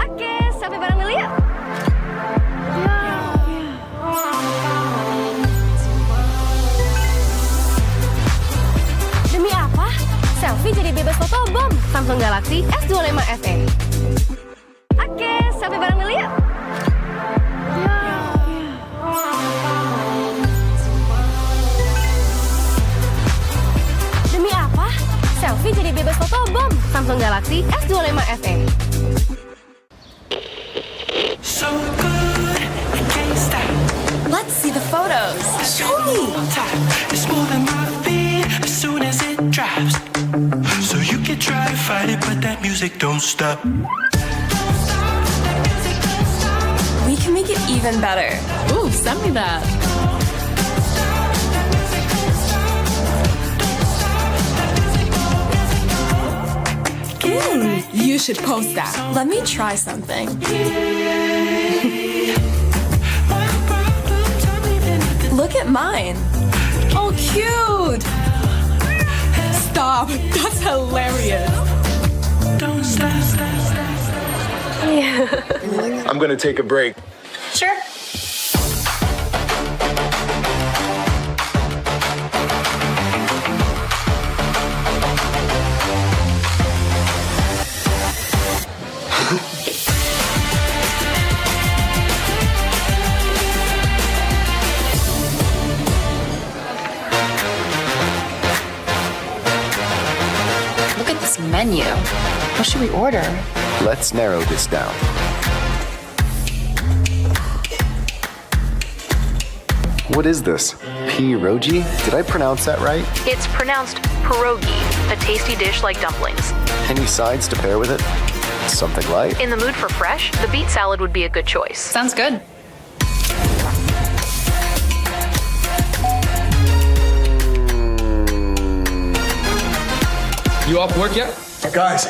Oke, sampai bareng dulu yuk. Demi apa? Selfie jadi bebas fotobom. Samsung Galaxy S25 FE. Oke, sampai bareng dulu yuk. Demi apa? Selfie jadi bebas fotobom. Samsung Galaxy S25 FE. So good, I can't stop. Let's see the photos. Show me. It's more than my feet as soon as it drops. So you can try to fight it, but that music don't stop. We can make it even better. Ooh, send me that. You should post that. Let me try something. Look at mine. Oh, cute. Stop. That's hilarious. Don't stop. I'm gonna take a break. Sure. Look at this menu. What should we order? Let's narrow this down. What is this? Pierogi? Did I pronounce that right? It's pronounced pierogi, a tasty dish like dumplings. Any sides to pair with it? Something light? In the mood for fresh, the beet salad would be a good choice. Sounds good. You off work yet? Guys,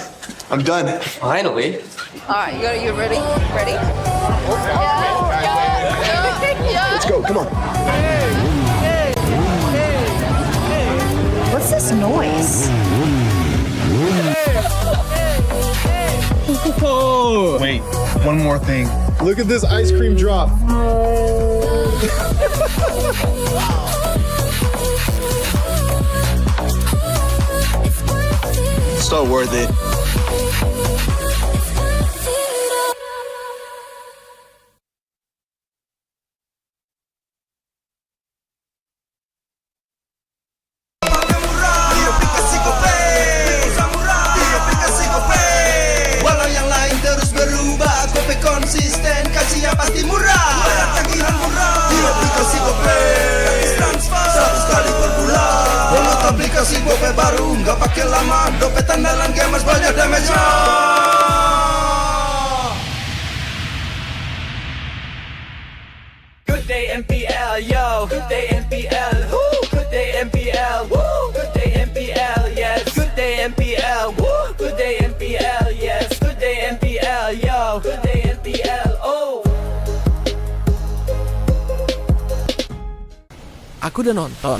I'm done. Finally. All right, you ready? Ready? Let's go, come on. What's this noise? Oh, wait, one more thing. Look at this ice cream drop. So worth it. Walau yang lain terus berubah, kopi konsisten, kasihnya pasti murah. Tagihan murah, di aplikasi Gope. Transfer 100 kali per bulan. Download aplikasi Gope baru, nggak pakai lama. Dompet andalan gamers banyak damage-nya. Good day MPL, yo. Good day MPL, woo. Good day MPL, woo. Good day MPL, yes. Good day MPL, woo. Good day MPL, yes. Good day MPL, yo. Good day MPL, oh. Aku udah nonton.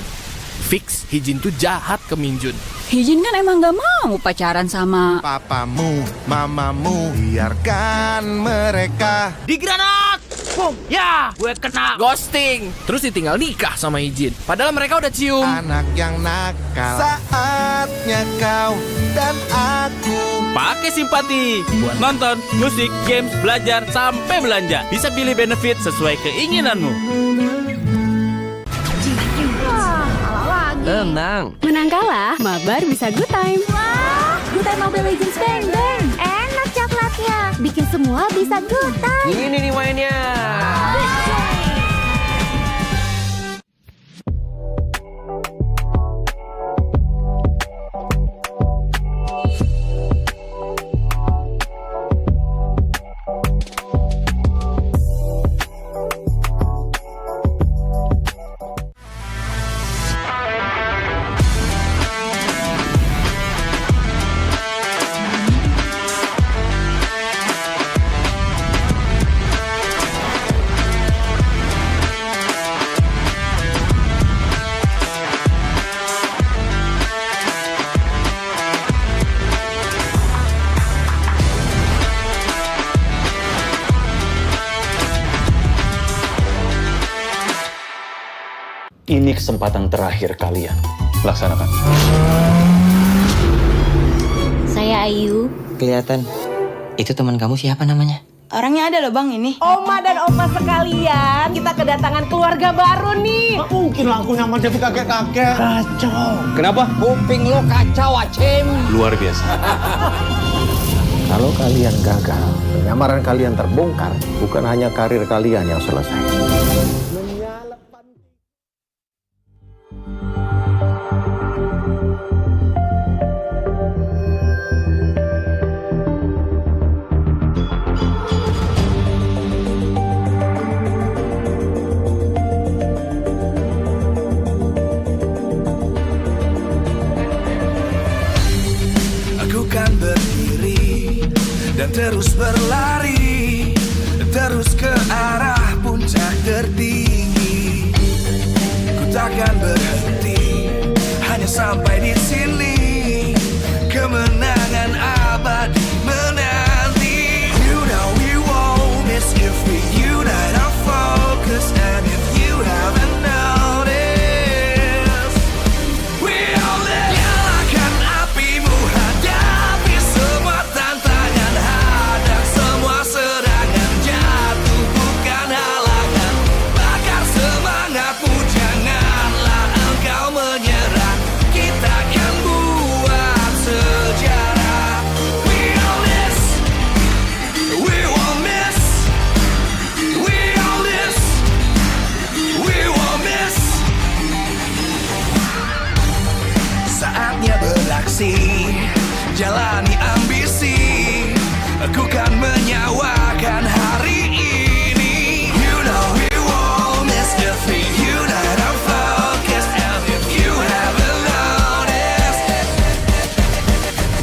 Fix, Hijin tuh jahat ke Minjun. Hijin kan emang gak mau pacaran sama... Papamu, mamamu, biarkan mereka. Digranat! Boom! Ya, gue kena ghosting. Terus ditinggal nikah sama Hijin. Padahal mereka udah cium. Anak yang nakal. Saatnya kau dan aku. Pakai simpati buat nonton, musik, games, belajar, sampai belanja. Bisa pilih benefit sesuai keinginanmu. Tenang. Menang kalah, mabar bisa good time. Wah, good time Mobile Legends Bang Bang. Enak coklatnya. Bikin semua bisa good time. Ini nih mainnya. Ini kesempatan terakhir kalian. Laksanakan. Saya Ayu. Kelihatan. Itu teman kamu siapa namanya? Orangnya ada loh bang ini. Oma dan opa sekalian, kita kedatangan keluarga baru nih. Mungkin lah aku nyaman jadi kakek-kakek. Kacau. Kenapa? Kuping lo kacau, Acim. Luar biasa. Kalau kalian gagal, penyamaran kalian terbongkar, bukan hanya karir kalian yang selesai. Aku kan berdiri dan terus berlari, terus ke arah puncak tertinggi. Ku takkan berhenti, hanya sampai di sini. Kemenangan abadi menanti. You know we won't miss if we unite our focus. And if you haven't noticed, we all live. Nyalakan apimu, hadapi semua tantangan, hadang semua serangan, jatuh bukan halangan. Bakar semangatmu, janganlah engkau menyerah. Kita akan buat sejarah. We all this, we won't miss. We all this, we won't miss. Saatnya beraksi, jalani ambisi. Aku kan menyawakan hari ini. You know we won't miss if we unite our focus. And if you haven't noticed,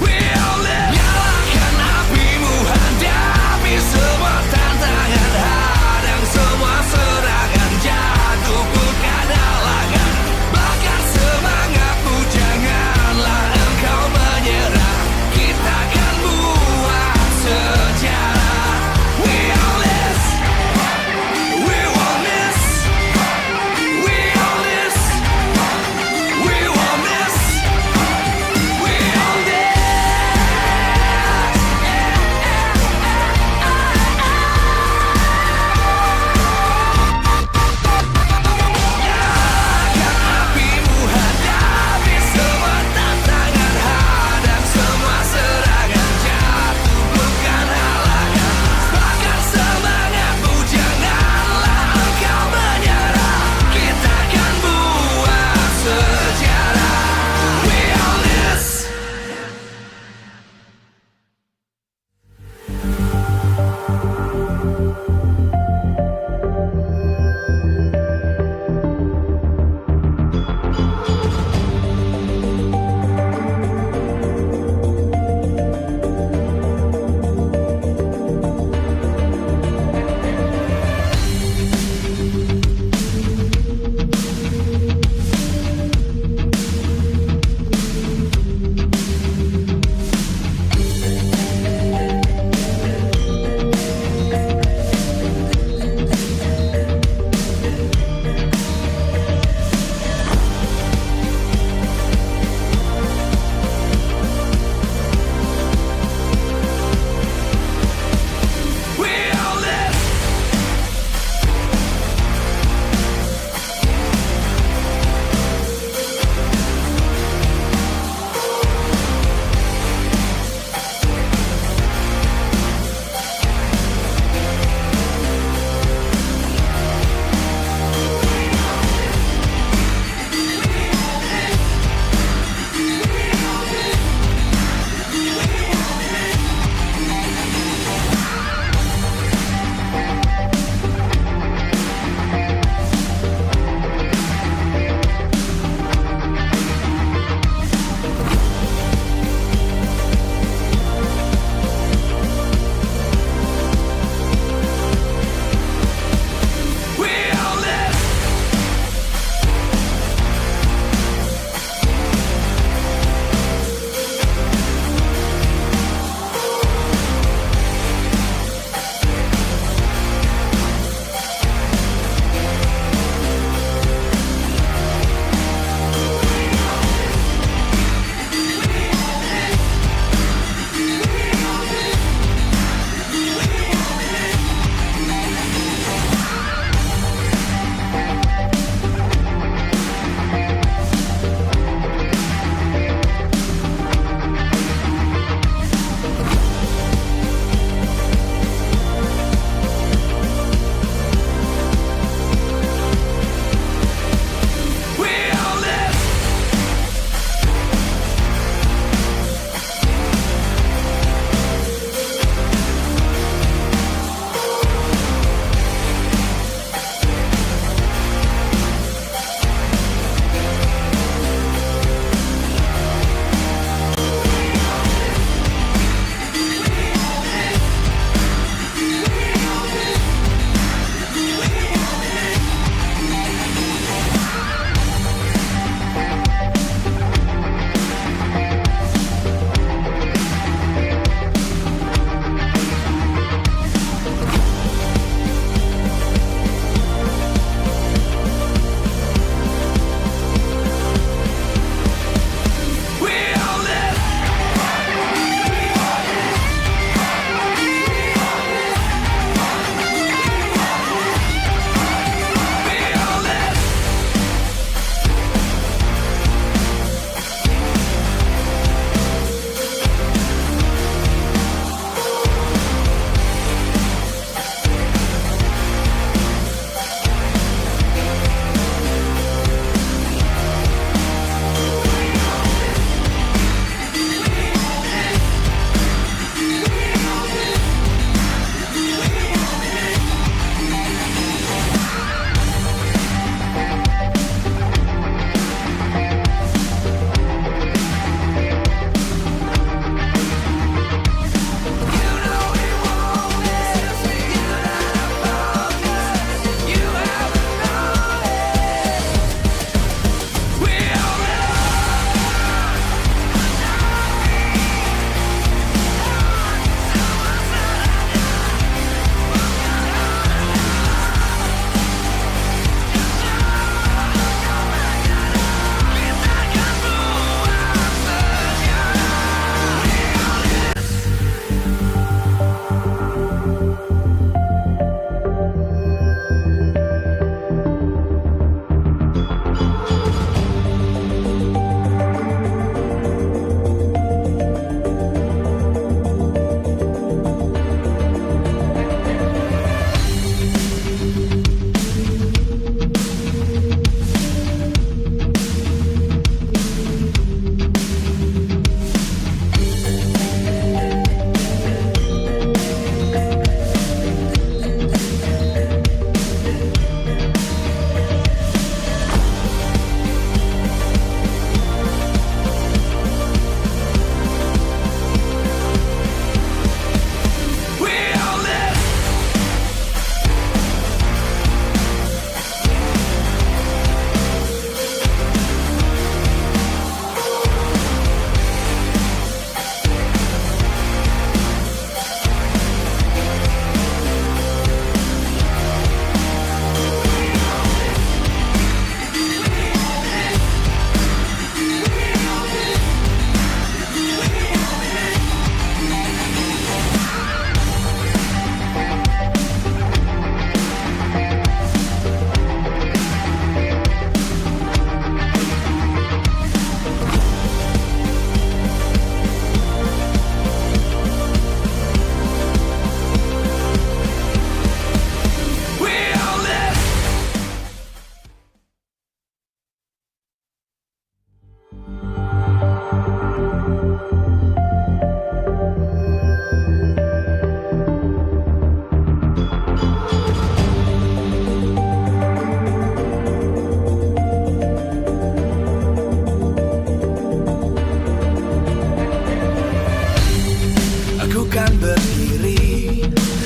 we all live. Nyalakan apimu, hadapi semua tantangan, hadang semua serangan, jatuh bukan halangan. Bakar semangatmu, janganlah engkau menyerah. Kita akan buat sejarah. We all live.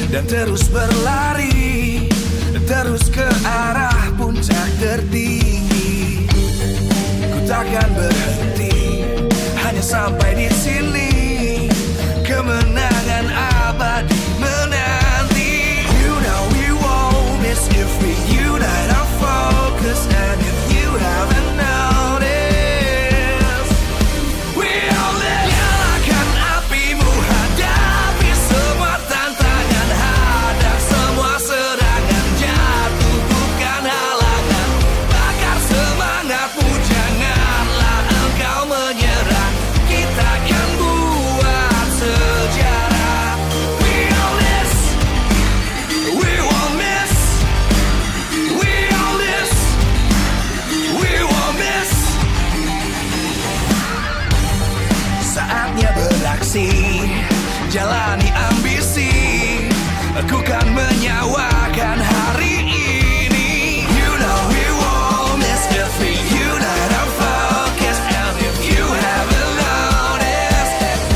dan terus berlari, terus ke arah puncak tertinggi. Ku takkan berhenti, hanya sampai di sini. Kemenangan abadi menanti. You know we won't miss if we unite our focus. And if you haven't noticed, we all live. Nyalakan apimu, hadapi semua tantangan, hadang semua serangan, jatuh bukan halangan. Bakar semangatmu, janganlah engkau menyerah. Kita akan buat sejarah. We all this, we won't miss. We all this, we won't miss. Saatnya beraksi, jalani ambisi. Aku kan menyawakan hari ini. You know we won't miss if we unite our focus. And if you haven't noticed,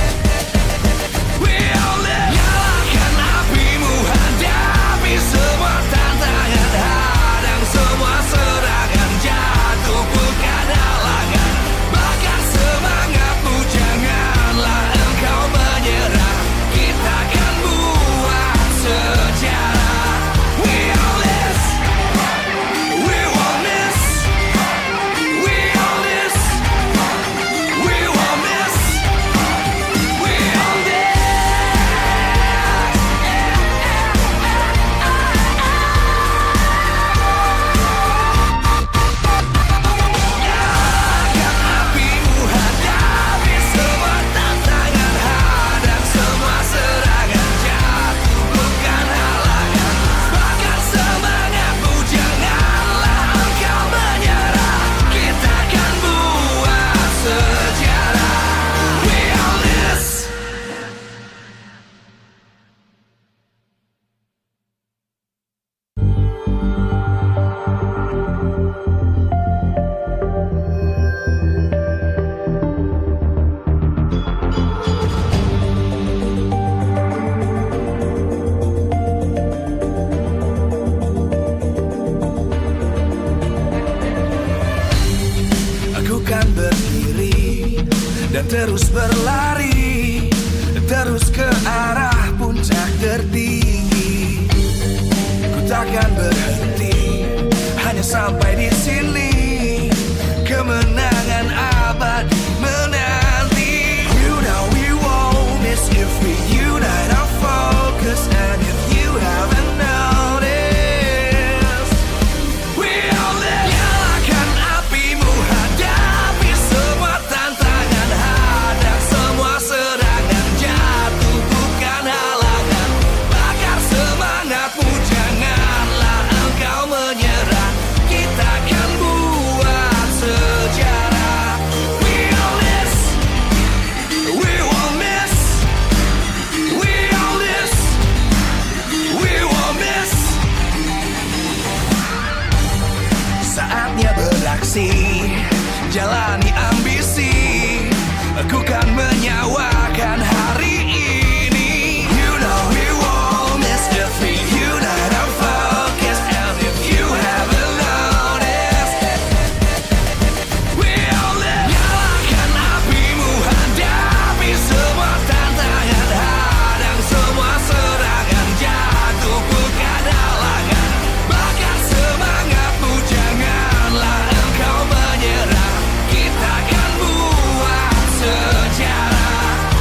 we all live. Nyalakan apimu, hadapi semua tantangan, hadang semua serangan, jatuh bukan halangan. Bakar semangatmu, janganlah engkau menyerah. Kita akan buat sejarah. We all this, we won't miss. We all this, we won't miss. We all this. Nyalakan apimu, hadapi semua tantangan, hadang semua serangan, jatuh bukan halangan. Bakar semangatmu, janganlah engkau menyerah. Kita akan buat sejarah. We all this. Aku kan berdiri dan terus berlari, terus ke arah puncak tertinggi. Ku takkan berhenti, hanya sampai di sini. Kemenangan abadi menanti. You know we won't miss if we unite our focus. And if you haven't noticed, we all live. Nyalakan apimu, hadapi semua tantangan, hadang semua serangan, jatuh bukan halangan. Bakar semangatmu, janganlah engkau menyerah. Kita akan buat sejarah. We all this, we won't miss. We all this, we won't miss. Saatnya beraksi, jalani ambisi. Aku kan menyawakan hari ini. You know we won't miss if we unite our focus. And if you haven't noticed, we all live. Nyalakan apimu, hadapi semua tantangan, hadang semua serangan, jatuh bukan halangan. Bakar semangatmu, janganlah engkau menyerah. Kita akan buat sejarah.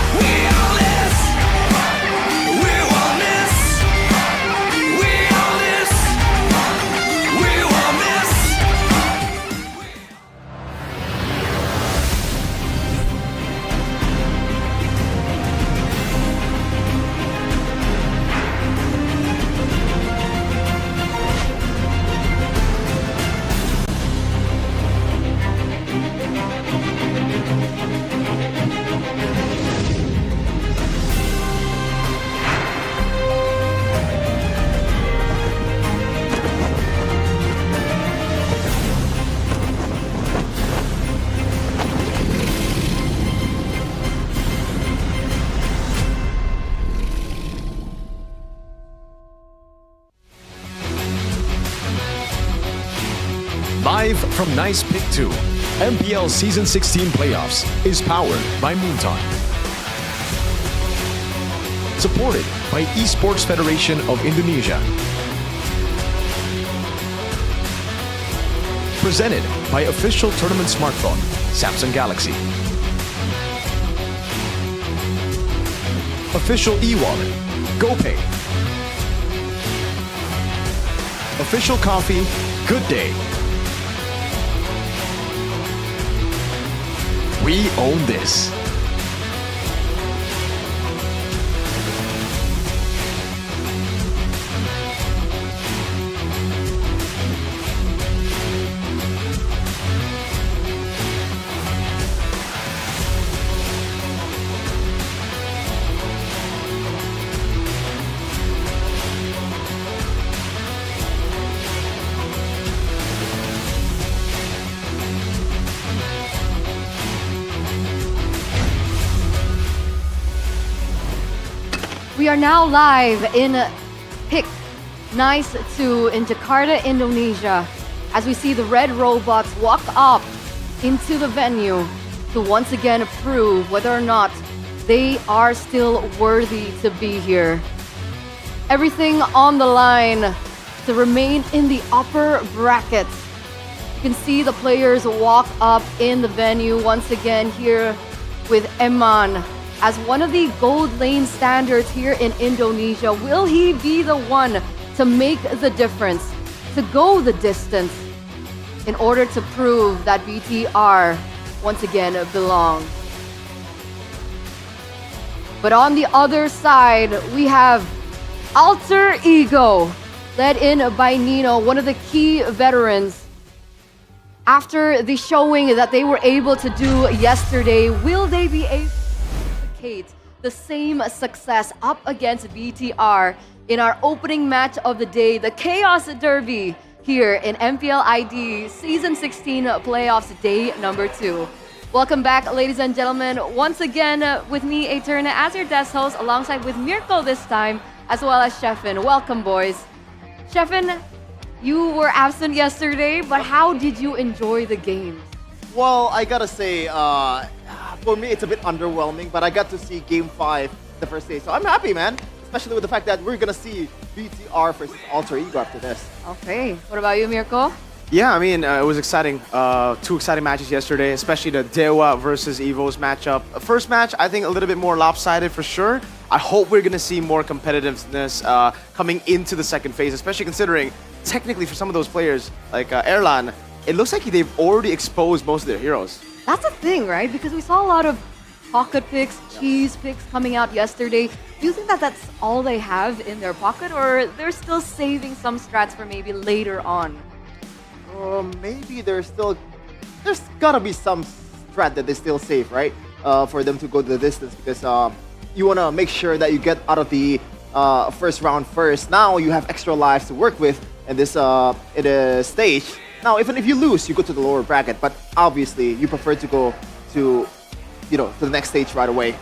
Live from Nice Pick 2, MPL Season 16 Playoffs is powered by Moonton. Supported by Esports Federation of Indonesia. Presented by official tournament smartphone, Samsung Galaxy. Official e-wallet, GoPay. Official coffee, Good Day. We own this. We are now live in Pick Nice 2 in Jakarta, Indonesia, as we see the red robots walk up into the venue to once again prove whether or not they are still worthy to be here. Everything on the line to remain in the upper bracket. You can see the players walk up in the venue once again here with Eman as one of the gold lane standards here in Indonesia. Will he be the one to make the difference, to go the distance in order to prove that BTR once again belongs? But on the other side, we have Alter Ego, led in by Nino, one of the key veterans. After the showing that they were able to do yesterday, will they be able the same success up against BTR in our opening match of the day, the Chaos Derby here in MPL ID Season 16 Playoffs Day number 2. Welcome back, ladies and gentlemen. Once again, with me, Eterna, as your desk host, alongside with Mirko this time, as well as Sheffin. Welcome, boys. Sheffin, you were absent yesterday, but how did you enjoy the games? Well, I gotta say, for me, it's a bit underwhelming, but I got to see Game 5 the first day, so I'm happy, man. Especially with the fact that we're gonna see BTR versus Alter Ego after this. Okay, what about you, Mirko? Yeah, I mean, it was exciting. 2 exciting matches yesterday, especially the Dewa versus EVOS matchup. First match, I think a little bit more lopsided for sure. I hope we're gonna see more competitiveness coming into the second phase, especially considering technically for some of those players like Erlan, it looks like they've already exposed most of their heroes. That's a thing, right? Because we saw a lot of pocket picks, cheese picks coming out yesterday. Do you think that that's all they have in their pocket, or they're still saving some strats for maybe later on? Maybe there's gotta be some strat that they still save, right? For them to go the distance, because you wanna make sure that you get out of the first round first. Now you have extra lives to work with in this stage. Now, even if you lose, you go to the lower bracket, but obviously you prefer to go to the next stage right away.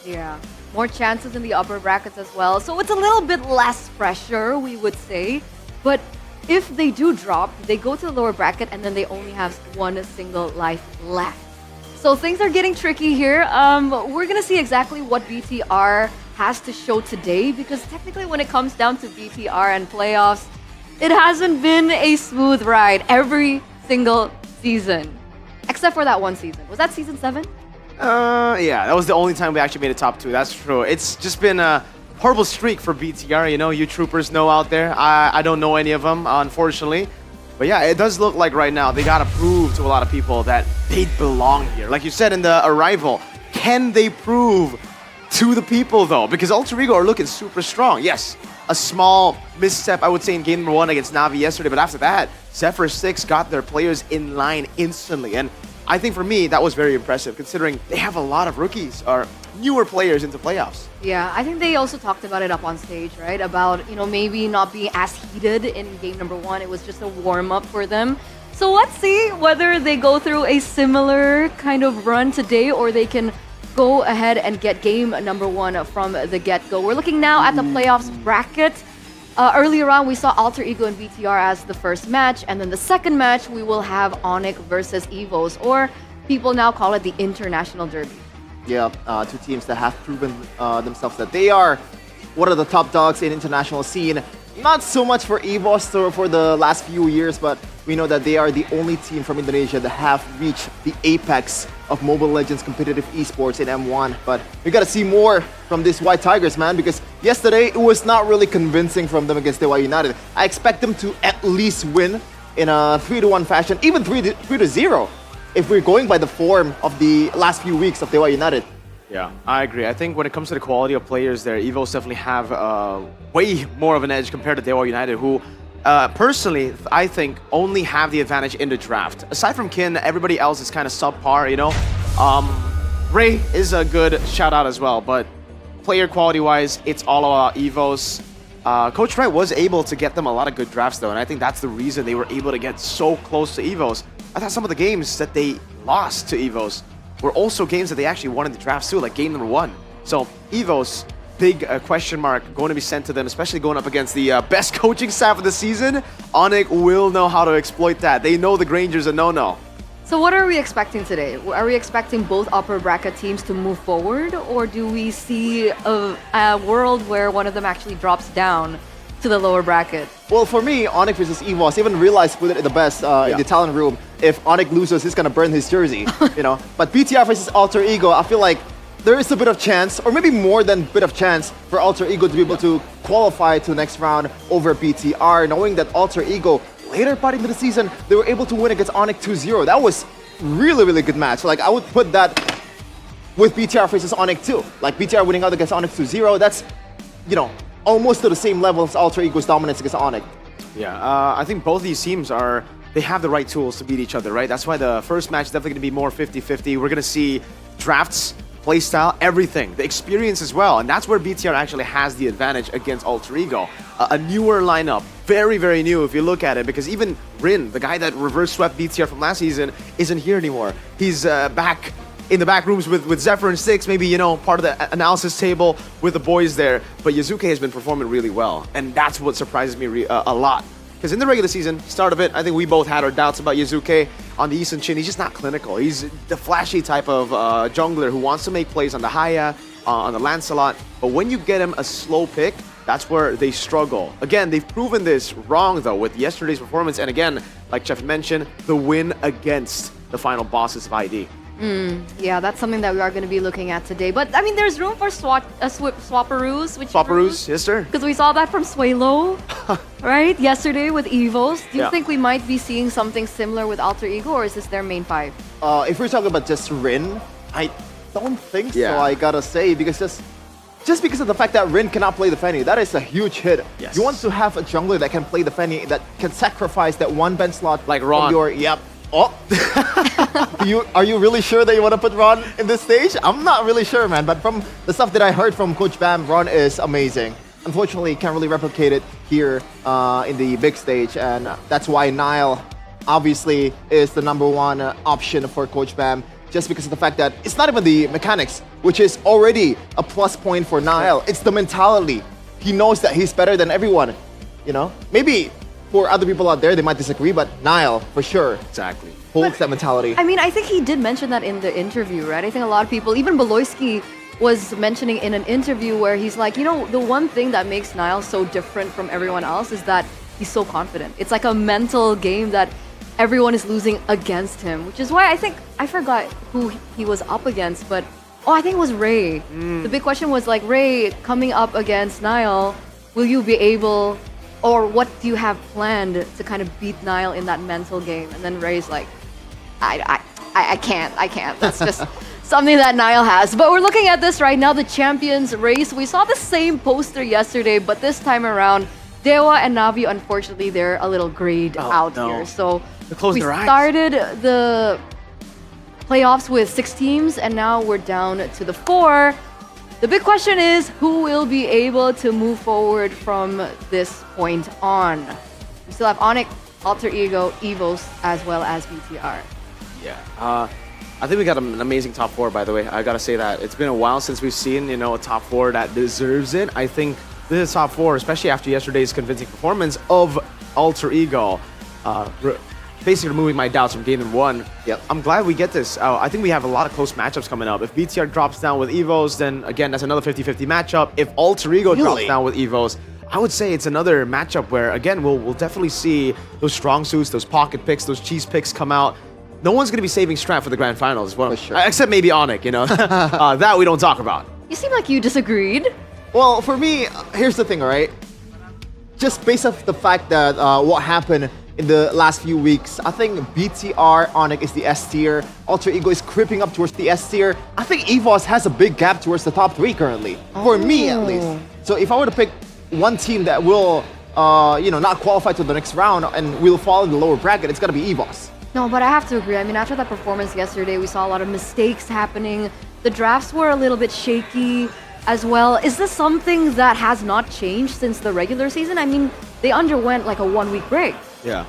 Yeah, more chances in the upper brackets as well. So it's a little bit less pressure, we would say. But if they do drop, they go to the lower bracket and then they only have one single life left. So things are getting tricky here. We're gonna see exactly what BTR has to show today, because technically when it comes down to BTR and playoffs, it hasn't been a smooth ride every single season. Except for that one season. Was that season 7? Yeah, that was the only time we actually made a top 2. That's true. It's just been a horrible streak for BTR. You troopers know out there. I don't know any of them, unfortunately. But yeah, it does look like right now they gotta prove to a lot of people that they belong here. Like you said in the Arrival, can they prove to the people though? Because Alter Ego are looking super strong. Yes, a small misstep, I would say, in game number 1 against Navi yesterday, but after that, Zephyr 6 got their players in line instantly. And I think for me, that was very impressive, considering they have a lot of rookies or newer players into playoffs. Yeah, I think they also talked about it up on stage, right? About, maybe not being as heated in game number 1. It was just a warm-up for them. So let's see whether they go through a similar kind of run today, or they can go ahead and get game number 1 from the get-go. We're looking now at the playoffs bracket. Earlier on, we saw Alter Ego and BTR as the first match, and then the second match, we will have ONIC versus EVOS, or people now call it the International Derby. Yeah, two teams that have proven themselves that they are one of the top dogs in international scene. Not so much for EVOS for the last few years, but we know that they are the only team from Indonesia that have reached the apex of Mobile Legends competitive esports in M1. But we gotta see more from these White Tigers, man, because yesterday it was not really convincing from them against Dewa United. I expect them to at least win in a 3-1 fashion, even 3-0, if we're going by the form of the last few weeks of Dewa United. Yeah, I agree. I think when it comes to the quality of players there, EVOS definitely have way more of an edge compared to Dewa United, who personally, I think, only have the advantage in the draft. Aside from Kin, everybody else is kind of subpar, you know? Ray is a good shout-out as well, but player quality-wise, it's all about EVOS. Coach Wright was able to get them a lot of good drafts, though, and I think that's the reason they were able to get so close to EVOS. I thought some of the games that they lost to EVOS were also games that they actually won in the drafts too, like game number 1. So EVOS, big question mark going to be sent to them, especially going up against the best coaching staff of the season. ONIC will know how to exploit that. They know the Granger's a no-no. So what are we expecting today? Are we expecting both upper bracket teams to move forward, or do we see a world where one of them actually drops down to the lower bracket? Well, for me, ONIC versus EVOS, even Realize put it the best in the talent room. If ONIC loses, he's gonna burn his jersey, you know. But BTR versus Alter Ego, I feel like there is a bit of chance, or maybe more than bit of chance, for Alter Ego to be able to qualify to the next round over BTR, knowing that Alter Ego, later part into the season, they were able to win against ONIC 2-0. That was really, really good match. Like, I would put that with BTR versus ONIC too. Like, BTR winning out against ONIC 2-0, that's, you know, almost to the same level as Alter Ego's dominance against ONIC. Yeah, I think both these teams they have the right tools to beat each other, right? That's why the first match is definitely going to be more 50-50. We're going to see drafts, playstyle, everything, the experience as well. And that's where BTR actually has the advantage against Alter Ego. A newer lineup, very, very new if you look at it, because even Rin, the guy that reverse swept BTR from last season, isn't here anymore. He's back in the back rooms with Zephyr and Six, maybe, you know, part of the analysis table with the boys there. But Yazuke has been performing really well, and that's what surprises me a lot. Because in the regular season, start of it, I think we both had our doubts about Yazuke on the Eastern Chin. He's just not clinical. He's the flashy type of jungler who wants to make plays on the Haya, on the Lancelot. But when you get him a slow pick, that's where they struggle. Again, they've proven this wrong, though, with yesterday's performance. And again, like Jeff mentioned, the win against the final bosses of ID. Yeah, that's something that we are going to be looking at today. But, I mean, there's room for swapperoos. Swapperoos, yes, sir. Because we saw that from Swalo, right? Yesterday with EVOS. Do you Yeah. think we might be seeing something similar with Alter Ego, or is this their main 5? If we're talking about just Rin, I don't think Yeah. so, I gotta say, because just because of the fact that Rin cannot play the Fanny, that is a huge hit. Yes. You want to have a jungler that can play the Fanny, that can sacrifice that one bench slot Like from Ron. your, yep. Oh, are you really sure that you want to put Ron in this stage? I'm not really sure, man. But from the stuff that I heard from Coach Bam, Ron is amazing. Unfortunately, can't really replicate it here in the big stage, and that's why Nile obviously is the #1 option for Coach Bam. Just because of the fact that it's not even the mechanics, which is already a plus point for Nile. It's the mentality. He knows that he's better than everyone. You know, maybe for other people out there, they might disagree, but Nile, for sure, Exactly. holds that mentality. I mean, I think he did mention that in the interview, right? I think a lot of people, even Beloyski was mentioning in an interview where he's like, you know, the one thing that makes Niall so different from everyone else is that he's so confident. It's like a mental game that everyone is losing against him, which is why I think, I forgot who he was up against, but, I think it was Ray. The big question was like, Ray, coming up against Niall, will you be able, or what do you have planned to kind of beat Niall in that mental game? And then Ray's like, I can't. That's just something that Niall has. But we're looking at this right now, the champions race. We saw the same poster yesterday, but this time around, Dewa and Navi, unfortunately, they're a little grayed out here. So we started the playoffs with 6 teams, and now we're down to the 4. The big question is, who will be able to move forward from this point on? We still have ONIC, Alter Ego, EVOS, as well as BTR. Yeah. I think we got an amazing top 4, by the way. I gotta say that. It's been a while since we've seen, you know, a top 4 that deserves it. I think this is top 4, especially after yesterday's convincing performance of Alter Ego. Basically removing my doubts from game 1. Yep. I'm glad we get this. I think we have a lot of close matchups coming up. If BTR drops down with EVOS, then again, that's another 50-50 matchup. If Alter Ego drops down with EVOS, I would say it's another matchup where, again, we'll definitely see those strong suits, those pocket picks, those cheese picks come out. No one's going to be saving Strat for the grand finals. Well, sure. Except maybe ONIC, you know. That we don't talk about. You seem like you disagreed. Well, for me, here's the thing, right? Just based off the fact that what happened in the last few weeks, I think BTR ONIC is the S tier. Alter Ego is creeping up towards the S tier. I think EVOS has a big gap towards the top 3 currently, for me at least. So if I were to pick one team that will, not qualify to the next round and will fall in the lower bracket, it's gonna be EVOS. No, but I have to agree. I mean, after that performance yesterday, we saw a lot of mistakes happening. The drafts were a little bit shaky as well. Is this something that has not changed since the regular season? I mean, they underwent like a 1-week break. Yeah.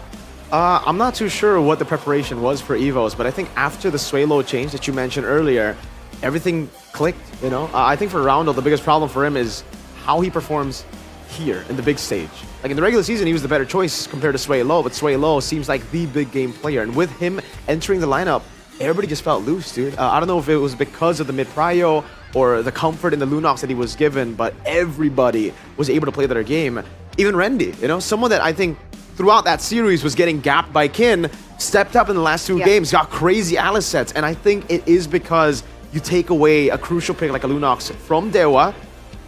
I'm not too sure what the preparation was for EVOS, but I think after the Swalo change that you mentioned earlier, everything clicked, you know? I think for Roundel, the biggest problem for him is how he performs here in the big stage. Like in the regular season, he was the better choice compared to Swalo, but Swalo seems like the big game player. And with him entering the lineup, everybody just felt loose, dude. I don't know if it was because of the mid-prio or the comfort in the Lunox that he was given, but everybody was able to play their game. Even Rendy, you know, someone that I think throughout that series was getting gapped by Kin, stepped up in the last 2 games, got crazy Alice sets. And I think it is because you take away a crucial pick like a Lunox from Dewa,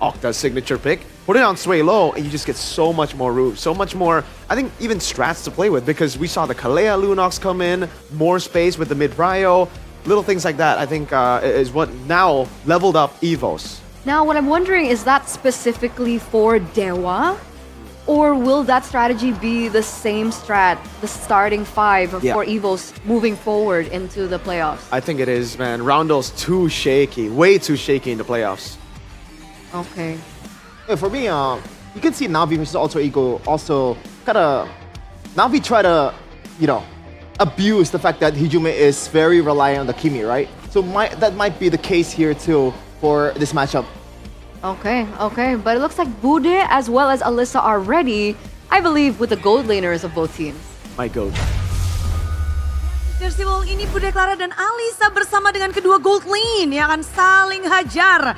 Octa's signature pick, put it on Sway Low, and you just get so much more room, so much more, I think, even strats to play with, because we saw the Kalea Lunox come in, more space with the mid-prio, little things like that, I think, is what now leveled up EVOS. Now, what I'm wondering, is that specifically for Dewa? Or will that strategy be the same strat, the starting 5 for EVOS moving forward into the playoffs? I think it is, man. Roundel's too shaky, way too shaky in the playoffs. Okay. Yeah, for me, you can see Navi versus Alter Ego also kind of... Navi try to, abuse the fact that Hijime is very reliant on the Kimi, right? So that might be the case here too for this matchup. Okay. But it looks like Bude as well as Alyssa are ready, I believe, with the gold laners of both teams. My goat. Festival ini Bude Clara dan Alisa bersama dengan kedua gold lane yang akan saling hajar.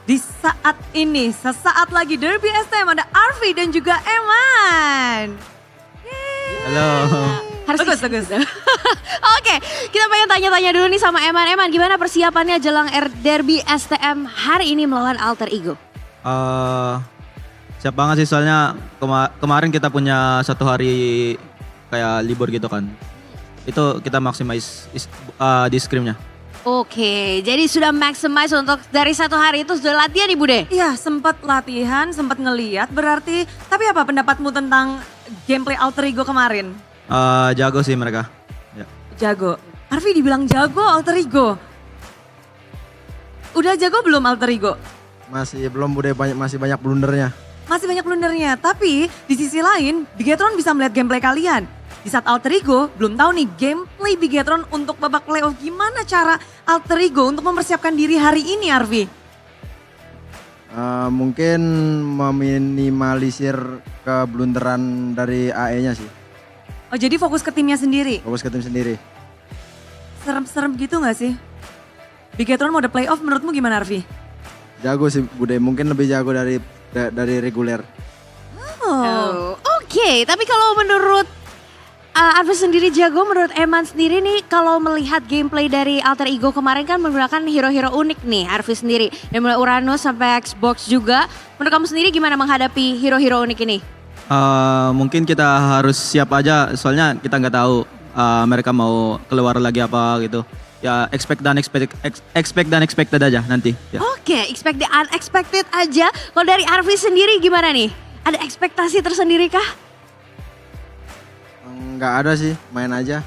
Di saat ini, sesaat lagi Derby STM ada Arvi dan juga Eman. Halo. Harus bagus. Oke, kita pengen tanya-tanya dulu nih sama Eman. Eman, gimana persiapannya jelang Derby STM hari ini melawan Alter Ego? Siap banget sih, soalnya kemarin kita punya 1 hari kayak libur gitu kan. Itu kita maximize di scrimnya. Oke, jadi sudah maximize untuk dari 1 hari itu sudah latihan nih Bude? Iya, sempat latihan, sempat ngeliat berarti. Tapi apa pendapatmu tentang gameplay Alter Ego kemarin? Jago sih mereka. Ya. Jago. Arvi dibilang jago Alter Ego. Udah jago belum Alter Ego? Masih belum, masih banyak blundernya. Masih banyak blundernya, tapi di sisi lain Bigetron bisa melihat gameplay kalian. Di saat Alter Ego belum tahu nih gameplay Bigetron untuk babak playoff. Gimana cara Alter Ego untuk mempersiapkan diri hari ini, Arvi? Mungkin meminimalisir keblunderan dari AE-nya sih. Oh, jadi fokus ke timnya sendiri? Fokus ke tim sendiri. Serem-serem gitu gak sih? Bigetron mode playoff menurutmu gimana, Arvi? Jago sih Bude, mungkin lebih jago dari reguler. Oke. Tapi kalau menurut Arvi sendiri jago, menurut Eman sendiri nih kalau melihat gameplay dari Alter Ego kemarin kan menggunakan hero-hero unik nih Arvi sendiri. Dari mulai Uranus sampai Xbox juga. Menurut kamu sendiri gimana menghadapi hero-hero unik ini? Mungkin kita harus siap aja, soalnya kita nggak tahu mereka mau keluar lagi apa gitu. Ya expect dan expected aja nanti. Ya. Oke, expect the unexpected aja. Kalau dari Arvi sendiri gimana nih? Ada ekspektasi tersendiri kah? Nggak ada sih, main aja.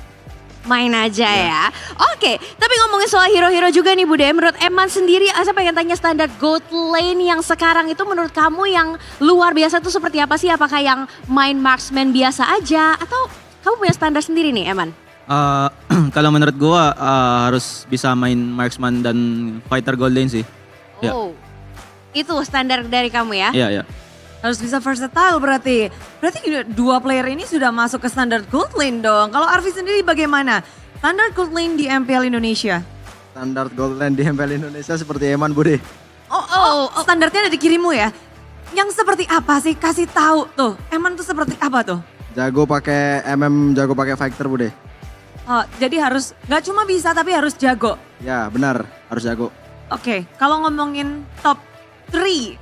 Main aja ya. Oke, tapi ngomongin soal hero-hero juga nih Bude. Menurut Eman sendiri, saya pengen tanya standar gold lane yang sekarang itu menurut kamu yang luar biasa itu seperti apa sih? Apakah yang main marksman biasa aja? Atau kamu punya standar sendiri nih Eman? Kalau menurut gua harus bisa main marksman dan fighter gold lane sih. Oh, itu standar dari kamu ya? Iya. Harus bisa versatile berarti. Berarti dua player ini sudah masuk ke standar gold lane dong. Kalau Arfi sendiri bagaimana? Standar gold lane di MPL Indonesia? Standar gold lane di MPL Indonesia seperti Eman Bude. Standarnya ada di kirimu ya? Yang seperti apa sih? Kasih tahu tuh. Eman tuh seperti apa tuh? Jago pakai jago pakai fighter Bude. Oh, jadi harus nggak cuma bisa tapi harus jago. Ya benar, harus jago. Oke, kalau ngomongin top 3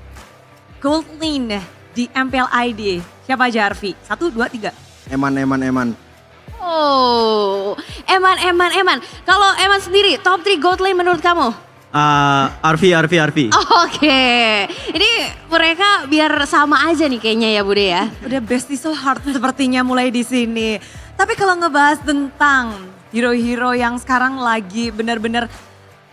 gold lane di MPL ID, siapa aja Arfi? 1, 2, 3. Eman. Oh, Eman. Kalau Eman sendiri, top 3 gold lane menurut kamu? Arfi. Oke, ini mereka biar sama aja nih kayaknya ya Bude ya. Udah bestie so hard sepertinya mulai di sini. Tapi kalau ngebahas tentang hero-hero yang sekarang lagi benar-benar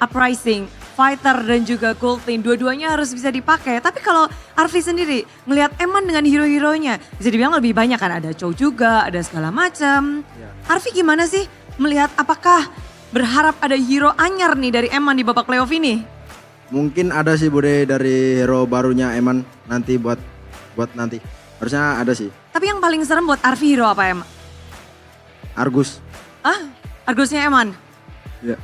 uprising, fighter dan juga gold lane, dua-duanya harus bisa dipakai. Tapi kalau Arfi sendiri ngelihat Eman dengan hero-heronya, bisa dibilang lebih banyak kan, ada Chow juga, ada segala macam. Arfi gimana sih melihat, apakah berharap ada hero anyar nih dari Eman di babak playoff ini? Mungkin ada sih Bude dari hero barunya Eman nanti buat nanti. Harusnya ada sih. Tapi yang paling serem buat Arfi hero apa Eman? Argus. Argusnya Eman? Iya.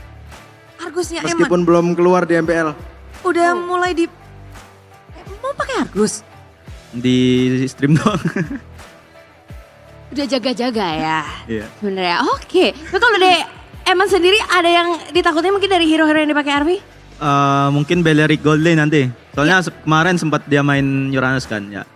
Argusnya Eman? Meskipun belum keluar di MPL. Udah mulai mau pakai Argus? Di stream doang. Udah jaga-jaga ya. Iya. Bener ya, oke. Nah kalau dari Eman sendiri ada yang ditakutin mungkin dari hero-hero yang dipakai Arfi? Mungkin Beleric Gold Lane nanti. Soalnya kemarin sempat dia main Uranus kan ya.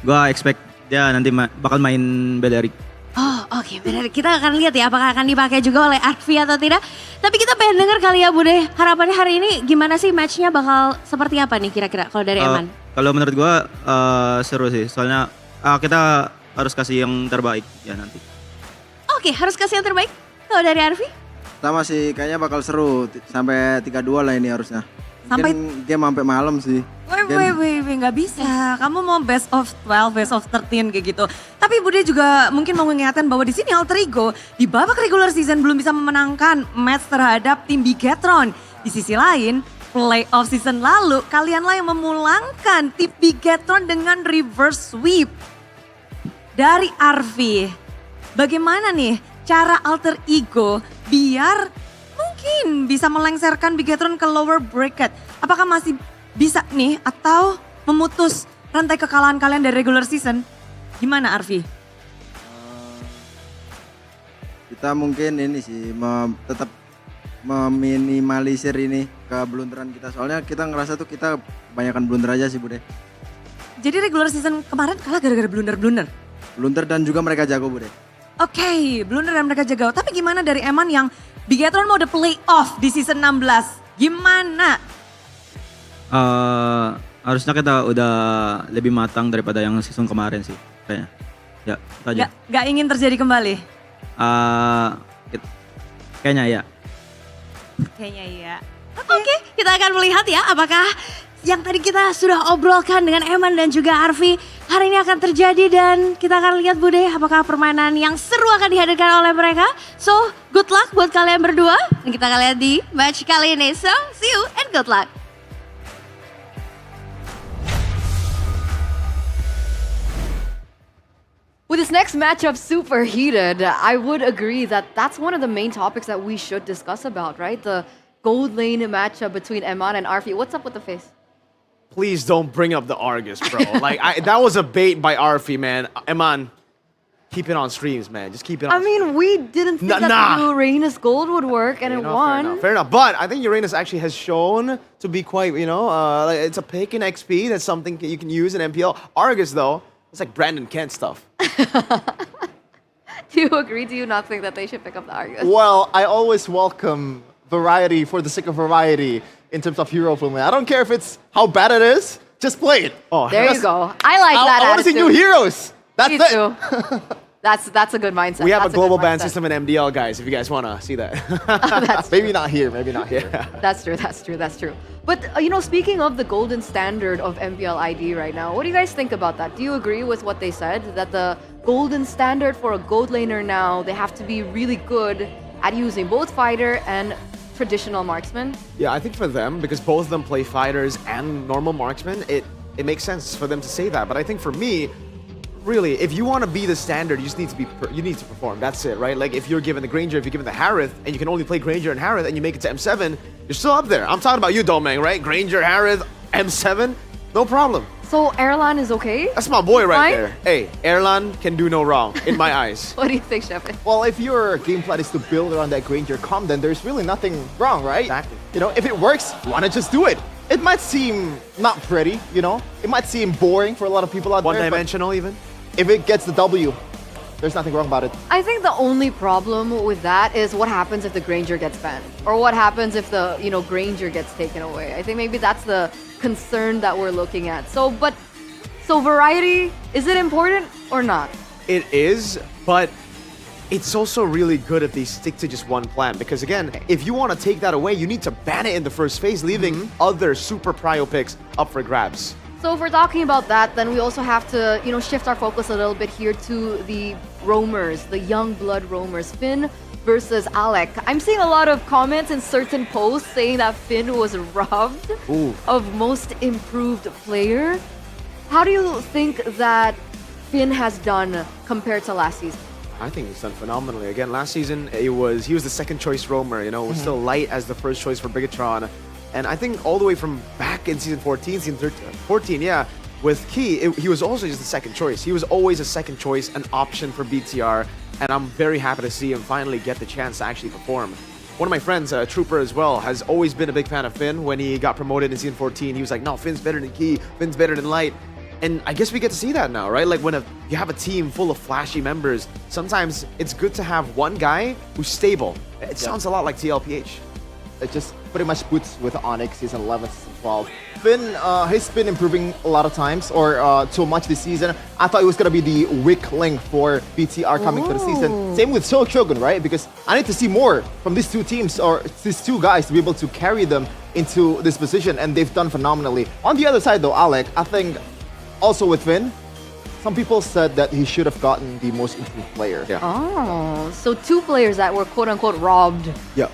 Gua expect dia nanti bakal main Beleric. Oh oke, benar. Kita akan lihat ya apakah akan dipakai juga oleh Arfi atau tidak. Tapi kita pengen dengar kali ya Bude, harapannya hari ini gimana sih, matchnya bakal seperti apa nih kira-kira kalau dari Eman? Kalau menurut gua seru sih, soalnya kita harus kasih yang terbaik ya nanti. Oke, harus kasih yang terbaik. Kalau dari Arfi? Sama sih, kayaknya bakal seru sampai 3-2 lah ini harusnya. Sampai game sampai malam sih. Wait, nggak bisa. Kamu mau best of 12, best of 13 kayak gitu. Tapi Bude juga mungkin mau mengingatkan bahwa di sini Alter Ego di babak regular season belum bisa memenangkan match terhadap tim Bigetron. Di sisi lain, playoff season lalu kalianlah yang memulangkan tim Bigetron dengan reverse sweep. Dari Arfi, bagaimana nih cara Alter Ego biar mungkin bisa melengsarkan Bigetron ke lower bracket? Apakah masih bisa nih atau memutus rantai kekalahan kalian dari regular season? Gimana Arfi? Kita mungkin ini sih tetap meminimalisir ini keblunderan kita. Soalnya kita ngerasa tuh kita kebanyakan blunder aja sih Bude. Jadi regular season kemarin kalah gara-gara blunder-blunder? Blunder dan juga mereka jago Bude. Oke, blunder dan mereka jago. Tapi gimana dari Eman yang Bigetron mau the playoff di season 16? Gimana? Harusnya kita udah lebih matang daripada yang season kemarin sih kayaknya. Ya, itu aja. Gak ingin terjadi kembali? Kayaknya ya. Kayaknya iya. Oke, kita akan melihat ya apakah yang tadi kita sudah obrolkan dengan Eman dan juga Arfi hari ini akan terjadi, dan kita akan lihat Bude apakah permainan yang seru akan dihadirkan oleh mereka. So, good luck buat kalian berdua. Dan kita akan lihat di match kali ini. So, see you and good luck. With this next matchup super heated, I would agree that that's one of the main topics that we should discuss about, right? The gold lane matchup between Eman and Arfi. What's up with the face? Please don't bring up the Argus, bro. That was a bait by Arfi, man. Eman, keep it on streams, man. Just keep it on I mean, we didn't think that the Uranus gold would work, and it won. Fair enough. But I think Uranus actually has shown to be quite, it's a pick in XP. That's something you can use in MPL. Argus, though, it's like Brandon Kent stuff. Do you agree? Do you not think that they should pick up the Argus? Well, I always welcome variety for the sake of variety in terms of hero play. I don't care if it's how bad it is, just play it. Oh, there you go. I like that I want to see new heroes. That's Me it. too. That's a good mindset. We have That's a global ban mindset. system in MDL, guys, if you guys want to see that. Maybe not here, maybe not here. That's true. But, speaking of the golden standard of MPL ID right now, what do you guys think about that? Do you agree with what they said? That the golden standard for a gold laner now, they have to be really good at using both fighter and traditional marksman? Yeah, I think for them, because both of them play fighters and normal marksman, it makes sense for them to say that. But I think for me, really, if you want to be the standard, you just need to you need to perform. That's it, right? Like if you're given the Granger, if you're given the Harith, and you can only play Granger and Harith, and you make it to M7, you're still up there. I'm talking about you, Domeng, right? Granger, Harith, M7, no problem. So Erlan is okay? That's my boy right Fine? there. Hey, Erlan can do no wrong in my eyes. What do you think, Shepard? Well, if your game plan is to build around that Granger comp, then there's really nothing wrong, right? Exactly. You know, if it works, why not just do it? It might seem not pretty, you know? It might seem boring for a lot of people out there. One-dimensional even? If it gets the W, there's nothing wrong about it. I think the only problem with that is what happens if the Granger gets banned, or what happens if the Granger gets taken away. I think maybe that's the concern that we're looking at. So variety, is it important or not? It is, but it's also really good if they stick to just one plan. Because again, if you want to take that away, you need to ban it in the first phase, leaving other super prio picks up for grabs. So if we're talking about that, then we also have to, shift our focus a little bit here to the roamers, the young blood roamers, Finn versus Alec. I'm seeing a lot of comments in certain posts saying that Finn was robbed of most improved player. How do you think that Finn has done compared to last season? I think he's done phenomenally. Again, last season he was the second choice roamer. It was still light as the first choice for Bigatron. And I think all the way from back in season 14, season 14, yeah, with Key, he was also just the second choice. He was always a second choice, an option for BTR, and I'm very happy to see him finally get the chance to actually perform. One of my friends, Trooper as well, has always been a big fan of Finn. When he got promoted in season 14, he was like, no, Finn's better than Key, Finn's better than Light. And I guess we get to see that now, right? Like when you have a team full of flashy members, sometimes it's good to have one guy who's stable. It sounds a lot like TLPH. It just pretty much puts with ONIC season 11, season 12. Finn, he's been improving a lot of times, or too much this season. I thought it was going to be the weak link for BTR coming to the season. Same with Shogun, right? Because I need to see more from these two teams, or these two guys, to be able to carry them into this position, and they've done phenomenally. On the other side though, Alec, I think also with Finn, some people said that he should have gotten the most improved player. Yeah. Oh, so two players that were quote-unquote robbed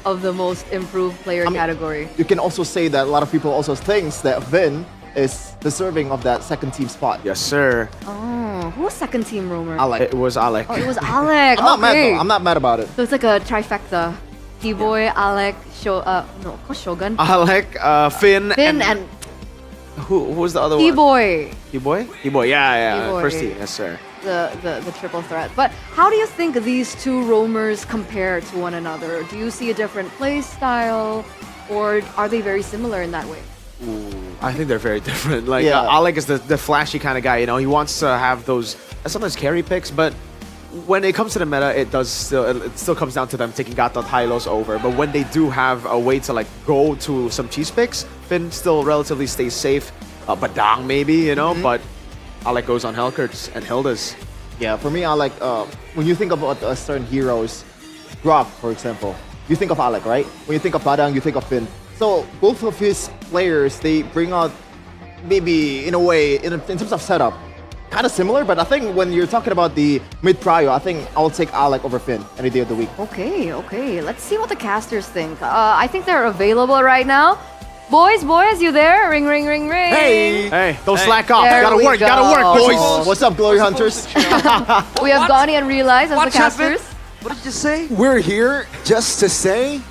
of the most improved player category. You can also say that a lot of people also thinks that Finn is deserving of that second team spot. Yes, sir. Oh, who was second team roamer? Alec. It was Alec. Oh, it was Alec. I'm not mad though. I'm not mad about it. So it's like a trifecta. T-Boy, Alec, Shogun. Alec, Finn, and who was the other one? T-Boy. T-Boy? T-Boy, yeah. T-Boy. First team, yes, sir. The triple threat. But how do you think these two roamers compare to one another? Do you see a different play style, or are they very similar in that way? I think they're very different. Like Alec is the flashy kind of guy. He wants to have those sometimes carry picks, but when it comes to the meta, it still comes down to them taking Gatot Hylos over. But when they do have a way to go to some cheese picks, Finn still relatively stays safe. Badang maybe, but Alec goes on Hellkurts and Hildas. Yeah, for me, Alec, when you think about certain heroes, Grok, for example, you think of Alec, right? When you think of Badang, you think of Finn. So both of his players, they bring out maybe in a way, in terms of setup, kind of similar, but I think when you're talking about the mid-prio, I think I'll take Alec over Finn any day of the week. Okay. Let's see what the casters think. I think they're available right now. Boys, you there? Ring, ring, ring, ring. Hey, don't slack off. There Gotta we work, go. boys. What's up, Glory Hunters? We have Goni and Realize as the casters. What did you say? We're here just to say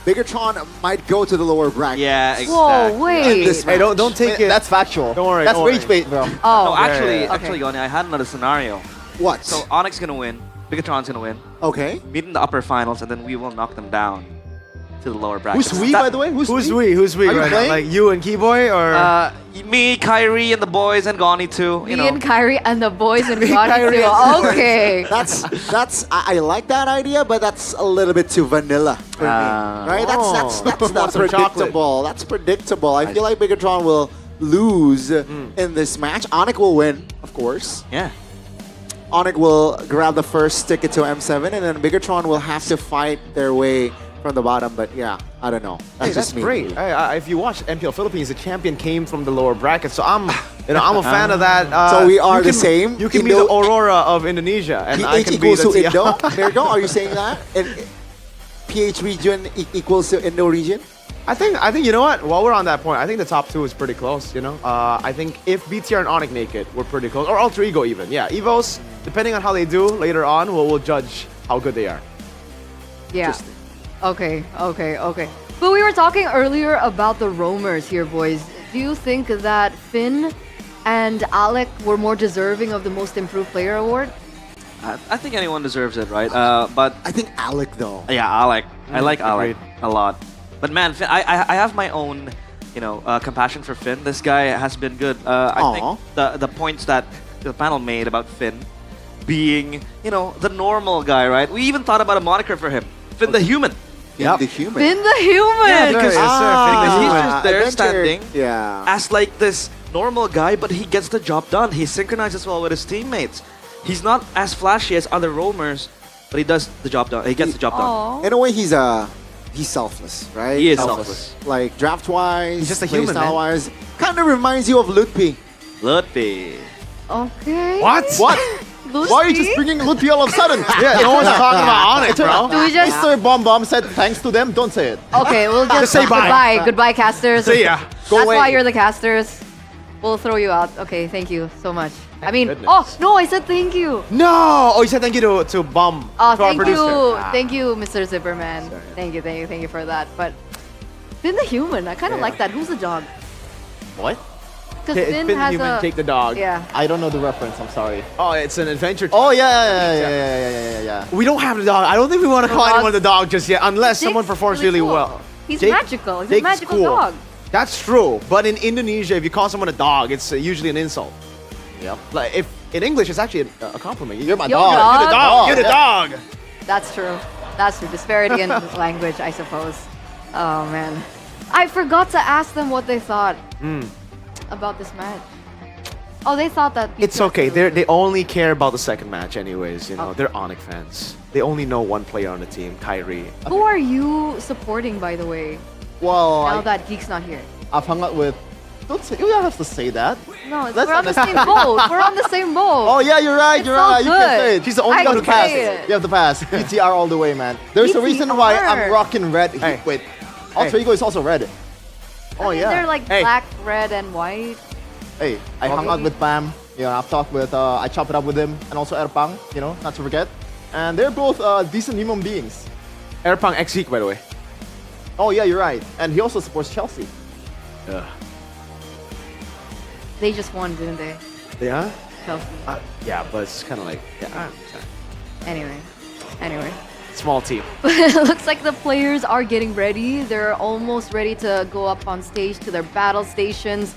Bigatron might go to the lower bracket. Yeah, exactly. Whoa, wait. Hey, don't take it. That's factual. Don't worry. That's rage bait, bro. Oh, No, actually, Goni, I had another scenario. What? So ONIC's gonna win, Bigatron's gonna win. Okay. Meet in the upper finals, and then we will knock them down to the lower bracket. Who's we, by the way? Who's we? Who's we Are you right now? playing? Like you and Keyboy, or Me, Kyrie, and the boys, and Goni too. Me and Kyrie and the boys and Goni too. Okay. That's I like that idea, but that's a little bit too vanilla for me. Right? That's not predictable. That's predictable. I feel like Bigatron will lose in this match. ONIC will win, of course. Yeah. ONIC will grab the first ticket to M7, and then Bigatron will have to fight their way from the bottom, but yeah, I don't know. That's great. If you watch MPL Philippines, the champion came from the lower bracket, so I'm a fan of that. So we are the same. You can be the Aurora of Indonesia, and I can be equals the to Indo. There you go. Are you saying that? And PH region equals to Indo region? I think you know what? While we're on that point, I think the top 2 is pretty close. You know, I think if BTR and ONIC make it, we're pretty close. Or Alter Ego even. Yeah, EVOS. Depending on how they do later on, we'll judge how good they are. Yeah. Okay. But we were talking earlier about the roamers here, boys. Do you think that Finn and Alec were more deserving of the Most Improved Player award? I think anyone deserves it, right? But I think Alec though. Yeah, Alec. I like Alec agreed. a lot. But man, Finn, I have my own, compassion for Finn. This guy has been good. I think the points that the panel made about Finn being, the normal guy, right? We even thought about a moniker for him, Finn the Human. Finn the Human. Finn the Human! Yeah, because he's just there adventure. standing as like this normal guy, but he gets the job done. He synchronizes well with his teammates. He's not as flashy as other roamers, but he does the job done. He gets the job done. In a way, he's selfless, right? He is selfless. Like draft-wise, He's just a human, man. wise, kind of reminds you of Lutpi. Lutpi. Okay. What? Why are you just bringing Lutpi all of a sudden? Yeah, no one's talking about ONIC, bro. Do we just... Mr. Bomb said thanks to them. Don't say it. Okay, we'll just say bye. Goodbye, casters. See ya. Go That's away. why you're the casters. We'll throw you out. Okay, thank you so much. I mean, goodness. oh, no, I said thank you. No! Oh, you said thank you to Bomb. Oh, to our thank producer. you. Ah. Thank you, Mr. Zipperman. Thank you for that. But Finn the Human, I kind of like that. Who's the dog? What? Because Finn Finn has Human, a... take the dog. Yeah. I don't know the reference. I'm sorry. Oh, it's an adventure. Oh yeah. We don't have the dog. I don't think we want to call dog. anyone the dog just yet, unless Jake's someone performs really really cool. well. He's Jake- magical. He's a Jake's magical cool. dog. That's true, but in Indonesia, if you call someone a dog, it's usually an insult. Yep. Like if in English, it's actually a compliment. You're my Yo, dog. dog. You're the dog. Oh, You're the yeah. dog. That's true. That's true. Disparity in language, I suppose. Oh, man. I forgot to ask them what they thought about this match. Oh, they thought that... It's okay. They only care about the second match, anyways. You know, they're ONIC fans. They only know one player on the team, Kyrie. Who are you supporting, by the way, Well, now that Geek's not here? I've hung out with. Don't say. You don't have to say that. No, Let's we're on the not- same boat. We're on the same boat. Oh yeah, you're right. It's You're so right. You can good. say it. She's the only I one who can passed. say it. You have to pass. BTR all the way, man. There's a reason why I'm rocking red. Hey. Wait, Alter Ego is also red. Oh I mean, yeah. they're like Hey. black, red, and white. Hey, I hung out with Bam. You know, I've talked with. I chopped it up with him, and also Erpang. You know, not to forget. And they're both decent human beings. Erpang ex-Heek, by the way. Oh yeah, you're right. And he also supports Chelsea. They just won, didn't they? Yeah? Chelsea. Yeah, but it's kind of like, Anyway. small team. Looks like the players are getting ready. They're almost ready to go up on stage to their battle stations.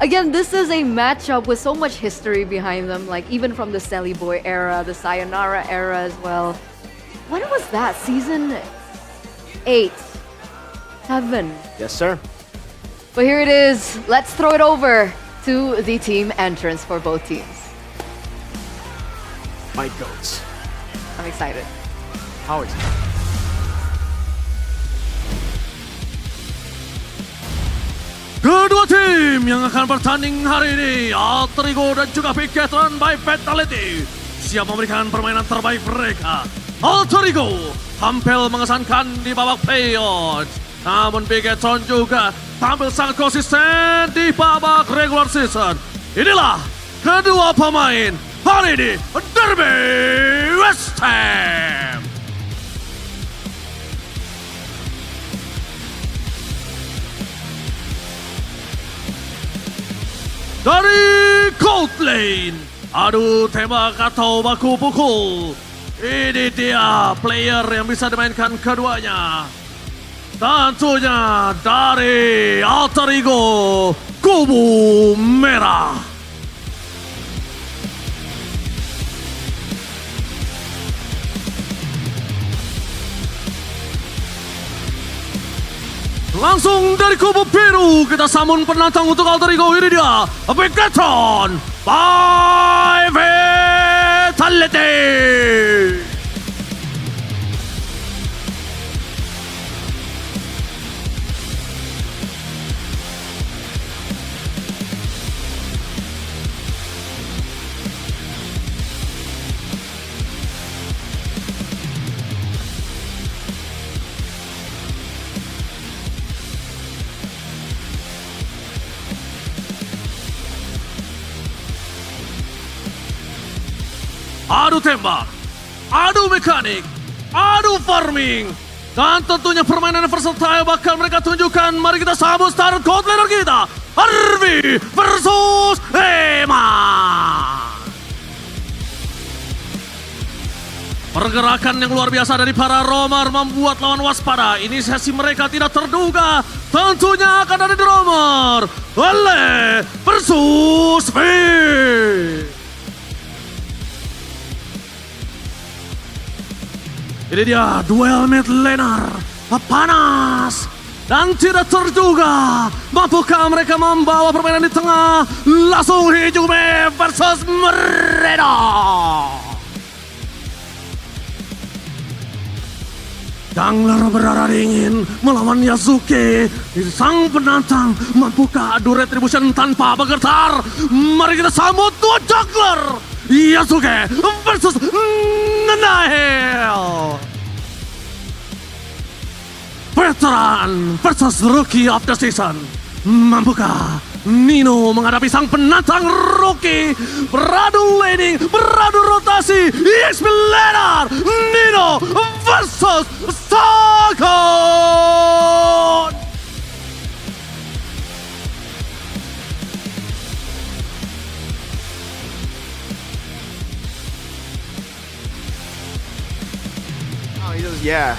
Again, this is a matchup with so much history behind them, like even from the Selly Boy era, the Sayonara era as well. When was that? Season 8? 7? Yes, sir. But here it is. Let's throw it over to the team entrance for both teams. My goats. I'm excited. How is it? Kedua tim yang akan bertanding hari ini, Alter Ego dan juga Bigetron by Fatality, siap memberikan permainan terbaik mereka. Alter Ego tampil mengesankan di babak playoff, namun Bigetron juga tampil sangat konsisten di babak regular season. Inilah kedua pemain hari ini, Derby West Ham. Dari Gold Lane, adu tembak atau baku pukul. Ini dia player yang bisa dimainkan keduanya. Tentunya dari Alter Ego, Kubu Merah. Langsung dari kubu biru kita sambung penantang untuk Alter Ego. Ini dia Bigetron by Fatality. adu tembak, adu mekanik, adu farming, dan tentunya permainan versatile bakal mereka tunjukkan. Mari kita sambut star gold laner kita, Arvi versus Eman. Pergerakan yang luar biasa dari para roamer membuat lawan waspada. Inisiasi mereka tidak terduga. Tentunya akan ada di roamer. Oleh versus V. Ini dia duel mid laner. Panas. Dan tidak terduga. Mampukah mereka membawa permainan di tengah. Langsung Hijume versus Mereda. Jungler berdarah dingin melawan Yasuke. Sang penantang mampukah adu retribution tanpa bergetar? Mari kita sambut dua jungler. Yasuke versus Nahel. Veteran versus rookie of the season. Mampukah Nino menghadapi sang penantang rookie? Beradu laning, beradu rotasi. EXP laner Nino versus Sagon. Oh, he does, yeah.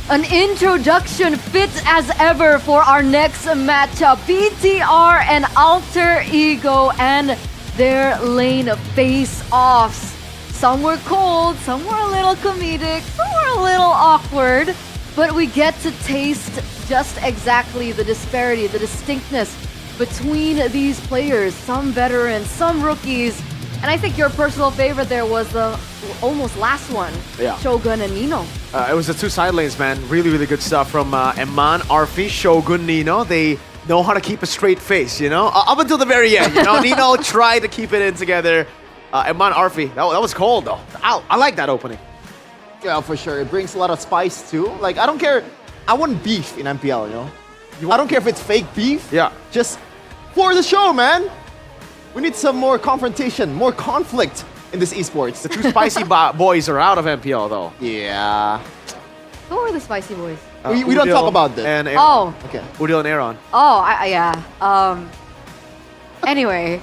An introduction fits as ever for our next matchup. BTR and Alter Ego and their lane face-offs. Some were cold, some were a little comedic, some were a little awkward, but we get to taste just exactly the disparity, the distinctness between these players. Some veterans, some rookies, and I think your personal favorite there was the almost last one, Yeah. Shogun and Nino. It was the two side lanes, man. Really, really good stuff from Eman, Arfi, Shogun, Nino. They know how to keep a straight face, you know? Up until the very end, you know? Nino tried to keep it in together. Eman, Arfi, that was cold, though. I like that opening. Yeah, for sure. It brings a lot of spice, too. Like, I don't care. I want beef in MPL, you know? I don't care if it's fake beef. Yeah. Just for the show, man. We need some more confrontation, more conflict in this esports. The two spicy boys are out of MPL, though. Yeah. Who are the spicy boys? We don't talk about this. And Aaron. Oh. Okay. Udil and Aaron. Oh, yeah. Anyway,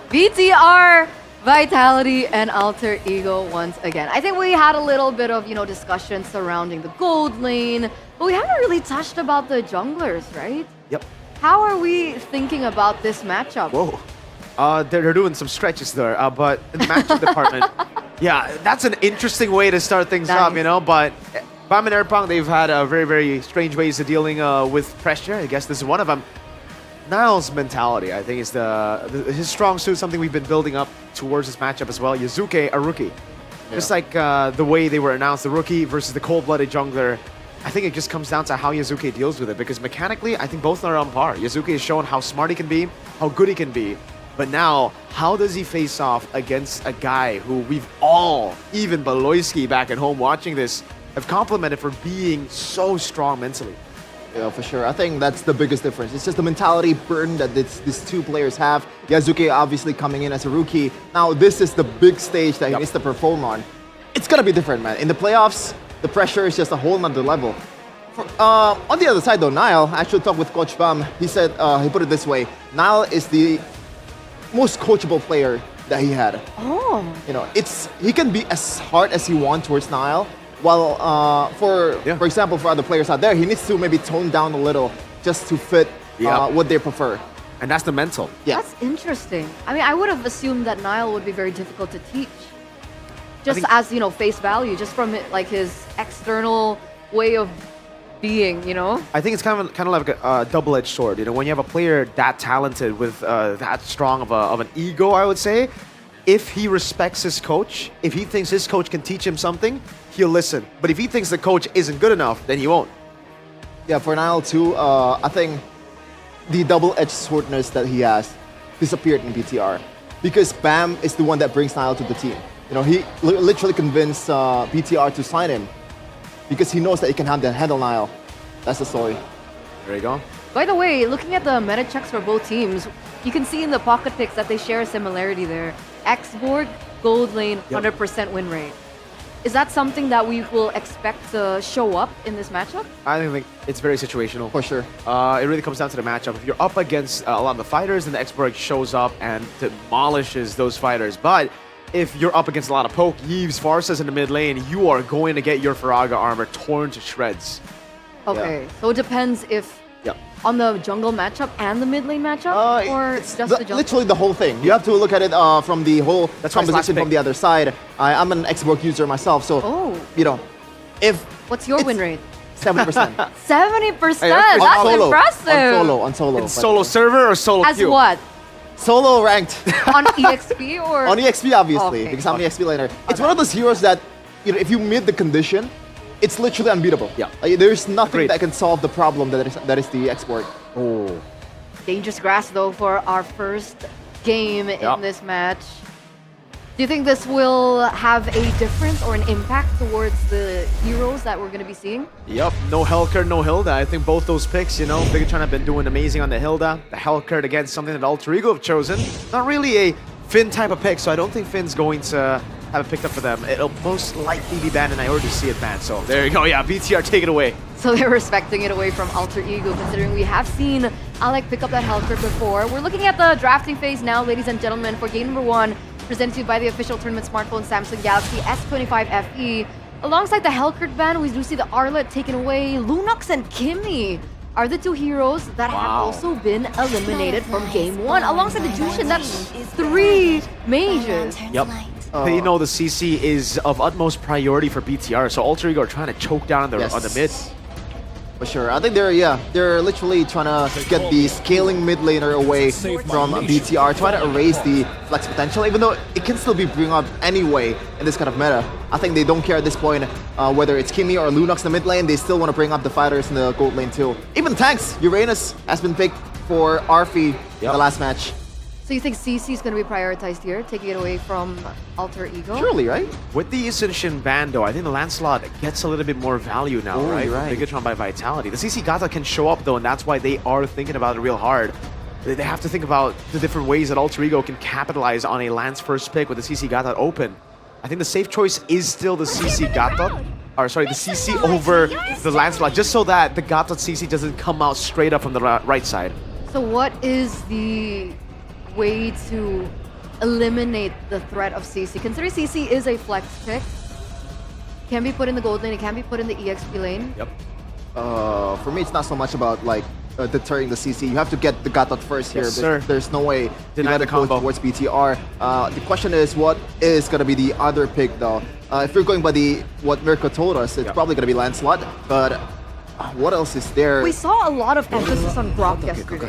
BTR, Vitality, and Alter Ego once again. I think we had a little bit of, discussion surrounding the gold lane, but we haven't really touched about the junglers, right? Yep. How are we thinking about this matchup? Whoa. They're doing some stretches there, but in the matchup department, yeah, that's an interesting way to start things up, but Bam and Airpong, they've had very, very strange ways of dealing with pressure. I guess this is one of them. Niall's mentality, I think, is his strong suit, something we've been building up towards this matchup as well. Yasuke, a rookie. Yeah. Just like the way they were announced, the rookie versus the cold-blooded jungler, I think it just comes down to how Yasuke deals with it, because mechanically, I think both are on par. Yasuke has shown how smart he can be, how good he can be, but now, how does he face off against a guy who we've all, even Baloyski back at home watching this, have complimented for being so strong mentally? Yeah, for sure. I think that's the biggest difference. It's just the mentality burden that these two players have. Yasuke obviously coming in as a rookie. Now, this is the big stage that he needs to perform on. It's gonna be different, man. In the playoffs, the pressure is just a whole nother level. On the other side, though, Niall, I actually talked with Coach Bam. He said, he put it this way, Niall is the most coachable player that he had. Oh. He can be as hard as he wants towards Niall, while for example, for other players out there, he needs to maybe tone down a little just to fit what they prefer. And that's the mental. Yeah. That's interesting. I mean, I would have assumed that Niall would be very difficult to teach. Just as, face value, just from his external way of being, I think it's kind of like a double-edged sword. When you have a player that talented with that strong of an ego, I would say, if he respects his coach, if he thinks his coach can teach him something, he'll listen. But if he thinks the coach isn't good enough, then he won't. Yeah, for Niall too, I think the double-edged swordness that he has disappeared in BTR because Bam is the one that brings Nile to the team. You know, he literally convinced BTR to sign him because he knows that he can handle Nile. That's the story. There you go. By the way, looking at the meta checks for both teams, you can see in the pocket picks that they share a similarity there. Xborg, gold lane, 100% win rate. Is that something that we will expect to show up in this matchup? I think it's very situational. For sure. It really comes down to the matchup. If you're up against a lot of the fighters, then the Xborg shows up and demolishes those fighters. But if you're up against a lot of poke, Yves, Farsas in the mid lane, you are going to get your Faraga armor torn to shreds. Okay, so it depends if on the jungle matchup and the mid lane matchup, or just the jungle? Literally the whole thing. You have to look at it from the whole composition from the other side. I'm an Xborg user myself, so you know, if what's your win rate? 70%. 70%. That's impressive. On solo. It's solo server or solo As queue? what? Solo ranked. On EXP or? On EXP, obviously, because I'm an EXP laner. It's one of those heroes that, you know, if you mid the condition, it's literally unbeatable. Yeah. There's nothing that can solve the problem that is the Xborg. Oh. Dangerous grass though for our first game in this match. Do you think this will have a difference or an impact towards the heroes that we're going to be seeing? Yep, no Hellcurt, no Hilda. I think both those picks, you know, Bigatron have been doing amazing on the Hilda. The Hellcurt, again, something that Alter Ego have chosen. Not really a Finn type of pick, so I don't think Finn's going to have it picked up for them. It'll most likely be banned, and I already see it banned, so there you go. Yeah, BTR, take it away. So they're respecting it away from Alter Ego, considering we have seen Alec pick up that Hellcurt before. We're looking at the drafting phase now, ladies and gentlemen, for game number 1, presented to you by the official tournament smartphone Samsung Galaxy S25 FE. Alongside the Hellcurt ban, we do see the Arlet taken away. Lunox and Kimmy are the two heroes that have also been eliminated from game 1. Alongside the Jushin, that's 3 mages. Yep. You know, the CC is of utmost priority for BTR, so Alter Ego are trying to choke down on the mid. For sure. I think they're literally trying to get the scaling mid laner away from BTR, trying to erase the flex potential, even though it can still be bring up anyway in this kind of meta. I think they don't care at this point whether it's Kimmy or Lunox in the mid lane, they still want to bring up the fighters in the gold lane too. Even tanks, Uranus has been picked for Arfi in the last match. So you think CC is going to be prioritized here, taking it away from Alter Ego? Surely, right? With the Ascension ban, though, I think the Lancelot gets a little bit more value now, right? Bigatron by Vitality. The CC Gata can show up, though, and that's why they are thinking about it real hard. They have to think about the different ways that Alter Ego can capitalize on a Lance first pick with the CC Gata open. I think the safe choice is still the CC Gata, or sorry, the CC over the Lancelot, just so that the Gata CC doesn't come out straight up from the right side. So what is the way to eliminate the threat of CC? Considering CC is a flex pick, can be put in the gold lane, it can be put in the EXP lane. Yep. For me, it's not so much about like deterring the CC. You have to get the Gatot first here. There's no way you gotta go towards BTR. The question is, what is gonna be the other pick though? If you're going by what Mirko told us, it's probably gonna be Lancelot, but what else is there? We saw a lot of emphasis on Brock yesterday.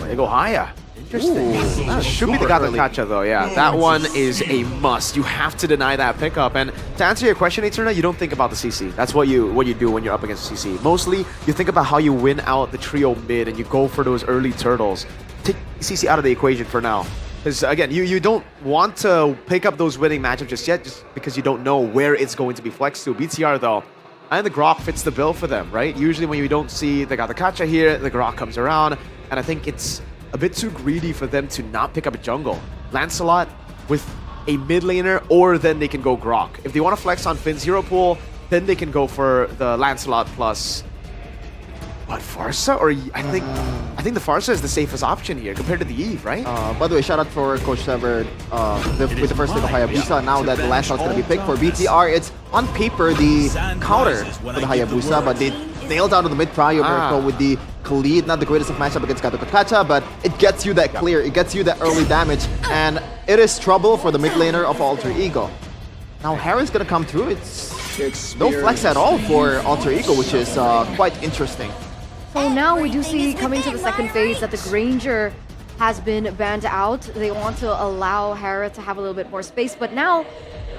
They go higher. Interesting. That should be the Gata Kacha though, yeah. That one is a must. You have to deny that pickup. And to answer your question, Eterna, you don't think about the CC. That's what you do when you're up against CC. Mostly, you think about how you win out the trio mid and you go for those early turtles. Take CC out of the equation for now. Because again, you don't want to pick up those winning matchups just yet, just because you don't know where it's going to be flexed to. BTR though, and the Grok fits the bill for them, right? Usually when you don't see the Gata Kacha here, the Grok comes around, and I think it's a bit too greedy for them to not pick up a jungle. Lancelot with a mid laner, or then they can go Grok. If they want to flex on Finn's hero pool, then they can go for the Lancelot plus what, Farsa? Or I think the Farsa is the safest option here compared to the Eve, right? By the way, shout out for Coach Severed with the first pick of Hayabusa. Now that the Lancelot's going to be picked for BTR, it's on paper the counter for the Hayabusa, but they nailed down to the mid prio Mirko with the Khalid. Not the greatest of matchup against Gato Kacha, but it gets you that clear, it gets you that early damage, and it is trouble for the mid laner of Alter Ego. Now Harry's going to come through. It's no flex at all for Alter Ego, which is quite interesting. So now we do see coming to the second phase that the Granger has been banned out. They want to allow Hera to have a little bit more space, but now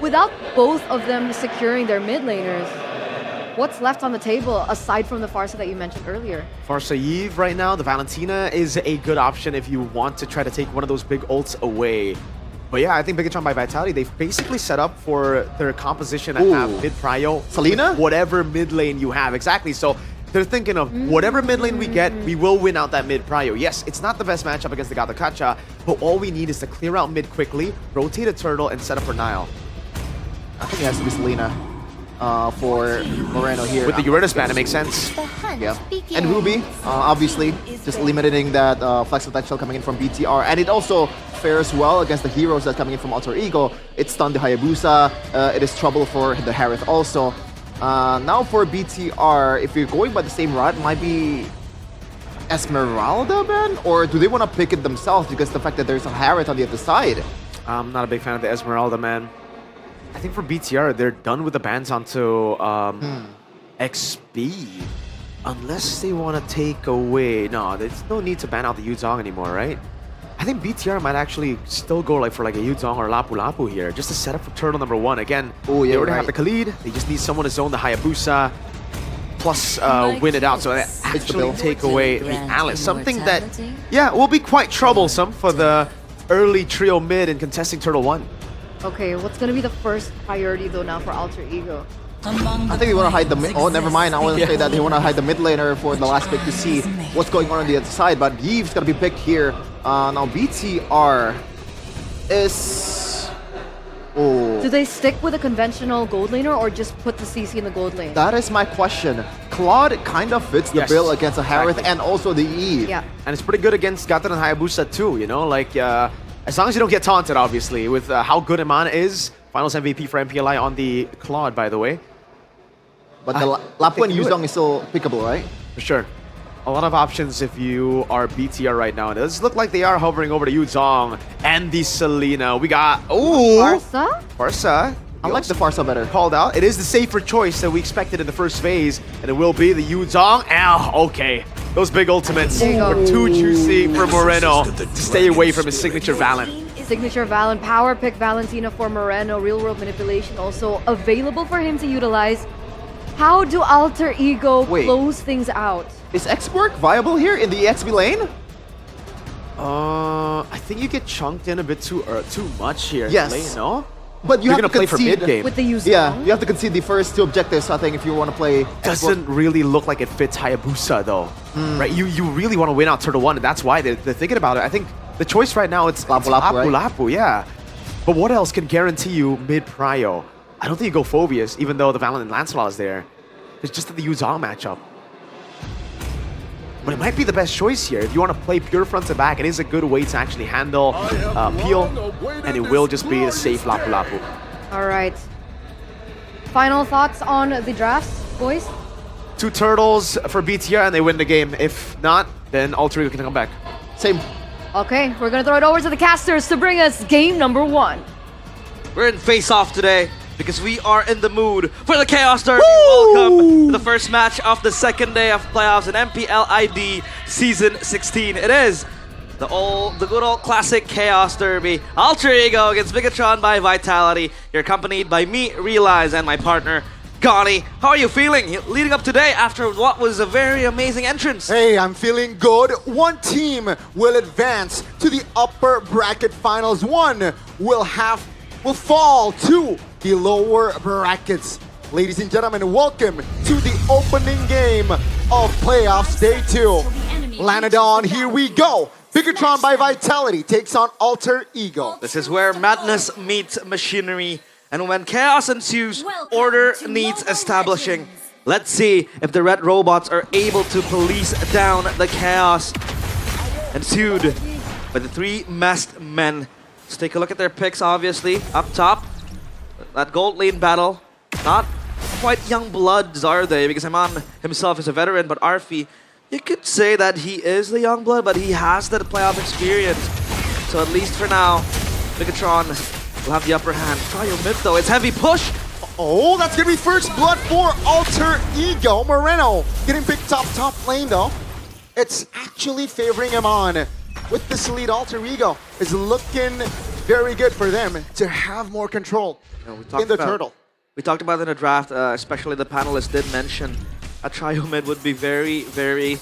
without both of them securing their mid laners, what's left on the table aside from the Farsa that you mentioned earlier? Farsa Eve right now, the Valentina is a good option if you want to try to take one of those big ults away. But yeah, I think Bigatron by Vitality, they've basically set up for their composition to have mid-prio. Selena? Whatever mid lane you have, exactly. So they're thinking of whatever mid lane we get, we will win out that mid-prio. Yes, it's not the best matchup against the Gata Kacha, but all we need is to clear out mid quickly, rotate a turtle, and set up for Nile. I think it has to be Selena for Moreno here. With the Uranus ban, it makes sense. Yeah. And Ruby, obviously, just limiting that flex potential coming in from BTR. And it also fares well against the heroes that's coming in from Alter Ego. It stunned the Hayabusa. It is trouble for the Harith also. Now for BTR, if you're going by the same route, might be Esmeralda ban? Or do they want to pick it themselves because the fact that there's a Harith on the other side? I'm not a big fan of the Esmeralda, man. I think for BTR, they're done with the bans onto XP. Unless they want to take away... No, there's no need to ban out the Yuzong anymore, right? I think BTR might actually still go for a Yuzong or Lapu Lapu here, just to set up for turtle number 1. Again, they already have the Khalid. They just need someone to zone the Hayabusa, plus win it out. So they actually take away the Alice. Something that, yeah, will be quite troublesome for the early trio mid in contesting turtle 1. Okay, what's going to be the first priority though now for Alter Ego? I think they want to hide the mid. Oh, never mind. I want to say that they want to hide the mid laner for the last pick to see what's going on the other side. But Yeve's going to be picked here. Now BTR is... Oh. Do they stick with a conventional gold laner or just put the CC in the gold lane? That is my question. Claude kind of fits the bill against a Harith and also the Eve. Yeah. And it's pretty good against Gatan and Hayabusa too, you know? As long as you don't get taunted, obviously, with how good Iman is. Finals MVP for MPLI on the Claude, by the way. But the Lapu and Yuzong is still pickable, right? For sure. A lot of options if you are BTR right now. It does look like they are hovering over the Yuzong and the Selena. We got... Ooh! Farsa? Farsa. I like the Farsa better. Called out. It is the safer choice that we expected in the first phase. And it will be the Yuzong. Ow, okay. Those big ultimates were too juicy for Moreno to stay away from his signature Valen. Signature Valen, power pick Valentina for Moreno, real world manipulation also available for him to utilize. How do Alter Ego close things out? Is X-Work viable here in the XP lane? I think you get chunked in a bit too much here. Yes. Lane, no? But you're gonna play for mid game with the Yuzong. Yeah, you have to concede the first 2 objectives. I think if you want to play. Doesn't really look like it fits Hayabusa though, right? You really want to win out Turtle 1, and that's why they're thinking about it. I think the choice right now it's Lapu Lapu, yeah. But what else can guarantee you mid prio? I don't think you go Phobius, even though the Valen and Lancelot is there. It's just the Yuzong matchup. But it might be the best choice here. If you want to play pure front to back, it is a good way to actually handle Peel, and it will just be a safe Lapu Lapu. All right. Final thoughts on the drafts, boys? 2 turtles for BTR, and they win the game. If not, then Alter Ego can come back. Same. Okay, we're going to throw it over to the casters to bring us game number 1. We're in face-off today because we are in the mood for the Chaos Derby. Welcome to the first match of the second day of playoffs in MPL ID Season 16. It is the good old classic Chaos Derby. Alter Ego against Bigatron by Vitality. You're accompanied by me, Realize, and my partner, Gani. How are you feeling leading up today after what was a very amazing entrance? Hey, I'm feeling good. One team will advance to the upper bracket finals. One will fall to the lower brackets. Ladies and gentlemen, welcome to the opening game of playoffs day 2. Lanadon, here we go. Bigatron by Vitality takes on Alter Ego. This is where madness meets machinery. And when chaos ensues, order needs establishing. Let's see if the red robots are able to police down the chaos ensued by the 3 masked men. Let's take a look at their picks, obviously. Up top, that gold lane battle. Not quite young bloods, are they? Because Iman himself is a veteran, but Arfi, you could say that he is the young blood, but he has that playoff experience. So at least for now, Bigatron will have the upper hand. Try your mid though, it's heavy push. Oh, that's gonna be first blood for Alter Ego. Moreno getting picked top lane though. It's actually favoring him on with this lead. Alter Ego is looking very good for them to have more control in the turtle. We talked about in the draft, especially the panelists did mention a trio mid would be very, very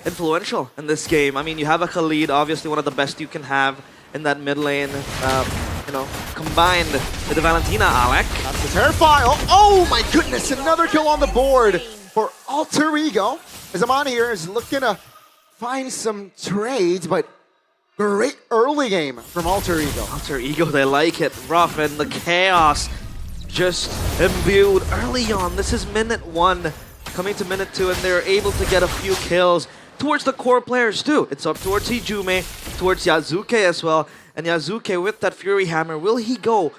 influential in this game. I mean, you have a Khalid, obviously one of the best you can have in that mid lane. You know, combined with the Valentina Alec. That's the Terrify. Oh my goodness, another kill on the board for Alter Ego. As Aman here is looking to find some trades, but great early game from Alter Ego. Alter Ego, they like it. Rough and the chaos just imbued early on. This is minute 1, coming to minute 2, and they're able to get a few kills towards the core players too. It's up towards Hijume, towards Yazuke as well. And Yazuke with that Fury Hammer, will he go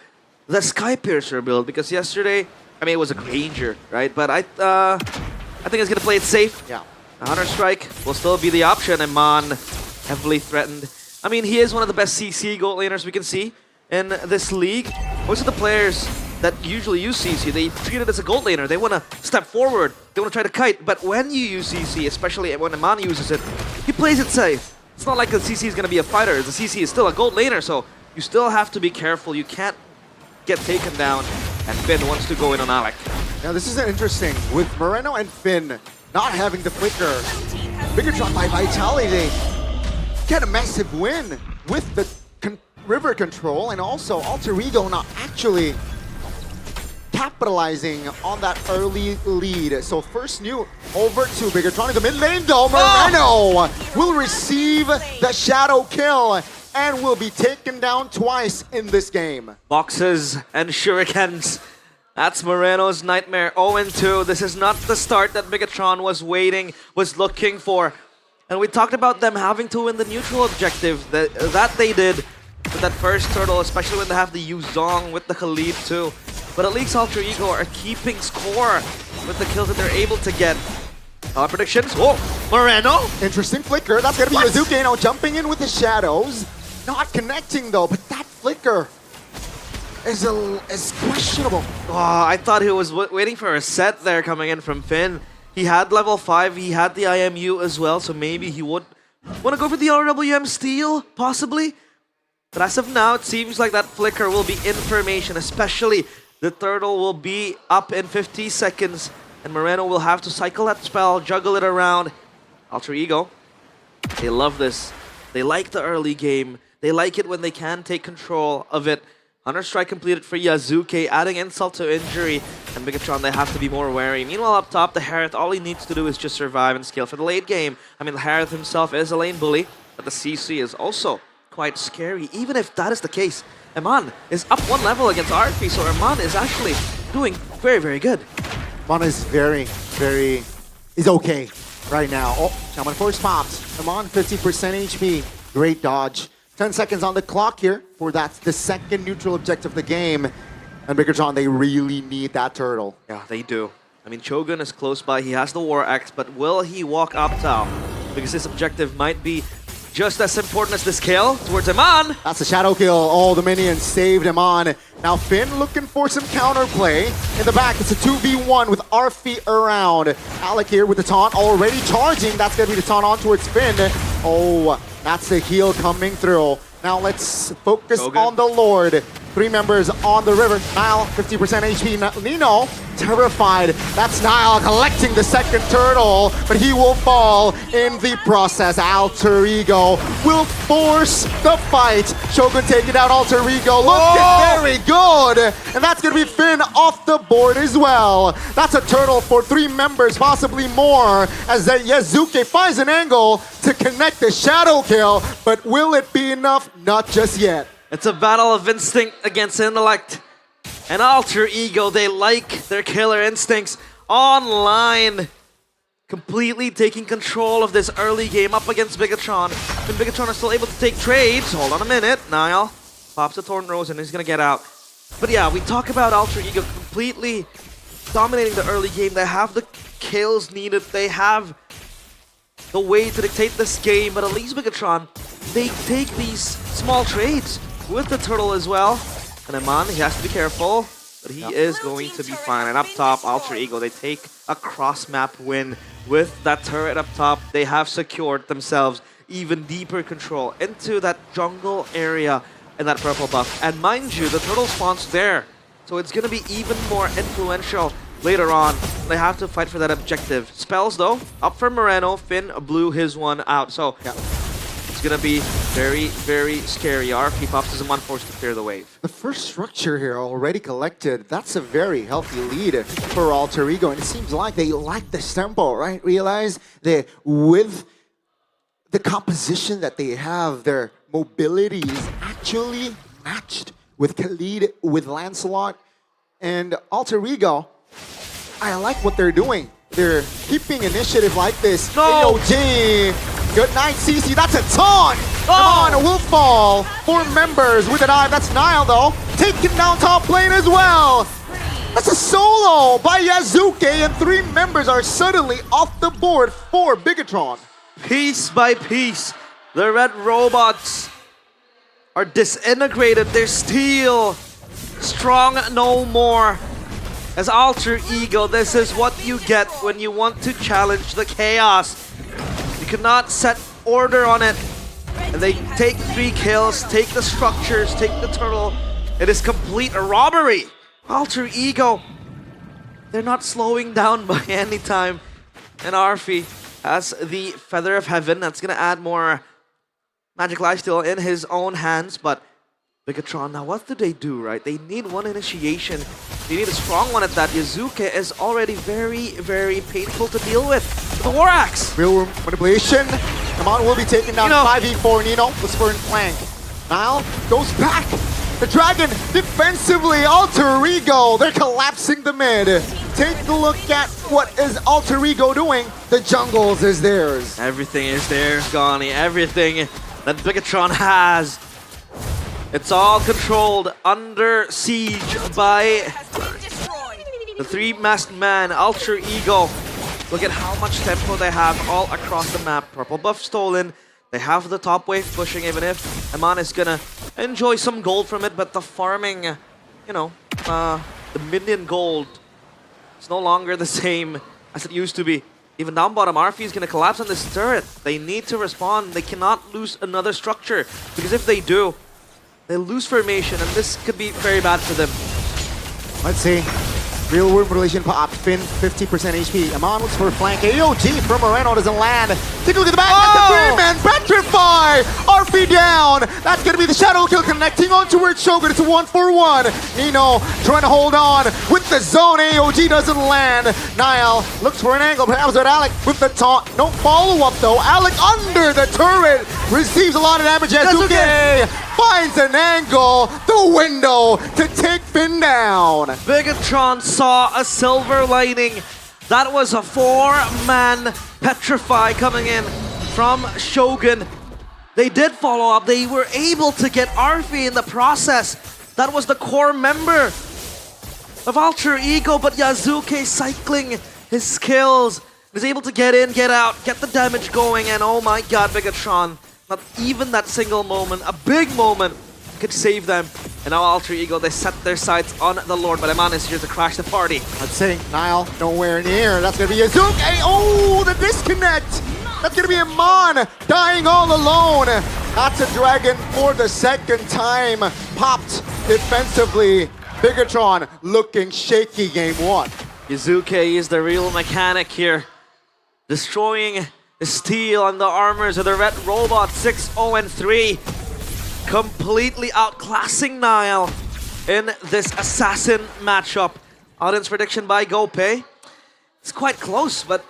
the Sky Piercer build? Because yesterday, I mean, it was a Granger, right? But I think he's going to play it safe. Yeah. Hunter Strike will still be the option. Iman heavily threatened. I mean, he is one of the best CC gold laners we can see in this league. Most of the players that usually use CC, they treat it as a gold laner. They want to step forward. They want to try to kite. But when you use CC, especially when Iman uses it, he plays it safe. It's not like the CC is going to be a fighter. The CC is still a gold laner, so you still have to be careful. You can't get taken down, and Finn wants to go in on Alec. Now this is interesting. With Moreno and Finn not having the flicker, Bigatron by Vitality, they get a massive win with the river control, and also Alter Ego not actually capitalizing on that early lead. So first new over to Bigatron in the mid lane though. Moreno will receive the shadow kill and will be taken down twice in this game. Boxes and shurikens. That's Moreno's nightmare. 0-2. This is not the start that Bigatron was looking for. And we talked about them having to win the neutral objective that they did with that first turtle, especially when they have the Yuzong with the Khalid too. But at least Alter Ego are keeping score with the kills that they're able to get. Predictions. Oh, Moreno. Interesting flicker. That's going to be Yazuke now jumping in with the shadows. Not connecting though, but that flicker is questionable. Oh, I thought he was waiting for a set there coming in from Finn. He had level 5, he had the IMU as well, so maybe he would want to go for the RWM steal, possibly. But as of now, it seems like that flicker will be information, especially the turtle will be up in 50 seconds, and Moreno will have to cycle that spell, juggle it around. Alter Ego, they love this. They like the early game. They like it when they can take control of it. Hunter Strike completed for Yazuke, adding insult to injury. And Bigatron, they have to be more wary. Meanwhile, up top, the Harith, all he needs to do is just survive and scale for the late game. I mean, the Harith himself is a lane bully, but the CC is also quite scary. Even if that is the case, Iman is up 1 level against RP, so Iman is actually doing very, very good. Iman is is okay right now. Oh, Shaman Force pops. Iman 50% HP. Great dodge. 10 seconds on the clock here for the second neutral objective of the game. And Bigatron, they really need that turtle. Yeah, they do. I mean, Chogun is close by. He has the War Axe, but will he walk up top? Because this objective might be just as important as this kill towards Iman. That's a shadow kill. All the minions saved Iman. Now Finn looking for some counterplay. In the back, it's a 2v1 with Arfi around. Alec here with the taunt already charging. That's going to be the taunt on towards Finn. Oh, that's the heal coming through. Now let's focus on the Lord. 3 members on the river. Nile, 50% HP. Nino, terrified. That's Nile collecting the second turtle, but he will fall in the process. Alter Ego will force the fight. Shogun taking out Alter Ego. Looking very good. And that's going to be Finn off the board as well. That's a turtle for 3 members, possibly more, as Yazuke finds an angle to connect the shadow kill. But will it be enough? Not just yet. It's a battle of instinct against intellect. And Alter Ego, they like their killer instincts online. Completely taking control of this early game up against Bigatron. And Bigatron is still able to take trades. Hold on a minute. Nile pops the Thorn Rose and he's going to get out. But yeah, we talk about Alter Ego completely dominating the early game. They have the kills needed. They have the way to dictate this game. But at least Bigatron, they take these small trades with the turtle as well. And Iman, he has to be careful, but he is going to be fine. And up top, Alter Ego, they take a cross-map win with that turret up top. They have secured themselves even deeper control into that jungle area and that purple buff. And mind you, the turtle spawns there So it's going to be even more influential later on. They have to fight for that objective. Spells, though, up for Moreno. Finn blew his one out. So it's going to be very, very scary. RP Pops is the one forced to clear the wave. The first structure here already collected. That's a very healthy lead for Alter Ego. And it seems like they like this tempo, right? Realize that with the composition that they have, their mobility is actually matched with Khalid, with Lancelot, and Alter Ego. I like what they're doing. They're keeping initiative like this. No! AOG! Good night, CC. That's a taunt! Oh! Come on, will fall. 4 members with a dive. That's Nile, though. Taking down top lane as well. That's a solo by Yazuke, and 3 members are suddenly off the board for Bigatron. Piece by piece, the red robots are disintegrated. They're still strong no more. As Alter Ego, this is what you get when you want to challenge the chaos. You cannot set order on it. And they take 3 kills, take the structures, take the turtle. It is complete robbery. Alter Ego, they're not slowing down by any time. And Arfi has the Feather of Heaven. That's going to add more magic lifesteal in his own hands. But Bigatron, now what do they do, right? They need one initiation. They need a strong one at that. Yazuke is already very, very painful to deal with. The War Axe. Real room manipulation. Come on, will be taken down. 5v4. Nino was for flank. Nile goes back. The Dragon defensively. Alter Ego. They're collapsing the mid. Take a look at what is Alter Ego doing. The jungles is theirs. Everything is theirs, Gani. Everything that Bigatron has. It's all controlled, under siege by the 3-masked man, Alter Ego. Look at how much tempo they have all across the map. Purple buff stolen. They have the top wave pushing, even if Eman is gonna enjoy some gold from it, but the farming, you know, the minion gold is no longer the same as it used to be. Even down bottom, Arfi is gonna collapse on this turret. They need to respond. They cannot lose another structure, because if they do, they lose formation, and this could be very bad for them. Let's see. Real world relation pop. Finn, 50% HP. Amon looks for a flank. AOG from Moreno doesn't land. Take a look at the back. That's the 3-man. Petrify! RP down. That's going to be the shadow kill connecting onto Shogun. It's a 1-for-1. Nino trying to hold on with the zone. AOG doesn't land. Nile looks for an angle. Perhaps with Alec with the taunt. No follow-up though. Alec under the turret. Receives a lot of damage. Yazuke finds an angle. The window to take Finn down. Bigatron saw a silver lining. That was a 4-man Petrify coming in from Shogun. They did follow up. They were able to get Arfi in the process. That was the core member of Alter Ego, but Yazuke cycling his skills. Was able to get in, get out, get the damage going, and oh my god, Bigatron. Not even that single moment, a big moment, could save them. And now Alter Ego, they set their sights on the Lord, but Eman is here to crash the party. Let's see, Nile nowhere near. That's gonna be Yazuke. Oh, the disconnect. That's gonna be Eman dying all alone. That's a Dragon for the second time. Popped defensively. Bigatron looking shaky game 1. Yazuke is the real mechanic here. Destroying the steel and the armors of the red robot. 6-0-3. Completely outclassing Nile in this assassin matchup. Audience prediction by GoPay. It's quite close, but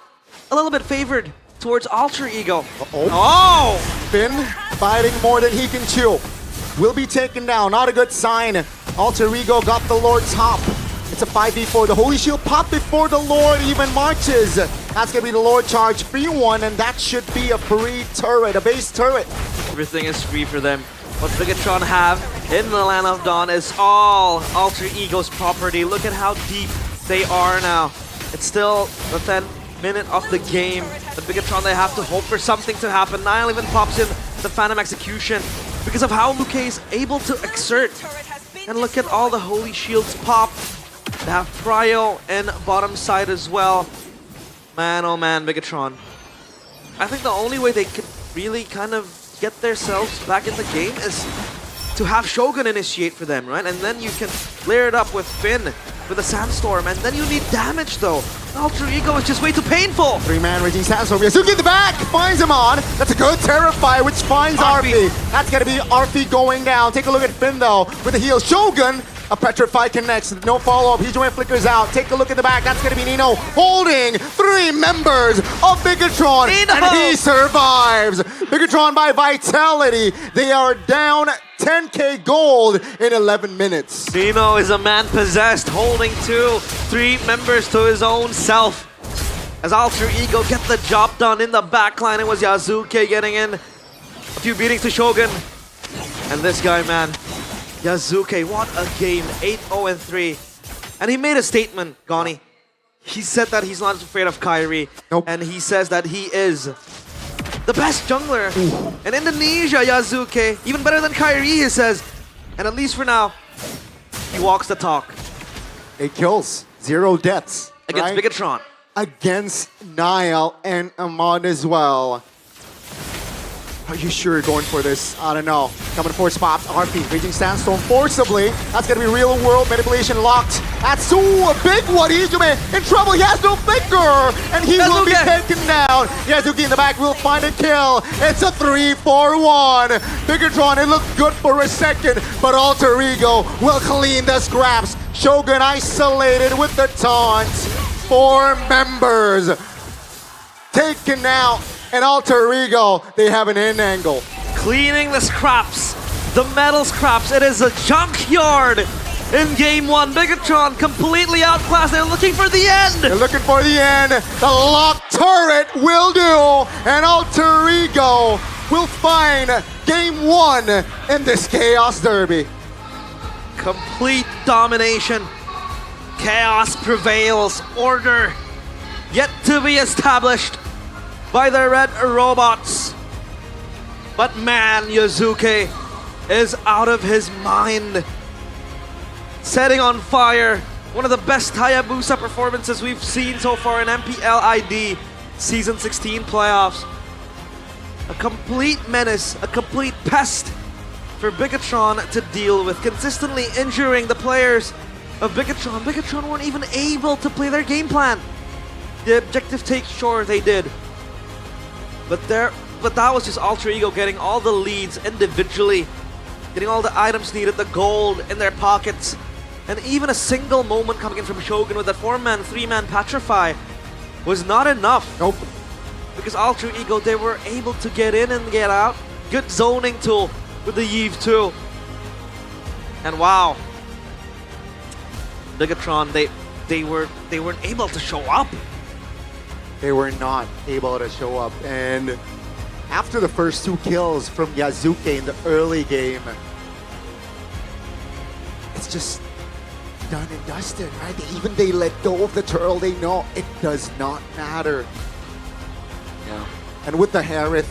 a little bit favored towards Alter Ego. Oh! Finn fighting more than he can chew. Will be taken down. Not a good sign. Alter Ego got the Lord top. It's a 5v4. The Holy Shield popped before the Lord even marches. That's going to be the Lord charge. Free one, and that should be a free turret, a base turret. Everything is free for them. What Bigatron have in the Land of Dawn is all Alter Ego's property. Look at how deep they are now. It's still the 10th minute of the game. The Bigatron, they have to hope for something to happen. Nile even pops in the Phantom Execution because of how Luke is able to exert. And look at all the Holy Shields pop. They have Prio in bottom side as well. Man, oh man, Bigatron. I think the only way they could really kind of get themselves back in the game is to have Shogun initiate for them, right? And then you can layer it up with Finn, with a Sandstorm, and then you need damage though. Alter Ego is just way too painful. 3-man Raging Sandstorm. Yasuki in the back, finds him on. That's a good Terrify, which finds Arfi. That's gonna be Arfi going down. Take a look at Finn though, with the heal. Shogun, a Petrify connects, no follow-up. Hejoin flickers out. Take a look at the back. That's gonna be Nino holding 3 members of Bigatron, and he survives. Bigatron by Vitality. They are down 10k gold in 11 minutes. Nino is a man possessed, holding 3 members to his own self. As Alter Ego get the job done in the backline, it was Yazuke getting in. A few beatings to Shogun. And this guy, man, Yazuke, what a game, 8-0-3. And he made a statement, Gani. He said that he's not afraid of Kyrie. And he says that he is the best jungler in Indonesia, Yazuke. Even better than Kyrie, he says. And at least for now, he walks the talk. 8 kills, 0 deaths. Against Bigatron. Against Niall and Ahmad as well. Are you sure you're going for this? I don't know. Coming for spots. RP, Raging Sandstorm forcibly. That's going to be real world manipulation locked. That's a big one. Izume in trouble. He has no finger. And he will be taken down. Yazuki in the back will find a kill. It's a 3-4-1. Bigatron, it looked good for a second. But Alter Ego will clean the scraps. Shogun isolated with the taunt. 4 members taken out. And Alter Ego, they have an in angle. Cleaning the scraps, the metal scraps. It is a junkyard in game 1. Bigatron completely outclassed. They're looking for the end. They're looking for the end. The lock turret will do. And Alter Ego will find game 1 in this Chaos Derby. Complete domination. Chaos prevails. Order yet to be established by the red robots. But man, Yazuke is out of his mind. Setting on fire one of the best Hayabusa performances we've seen so far in MPL ID Season 16 playoffs. A complete menace, a complete pest for Bigatron to deal with, consistently injuring the players of Bigatron. Bigatron weren't even able to play their game plan. The objective take, sure, they did. But that was just Alter Ego getting all the leads individually, getting all the items needed, the gold in their pockets, and even a single moment coming in from Shogun with that 4-man, 3-man Petrify was not enough. Nope. Because Alter Ego, they were able to get in and get out. Good zoning tool with the Eve too. And wow, Bigatron, they weren't able to show up. They were not able to show up. And after the first 2 kills from Yazuke in the early game, it's just done and dusted, right? They let go of the turtle. They know it does not matter. Yeah. And with the Harith,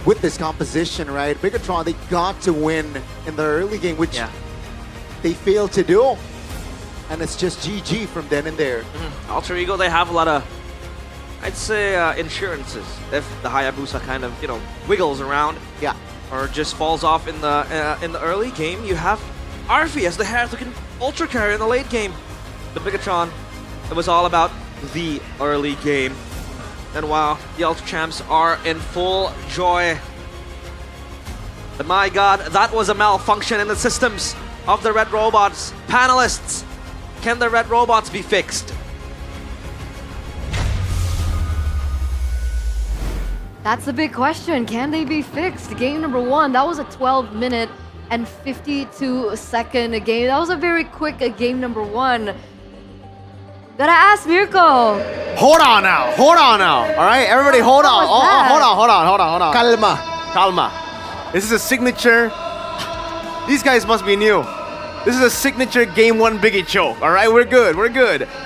with this composition, right? Bigatron, they got to win in the early game, which they failed to do. And it's just GG from then and there. Alter Ego, they have a lot of, I'd say, insurances. If the Hayabusa kind of, wiggles around, or just falls off in the early game, you have Arfi as the Harith who can ultra carry in the late game. The Bigatron, it was all about the early game. And wow, the Ultra Champs are in full joy. But my God, that was a malfunction in the systems of the Red Robots. Panelists, can the Red Robots be fixed? That's the big question. Can they be fixed? Game number 1, that was a 12-minute and 52-second game. That was a very quick game number 1. Gotta ask Mirko. Hold on now. All right, everybody, hold on. Hold on. Calma. This is a signature. These guys must be new. This is a signature game 1 biggie choke. All right, we're good.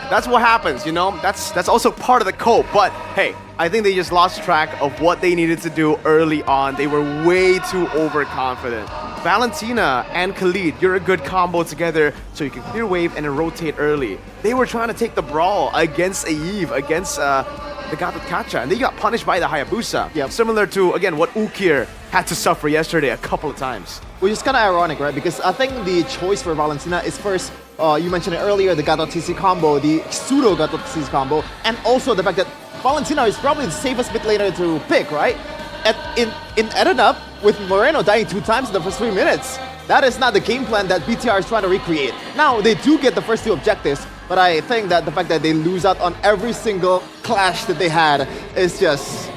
That's what happens, That's also part of the cope. But hey, I think they just lost track of what they needed to do early on. They were way too overconfident. Valentina and Khalid, you're a good combo together, so you can clear wave and rotate early. They were trying to take the brawl against Eve, against the Gatot Kacha, and they got punished by the Hayabusa. Similar to, again, what Ukir had to suffer yesterday a couple of times. Which is kind of ironic, right? Because I think the choice for Valentina is first, you mentioned it earlier, the Gatot TC combo, the pseudo Gatot TC combo, and also the fact that Valentina is probably the safest mid laner to pick, right? It ended up with Moreno dying 2 times in the first 3 minutes. That is not the game plan that BTR is trying to recreate. Now, they do get the first 2 objectives, but I think that the fact that they lose out on every single clash that they had is just...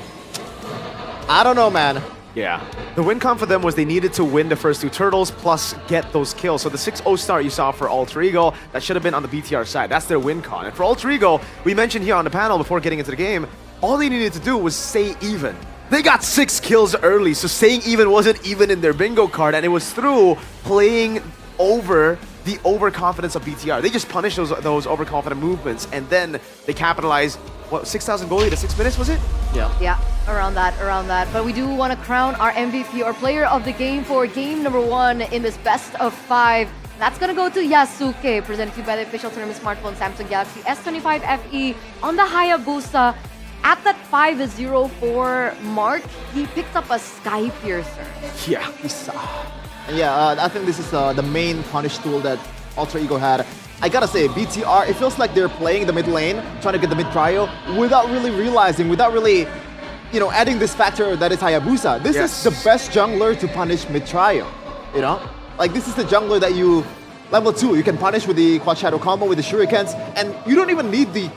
I don't know, man. Yeah. The win con for them was they needed to win the first 2 turtles plus get those kills. So the 6-0 start you saw for Alter Ego, that should have been on the BTR side. That's their win con. And for Alter Ego, we mentioned here on the panel before getting into the game, all they needed to do was stay even. They got 6 kills early, so staying even wasn't even in their bingo card, and it was through playing over the overconfidence of BTR. They just punished those overconfident movements, and then they capitalized, what, 6,000 goalie to 6 minutes, was it? Yeah, around that. But we do want to crown our MVP, or player of the game, for game number 1 in this best of 5. That's going to go to Yasuke, presented to you by the official tournament smartphone Samsung Galaxy S25 FE on the Hayabusa. At that 504 mark, he picked up a Sky Piercer. Yeah, I think this is the main punish tool that Alter Ego had. I gotta say, BTR, it feels like they're playing the mid lane, trying to get the mid prio, without really realizing, without really, adding this factor that is Hayabusa. This is the best jungler to punish mid trio, Like, this is the jungler that you... Level 2, you can punish with the Quad Shadow combo with the Shurikens, and you don't even need the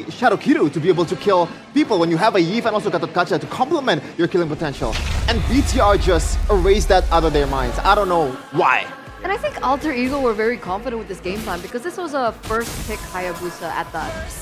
Shadow Kiru to be able to kill people when you have a Yif and also Gatot Kacha to complement your killing potential. And BTR just erased that out of their minds. I don't know why. And I think Alter Ego were very confident with this game plan because this was a first pick Hayabusa at that.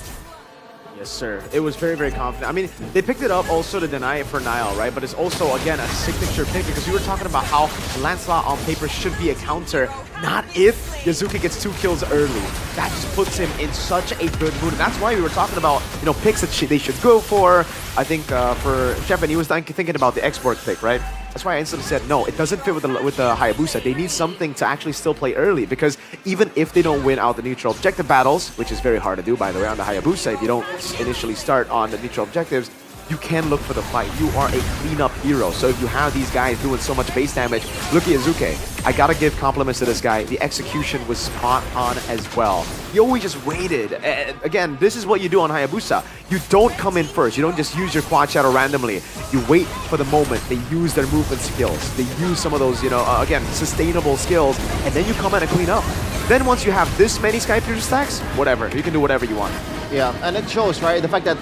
Yes, sir. It was very, very confident. I mean, they picked it up also to deny it for Niall, right? But it's also, again, a signature pick because we were talking about how Lancelot on paper should be a counter, not if Yasuke gets 2 kills early. That just puts him in such a good mood. And that's why we were talking about, picks that they should go for. I think for Shepard, he was thinking about the export pick, right? That's why I instantly said, no, it doesn't fit with the Hayabusa. They need something to actually still play early because even if they don't win out the neutral objective battles, which is very hard to do, by the way, on the Hayabusa, if you don't initially start on the neutral objectives, you can look for the fight. You are a cleanup hero. So if you have these guys doing so much base damage, look at Yasuke. I gotta give compliments to this guy. The execution was spot on as well. He always just waited. And again, this is what you do on Hayabusa. You don't come in first. You don't just use your Quad Shadow randomly. You wait for the moment. They use their movement skills. They use some of those, again, sustainable skills. And then you come in and clean up. Then once you have this many Sky Piercer stacks, whatever. You can do whatever you want. Yeah, and it shows, right? The fact that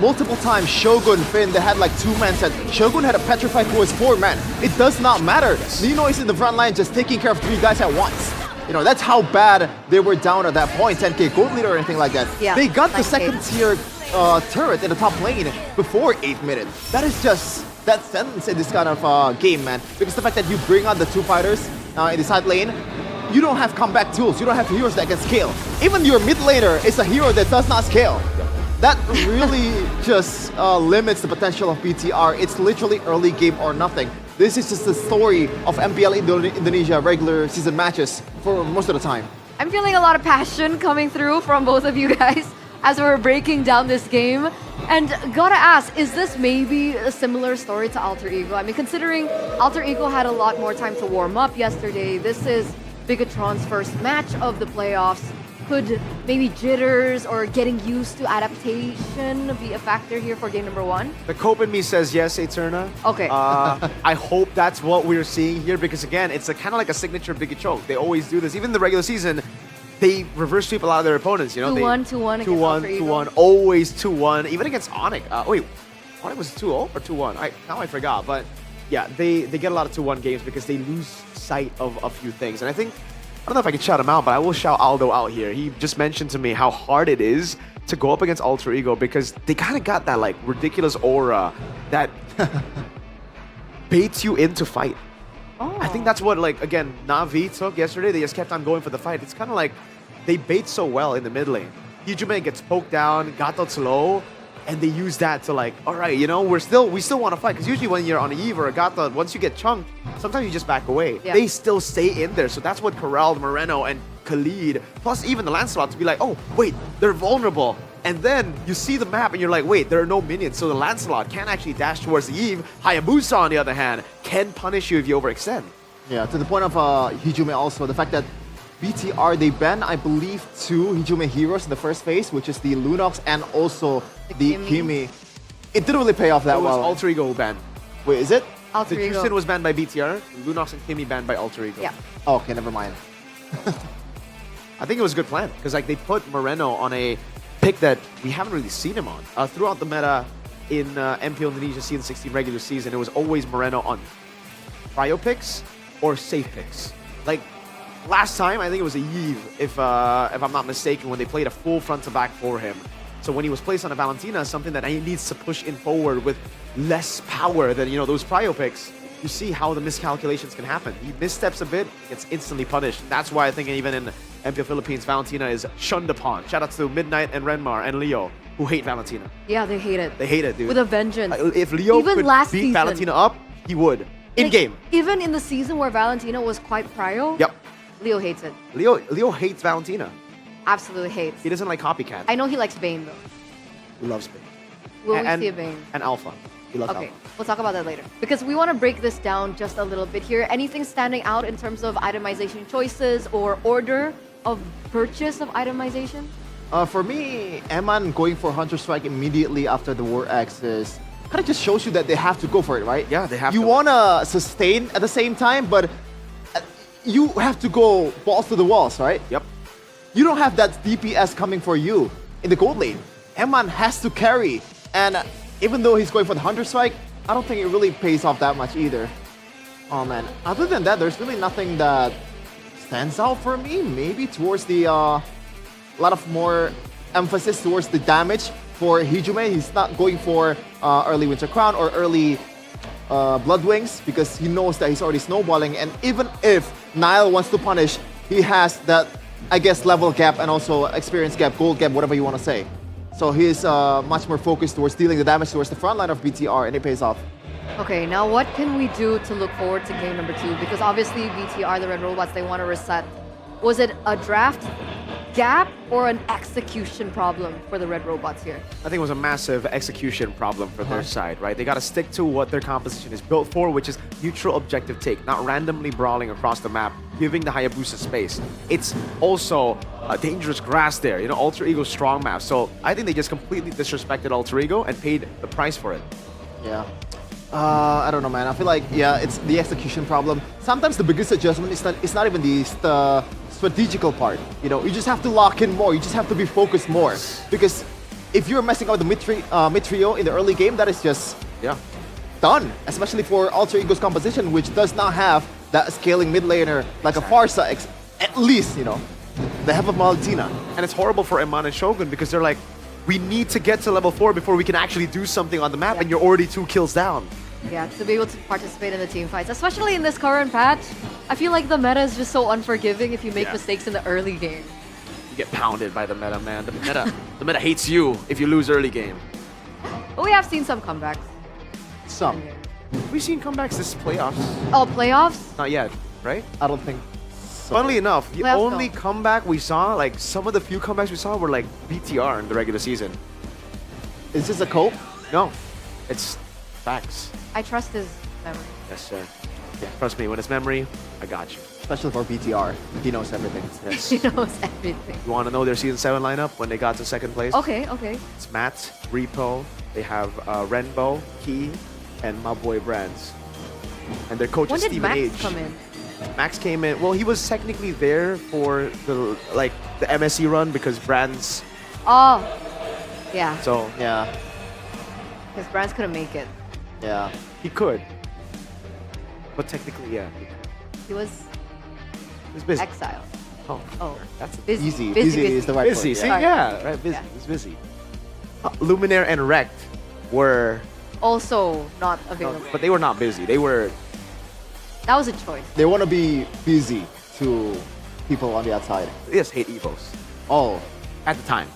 multiple times Shogun, Finn, they had like 2 men set. Shogun had a petrified core as 4 men. It does not matter. Nino is in the front line just taking care of 3 guys at once. That's how bad they were down at that point. 10k gold leader or anything like that. Yeah, they got the second tier turret in the top lane before 8 minutes. That is just that sentence in this kind of game, man. Because the fact that you bring on the 2 fighters in the side lane, you don't have comeback tools. You don't have heroes that can scale. Even your mid laner is a hero that does not scale. That really just limits the potential of BTR. It's literally early game or nothing. This is just the story of MPL Indonesia regular season matches for most of the time. I'm feeling a lot of passion coming through from both of you guys as we're breaking down this game. And gotta ask, is this maybe a similar story to Alter Ego? I mean, considering Alter Ego had a lot more time to warm up yesterday, this is Bigatron's first match of the playoffs. Could maybe jitters or getting used to adaptation be a factor here for game number 1? The cope in me says yes, Eterna. Okay. I hope that's what we're seeing here because, again, it's kind of like a signature Biggie choke. They always do this. Even in the regular season, they reverse sweep a lot of their opponents. 2-1, 2-1 against Alter Ego. 2-1, always 2-1. Even against ONIC. Wait, ONIC was 2-0 or 2-1? Now I forgot. But yeah, they get a lot of 2-1 games because they lose sight of a few things. And I don't know if I can shout him out, but I will shout Aldo out here. He just mentioned to me how hard it is to go up against Alter Ego because they kind of got that like ridiculous aura that baits you into fight. Oh. I think that's what, like, again, Na'Vi took yesterday. They just kept on going for the fight. It's kind of like they bait so well in the mid lane. Yujume gets poked down, Gatot's low, and they use that to like, all right, we still want to fight. Because usually when you're on a Eve or a Gatot, once you get chunked, sometimes you just back away. Yeah. They still stay in there. So that's what corralled Moreno and Khalid, plus even the Lancelot to be like, oh, wait, they're vulnerable. And then you see the map and you're like, wait, there are no minions, so the Lancelot can't actually dash towards the Eve. Hayabusa, on the other hand, can punish you if you overextend. Yeah, to the point of Hijume also, the fact that BTR, they ban, I believe, 2 Hijume heroes in the first phase, which is the Lunox and also the Kimi. It didn't really pay off that well. It was Alter Ego banned. Wait, is it? Alter The Ego. Justin was banned by BTR, Lunox and Kimi banned by Alter Ego. Yeah. Oh, okay, never mind. I think it was a good plan, because like they put Moreno on a pick that we haven't really seen him on. Throughout the meta in MPL Indonesia Season 16 regular season, it was always Moreno on prio picks or safe picks. Like last time, I think it was a Eve, if I'm not mistaken, when they played a full front to back for him. So when he was placed on a Valentina, something that he needs to push in forward with less power than those prio picks. You see how the miscalculations can happen. He missteps a bit, gets instantly punished. That's why I think even in MPL Philippines, Valentina is shunned upon. Shout out to Midnight and Renmar and Leo, who hate Valentina. Yeah, they hate it. They hate it, dude. With a vengeance. If Leo Even could last beat season. Valentina up, he would. In game. Even in the season where Valentina was quite prio, Yep. Leo hates it. Leo hates Valentina. Absolutely hates. He doesn't like copycat. I know he likes Bane though. He loves Bane. Will we see a Bane? And Alpha. He loves Okay, Alpha. we'll talk about that later. Because we want to break this down just a little bit here. Anything standing out in terms of itemization choices or order of purchase of itemization? For me, Eman going for Hunter Strike immediately after the War Axe is kind of just shows you that they have to go for it, right? Yeah, they have You to. want to sustain at the same time, but you have to go balls to the walls, right? Yep. You don't have that DPS coming for you in the gold lane. Eman has to carry, and even though he's going for the Hunter Strike, I don't think it really pays off that much either. Oh man, other than that, there's really nothing that stands out for me. Maybe towards the a lot of more emphasis towards the damage for Hijume. He's not going for early Winter Crown or early Blood Wings because he knows that he's already snowballing. And even if Nile wants to punish, he has that, I guess, level gap and also experience gap, gold gap, whatever you want to say. So he's much more focused towards dealing the damage towards the front line of BTR, and it pays off. Okay, now what can we do to look forward to game number 2? Because obviously BTR, the Red Robots, they want to reset. Was it a draft gap or an execution problem for the Red Robots here? I think it was a massive execution problem for their side, right? They got to stick to what their composition is built for, which is neutral objective take, not randomly brawling across the map, giving the Hayabusa space. It's also a dangerous grass there, Alter Ego's strong map. So I think they just completely disrespected Alter Ego and paid the price for it. Yeah. I don't know, man. I feel like, yeah, it's the execution problem. Sometimes the biggest adjustment is not even the strategical part. You just have to lock in more. You just have to be focused more. Because if you're messing up the mid trio in the early game, that is just done. Especially for Alter Ego's composition, which does not have that scaling mid laner like a Farsa. At least, they have a Valentina. And it's horrible for Eman and Shogun because they're like, we need to get to level 4 before we can actually do something on the map, and you're already 2 kills down. Yeah, to be able to participate in the team fights, especially in this current patch, I feel like the meta is just so unforgiving if you make mistakes in the early game. You get pounded by the meta, man. The meta hates you if you lose early game. But we have seen some comebacks. Some. We've seen comebacks this playoffs. Oh, playoffs? Not yet, right? I don't think so. Funnily enough, the Playoffs only no. comeback we saw, like some of the few comebacks we saw were like BTR in the regular season. Is this a cope? No, it's facts. I trust his memory. Yes, sir. Yeah, trust me, when it's memory, I got you. Especially for BTR. He knows everything. Yes. He knows everything. You want to know their Season 7 lineup when they got to second place? Okay, okay. It's Matt, Repo, they have Renbo, Key, and my boy Brands. And their coach When is did Steven Max Age. come in? Max came in. Well, he was technically there for the MSC run because Brands. Oh, yeah. So yeah, His brands couldn't make it. yeah. he could, but technically, yeah, He was he was busy. exiled. Oh, Oh, that's busy. Easy. Busy, Busy is the right busy. word. See, Yeah. yeah, right. Busy. Yeah. He's busy. Luminaire and Rect were, Also not available. but they were not busy. They were. That was a choice. They want to be busy to people on the outside. Yes, hate EVOS Oh, at the time.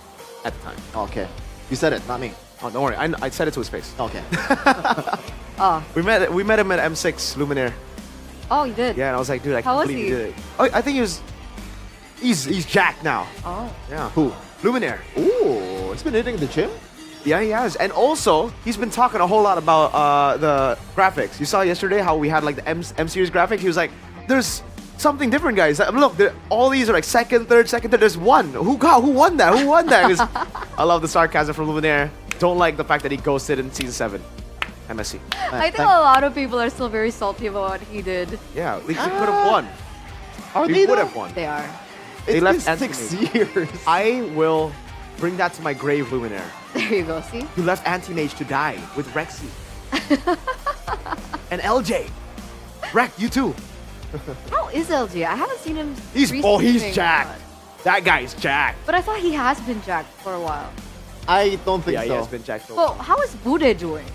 At the time. okay. You said it, not me. Oh, don't worry. I said it to his face. Okay. Oh, We met him at M6 Luminaire. oh, you did. Yeah, and I was like, dude, I How can't was believe he? you did it. Oh, I think he's jacked now. Oh, Yeah. Who? Luminaire. Ooh, he's been hitting the gym? Yeah, he has. And also, he's been talking a whole lot about the graphics. You saw yesterday how we had like the M series graphics? He was like, there's something different, guys. Look, all these are like second, third. There's one. Who won that? Who won that? I love the sarcasm from Luminaire. Don't like the fact that he ghosted in Season 7. MSC. I think a lot of people are still very salty about what he did. Yeah, he could have won. He would have won. They are. They It's left been 6 years. I will bring that to my grave, Luminaire. There you go, see? You left Anti-Mage to die with Rexy. And LJ. Rek, you too. How is LG? I haven't seen him. He's streaming jacked. much. That guy's jacked. But I thought he has been jacked for a while. I don't think Yeah, he so. has been jacked for a Well, while. how is Bude doing?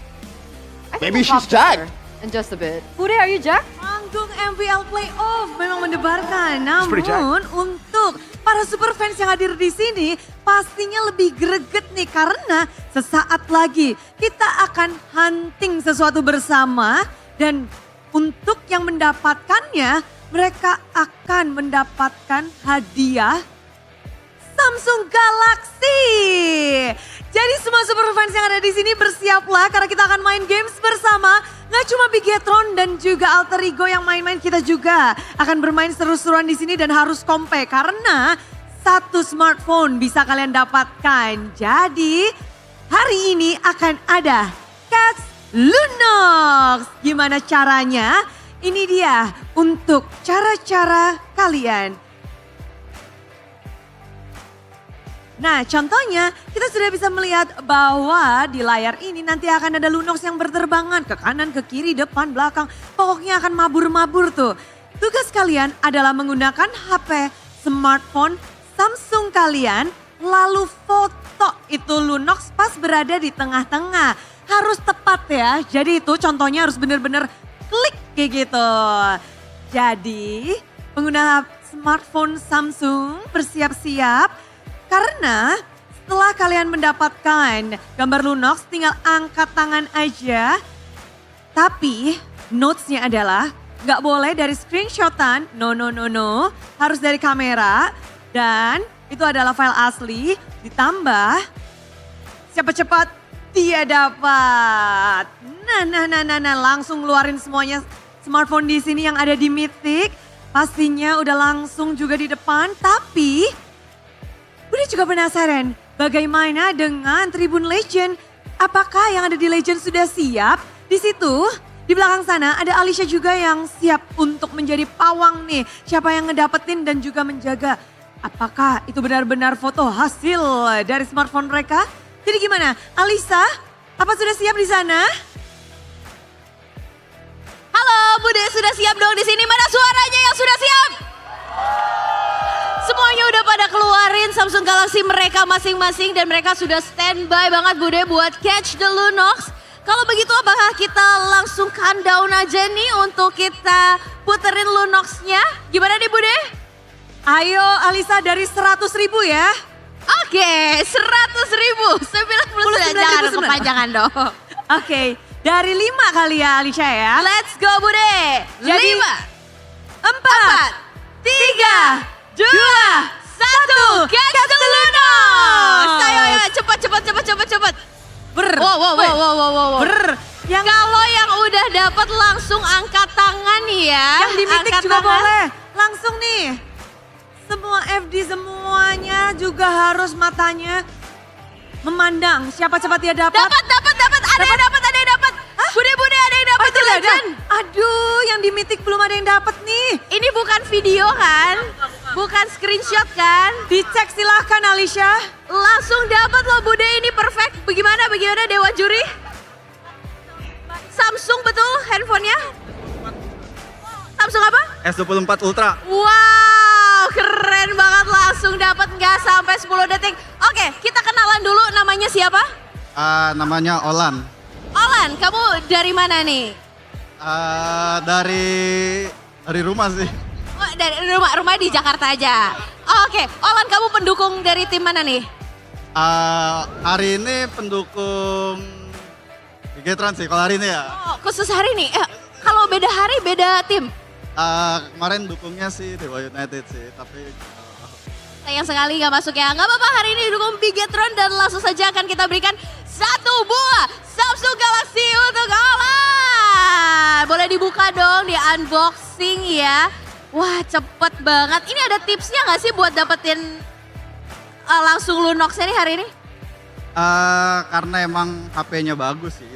I think Maybe we'll she's talk to her jacked. in just a bit. Bude, are you jacked? Panggung MPL Playoff memang mendebarkan, pretty namun untuk para super fans yang hadir di sini pastinya lebih greget nih karena sesaat lagi kita akan hunting sesuatu bersama dan untuk yang mendapatkannya mereka akan mendapatkan hadiah Samsung Galaxy. Jadi semua super fans yang ada di sini bersiaplah karena kita akan main games bersama. Nggak cuma Bigetron dan juga Alter Ego yang main-main, kita juga akan bermain seru-seruan di sini dan harus kompe karena satu smartphone bisa kalian dapatkan. Jadi hari ini akan ada Cats Lunox. Gimana caranya? Ini dia untuk cara-cara kalian. Nah, contohnya kita sudah bisa melihat bahwa di layar ini nanti akan ada Lunox yang berterbangan ke kanan, ke kiri, depan, belakang. Pokoknya akan mabur-mabur tuh. Tugas kalian adalah menggunakan HP, smartphone, Samsung kalian, lalu foto itu Lunox pas berada di tengah-tengah. Harus tepat ya, jadi itu contohnya harus benar-benar klik kayak gitu. Jadi pengguna smartphone Samsung bersiap-siap. Karena setelah kalian mendapatkan gambar Lunox tinggal angkat tangan aja. Tapi notes-nya adalah nggak boleh dari screenshotan, no. Harus dari kamera dan itu adalah file asli ditambah siapa cepat dia dapat. Nah, langsung ngeluarin semuanya smartphone di sini yang ada di Mythic. Pastinya udah langsung juga di depan tapi udah juga penasaran bagaimana dengan Tribun Legend? Apakah yang ada di Legend sudah siap? Di situ, di belakang sana ada Alicia juga yang siap untuk menjadi pawang nih. Siapa yang ngedapetin dan juga menjaga. Apakah itu benar-benar foto hasil dari smartphone mereka? Jadi gimana? Alisa, apa sudah siap di sana? Halo, Bude sudah siap dong di sini. Mana suaranya yang sudah siap? Semuanya udah pada keluarin Samsung Galaxy mereka masing-masing dan mereka sudah standby banget Bude buat catch the Lunox. Kalau begitu apakah kita langsung countdown aja nih untuk kita puterin Lunox-nya? Gimana nih Bude? Ayo Alisa dari 100.000 ya. Oke, 100.000. 99, jangan kepanjangan dong. Oke, dari 5 kali ya Alicia ya. Let's go Bude. Jadi 5, 4, 3, 2, 1, catch the Lunox! Ayo, cepet. Wow. Kalau yang udah dapat langsung angkat tangan ya. Yang di Mythic angkat juga tangan. boleh. Langsung nih. Semua FD semuanya juga harus matanya memandang. Siapa cepat dia dapat. Dapat. Ada yang dapat. Bude, ada yang dapat di Legend. Aduh, yang di Mythic belum ada yang dapat nih. Ini bukan video kan? Bukan screenshot kan? Dicek silahkan Alicia. Langsung dapat loh Bude, ini perfect. Bagaimana Dewa Juri? Samsung betul handphonenya? Samsung apa? S24 Ultra. Wow, keren banget langsung dapat nggak sampai 10 detik. Oke, kita kenalan dulu namanya siapa? Namanya Olan. Olan, kamu dari mana nih? Dari rumah sih. Oh, dari rumah di Jakarta aja. Oh, oke, Olan kamu pendukung dari tim mana nih? Hari ini pendukung Bigetron sih, kalau hari ini ya. Oh, khusus hari ini. Kalau beda hari beda tim. Kemarin dukungnya sih Dewa United sih, tapi Sayang sekali nggak masuk ya. Nggak apa-apa, hari ini dukung Bigetron dan langsung saja akan kita berikan 1 buah Samsung Galaxy untuk Alan. Boleh dibuka dong, di unboxing ya. Wah, cepet banget. Ini ada tipsnya nggak sih buat dapetin langsung Lunox-nya nih hari ini? Karena emang HP-nya bagus sih.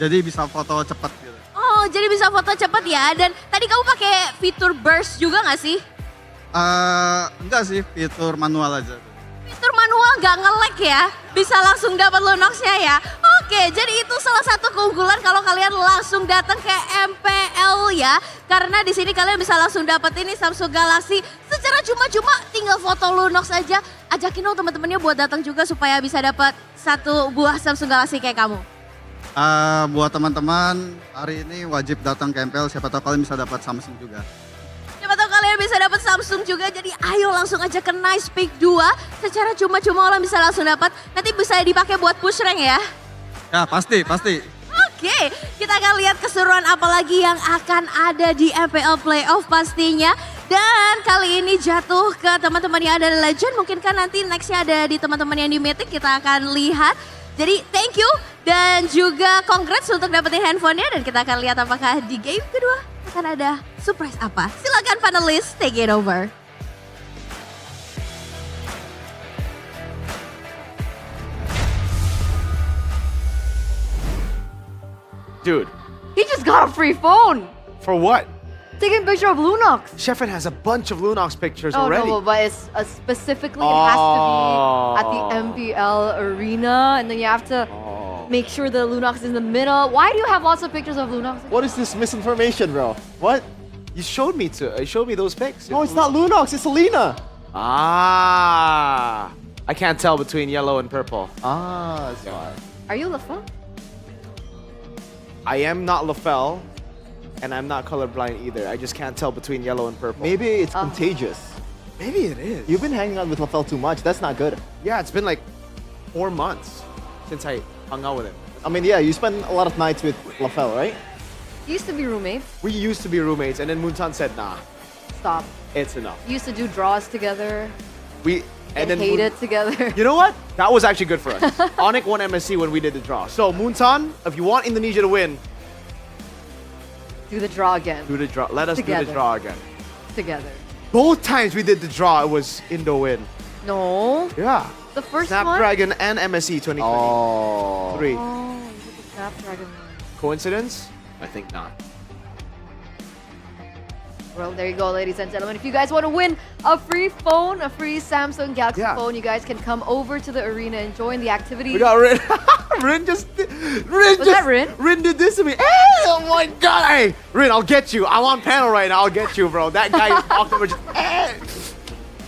Jadi bisa foto cepet gitu. Oh, jadi bisa foto cepet ya. Dan tadi kamu pakai fitur burst juga nggak sih? Enggak sih, fitur manual aja. Fitur manual nggak nge-lag ya? Bisa langsung dapat Lunox-nya ya? Oke, jadi itu salah satu keunggulan kalau kalian langsung datang ke MPL ya. Karena di sini kalian bisa langsung dapat ini Samsung Galaxy secara cuma-cuma, tinggal foto Lunox aja. Ajakin dong teman-temannya buat datang juga supaya bisa dapat 1 buah Samsung Galaxy kayak kamu. Buat teman-teman, hari ini wajib datang ke MPL, siapa tahu kalian bisa dapat Samsung juga. Siapa tahu kalian bisa dapat Samsung juga, jadi ayo langsung aja ke Nice Pick 2. Secara cuma-cuma orang bisa langsung dapat, nanti bisa dipakai buat push rank ya. Ya pasti. Oke, kita akan lihat keseruan apa lagi yang akan ada di MPL Playoff pastinya. Dan kali ini jatuh ke teman-teman yang ada di Legend, mungkin kan nanti nextnya ada di teman-teman yang di Mythic, kita akan lihat. Jadi thank you dan juga congrats untuk dapetin handphonenya, dan kita akan lihat apakah di game kedua akan ada surprise apa. Silakan panelis, take it over. Dude. He just got a free phone. For what? Taking a picture of Lunox. Sheffin has a bunch of Lunox pictures Oh already. no, but it's specifically it has to be at the MPL arena, and then you have to make sure the Lunox is in the middle. Why do you have lots of pictures of Lunox? What is this misinformation, bro? What? You showed me those pics. No, it's not Lunox, it's Selena. Ah. I can't tell between yellow and purple. Ah, that's why. Are you Lafel? I am not LaFell, and I'm not colorblind either. I just can't tell between yellow and purple. Maybe it's contagious. Maybe it is. You've been hanging out with LaFell too much. That's not good. Yeah, it's been like 4 months since I hung out with him. I mean, yeah, you spend a lot of nights with LaFell, right? You used to be roommates. We used to be roommates, and then Muntan said, nah, Stop. it's enough. You used to do draws together. And then hate it together. You know what? That was actually good for us. ONIC won MSC when we did the draw. So Muntan, if you want Indonesia to win, Do the draw again. do the draw. Let us do Together. the draw again. Together. Both times we did the draw, it was Indo win. No. Yeah. The first Snapdragon and MSC 2023. one. Oh, you did the Snapdragon one. Coincidence? I think not. Well, there you go, ladies and gentlemen. If you guys want to win a free phone, a free Samsung Galaxy phone, you guys can come over to the arena and join the activity. We got Rin. Was that Rin? Rin did this to me. Hey, oh my god. Hey, Rin, I'll get you. I'm on panel right now. I'll get you, bro. That guy is walked over just.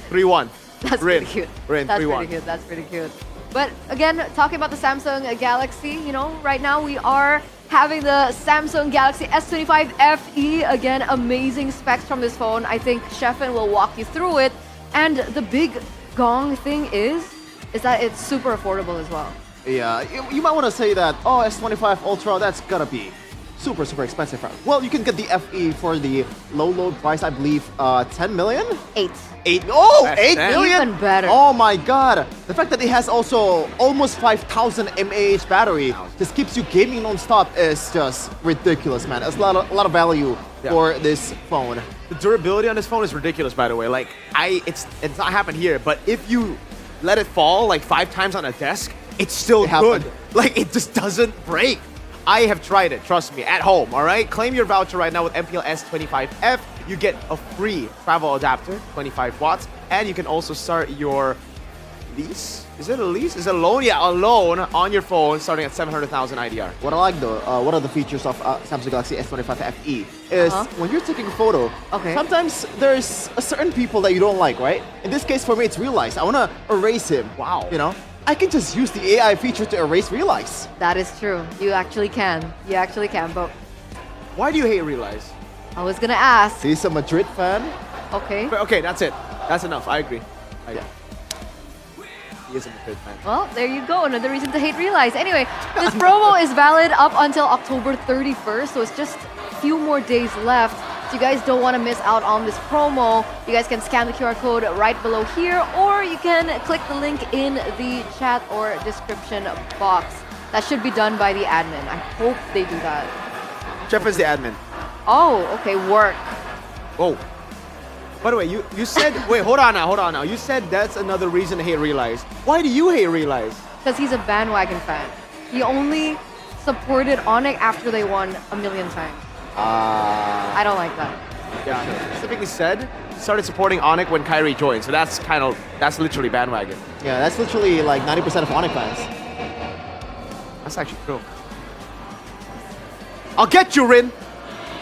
3-1. That's Rin. pretty cute. Rin, That's 3-1. pretty cute. That's pretty cute. But again, talking about the Samsung Galaxy, you know, right now we are having the Samsung Galaxy S25 FE. Again, amazing specs from this phone. I think Sheffin will walk you through it. And the big gong thing is that it's super affordable as well. Yeah, you might want to say that, oh, S25 Ultra, that's gotta be super, super expensive. Well, you can get the FE for the low price, I believe, 10 million? 8. 8? Oh, That's 8 10. million? Even better. Oh my god. The fact that it has also almost 5,000 mAh battery just keeps you gaming non-stop is just ridiculous, man. It's a lot of value for this phone. The durability on this phone is ridiculous, by the way. Like, it's not happened here, but if you let it fall like 5 times on a desk, it's still good. Like, it just doesn't break. I have tried it, trust me, at home, all right? Claim your voucher right now with MPL S25F. You get a free travel adapter, 25 watts, and you can also start your lease. Is it a lease? Is it a loan? Yeah, a loan on your phone starting at 700,000 IDR. What I like though, one of the features of Samsung Galaxy S25 FE is when you're taking a photo, sometimes there's a certain people that you don't like, right? In this case, for me, it's Realize. I want to erase him. Wow. You know? I can just use the AI feature to erase Realize. That is true. You actually can. You actually can, but why do you hate Realize? I was gonna ask. He's a Madrid fan. Okay. But okay, that's it. That's enough. I agree. He is a Madrid fan. Well, there you go. Another reason to hate Realize. Anyway, this promo is valid up until October 31st, so it's just a few more days left. So you guys don't want to miss out on this promo. You guys can scan the QR code right below here, or you can click the link in the chat or description box. That should be done by the admin. I hope they do that. Jeff is the admin. Oh, okay, work. Oh. By the way, you said, wait, hold on now. You said that's another reason to hate Realize. Why do you hate Realize? Because he's a bandwagon fan. He only supported ONIC after they won a million times. I don't like that. Yeah, he specifically said he started supporting ONIC when Kyrie joined. So that's literally bandwagon. Yeah, that's literally like 90% of ONIC fans. That's actually true. I'll get you, Rin.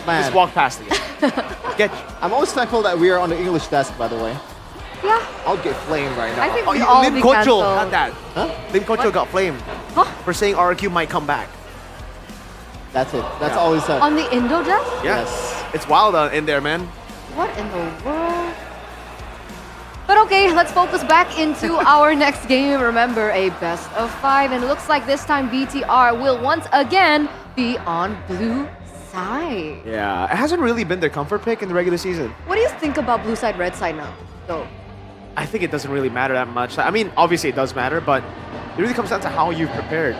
Man. Just walk past you. Get you. I'm always thankful that we are on the English desk, by the way. Yeah. I'll get flamed right now. I think we all Lim be Kocho cancelled. got that. Huh? Lim Kocho got flamed for saying RQ might come back. That's it. That's all he said. On the Indo desk? Yeah. Yes. It's wild in there, man. What in the world? But okay, let's focus back into our next game. Remember, a best of 5, and it looks like this time BTR will once again be on blue side. Yeah, it hasn't really been their comfort pick in the regular season. What do you think about blue side, red side now, though? I think it doesn't really matter that much. I mean, obviously it does matter, but it really comes down to how you've prepared.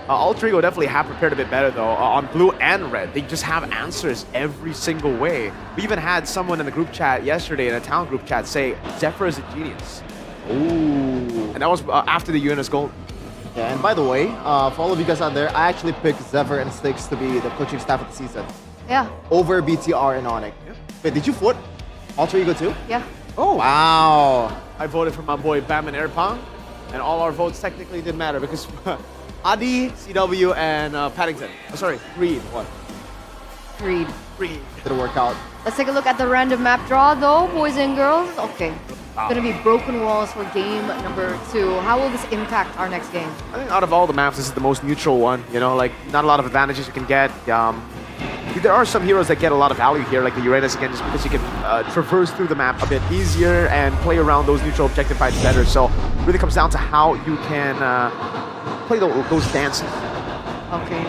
Alter Ego definitely have prepared a bit better though, on blue and red. They just have answers every single way. We even had someone in the group chat yesterday, in a town group chat, say Zephyr is a genius. Ooh. And that was after the UNS gold. Yeah, and by the way, for all of you guys out there, I actually picked Zephyr and Sticks to be the coaching staff of the season. Yeah. Over BTR and ONIC. Yeah. Wait, did you vote Alter Ego too? Yeah. Oh, wow. I voted for my boy Bam and Airpong, and all our votes technically didn't matter because Adi, CW, and Paddington. Oh, sorry, Reed won. Reed. Didn't work out. Let's take a look at the random map draw though, boys and girls. Okay. It's gonna be Broken Walls for game number 2. How will this impact our next game? I think out of all the maps, this is the most neutral one. You know, like not a lot of advantages you can get. There are some heroes that get a lot of value here, like the Uranus again, just because you can traverse through the map a bit easier and play around those neutral objective fights better. So it really comes down to how you can play those dances. Okay.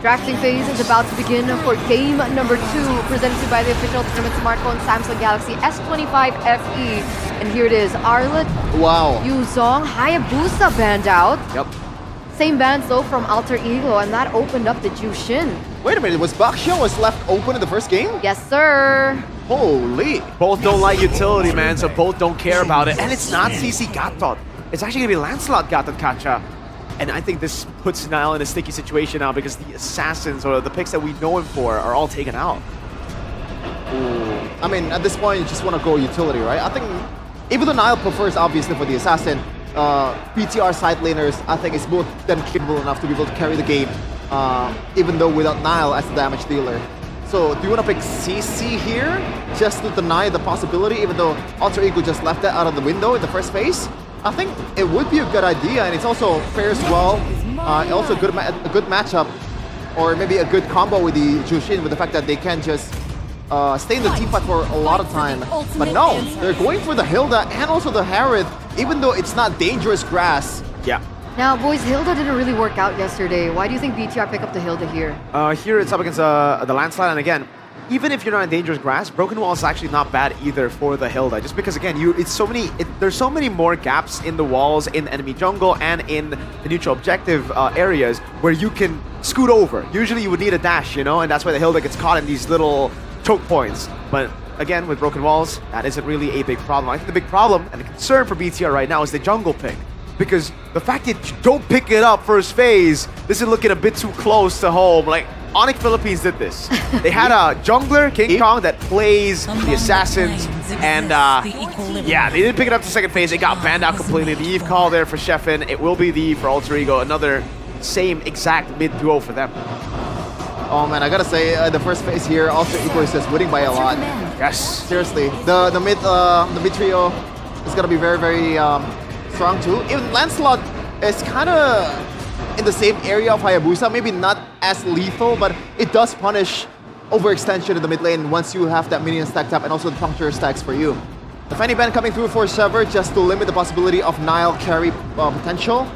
Drafting phase is about to begin for game number 2, presented by the official tournament smartphone Samsung Galaxy S25 FE. And here it is, Arlet, wow, Yuzong, Hayabusa banned out. Yep. Same bans though from Alter Ego, and that opened up the Jushin. Wait a minute, was Bakshio was left open in the first game? Yes, sir. Holy. Both don't like utility, man, so both don't care about it. And it's not CC Gatot. It's actually gonna be Lancelot Gatot Kacha. And I think this puts Nile in a sticky situation now because the assassins or the picks that we know him for are all taken out. Ooh. I mean, at this point, you just want to go utility, right? I think, even though Nile prefers, obviously, for the assassin, PTR side laners, I think is more than capable enough to be able to carry the game, even though without Nile as the damage dealer. So, do you want to pick CC here, just to deny the possibility, even though Alter Ego just left that out of the window in the first phase? I think it would be a good idea, and it's also fares well. Also a good matchup, or maybe a good combo with the Jushin, with the fact that they can just stay in the team fight for a lot of time. But no, they're going for the Hilda and also the Harith, even though it's not dangerous grass. Yeah. Now, boys, Hilda didn't really work out yesterday. Why do you think BTR pick up the Hilda here? Here it's up against the Landslide, and again, even if you're not in dangerous grass, Broken Wall is actually not bad either for the Hilda. Just because again, there's so many more gaps in the walls, in the enemy jungle, and in the neutral objective areas where you can scoot over. Usually you would need a dash, you know, and that's why the Hilda gets caught in these little choke points. But again, with Broken Walls, that isn't really a big problem. I think the big problem and the concern for BTR right now is the jungle pick. Because the fact that you don't pick it up first phase, this is looking a bit too close to home. Like, ONIC Philippines did this. They had a jungler, King Kong, that plays the assassins, and yeah, they didn't pick it up to second phase. It got banned out completely. The Eve call there for Sheffin. It will be the Eve for Alter Ego. Another same exact mid duo for them. Oh man, I gotta say, the first phase here, Alter Ego is just winning by a lot. Yes. Seriously, the mid trio is gonna be very, very strong too. Even Lancelot is kind of in the same area of Hayabusa, maybe not as lethal, but it does punish overextension in the mid lane once you have that minion stacked up and also the puncture stacks for you. The Fanny Ban coming through for Sever just to limit the possibility of Nile carry potential.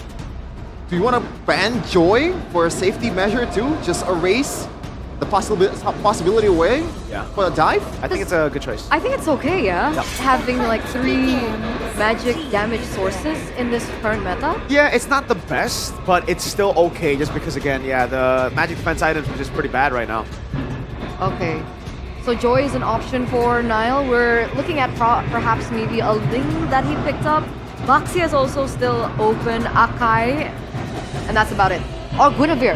Do you want to ban Joy for a safety measure too? Just erase the possibility away for a dive? I think it's a good choice. I think it's okay, yeah? Yep. Having like 3 magic damage sources in this current meta. Yeah, it's not the best, but it's still okay just because, again, yeah, the magic defense items are just pretty bad right now. Okay. So Joy is an option for Niall. We're looking at perhaps maybe a Ling that he picked up. Baxia is also still open. Akai. And that's about it. Or Guinevere.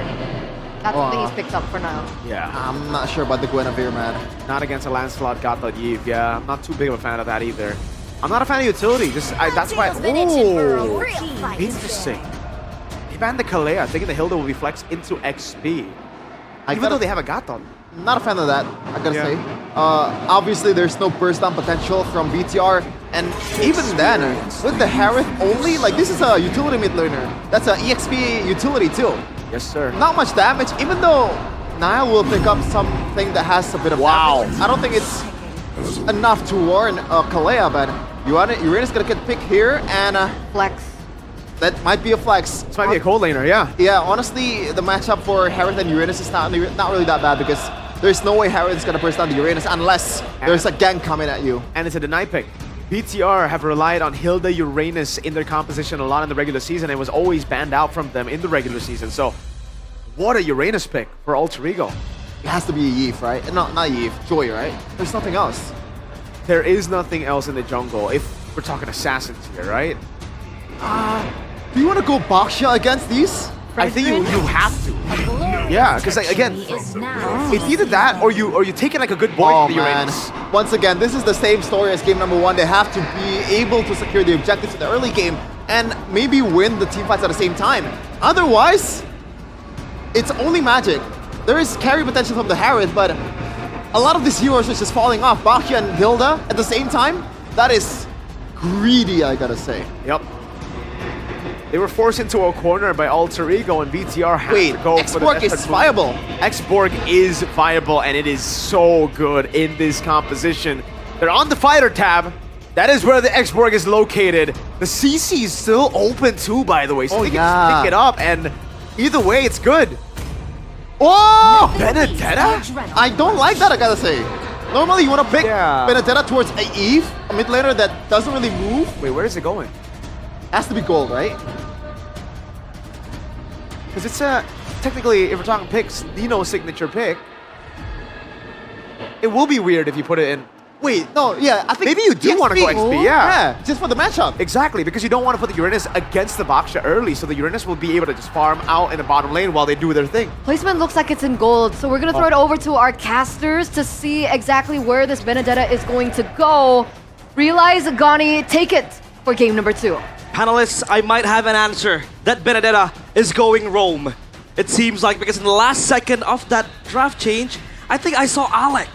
That's the thing he's picked up for now. Yeah. I'm not sure about the Guinevere, man. Not against a Lancelot, Gatot, Yves. Yeah, I'm not too big of a fan of that either. I'm not a fan of utility. That's why. Oh, interesting. He banned the Kalea, thinking the Hilda will be flexed into XP. Even though they have a Gatot. Not a fan of that, I gotta say. Obviously, there's no burst down potential from BTR. And even then, with the Harith only, like this is a utility mid laner. That's an EXP utility too. Yes, sir. Not much damage, even though Niall will pick up something that has a bit of damage. I don't think it's enough to warn Kalea, but Uranus gonna get picked here and flex. That might be a flex. This might be a cold laner, yeah. Yeah, honestly, the matchup for Harith and Uranus is not really that bad because there's no way Harith is gonna burst down the Uranus unless there's a gank coming at you. And it's a deny pick. BTR have relied on Hilda Uranus in their composition a lot in the regular season and was always banned out from them in the regular season. So, what a Uranus pick for Alter Ego. It has to be a Yves, right? Not Yves, Joy, right? There's nothing else. There is nothing else in the jungle if we're talking assassins here, right? Do you want to go Baxia against these? I think you have to. Yeah, because like, again, it's either that or you take it like a good boy to the Uranus. Once again, this is the same story as game number 1. They have to be able to secure the objectives in the early game and maybe win the team fights at the same time. Otherwise, it's only magic. There is carry potential from the Harith, but a lot of these heroes are just falling off. Baxia and Hilda at the same time, that is greedy, I gotta say. Yep. They were forced into a corner by Alter Ego and BTR had to go for the X-Borg is viable. X-Borg is viable and it is so good in this composition. They're on the fighter tab. That is where the X-Borg is located. The CC is still open too, by the way, so they can just pick it up and either way, it's good. Oh! Benedetta? I don't like that, I gotta say. Normally, you want to pick Benedetta towards a Eve, a mid laner that doesn't really move. Wait, where is it going? Has to be gold, right? Because it's technically, if we're talking picks, Nino's signature pick. It will be weird if you put it in. Wait, no, yeah, I think maybe you do want to go XP, yeah, just for the matchup. Exactly, because you don't want to put the Uranus against the Baxia early, so the Uranus will be able to just farm out in the bottom lane while they do their thing. Placement looks like it's in gold, so we're gonna throw it over to our casters to see exactly where this Benedetta is going to go. Realize, Gani, take it for game number 2. Panelists, I might have an answer. That Benedetta is going Rome. It seems like because in the last second of that draft change, I think I saw Alec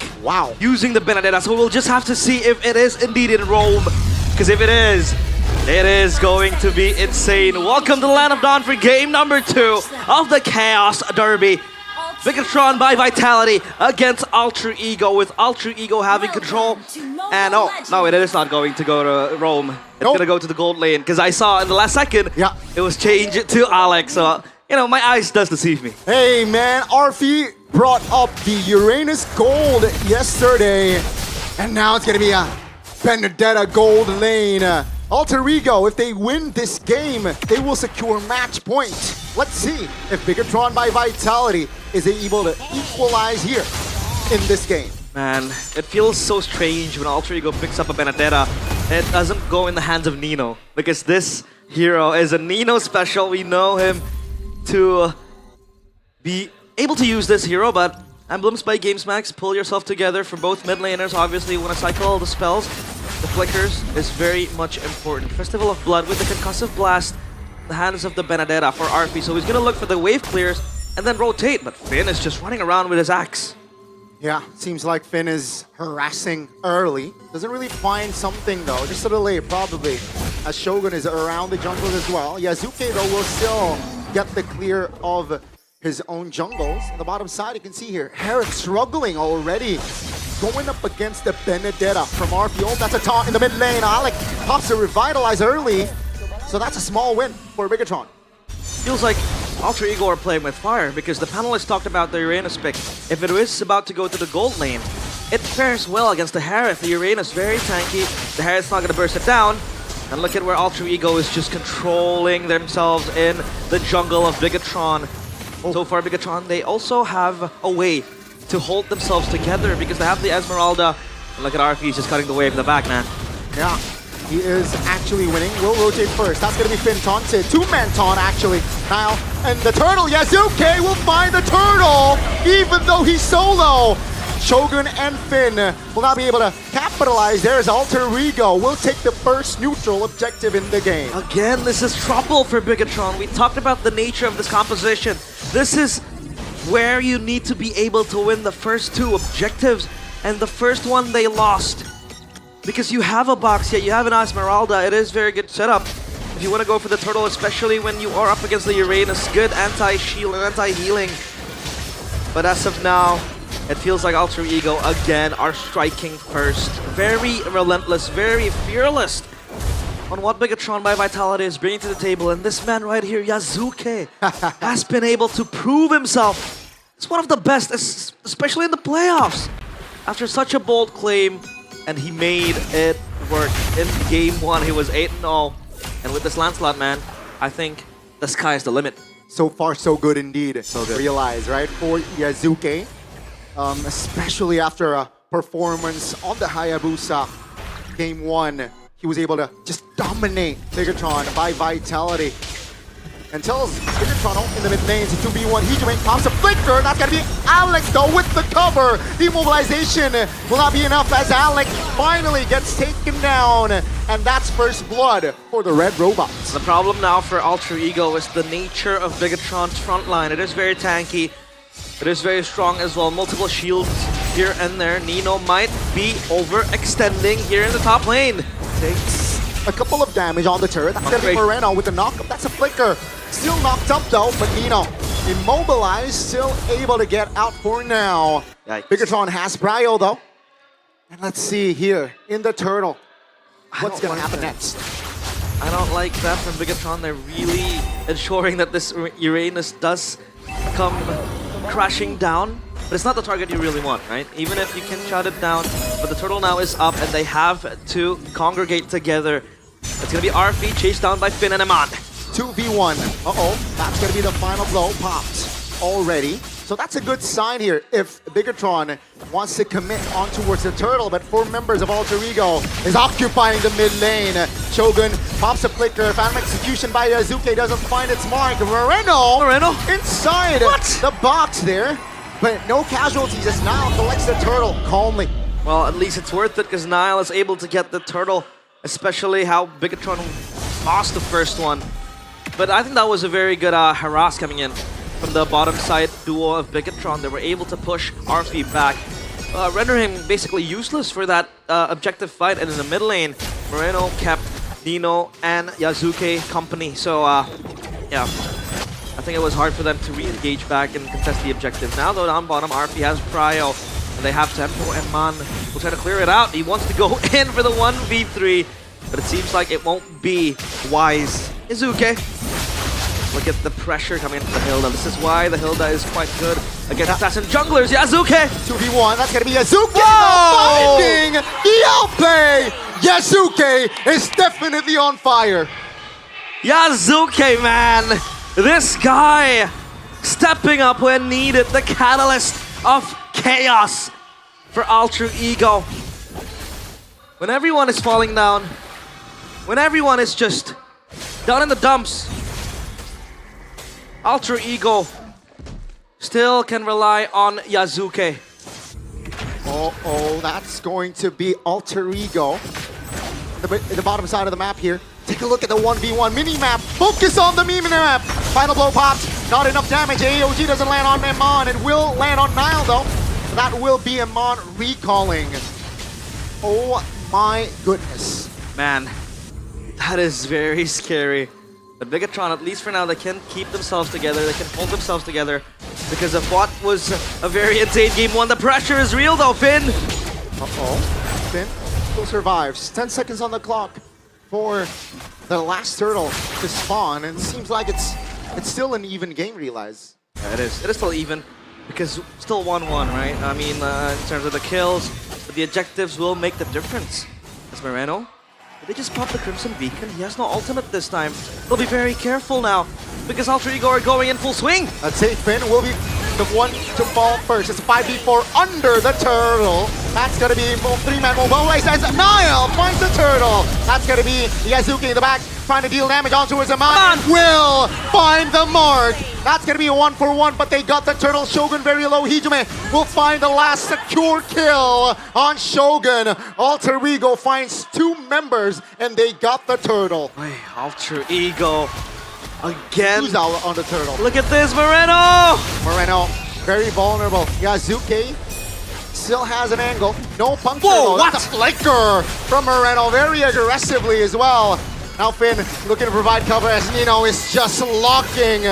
using the Benedetta. So we'll just have to see if it is indeed in Rome. Because if it is going to be insane. Welcome to the Land of Dawn for game number 2 of the Chaos Derby. Bigatron by Vitality against Alter Ego, with Alter Ego having control. And oh, no, it is not going to go to Rome. It's going to go to the gold lane, because I saw in the last second, it was changed to Alex. So, you know, my eyes does deceive me. Hey, man, RP brought up the Uranus gold yesterday. And now it's going to be a Benedetta gold lane. Alter Ego, if they win this game, they will secure match point. Let's see if Bigatron by Vitality is able to equalize here in this game. Man, it feels so strange when Alter Ego picks up a Benedetta. It doesn't go in the hands of Nino, because this hero is a Nino special. We know him to be able to use this hero, but Emblems by GamesMax, pull yourself together for both mid laners. Obviously, you want to cycle all the spells. The flickers is very much important. Festival of Blood with the Concussive Blast, the hands of the Benedetta for RP. So he's going to look for the wave clears and then rotate, but Finn is just running around with his axe. Yeah, seems like Finn is harassing early. Doesn't really find something though, just a delay probably, as Shogun is around the jungle as well. Yazuke though will still get the clear of his own jungles. On the bottom side, you can see here, Herrick struggling already. Going up against the Benedetta from RPO. That's a taunt in the mid lane. Alec pops a Revitalize early. So that's a small win for Bigatron. Feels like Ultra Ego are playing with fire because the panelists talked about the Uranus pick. If it is about to go to the gold lane, it fares well against the Harith. The Uranus very tanky. The Harith's not going to burst it down. And look at where Ultra Ego is just controlling themselves in the jungle of Bigatron. So far, Bigatron, they also have a way to hold themselves together because they have the Esmeralda. And look at RP, he's just cutting the wave in the back, man. Yeah, he is actually winning. Will rotate first. That's going to be Finn taunted. Two-man taunt, actually. Now, and the turtle, Yazuke will find the turtle, even though he's solo. Shogun and Finn will not be able to capitalize. There's Alter Ego. Will take the first neutral objective in the game. Again, this is trouble for Bigatron. We talked about the nature of this composition. This is where you need to be able to win the first two objectives. And the first one they lost. Because you have a box here, you have an Esmeralda. It is very good setup. If you want to go for the turtle, especially when you are up against the Uranus. Good anti-shield and anti-healing. But as of now, it feels like Ultra Ego again are striking first. Very relentless, very fearless on what Bigatron by Vitality is bringing to the table. And this man right here, Yazuke, has been able to prove himself. It's one of the best, especially in the playoffs. After such a bold claim, and he made it work. In game one, he was 8-0. And with this Lancelot, man, I think the sky is the limit. So far, so good indeed. So good. Realize, right? For Yazuke, especially after a performance on the Hayabusa game one, he was able to just dominate Bigatron by Vitality. And tells Bigatron in the mid lanes, 2v1, Hegemate pops a flicker. That's gonna be Alec though with the cover. Demobilization will not be enough as Alec finally gets taken down. And that's first blood for the red robots. The problem now for Ultra Ego is the nature of Bigatron's front line. It is very tanky. It is very strong as well. Multiple shields here and there. Nino might be overextending here in the top lane. Takes a couple of damage on the turret. That's gonna be Moreno with the knockup. That's a flicker. Still knocked up though, but Nino immobilized, still able to get out for now. Yikes. Bigatron has Bryo though. And let's see here in the turtle. What's gonna happen next? I don't like that from Bigatron. They're really ensuring that this Uranus does come crashing down. But it's not the target you really want, right? Even if you can shut it down. But the turtle now is up and they have to congregate together. It's gonna be RP chased down by Finn and Amon. 2v1. Uh-oh, that's gonna be the final blow. Popped already. So that's a good sign here if Bigatron wants to commit on towards the turtle, but 4 members of Alter Ego is occupying the mid lane. Shogun pops a flicker. Phantom execution by Yazuke doesn't find its mark. Moreno inside the box there, but no casualties as Nile collects the turtle calmly. Well, at least it's worth it because Nile is able to get the turtle, especially how Bigatron lost the first one. But I think that was a very good harass coming in from the bottom side duo of Bigatron. They were able to push RP back, rendering him basically useless for that objective fight. And in the mid lane, Moreno kept Nino and Yazuke company. So, yeah, I think it was hard for them to re-engage back and contest the objective. Now, though, down bottom, RP has Pryo, and they have Tempo, and Man will try to clear it out. He wants to go in for the 1v3, but it seems like it won't be wise. Izuke. Look at the pressure coming into the Hilda. This is why the Hilda is quite good against assassin junglers. Yazuke! 2v1, that's gonna be Yazuke finding the outplay! Yazuke is definitely on fire. Yazuke, man! This guy stepping up when needed. The catalyst of chaos for Ultra Ego. When everyone is falling down, when everyone is just down in the dumps, Ultra Ego still can rely on Yazuke. Oh, that's going to be Alter Ego. The bottom side of the map here. Take a look at the 1v1 mini-map. Focus on the mini-map. Final blow popped. Not enough damage. AOG doesn't land on Amon. It will land on Nile, though. That will be Amon recalling. Oh, my goodness. Man, that is very scary. But Bigatron, at least for now, they can keep themselves together. They can hold themselves together because of what was a very insane game one. The pressure is real, though, Finn. Uh-oh. Finn still survives. 10 seconds on the clock for the last turtle to spawn. And it seems like it's It's still an even game, realize. Yeah, it is. It is still even because still 1-1, right? I mean, in terms of the kills, but the objectives will make the difference. As Moreno, did they just pop the Crimson Beacon? He has no ultimate this time. They'll be very careful now because Alter Ego are going in full swing. Let's say Finn will be the one to fall first. It's a 5v4 under the turtle. That's gonna be 3-man mobilized as Niall finds the turtle. That's gonna be Yazuki in the back, trying to deal damage on towards the man. Will find the mark. That's gonna be a 1-for-1, but they got the turtle. Shogun very low. Hijume will find the last secure kill on Shogun. Alter Ego finds 2 members, and they got the turtle. Wait, Alter Ego again. Who's out on the turtle? Look at this, Moreno! Moreno, very vulnerable. Yazuki still has an angle. No puncture. Whoa, what? That's a flicker from Moreno, very aggressively as well. Now Finn looking to provide cover as Nino is just locking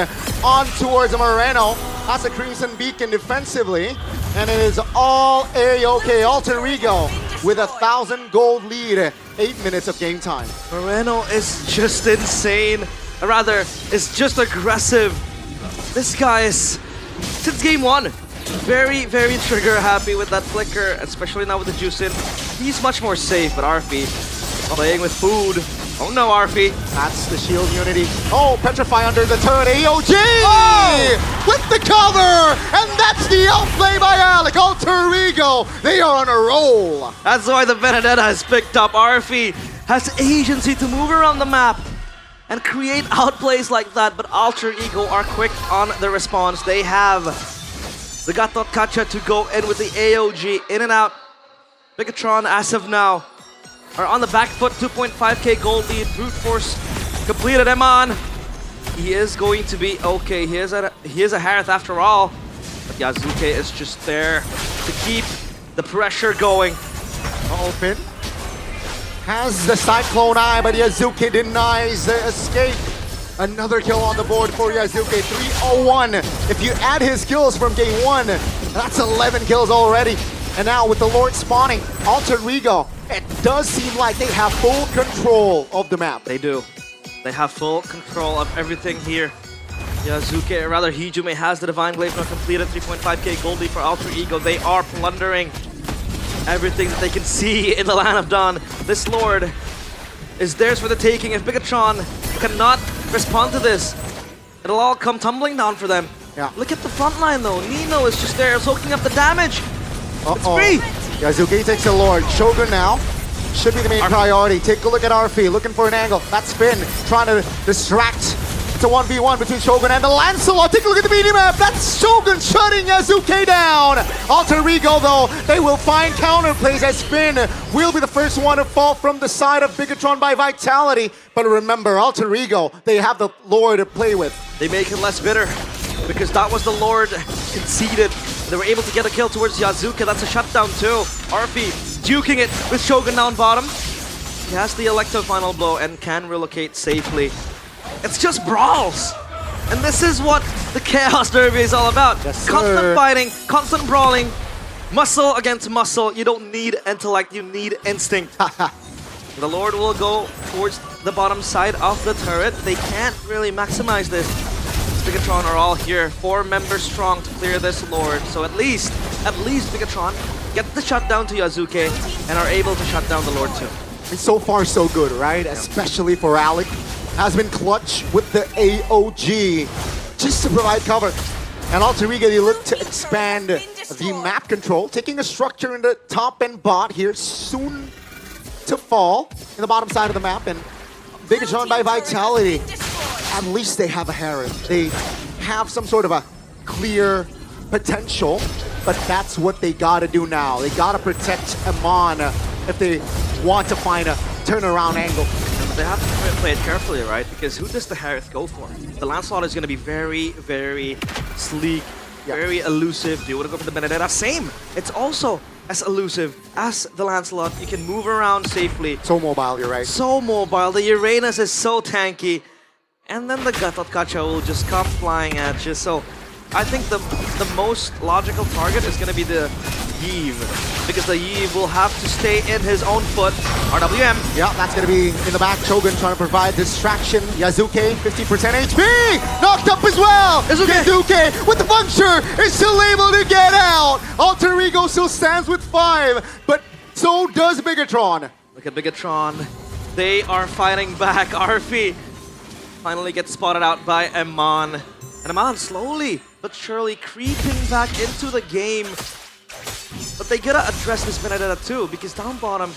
on towards Moreno. That's a Crimson Beacon defensively. And it is all A-OK. Alter Ego with 1,000 gold lead. 8 minutes of game time. Moreno is just insane. Or rather, is just aggressive. This guy is, since game 1, very, very trigger happy with that flicker, especially now with the juice in. He's much more safe, but Arfi playing with food. Oh no, Arfi. That's the shield unity. Oh, Petrify under the turret. AOG! Oh! With the cover! And that's the outplay by Alec. Alter Ego, they are on a roll. That's why the Benedetta has picked up. Arfi has agency to move around the map and create outplays like that, but Alter Ego are quick on the response. They have the Gatot Kacha to go in with the AOG, in and out. Bigatron, as of now, are on the back foot, 2.5k gold lead, brute force completed. Eman, he is going to be okay. He is a Harith after all, but Yazuke is just there to keep the pressure going. Finn has the Cyclone Eye, but Yazuke denies the escape. Another kill on the board for Yazuke, 301. If you add his kills from game 1, that's 11 kills already. And now with the Lord spawning, Alter Ego, it does seem like they have full control of the map. They do. They have full control of everything here. Yazuke, or rather Hijume, has the Divine Glaive now completed, 3.5k gold lead for Alter Ego. They are plundering everything that they can see in the Land of Dawn. This Lord is theirs for the taking. If Bigatron cannot respond to this, it'll all come tumbling down for them. Yeah. Look at the front line though. Nino is just there soaking up the damage. It's free. Yazuki takes the Lord. Shogun now should be the main priority. Take a look at Arfi, looking for an angle. That's Finn trying to distract. It's a 1v1 between Shogun and the Lancelot. Take a look at the mini-map. That's Shogun shutting Yazuki down. Alter Ego, though, they will find counterplays as Finn will be the first one to fall from the side of Bigatron by Vitality. But remember, Alter Ego, they have the Lord to play with. They make it less bitter because that was the Lord conceded. They were able to get a kill towards Yazuka. That's a shutdown too. Arfi duking it with Shogun down bottom. He has the Electo final blow and can relocate safely. It's just brawls. And this is what the Chaos Derby is all about. Yes, constant fighting, constant brawling, muscle against muscle. You don't need intellect, you need instinct. The Lord will go towards the bottom side of the turret. They can't really maximize this. Bigatron are all here, 4 members strong to clear this Lord. So at least Bigatron get the shutdown to Yazuke and are able to shut down the Lord too. And so far so good, right? Especially for Alec. Has been clutch with the AOG just to provide cover. And Alter Ego, they look to expand the map control, taking a structure in the top and bot here, soon to fall in the bottom side of the map. And Bigatron by Vitality, at least they have a Harith. They have some sort of a clear potential, but that's what they gotta do now. They gotta protect Amon if they want to find a turnaround angle. They have to play it carefully, right? Because who does the Harith go for? The Lancelot is going to be very, very sleek, very elusive. Do you want to go for the Benedetta? Same. It's also as elusive as the Lancelot. You can move around safely. So mobile, you're right. So mobile. The Uranus is so tanky. And then the Gatot Kacha will just come flying at you. So I think the most logical target is going to be the Yves. Because the Yves will have to stay in his own foot. RWM. Yeah, that's going to be in the back. Shogun trying to provide distraction. Yazuke, 50% HP. Knocked up as well. Yazuke with the puncture is still able to get out. Alter Ego still stands with 5, but so does Bigatron. Look at Bigatron. They are fighting back. Arfi finally gets spotted out by Eman. And Eman slowly but surely creeping back into the game. But they gotta address this Benedetta too, because down bottom,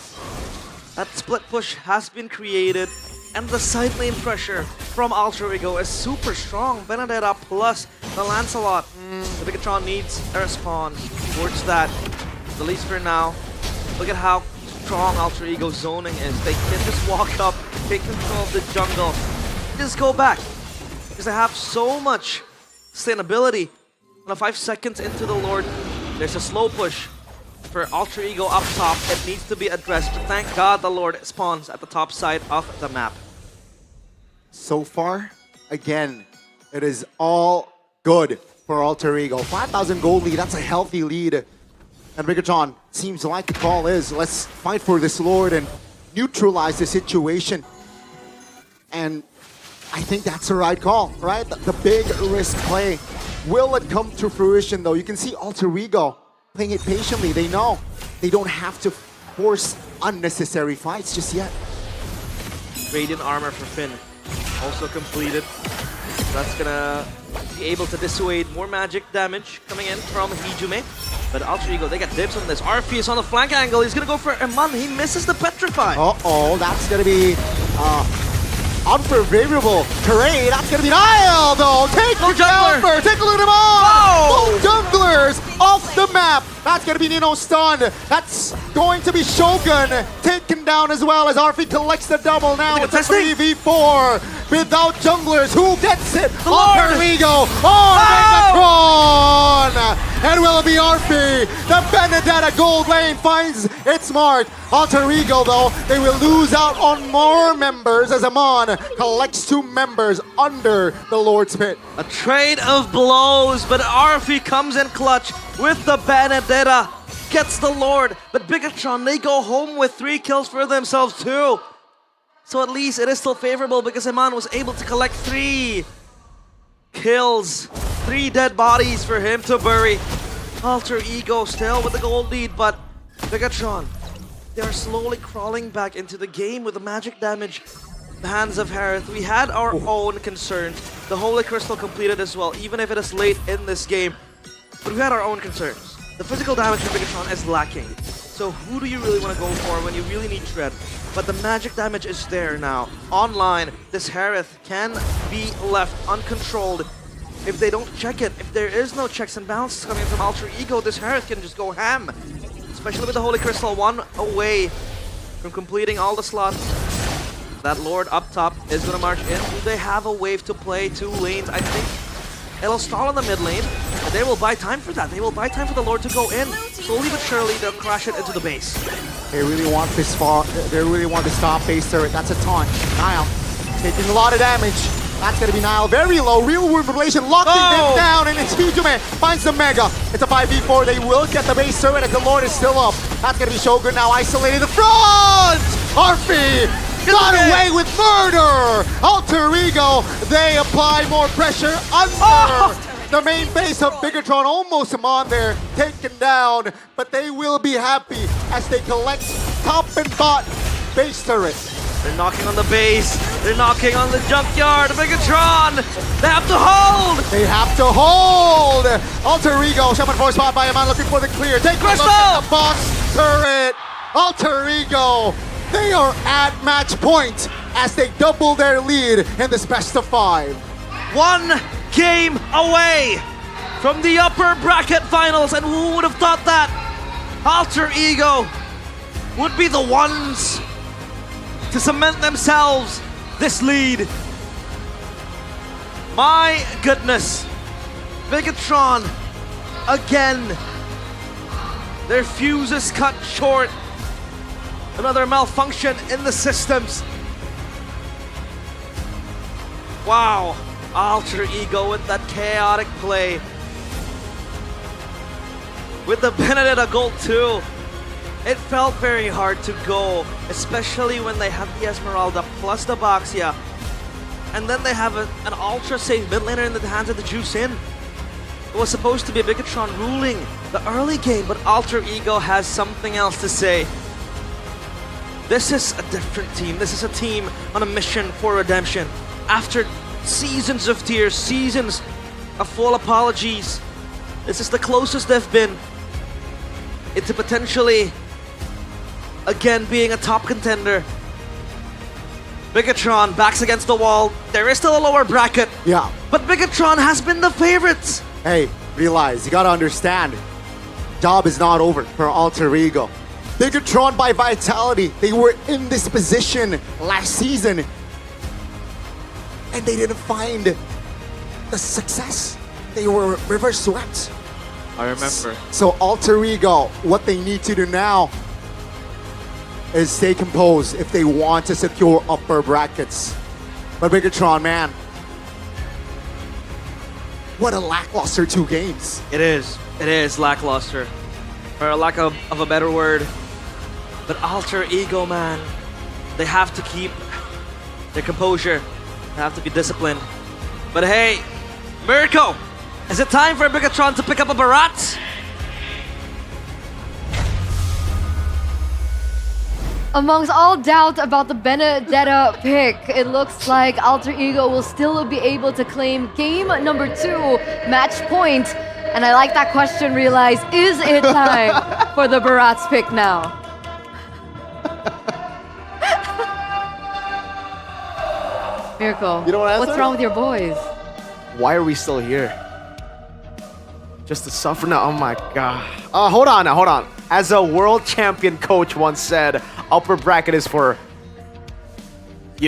that split push has been created, and the side lane pressure from Alter Ego is super strong. Benedetta plus the Lancelot. The Bigatron needs a response towards that. At least for now. Look at how strong Alter Ego zoning is. They can just walk up, take control of the jungle, just go back. Because they have so much sustainability. And 5 seconds into the Lord, there's a slow push for Alter Ego up top. It needs to be addressed, but thank God the Lord spawns at the top side of the map. So far, again, it is all good for Alter Ego. 5,000 gold lead, that's a healthy lead. And Bigatron seems like the call is, let's fight for this Lord and neutralize the situation. And I think that's the right call, right? The big risk play. Will it come to fruition though? You can see Alter Ego playing it patiently. They know they don't have to force unnecessary fights just yet. Radiant armor for Finn also completed. That's gonna be able to dissuade more magic damage coming in from Hijume. But Alter Ego, they get dibs on this. Arfi is on the flank angle. He's gonna go for Eman. He misses the Petrify. Uh-oh, that's gonna be unfavorable terrain. That's gonna be Nile though. Take the jumper. Take a look at him all. Both junglers off the map. That's gonna be Nino stunned. That's going to be Shogun taken down as well as Arfi collects the double now. It's a 3v4 without junglers. Who gets it? Alter Ego on Megatron. And will it be Arfi? The Benedetta gold lane finds its mark. Alter Ego though, they will lose out on more members as Amon collects 2 members under the Lord's Pit. A trade of blows, but Arfi comes in clutch with the Benedetta. Gets the Lord, but Bigatron, they go home with 3 kills for themselves too. So at least it is still favorable because Eman was able to collect 3 kills. 3 dead bodies for him to bury. Alter Ego still with the gold lead, but Bigatron, they are slowly crawling back into the game with the magic damage. The hands of Harith. We had our own concerns. The Holy Crystal completed as well, even if it is late in this game. But we had our own concerns. The physical damage from Bigatron is lacking. So who do you really want to go for when you really need Shred? But the magic damage is there now. Online, this Harith can be left uncontrolled if they don't check it. If there is no checks and balances coming from Alter Ego, this Harith can just go ham. Especially with the Holy Crystal 1 away from completing all the slots. That Lord up top is going to march in. Do they have a wave to play 2 lanes? I think it'll stall in the mid lane, but they will buy time for that. They will buy time for the Lord to go in. Slowly but surely, they'll crash it into the base. They really want this far. They really want to stop base turret. That's a taunt. Nile taking a lot of damage. That's going to be Nile. Very low. Real world relation locking them down, and it's Hijume finds the Mega. It's a 5v4. They will get the base turret as the Lord is still up. That's going to be Shogun now isolated the front. Arfi got away with murder. Alter Ego, they apply more pressure under the main base of Bigatron. Almost him on there, taken down, but they will be happy as they collect top and bot base turrets. They're knocking on the base. They're knocking on the junkyard. Bigatron, they have to hold. They have to hold. Alter Ego, Shaman Force spot by Eman looking for the clear. Take a look at the box turret. Alter Ego, they are at match point as they double their lead in this best of 5. 1 game away from the upper bracket finals, and who would have thought that Alter Ego would be the ones to cement themselves this lead. My goodness. Bigatron, again, their fuse is cut short. Another malfunction in the systems. Wow, Alter Ego with that chaotic play. with the Benedetta Gold 2. It felt very hard to go, especially when they have the Esmeralda plus the Baxia. And then they have an ultra safe mid laner in the hands of the Juice In. It was supposed to be Bigatron ruling the early game, but Alter Ego has something else to say. This is a different team. This is a team on a mission for redemption. After seasons of tears, seasons of full apologies, this is the closest they've been into potentially, again, being a top contender. Bigatron backs against the wall. There is still a lower bracket. Yeah. But Bigatron has been the favorites. Hey, realize, you gotta understand, job is not over for Alter Ego. Bigatron by Vitality, they were in this position last season and they didn't find the success. They were reverse swept. I remember. So Alter Ego, what they need to do now is stay composed if they want to secure upper brackets. But Bigatron, man, what a lackluster 2 games. It is lackluster, for lack of a better word. But Alter Ego, man, they have to keep their composure. They have to be disciplined. But hey, Mirko, is it time for Bigatron to pick up a Barat? Amongst all doubt about the Benedetta pick, it looks like Alter Ego will still be able to claim game number 2 match point. And I like that question, Realize. Is it time for the Barat's pick now? Mirko, You don't want to what's answer? wrong with your boys? Why are we still here? Just to suffer now? Oh my god. Hold on. As a world champion coach once said, upper bracket is for, so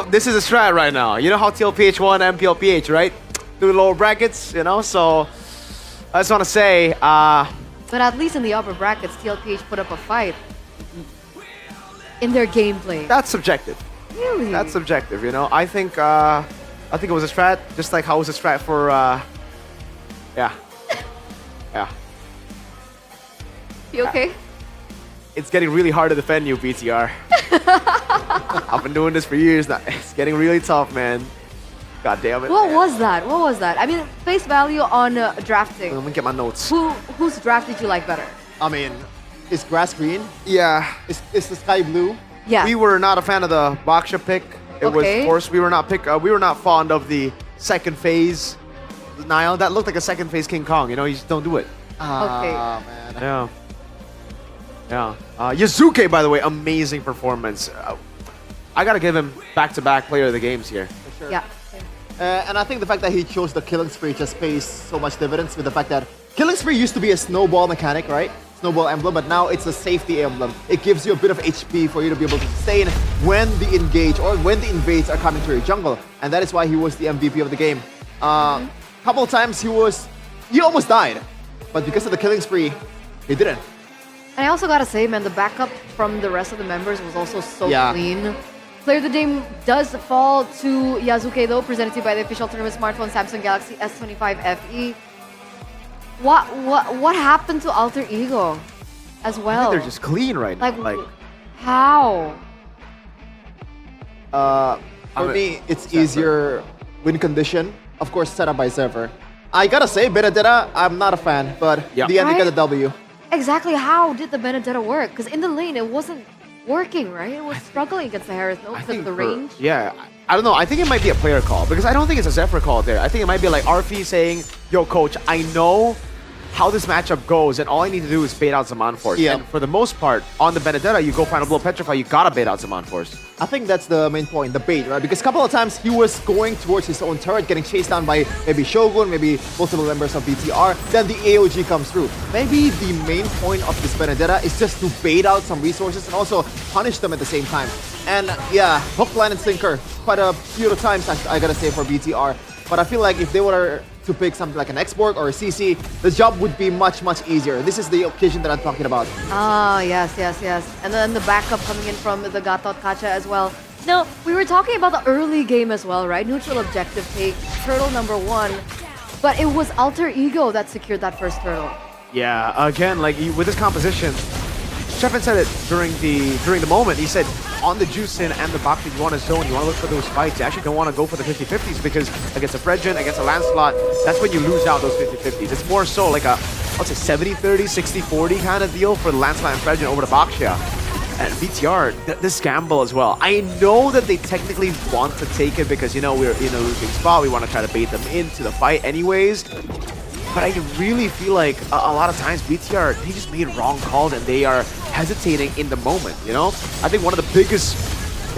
this is a strat right now. You know how TLPH won MPL PH, right? Do lower brackets, so I just want to say, But at least in the upper brackets, TLPH put up a fight in their gameplay. that's subjective. Really? That's subjective, I think it was a strat, just like how it was a strat for, yeah. You okay? It's getting really hard to defend you, BTR. I've been doing this for years now. It's getting really tough, man. God damn it. What was that? I mean, face value on drafting. Let me get my notes. Whose draft did you like better? I mean, is grass green? Yeah. Is the sky blue? Yeah. We were not a fan of the Baksha pick. It was forced. We were not fond of the second phase Nile. That looked like a second phase King Kong. You just don't do it. Okay. Man. Yeah. Yazuke, by the way, amazing performance. I gotta give him back-to-back player of the games here. For sure. Yeah. And I think the fact that he chose the Killing Spree just pays so much dividends with the fact that Killing Spree used to be a snowball mechanic, right? Snowball emblem, but now it's a safety emblem. It gives you a bit of HP for you to be able to sustain when the engage or when the invades are coming to your jungle. And that is why he was the MVP of the game. Couple of times he almost died. But because of the Killing Spree, he didn't. And I also gotta say, man, the backup from the rest of the members was also so clean. Player of the game does fall to Yazuke though, presented to you by the official tournament smartphone Samsung Galaxy S25 FE. What happened to Alter Ego as well? I think they're just clean right now. Like how? For me, it's easier win condition. Of course, set up by Zephyr. I gotta say, Benedetta, I'm not a fan, but in the end, they got the W. Exactly how did the Benedetta work? Because in the lane, it wasn't working, right? It was struggling against the Harris because of the range. Yeah, I don't know. I think it might be a player call because I don't think it's a Zephyr call there. I think it might be like RP saying, yo, coach, I know how this matchup goes, and all I need to do is bait out Zaman Force. Yeah. And for the most part, on the Benedetta, you go Final Blow Petrify, you gotta bait out Zaman Force. I think that's the main point, the bait, right? Because a couple of times he was going towards his own turret, getting chased down by maybe Shogun, maybe multiple members of BTR. Then the AOG comes through. Maybe the main point of this Benedetta is just to bait out some resources and also punish them at the same time. And yeah, hook, line, and sinker quite a few times, I gotta say, for BTR. But I feel like if they were to pick something like an X-Borg or a CC, the job would be much, much easier. This is the occasion that I'm talking about. Ah, yes. And then the backup coming in from the Gatot Kacha as well. Now, we were talking about the early game as well, right? Neutral objective take, turtle number 1. But it was Alter Ego that secured that first turtle. Yeah, again, like with this composition, Shepard said it during the moment. He said, on the Juicin and the Bakti, you want to zone, you want to look for those fights. You actually don't want to go for the 50-50s because against a Fredgen, against a Lancelot, that's when you lose out those 50-50s. It's more so like a, I'll say 70-30, 60-40 kind of deal for the Lancelot and Fredgen over the Baxia. And BTR, this gamble as well. I know that they technically want to take it because, you know, we're in a losing spot. We want to try to bait them into the fight anyways. But I really feel like a lot of times BTR, they just made wrong calls and they are hesitating in the moment, you know? I think one of the biggest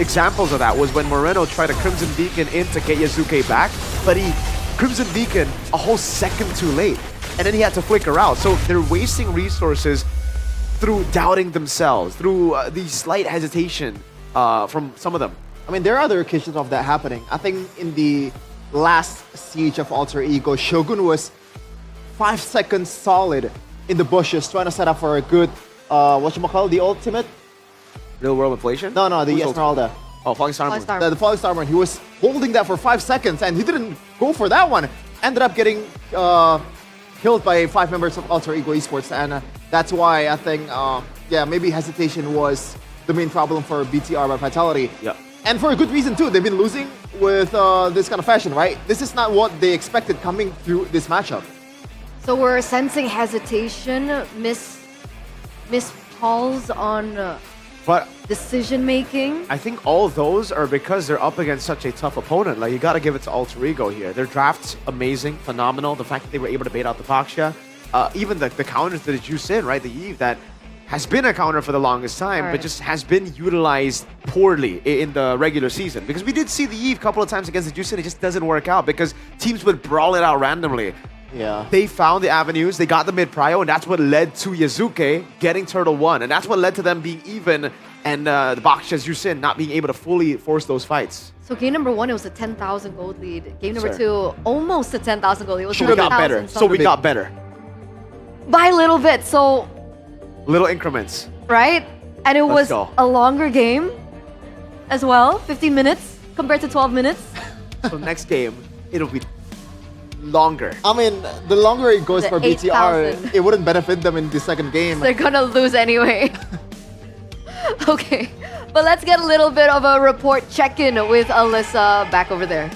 examples of that was when Moreno tried a Crimson Beacon in to get Yasuke back, but he Crimson Beacon a whole second too late. And then he had to flicker out. So they're wasting resources through doubting themselves, through the slight hesitation from some of them. I mean, there are other occasions of that happening. I think in the last siege of Alter Ego, Shogun was 5 seconds solid in the bushes trying to set up for a good, whatchamacallit, the ultimate? Real world inflation? No, the Esmeralda. Oh, Falling Star Moon. The Falling Star Moon. He was holding that for 5 seconds and he didn't go for that one. Ended up getting killed by 5 members of Alter Ego Esports, and that's why I think, yeah, maybe hesitation was the main problem for BTR by Vitality. Yeah. And for a good reason too. They've been losing with this kind of fashion, right? This is not what they expected coming through this matchup. So we're sensing hesitation, miss calls on but decision making. I think all those are because they're up against such a tough opponent. Like, you got to give it to Alter Ego here. Their draft's amazing, phenomenal. The fact that they were able to bait out the Baxia, even the counters to the Juicin, right? The Eve that has been a counter for the longest time, but just has been utilized poorly in the regular season. Because we did see the Eve a couple of times against the Juicin, it just doesn't work out because teams would brawl it out randomly. Yeah. They found the avenues, they got the mid-prio, and that's what led to Yasuke getting Turtle 1. And that's what led to them being even and the Baxia Juicin not being able to fully force those fights. So game number 1, it was a 10,000 gold lead. Game number 2, almost a 10,000 gold lead. It was So we got better. So we got better. By a little bit, so... Little increments. Right? And it Let's was go. a longer game as well, 15 minutes compared to 12 minutes. So next game, it'll be longer. I mean, the longer it goes The for BTR, 8,000. it wouldn't benefit them in the second game. They're gonna lose anyway. Okay, but let's get a little bit of a report check-in with Alyssa back over there.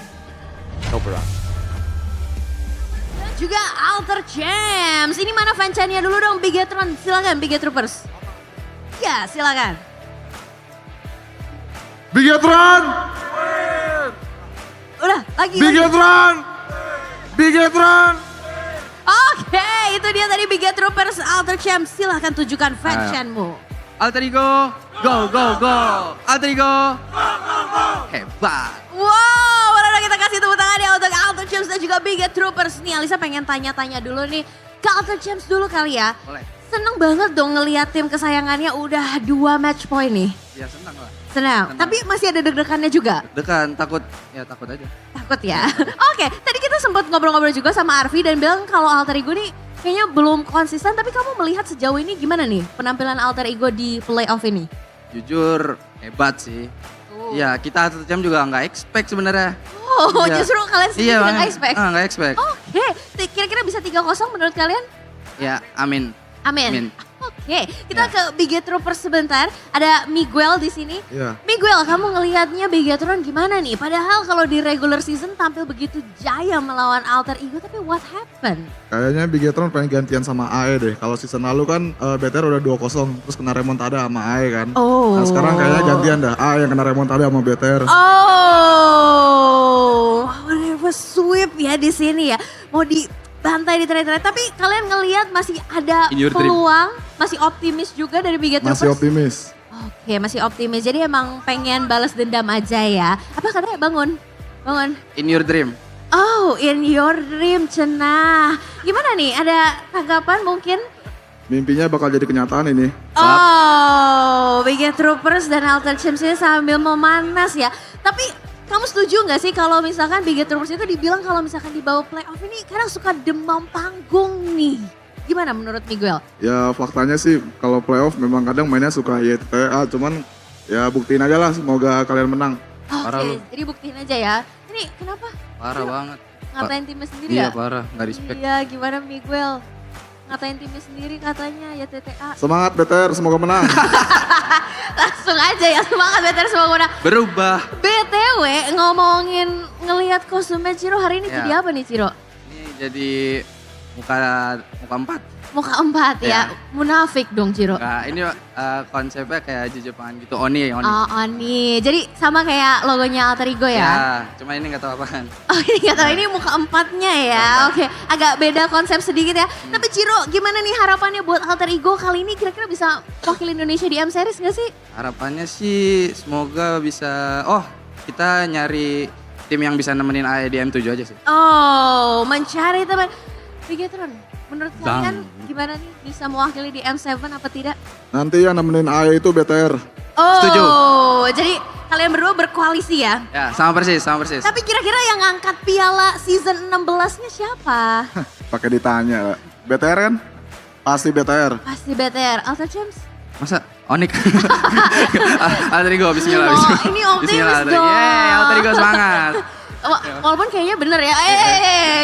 No problem. Juga Alter Champs. Ini mana fanchannya dulu dong, Bigetron. Silakan, Bigetroopers. Ya, silakan. Bigetron! Udah, lagi. Bigetron! Bigetron! Oke, itu dia tadi Bigetroopers Alter Champs. Silahkan tunjukkan fanchanmu. Alter Ego, go, go, go. Alter Ego, hebat. Wow, udah kita kasih tepuk tangan ya untuk Alter Champs dan juga Bigetroopers. Nih, Alisa pengen tanya-tanya dulu nih ke Alter Champs dulu kali ya. Boleh. Seneng banget dong ngeliat tim kesayangannya udah 2 match point nih. Ya senang lah. Senang, tapi masih ada deg-degannya juga. Dekan, takut aja. Takut ya. Oke, tadi kita sempat ngobrol-ngobrol juga sama Arfi dan bilang kalau Alter Ego nih kayaknya belum konsisten, tapi kamu melihat sejauh ini gimana nih penampilan Alter Ego di playoff ini? Jujur hebat sih. Ya kita Alter Champs juga nggak expect sebenarnya. Oh, Iya. justru kalian sendiri Iya, nggak expect? Nggak expect. Oke, kira-kira bisa 3-0 menurut kalian? Ya amin. Amin. Oke, kita ke Bigetroopers sebentar. Ada Miguel di sini. Iya. Miguel, kamu ngelihatnya Bigetron gimana nih? Padahal kalau di regular season tampil begitu jaya melawan Alter Ego, tapi what happened? Kayaknya Bigetron pengen gantian sama AE deh. Kalau season lalu kan BTR udah 2-0, terus kena remontada sama AE kan. Oh. Nah sekarang kayaknya gantian dah, AE yang kena remontada sama BTR. Oh, whatever sweep ya di sini ya. Mau dibantai di terakhir. Tapi kalian ngelihat masih ada In your dream. peluang, masih optimis juga dari Bigetroopers? Masih optimis. Oke, masih optimis. Jadi emang pengen balas dendam aja ya. Apa katanya bangun? Bangun. In your dream. Oh, in your dream, cenah. Gimana nih? Ada tanggapan mungkin? Mimpinya bakal jadi kenyataan ini. Oh, Bigetroopers dan Alter Champs ini sambil memanas ya. Tapi kamu setuju nggak sih kalau misalkan Bigetroopers itu dibilang kalau misalkan di bawah playoff ini kadang suka demam panggung nih. Gimana menurut Miguel? Ya faktanya sih kalau playoff memang kadang mainnya suka YTA, cuman ya buktiin aja lah semoga kalian menang. Oke, jadi buktiin aja ya. Ini kenapa? Parah banget. Ngatain timnya sendiri Iya ya? parah, nggak respect. Iya, gimana Miguel? Ngatain timnya sendiri katanya ya TTA. Semangat BTR, semoga menang. Langsung aja ya, semangat BTR semoga menang. Berubah. BTW ngomongin ngelihat kostumnya Ciro hari ini Ya. jadi apa nih Ciro? Ini jadi muka 4. Muka 4 ya, munafik dong Ciro. Nah, ini konsepnya kayak Jepangan gitu, Oni. Oh, Oni. Jadi sama kayak logonya Alter Ego ya? Ya, cuma ini nggak tahu apaan. Oh ini nggak tahu, ini muka 4-nya ya. Oke, agak beda konsep sedikit ya. Tapi Ciro, gimana nih harapannya buat Alter Ego kali ini kira-kira bisa wakil Indonesia di M Series nggak sih? Harapannya sih semoga bisa, kita nyari tim yang bisa nemenin AE di M7 aja sih. Oh, mencari teman. Bigetron, menurut Bang. kalian gimana nih bisa mewakili di M7 apa tidak? Nanti yang nemenin AE itu BTR. Oh, Setuju. jadi kalian berdua berkoalisi ya? Ya, sama persis. Tapi kira-kira yang ngangkat piala season 16-nya siapa? Pakai ditanya. BTR kan? Pasti BTR. Pasti BTR. Alter James? Masa ONIC? Alter Ego, bismillah. Oh, ini optimis Bismillah, dong. Yeay, Alter Ego semangat. Walaupun kayaknya bener ya.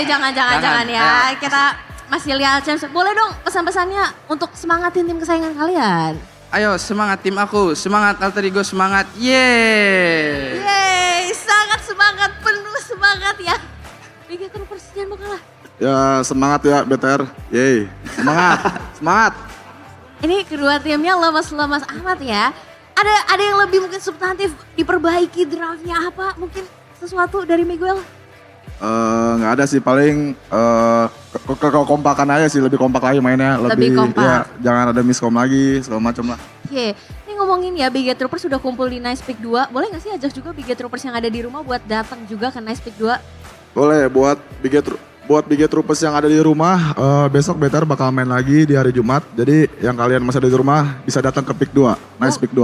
Jangan ya. Kita masih lihat James. Boleh dong pesan-pesannya untuk semangatin tim kesayangan kalian. Ayo semangat tim aku, semangat Alter Ego, semangat. Yeay. Yeay, sangat semangat, penuh semangat ya. Bigetron persisian mau kalah. Ya semangat ya BTR. Yeay. Semangat. Semangat. Ini kedua timnya lemas-lemas amat ya. Ada yang lebih mungkin substantif diperbaiki draftnya apa? Mungkin sesuatu dari Miguel? Nggak ada sih, paling kekompakan aja sih, lebih kompak lagi mainnya. Lebih kompak. Ya, jangan ada miskom lagi, segala macam lah. Oke, ini ngomongin ya Biget Troopers sudah kumpul di Nice Pick 2. Boleh nggak sih ajak juga Biget Troopers yang ada di rumah buat datang juga ke Nice Pick 2? Boleh, buat Biget Troopers yang ada di rumah, besok BTR bakal main lagi di hari Jumat. Jadi yang kalian masih ada di rumah bisa datang ke Pick 2, Nice Pick 2.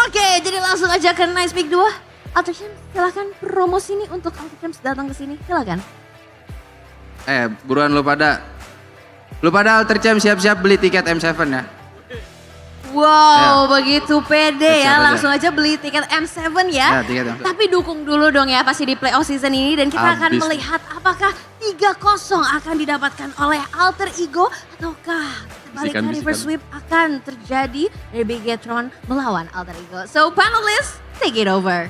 Oke, jadi langsung aja ke Nice Pick 2. Alter James, silahkan promosi nih untuk Alter James datang ke sini, silahkan. Buruan lu pada Alter James siap-siap beli tiket M7 ya. Wow, begitu pede ya, Siap-siap aja. langsung aja beli tiket M7 ya. Ya, tiket M7. Tapi dukung dulu dong ya pasti di playoff season ini dan kita akan Abis. melihat apakah 3-0 akan didapatkan oleh Alter Ego ataukah balikan reverse sweep akan terjadi dari Bigetron melawan Alter Ego. So panelists, take it over.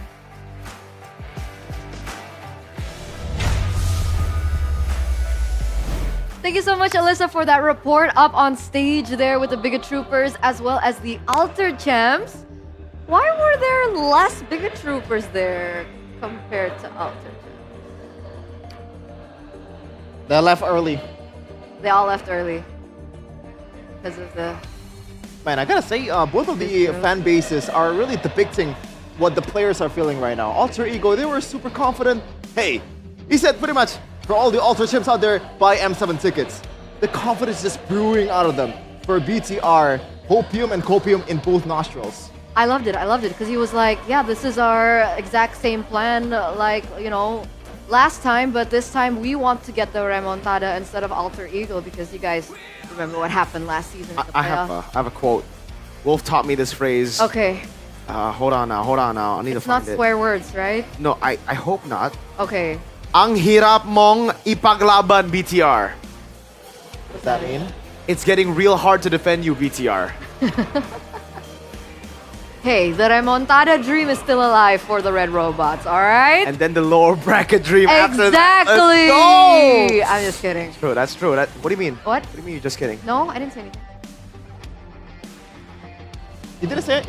Thank you so much, Alyssa, for that report up on stage there with the Bigot Troopers as well as the Alter Champs. Why were there less Bigot Troopers there compared to Alter Champs? They left early. They all left early because of the... Man, I gotta say, both of the fan bases are really depicting what the players are feeling right now. Alter Ego, they were super confident. Hey, he said pretty much, for all the Alter Champs out there, buy M7 tickets. The confidence is brewing out of them. For BTR, hopium and copium in both nostrils. I loved it because he was like, yeah, this is our exact same plan, like, you know, last time, but this time we want to get the remontada instead of Alter Ego because you guys remember what happened last season in the I playoff. have a quote. Wolf taught me this phrase. Okay, Hold on now. I need to it's not find it. swear words, right? No, I hope not. Okay. Ang hirap mong ipaglaban, BTR. What's that mean? It's getting real hard to defend you, BTR. Hey, the remontada dream is still alive for the Red Robots, all right? And then the lower bracket dream after that. Exactly! Let's go! I'm just kidding. True, that's true. What do you mean? What? What do you mean you're just kidding? No, I didn't say anything.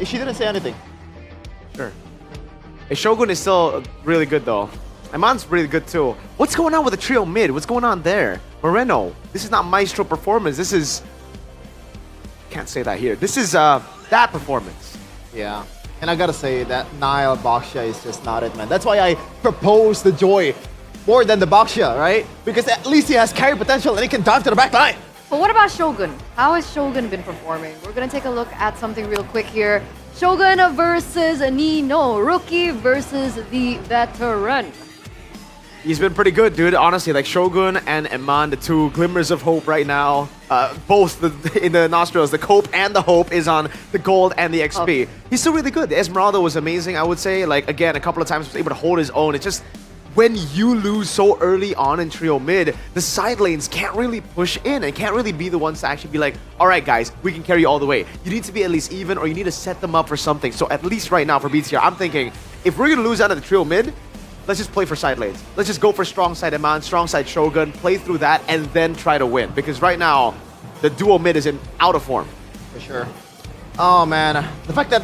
She didn't say anything. Sure. Hey, Shogun is still really good though. Iman's really good too. What's going on with the trio mid? What's going on there? Moreno, this is not Maestro performance. This is... Can't say that here. This is that performance. Yeah. And I gotta say that Nile Baksha is just not it, man. That's why I propose the Joy more than the Baksha, right? Because at least he has carry potential and he can dive to the back line. But what about Shogun? How has Shogun been performing? We're gonna take a look at something real quick here. Shogun versus Nino, rookie versus the veteran. He's been pretty good, dude. Honestly, like Shogun and Iman, the two glimmers of hope right now. Both in the nostrils, the cope and the hope is on the gold and the XP. He's still really good. The Esmeralda was amazing, I would say. Like, again, a couple of times was able to hold his own. It's just when you lose so early on in trio mid, the side lanes can't really push in and can't really be the ones to actually be like, all right, guys, we can carry you all the way. You need to be at least even, or you need to set them up for something. So at least right now for BTR, I'm thinking, if we're going to lose out of the trio mid, let's just play for side lanes. Let's just go for strong side Eman, strong side Shogun, play through that, and then try to win. Because right now, the duo mid is out of form. For sure. Oh man, the fact that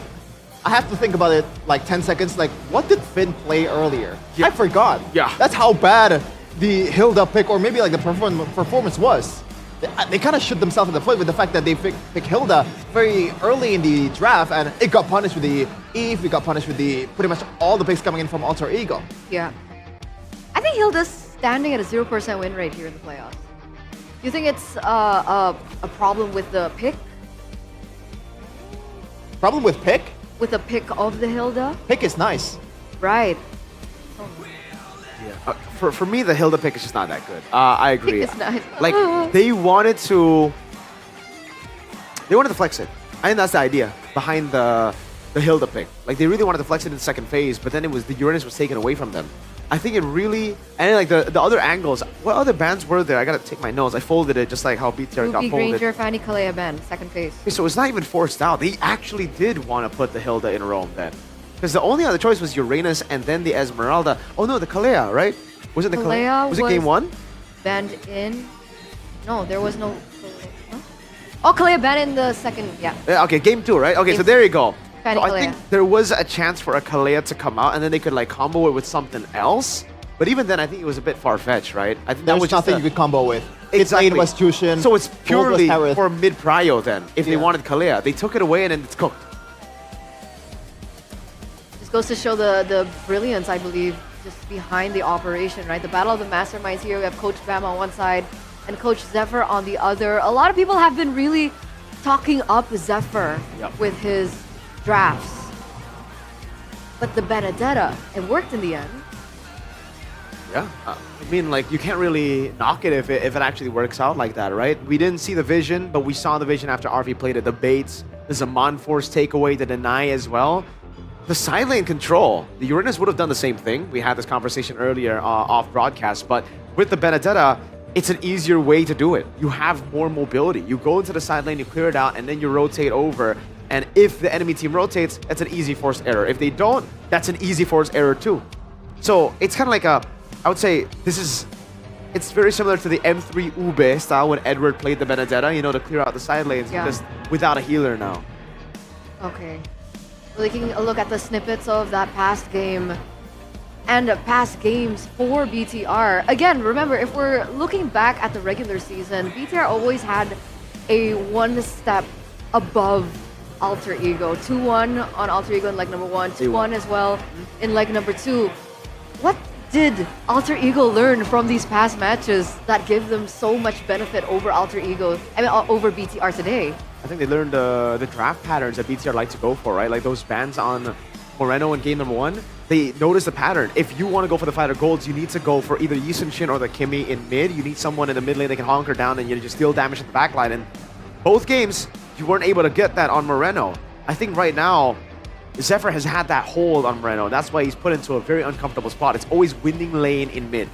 I have to think about it like 10 seconds, like what did Finn play earlier? I forgot. Yeah. That's how bad the Hilda pick, or maybe like the performance was. They kind of shoot themselves in the foot with the fact that they picked Hilda very early in the draft, and it got punished with the Eve, it got punished with the pretty much all the picks coming in from Alter Ego. Yeah. I think Hilda's standing at a 0% win rate here in the playoffs. Do you think it's a problem with the pick? Problem with pick? With the pick of the Hilda? Pick is nice. Right. Yeah. For me, the Hilda pick is just not that good. I agree. It's nice. Like, they wanted to flex it. I think that's the idea behind the Hilda pick. Like, they really wanted to flex it in the second phase, but then it was the Uranus was taken away from them. I think it really, and then, like the other angles, what other bands were there? I gotta take my notes. I folded it just like how BTR got Ruby folded. Granger, Fanny Kalea band, second phase. Okay, so it's not even forced out. They actually did want to put the Hilda in Rome then. Because the only other choice was Uranus and then the Esmeralda. Oh no, the Kalea, right? Was it the Kalea? Was it game one? Banned in. No, there was no Kalea. Huh? Oh, Kalea banned in the second, yeah. Okay, game two, right? Okay, so there you go. Fanny So I Kalea. think there was a chance for a Kalea to come out and then they could like combo it with something else. But even then, I think it was a bit far-fetched, right? I think that There's was just nothing you could combo with. Exactly. It was Jushin. So it's purely Harith. for mid-prio then, if they wanted Kalea. They took it away and then it's cooked. This goes to show the brilliance, I believe, just behind the operation, right? The battle of the masterminds here. We have Coach Bam on one side and Coach Zephyr on the other. A lot of people have been really talking up Zephyr with his drafts. But the Benedetta, it worked in the end. Yeah, I mean, like, you can't really knock it if it actually works out like that, right? We didn't see the vision, but we saw the vision after RV played it. The baits, the Zaman Force takeaway, the deny as well. The side lane control, the Uranus would have done the same thing. We had this conversation earlier off broadcast, but with the Benedetta, it's an easier way to do it. You have more mobility. You go into the side lane, you clear it out, and then you rotate over. And if the enemy team rotates, that's an easy forced error. If they don't, that's an easy forced error too. So it's kind of like I would say it's very similar to the M3 Ube style when Edward played the Benedetta, you know, to clear out the side lanes just without a healer now. Okay. Taking a look at the snippets of that past game and past games for BTR. Again, remember, if we're looking back at the regular season, BTR always had a one step above Alter Ego. 2-1 on Alter Ego in leg number 1, 2-1 as well in leg number 2. What did Alter Ego learn from these past matches that give them so much benefit over Alter Ego, over BTR today? I think they learned the draft patterns that BTR like to go for, right? Like those bans on Moreno in game number 1. They noticed the pattern. If you want to go for the fighter golds, you need to go for either Yi Sun-shin or the Kimmy in mid. You need someone in the mid lane that can honker down and you just deal damage at the backline. And both games, you weren't able to get that on Moreno. I think right now, Zephyr has had that hold on Moreno. That's why he's put into a very uncomfortable spot. It's always winning lane in mid.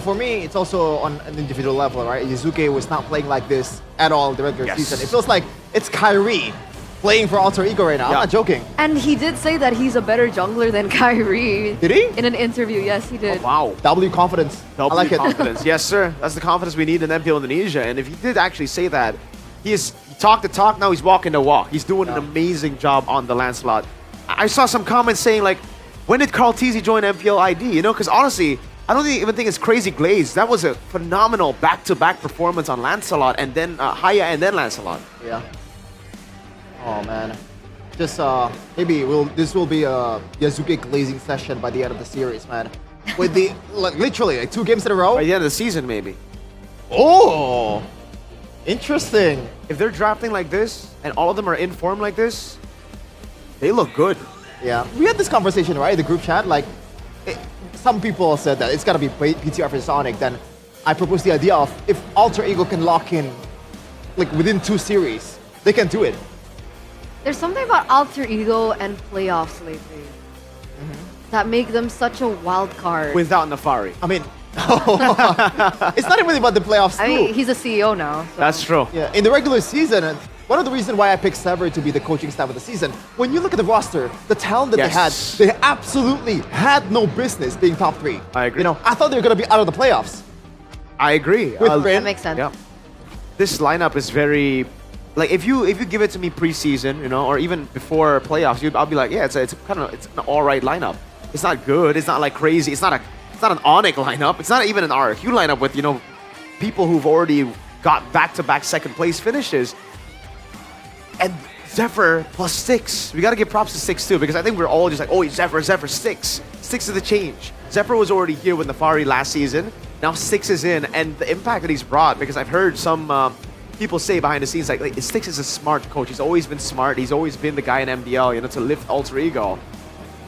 For me, it's also on an individual level, right? Yuzuke was not playing like this at all in the regular season. It feels like it's Kyrie playing for Alter Ego right now. I'm not joking. And he did say that he's a better jungler than Kyrie. Did he? In an interview, yes, he did. Oh, wow. W confidence. I like it. Confidence. Yes, sir. That's the confidence we need in MPL Indonesia. And if he did actually say that, he talked the talk, now he's walking the walk. He's doing an amazing job on the Lancelot. I saw some comments saying, like, when did Carl Teasy join MPL ID? You know, because honestly, I don't even think it's crazy glazed. That was a phenomenal back-to-back performance on Lancelot and then Haya and then Lancelot. Yeah. Oh man. Just maybe this will be a Yasuke glazing session by the end of the series, man. With the literally 2 games in a row. By the end of the season, maybe. Oh, interesting. If they're drafting like this and all of them are in form like this, they look good. Yeah, we had this conversation, right? The group chat, like, some people said that it's gotta be BTR for Sonic. Then I proposed the idea of if Alter Ego can lock in, like within 2 series, they can do it. There's something about Alter Ego and playoffs lately. that make them such a wild card? Without Nafari. I mean, it's not even about the playoffs I too. mean, he's a CEO now. So. That's true. Yeah, in the regular season, one of the reasons why I picked Sever to be the coaching staff of the season, when you look at the roster, the talent that they absolutely had no business being top 3. I agree. You know, I thought they were going to be out of the playoffs. I agree. With Rin. That makes sense. Yeah. This lineup is very, like if you give it to me preseason, you know, or even before playoffs, I'll be like, yeah, it's an all right lineup. It's not good. It's not like crazy. It's not an ONIC lineup. It's not even an RQ lineup with, you know, people who've already got back-to-back second place finishes. And Zephyr plus 6. We got to give props to 6 too, because I think we're all just like, oh, Zephyr, 6. 6 is the change. Zephyr was already here with Nafari last season. Now 6 is in, and the impact that he's brought, because I've heard some people say behind the scenes, like 6 is a smart coach. He's always been smart. He's always been the guy in MPL, you know, to lift Alter Ego.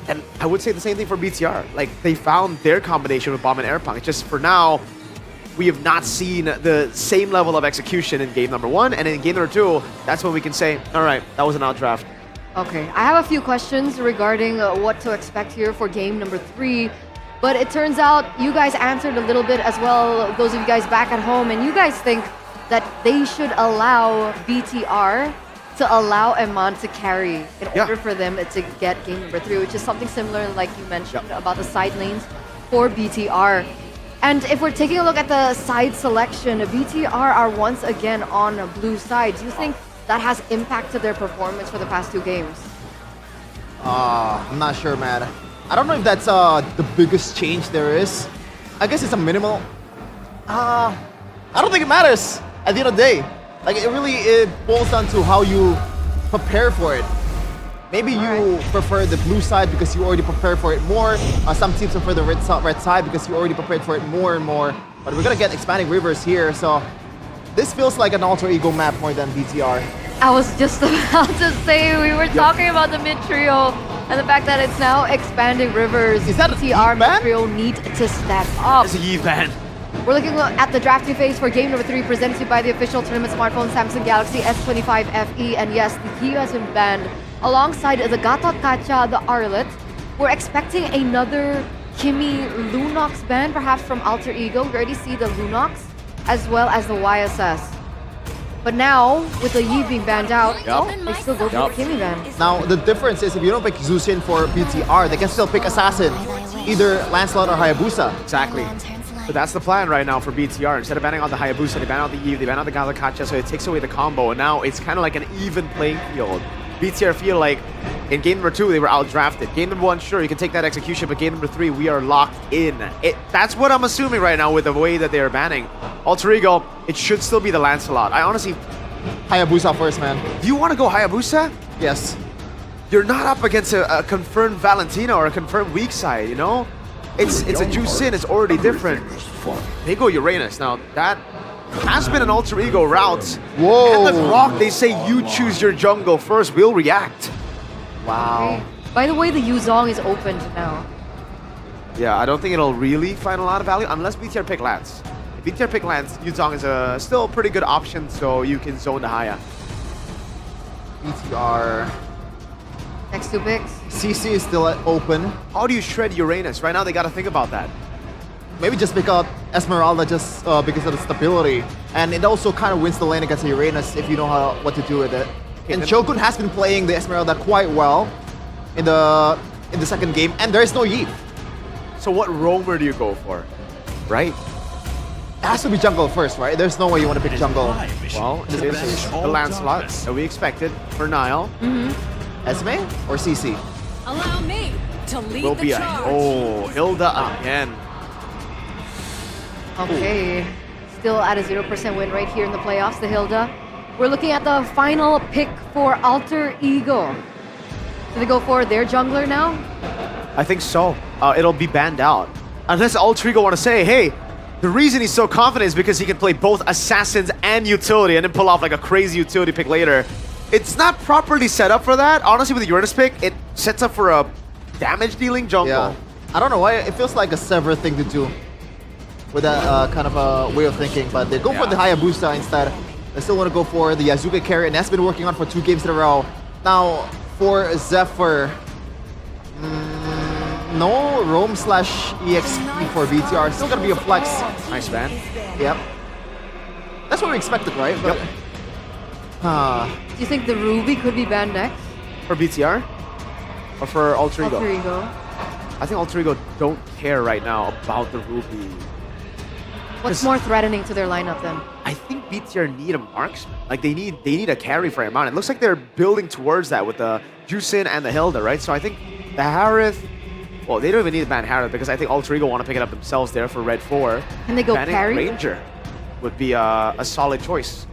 And I would say the same thing for BTR. Like, they found their combination with Bomb and Airpunk. It's just for now, we have not seen the same level of execution in game number 1, and in game number 2, that's when we can say, all right, that was an outdraft. Okay, I have a few questions regarding what to expect here for game number 3, but it turns out you guys answered a little bit as well, those of you guys back at home, and you guys think that they should allow BTR to allow Eman to carry in order for them to get game number 3, which is something similar like you mentioned about the side lanes for BTR. And if we're taking a look at the side selection, BTR are once again on a blue side. Do you think that has impacted their performance for the past 2 games? I'm not sure, man. I don't know if that's the biggest change there is. I guess it's a minimal. I don't think it matters at the end of the day. Like, it boils down to how you prepare for it. Maybe you prefer the blue side because you already prepared for it more. Some teams prefer the red side because you already prepared for it more and more. But we're gonna get expanding rivers here, so this feels like an Alter Ego map more than BTR. I was just about to say, we were talking about the mid trio and the fact that it's now expanding rivers. Is that BTR mid trio need to step up. It's a Yi ban. We're looking at the drafting phase for game number 3 presented by the official tournament smartphone Samsung Galaxy S25 FE. And yes, the Yi has been banned alongside the Gatot Kacha, the Arlet. We're expecting another Kimi Lunox ban, perhaps from Alter Ego. We already see the Lunox as well as the YSS. But now, with the Yi being banned out, they still go for the Kimi ban. Now, the difference is if you don't pick Zushin for BTR, they can still pick Assassin, either Lancelot or Hayabusa. Exactly. So that's the plan right now for BTR. Instead of banning out the Hayabusa, they ban out the Eve, they ban out the Gatot Kacha, so it takes away the combo, and now it's kind of like an even playing field. BTR feel like in game number 2, they were outdrafted. Game number 1, sure, you can take that execution, but game number 3, we are locked in. That's what I'm assuming right now with the way that they're banning. Alter Ego, it should still be the Lancelot. I honestly... Hayabusa first, man. Do you want to go Hayabusa? Yes. You're not up against a confirmed Valentina or a confirmed weak side, you know? It's a Jusin, it's already different. They go Uranus. Now, that has been an Alter Ego route. Whoa. And the Rock, they say you choose your jungle first, we'll react. Wow. By the way, the Yuzong is opened now. Yeah, I don't think it'll really find a lot of value unless BTR pick Lance. If BTR pick Lance, Yuzong is still a pretty good option, so you can zone the Haya. BTR. Next 2 picks. CC is still open. How do you shred Uranus? Right now, they got to think about that. Maybe just pick out Esmeralda just because of the stability. And it also kind of wins the lane against Uranus if you know what to do with it. And Shogun has been playing the Esmeralda quite well in the second game, and there is no Yi. So what roamer do you go for? Right? It has to be jungle first, right? There's no way you want to pick jungle. Well, it is the Lancelot that we expected for Nile. Esme or CC? Allow me to lead Will the be charge. Oh, Hilda again. Okay, still at a 0% win rate here in the playoffs, the Hilda. We're looking at the final pick for Alter Ego. Do they go for their jungler now? I think so. It'll be banned out. Unless Alter Ego want to say, hey, the reason he's so confident is because he can play both Assassins and Utility and then pull off like a crazy Utility pick later. It's not properly set up for that. Honestly, with the Uranus pick, it sets up for a damage-dealing jungle. Yeah. I don't know why. It feels like a Sever thing to do with that kind of a way of thinking. But they go for the Hayabusa instead. They still want to go for the Yazuka carry, and that's been working on for 2 games in a row. Now, for Zephyr, no roam/EXP for BTR. Still gonna be a flex. Nice ban. Yep. That's what we expected, right? But, Do you think the Ruby could be banned next? For BTR? Or for Alter Ego? Alter Ego. I think Alter Ego don't care right now about the Ruby. What's more threatening to their lineup then? I think BTR need a marksman. Like they need a carry for Iman. It looks like they're building towards that with the Jusin and the Hilda, right? So I think the Harith, well, they don't even need to ban Harith because I think Alter Ego want to pick it up themselves there for Red 4. Can they go Banning carry? Ranger would be a solid choice.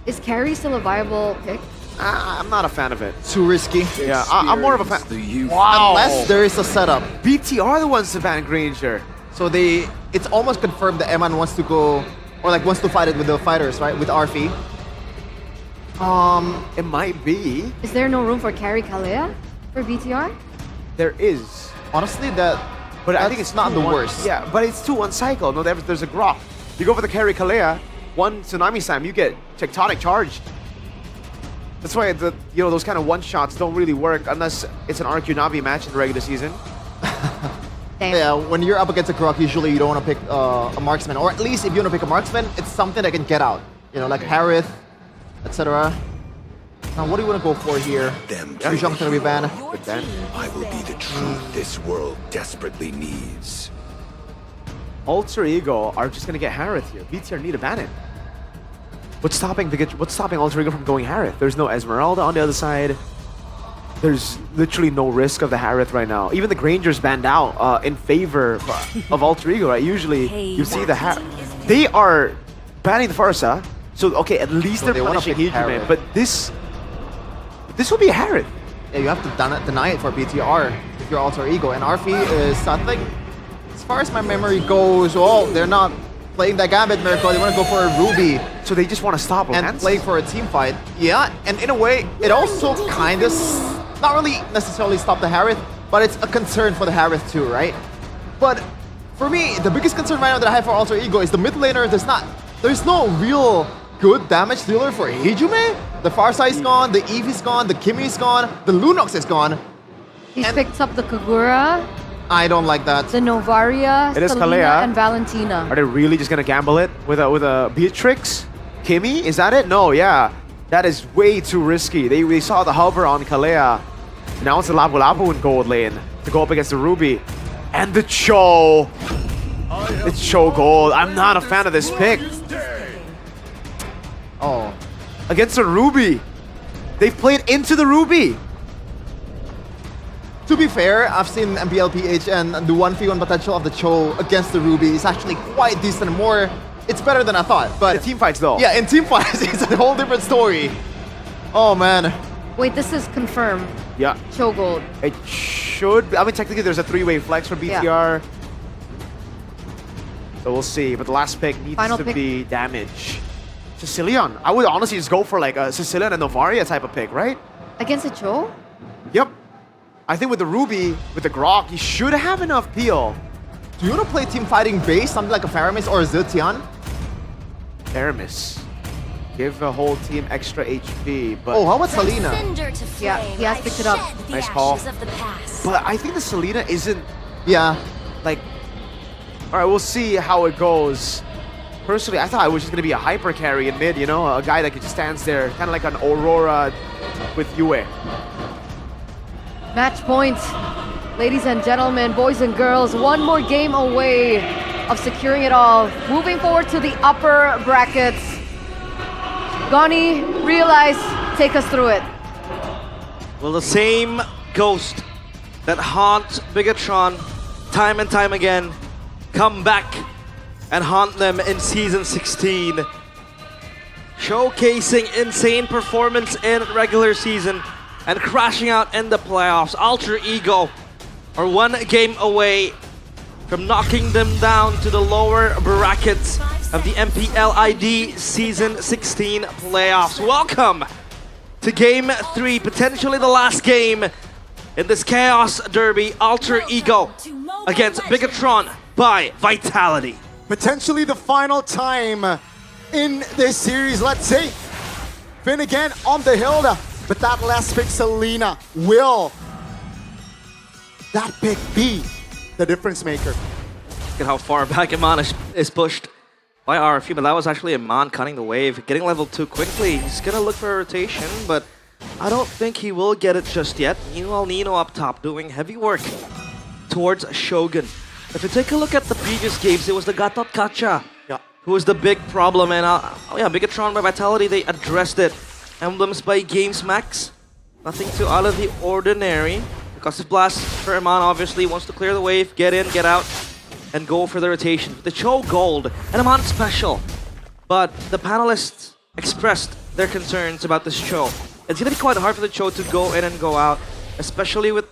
Is carry still a viable pick? I'm not a fan of it. Too risky. Yeah, I'm more of a fan. Wow. Unless there is a setup. BTR are the ones to ban Granger. So it's almost confirmed that Eman wants to go, or like wants to fight it with the fighters, right? With Arfi. It might be. Is there no room for carry Kalea for BTR? There is. Honestly, but I think it's not the one- worst. Yeah, but it's 2-1 cycle. No, there's a Grok. You go for the carry Kalea, one Tsunami Slam, you get Tectonic charged. That's why those kind of one shots don't really work unless it's an RQ Navi match in the regular season. Yeah, when you're up against a Grok, usually you don't want to pick a marksman, or at least if you want to pick a marksman, it's something that can get out. You know, like Harith, etc. Now, what do you want to go for here? Shujong's gonna be banned. I will be the truth this world desperately needs. Alter Ego are just gonna get Harith here. BTR need to ban it. What's stopping Alter Ego from going Harith? There's no Esmeralda on the other side. There's literally no risk of the Harith right now. Even the Granger's banned out in favor of Alter Ego, right? Usually you see the Harith. They are banning the Farsa. So, okay, at least they're punishing Hegeman. But this will be a Harith. Yeah, you have to deny it for BTR if you're Alter Ego. And Arfi is, I think, as far as my memory goes, they're not playing that Gambit Miracle. They want to go for a Ruby. So they just want to stop him and play for a team fight. Yeah, and in a way, it also kind of, not really necessarily stop the Harith, but it's a concern for the Harith too, right? But for me, the biggest concern right now that I have for Alter Ego is the mid laner. There's no real good damage dealer for Hejume. The Farsight is gone, the Eve is gone, the Kimi is gone, the Lunox is gone. He's picked up the Kagura. I don't like that. The Novaria, It is Selena, Kalea. and Valentina. Are they really just gonna gamble it with a Beatrix? Kimi? Is that it? No, yeah. That is way too risky. They saw the hover on Kalea. Now it's the Lapu Lapu in gold lane to go up against the Ruby. And the Cho. It's Cho gold. I'm not a fan of this pick. Oh. Against the Ruby. They've played into the Ruby. To be fair, I've seen MPL PH and the 1v1 potential of the Cho against the Ruby is actually quite decent. It's better than I thought. But in team fights though. Yeah, in team fights, it's a whole different story. Oh man. Wait, this is confirmed. Yeah. Cho gold. It should. I mean, technically, there's a 3-way flex for BTR. Yeah. So we'll see. But the last pick needs Final to pick. be damage. Sicilian. I would honestly just go for like a Sicilian and Novaria type of pick, right? Against a Cho? Yep. I think with the Ruby, with the Grok, you should have enough peel. Do you want to play team fighting base, something like a Faramis or a Ziltian? Aramis. Give the whole team extra HP, but... Oh, how about Selena? Yeah, he has picked it up. Nice call. But I think the Selena isn't... Yeah. Like... Alright, we'll see how it goes. Personally, I thought it was just going to be a hyper carry in mid, you know? A guy that just stands there, kind of like an Aurora with Yue. Match point. Ladies and gentlemen, boys and girls, one more game away of securing it all. Moving forward to the upper brackets. Goni, Realize, take us through it. Well, the same ghost that haunts Bigatron time and time again come back and haunt them in Season 16. Showcasing insane performance in regular season and crashing out in the playoffs. Alter Ego are one game away from knocking them down to the lower brackets of the MPL ID Season 16 playoffs. Welcome to Game 3, potentially the last game in this Chaos Derby. Alter Ego against Bigatron by Vitality. Potentially the final time in this series, let's see. Finn again on the Hilda, but that last pick, Selena, will that pick be the difference maker. Look at how far back Iman is pushed by RFU, but that was actually Iman cutting the wave, getting level 2 quickly. He's gonna look for a rotation, but I don't think he will get it just yet. Meanwhile, Nino up top doing heavy work towards Shogun. If you take a look at the previous games, it was the Gatot Kacha who was the big problem, and Bigatron by Vitality, they addressed it. Emblems by Games Max, nothing too out of the ordinary. Concussive Blast for Iman obviously wants to clear the wave, get in, get out, and go for the rotation. The Cho Gold and Iman Special. But the panelists expressed their concerns about this Cho. It's gonna be quite hard for the Cho to go in and go out, especially with,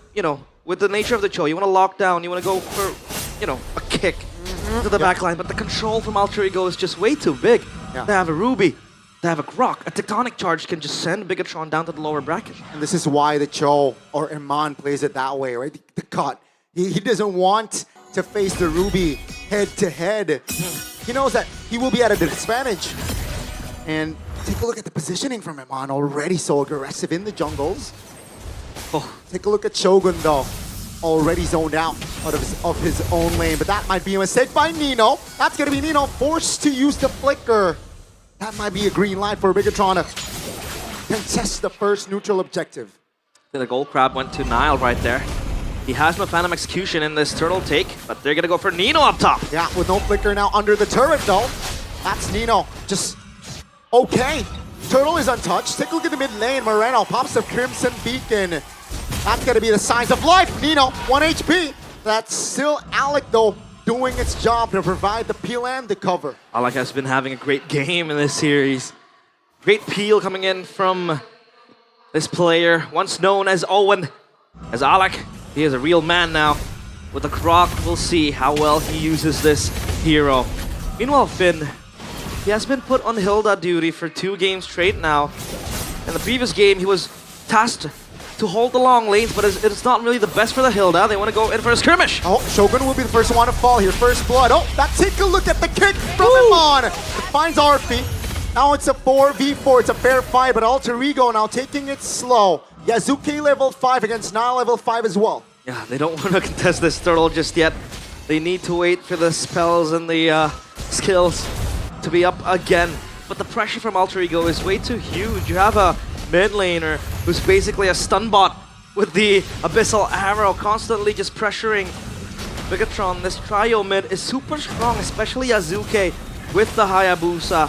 with the nature of the Cho. You wanna lock down, you wanna go for, a kick to the backline, but the control from Alter Ego is just way too big. They have a Ruby, they have a Grok. A Tectonic Charge can just send Bigatron down to the lower bracket. And this is why the Cho or Iman plays it that way, right? The cut. He doesn't want to face the Ruby head to head. He knows that he will be at a disadvantage. And take a look at the positioning from Iman, already so aggressive in the jungles. Take a look at Shogun though, already zoned out of his own lane, but that might be a mistake by Nino. That's gonna be Nino forced to use the flicker. That might be a green light for Bigatron to contest the first neutral objective. The gold crab went to Nile right there. He has no Phantom Execution in this turtle take, but they're gonna go for Nino up top. Yeah, with no flicker now under the turret though. That's Nino, just okay. Turtle is untouched. Take a look at the mid lane. Moreno pops the Crimson Beacon. That's gonna be the signs of life. Nino, 1 HP. That's still Alec though, doing its job to provide the peel and the cover. Alec has been having a great game in this series. Great peel coming in from this player, once known as Owen. As Alec, he is a real man now. With the Grok, we'll see how well he uses this hero. Meanwhile, Finn, he has been put on Hilda duty for 2 games straight now. In the previous game, he was tasked to hold the long lanes, but it's not really the best for the Hilda. They want to go in for a skirmish. Oh, Shogun will be the first one to fall here. First blood. Oh, take a look at the kick from Iman. It finds Arfi. Now it's a 4v4. It's a fair fight, but Alter Ego now taking it slow. Yazuki level 5 against Nile level 5 as well. Yeah, they don't want to contest this turtle just yet. They need to wait for the spells and the skills to be up again. But the pressure from Alter Ego is way too huge. You have a mid laner who's basically a stun bot with the Abyssal Arrow, constantly just pressuring Bigatron. This trio mid is super strong, especially Yazuke with the Hayabusa.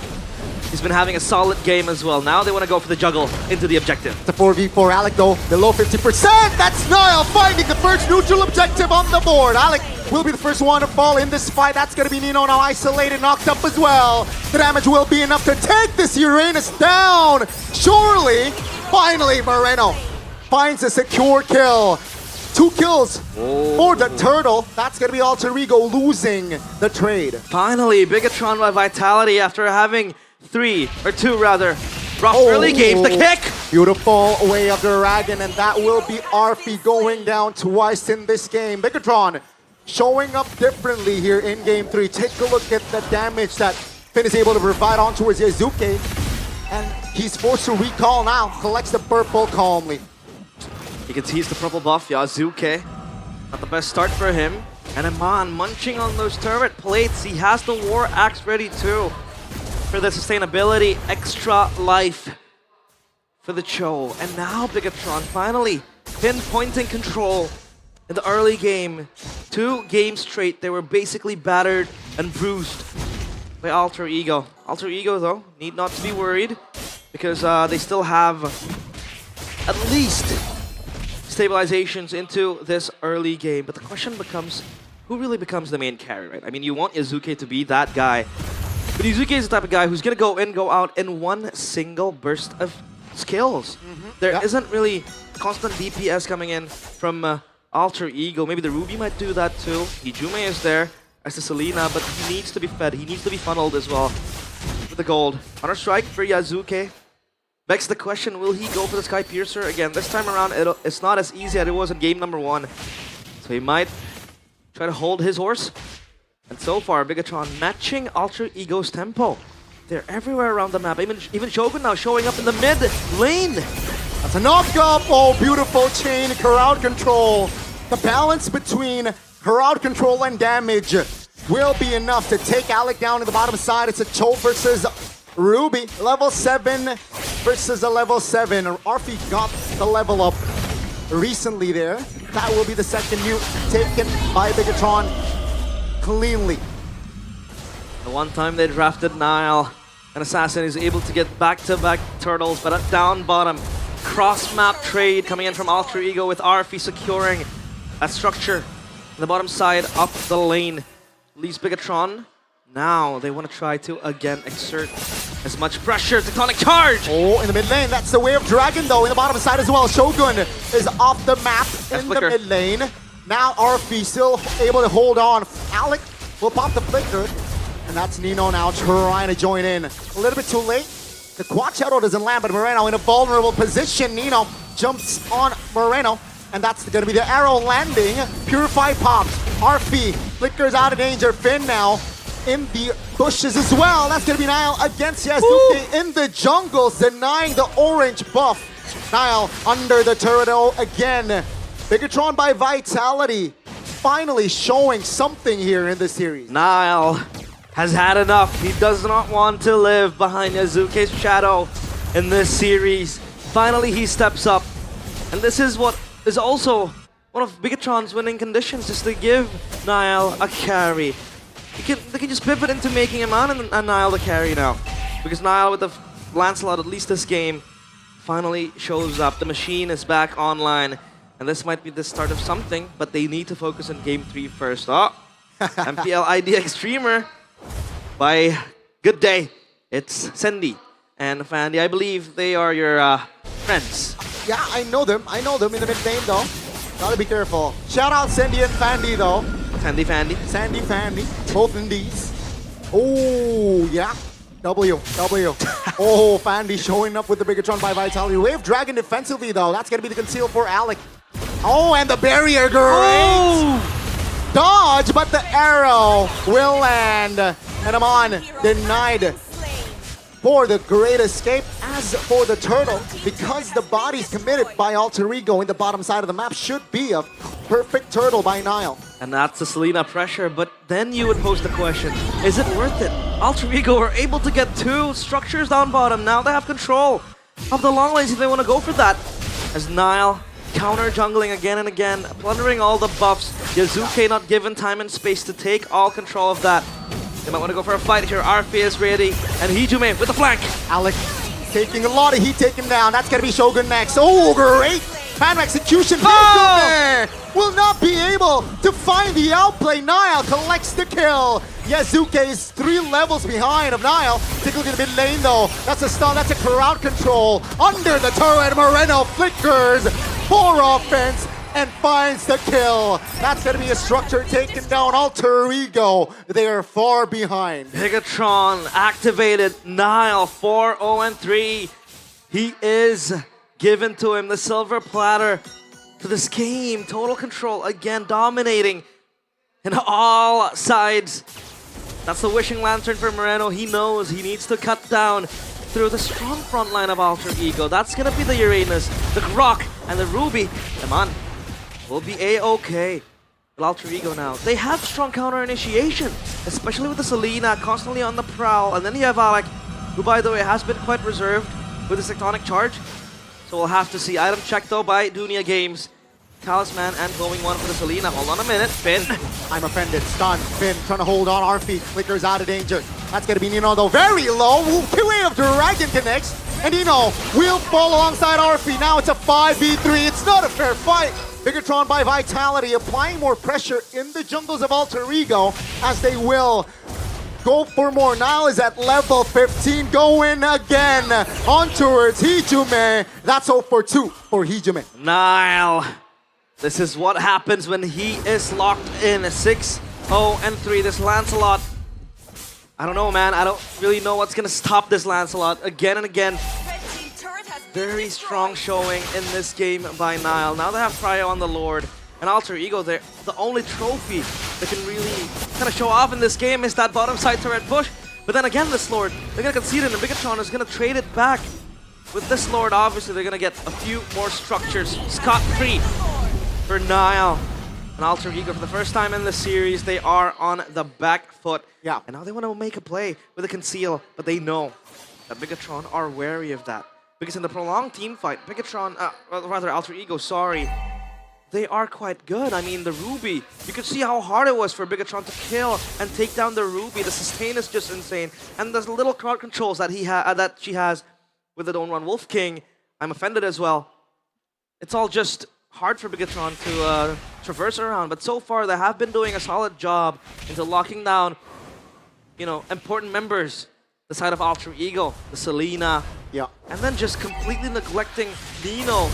He's been having a solid game as well. Now they want to go for the juggle into the objective. It's a 4v4. Alec though, below 50%. That's Nile finding the first neutral objective on the board. Alec will be the first one to fall in this fight. That's going to be Nino now isolated, knocked up as well. The damage will be enough to take this Uranus down. Surely, finally, Moreno finds a secure kill. 2 kills for the turtle. That's going to be Alter Ego losing the trade. Finally, Bigatron by Vitality after having 2 rough early games. The kick! Beautiful way of the dragon, and that will be Arfi going down twice in this game. Bigatron showing up differently here in game 3. Take a look at the damage that Finn is able to provide on towards Yazuke. And he's forced to recall now. Collects the purple calmly. He can tease the purple buff. Yazuke, not the best start for him. And Iman munching on those turret plates. He has the War Axe ready too. For the sustainability, extra life for the Cho. And now Bigatron finally pinpointing control in the early game. 2 games straight, they were basically battered and bruised by Alter Ego. Alter Ego though, need not to be worried because they still have at least stabilizations into this early game. But the question becomes, who really becomes the main carry, right? I mean, you want Yazuke to be that guy. But Yazuke is the type of guy who's going to go in, go out in one single burst of skills. There isn't really constant DPS coming in from Alter Ego. Maybe the Ruby might do that too. Hijume is there as the Selena, but he needs to be fed. He needs to be funneled as well with the gold. Counter-strike for Yazuke. Begs the question, will he go for the Sky Piercer again? This time around, it's not as easy as it was in game number 1. So he might try to hold his horse. And so far, Bigatron matching Alter Ego's tempo. They're everywhere around the map. Even Shogun now showing up in the mid lane. That's a knock-up. Oh, beautiful chain crowd control. The balance between crowd control and damage will be enough to take Alec down in the bottom side. It's a Cho versus Ruby. Level 7 versus a level 7. Arfi got the level up recently there. That will be the second mute taken by Bigatron cleanly. The one time they drafted Nile, an assassin is able to get back-to-back turtles, but at down bottom, cross-map trade coming in from Alter Ego with Arfi securing that structure in the bottom side up the lane. Leaves Bigatron. Now they want to try to again exert as much pressure. Tectonic charge! Oh, in the mid lane, that's the way of Dragon though. In the bottom side as well, Shogun is off the map in the mid lane. Now Arfi still able to hold on. Alec will pop the flicker. And that's Nino now trying to join in. A little bit too late. The Quad Shadow doesn't land, but Moreno in a vulnerable position. Nino jumps on Moreno. And that's going to be the arrow landing. Purify pops. Arfi flickers out of danger. Finn now in the bushes as well. That's going to be Nile against Yasuke in the jungles, denying the orange buff. Nile under the turret again. Bigatron by Vitality. Finally showing something here in the series. Nile has had enough. He does not want to live behind Yasuke's shadow in this series. Finally, he steps up. And this is what is also one of Bigatron's winning conditions, is to give Nile a carry. They can just pivot into making him and Nile the carry now. Because Nile with the Lancelot, at least this game, finally shows up. The machine is back online. And this might be the start of something, but they need to focus on Game 3 first. Oh, MPL IDX streamer. By good day, it's Sandy and Fandy. I believe they are your friends. Yeah, I know them in the mid lane though. Gotta be careful. Shout out Sandy and Fandy though. Sandy Fandy. Sandy Fandy. Both in these. Oh, yeah. W. Oh, Fandy showing up with the Bigatron by Vitality. Wave Dragon defensively though. That's gonna be the conceal for Alec. Oh, and the barrier, great! Oh! Dodge, but the arrow will land. And Amon denied for the great escape. As for the turtle, because the body's committed by Alter Ego in the bottom side of the map, should be a perfect turtle by Nile. And that's the Selena pressure, but then you would pose the question, is it worth it? Alter Ego are able to get 2 structures down bottom. Now they have control of the long lanes if they want to go for that. As Nile counter jungling again and again, plundering all the buffs. Yasuke not given time and space to take all control of that. They might want to go for a fight here. Arfi is ready, and Hijume with the flank. Alec taking a lot of heat taken down. That's going to be Shogun next. Oh, great fan execution. Hijume will not be able to find the outplay. Nile collects the kill. Yasuke is 3 levels behind of Nile. Take a look at the mid lane though. That's a stun, that's a crowd control. Under the turret, Moreno flickers for offense and finds the kill. That's going to be a structure taken down. Alter Ego, they are far behind. Bigatron activated. Nile 4-0-3. He is given to him the silver platter to this game. Total control, again dominating in all sides. That's the wishing lantern for Moreno. He knows he needs to cut down through the strong front line of Alter Ego. That's gonna be the Uranus, the Grok, and the Ruby. Come on, will be a-okay. But Alter Ego now, they have strong counter initiation, especially with the Selena constantly on the prowl. And then you have Alec, who by the way has been quite reserved with his tectonic charge. So we'll have to see. Item check though by Dunia Games. Talisman and going one for the Selena. Hold on a minute, Finn. I'm offended. Stun. Finn trying to hold on. Arfi flickers out of danger. That's going to be Nino though. Very low. Way of Dragon connects. And Nino will fall alongside Arfi. Now it's a 5v3. It's not a fair fight. Bigatron by Vitality applying more pressure in the jungles of Alter Ego as they will go for more. Nile is at level 15. Going again on towards Hijume. That's 0 for 2 for Hijume. Nile. This is what happens when he is locked in. 6-0-3. This Lancelot. I don't know, man. I don't really know what's going to stop this Lancelot. Again and again. Very strong showing in this game by Nile. Now they have Cryo on the Lord. And Alter Ego, they're the only trophy that can really kind of show off in this game is that bottom side turret push. But then again, this Lord, they're going to concede it, and Bigatron is going to trade it back. With this Lord, obviously, they're going to get a few more structures scot-free for Nile. and Alter Ego for the first time in the series, they are on the back foot. Yeah. And now they want to make a play with a conceal, but they know that Bigatron are wary of that. Because in the prolonged team fight, Bigatron, rather Alter Ego, sorry, they are quite good. I mean, the Ruby, you could see how hard it was for Bigatron to kill and take down the Ruby. The sustain is just insane. And the little crowd controls that that she has with the Don't Run Wolf King, I'm offended as well. It's all just hard for Bigatron to traverse around, but so far they have been doing a solid job into locking down, you know, important members. The side of Alter Ego, the Selena, and then just completely neglecting Nino,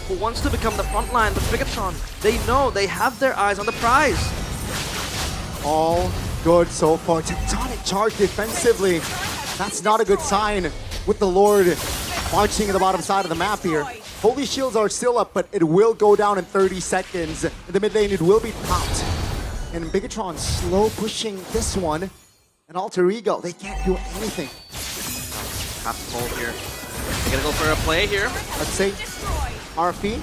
who wants to become the front line, but Bigatron, they know they have their eyes on the prize. All good so far. Tectonic charge defensively. That's not a good sign with the Lord marching in the bottom side of the map here. Holy Shields are still up, but it will go down in 30 seconds. In the mid lane, it will be popped. And Bigatron slow pushing this one. And Alter Ego, they can't do anything. Half hold here. They're gonna go for a play here. Let's see. RP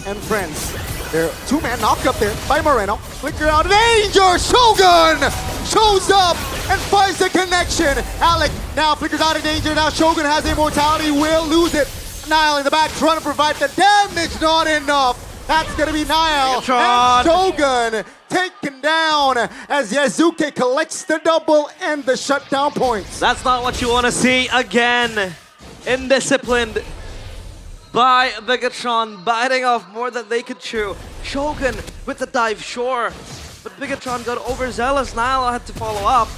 and friends. They're two-man knocked up there by Moreno. Flicker out of danger! Shogun shows up and finds the connection. Alec now flickers out of danger. Now Shogun has immortality, will lose it. Nile in the back trying to provide the damage, not enough. That's gonna be Nile and Shogun taken down as Yazuke collects the double and the shutdown points. That's not what you want to see again. Indisciplined by Bigatron, biting off more than they could chew. Shogun with the dive, sure, but Bigatron got overzealous. Nile had to follow up,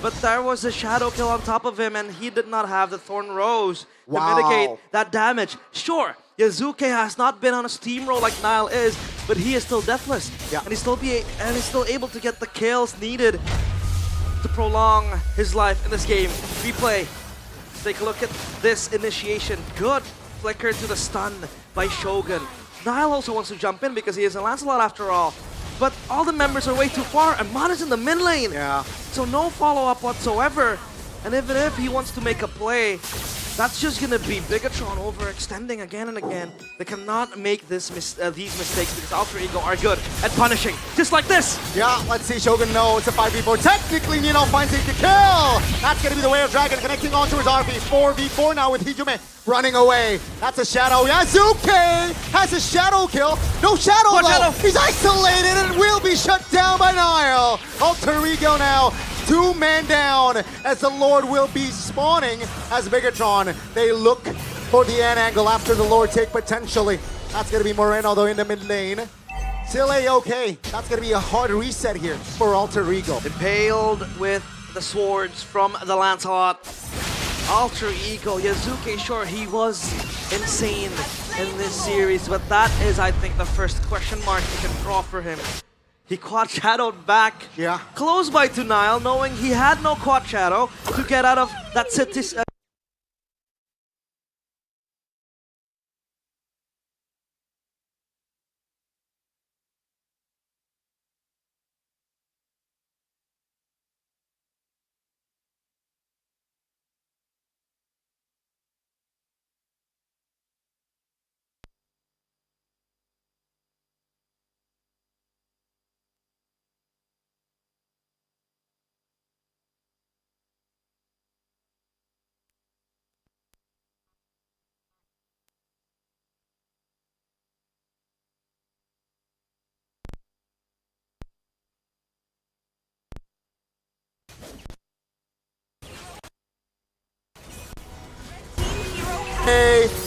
but there was a shadow kill on top of him, and he did not have the Thorn Rose to mitigate that damage. Sure, Yazuke has not been on a steamroll like Nile is, but he is still deathless, and he's still able to get the kills needed to prolong his life in this game. Replay. Take a look at this initiation. Good flicker to the stun by Shogun. Nile also wants to jump in because he is a Lancelot after all. But all the members are way too far, and Mon is in the mid lane. So no follow-up whatsoever. And even if he wants to make a play, that's just gonna be Bigatron overextending again and again. They cannot make these mistakes because Alter Ego are good at punishing, just like this. Yeah, let's see. Shogun, no, it's a 5v4. Technically, Nino finds it to kill. That's gonna be the way of Dragon connecting onto his RP. 4v4 now with Hijume running away. That's a shadow. Yazuke has a shadow kill. No shadow though. He's isolated and will be shut down by Nile. Alter Ego now. 2-man down as the Lord will be spawning as Bigatron. They look for the end angle after the Lord take potentially. That's going to be Moreno though in the mid lane. Still A-okay. That's going to be a hard reset here for Alter Ego. Impaled with the swords from the Lancelot. Alter Ego, Yazuke, sure, he was insane in this series, but that is, I think, the first question mark you can draw for him. He quad shadowed back, close by to Nile, knowing he had no quad shadow to get out of that city.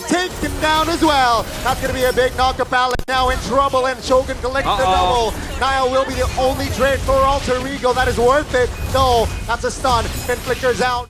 Taken down as well. That's going to be a big knock-up. Alec now in trouble and Shogun collects the double. Nile will be the only trade for Alter Ego. That is worth it. No, that's a stun. Fin flickers out.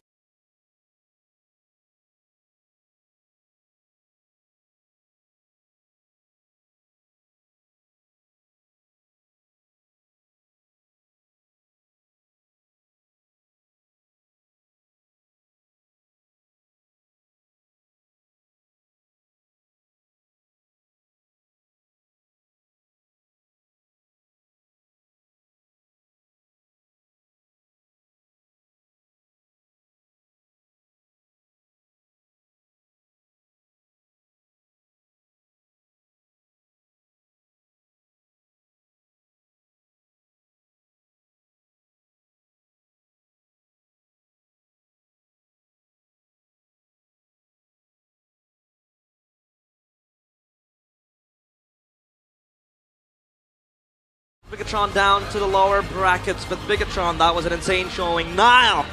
Bigatron down to the lower brackets, but Bigatron, that was an insane showing. Nile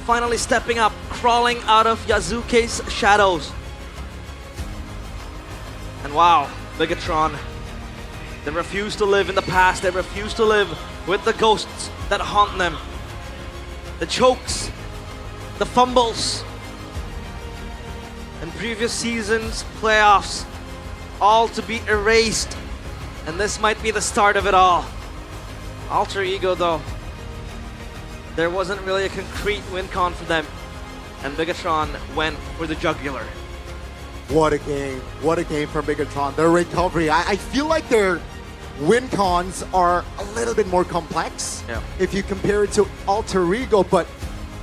finally stepping up, crawling out of Yazuke's shadows. And wow, Bigatron, they refuse to live in the past, they refuse to live with the ghosts that haunt them. The chokes, the fumbles, and previous seasons' playoffs, all to be erased. And this might be the start of it all. Alter Ego though, there wasn't really a concrete win con for them. And Bigatron went for the jugular. What a game. What a game from Bigatron. Their recovery. I feel like their win cons are a little bit more complex if you compare it to Alter Ego, but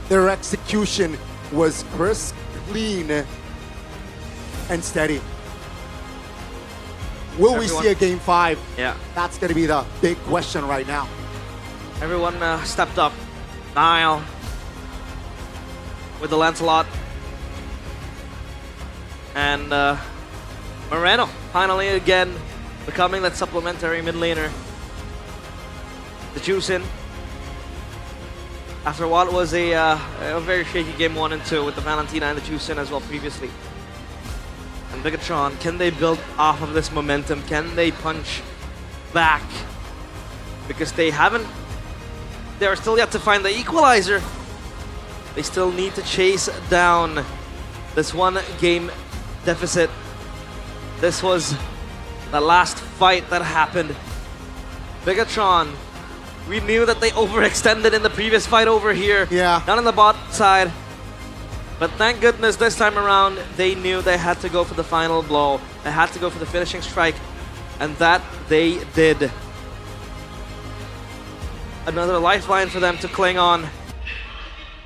their execution was crisp, clean, and steady. Will we see a game 5? Yeah. That's going to be the big question right now. Everyone stepped up. Nile with the Lancelot. And Moreno finally again becoming that supplementary mid laner. The Juicin, after what was a very shaky game 1 and 2 with the Valentina and the Juicin as well previously. And Bigatron, can they build off of this momentum? Can they punch back? Because they're still yet to find the equalizer. They still need to chase down this 1 game deficit. This was the last fight that happened. Bigatron, we knew that they overextended in the previous fight over here. Yeah. Down on the bot side. But thank goodness this time around, they knew they had to go for the final blow. They had to go for the finishing strike. And that they did. Another lifeline for them to cling on.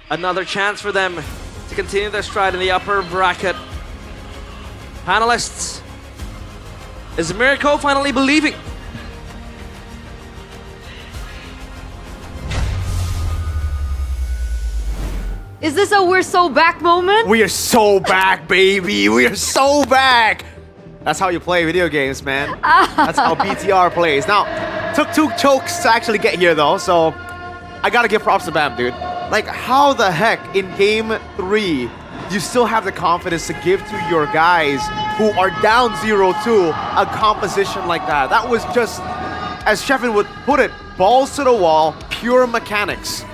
Another chance for them to continue their stride in the upper bracket. Panelists, is Mirko finally believing? Is this a we're so back moment? We are so back, baby. We are so back. That's how you play video games, man. That's how BTR plays. Now, took 2 chokes to actually get here, though, so I gotta give props to Bam, dude. Like, how the heck in game 3 you still have the confidence to give to your guys who are down 0-2 a composition like that? That was just, as Sheffin would put it, balls to the wall, pure mechanics.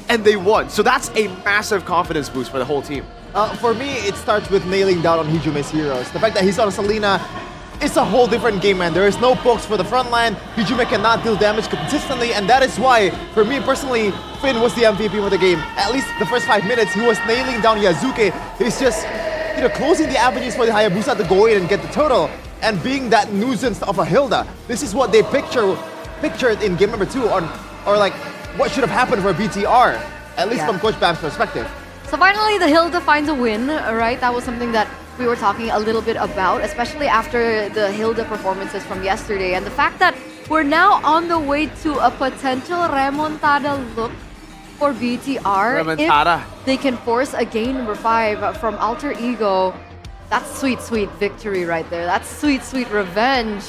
And they won. So that's a massive confidence boost for the whole team. For me, it starts with nailing down on Hijume's heroes. The fact that he's on Selena, it's a whole different game, man. There is no pokes for the front line. Hijume cannot deal damage consistently, and that is why, for me personally, Finn was the MVP of the game. At least the first 5 minutes, he was nailing down Yazuke. He's just, closing the avenues for the Hayabusa to go in and get the turtle, and being that nuisance of a Hilda. This is what they pictured in game number 2, or like what should have happened for BTR, at least from Coach Bam's perspective. So finally, the Hilda finds a win, right? That was something that we were talking a little bit about, especially after the Hilda performances from yesterday. And the fact that we're now on the way to a potential remontada look for BTR. Remontada. If they can force a game number 5 from Alter Ego, that's sweet, sweet victory right there. That's sweet, sweet revenge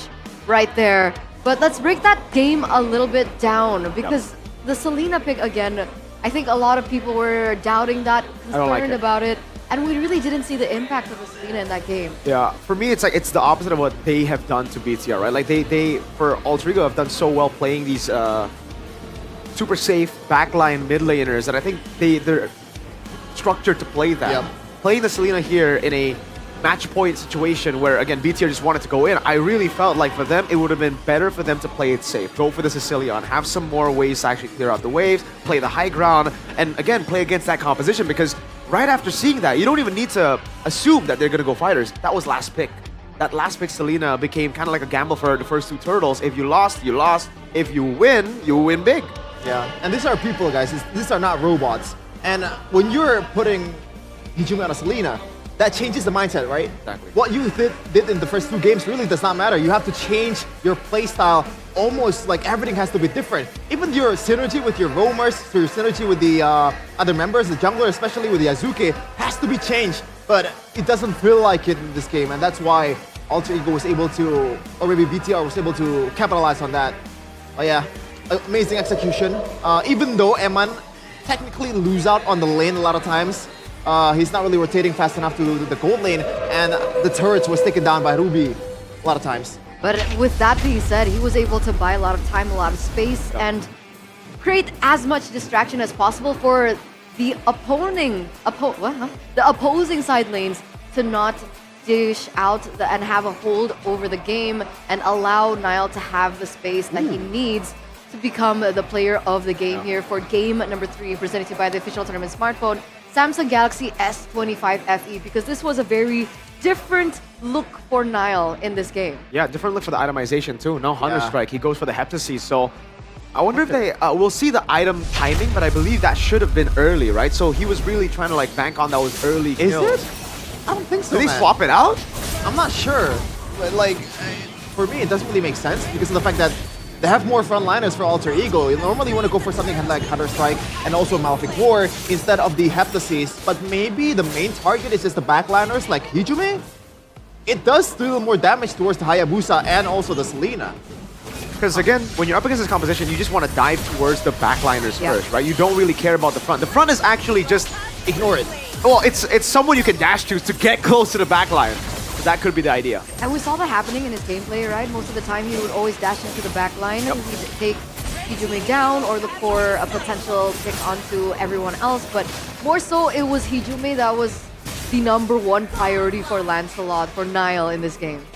right there. But let's break that game a little bit down, because the Selena pick again, I think a lot of people were doubting that, concerned about it, and we really didn't see the impact of the Selena in that game. Yeah, for me, it's like it's the opposite of what they have done to BTR, right? Like they for Alter Ego have done so well playing these super safe backline mid laners that I think they're structured to play that. Playing the Selena here in a match point situation where, again, BTR just wanted to go in, I really felt like for them, it would have been better for them to play it safe. Go for the Sicilian, have some more ways to actually clear out the waves, play the high ground, and again, play against that composition, because right after seeing that, you don't even need to assume that they're going to go fighters. That was last pick. That last pick, Selena, became kind of like a gamble for the first 2 turtles. If you lost, you lost. If you win big. Yeah, and these are people, guys. These are not robots. And when you're putting Hijume on a Selena, that changes the mindset, right? Exactly. What you did in the first 2 games really does not matter. You have to change your playstyle. Almost like everything has to be different. Even your synergy with your roamers, your synergy with the other members, the jungler, especially with the Yazuke, has to be changed. But it doesn't feel like it in this game, and that's why Alter Ego was able to, or maybe BTR was able to capitalize on that. But yeah, amazing execution. Even though Eman technically lose out on the lane a lot of times, he's not really rotating fast enough to the gold lane, and the turrets was taken down by Ruby a lot of times. But with that being said, he was able to buy a lot of time, a lot of space, and create as much distraction as possible for the opposing side lanes to not dish out and have a hold over the game and allow Niall to have the space that he needs to become the player of the game here for game number 3, presented to you by the official tournament smartphone, Samsung Galaxy S25 FE, because this was a very different look for Niall in this game. Yeah, different look for the itemization too. No Hunter Strike. He goes for the Heptasis. So I wonder if they we'll see the item timing, but I believe that should have been early, right? So he was really trying to like bank on those early kills. Is it? I don't think so. Did they swap it out? I'm not sure. But like, for me, it doesn't really make sense because of the fact that they have more frontliners for Alter Ego. You normally want to go for something like Hunter Strike and also Malefic War instead of the Heptasis. But maybe the main target is just the backliners like Hijume? It does deal more damage towards the Hayabusa and also the Selena. Because again, when you're up against this composition, you just want to dive towards the backliners first, right? You don't really care about the front. The front is actually just ignore it. Well, it's someone you can dash to get close to the backline. So that could be the idea. And we saw that happening in his gameplay, right? Most of the time he would always dash into the back line and he'd take Hijume down or look for a potential pick onto everyone else. But more so, it was Hijume that was the #1 priority for Lancelot, for Niall in this game.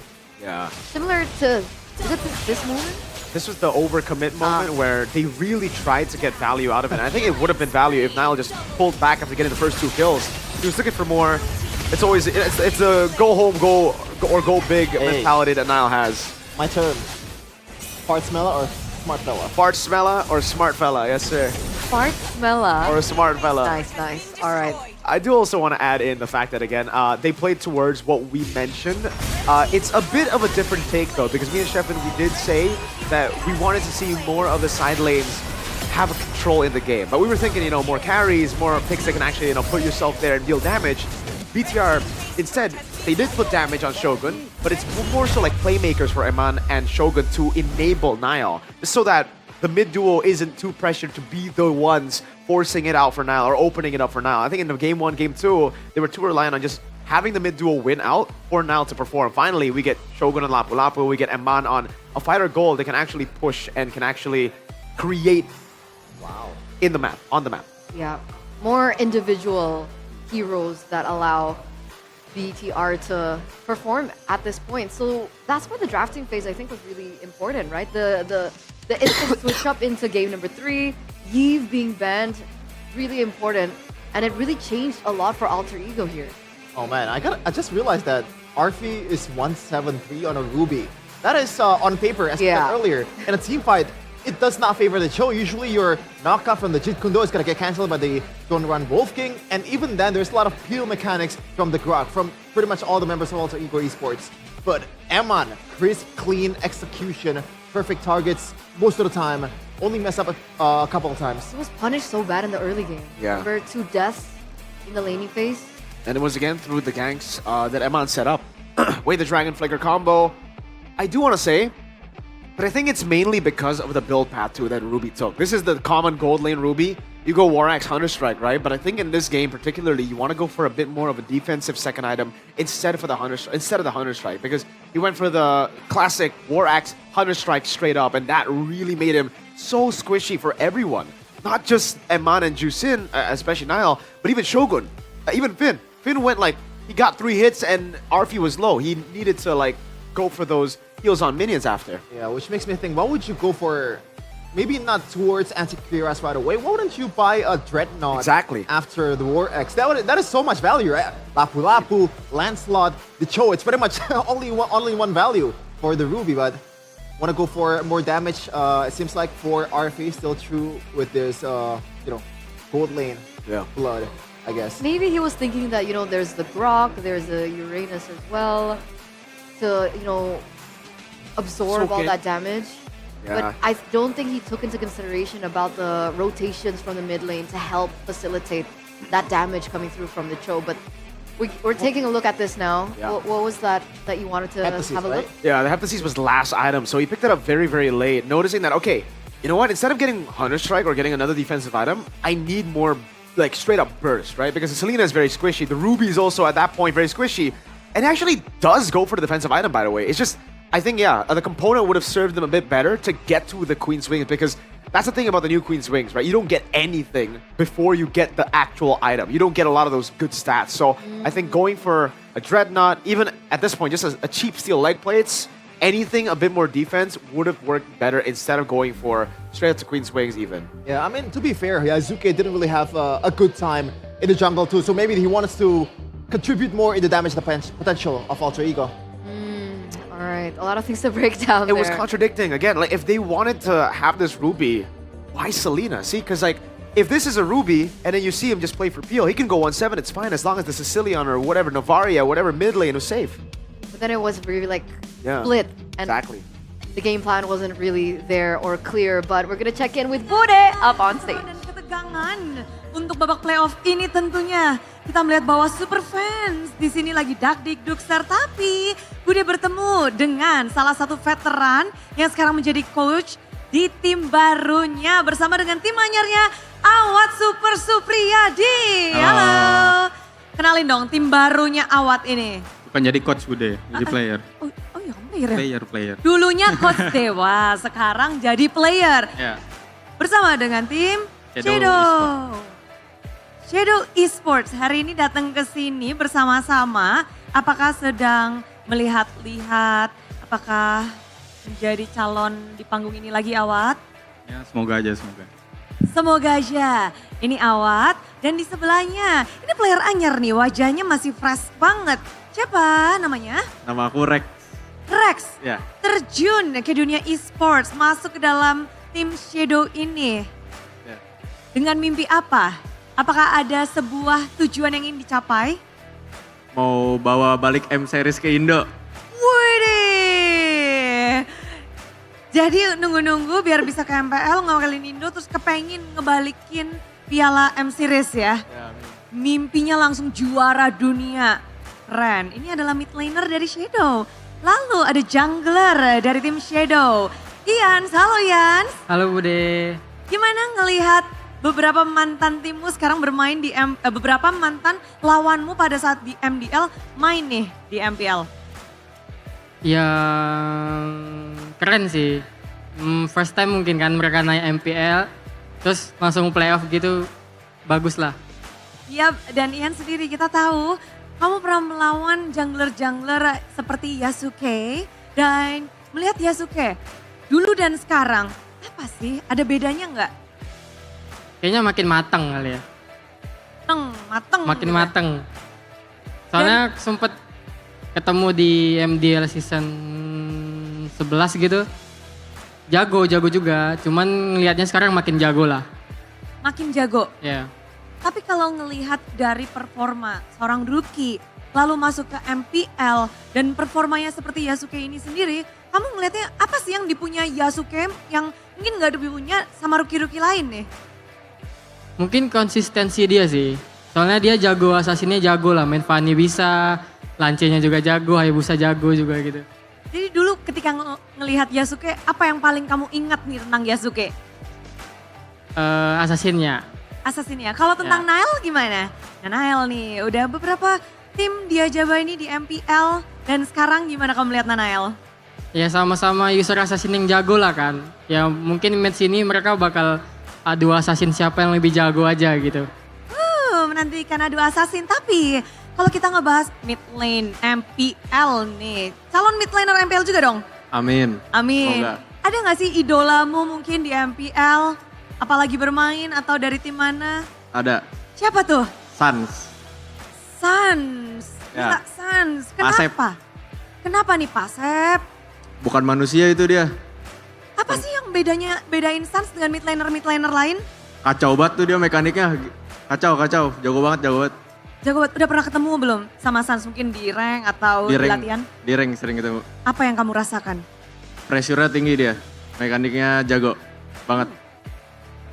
Yeah. Similar to, is it this moment? This was the overcommit moment where they really tried to get value out of it. And I think it would have been value if Niall just pulled back after getting the first 2 kills. He was looking for more. It's always it's a go home, go big mentality that Niall has. My turn. Fart smeller or smart fella? Fart smeller or smart fella, yes sir. Fart smeller. Or a smart fella. Nice, nice. All right. I do also want to add in the fact that, again, they played towards what we mentioned. It's a bit of a different take, though, because me and Sheffin, we did say that we wanted to see more of the side lanes have a control in the game. But we were thinking, more carries, more picks that can actually, put yourself there and deal damage. BTR, instead, they did put damage on Shogun, but it's more so like playmakers for Eman and Shogun to enable Niall, just so that the mid duo isn't too pressured to be the ones forcing it out for Niall or opening it up for Niall. I think in the game 1, game 2, they were too reliant on just having the mid duo win out for Niall to perform. Finally, we get Shogun and Lapu Lapu, we get Eman on a fighter goal that can actually push and can actually create in the map, on the map. Yeah, more individual heroes that allow BTR to perform at this point. So that's where the drafting phase, I think, was really important, right? The instant switch up into game number 3, Yves being banned, really important, and it really changed a lot for Alter Ego here. Oh man, I just realized that Arfi is 173 on a Ruby. That is on paper, as said earlier. In a team fight, it does not favor the Cho. Usually your knockout from the Jit Kundo is going to get cancelled by the Don't Run Wolf King. And even then, there's a lot of peel mechanics from the Grok, from pretty much all the members of Alter Ego Esports. But Eman, crisp, clean execution, perfect targets most of the time. Only mess up a couple of times. He was punished so bad in the early game. Yeah. Remember 2 deaths in the laning phase? And it was again through the ganks that Eman set up. Wait, the Dragon Flicker combo. I do want to say, but I think it's mainly because of the build path too that Ruby took. This is the common gold lane Ruby. You go War Axe, Hunter Strike, right? But I think in this game particularly, you want to go for a bit more of a defensive second item instead of the Hunter Strike, because he went for the classic War Axe, Hunter Strike straight up, and that really made him so squishy for everyone. Not just Eman and Jusin, especially Niall, but even Shogun, even Finn. Finn went like, he got 3 hits and Arfi was low. He needed to like go for those heals on minions after. Yeah, which makes me think, why would you go for, maybe not towards Anti-Cuirass right away, why wouldn't you buy a Dreadnought after the War X? That is so much value, right? Lapu Lapu, Lancelot, the Cho, it's pretty much only one value for the Ruby, but want to go for more damage. It seems like for RFA still true with this, gold lane blood, I guess. Maybe he was thinking that, there's the Grok, there's the Uranus as well, to, absorb all that damage. Yeah. But I don't think he took into consideration about the rotations from the mid lane to help facilitate that damage coming through from the Cho. But We're taking a look at this now. Yeah. What was that you wanted to Heptasis, have a look? Yeah, the Heptasis was the last item, so he picked it up very, very late, noticing that, okay, you know what, instead of getting Hunter Strike or getting another defensive item, I need more, like, straight up burst, right? Because the Selena is very squishy, the Ruby is also, at that point, very squishy, and he actually does go for the defensive item, by the way. It's just, I think, yeah, the component would have served them a bit better to get to the Queen's Wings, because that's the thing about the new Queen's Wings, right? You don't get anything before you get the actual item. You don't get a lot of those good stats. So I think going for a Dreadnought, even at this point, just a cheap steel leg plates, anything a bit more defense would have worked better instead of going for straight up to Queen's Wings even. Yeah, I mean, to be fair, Yazuke didn't really have a good time in the jungle too, so maybe he wants to contribute more in the damage potential of Alter Ego. All right, a lot of things to break down It there. was contradicting. Again, like, if they wanted to have this Ruby, why Selena? See, because, like, if this is a Ruby, and then you see him just play for Peel, he can go 1-7, it's fine, as long as the Sicilian or whatever, Novaria, whatever mid lane is safe. But then it was really like Yeah, split. And exactly. the game plan wasn't really there or clear. But we're gonna check in with Bude up on stage. Dan ketegangan untuk babak playoff ini tentunya. Kita melihat bahwa super fans di sini lagi dak-dik-dukser, tapi Bude bertemu dengan salah satu veteran yang sekarang menjadi coach di tim barunya bersama dengan tim anyarnya Awat Super Supriyadi. Halo. Kenalin dong tim barunya Awat ini. Bukan jadi coach Bude, jadi player. Oh iya, player ya? Player. Dulunya coach Dewa, sekarang jadi player. Ya. Bersama dengan tim Shadow Esports hari ini datang ke sini bersama-sama. Apakah sedang melihat-lihat? Apakah menjadi calon di panggung ini lagi Awat? Ya, semoga aja, semoga. Semoga aja. Ini Awat dan di sebelahnya ini player anyar nih, wajahnya masih fresh banget. Siapa namanya? Nama aku Rex. Rex. Ya. Terjun ke dunia esports, masuk ke dalam tim Shadow ini. Ya. Dengan mimpi apa? Apakah ada sebuah tujuan yang ingin dicapai? Mau bawa balik M series ke Indo. Widih. Jadi nunggu-nunggu biar bisa ke MPL, ngawalin Indo terus kepengin ngebalikin piala M Series ya. Mimpinya langsung juara dunia. Keren. Ini adalah mid laner dari Shadow. Lalu ada jungler dari tim Shadow. Ian, halo Ian. Halo Bude. Gimana ngelihat beberapa mantan timmu sekarang bermain di beberapa mantan lawanmu pada saat di MDL main nih di MPL? Yang keren sih. First time mungkin kan mereka naik MPL, terus langsung playoff gitu, bagus lah. Iya, dan Ian sendiri kita tahu kamu pernah melawan jungler-jungler seperti Yasuke. Dan melihat Yasuke dulu dan sekarang, apa sih? Ada bedanya nggak? Kayaknya makin matang kali ya. Mateng. Makin mateng. Soalnya sempet ketemu di MDL season 11 gitu. Jago juga. Cuman ngelihatnya sekarang makin jago lah. Makin jago? Ya. Tapi kalau ngelihat dari performa seorang rookie, lalu masuk ke MPL dan performanya seperti Yasuke ini sendiri, kamu ngelihatnya apa sih yang dipunya Yasuke yang mungkin nggak dipunya sama rookie-rookie lain nih? Mungkin konsistensi dia sih. Soalnya dia jago, assassinnya jago lah. Main Fanny bisa, lancenya juga jago, Hayabusa jago juga gitu. Jadi dulu ketika ngelihat Yasuke, apa yang paling kamu ingat nih tentang Yasuke? Assassinnya. Assassinnya. Kalau tentang Nail gimana? Nah Nail nih, udah beberapa tim dia jabai ini di MPL. Dan sekarang gimana kamu melihat Nail? Ya sama-sama user assassin yang jago lah kan. Ya mungkin match ini mereka bakal adu assassin siapa yang lebih jago aja gitu. Menantikan adu assassin. Tapi kalau kita ngebahas mid lane MPL nih. Calon mid laner MPL juga dong? Amin. Semoga. Ada gak sih idolamu mungkin di MPL? Apalagi bermain atau dari tim mana? Ada. Siapa tuh? Sans. Gila, Ya. Sans. Pasep. Kenapa nih Pasep? Bukan manusia itu dia. Apa sih yang bedain Sans dengan mid laner lain? Kacau banget tuh dia mekaniknya. Kacau. Jago banget. Jago banget. Udah pernah ketemu belum sama Sans mungkin di rank atau di latihan? Di rank sering ketemu. Apa yang kamu rasakan? Pressure-nya tinggi dia. Mekaniknya jago banget.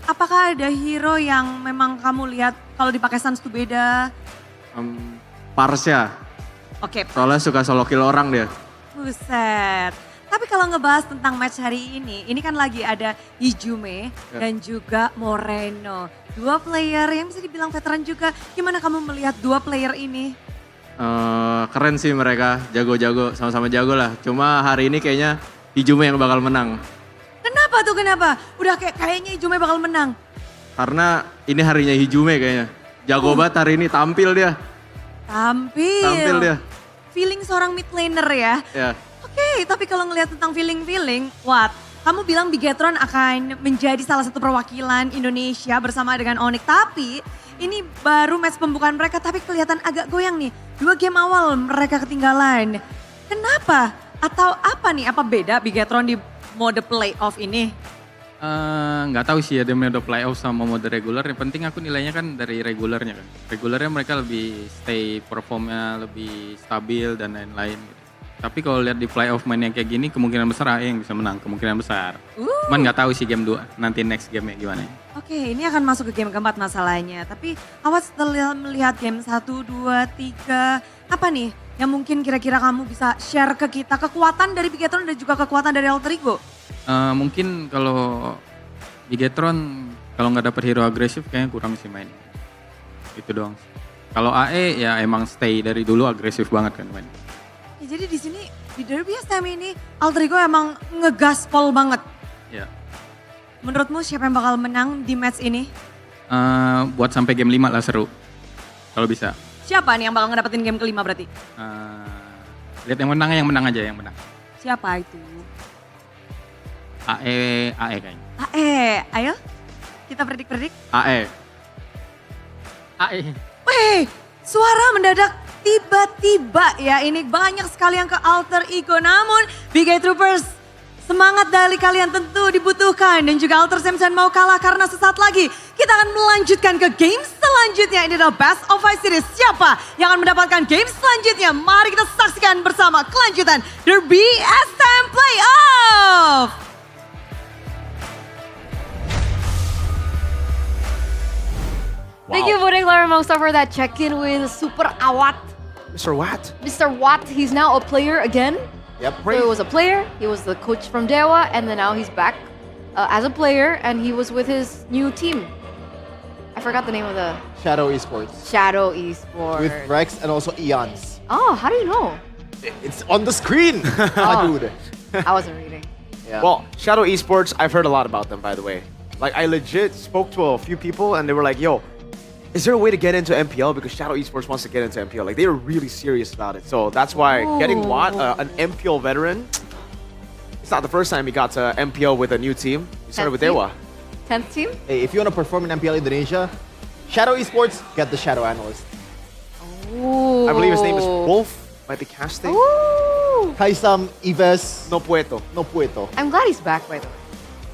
Apakah ada hero yang memang kamu lihat kalau dipakai Sans tuh beda? Parsya. Oke. Soalnya suka solo kill orang dia. Buset. Tapi kalau ngebahas tentang match hari ini kan lagi ada Hijume dan juga Moreno. Dua player yang bisa dibilang veteran juga. Gimana kamu melihat dua player ini? Keren sih mereka, jago-jago, sama-sama jago lah. Cuma hari ini kayaknya Hijume yang bakal menang. Kenapa tuh kenapa? Udah kayaknya Hijume bakal menang. Karena ini harinya Hijume kayaknya. Jago banget hari ini, tampil dia. Tampil dia. Feeling seorang mid laner ya. Ya. Oke, tapi kalau ngelihat tentang feeling, kamu bilang Bigetron akan menjadi salah satu perwakilan Indonesia bersama dengan ONIC. Tapi ini baru match pembukaan mereka tapi kelihatan agak goyang nih. 2 game awal mereka ketinggalan. Kenapa? Atau apa nih? Apa beda Bigetron di mode playoff ini? Nggak tahu sih ada mode playoff sama mode regular. Yang penting aku nilainya kan dari regularnya kan. Regularnya mereka lebih stay performnya lebih stabil dan lain-lain. Gitu. Tapi kalau lihat di playoff main yang kayak gini kemungkinan besar AE yang bisa menang, kemungkinan besar. Cuman nggak tahu sih game 2, nanti next game-nya gimana. Oke, ini akan masuk ke game keempat masalahnya. Tapi awas setelah melihat game 1, 2, 3, apa nih yang mungkin kira-kira kamu bisa share ke kita kekuatan dari Bigetron dan juga kekuatan dari Alter Ego? Mungkin kalau Bigetron kalau nggak dapet hero agresif kayaknya kurang sih main. Itu doang. Kalau AE ya emang stay dari dulu agresif banget kan main. Ya, jadi di sini di Derby SM ini Alter Ego emang ngegaspol banget. Ya. Menurutmu siapa yang bakal menang di match ini? Buat sampai game 5 lah seru. Kalau bisa. Siapa nih yang bakal ngedapetin game kelima berarti? Lihat yang menang aja yang menang. Siapa itu? AE kayaknya. AE, ayo kita predik. AE. Wih, suara mendadak tiba-tiba ya, ini banyak sekali yang ke Alter Ego. Namun Big Eye Troopers, semangat dari kalian tentu dibutuhkan. Dan juga Alter Samson mau kalah karena sesaat lagi kita akan melanjutkan ke game selanjutnya. Ini adalah Best of 5 Series. Siapa yang akan mendapatkan game selanjutnya? Mari kita saksikan bersama kelanjutan Derby SM Playoff. Thank you, Budeng Laramosa, for that check-in with Super Awat. Mr. Watt. Mr. Watt, he's now a player again. Yep. So he was a player, he was the coach from Dewa, and then now he's back as a player, and he was with his new team. I forgot the name of the... Shadow Esports. Shadow Esports. With Rex and also Eons. Oh, how do you know? It's on the screen. Dude. I wasn't reading. Yeah. Well, Shadow Esports, I've heard a lot about them, by the way. Like, I legit spoke to a few people, and they were like, yo, is there a way to get into MPL? Because Shadow Esports wants to get into MPL. Like, they are really serious about it. So that's why getting Watt, an MPL veteran, it's not the first time he got to MPL with a new team. He started with Dewa. 10th team? Hey, if you want to perform in MPL Indonesia, Shadow Esports, get the Shadow Analyst. Ooh. I believe his name is Wolf. Might be casting. Ooh. Kaisam, Ives. No Pueto. I'm glad he's back, by the way.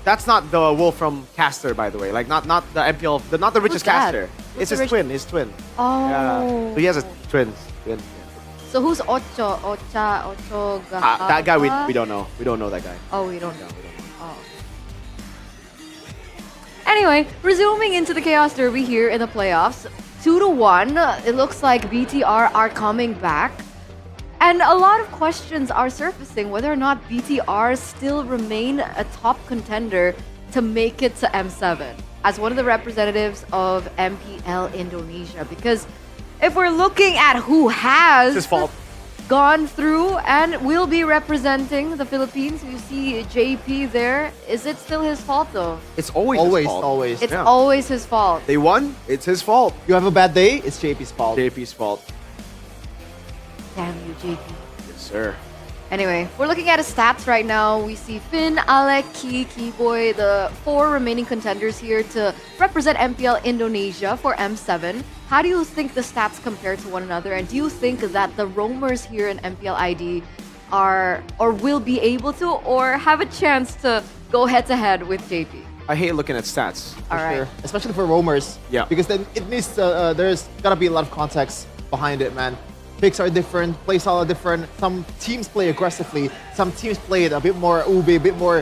That's not the Wolf from Caster, by the way. Like, not the MPL, not the richest caster. It's his twin, Oh. Yeah. So he has a twin. So who's Ocho? Ocho Gaha? That guy, we don't know. We don't know that guy. Oh, we don't know. Oh. Anyway, resuming into the Chaos Derby here in the playoffs. 2-1, it looks like BTR are coming back. And a lot of questions are surfacing whether or not BTR still remain a top contender to make it to M7 as one of the representatives of MPL Indonesia. Because if we're looking at who has it's his fault. Gone through and will be representing the Philippines, you see JP there. Is it still his fault though? It's always his fault. It's always his fault. They won, it's his fault. You have a bad day, it's JP's fault. JP's fault. Damn you, JP. Yes, sir. Anyway, we're looking at his stats right now. We see Finn, Alec, Keyboy, the 4 remaining contenders here to represent MPL Indonesia for M7. How do you think the stats compare to one another? And do you think that the roamers here in MPL ID are or will be able to or have a chance to go head-to-head with JP? I hate looking at stats. All right. Sure. Especially for roamers. Yeah. Because then it needs to, there's gotta be a lot of context behind it, man. Picks are different, play style are different. Some teams play aggressively. Some teams play it a bit more ube, a bit more,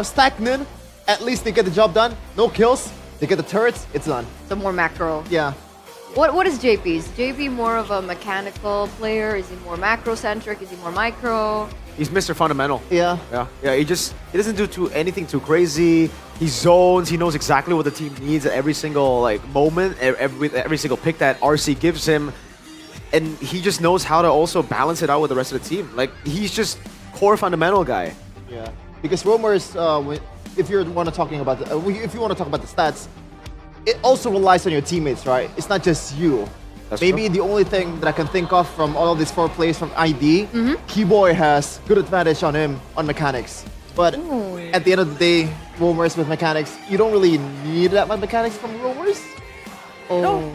stagnant. At least they get the job done. No kills. They get the turrets. It's done. So more macro. Yeah. What is JP? Is JP more of a mechanical player? Is he more macro-centric? Is he more micro? He's Mr. Fundamental. Yeah. Yeah. He doesn't do anything too crazy. He zones. He knows exactly what the team needs at every single moment, every single pick that RC gives him, and he just knows how to also balance it out with the rest of the team. Like he's just core fundamental guy. Yeah. Because Roamers, if you want to talk about the stats, it also relies on your teammates, right? It's not just you. That's Maybe true. the only thing that I can think of from all of these 4 plays from ID, Keyboy has good advantage on him on mechanics. But at the end of the day, Roamers with mechanics, you don't really need that much mechanics from Roamers. Oh.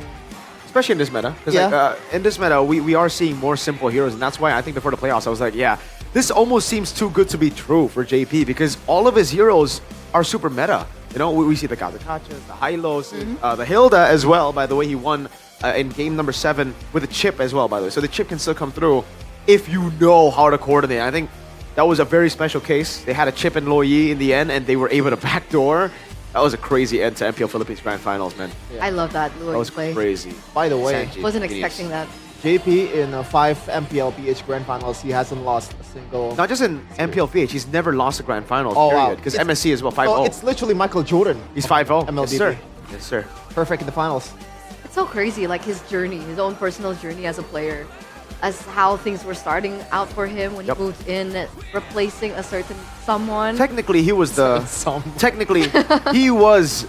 Especially in this meta. Because in this meta, we are seeing more simple heroes, and that's why I think before the playoffs, I was like, yeah, this almost seems too good to be true for JP because all of his heroes are super meta. You know, we see the Kazakachas, the Hylos, the Hilda as well. By the way, he won in game number 7 with a chip as well, by the way. So the chip can still come through if you know how to coordinate. I think that was a very special case. They had a chip in Loyi in the end, and they were able to backdoor. That was a crazy end to MPL Philippines Grand Finals, man. I love that Lord That was play. crazy. By the way, Wasn't expecting that. JP in 5 MPL PH Grand Finals, he hasn't lost a single. Not just in MPL PH, he's never lost a Grand Finals, Oh, wow. period. Because MSC as well, 5-0. Oh, it's literally Michael Jordan. He's 5-0. MLB. Yes, sir. Yes, sir. Perfect in the finals. It's so crazy, like his journey, his own personal journey as a player, as how things were starting out for him when he moved in, replacing a certain someone. Technically, he was the he was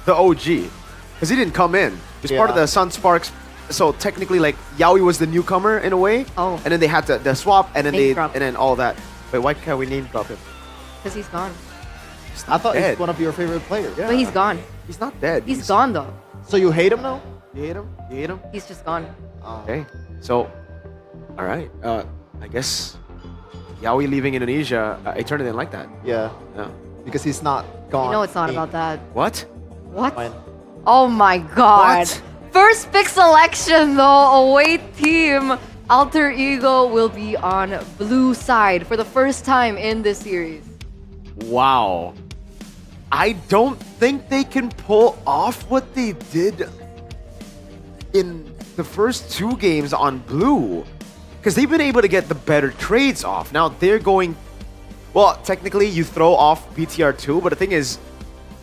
the OG because he didn't come in. He's part of the Sun Sparks. So technically, like Yaoi was the newcomer in a way. Oh. And then they had to swap, and then Name drop. and then all that. Wait, why can't we name drop him? Because he's gone. I thought dead. he's one of your favorite players. But he's gone. He's not dead. He's gone though. So you hate him now? You hate him? You hate him? He's just gone. Okay. So, all right. I guess Yaoi leaving Indonesia. Eternity didn't like that. Yeah. Yeah. Because he's not gone. You know it's not about that. What? What? Oh my god. What? First pick selection though, away team. Alter Ego will be on blue side for the first time in this series. Wow. I don't think they can pull off what they did in the first 2 games on blue. Because they've been able to get the better trades off. Now they're going... Well, technically you throw off BTR2, but the thing is,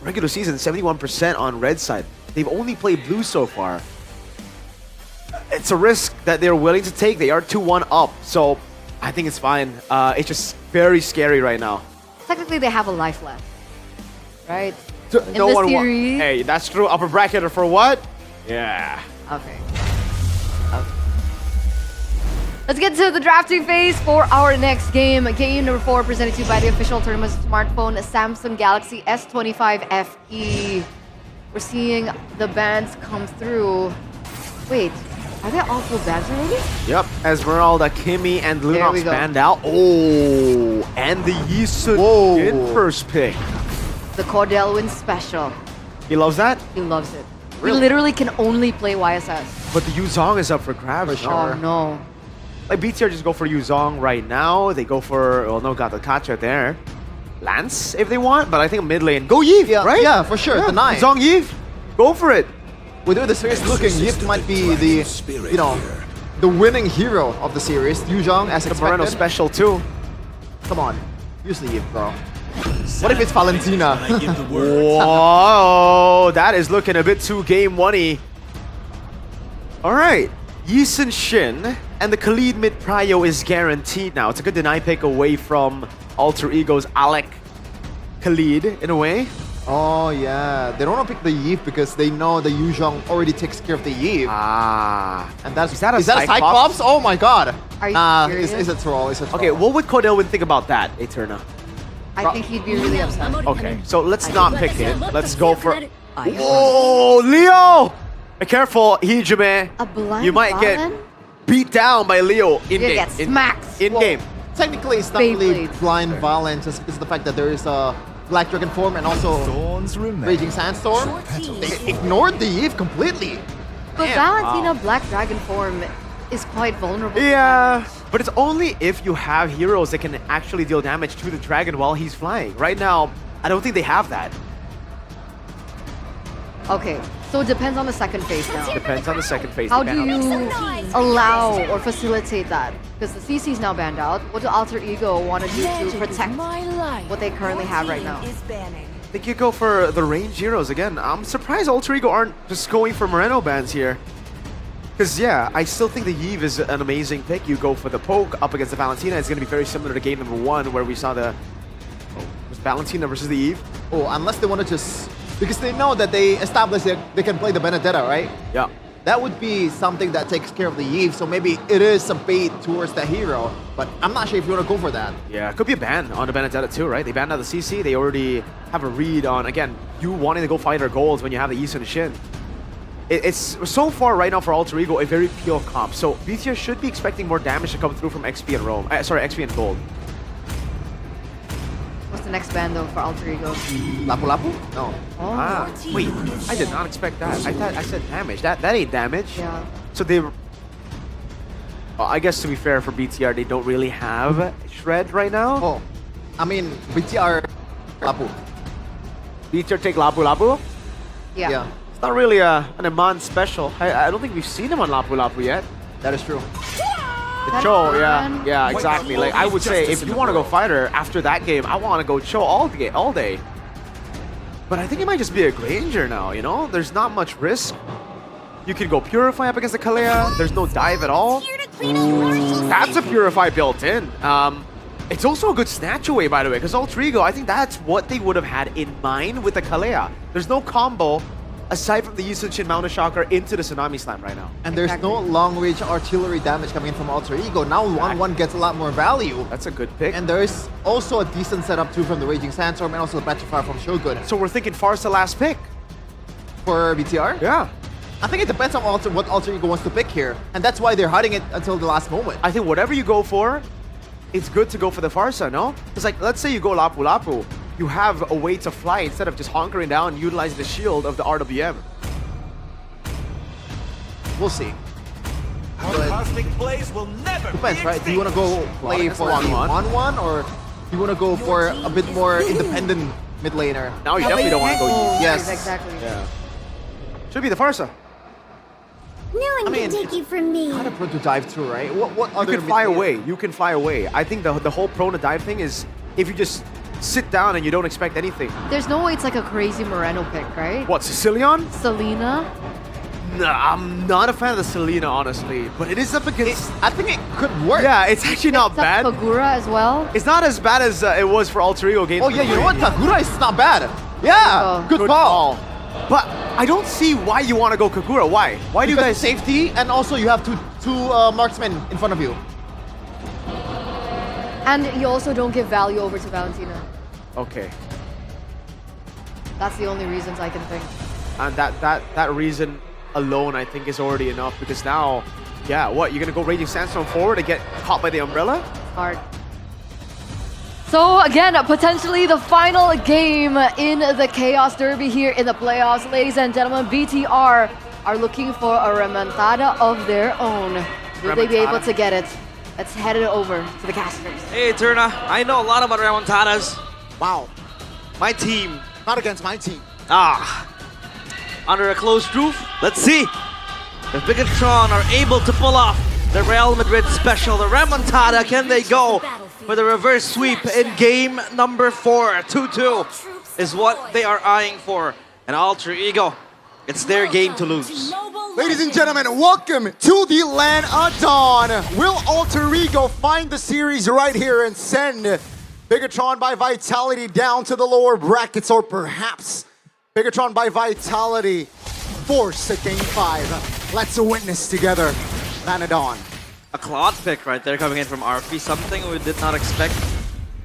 regular season, 71% on red side. They've only played blue so far. It's a risk that they're willing to take. They are 2-1 up, so I think it's fine. It's just very scary right now. Technically they have a life left. Right? In No this one series. Hey, that's true. Upper bracket for what? Yeah. Okay. Let's get to the drafting phase for our next game. Game number 4 presented to you by the official tournament smartphone Samsung Galaxy S25 FE. We're seeing the bands come through. Wait, are they all full bands already? Yep. Esmeralda, Kimmy, and There we Lunox go. banned out. Oh, and the Yisun in first pick. The Cordelwin special. He loves that? He loves it. Really? We literally can only play YSS. But the Yuzong is up for grabs. Oh no. Like BTR just go for Yuzong right now. They go for, well, no, got the Kacha there. Lance if they want, but I think mid lane. Go Yves, right? Yeah, for sure. The 9. Yuzong Yves, go for it. With the series looking, Yip might be the, the winning hero of the series. Yuzhong, as The expected. Moreno special too. Come on, use the Yip, bro. What if it's Valentina? Whoa, that is looking a bit too game one-y. All right, Yisun Shin and the Khalid mid prio is guaranteed now. It's a good deny pick away from Alter Ego's Alec Khalid in a way. Oh yeah, they don't want to pick the Yip because they know the Yuzhong already takes care of the Yip. Ah, and that's is that a Cyclops? Cyclops? Oh my god. Are you Nah, serious? it's a troll. It's a troll. Okay, what would Cordelwin think about that, Eterna? I think he'd be really upset. Okay, so let's not pick it. Let's go for... Whoa, Leo! Be careful, Hijime. A blind You might get Valen? beat down by Leo in You game. get smacked. In game. Technically, it's not really Beyblade. blind Valen, just because of the fact that there is a Black Dragon form and also Raging Sandstorm. They ignored the Yip completely. But Valentina Black Dragon form is quite vulnerable. Yeah, but it's only if you have heroes that can actually deal damage to the dragon while he's flying. Right now, I don't think they have that. Okay, so it depends on the second phase now. Depends on the second phase. How do you allow or facilitate that? Because the CC is now banned out. What do Alter Ego want to do to protect what they currently have right now? I think you go for the range heroes again. I'm surprised Alter Ego aren't just going for Moreno bans here. Because yeah, I still think the Yves is an amazing pick. You go for the poke up against the Valentina. It's going to be very similar to game number 1 where we saw the was Valentina versus the Yves. Oh, unless they want to just... Because they know that they established that they can play the Benedetta, right? Yeah. That would be something that takes care of the Yves, so maybe it is a bait towards the hero, but I'm not sure if you want to go for that. Yeah, it could be a ban on the Benedetta too, right? They banned out the CC, they already have a read on, again, you wanting to go fight their goals when you have the Yi Sun Shin. It's so far right now for Alter Ego a very pure comp, so BTR should be expecting more damage to come through from XP and Rome. XP and Gold. What's the next ban though for Alter Ego? Lapu Lapu? No. Oh. Ah, wait, I did not expect that. I thought I said damage. That ain't damage. Yeah. So they... Well, I guess to be fair for BTR, they don't really have Shred right now. Oh, I mean, BTR Lapu. BTR take Lapu Lapu? Yeah. It's not really an Iman special. I don't think we've seen him on Lapu Lapu yet. That is true. The Cho, yeah, exactly. Like I would say, if you want to go fighter after that game, I want to go Cho all day. But I think it might just be a Granger now, you know? There's not much risk. You can go Purify up against the Kalea. There's no dive at all. That's a Purify built in. It's also a good snatch away, by the way, because Alter Ego, I think that's what they would have had in mind with the Kalea. There's no combo aside from the Yi Sun Shin Mountain Shocker into the Tsunami Slam right now. And there's no long-range artillery damage coming in from Alter Ego. Now 1-1 gets a lot more value. That's a good pick. And there's also a decent setup too from the Raging Sandstorm and also the Petrifier from Shogun. So we're thinking Farsa last pick. For BTR? Yeah. I think it depends on what Alter Ego wants to pick here. And that's why they're hiding it until the last moment. I think whatever you go for, it's good to go for the Farsa, no? It's like, let's say you go Lapu Lapu. You have a way to fly instead of just hunkering down and utilizing the shield of the RWM. We'll see. Cosmic plays will never depends, right? Do you want to go play for 1-1 or do you want to go for a bit more independent mid laner? Now you definitely don't want to go Yes. Exactly. Yeah. Should be the Farsa. No one can take you from me. Kind of prone to dive through, right? What other You can fly away. You can fly away. I think the whole prone to dive thing is if you just sit down and you don't expect anything. There's no way it's like a crazy Moreno pick, right? What, Sicilian? Selena? Nah, I'm not a fan of the Selena, honestly. But it is up against... I think it could work. Yeah, it's actually not bad. Kagura as well? It's not as bad as it was for Alter Ego game. Oh yeah, you know what? Kagura is not bad. Yeah, good call. But I don't see why you want to go Kagura. Why? Why do you guys... Safety, and also you have two marksmen in front of you. And you also don't give value over to Valentina. Okay. That's the only reasons I can think. And that reason alone, I think, is already enough. Because now, yeah, what? You're going to go Raging Sandstorm forward to get caught by the Umbrella? Hard. So again, potentially the final game in the Chaos Derby here in the playoffs. Ladies and gentlemen, BTR are looking for a remontada of their own. Will they be able to get it? Let's head it over to the casters. Hey, Turna, I know a lot about remontadas. Wow. My team. Not against my team. Under a closed roof, let's see if Bigatron are able to pull off the Real Madrid special, the remontada. Can they go for the reverse sweep in game number 4? 2-2 is what they are eyeing for. And Alter Ego, it's their game to lose. Ladies and gentlemen, welcome to the Land of Dawn. Will Alter Ego find the series right here and send Bigatron by Vitality down to the lower brackets, or perhaps Bigatron by Vitality force a game 5? Let's witness together. Land of Dawn. A Claude pick right there coming in from RP, something we did not expect.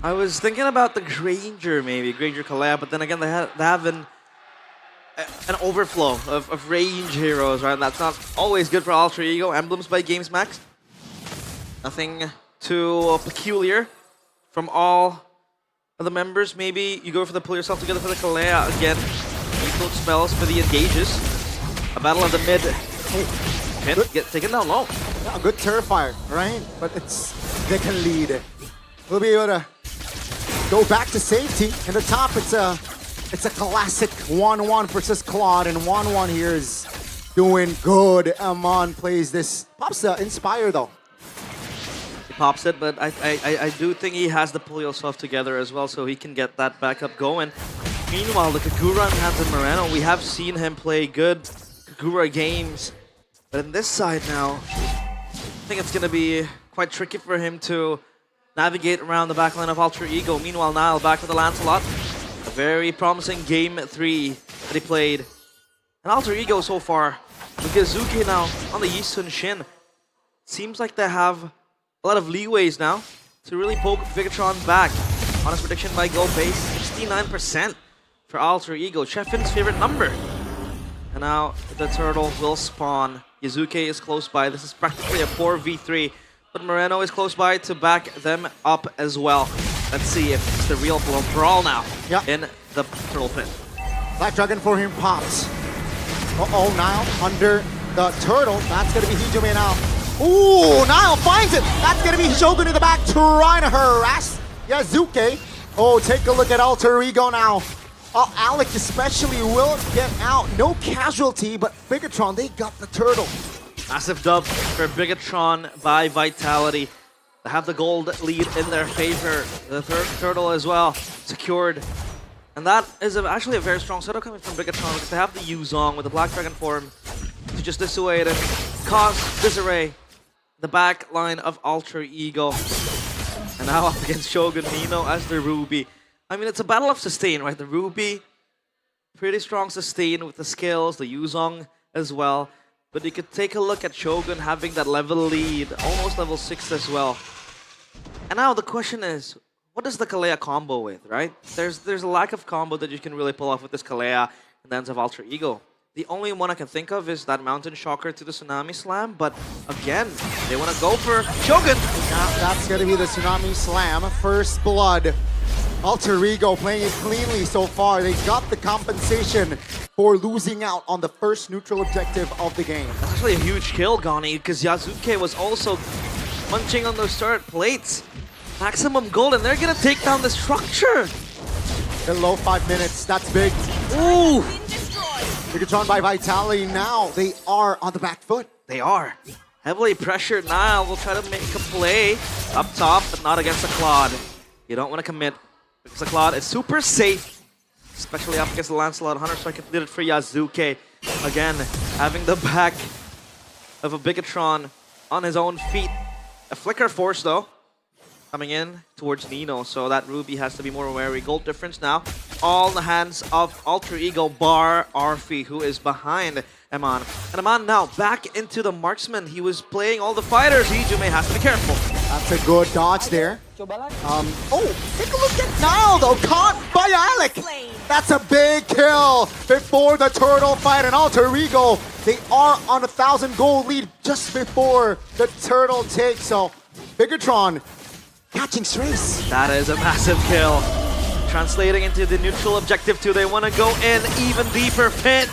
I was thinking about the Granger maybe, Granger collab, but then again they have an overflow of range heroes, right? And that's not always good for Alter Ego. Emblems by Games Max. Nothing too peculiar from all of the members. Maybe you go for the pull yourself together for the Kalea again. Lethal spells for the engages. A battle of the mid. Get taken down low. Yeah, good Terrifier, right? But they can lead. We'll be able to go back to safety. In the top, it's It's a classic 1-1 versus Claude, and 1-1 here is doing good. Amon plays this. Pops Inspire though. He pops it, but I do think he has to pull himself together as well so he can get that backup going. Meanwhile, the Kagura and Hansen Moreno, we have seen him play good Kagura games. But in this side now, I think it's going to be quite tricky for him to navigate around the backline of Alter Ego. Meanwhile, Nile back with the Lancelot. A very promising game 3 that he played. And Alter Ego so far, with Yazuki now on the Yisun Shin, seems like they have a lot of leeways now to really poke Bigatron back. Honest prediction by Go Base, 69% for Alter Ego, Chefin's favorite number. And now the turtle will spawn. Yazuki is close by. This is practically a 4v3, but Moreno is close by to back them up as well. Let's see if it's the real brawl now in the turtle pit. Black Dragon for him pops. Uh-oh, Nile under the turtle. That's going to be Hijime now. Ooh, Nile finds it. That's going to be Shogun in the back trying to harass Yazuki. Oh, take a look at Alter Ego now. Alec especially will get out. No casualty, but Bigatron, they got the turtle. Massive dub for Bigatron by Vitality. They have the gold lead in their favor. The third turtle as well secured. And that is actually a very strong setup coming from Bigatron because they have the Yuzong with the Black Dragon form to just dissuade and cause disarray the back line of Alter Ego. And now up against Shogun Nino as the Ruby. I mean, it's a battle of sustain, right? The Ruby, pretty strong sustain with the skills, the Yuzong as well. But you could take a look at Shogun having that level lead, almost level 6 as well. And now the question is, what does the Kalea combo with, right? There's a lack of combo that you can really pull off with this Kalea and the ends of Alter Ego. The only one I can think of is that Mountain Shocker to the Tsunami Slam, but again, they want to go for Shogun. Now that's going to be the Tsunami Slam, first blood. Alter Ego playing it cleanly so far. They got the compensation for losing out on the first neutral objective of the game. That's actually a huge kill, Gani, because Yazuki was also munching on those turret plates. Maximum gold, and they're going to take down the structure. Below 5 minutes, that's big. Ooh! Bigatron by Vitality now. They are on the back foot. They are. Heavily pressured. Nile will try to make a play up top, but not against the Claude. You don't want to commit because the Claude is super safe, especially up against the Lancelot. Hunter Strike completed for Yazuki. Again, having the back of a Bigatron on his own feet. A Flicker Force, though, coming in towards Nino, so that Ruby has to be more wary. Gold difference now, all in the hands of Alter Ego, bar Arfi, who is behind Eman. And Eman now back into the marksman. He was playing all the fighters. Hijime has to be careful. That's a good dodge there. Oh, take a look at Nile though, caught by Alec. That's a big kill before the turtle fight, and Alter Ego, they are on 1,000 gold lead just before the turtle take. So Bigatron catching strays. That is a massive kill. Translating into the neutral objective 2. They want to go in even deeper. Finn.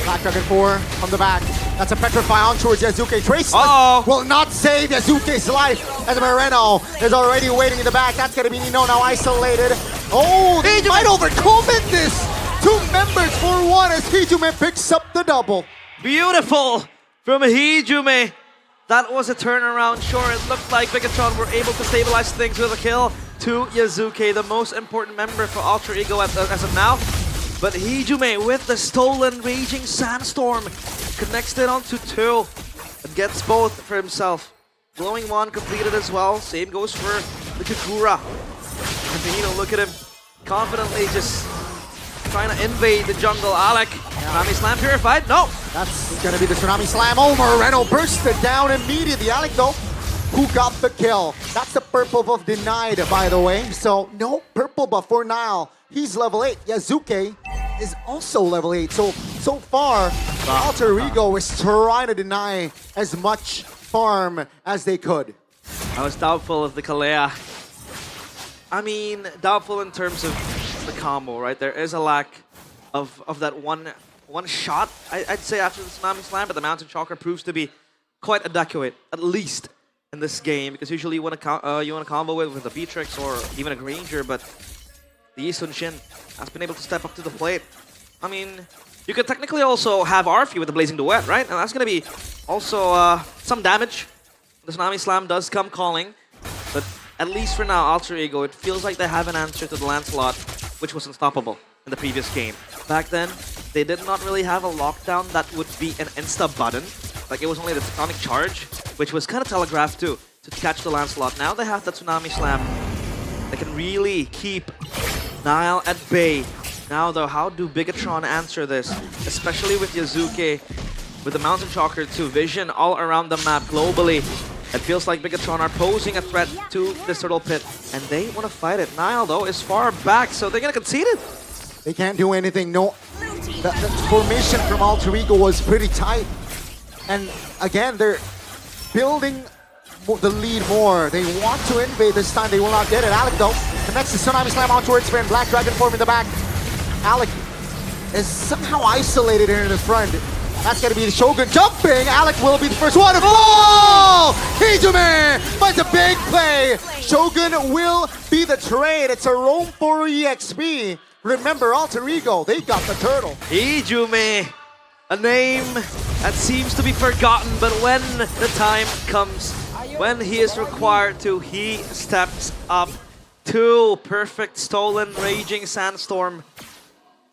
Black Dragon 4 from the back. That's a Petrify on towards Yazuki. Trace will not save Yazuki's life as Moreno is already waiting in the back. That's going to be Nino now isolated. Oh, they might overcome it this. 2 members for 1 as Hijime picks up the double. Beautiful from Hijime. That was a turnaround. Sure, it looked like Bigatron were able to stabilize things with a kill to Yazuki, the most important member for Alter Ego as of now. But Hijime with the stolen Raging Sandstorm connects it onto 2 and gets both for himself. Glowing Wand completed as well. Same goes for the Kagura. And Nino, look at him, confidently just trying to invade the jungle. Alec, Tsunami Slam purified? No! That's gonna be the Tsunami Slam. Oh, Moreno bursted down immediately. Alec though, who got the kill? That's the purple buff denied, by the way. So no purple buff for Nile. He's level 8. Yazuki is also level 8. So far, Alter Ego is trying to deny as much farm as they could. I was doubtful of the Kalea. I mean, doubtful in terms of the combo, right? There is a lack of that one shot, I'd say, after the Tsunami Slam, but the Mountain Shocker proves to be quite adequate, at least in this game, because usually you want to combo with a Beatrix or even a Granger, but the Yi Sun-shin, has been able to step up to the plate. I mean, you could technically also have Arfi with the Blazing Duet, right? And that's going to be also some damage. The Tsunami Slam does come calling, but at least for now, Alter Ego, it feels like they have an answer to the Lancelot, which was unstoppable in the previous game. Back then, they did not really have a lockdown that would be an insta button. Like, it was only the Tectonic Charge, which was kind of telegraphed too, to catch the Lancelot. Now they have the Tsunami Slam. They can really keep Nile at bay. Now though, how do Bigatron answer this? Especially with Yazuke, with the Mountain Chalker to Vision all around the map globally. It feels like Bigatron are posing a threat to this Turtle Pit, and they want to fight it. Nile though is far back, so they're going to concede it. They can't do anything. No, the formation from Alter Ego was pretty tight. And again, they're building the lead more. They want to invade this time. They will not get it. Alec though connects the Tsunami Slam on towards Spin. Black Dragon form in the back. Alec is somehow isolated here in the front. That's going to be the Shogun jumping. Alec will be the first one to fall! Hijume finds a big play. Shogun will be the trade. It's a roam for EXP. Remember, Alter Ego, they got the turtle. Hijume, a name that seems to be forgotten, but when the time comes, when he is required to, he steps up. 2 perfect stolen Raging Sandstorm.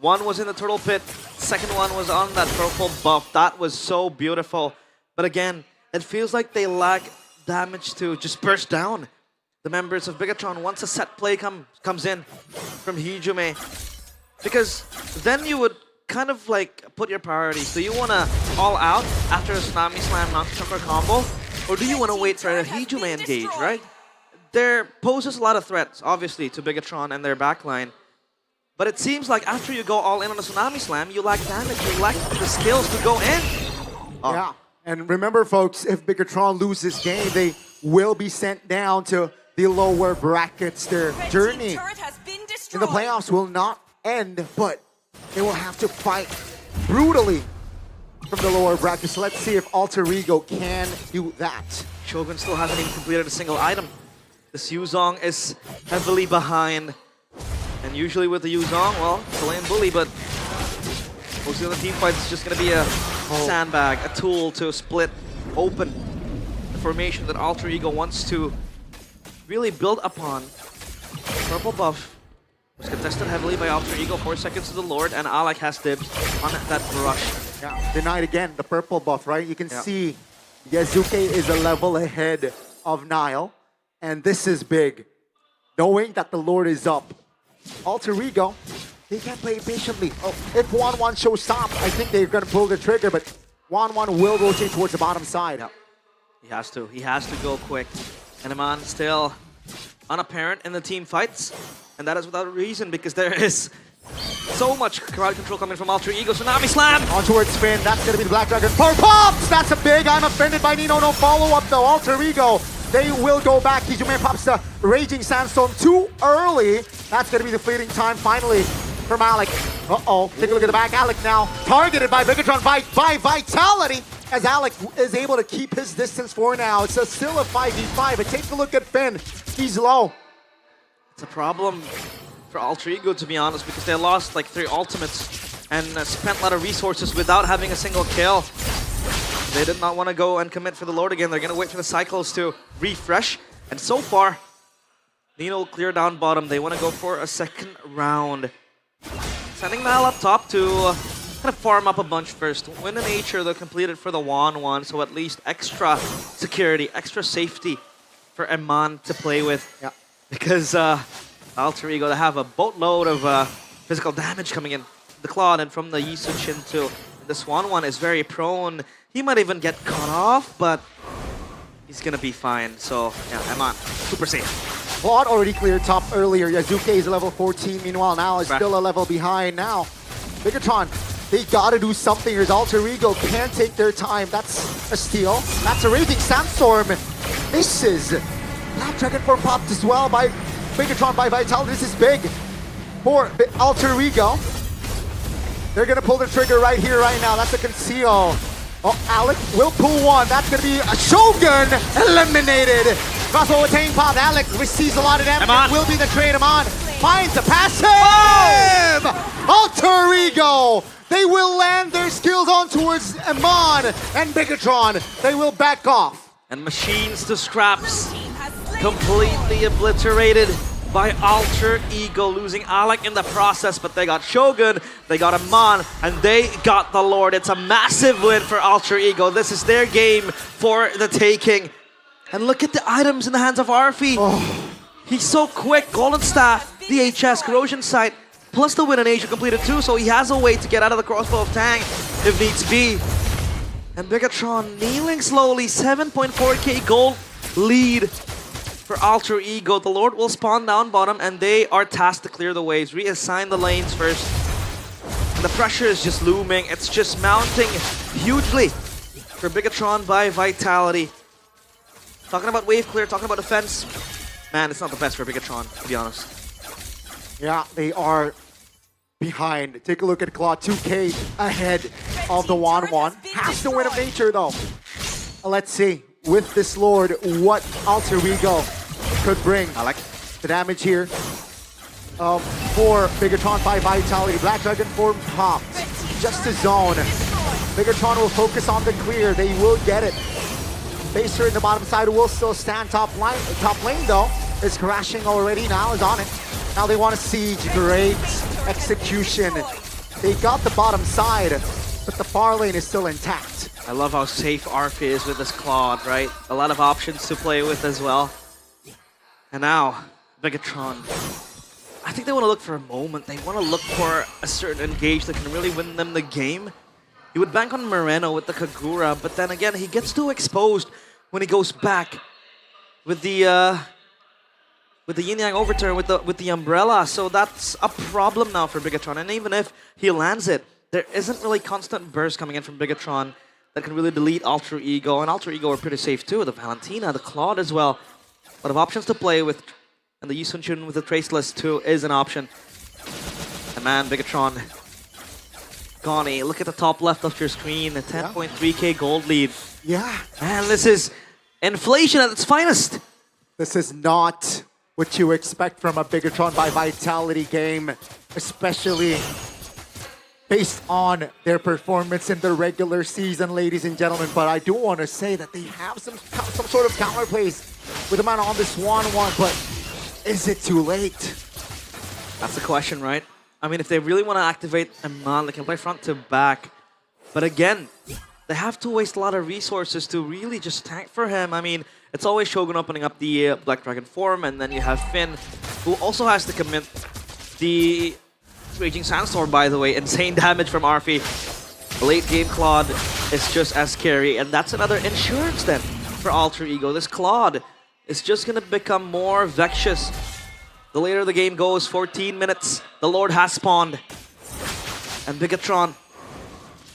One was in the Turtle Pit, second one was on that purple buff. That was so beautiful. But again, it feels like they lack damage to just burst down the members of Bigatron once a set play comes in from Hijume. Because then you would kind of like put your priorities. Do you want to all out after a Tsunami Slam Mountain Chunker combo? Or do you want to wait for a Hijume engage, right? There poses a lot of threats, obviously, to Bigatron and their backline. But it seems like after you go all in on a Tsunami Slam, you lack damage, you lack the skills to go in. Oh. Yeah, and remember folks, if Bigatron loses game, they will be sent down to the lower brackets. Their journey in the playoffs will not end, but they will have to fight brutally from the lower brackets. So let's see if Alter Ego can do that. Shogun still hasn't even completed a single item. This Yuzong is heavily behind. And usually with the Yuzong, well, it's a lane bully, but most of the team fights is just going to be a sandbag, a tool to split open the formation that Alter Ego wants to really build upon. Purple buff was contested heavily by Alter Ego, 4 seconds to the Lord, and Alec has dibs on that rush. Yeah, denied again, the purple buff, right? You can see Yazuke is a level ahead of Nile, and this is big. Knowing that the Lord is up, Alter Ego, they can't play patiently. Oh, if 1-1 shows stop, I think they're going to pull the trigger, but 1-1 will rotate towards the bottom side. Yep. He has to go quick. And Eman still unapparent in the team fights, and that is without a reason, because there is so much crowd control coming from Alter Ego. Tsunami Slam! On towards Spin, that's going to be the Black Dragon. For pops! That's a big, I'm offended by Nino. No follow-up though, Alter Ego. They will go back. Hijume pops the Raging Sandstorm too early. That's going to be the fleeting time finally from Alec. Uh-oh, take a look at the back. Alec now targeted by Bigatron by Vitality as Alec is able to keep his distance for now. It's still a 5v5, but take a look at Finn. He's low. It's a problem for Alter Ego, to be honest, because they lost like 3 ultimates and spent a lot of resources without having a single kill. They did not want to go and commit for the Lord again. They're going to wait for the cycles to refresh. And so far, Nino clear down bottom. They want to go for a second round. Sending Nile up top to kind of farm up a bunch first. Win in nature, they'll complete it for the 1-1. So at least extra security, extra safety for Eman to play with. Yeah. Because Alter Ego, they have a boatload of physical damage coming in. The Claw and from the Yi Sun-shin too. This 1-1 is very prone. He might even get caught off, but he's gonna be fine. So yeah, Eman, super safe. Claude already cleared top earlier. Yazuke is level 14. Meanwhile, now is still a level behind. Now, Bigatron, they gotta do something here. Alter Ego can't take their time. That's a steal. That's a Raging Sandstorm. Misses. Black Dragon form popped as well by Bigatron by Vitality. This is big for Alter Ego. They're gonna pull the trigger right here, right now. That's a conceal. Oh, Alec will pull one. That's going to be a Shogun eliminated. Crossover Tang Pop. Alec receives a lot of damage. It will be the trade. Eman finds the passive! Alter Ego! They will land their skills on towards Amon and Bigatron. They will back off. And machines to scraps. Completely obliterated by Alter Ego, losing Alec in the process, but they got Shogun, they got Amon, and they got the Lord. It's a massive win for Alter Ego. This is their game for the taking. And look at the items in the hands of Arfi. He's so quick. Golden Staff, the HS, Corrosion Sight, plus the win in Asia completed too, so he has a way to get out of the crossbow of Tang if needs be. And Bigatron kneeling slowly, 7.4k gold lead for Alter Ego. The Lord will spawn down bottom and they are tasked to clear the waves, reassign the lanes first. And the pressure is just looming, it's just mounting hugely for Bigatron by Vitality. Talking about wave clear, talking about defense, man, it's not the best for Bigatron, to be honest. Yeah, they are behind. Take a look at Claw, 2k ahead of the 1-1. Has the win of nature though. Let's see, with this Lord, what Alter Ego could bring. I like the damage here for Bigatron by Vitality. Black Dragon form popped. Just a zone. Bigatron will focus on the clear. They will get it. Baser in the bottom side will still stand top lane though. Is crashing already, now is on it. Now they want to siege. Great execution. They got the bottom side, but the far lane is still intact. I love how safe Arfi is with this Claude, right? A lot of options to play with as well. And now, Bigatron. I think they want to look for a moment. They want to look for a certain engage that can really win them the game. He would bank on Moreno with the Kagura, but then again, he gets too exposed when he goes back with the Yin Yang overturn with the umbrella. So that's a problem now for Bigatron. And even if he lands it, there isn't really constant burst coming in from Bigatron that can really delete Alter Ego. And Alter Ego are pretty safe too. The Valentina, the Claude as well. A lot of options to play with. And the Yusun Chun with the Traceless too is an option. And man, Bigatron. Goni, look at the top left of your screen. A 10.3k gold lead. Yeah. Man, this is inflation at its finest. This is not what you expect from a Bigatron by Vitality game, especially based on their performance in the regular season, ladies and gentlemen. But I do want to say that they have some sort of counterplays with a man on this 1-1, but is it too late? That's the question, right? I mean, if they really want to activate a man, they can play front to back. But again, they have to waste a lot of resources to really just tank for him. I mean, it's always Shogun opening up the Black Dragon form, and then you have Finn, who also has to commit the Raging Sandstorm, by the way. Insane damage from Arfi. Late game Claude is just as scary, and that's another insurance then for Alter Ego. This Claude is just going to become more vexatious. The later the game goes, 14 minutes, the Lord has spawned. And Bigatron,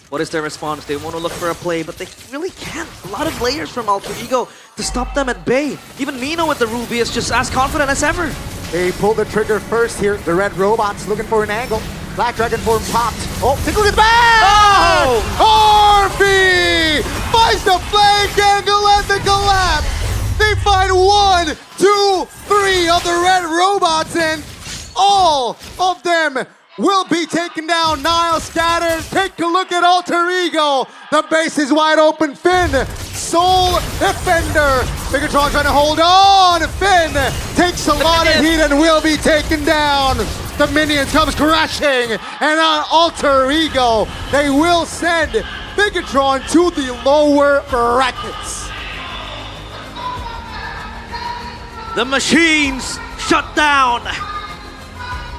what is their response? They want to look for a play, but they really can't. A lot of layers from Alter Ego to stop them at bay. Even Mino with the Ruby is just as confident as ever. They pull the trigger first here. The red robots looking for an angle. Black Dragon form popped. Oh, take a look at the back! Oh! Arfi finds the flank angle and the collapse. They find 1, 2, 3 of the red robots, and all of them will be taken down. Nile scattered. Take a look at Alter Ego. The base is wide open. Finn, Soul Defender. Bigatron trying to hold on. Finn takes a lot of heat and will be taken down. The minion comes crashing, and on Alter Ego, they will send Bigatron to the lower brackets. The machines shut down.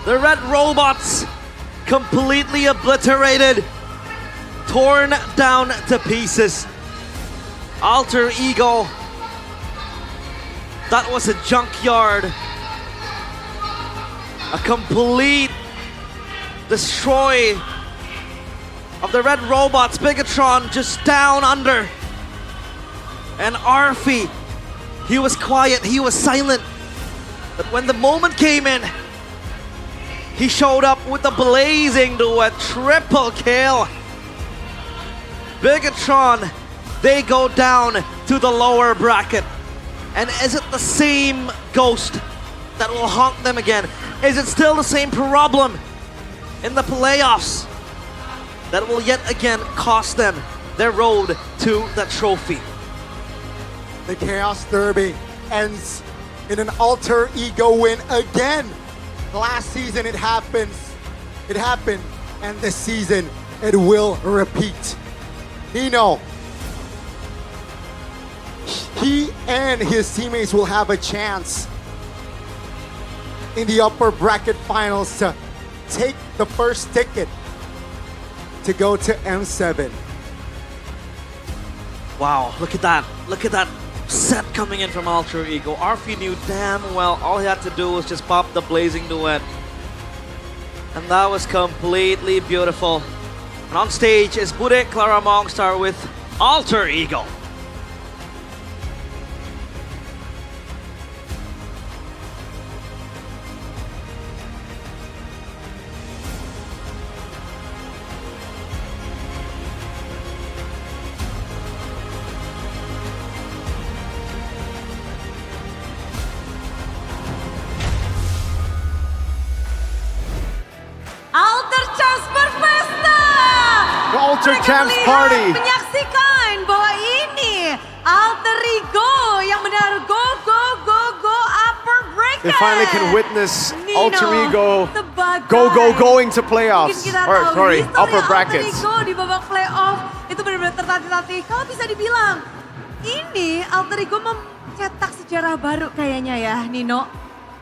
The red robots completely obliterated, torn down to pieces. Alter Ego, that was a junkyard. A complete destroy of the red robots. Bigatron just down under. And Arfi, he was quiet, he was silent. But when the moment came in, he showed up with a blazing duet, triple kill. Bigatron, they go down to the lower bracket. And is it the same ghost that will haunt them again? Is it still the same problem in the playoffs that will yet again cost them their road to the trophy? The Chaos Derby ends in an alter ego win again. Last season it happened, and this season it will repeat. Nino, he and his teammates will have a chance in the upper bracket finals to take the first ticket to go to M7. Wow, look at that. Look at that set coming in from Alter Ego. Arfi knew damn well all he had to do was just pop the blazing duet. And that was completely beautiful. And on stage is Bude Clara Mongstar with Alter Ego. Alter Champs berpesta. The Alter Mereka Champs melihat, party. menyaksikan bahwa ini Alter Ego yang benar go upper bracket. They finally can witness Nino, Alter Ego sebagai going to playoffs. mungkin kita Or tahu sorry, history upper Alter brackets. Ego di babak playoff itu benar-benar tertatih-tatih. Kalau bisa dibilang ini Alter Ego mencetak sejarah baru kayaknya ya, Nino.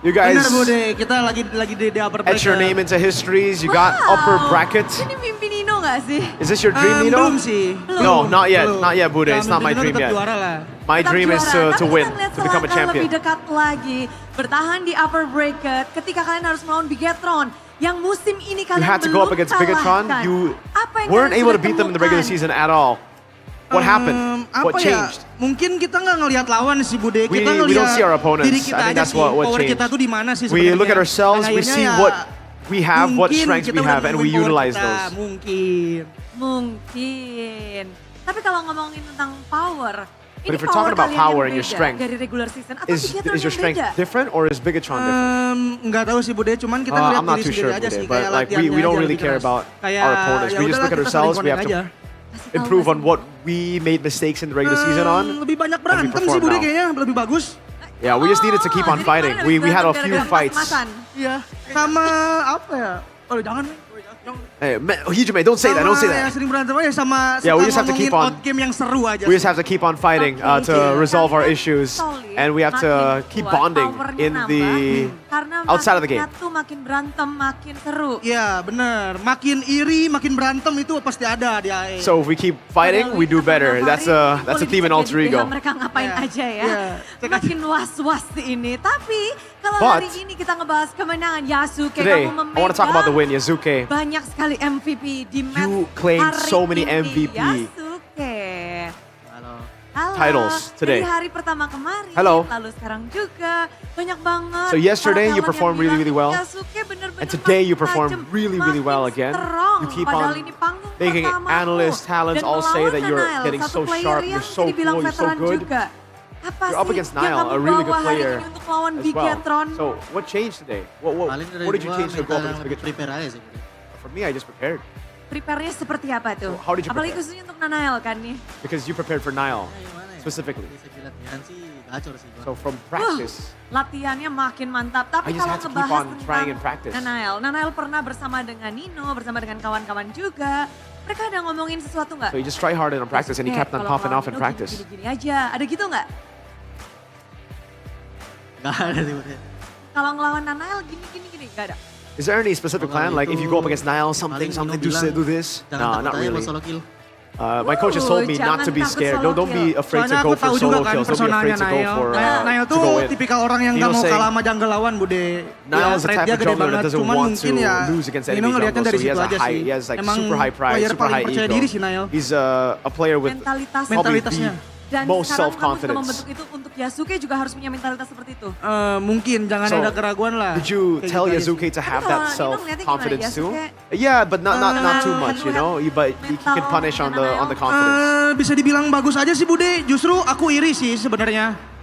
You guys Bener Bude, kita lagi di upper bracket. etch your name into histories. You got upper brackets. Ini mimpi Nino gak sih? Is this your dream, Nino? Belum sih. No, not yet. Belum. Not yet, Bude. Ya, It's not my mimpi dream Nino tetap yet. juara lah. My Tetap dream is juara. to Tapi win, kita ngeliat to become a selangkah champion. lebih dekat lagi, bertahan di upper bracket ketika kalian harus melawan Bigetron yang musim ini You kalian had to belum go up against Bigetron. kalahkan. You Apa yang weren't kalian able to sudah beat them in the regular temukan? season at all. What happened? What Apa changed? ya? Mungkin kita nggak ngelihat lawan sih Bude. We Kita don't ngelihat see our opponents. diri kita I think aja that's sih. what Power changed. kita tuh di mana sih We sebenarnya. look at ourselves, Dan we akhirnya see ya, what we have, what mungkin strengths kita we udah have, and we nemuin power utilize kita. those. Mungkin. Tapi kalau ngomongin tentang power, But ini if we're talking about kalian power yang and your beda strength, dari regular season, apa Is Bigetron your yang strength beda? different or is Bigetron different? Nggak tahu sih Bude, cuman kita ngeliat I'm not diri too sendiri sure, aja Bude, sih. but Kayak like we latihannya don't aja really lebih care keras. about Kayak, our opponents. ya We just udahlah, look at kita ourselves. saling We have to connect aja. improve on what we made mistakes in the regular season on. Lebih banyak and we berantem sih perform Bude now. kayaknya, lebih bagus. Yeah, we just needed to keep on fighting. We had a few fights. Iya, sama apa ya? Oh jangan. Hey, Hijume, don't say that. Don't say Sama yang that. sering berantem aja sama Yeah, we suka just have to keep ngomongin on- outgame yang seru aja. We just have to keep on fighting to resolve our issues, and we have to keep bonding in the Karena outside of the game. makin nyatu, makin berantem, makin seru. Iya bener, makin iri, makin berantem itu pasti ada di AE. So if we keep fighting, we do better. That's a theme in Alter Ego. Mereka ngapain aja ya. Iya. Makin was-was ini. Tapi kalau But hari ini kita ngebahas kemenangan Yasuke, Today, kamu I want to talk about the memegang win, Yazuke. banyak sekali MVP di match You claimed hari so many ini. MVP. Yasuke. Halo. Titles today. Dari hari pertama kemarin, Hello. lalu sekarang juga banyak banget. So yesterday you para talent performed yang really, really bilang, well. Yasuke bener-bener And today you makin performed tajam, really, really well makin again. strong. You keep Padahal on ini panggung making pertamamu. analysts, talents Dan all say melawan that you're Nanael, getting satu so player sharp, yang you're so bisa dibilang cool, you're so veteran good. juga. Apa You're up sih against yang Niall, kamu a really good bawa hari player ini untuk melawan as well. Bigetron? So what changed today? What did you change to go up against Bigetron? Prepare aja sih. For me, I just prepared Prepare-nya seperti apa tuh? how did you Apalagi prepare? khususnya untuk Nanael kan nih. because you prepared for Niall specifically. Segi latihan sih gacor sih. So from practice, Latihannya makin mantap. Tapi I just kalau had to keep ngebahas on trying tentang and practice. Nanael pernah bersama dengan Nino, bersama dengan kawan-kawan juga. Mereka ada ngomongin sesuatu nggak? so he just tried harder on practice and he kept on Kalau popping ngelawan off in Nino practice. Gini-gini aja. Ada gitu nggak? Gak ada sih. Bude. Kalau ngelawan Nanael gini. Gak ada. Is there any specific plan? Like if you go up against Niall, something, do this? No, not really. Solo kill. My coach has told me not to be scared. Don't be afraid to Soalnya go aku for tahu juga solo kan kills. Don't be personalnya afraid to go Niall. for Niall to tuh go in. tipikal orang yang Nino gak mau saying kalah sama jungle lawan Bude. Niall's the Pride type dia of gede jungler that banget. doesn't Cuman want mungkin to ya lose against Nino enemy ngeliatnya jungle. dari So he situ has aja sih. he has like Emang super high pride, player super paling high percaya ego. diri sih Niall. He's a player with Mentalitasnya. probably Mentalitasnya. the Dan most sekarang kamu juga self-confidence. membentuk itu untuk Yasuke juga harus punya mentalitas seperti itu. Mungkin jangan So, ada keraguan lah. Did you Kayak tell gitu aja Yazuke to have that Nino ngeliatnya self-confidence gimana? too? Yasuke Yeah, but not too much, you know. But he can punish on the confidence. Bisa dibilang bagus aja sih Bude. Justru aku iri sih sebenarnya.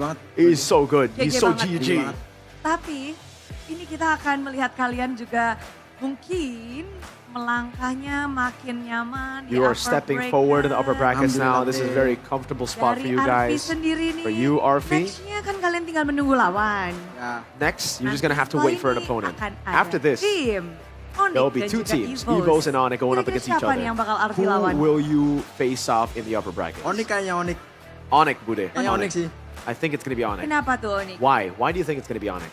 banget. He's so good. GG He's so banget. GG. Tapi ini kita akan melihat kalian juga mungkin melangkahnya makin nyaman. You are stepping forward in the upper brackets now. This is a very comfortable spot for you guys. For you, Arfi. Nextnya kan kalian tinggal menunggu lawan. Next, you're just gonna have to wait for an opponent. After this, Tim, there will be two teams, EVOS and ONIC, going up against each siapa other. nih yang bakal Arfi lawan? Who will you face off in the upper brackets? ONIC kayaknya ONIC. ONIC, Bude. Kayaknya ONIC sih. I think it's gonna be ONIC. Kenapa tuh Onik? Why? Why do you think it's gonna be ONIC?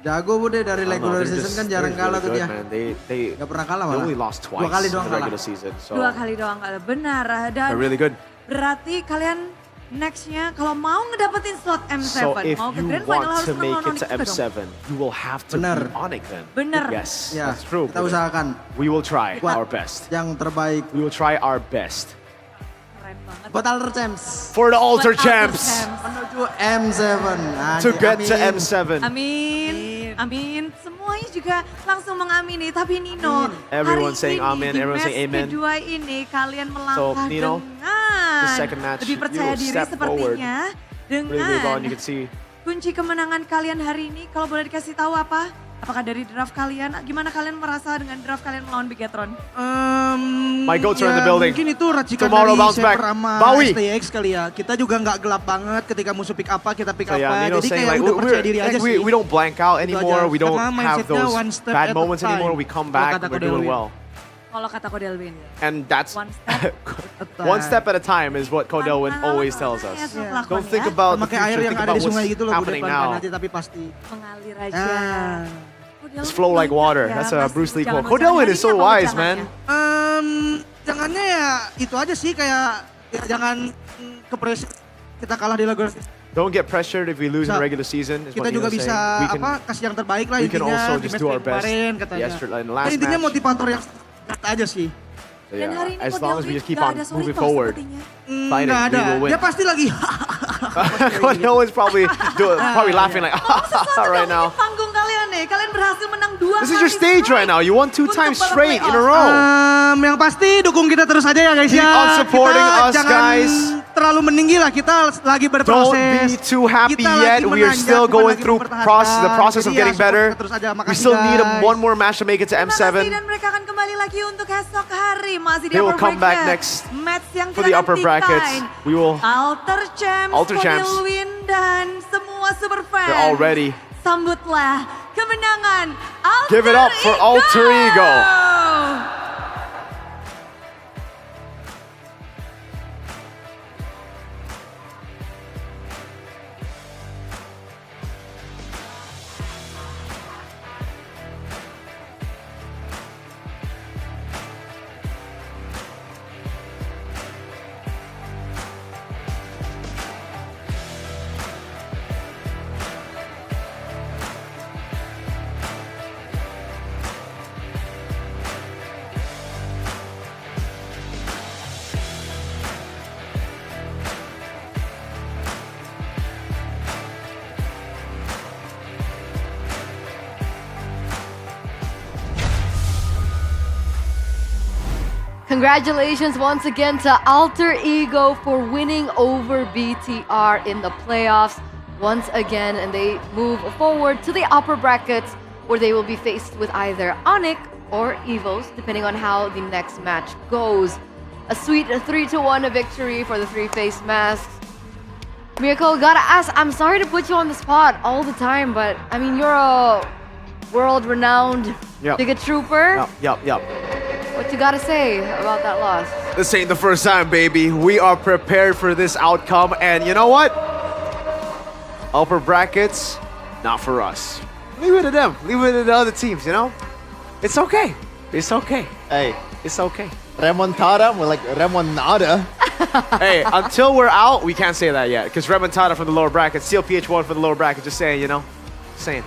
Jago Bude dari regular season kan jarang kalah tuh dia. They Gak pernah kalah They malah. only lost twice 2 kali in doang the kalah. regular season. So 2 kali doang kalah. Benar. Dan they're really good. berarti kalian nextnya kalau mau ngedapetin slot M7, So if mau ke you grand final want harus to menang make lawan it to Onik juga dong. M7, you will have to beat ONIC then. Bener. Yes, Ya, that's true. kita Bude. usahakan. We will try Buat our best. Yang terbaik. We will try our best. Buat Alter Champs. For the Alter Buat Champs. Menuju M7. To get to M7. Amin. Amin. Semuanya juga langsung mengamini. Tapi Nino, Everyone's saying hari amin, ini di everyone's match saying amen. kedua ini kalian So, melangkah Nino, dengan the second match, lebih you percaya will diri step forward. sepertinya. Really move on, you Dengan can see. kunci kemenangan kalian hari ini, kalau boleh dikasih tahu apa? Apakah dari draft kalian? Gimana kalian merasa dengan draft kalian melawan Bigetron? My goats are in the building. Mungkin itu racikan Tomorrow dari bounce back. Shaper sama Bawi. STX kali ya. Kita juga nggak gelap banget ketika musuh pick apa, kita pick So apa. yeah, Nino's Jadi saying kayak like udah percaya diri aja sih. we don't blank out Itu anymore. aja. We don't Karena have mindsetnya those one step bad at a moments time. anymore. We come Kalau back, kata we're Kodelwin. doing well. Kalau kata Kodelwin. And that's One one step at a time is what Kodelwin always tells us. Don't think about the Sama kayak air future, yang think ada about di sungai what's gitu loh, udah happening pelan-pelan now. aja tapi pasti. Mengalir aja. Just flow like water. Ya, That's a masih Bruce Lee jangan quote. Kodelwin is so ujangannya, wise, apa man. Jangannya ya itu aja sih kayak ya jangan ke pressure kita kalah di lagu. Don't get pressured if we lose in Bisa. the regular season. Is Kita what juga Nino's bisa saying. We can, apa kasih yang terbaik lah we can intinya also di just match do our kayak best. kemarin katanya. Yesterday, in the Kan last intinya match. motivator yang kata aja sih. So Dan yeah, hari ini as long as we just keep nggak on ada moving solidify forward, sepertinya. fighting, Nggak we ada. will win. Dia pasti lagi Kodelwin's probably laughing like right now. Panggung kalian nih, kalian berhasil menang 2 This is your stage right now. You won 2 times straight in a row. Yang pasti dukung kita terus aja ya guys Keep ya. on supporting Kita us, jangan guys. terlalu meninggi lah, kita lagi Don't berproses. be too happy Kita yet. lagi We are menanjak, still bukan going lagi through mempertahankan. the process of Jadi ya, getting support better. kita terus aja. We Makasih, still need guys. one more match to make it to Terima kasih M7. dan mereka akan kembali lagi untuk esok hari. Masih di They will upper come back bracket. next Match yang for the kita upper nantikan. brackets. We will. Alter Champs, Alter Champs. Kodelwin dan semua super fans. They're all ready. Sambutlah kemenangan Alter Give it up for Alter Ego. Congratulations once again to Alter Ego for winning over BTR in the playoffs once again, and they move forward to the upper brackets where they will be faced with either ONIC or EVOS, depending on how the next match goes. A sweet 3-1 victory for the three-face masks. Miracle, gotta ask, I'm sorry to put you on the spot all the time, but I mean, you're a world-renowned Giga Trooper. Yup. What you gotta say about that loss? This ain't the first time, baby. We are prepared for this outcome, and you know what? Upper brackets, not for us. Leave it to them. Leave it to the other teams, you know? It's okay. It's okay. Hey, it's okay. Remontada, more like Remonada. Hey, until we're out, we can't say that yet, because Remontada from the lower bracket, Steel PH1 for the lower bracket, just saying, you know? Just saying.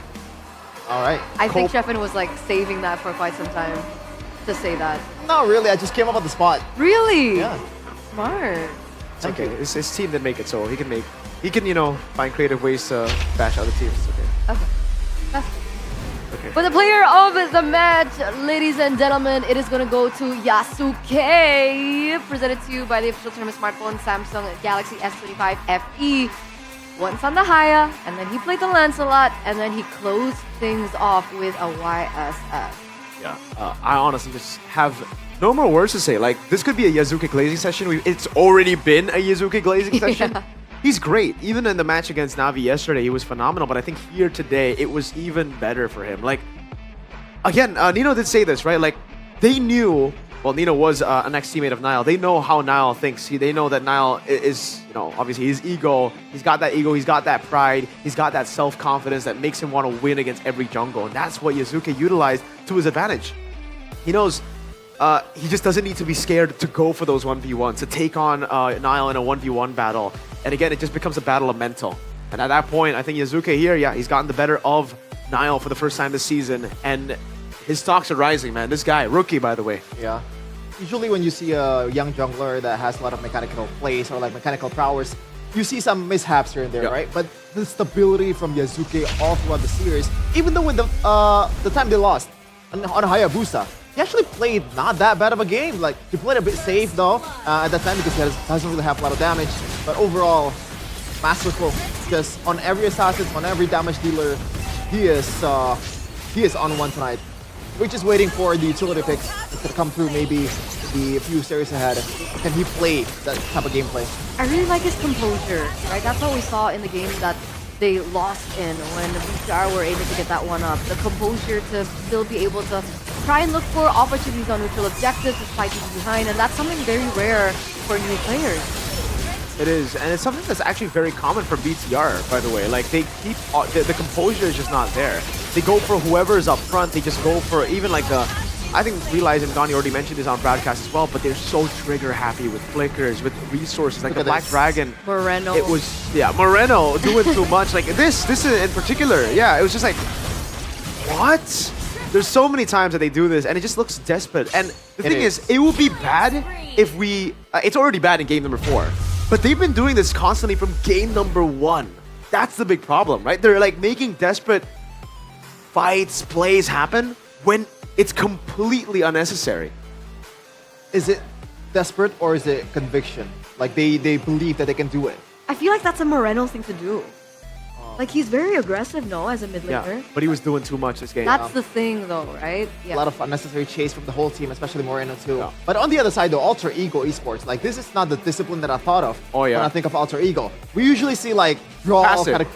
All right. I think Sheffin was like saving that for quite some time to say that. Not really, I just came up on the spot. Really? Yeah. Smart. It's okay. It's his team that make it, so he can, you know, find creative ways to bash other teams. It's okay. Okay. That's Okay. For the player of the match, ladies and gentlemen, it is going to go to Yasuke, presented to you by the official tournament smartphone Samsung Galaxy S25 FE. once on the Haya, and then he played the Lancelot, and then he closed things off with a YSS. Yeah, I honestly just have no more words to say. Like, this could be a Yazuki glazing session. It's already been a Yazuki glazing session. Yeah. He's great. Even in the match against Navi yesterday, he was phenomenal. But I think here today, it was even better for him. Like, again, Nino did say this, right? Like, they knew, well, Nino was an ex-teammate of Niall. They know how Niall thinks. They know that Niall is, you know, obviously his ego. He's got that ego. He's got that pride. He's got that self-confidence that makes him want to win against every jungle. And that's what Yazuki utilized to his advantage. He knows he just doesn't need to be scared to go for those 1v1s, to take on Niall in a 1v1 battle. And again, it just becomes a battle of mental. And at that point, I think Yazuki here, yeah, he's gotten the better of Niall for the first time this season. And his stocks are rising, man. This guy, rookie, by the way. Yeah. Usually when you see a young jungler that has a lot of mechanical plays or like mechanical prowess, you see some mishaps here and there, right? But the stability from Yazuki all throughout the series, even though when the time they lost on Hayabusa, he actually played not that bad of a game. Like, he played a bit safe though at that time because he doesn't really have a lot of damage. But overall, masterful. Just on every assassin, on every damage dealer, he is on one tonight. We're just waiting for the utility picks to come through maybe the few series ahead. Can he play that type of gameplay? I really like his composure, right? That's what we saw in the game that they lost in when VTR were able to get that one up. The composure to still be able to try and look for opportunities on neutral objectives despite being behind, and that's something very rare for new players. It is, and it's something that's actually very common for BTR, by the way. Like, they keep, the composure is just not there. They go for whoever is up front, they just go for even like I think Realize and Donnie already mentioned this on broadcast as well, but they're so trigger happy with flickers, with resources, like the Black Dragon. Moreno. It was, yeah, Moreno doing too much. Like this in particular, yeah, it was just like, what? There's so many times that they do this, and it just looks desperate. And the thing is, it would be bad if we, it's already bad in game number 4, but they've been doing this constantly from game number 1. That's the big problem, right? They're like making desperate fights, plays happen when it's completely unnecessary. Is it desperate or is it conviction? Like they believe that they can do it. I feel like that's a Moreno thing to do. Like, he's very aggressive, no, as a mid laner. Yeah, but he was doing too much this game. That's the thing, though, right? Yeah. A lot of unnecessary chase from the whole team, especially Moreno too. Yeah. But on the other side, though, Alter Ego esports, like this is not the discipline that I thought of when I think of Alter Ego. We usually see like draw kind of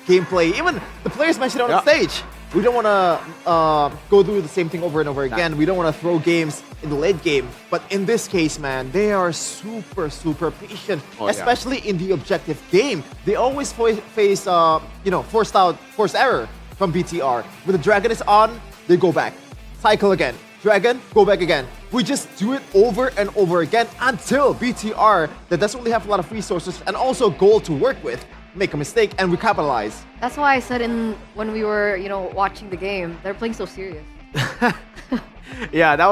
gameplay. Even the players mentioned on the stage. We don't want to go through the same thing over and over again. We don't want to throw games in the late game. But in this case, man, they are super, super patient, especially in the objective game. They always face, forced error from BTR. When the Dragon is on, they go back. Cycle again. Dragon, go back again. We just do it over and over again until BTR, that doesn't really have a lot of resources and also gold to work with, make a mistake and we capitalize. That's why I said when we were, watching the game, they're playing so serious. Yeah, that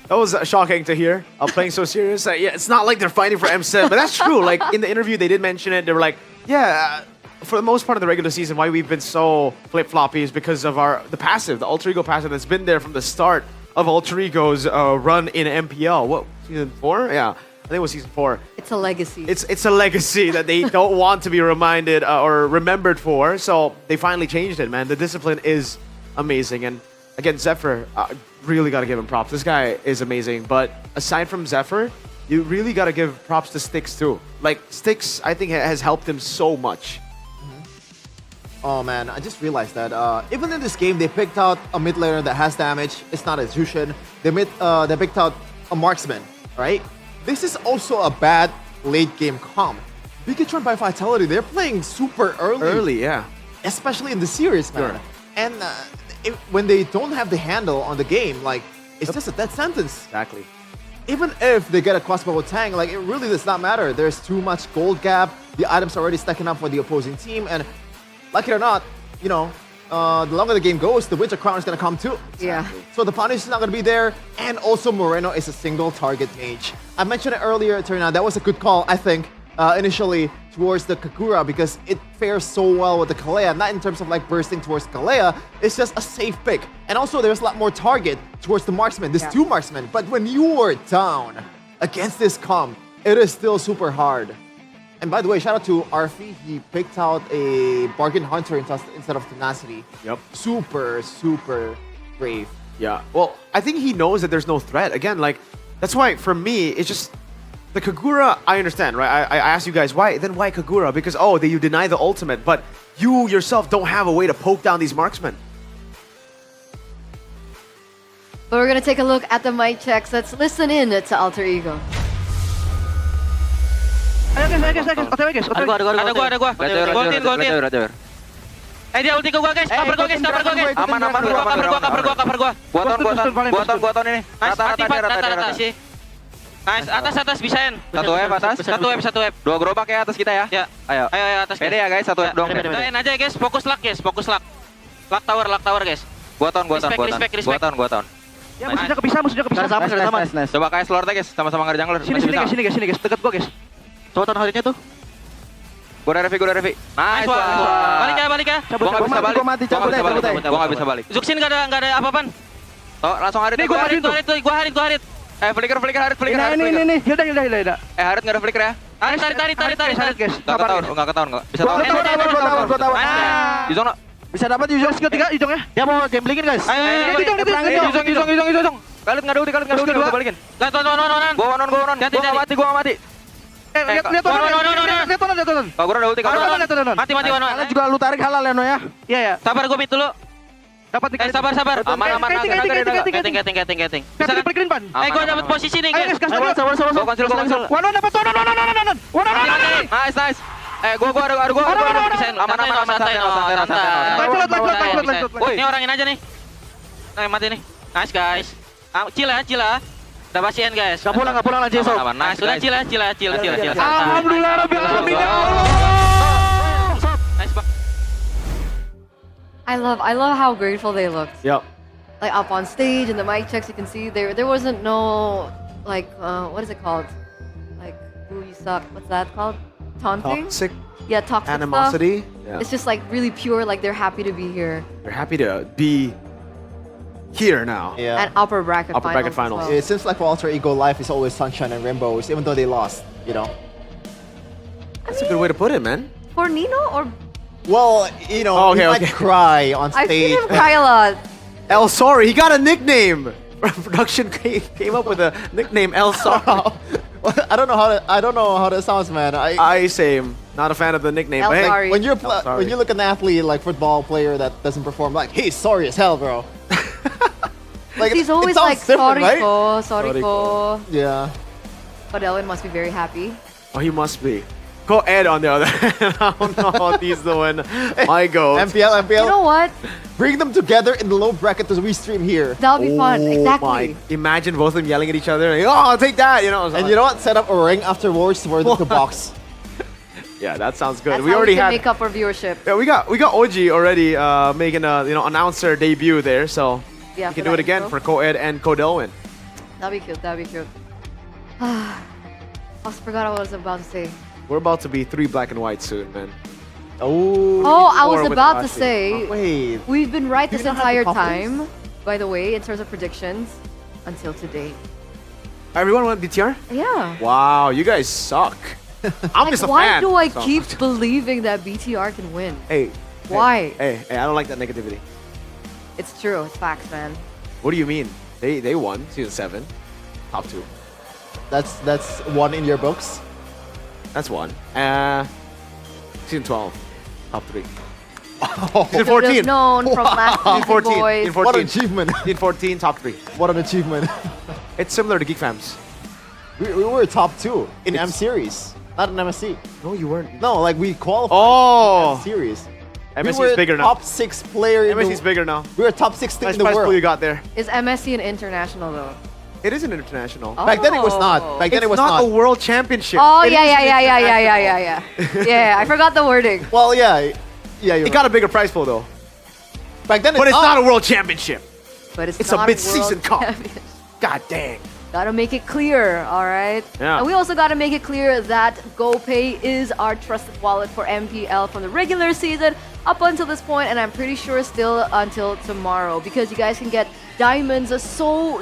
was shocking to hear. Playing so serious. Yeah, it's not like they're fighting for M7, but that's true. Like in the interview, they did mention it. They were like, yeah, for the most part of the regular season, why we've been so flip-floppy is because of the passive, the Alter Ego passive that's been there from the start of Alter Ego's run in MPL. What, season 4? Yeah. I think it was season 4. It's a legacy. It's a legacy that they don't want to be reminded or remembered for. So they finally changed it, man. The discipline is amazing. And again, Zephyr, really got to give him props. This guy is amazing. But aside from Zephyr, you really got to give props to Styx too. Like, Styx, I think, has helped him so much. Oh man, I just realized that even in this game, they picked out a mid laner that has damage. It's not a Zushin. They picked out a marksman, right? This is also a bad late game comp. Bigatron by Vitality, they're playing super early. Early, yeah. Especially in the series, man. Sure. And when they don't have the handle on the game, like, it's just a dead sentence. Exactly. Even if they get a crossbow tank, like, it really does not matter. There's too much gold gap. The items are already stacking up for the opposing team. And like it or not, the longer the game goes, the Winter Crown is going to come too. Yeah. So the punish is not going to be there. And also Moreno is a single target mage. I mentioned it earlier, Turna. That was a good call, I think, initially towards the Kakura because it fares so well with the Kalea. Not in terms of like bursting towards Kalea. It's just a safe pick. And also there's a lot more target towards the marksman. There's two marksmen. But when you are down against this comp, it is still super hard. And by the way, shout out to Arfi. He picked out a bargain hunter instead of tenacity. Yep. Super brave. Yeah. Well, I think he knows that there's no threat. Again, like, that's why for me, it's just the Kagura, I understand, right? I asked you guys, why Kagura? Because, you deny the ultimate, but you yourself don't have a way to poke down these marksmen. But we're gonna take a look at the mic checks. Let's listen in to Alter Ego. Ayo guys, OTW guys. Ada gua. Goltin. Dia ulti ke gua guys, cover gua guys. Aman, cover gua. Gua ton ini. Rata sih. Nice, atas bisain. Satu web atas. Satu web. 2 gerobak ya atas kita ya. Ya. Ayo. Ayo atas. Pede ya guys, 1 web doang. Doain aja guys, fokus lock guys, Lock tower guys. Gua ton. Ya musuhnya kepisah. Sama. Coba kayak slur guys, sama-sama nggak ada jungler. Sini guys, dekat gua guys. Coba ton harinya tuh. Gua udah revi. Nice. Balik ya. Gua nggak bisa balik. Zuxin nggak ada apa-apaan. Oh, langsung harit. Gua harit. Flicker. Ini. Hilda. Harit nggak ada flicker ya? Tarik guys. Nggak ketahuan nggak. Bisa tahu. Gua tahu. Di zona. Bisa dapat Yuzong skill 3 Yuzong ya. Dia mau gamblingin guys. Yuzong. Kalian nggak ada ulti, gua balikin. Gua on. Gua mati. Lihat ton. Gua udah ulti. Mati. Kalian juga lu tarik halal ya, No ya. Iya. Sabar gua mid dulu. Dapat sabar. Aman. Gating. Bisa dipelikin pan. Gua dapat posisi nih guys. Sabar. Gua cancel. Wano dapat ton. Nice. Gua Bisain. Aman. Santai. Lanjut. Ini orangin aja nih. Mati nih. Nice guys. Chill ya. Udah pasien guys. Gak pulang lagi so. Nice. Sudah chill. Alhamdulillah rabbil alamin ya Allah. Nice. I love how grateful they looked. Yep. Like up on stage and the mic checks, you can see there wasn't no like what is it called? Like, ooh, you suck. What's that called? Taunting? Toxic. Yeah, toxic animosity. Stuff. Yeah. It's just like really pure. Like they're happy to be here. They're happy to be here now. Yeah. At upper bracket finals. It seems like for Alter Ego, life is always sunshine and rainbows, even though they lost. That's a good way to put it, man. For Nino or? Well, he might cry on stage. I've seen him cry a lot. Sorry, he got a nickname. Production came up with a nickname, Sorry. I don't know how that sounds, man. I same. Not a fan of the nickname. But hey, when you look at an athlete like football player that doesn't perform, like, he's sorry as hell, bro. Like he's always like sorry ko. Yeah. But Elwin must be very happy. Oh, he must be. Go Ed on the other hand. I don't know what he's doing. My goat. MPL. You know what? Bring them together in the low bracket as we stream here. That'll be fun. Exactly. Imagine both of them yelling at each other. Like, I'll take that. And you know what? Set up a ring afterwards for them to box. Yeah, that sounds good. That's we how already we can had make up for viewership. Yeah, we got OG already making a announcer debut there, so yeah, we can do it again for Co-Ed and Co-Delwin. That'd be cute. I forgot what I was about to say. We're about to be 3 black and white soon, man. Oh, I was about to say, wait. We've been right this entire time, by the way, in terms of predictions, until today. Everyone went BTR? Yeah. Wow, you guys suck. I'm just a fan. Why do I keep believing that BTR can win? Hey. Why? Hey, I don't like that negativity. It's true. It's facts, man. What do you mean? They won Season 7. Top 2. That's one in your books? That's one. Season 12. Top 3. Season 14. Known from last season, 14. boys. In 14. What an achievement. Season 14, top 3. What an achievement. It's similar to Geek Fams. We were top 2 in M Series, not in MSC. No, you weren't. No, like we qualified in M Series. MSC is bigger now. Top 6 player. MSC is bigger now. We were top 6 nice in the prize world. pool you got there. Is MSC an international though? It is an international. Oh. Back then it was not. Back then it's it was not not a world championship. Oh It is yeah. Yeah, I forgot the wording. Well, yeah. It got a bigger prize pool though. Back then, but it's not a world championship. But it's a not mid-season world cup. championship. God dang. Gotta make it clear, all right? Yeah. And we also gotta make it clear that GoPay is our trusted wallet for MPL from the regular season up until this point, and I'm pretty sure still until tomorrow, because you guys can get diamonds so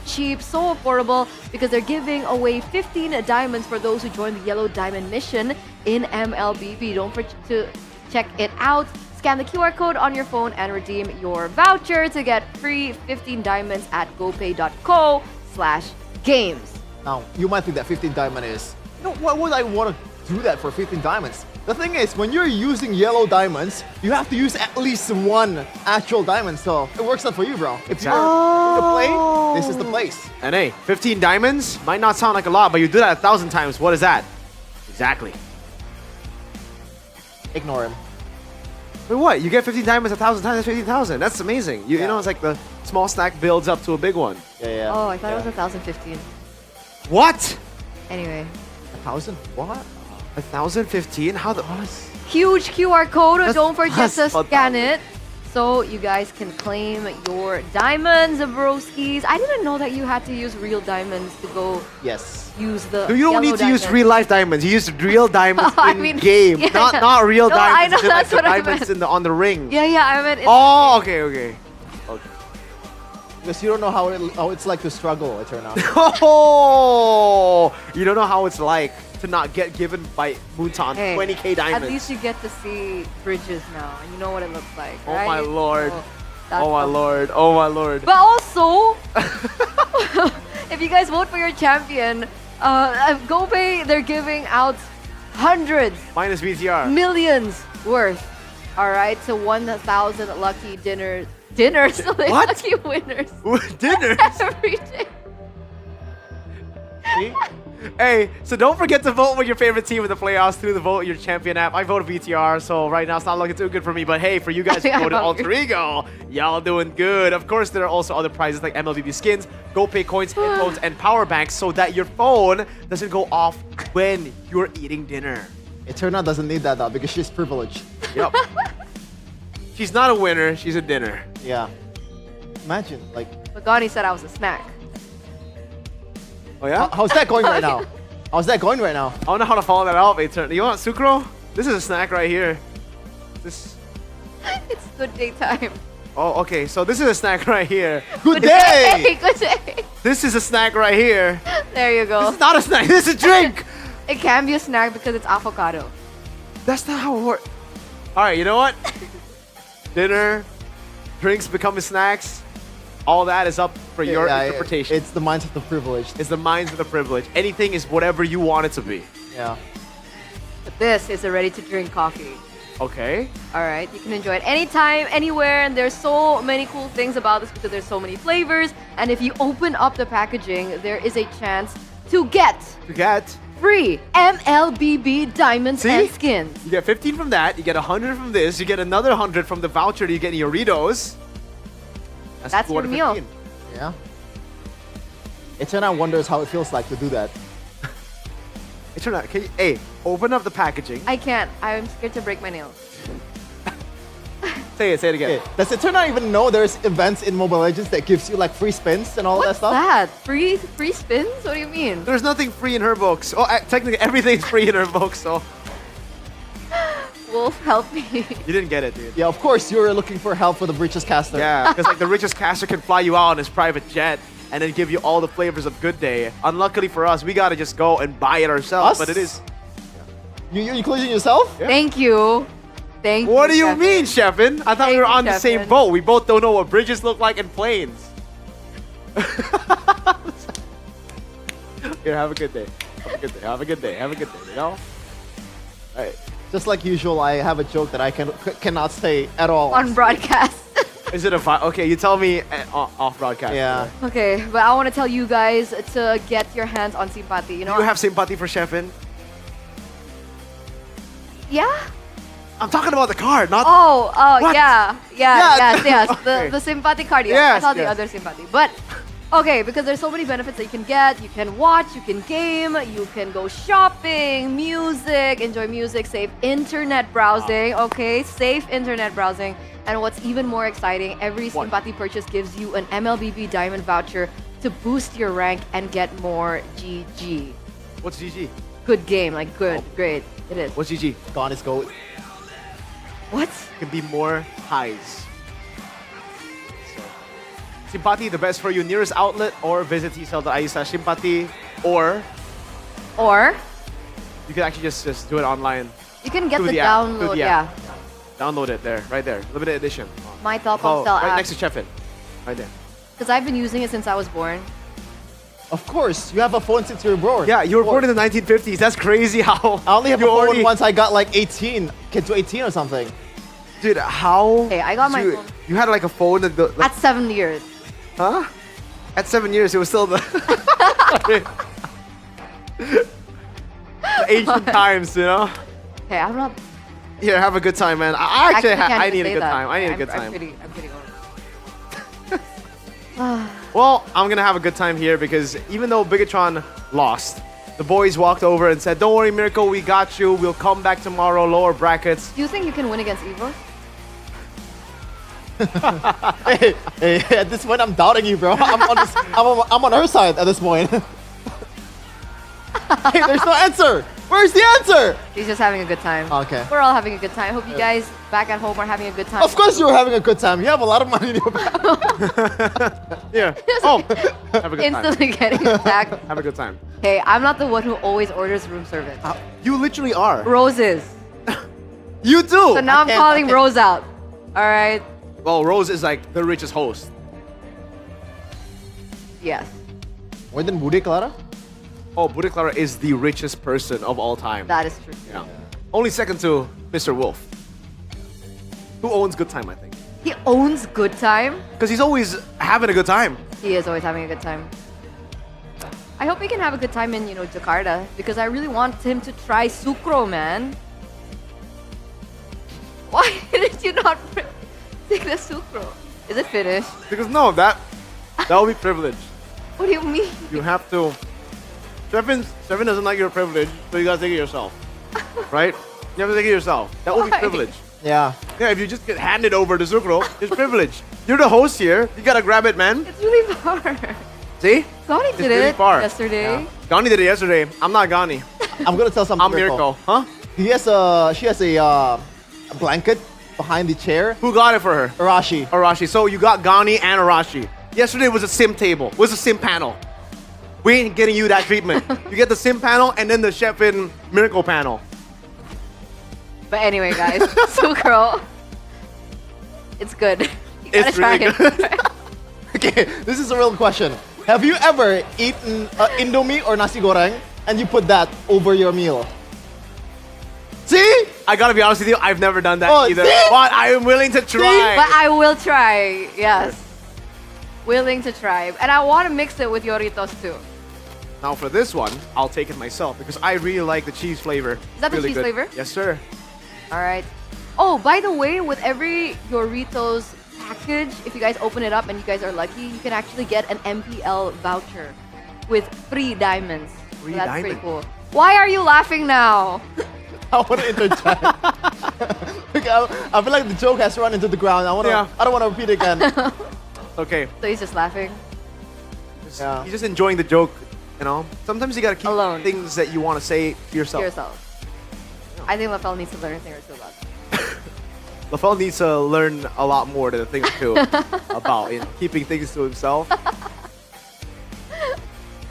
cheap, so affordable, because they're giving away 15 diamonds for those who join the Yellow Diamond mission in MLBB. Don't forget to check it out. Scan the QR code on your phone and redeem your voucher to get free 15 diamonds at gopay.co/games. Now, you might think that 15 diamond is, why would I want to do that for 15 diamonds? The thing is, when you're using yellow diamonds, you have to use at least one actual diamond, so it works out for you, bro. If you're in the play, this is the place. And hey, 15 diamonds might not sound like a lot, but you do that 1,000 times. What is that? Exactly. Ignore him. But what? You get 15 diamonds 1,000 times, that's 15,000. That's amazing. You know, it's like the small stack builds up to a big one. Yeah. Oh, I thought it was 1,015. What? Anyway. 1,000? What? 1,015? How the... Huge QR code. Don't forget that's to scan it so you guys can claim your diamonds, broskies. I didn't know that you had to use real diamonds to go use the You don't need to use real life diamonds. You use real diamonds in game, yeah, not real no, diamonds. I know, as in, like, that's the what I diamonds meant. on the ring. Yeah, I meant. Oh, okay. Because you don't know how it's like to struggle, it turned out. Oh, you don't know how it's like to not get given by Mutan Hey, 20k diamonds. At least you get to see bridges now, and you know what it looks like. Oh right? my lord. So that's Oh my lord. Oh my lord. But also, if you guys vote for your champion, GoPay, they're giving out hundreds, minus VTR, millions worth. All right, so 1,000 lucky dinners, lucky winners. Dinners? Every day. See? Hey, so don't forget to vote with your favorite team in the playoffs through the Vote Your Champion app. I voted VTR, so right now it's not looking too good for me. But hey, for you guys who voted Alter Ego, y'all doing good. Of course, there are also other prizes like MLBB skins, GoPay coins, headphones, and power banks so that your phone doesn't go off when you're eating dinner. Eterna doesn't need that though because she's privileged. Yep. She's not a winner, she's a dinner. Yeah. Imagine, like... Pagani said I was a snack. Oh yeah? How's that going right now? How's that going right now? I don't know how to follow that up, Etern. You want sucro? This is a snack right here. This... It's good daytime. Oh, okay. So this is a snack right here. Good day! Good day. This is a snack right here. There you go. This is not a snack. This is a drink. It can be a snack because it's avocado. That's not how it works. All right, you know what? Dinner, drinks becoming snacks. All that is up for your interpretation. It's the minds of the privileged. It's the minds of the privileged. Anything is whatever you want it to be. Yeah. But this is a ready-to-drink coffee. Okay. All right, you can enjoy it anytime, anywhere, and there's so many cool things about this because there's so many flavors. And if you open up the packaging, there is a chance to get free MLBB diamonds and skins. You get 15 from that. You get 100 from this. You get another 100 from the voucher you get in your Doritos. That's your meal. Yeah. Eterna wonders how it feels like to do that. Eterna, can you, hey, open up the packaging. I can't. I'm scared to break my nails. Say it again. Okay. Does Eterna even know there's events in Mobile Legends that gives you like free spins and all that stuff? What's that? Free spins? What do you mean? There's nothing free in her books. Oh, technically everything's free in her books, so. Wolf, help me. You didn't get it, dude. Yeah, of course you were looking for help for the richest caster. Yeah, because like the richest caster can fly you out on his private jet and then give you all the flavors of Good Day. Unluckily for us, we gotta just go and buy it ourselves. But it is. You including yourself? Yeah. Thank you. Thank you. What do you mean, Shevin? I thought we were on the same boat. We both don't know what bridges look like and planes. Here, have a good day. Have a good day. Have a good day. Have a good day. You know? All right. Just like usual, I have a joke that I cannot say at all. On broadcast. Is it a okay? You tell me off broadcast. Yeah. Okay, but I want to tell you guys to get your hands on Simpati. You know. You have sympathy for Shevin? Yeah. I'm talking about the card, not. Oh, What? yeah. Yes. Okay. The Simpati card. Yeah. Yes, I thought the yes. other Simpati, but. Okay, because there's so many benefits that you can get. You can watch, you can game, you can go shopping, music, enjoy music, safe internet browsing. Okay, safe internet browsing. And what's even more exciting, every Simpati purchase gives you an MLBB Diamond voucher to boost your rank and get more GG. What's GG? Good game, like good, great. It is. What's GG? Gone is gold. What? Can be more highs. So, Simpati, the best for you. Nearest outlet or visit tsel.ie/simpati, or you can actually just do it online. You can get Through the app. download, Through the yeah. app. Download it there, right there. Limited edition. My Telkomsel right app. next to Chefin. Right there. Because I've been using it since I was born. Of course, you have a phone since you were born. Yeah, you were born in the 1950s. That's crazy how. I only have a you phone already- once I got like 18, kid to 18 or something. Dude, how? Hey, I got my you, phone. You had like a phone that. At 7 years. Huh? At 7 years, it was still the. the ancient times, you know? Hey, I'm not. Here, have a good time, man. I actually can't I even need a say good that. time. I need a I'm- good time. I'm pretty Well, I'm gonna have a good time here because even though Bigatron lost, the boys walked over and said, "Don't worry, Miracle, we got you. We'll come back tomorrow, lower brackets." Do you think you can win against EVOS? Hey, at this point, I'm doubting you, bro. I'm on her side at this point. Hey, there's no answer. Where's the answer? He's just having a good time. Okay. We're all having a good time. Hope you guys back at home are having a good time. Of course, you're having a good time. You have a lot of money in your bank. Yeah. Oh, have a good time. Instantly getting attacked. Have a good time. Hey, I'm not the one who always orders room service. You literally are. Roses. You too. So now I'm calling Rose out. All right. Well, Rose is like the richest host. Yes. More than Bude Clara? Oh, Bude Clara is the richest person of all time. That is true. Yeah. Only second to Mr. Wolf, who owns Good Time, I think. He owns Good Time. Because he's always having a good time. He is always having a good time. I hope he can have a good time in, Jakarta, because I really want him to try sucro, man. Why did you not take the sucro? Is it finished? Because no, that would be privilege. What do you mean? You have to. Stefan doesn't like your privilege, so you gotta take it yourself. Right? You have to take it yourself. That would be Why? privilege. Yeah. Yeah, if you just get handed over to Sucro, it's privilege. You're the host here. You gotta grab it, man. It's really far. See? Gani It's did really it far. yesterday. Gani did it yesterday. I'm not Gani. I'm gonna tell something. I'm Mirko. Huh? She has a blanket behind the chair. Who got it for her? Arashi. Arashi. So you got Gani and Arashi. Yesterday was a sim table. Was a sim panel. We ain't getting you that treatment. You get the sim panel and then the chef in miracle panel. But anyway, guys, sucro. It's good. You gotta It's try really it. good. Okay, this is a real question. Have you ever eaten Indomie or nasi goreng and you put that over your meal? See? I gotta be honest with you, I've never done that Oh, either. see? But I am willing to try. But I will try. Yes. Willing to try. And I want to mix it with Yoritos too. Now for this one, I'll take it myself because I really like the cheese flavor. Is that the Really cheese good. flavor? Yes, sir. All right. Oh, by the way, with every Doritos package, if you guys open it up and you guys are lucky, you can actually get an MPL voucher with free diamonds. Free So that's pretty diamond. cool. Why are you laughing now? I want to interject. I feel like the joke has run into the ground. I don't want to repeat it again. Okay. So he's just laughing. Yeah. You're just enjoying the joke, you know? Sometimes you gotta keep things that you want to say to yourself. To yourself. I think LaFell needs to learn a thing or two about that. LaFell needs to learn a lot more than a thing or two about keeping things to himself.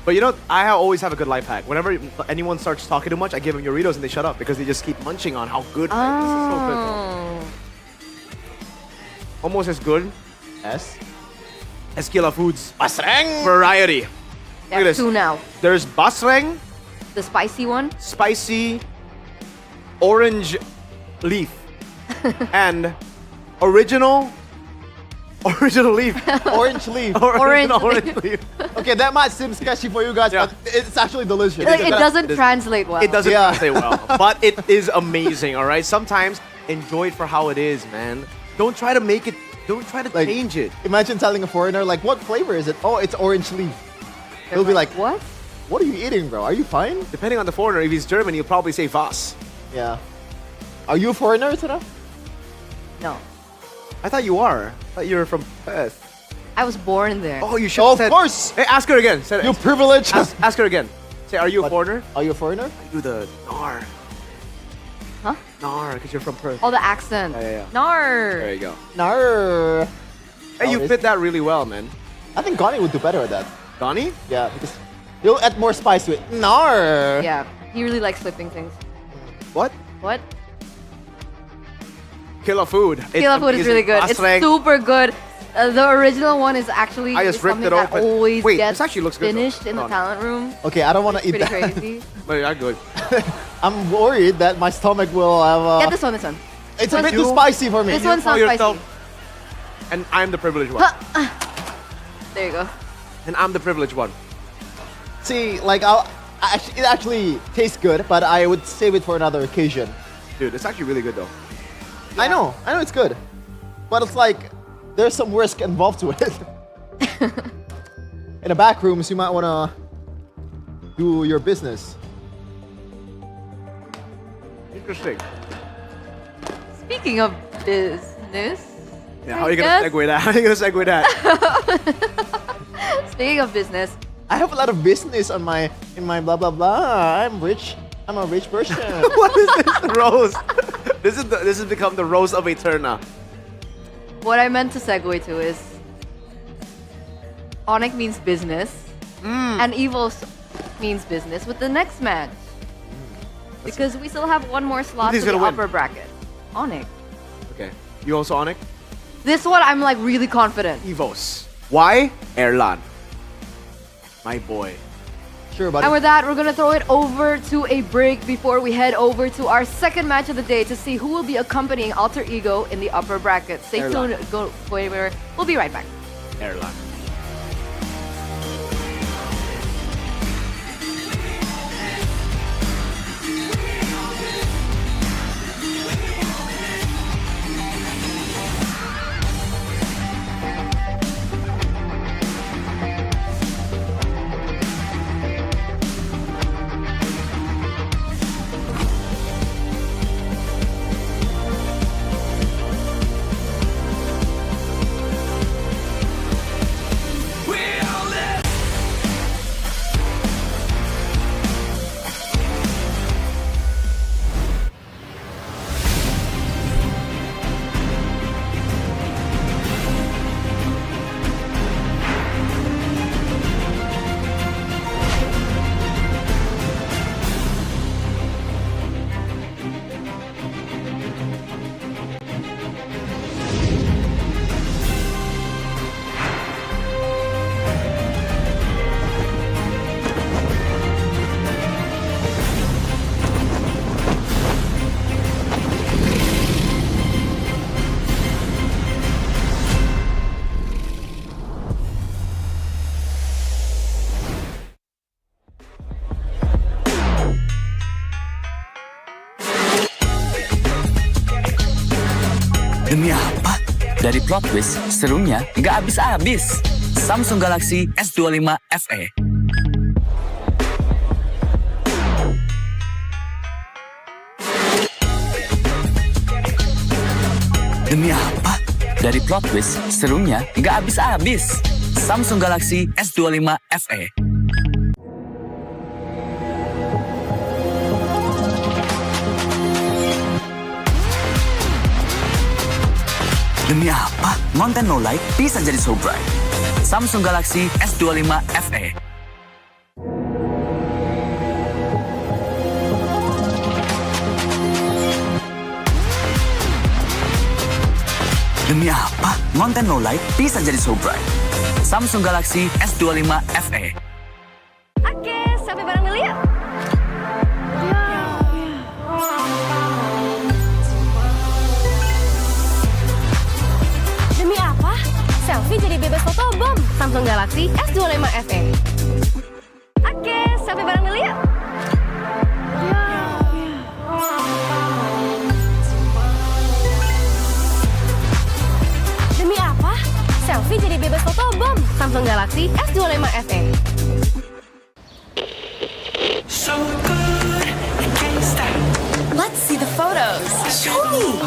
But you know, always have a good life hack. Whenever anyone starts talking too much, I give them Doritos and they shut up because they just keep munching on how good this is. So good. Almost as good as Kila Foods Basreng variety. Look at There's this. two now. There's Basreng, The spicy one. spicy orange leaf, and original leaf. Orange leaf. Original orange leaf. Okay, that might seem sketchy for you guys, but it's actually delicious. Like, it doesn't translate well. It doesn't translate well, but it is amazing, all right? Sometimes enjoy it for how it is, man. Don't try to make it, don't try to change it. Imagine telling a foreigner, like, what flavor is it? Oh, it's orange leaf. He'll be like, what? What are you eating, bro? Are you fine? Depending on the foreigner, if he's German, he'll probably say was. Yeah. Are you a foreigner, Tina? No. I thought you are. I thought you were from Perth. I was born there. Oh, you should Of have said. course. Hey, ask her again. Say, You privilege. ask her again. Say, are you a foreigner? Are you a foreigner? I do the nar. Huh? Nar, because you're from Perth. Oh, the accent. Yeah. Nar. There you go. Nar. Hey, you fit that really well, man. I think Gani would do better at that. Donnie? Yeah, because he'll add more spice to it. Nar. Yeah, he really likes flipping things. What? What? Killer food. Killer food is really good. It's super good. The original one is actually I just ripped something it that open. always Wait, gets this actually looks good, though. finished in the talent room. Okay, I don't want to eat Pretty that. crazy. But I'm good. I'm worried that my stomach will have. Get this one, this one. It's a This bit too one- spicy for me. This one's not spicy. And I'm the privileged one. There you go. And I'm the privileged one. See, like it actually tastes good, but I would save it for another occasion. Dude, it's actually really good though. I know it's good, but it's like there's some risk involved to it. In the back rooms, you might want to do your business. Interesting. Speaking of business. Yeah, how are you gonna segue that? How are you gonna segue that? Speaking of business. I have a lot of business on in my blah blah blah. I'm rich. I'm a rich person. What is this rose? This has become the rose of Eterna. What I meant to segue to is ONIC means business, and EVOS means business with the next match. Because we still have one more slot to Who's the gonna win? upper bracket. ONIC. Okay. You also ONIC? This one I'm like really confident. EVOS. Why? Erlan. My boy. Sure, buddy. And with that, we're gonna throw it over to a break before we head over to our second match of the day to see who will be accompanying Alter Ego in the upper bracket. Stay Erlan. tuned. Go anywhere. We'll be right back. Erlan. Demi apa? Dari plot twist, serunya nggak habis-habis. Samsung Galaxy S25 FE. Demi apa? Dari plot twist, serunya nggak habis-habis. Samsung Galaxy S25 FE. Demi apa? Konten no light bisa jadi so bright. Samsung Galaxy S25 FE. Demi apa? Konten no light bisa jadi so bright. Samsung Galaxy S25 FE. Oke, sampai bareng dulu ya. Demi apa? Selfie jadi bebas fotobom. Samsung Galaxy S25 FE. Oke, sampai bareng dulu ya. Demi apa? Selfie jadi bebas fotobom. Samsung Galaxy S25 FE. So good, I can't stop. Let's see the photos. Show me.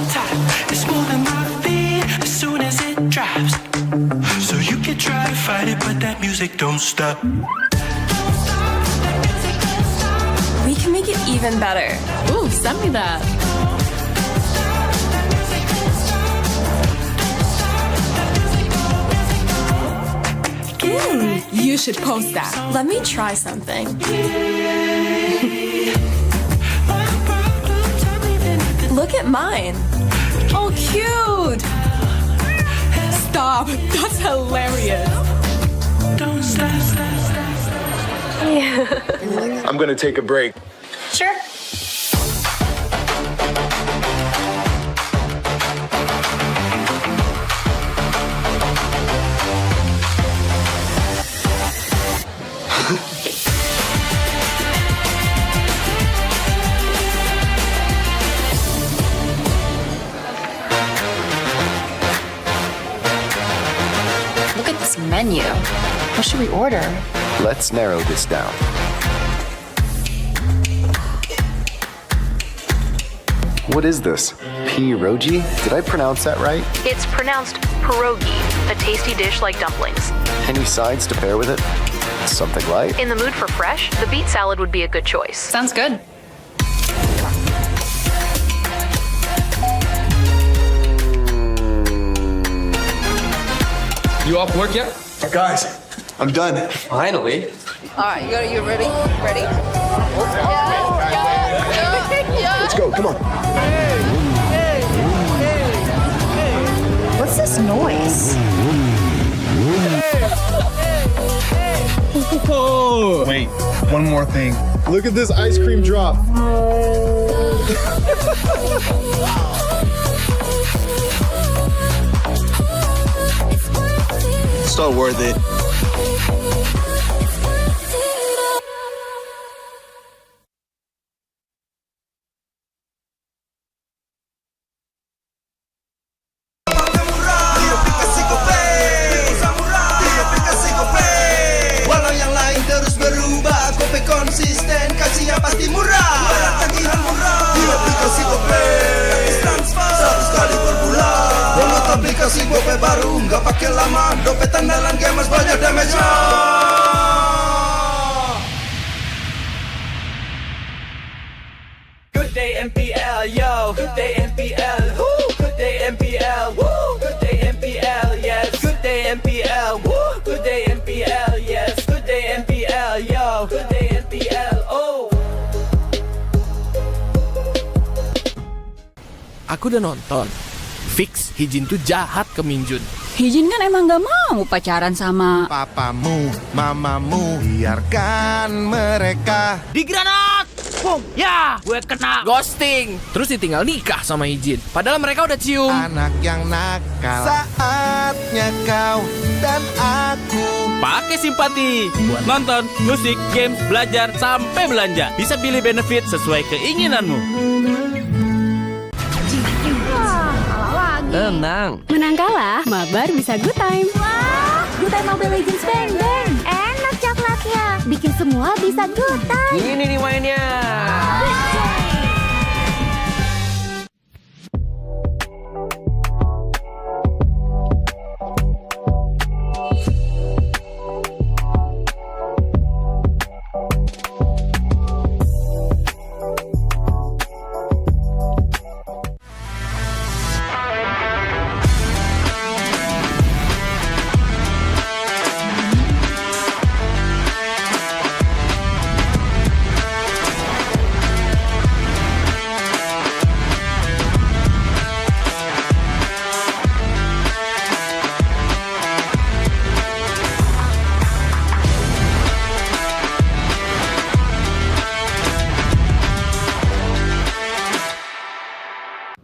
It's moving my feet as soon as it drops. So you can fight it, but that music don't stop. We can make it even better. Ooh, send me that. You should post that. Let me try something. Look at mine. Oh, cute. Stop. That's hilarious. I'm gonna take a break. Sure. Look at this menu. What should we order? Let's narrow this down. What is this? Pierogi? Did I pronounce that right? It's pronounced pierogi, a tasty dish like dumplings. Any sides to pair with it? Something light? In the mood for fresh, the beet salad would be a good choice. Sounds good. You off work yet? Guys, I'm done. Finally. All right, you ready? Ready? Let's go, come on. What's this noise? Wait, one more thing. Look at this ice cream drop. So worth it. Walau yang lain terus berubah, Gope konsisten, kasihnya pasti murah. Tagihan murah di aplikasi Gope, transfer 100 kali per bulan. Download aplikasi Gope baru, nggak pakai lama. Dompet andalan gamers banyak damage-nya. Good day MPL, yo. Good day MPL, woo. Good day MPL, woo. Good day MPL, yes. Good day MPL, woo. Good day MPL, yes. Good day MPL, yo. Good day MPL, oh. Aku udah nonton. Fix, Hijin tuh jahat ke Minjun. Hijin kan emang gak mau pacaran sama Papamu, mamamu, biarkan mereka. Di granat! Boom! Ya, gue kena ghosting. Terus ditinggal nikah sama Hijin. Padahal mereka udah cium. Anak yang nakal. Saatnya kau dan aku Pakai simpati buat nonton, musik, games, belajar, sampai belanja. Bisa pilih benefit sesuai keinginanmu. Tenang. Menang kalah, mabar bisa good time. Wah, good time Mobile Legends Bang Bang. Enak coklatnya, bikin semua bisa good time. Ini nih mainnya.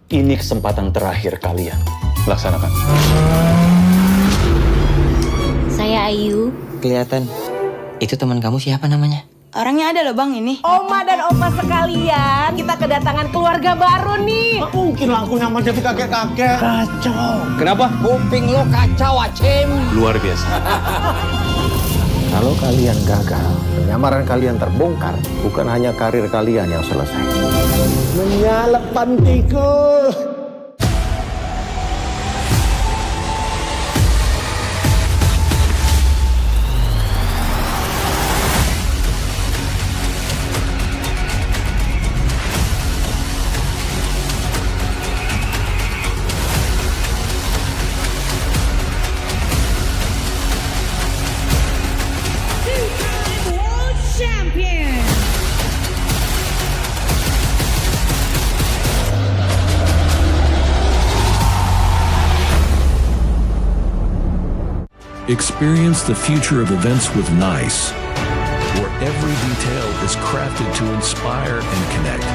Ini kesempatan terakhir kalian. Laksanakan. Saya Ayu. Kelihatan. Itu teman kamu siapa namanya? Orangnya ada loh bang ini. Oma dan opa sekalian, kita kedatangan keluarga baru nih. Mungkin langsung nama jadi kakek-kakek. Kacau. Kenapa? Kuping lo kacau, Acim. Luar biasa. Kalau kalian gagal, penyamaran kalian terbongkar, bukan hanya karir kalian yang selesai. Menyalep pantiku. Experience the future of events with NICE, where every detail is crafted to inspire and connect.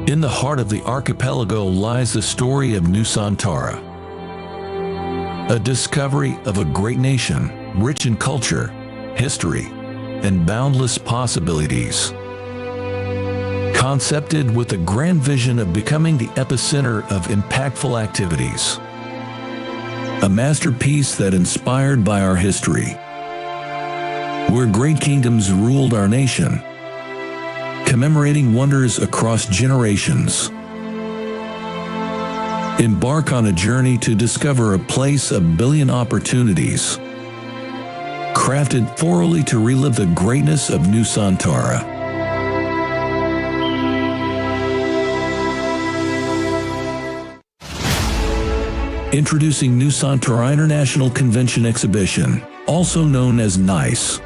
In the heart of the archipelago lies the story of Nusantara, a discovery of a great nation, rich in culture, history, and boundless possibilities. Concepted with the grand vision of becoming the epicenter of impactful activities. A masterpiece that inspired by our history, where great kingdoms ruled our nation, commemorating wonders across generations. Embark on a journey to discover a place of billion opportunities, crafted thoroughly to relive the greatness of Nusantara. Introducing Nusantara International Convention Exhibition, also known as NICE.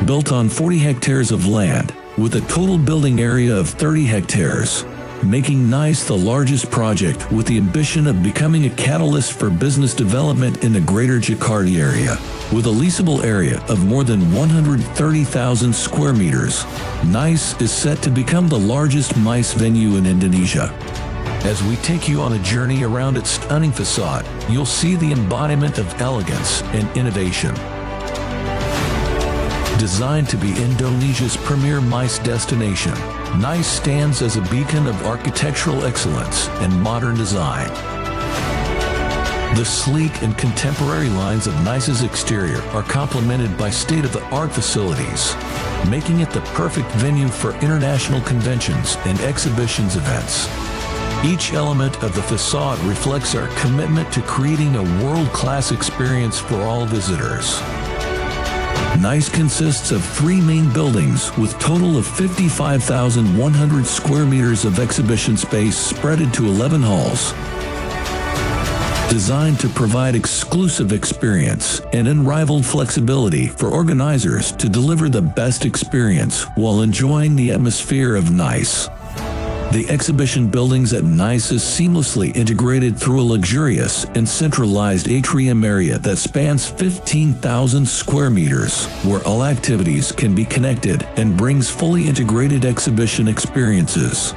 Built on 40 hectares of land, with a total building area of 30 hectares, making NICE the largest project with the ambition of becoming a catalyst for business development in the greater Jakarta area. With a leasable area of more than 130,000 square meters, NICE is set to become the largest MICE venue in Indonesia. As we take you on a journey around its stunning facade, you'll see the embodiment of elegance and innovation. Designed to be Indonesia's premier MICE destination, NICE stands as a beacon of architectural excellence and modern design. The sleek and contemporary lines of NICE's exterior are complemented by state-of-the-art facilities, making it the perfect venue for international conventions and exhibitions events. Each element of the facade reflects our commitment to creating a world-class experience for all visitors. NICE consists of 3 main buildings with total of 55,100 square meters of exhibition space spread into 11 halls. Designed to provide exclusive experience and unrivaled flexibility for organizers to deliver the best experience while enjoying the atmosphere of NICE. The exhibition buildings at NICE is seamlessly integrated through a luxurious and centralized atrium area that spans 15,000 square meters, where all activities can be connected and brings fully integrated exhibition experiences.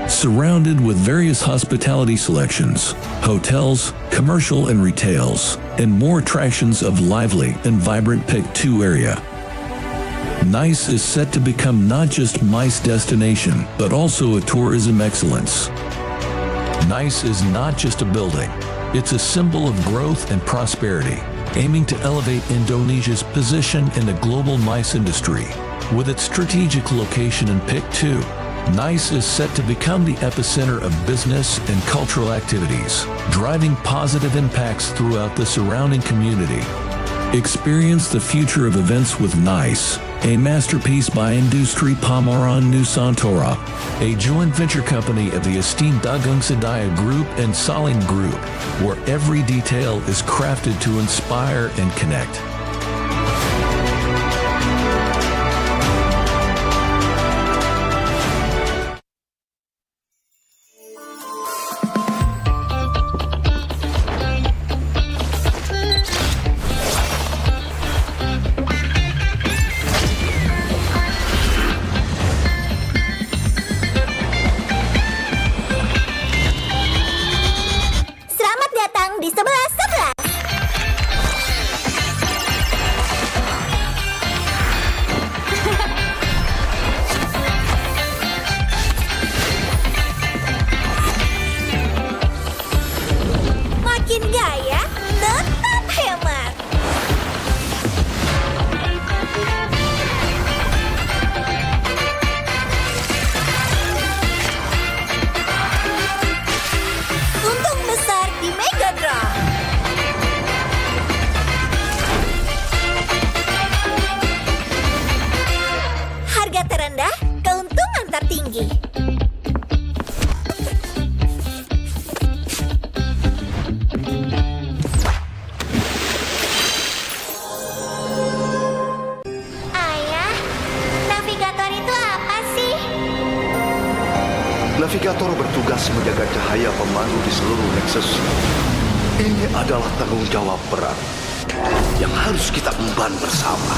Surrounded with various hospitality selections, hotels, commercial and retails, and more attractions of lively and vibrant PIC 2 area. NICE is set to become not just MICE destination, but also a tourism excellence. NICE is not just a building, it's a symbol of growth and prosperity, aiming to elevate Indonesia's position in the global MICE industry. With its strategic location in PIC 2, NICE is set to become the epicenter of business and cultural activities, driving positive impacts throughout the surrounding community. Experience the future of events with NICE, a masterpiece by Industri Pameran Nusantara, a joint venture company of the esteemed Dagang Sedaya Group and Salim Group, where every detail is crafted to inspire and connect. Selamat datang di 1111. lagi. Ayah, navigator itu apa sih? Navigator bertugas menjaga cahaya pemandu di seluruh Nexus. Ini adalah tanggung jawab berat yang harus kita emban bersama.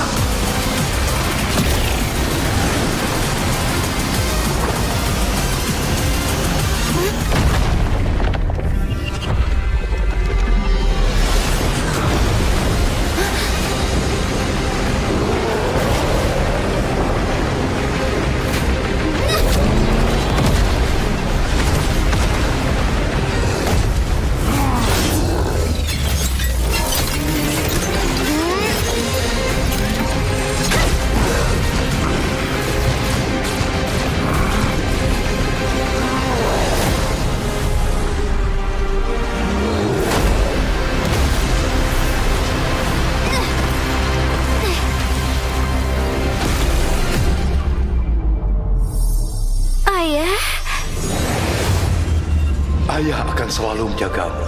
Ayah, Ayah akan selalu menjagamu.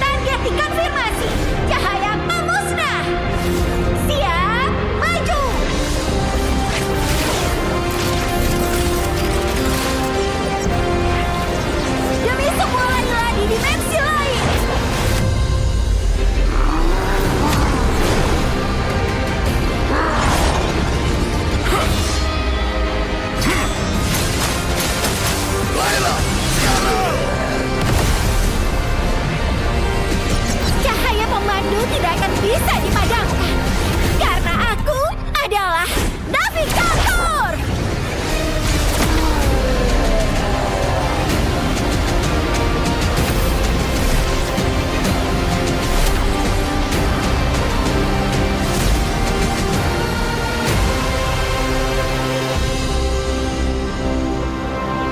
target dikonfirmasi. Cahaya memusnah. Siap, maju. Demi semua layla di dimensi lain. Cahaya pemandu tidak akan bisa dipadamkan karena aku adalah navigator.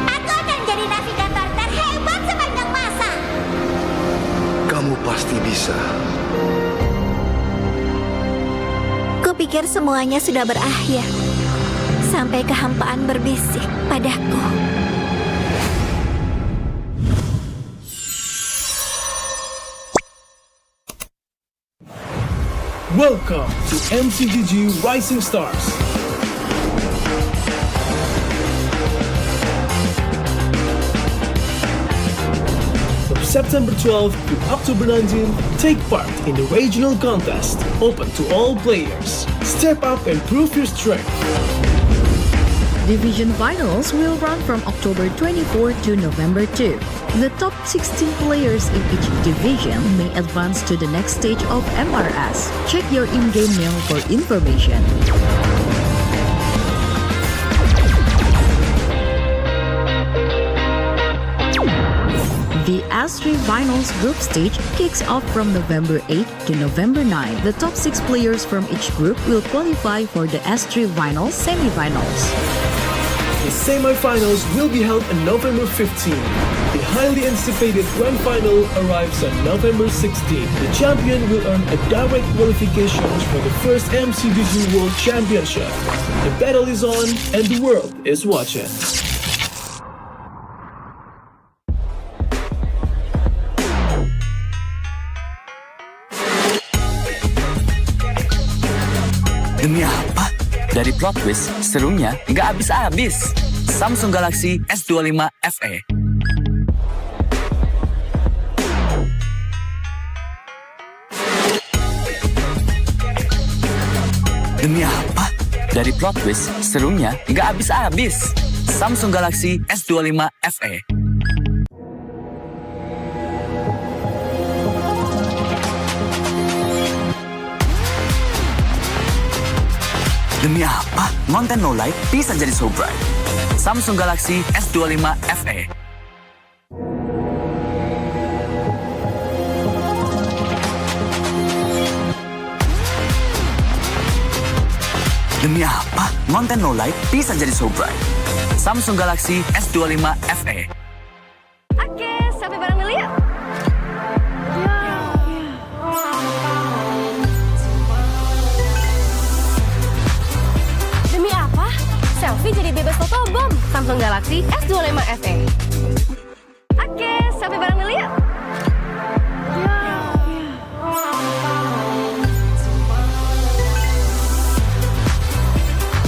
Aku akan jadi navigator terhebat sepanjang masa. Kamu pasti bisa. Kupikir semuanya sudah berakhir. Sampai kehampaan berbisik padaku. Welcome to MCGG Rising Stars. From September 12 to October 19, take part in the regional contest, open to all players. Step up and prove your strength. Division finals will run from October 24 to November 2. The top 16 players in each division may advance to the next stage of MRS. Check your in-game mail for information. The S3 Finals group stage kicks off from November 8 to November 9. The top 6 players from each group will qualify for the S3 Finals semifinals. The semi-finals will be held on November 15. The highly anticipated grand final arrives on November 16. The champion will earn a direct qualification for the first MCGG World Championship. The battle is on and the world is watching. Demi apa? Dari plot twist, serunya nggak habis-habis. Samsung Galaxy S25 FE. Demi apa? Dari plot twist, serunya nggak habis-habis. Samsung Galaxy S25 FE. Demi apa? Konten no light bisa jadi so bright. Samsung Galaxy S25 FE. Demi apa? Konten no light bisa jadi so bright. Samsung Galaxy S25 FE. Oke, sampai bareng dulu yuk. Selfie jadi bebas foto bom. Samsung Galaxy S25 FE. Oke, selfie bareng dulu yuk.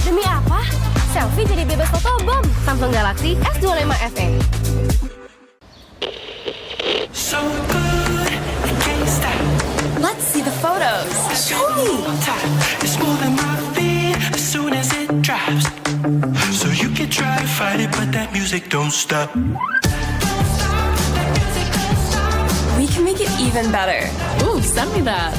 Demi apa? Selfie jadi bebas foto bom. Samsung Galaxy S25 FE. Let's see the photos. Show me. It's more than my fear as soon as it drops. So you can try to fight it, but that music don't stop. We can make it even better. Ooh, send me that.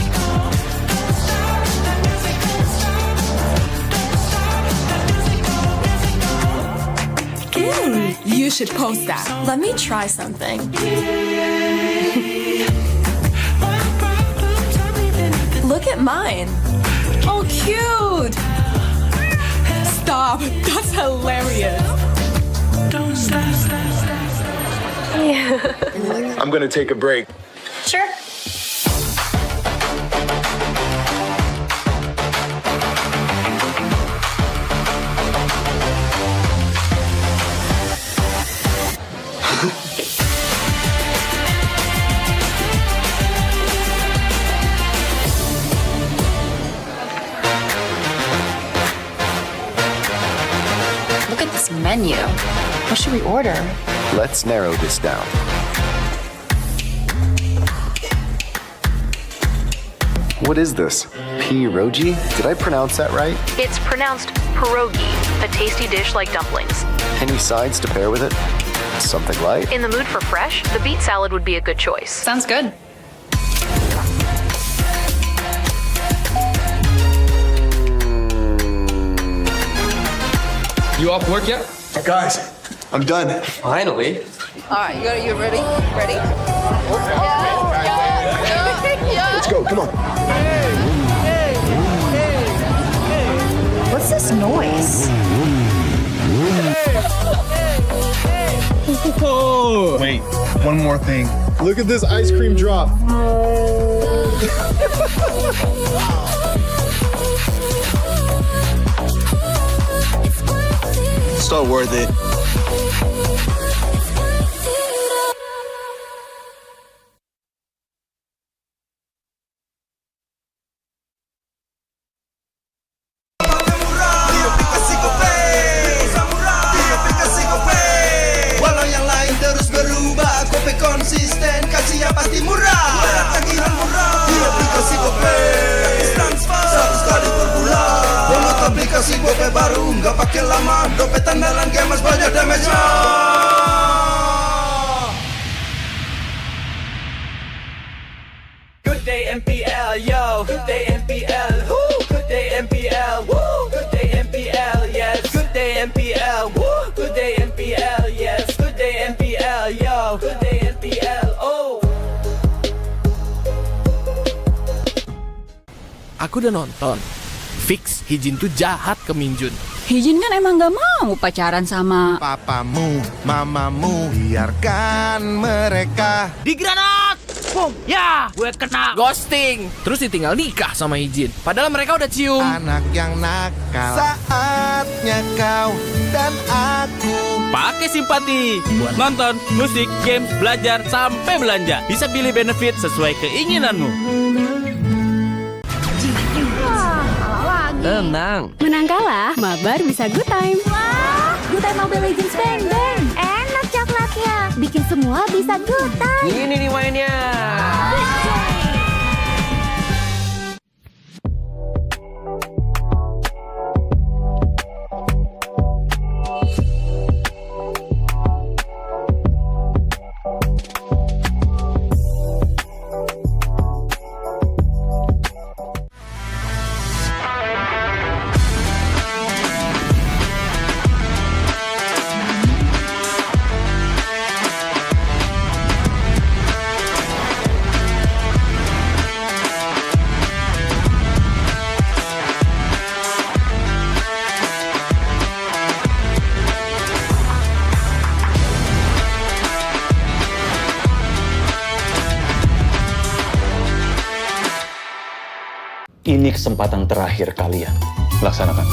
You should post that. Let me try something. Look at mine. Oh, cute. Stop. That's hilarious. Don't stop. I'm gonna take a break. Sure. Look at this menu. What should we order? Let's narrow this down. What is this? Pierogi? Did I pronounce that right? It's pronounced pierogi, a tasty dish like dumplings. Any sides to pair with it? Something light? In the mood for fresh, the beet salad would be a good choice. Sounds good. You off work yet? Guys, I'm done. Finally. All right, you ready? Ready? Let's go, come on. What's this noise? Wait, one more thing. Look at this ice cream drop. So worth it. Walau yang lain terus berubah, Kope konsisten, kasih yang pasti murah. Bayar tagihan murah di aplikasi Kope. Transfer 100 kali per bulan. Download aplikasi Kope baru, nggak pakai lama. Dompet andalan gamers banyak damage-nya. Good day MPL, yo. Good day MPL, woo. Good day MPL, woo. Good day MPL, yes. Good day MPL, woo. Good day MPL, yes. Good day MPL, yo. Good day MPL, oh. Aku udah nonton. Fix, Hijin tuh jahat ke Minjun. Hijin kan emang gak mau pacaran sama Papamu, mamamu, biarkan mereka. Di granat! Boom! Ya, gue kena ghosting. Terus ditinggal nikah sama Hijin. Padahal mereka udah cium. Anak yang nakal. Saatnya kau dan aku. Pakai simpati buat nonton, musik, games, belajar, sampai belanja. Bisa pilih benefit sesuai keinginanmu. Tenang. Menang kalah, mabar bisa good time. Wah, good time Mobile Legends bang bang. Enak coklatnya, bikin semua bisa good time. Ini nih mainnya. Ini kesempatan terakhir kalian. Laksanakan.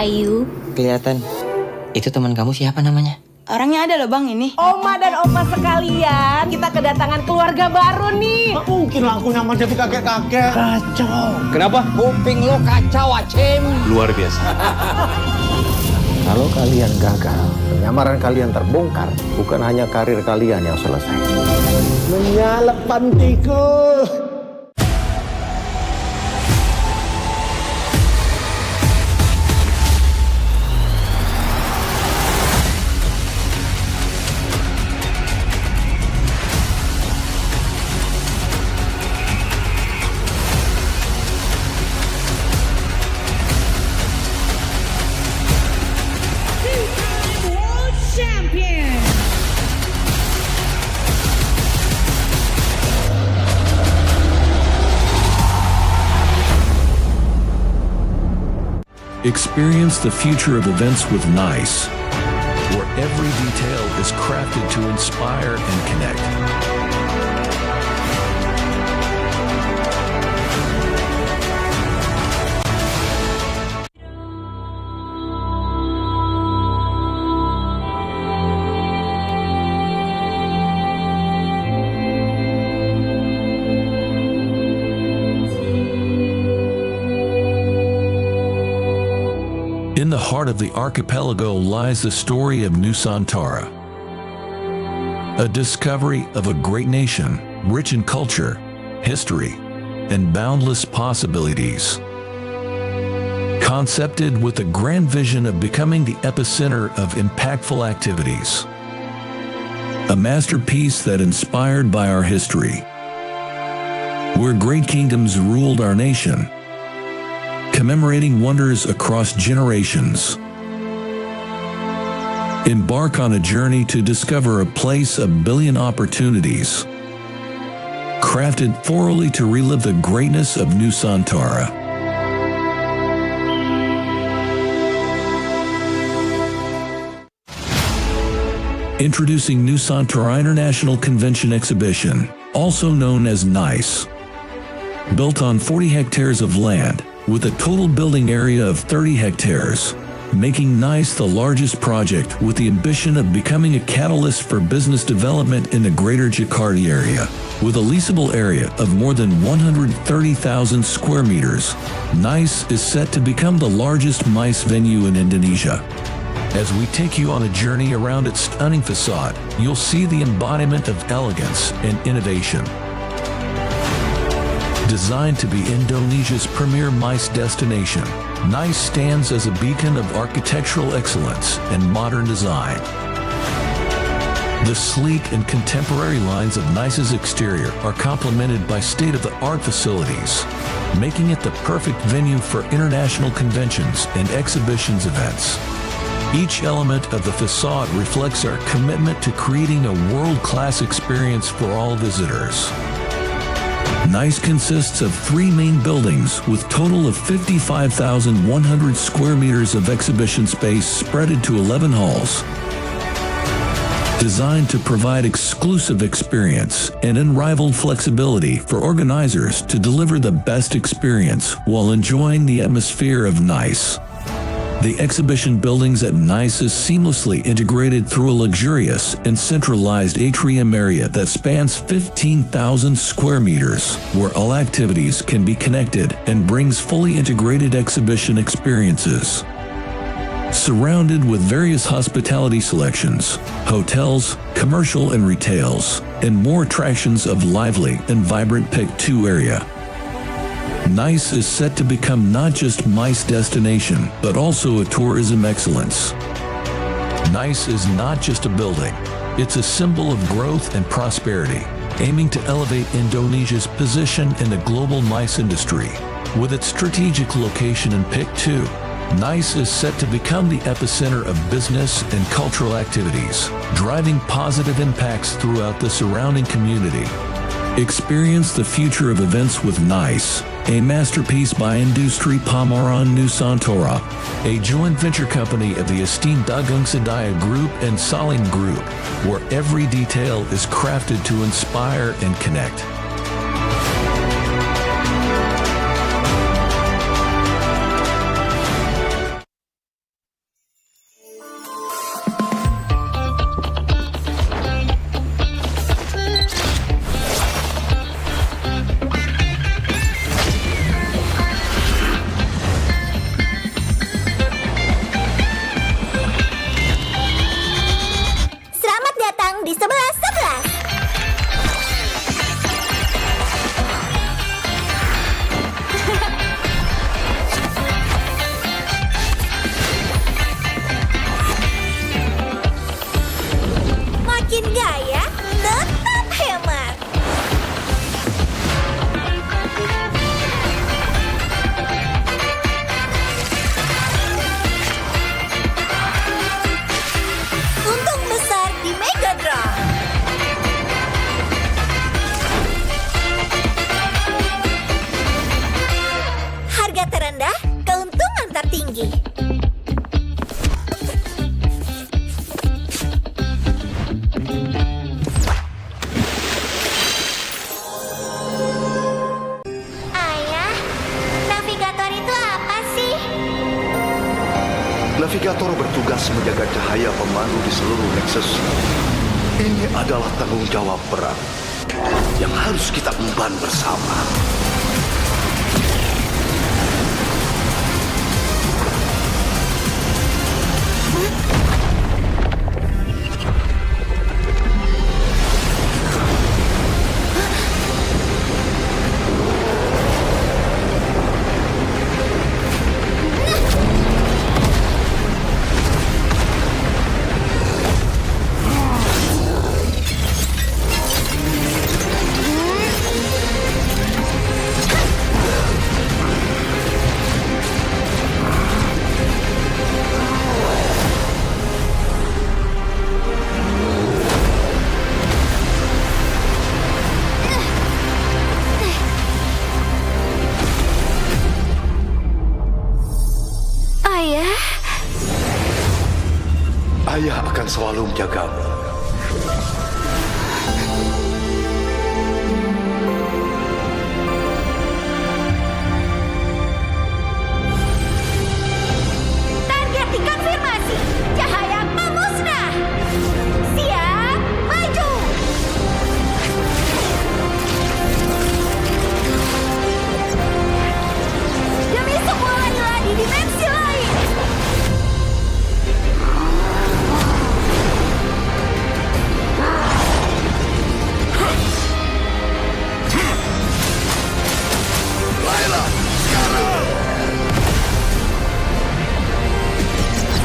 Ayu. Kelihatan. Itu teman kamu siapa namanya? Orangnya ada loh bang ini. Oma dan opa sekalian, kita kedatangan keluarga baru nih. Nggak mungkin lah aku nyaman jadi kakek-kakek. Kacau. Kenapa? Kuping lo kacau, Acim. Luar biasa. Kalau kalian gagal, penyamaran kalian terbongkar, bukan hanya karir kalian yang selesai. Menyalep pantiku. Experience the future of events with NICE, where every detail is crafted to inspire and connect. In the heart of the archipelago lies the story of Nusantara, a discovery of a great nation, rich in culture, history, and boundless possibilities. Concepted with a grand vision of becoming the epicenter of impactful activities. A masterpiece that inspired by our history, where great kingdoms ruled our nation, commemorating wonders across generations. Embark on a journey to discover a place of billion opportunities, crafted thoroughly to relive the greatness of Nusantara. Introducing Nusantara International Convention Exhibition, also known as NICE. Built on 40 hectares of land, with a total building area of 30 hectares, making NICE the largest project with the ambition of becoming a catalyst for business development in the greater Jakarta area. With a leasable area of more than 130,000 square meters, NICE is set to become the largest MICE venue in Indonesia. As we take you on a journey around its stunning facade, you'll see the embodiment of elegance and innovation. Designed to be Indonesia's premier MICE destination, NICE stands as a beacon of architectural excellence and modern design. The sleek and contemporary lines of NICE's exterior are complemented by state-of-the-art facilities, making it the perfect venue for international conventions and exhibitions events. Each element of the facade reflects our commitment to creating a world-class experience for all visitors. NICE consists of 3 main buildings with total of 55,100 square meters of exhibition space spread into 11 halls. Designed to provide exclusive experience and unrivaled flexibility for organizers to deliver the best experience while enjoying the atmosphere of NICE. The exhibition buildings at NICE is seamlessly integrated through a luxurious and centralized atrium area that spans 15,000 square meters, where all activities can be connected and brings fully integrated exhibition experiences. Surrounded with various hospitality selections, hotels, commercial and retails, and more attractions of lively and vibrant PIC 2 area. NICE is set to become not just MICE destination, but also a tourism excellence. NICE is not just a building, it's a symbol of growth and prosperity, aiming to elevate Indonesia's position in the global MICE industry. With its strategic location in PIC 2, NICE is set to become the epicenter of business and cultural activities, driving positive impacts throughout the surrounding community. Experience the future of events with NICE, a masterpiece by Industri Pameran Nusantara, a joint venture company of the esteemed Dagang Sedaya Group and Salim Group, where every detail is crafted to inspire and connect. bertugas menjaga cahaya pemandu di seluruh Nexus. Ini adalah tanggung jawab berat yang harus kita emban bersama. Ayah akan selalu menjagamu. Target dikonfirmasi. Cahaya memusnah. Siap, maju. Demi semua lagi di dimensi lain.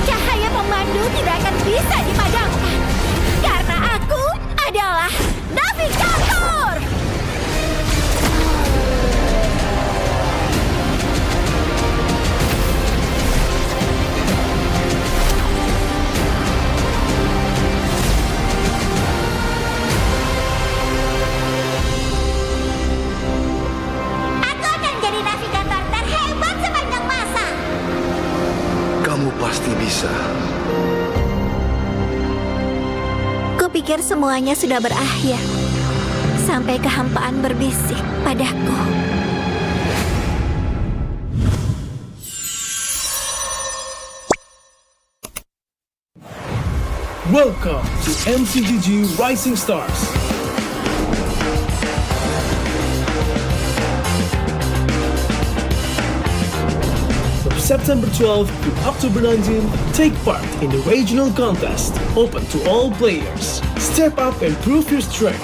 Cahaya pemandu tidak akan bisa dipadamkan karena aku adalah navigator. Aku akan jadi navigator terhebat sepanjang masa. Kamu pasti bisa. Kupikir semuanya sudah berakhir. Sampai kehampaan berbisik padaku. Welcome to MCGG Rising Stars. From September 12th to October 19th, take part in the regional contest, open to all players. Step up and prove your strength.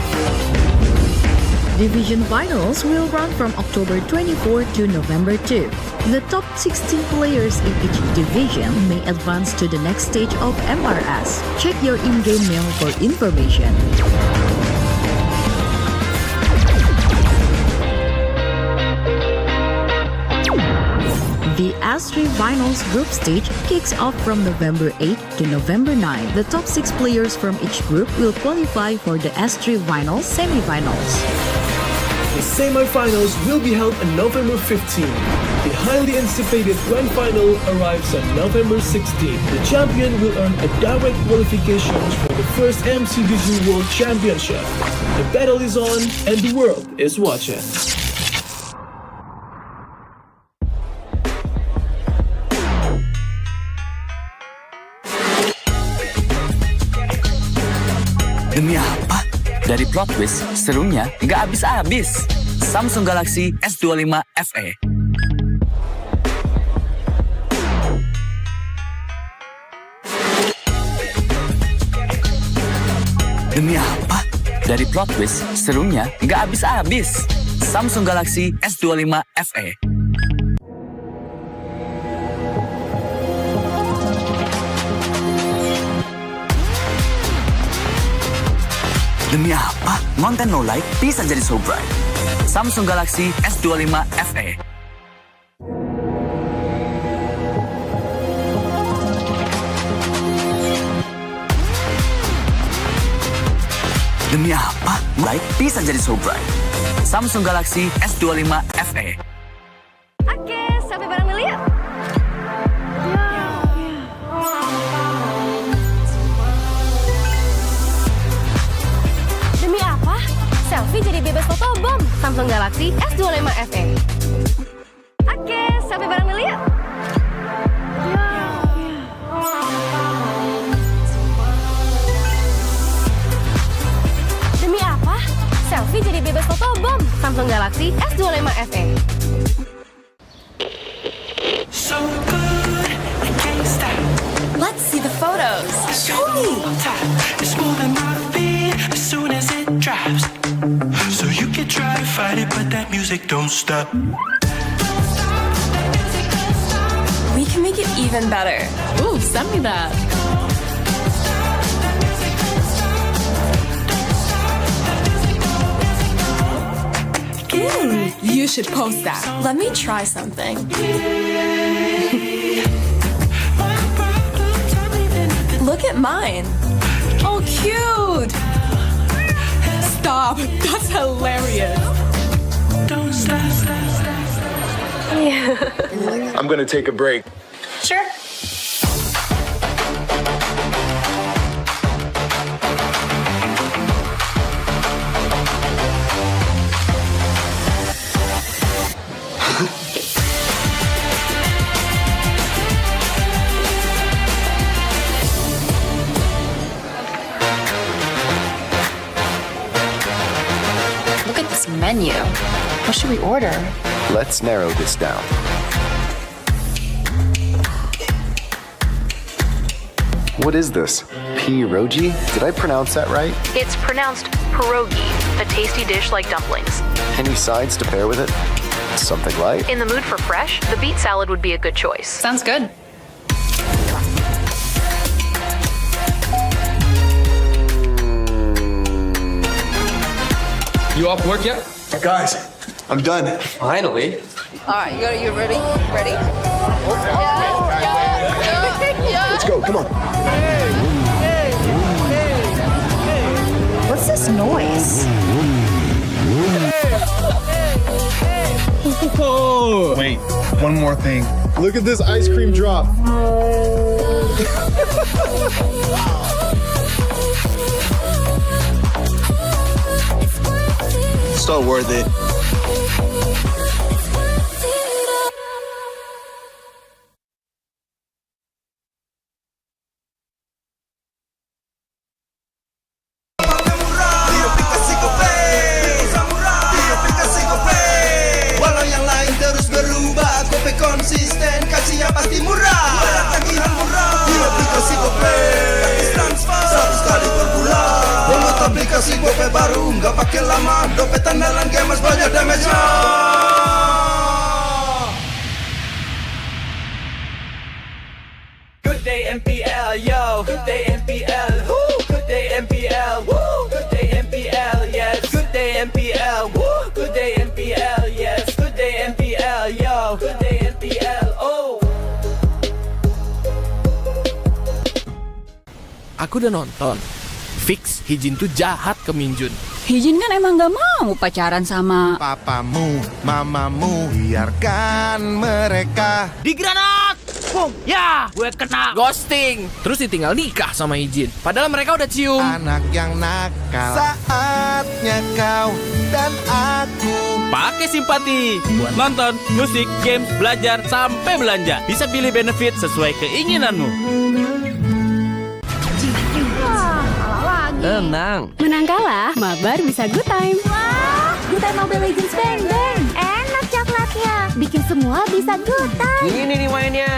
Division finals will run from October 24 to November 2. The top 16 players in each division may advance to the next stage of MRS. Check your in-game mail for information. The S3 Finals group stage kicks off from November 8 to November 9. The top 6 players from each group will qualify for the S3 Finals semifinals. The semi-finals will be held on November 15. The highly anticipated grand final arrives on November 16. The champion will earn a direct qualification for the first MCGG World Championship. The battle is on and the world is watching. Demi apa? Dari plot twist, serunya nggak habis-habis. Samsung Galaxy S25 FE. Demi apa? Dari plot twist, serunya nggak habis-habis. Samsung Galaxy S25 FE. Demi apa? Konten low light bisa jadi so bright. Samsung Galaxy S25 FE. Demi apa? Light bisa jadi so bright. Samsung Galaxy S25 FE. Oke, sampai bareng dulu yuk. Demi apa? Selfie jadi bebas fotobom. Samsung Galaxy S25 FE. Oke, sampai bareng dulu yuk. Samsung Galaxy S25 FE. So good, I can't stop. Let's see the photos. Show me. It's more than my feet as soon as it drops. So you can try to fight it, but that music don't stop. We can make it even better. Ooh, send me that. You should post that. Let me try something. Look at mine. Oh, cute. Stop. That's hilarious. Don't stop. I'm gonna take a break. Sure. Look at this menu. What should we order? Let's narrow this down. What is this? Pierogi? Did I pronounce that right? It's pronounced pierogi, a tasty dish like dumplings. Any sides to pair with it? Something light? In the mood for fresh, the beet salad would be a good choice. Sounds good. You off work yet? Guys, I'm done. Finally. All right, you ready? Ready? Let's go, come on. What's this noise? Wait, one more thing. Look at this ice cream drop. So worth it. Walau yang lain terus berubah, Gope konsisten, kasihnya pasti murah. Tagihan murah, di aplikasi Gope, transfer 100 kali per bulan. Download aplikasi Gope baru, nggak pakai lama. Dompet andalan gamers banyak damage-nya. Good day MPL, yo. Good day MPL, woo. Good day MPL, woo. Good day MPL, yes. Good day MPL, woo. Good day MPL, yes. Good day MPL, yo. Good day MPL, oh. Aku udah nonton. Fix Hijin tuh jahat ke Minjun. Hijin kan emang gak mau pacaran sama Papamu, mamamu, biarkan mereka. Digranat! Boom! Ya, gue kena ghosting. Terus ditinggal nikah sama Hijin. Padahal mereka udah cium. Anak yang nakal, saatnya kau dan aku. Pakai simpati buat nonton, musik, games, belajar, sampai belanja. Bisa pilih benefit sesuai keinginanmu. Tenang. Menang kalah, mabar bisa good time. Wah, good time Mobile Legends bang bang. Enak coklatnya, bikin semua bisa good time. Ini nih mainnya.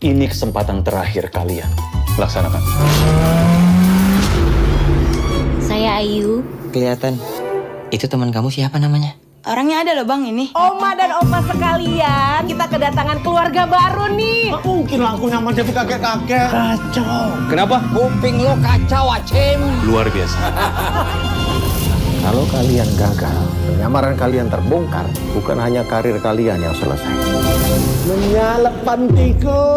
Ini kesempatan terakhir kalian. Laksanakan. Saya Ayu. Kelihatan. Itu teman kamu siapa namanya? Orangnya ada loh bang ini. Oma dan opa sekalian, kita kedatangan keluarga baru nih. Mungkin lah aku nyaman jadi kakek-kakek. Kacau. Kenapa? Kuping lo kacau, Acim. Luar biasa. Kalau kalian gagal, penyamaran kalian terbongkar, bukan hanya karir kalian yang selesai. Menyalep pantiku.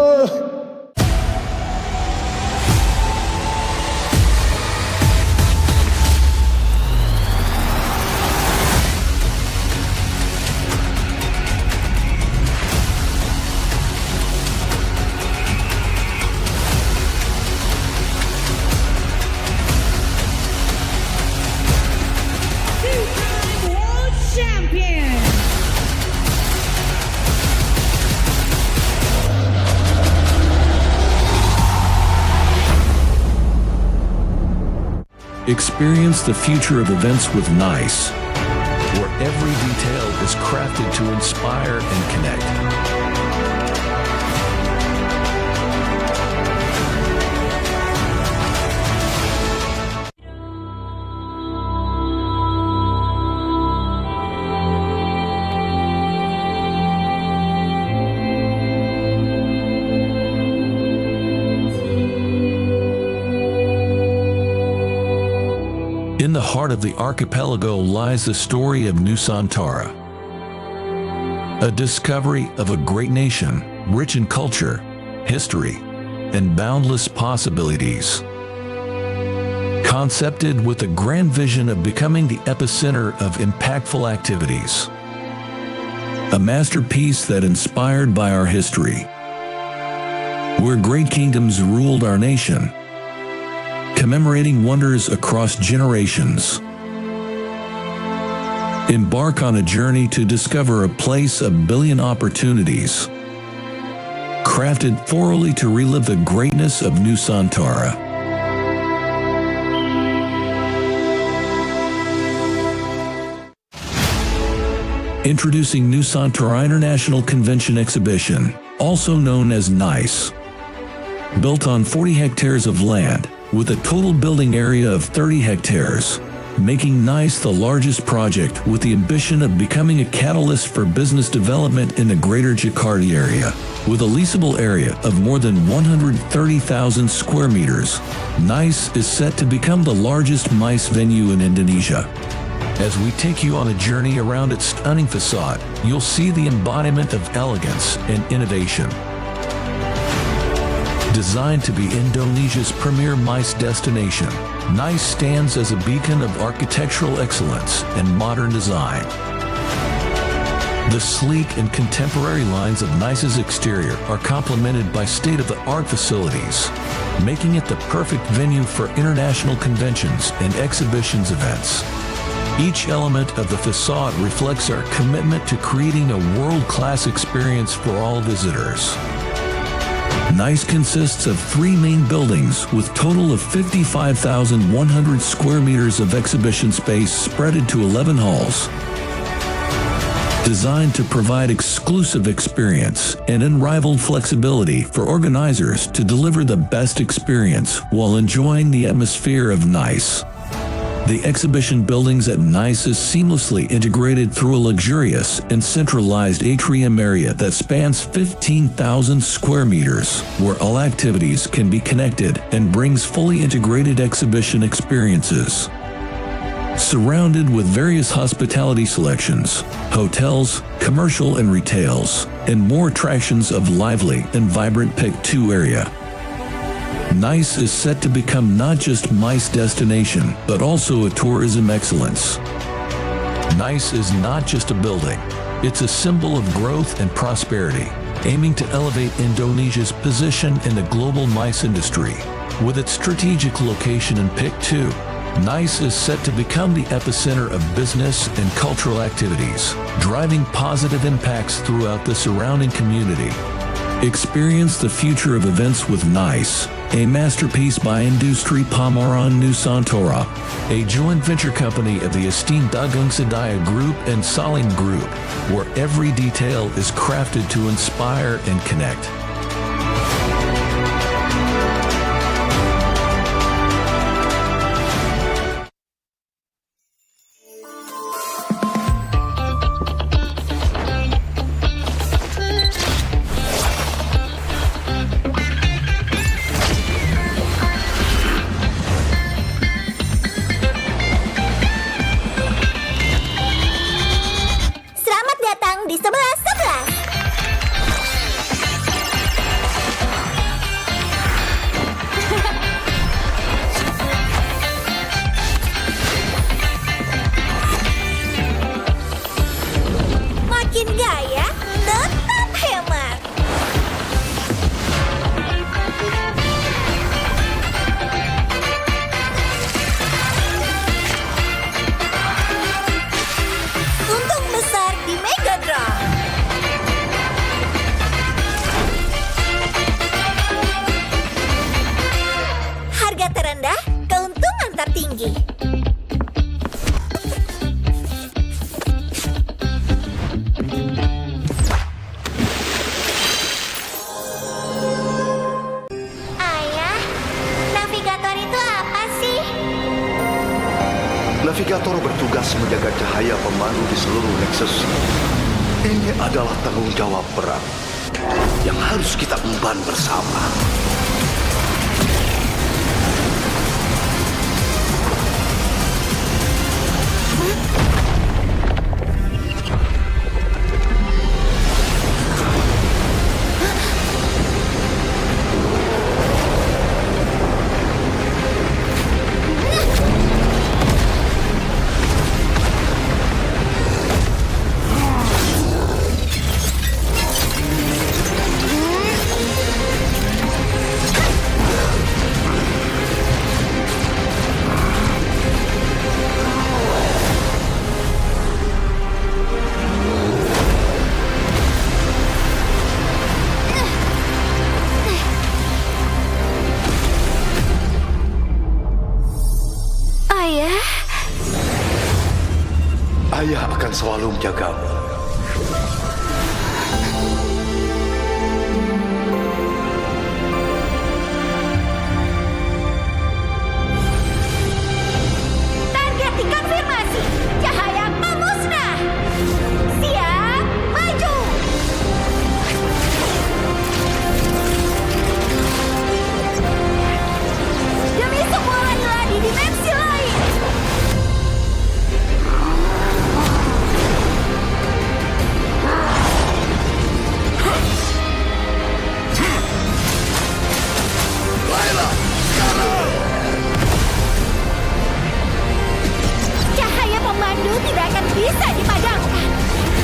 Experience the future of events with NICE, where every detail is crafted to inspire and connect. In the heart of the archipelago lies the story of Nusantara, a discovery of a great nation, rich in culture, history, and boundless possibilities. Concepted with a grand vision of becoming the epicenter of impactful activities. A masterpiece that inspired by our history, where great kingdoms ruled our nation, commemorating wonders across generations. Embark on a journey to discover a place of billion opportunities, crafted thoroughly to relive the greatness of Nusantara. Introducing Nusantara International Convention Exhibition, also known as NICE. Built on 40 hectares of land, with a total building area of 30 hectares, making NICE the largest project with the ambition of becoming a catalyst for business development in the greater Jakarta area. With a leasable area of more than 130,000 square meters, NICE is set to become the largest MICE venue in Indonesia. As we take you on a journey around its stunning facade, you'll see the embodiment of elegance and innovation. Designed to be Indonesia's premier MICE destination, NICE stands as a beacon of architectural excellence and modern design. The sleek and contemporary lines of NICE's exterior are complemented by state-of-the-art facilities, making it the perfect venue for international conventions and exhibitions events. Each element of the facade reflects our commitment to creating a world-class experience for all visitors. NICE consists of 3 main buildings with total of 55,100 square meters of exhibition space spread into 11 halls. Designed to provide exclusive experience and unrivaled flexibility for organizers to deliver the best experience while enjoying the atmosphere of NICE. The exhibition buildings at NICE is seamlessly integrated through a luxurious and centralized atrium area that spans 15,000 square meters, where all activities can be connected and brings fully integrated exhibition experiences. Surrounded with various hospitality selections, hotels, commercial and retails, and more attractions of lively and vibrant Pick 2 area. NICE is set to become not just MICE destination, but also a tourism excellence. NICE is not just a building, it's a symbol of growth and prosperity, aiming to elevate Indonesia's position in the global MICE industry. With its strategic location in Pick 2, NICE is set to become the epicenter of business and cultural activities, driving positive impacts throughout the surrounding community. Experience the future of events with NICE, a masterpiece by Industri Pameran Nusantara, a joint venture company of the esteemed Dagang Sedaya Group and Salim Group, where every detail is crafted to inspire and connect. Navigator bertugas menjaga cahaya pemandu di seluruh Nexus. Ini adalah tanggung jawab berat yang harus kita emban bersama. Ayah akan selalu menjagamu. Target dikonfirmasi. Cahaya memusnah. Siap, maju. Demi semua adalah di dimensi lain. Cahaya pemandu tidak akan bisa dipadamkan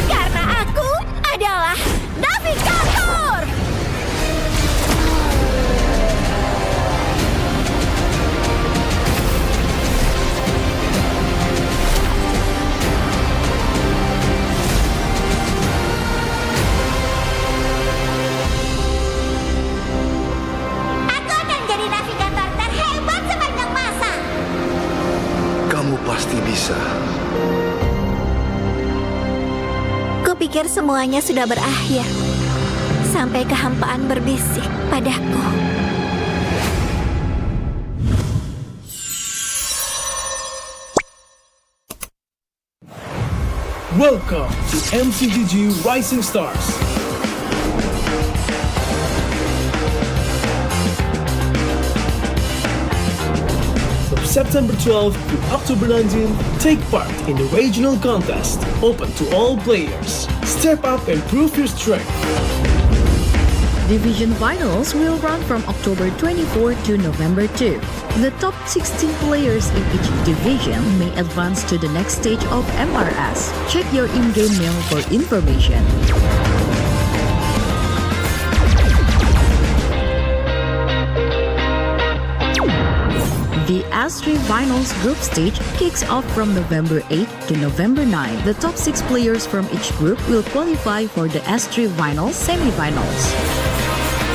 karena aku adalah navigator. Aku akan jadi navigator terhebat sepanjang masa. Kamu pasti bisa. Kupikir semuanya sudah berakhir. Sampai kehampaan berbisik padaku. Welcome to MCGG Rising Stars. From September 12 to October 19, take part in the regional contest, open to all players. Step up and prove your strength. Division finals will run from October 24 to November 2. The top 16 players in each division may advance to the next stage of MRS. Check your in-game mail for information. The S3 Finals group stage kicks off from November 8 to November 9. The top 6 players from each group will qualify for the S3 Finals semifinals.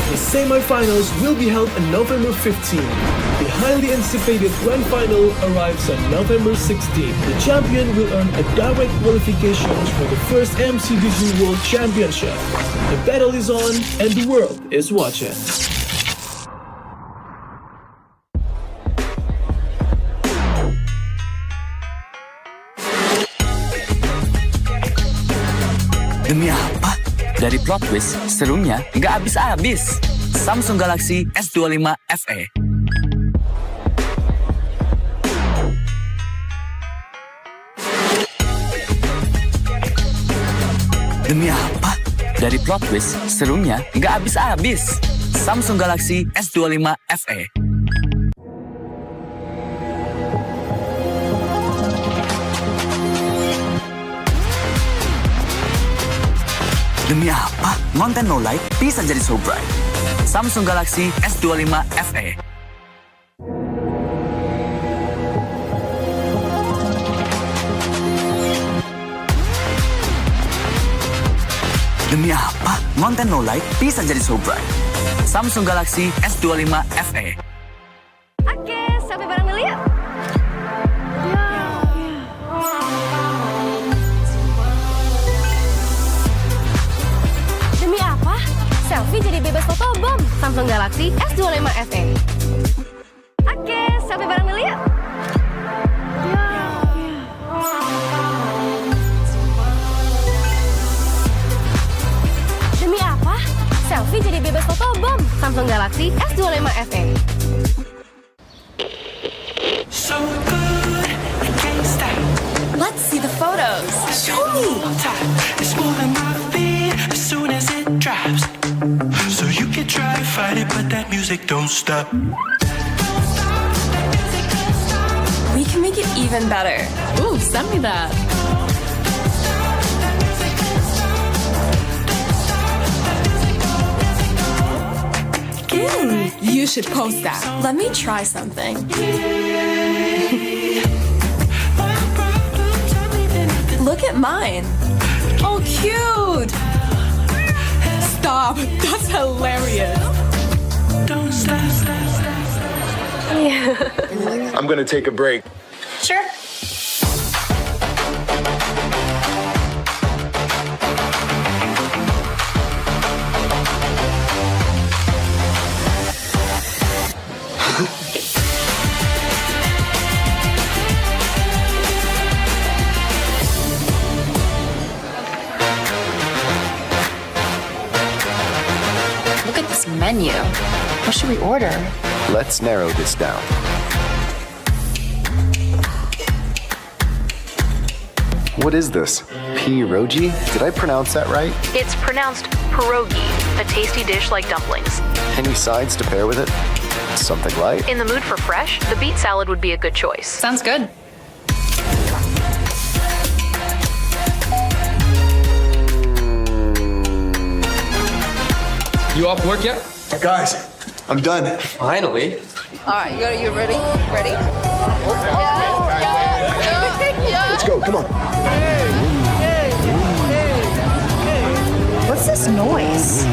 The semi-finals will be held on November 15. The highly anticipated grand final arrives on November 16. The champion will earn a direct qualification for the first MCGG World Championship. The battle is on and the world is watching. Demi apa? Dari plot twist, serunya nggak habis-habis. Samsung Galaxy S25 FE. Demi apa? Dari plot twist, serunya nggak habis-habis. Samsung Galaxy S25 FE. Demi apa? Konten no light bisa jadi so bright. Samsung Galaxy S25 FE. Demi apa? Konten no light bisa jadi so bright. Samsung Galaxy S25 FE. Oke, sampai bareng dulu yuk. Demi apa? Selfie jadi bebas fotobom. Samsung Galaxy S25 FE. Oke, sampai bareng dulu yuk. selfie jadi bebas foto, bom! Samsung Galaxy S25 FE. So good, I can't stop. Let's see the photos. Show me. It's more than my feet as soon as it drops. So you can try to fight it, but that music don't stop. We can make it even better. Ooh, send me that. You should post that. Let me try something. Look at mine. Oh, cute. Stop. That's hilarious. Don't stop. I'm gonna take a break. Sure. Look at this menu. What should we order? Let's narrow this down. What is this? Pierogi? Did I pronounce that right? It's pronounced pierogi, a tasty dish like dumplings. Any sides to pair with it? Something light? In the mood for fresh, the beet salad would be a good choice. Sounds good. You off work yet? Guys, I'm done. Finally. All right, you ready? Ready? Let's go, come on. What's this noise?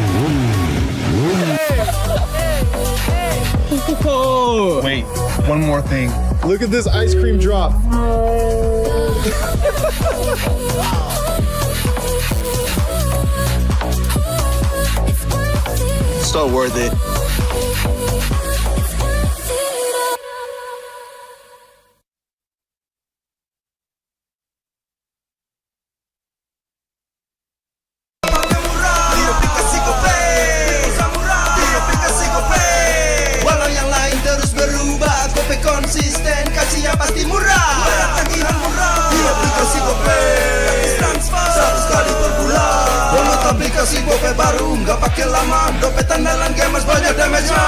Wait, one more thing. Look at this ice cream drop. So worth it. Walau yang lain terus berubah, Gope konsisten, kasihnya pasti murah. Tagihan murah di aplikasi Gope, transfer 100 kali per bulan. Download aplikasi Gope baru, nggak pakai lama. Dompet andalan gamers banyak damage-nya.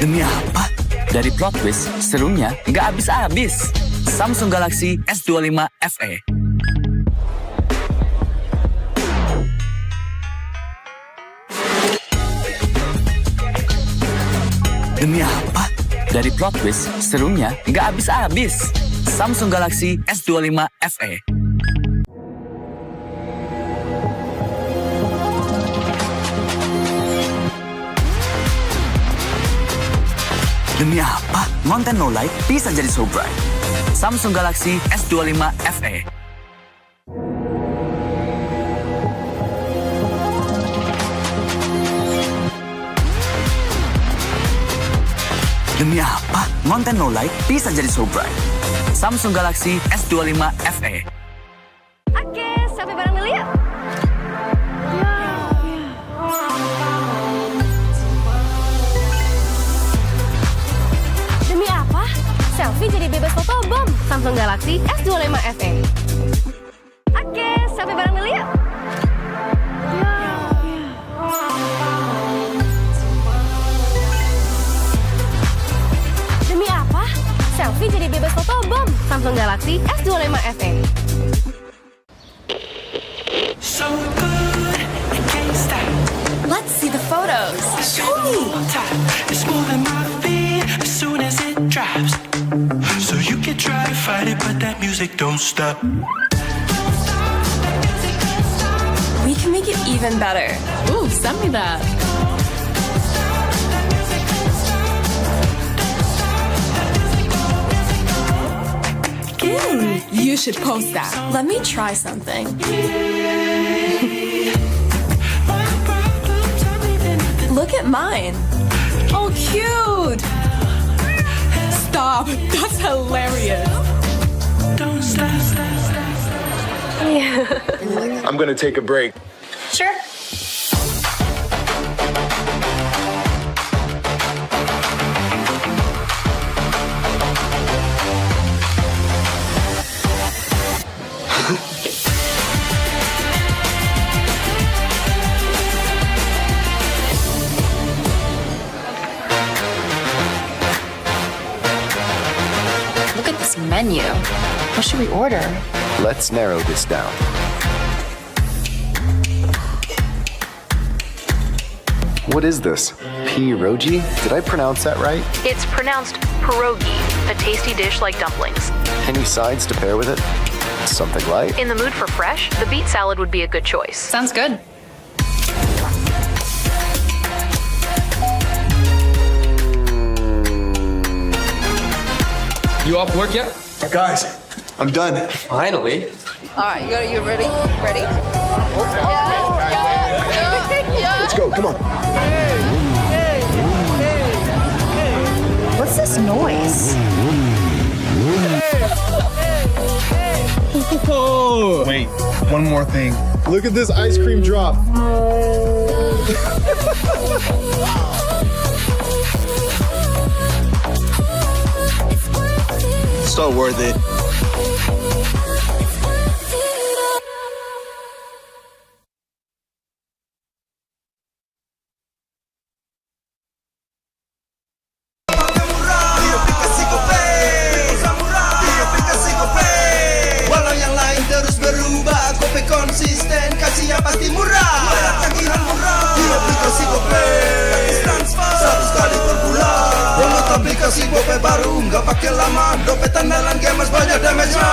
Demi apa? Dari plot twist, serunya nggak habis-habis. Samsung Galaxy S25 FE. Demi apa? Dari plot twist, serunya nggak habis-habis. Samsung Galaxy S25 FE. Demi apa? Konten low light bisa jadi so bright. Samsung Galaxy S25 FE. Demi apa? Konten low light bisa jadi so bright. Samsung Galaxy S25 FE. Oke, sampai bareng dulu yuk. Demi apa? Selfie jadi bebas fotobom. Samsung Galaxy S25 FE. Oke, sampai bareng dulu yuk. Demi apa? Selfie jadi bebas fotobom. Samsung Galaxy S25 FE. So good, I can't stop. Let's see the photos. Show me. It's more than my feet as soon as it drops. So you can try to fight it, but that music don't stop. We can make it even better. Ooh, send me that. You should post that. Let me try something. Look at mine. Oh, cute. Stop. That's hilarious. Don't stop. I'm gonna take a break. Sure. Look at this menu. What should we order? Let's narrow this down. What is this? Pierogi? Did I pronounce that right? It's pronounced pierogi, a tasty dish like dumplings. Any sides to pair with it? Something light? In the mood for fresh, the beet salad would be a good choice. Sounds good. You off work yet? Guys, I'm done. Finally. All right, you ready? Ready? Let's go, come on. What's this noise? Wait, one more thing. Look at this ice cream drop. So worth it. Walau yang lain terus berubah, Gope konsisten, kasih yang pasti murah. Bayar tagihan murah di aplikasi Gope, gratis transfer 100 kali per bulan. Download aplikasi Gope baru, nggak pakai lama. Dompet andalan gamers banyak damage-nya.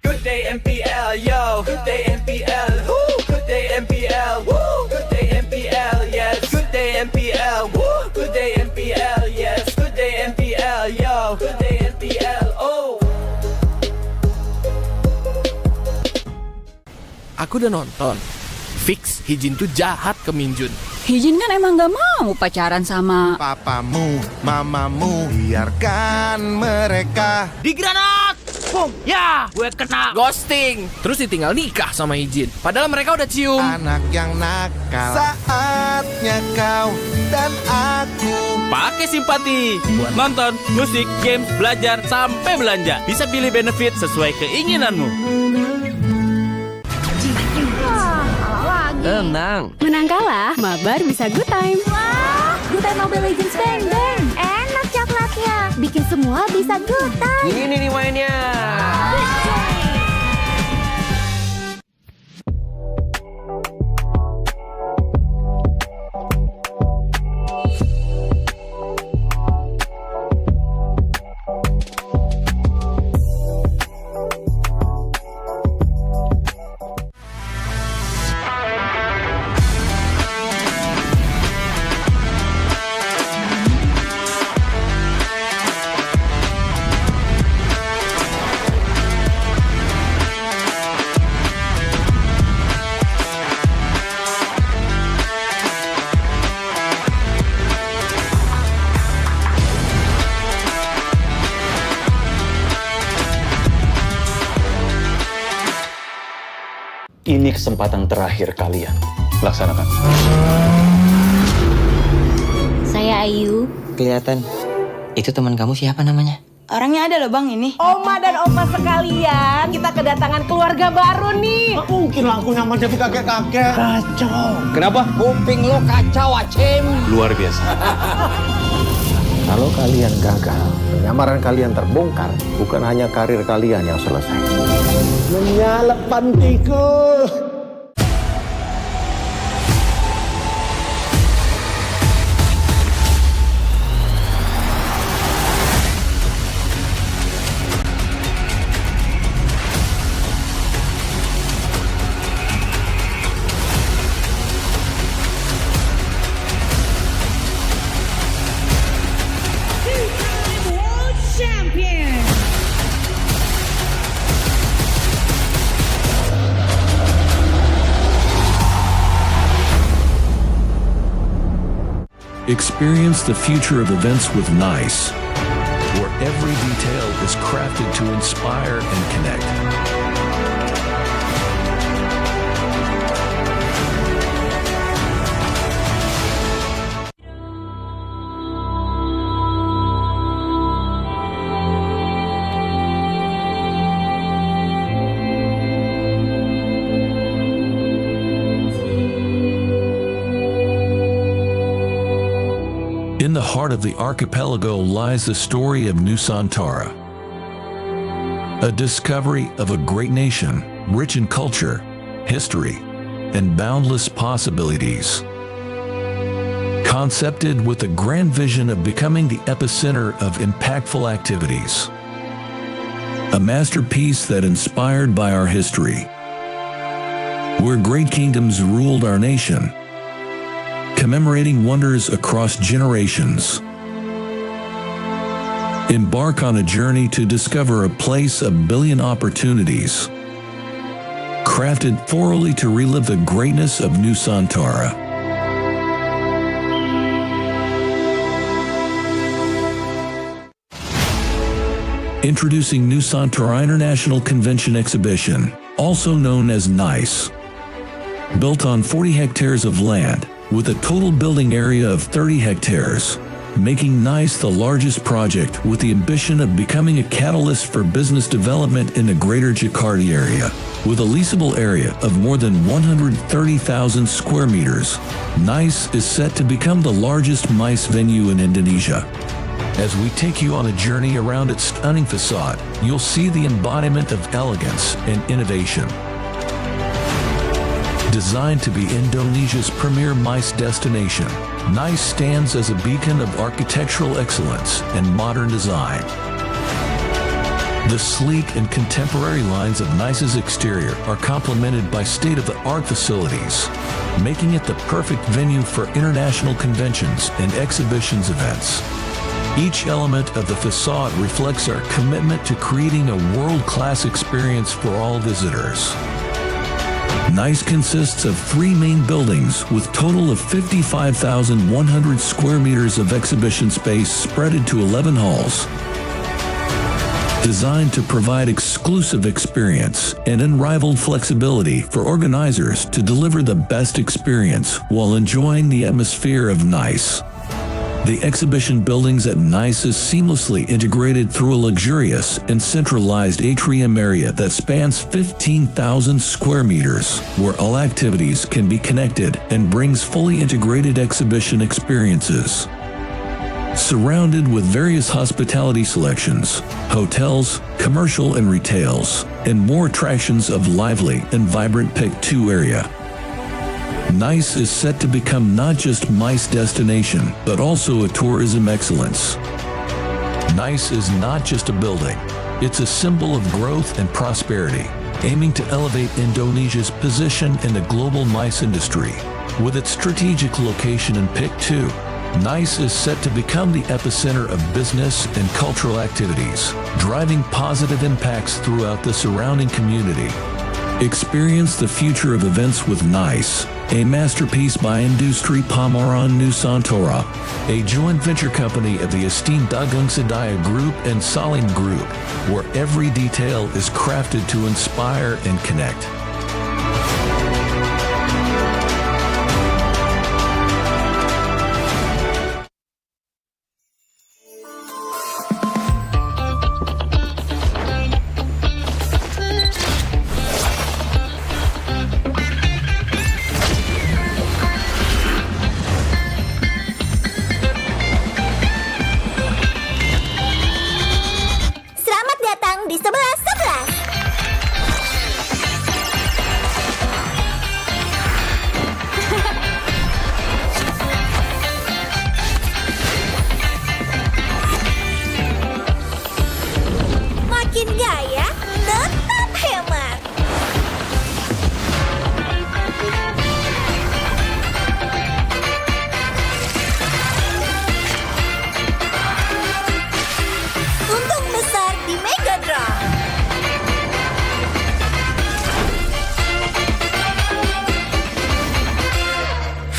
Good day MPL, yo. Good day MPL, woo. Good day MPL, woo. Good day MPL, yes. Good day MPL, woo. Good day MPL, yes. Good day MPL, yo. Good day MPL, oh. Aku udah nonton. Fix, Hijin tuh jahat ke Minjun. Hijin kan emang gak mau pacaran sama Papamu, mamamu, biarkan mereka. Di granat! Boom! Ya! Gue kena ghosting. Terus ditinggal nikah sama Hijin. Padahal mereka udah cium. Anak yang nakal, saatnya kau dan aku. Pakai simpati buat nonton, musik, games, belajar, sampai belanja. Bisa pilih benefit sesuai keinginanmu. Tenang. Menang kalah, mabar bisa good time. Wah, good time Mobile Legends bang bang. Enak coklatnya, bikin semua bisa good time. Ini nih mainnya. Ini kesempatan terakhir kalian. Laksanakan. Saya Ayu. Kelihatan. Itu teman kamu siapa namanya? Orangnya ada loh bang ini. Oma dan opa sekalian, kita kedatangan keluarga baru nih. Nggak mungkin lah aku nyaman jadi kakek-kakek. Kacau. Kenapa? Kuping lo kacau, Acim. Luar biasa. Kalau kalian gagal, penyamaran kalian terbongkar, bukan hanya karir kalian yang selesai. Menyalep pantiku. Experience the future of events with NICE, where every detail is crafted to inspire and connect. In the heart of the archipelago lies the story of Nusantara, a discovery of a great nation, rich in culture, history, and boundless possibilities. Concepted with the grand vision of becoming the epicenter of impactful activities. A masterpiece that inspired by our history, where great kingdoms ruled our nation, commemorating wonders across generations. Embark on a journey to discover a place of billion opportunities, crafted thoroughly to relive the greatness of Nusantara. Introducing Nusantara International Convention Exhibition, also known as NICE. Built on 40 hectares of land, with a total building area of 30 hectares, making NICE the largest project with the ambition of becoming a catalyst for business development in the greater Jakarta area. With a leasable area of more than 130,000 square meters, NICE is set to become the largest MICE venue in Indonesia. As we take you on a journey around its stunning facade, you'll see the embodiment of elegance and innovation. Designed to be Indonesia's premier MICE destination, NICE stands as a beacon of architectural excellence and modern design. The sleek and contemporary lines of NICE's exterior are complemented by state-of-the-art facilities, making it the perfect venue for international conventions and exhibitions events. Each element of the facade reflects our commitment to creating a world-class experience for all visitors. NICE consists of 3 main buildings with total of 55,100 square meters of exhibition space spread into 11 halls. Designed to provide exclusive experience and unrivaled flexibility for organizers to deliver the best experience while enjoying the atmosphere of NICE. The exhibition buildings at NICE is seamlessly integrated through a luxurious and centralized atrium area that spans 15,000 square meters, where all activities can be connected and brings fully integrated exhibition experiences. Surrounded with various hospitality selections, hotels, commercial and retails, and more attractions of lively and vibrant Pick 2 area. NICE is set to become not just MICE destination, but also a tourism excellence. NICE is not just a building, it's a symbol of growth and prosperity, aiming to elevate Indonesia's position in the global MICE industry. With its strategic location in Pick 2, NICE is set to become the epicenter of business and cultural activities, driving positive impacts throughout the surrounding community. Experience the future of events with NICE, a masterpiece by Industri Pameran Nusantara, a joint venture company of the esteemed Dagang Sedaya Group and Salim Group, where every detail is crafted to inspire and connect. Di 11-11. Makin gaya, tetap hemat. Untung besar di Mega Draw.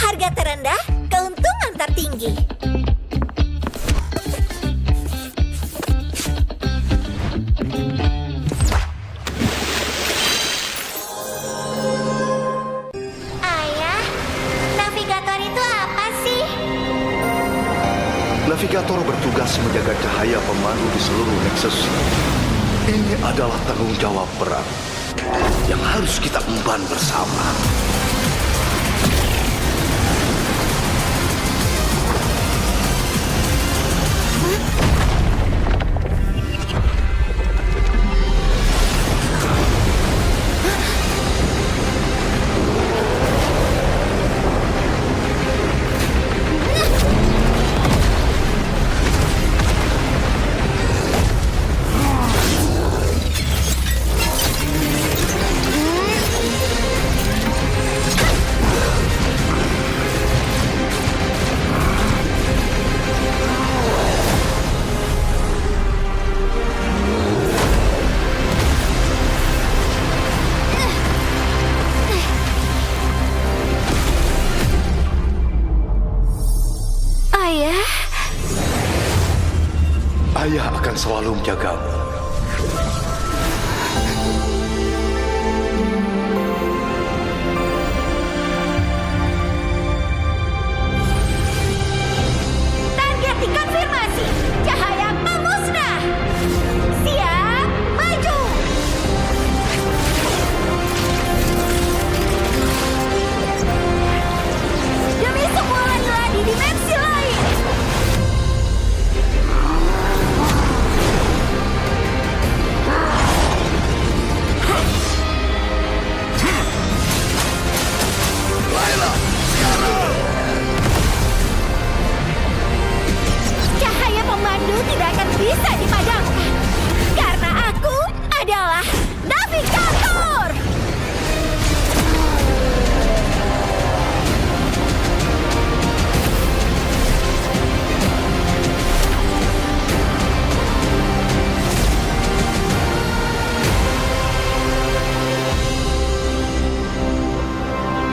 Harga terendah, keuntungan tertinggi. Ayah, navigator itu apa sih? Navigator bertugas menjaga cahaya pemandu di seluruh Nexus. Ini adalah tanggung jawab berat yang harus kita emban bersama. Ayah akan selalu menjagamu. Target dikonfirmasi. Cahaya pemusnah. Siap, maju. Demi semua lagi di dimensi lain. Cahaya pemandu tidak akan bisa dipadamkan karena aku adalah navigator.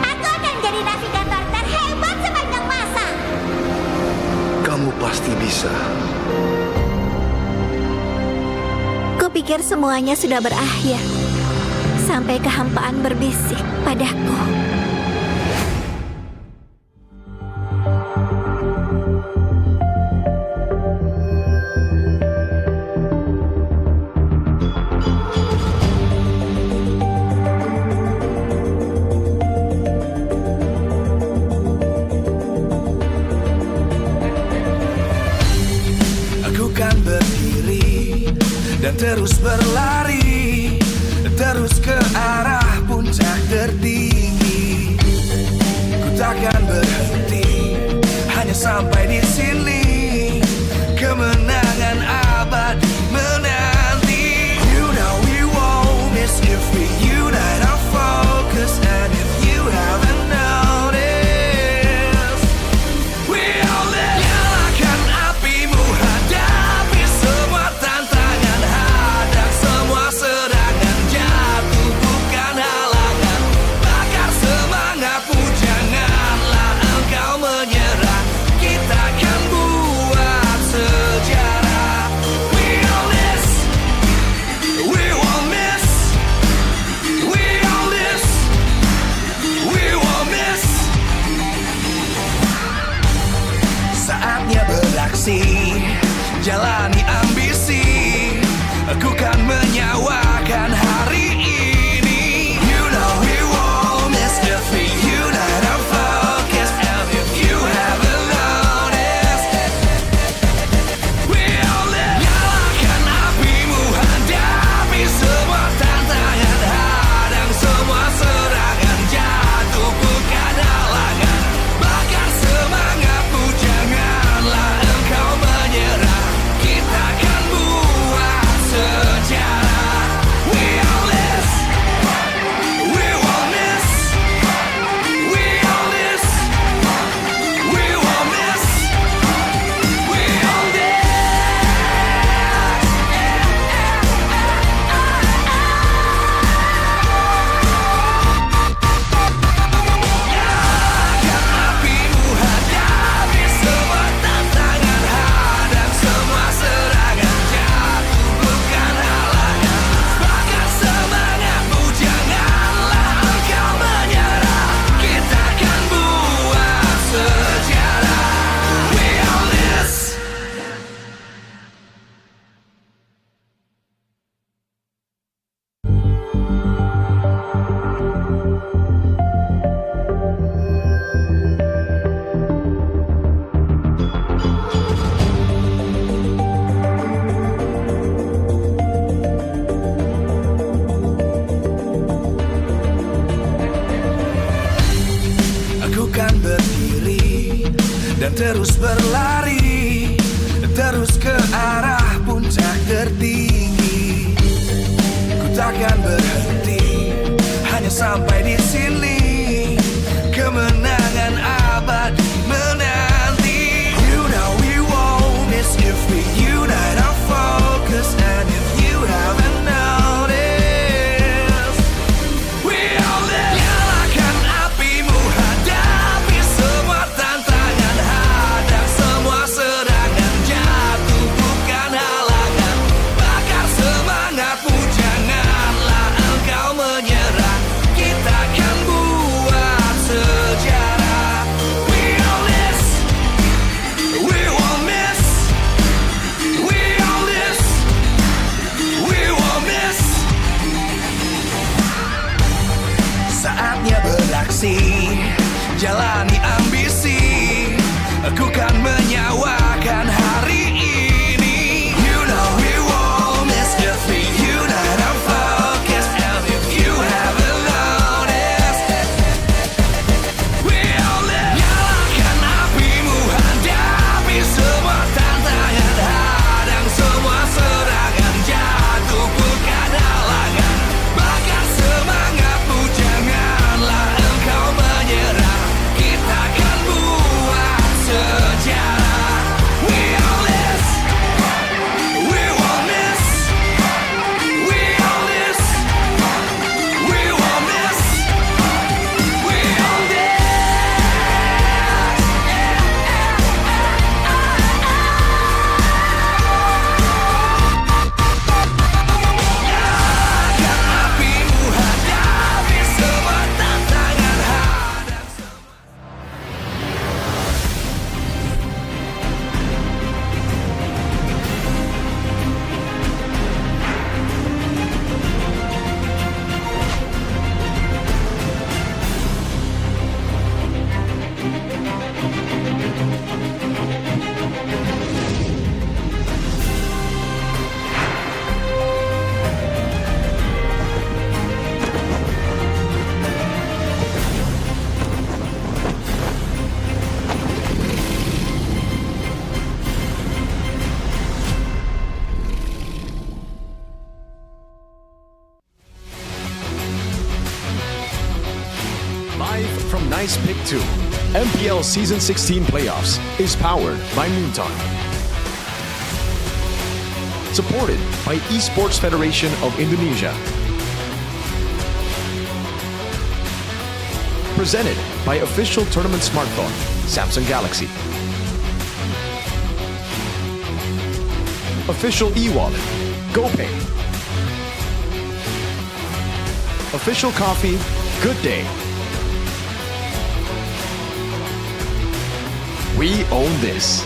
Aku akan jadi navigator terhebat sepanjang masa. Kamu pasti bisa. Kupikir semuanya sudah berakhir. Sampai kehampaan berbisik padaku. terus berlari, terus ke arah puncak tertinggi. Ku takkan berhenti, hanya sampai di sini. Kemenangan abadi menanti. You know we won't miss if we unite our focus. And if you haven't noticed, we all live. Nyalakan apimu, hadapi semua tantangan, hadang semua serangan, jatuh bukan halangan. Bakar semangatmu, janganlah engkau menyerah. Kita akan buat sejarah. We all this, we won't miss. We all this, we won't miss. Saatnya beraksi, jalani ambisi. Aku kan menyawakan hari ini. You know we won't miss if we unite our focus. And if you haven't noticed, we all live. Nyalakan apimu, hadapi semua tantangan, hadang semua serangan, jatuh bukan halangan. Bakar semangatmu, janganlah engkau menyerah. Kita akan buat sejarah. We all this, we won't miss. We all this, we won't miss. We all this. Nyalakan apimu, hadapi semua tantangan, hadang semua serangan, jatuh bukan halangan. Bakar semangatmu, janganlah engkau menyerah. Kita akan buat sejarah. We all this. Aku kan berdiri dan terus berlari, terus ke arah puncak tertinggi. Ku takkan berhenti, hanya sampai di sini. Kemenangan abadi menanti. You know we won't miss if we unite our focus. And if you haven't noticed, we all live. Nyalakan apimu, hadapi semua tantangan, hadang semua serangan, jatuh bukan halangan. Bakar semangatmu, janganlah engkau menyerah. Kita akan buat sejarah. We all this, we won't miss. We all this, we won't miss. Saatnya beraksi, jalani ambisi. Aku kan menyawakan hari ini. You know we won't miss if we unite our focus. And if you haven't noticed, we all live. Nyalakan apimu, hadapi semua tantangan, hadang semua serangan, jatuh bukan halangan. Bakar semangatmu, janganlah engkau menyerah. Kita akan buat sejarah. Live from Nice Pick 2, MPL Season 16 Playoffs is powered by Moonton. Supported by Esports Federation of Indonesia. Presented by official tournament smartphone, Samsung Galaxy. Official e-wallet, GoPay. Official coffee, Good Day. We own this.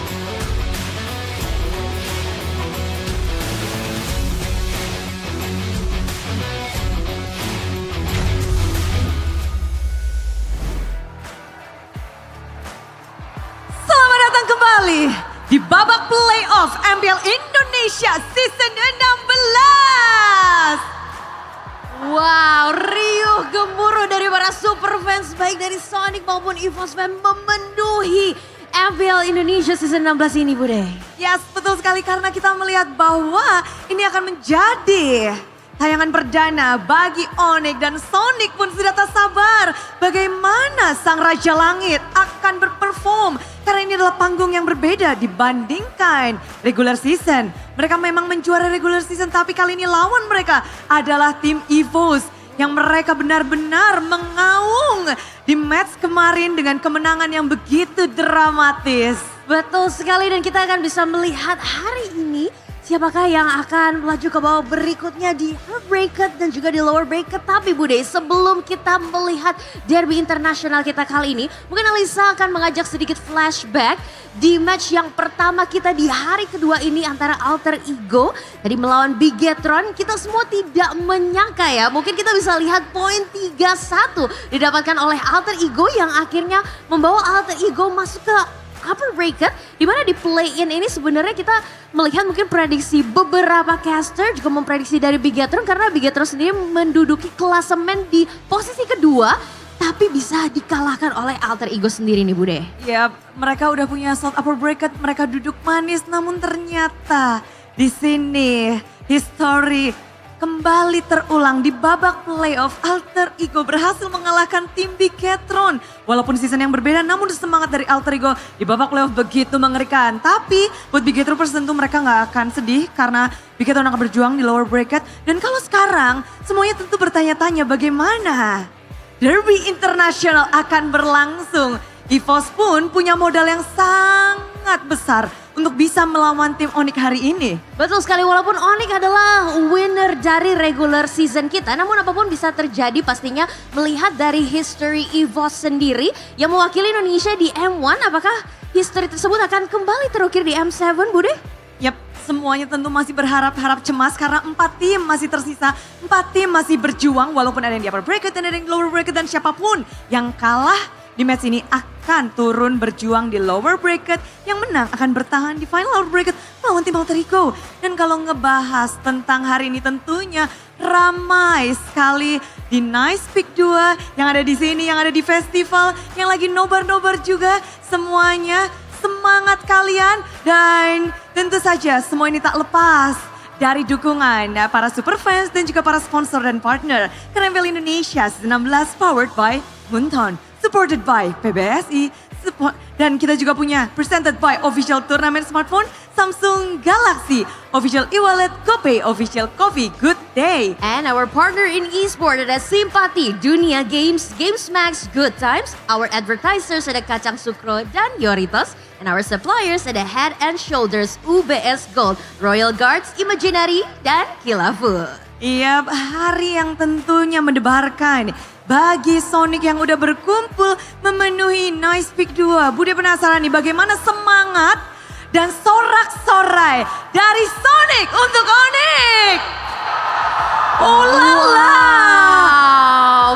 Selamat datang kembali di babak playoff MPL Indonesia Season 16. Wow, riuh gemuruh dari para super fans baik dari Sonic maupun EVOS fan memenuhi MPL Indonesia Season 16 ini, Bude. Yes, betul sekali karena kita melihat bahwa ini akan menjadi tayangan perdana bagi ONIC dan Sonic pun sudah tak sabar bagaimana Sang Raja Langit akan berperform. Karena ini adalah panggung yang berbeda dibandingkan regular season. Mereka memang menjuara regular season tapi kali ini lawan mereka adalah tim EVOS yang mereka benar-benar mengaung di match kemarin dengan kemenangan yang begitu dramatis. Betul sekali dan kita akan bisa melihat hari ini siapakah yang akan melaju ke babak berikutnya di upper bracket dan juga di lower bracket. Tapi Bude, sebelum kita melihat derby internasional kita kali ini, mungkin Alisa akan mengajak sedikit flashback di match yang pertama kita di hari kedua ini antara Alter Ego tadi melawan Bigetron. Kita semua tidak menyangka ya, mungkin kita bisa lihat poin 3-1 didapatkan oleh Alter Ego yang akhirnya membawa Alter Ego masuk ke upper bracket, di mana di play-in ini sebenarnya kita melihat mungkin prediksi beberapa caster juga memprediksi dari Bigetron karena Bigetron sendiri menduduki klasemen di posisi kedua tapi bisa dikalahkan oleh Alter Ego sendiri nih Bude. Ya, mereka udah punya slot upper bracket, mereka duduk manis namun ternyata di sini history kembali terulang di babak playoff. Alter Ego berhasil mengalahkan tim Bigetron. Walaupun season yang berbeda namun semangat dari Alter Ego di babak playoff begitu mengerikan. Tapi buat Bigetron tentu mereka gak akan sedih karena Bigetron akan berjuang di lower bracket. Dan kalau sekarang semuanya tentu bertanya-tanya bagaimana derby internasional akan berlangsung. EVOS pun punya modal yang sangat besar untuk bisa melawan tim ONIC hari ini. Betul sekali, walaupun ONIC adalah winner dari regular season kita, namun apapun bisa terjadi pastinya melihat dari history EVOS sendiri yang mewakili Indonesia di M1, apakah history tersebut akan kembali terukir di M7, Bude? Yap, semuanya tentu masih berharap-harap cemas karena 4 tim masih tersisa, 4 tim masih berjuang walaupun ada yang di upper bracket dan ada yang di lower bracket dan siapapun yang kalah di match ini akan turun berjuang di lower bracket. Yang menang akan bertahan di final lower bracket melawan tim Alter Ego. Dan kalau ngebahas tentang hari ini tentunya ramai sekali di Nice Pick 2 yang ada di sini, yang ada di festival, yang lagi nobar-nobar juga. Semuanya semangat kalian dan tentu saja semua ini tak lepas dari dukungan para super fans dan juga para sponsor dan partner. Karena MPL Indonesia 16 powered by Moonton. Supported by PBSI, dan kita juga punya presented by official turnamen smartphone Samsung Galaxy, official e-wallet, GoPay, official coffee, Good Day. And our partner in eSport ada Simpati, Dunia Games, Games Max, Good Times. Our advertisers ada Kacang Sukro dan Yoritos. And our suppliers ada Head and Shoulders, UBS Gold, Royal Guards, Imaginary, dan Kilafu. Iya, hari yang tentunya mendebarkan bagi Sonic yang udah berkumpul memenuhi Nice Pick 2. Bude penasaran nih bagaimana semangat dan sorak-sorai dari Sonic untuk ONIC. Oh lala.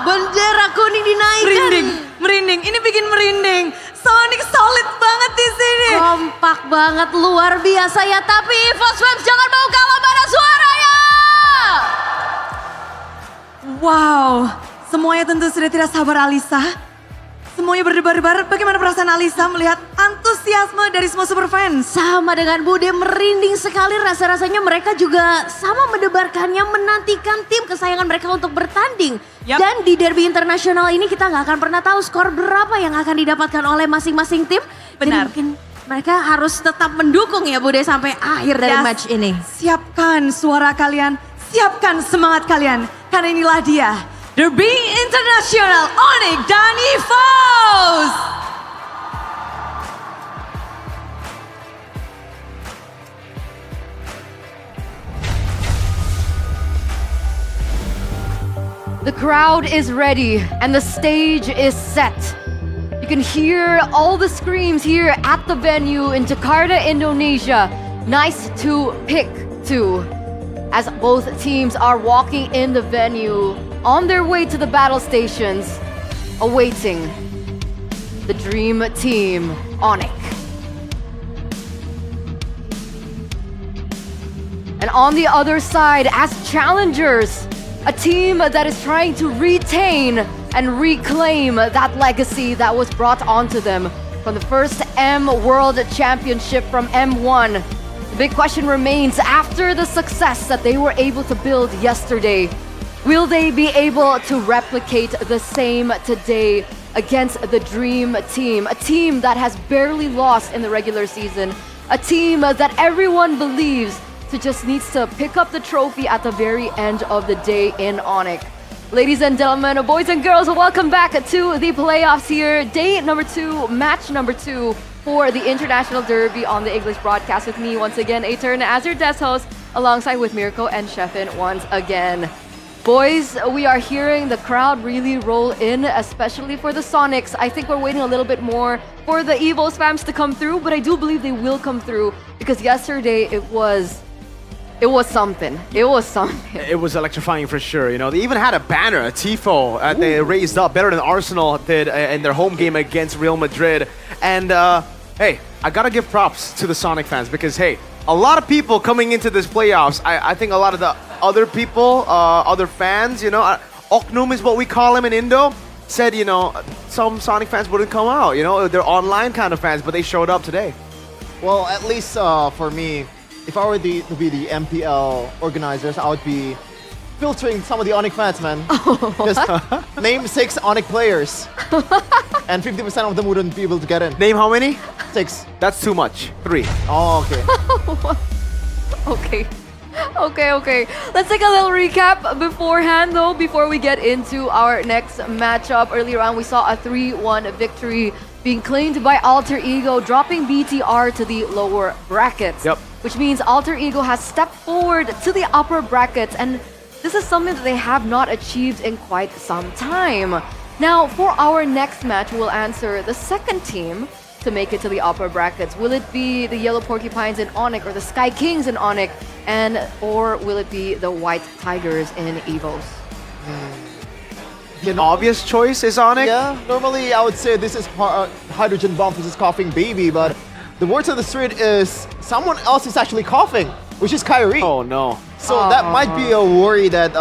Bendera kuning dinaikkan. Merinding, ini bikin merinding. Sonic solid banget di sini. Kompak banget, luar biasa ya. Tapi EVOS fans jangan mau kalah, mana suaranya? Wow, semuanya tentu sudah tidak sabar Alisa. Semuanya berdebar-debar. Bagaimana perasaan Alisa melihat antusiasme dari semua superfans? Sama dengan Bude, merinding sekali rasa-rasanya. Mereka juga sama mendebarkannya, menantikan tim kesayangan mereka untuk bertanding. Dan di derby internasional ini kita nggak akan pernah tahu skor berapa yang akan didapatkan oleh masing-masing tim. Benar. Jadi mungkin mereka harus tetap mendukung ya Bude sampai akhir dari match ini. Siapkan suara kalian, siapkan semangat kalian. Karena inilah dia, derby internasional ONIC dan EVOS. The crowd is ready and the stage is set. You can hear all the screams here at the venue in Jakarta, Indonesia. Nice to pick to, as both teams are walking in the venue on their way to the battle stations, awaiting the dream team, ONIC. And on the other side, as challengers, a team that is trying to retain and reclaim that legacy that was brought onto them from the first M World Championship from M1. The big question remains, after the success that they were able to build yesterday, will they be able to replicate the same today against the Dream Team? A team that has barely lost in the regular season, a team that everyone believes just needs to pick up the trophy at the very end of the day in ONIC. Ladies and gentlemen, boys and girls, welcome back to the playoffs here. Day number 2, match number 2 for the International Derby on the English broadcast with me once again, Etern, as your desk host, alongside with Mirko and Sheffin once again. Boys, we are hearing the crowd really roll in, especially for the Sonics. I think we're waiting a little bit more for the EVOS fans to come through, but I do believe they will come through because yesterday it was something. It was something. It was electrifying for sure. You know, they even had a banner, a tifo they raised up, better than Arsenal did in their home game against Real Madrid. And hey, I gotta give props to the Sonic fans because hey, a lot of people coming into this playoffs. I think a lot of the other people, other fans, you know, Oknum is what we call him in Indo, said you know some Sonic fans wouldn't come out. You know, they're online kind of fans, but they showed up today. Well, at least for me, if I were to be the MPL organizers, I would be filtering some of the ONIC fans, man. Just name 6 ONIC players. And 50% of them wouldn't be able to get in. Name how many? 6. That's too much. 3. Oh, okay. Okay. Let's take a little recap beforehand, though, before we get into our next matchup. Earlier on, we saw a 3-1 victory being claimed by Alter Ego, dropping BTR to the lower brackets. Yep. Which means Alter Ego has stepped forward to the upper brackets, and this is something that they have not achieved in quite some time. Now, for our next match, we'll answer the second team to make it to the upper brackets. Will it be the Yellow Porcupines in ONIC or the Sky Kings in ONIC, or will it be the White Tigers in EVOS? An obvious choice is ONIC. Yeah, normally I would say this is Hydrogen Bomb versus Coughing Baby, but the words of the street is someone else is actually coughing, which is Kyrie. Oh no. So that might be a worry that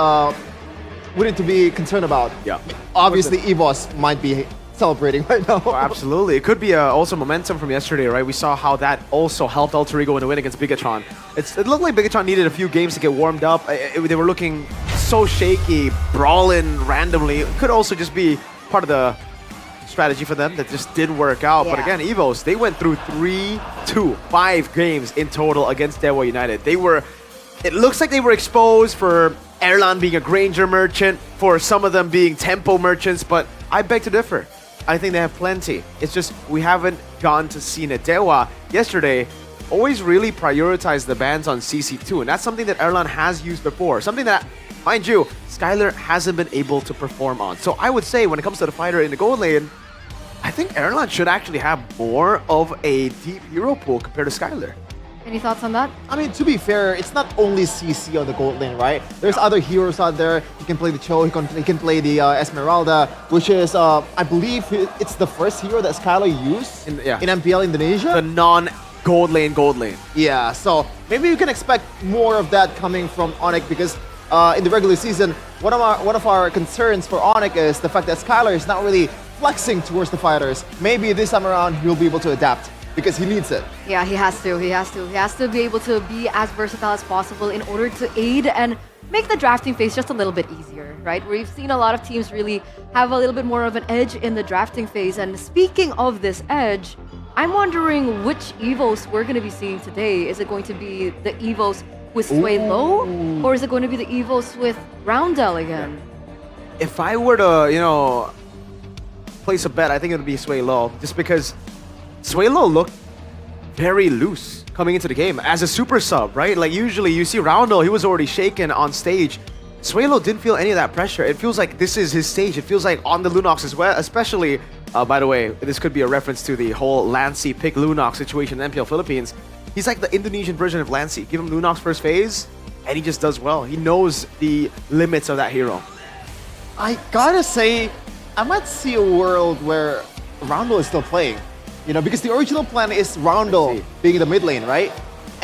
we need to be concerned about. Yeah. Obviously, EVOS might be celebrating right now. Oh, absolutely. It could be also momentum from yesterday, right? We saw how that also helped Alter Ego in the win against Bigatron. It looked like Bigatron needed a few games to get warmed up. They were looking so shaky, brawling randomly. It could also just be part of the strategy for them that just didn't work out. But again, EVOS, they went through 5 games in total against Dewa United. It looks like they were exposed for Erlan being a Granger merchant, for some of them being Tempo merchants, but I beg to differ. I think they have plenty. It's just we haven't gone to see it. Dewa yesterday always really prioritized the bans on CC2, and that's something that Erlan has used before. Something that, mind you, Skylar hasn't been able to perform on. So I would say when it comes to the fighter in the gold lane, I think Erlan should actually have more of a deep hero pool compared to Skylar. Any thoughts on that? I mean, to be fair, it's not only CC on the gold lane, right? There's other heroes out there. He can play the Cho, he can play the Esmeralda, which is, I believe, it's the first hero that Skylar used in MPL Indonesia. The non-gold lane. Yeah, so maybe you can expect more of that coming from ONIC because in the regular season, one of our concerns for ONIC is the fact that Skylar is not really flexing towards the fighters. Maybe this time around he'll be able to adapt because he needs it. Yeah, he has to. He has to be able to be as versatile as possible in order to aid and make the drafting phase just a little bit easier, right? We've seen a lot of teams really have a little bit more of an edge in the drafting phase. And speaking of this edge, I'm wondering which EVOS we're going to be seeing today. Is it going to be the EVOS with Sway Low, or is it going to be the EVOS with Roundel again? If I were to, place a bet, I think it would be Sway Low, just because Sway Low looked very loose coming into the game as a super sub, right? Like usually you see Roundel, he was already shaken on stage. Sway Low didn't feel any of that pressure. It feels like this is his stage. It feels like on the Lunox as well, especially, by the way, this could be a reference to the whole Lancey pick Lunox situation in MPL Philippines. He's like the Indonesian version of Lancey. Give him Lunox first phase, and he just does well. He knows the limits of that hero. I gotta say, I might see a world where Roundel is still playing. Because the original plan is Roundel being the mid lane, right?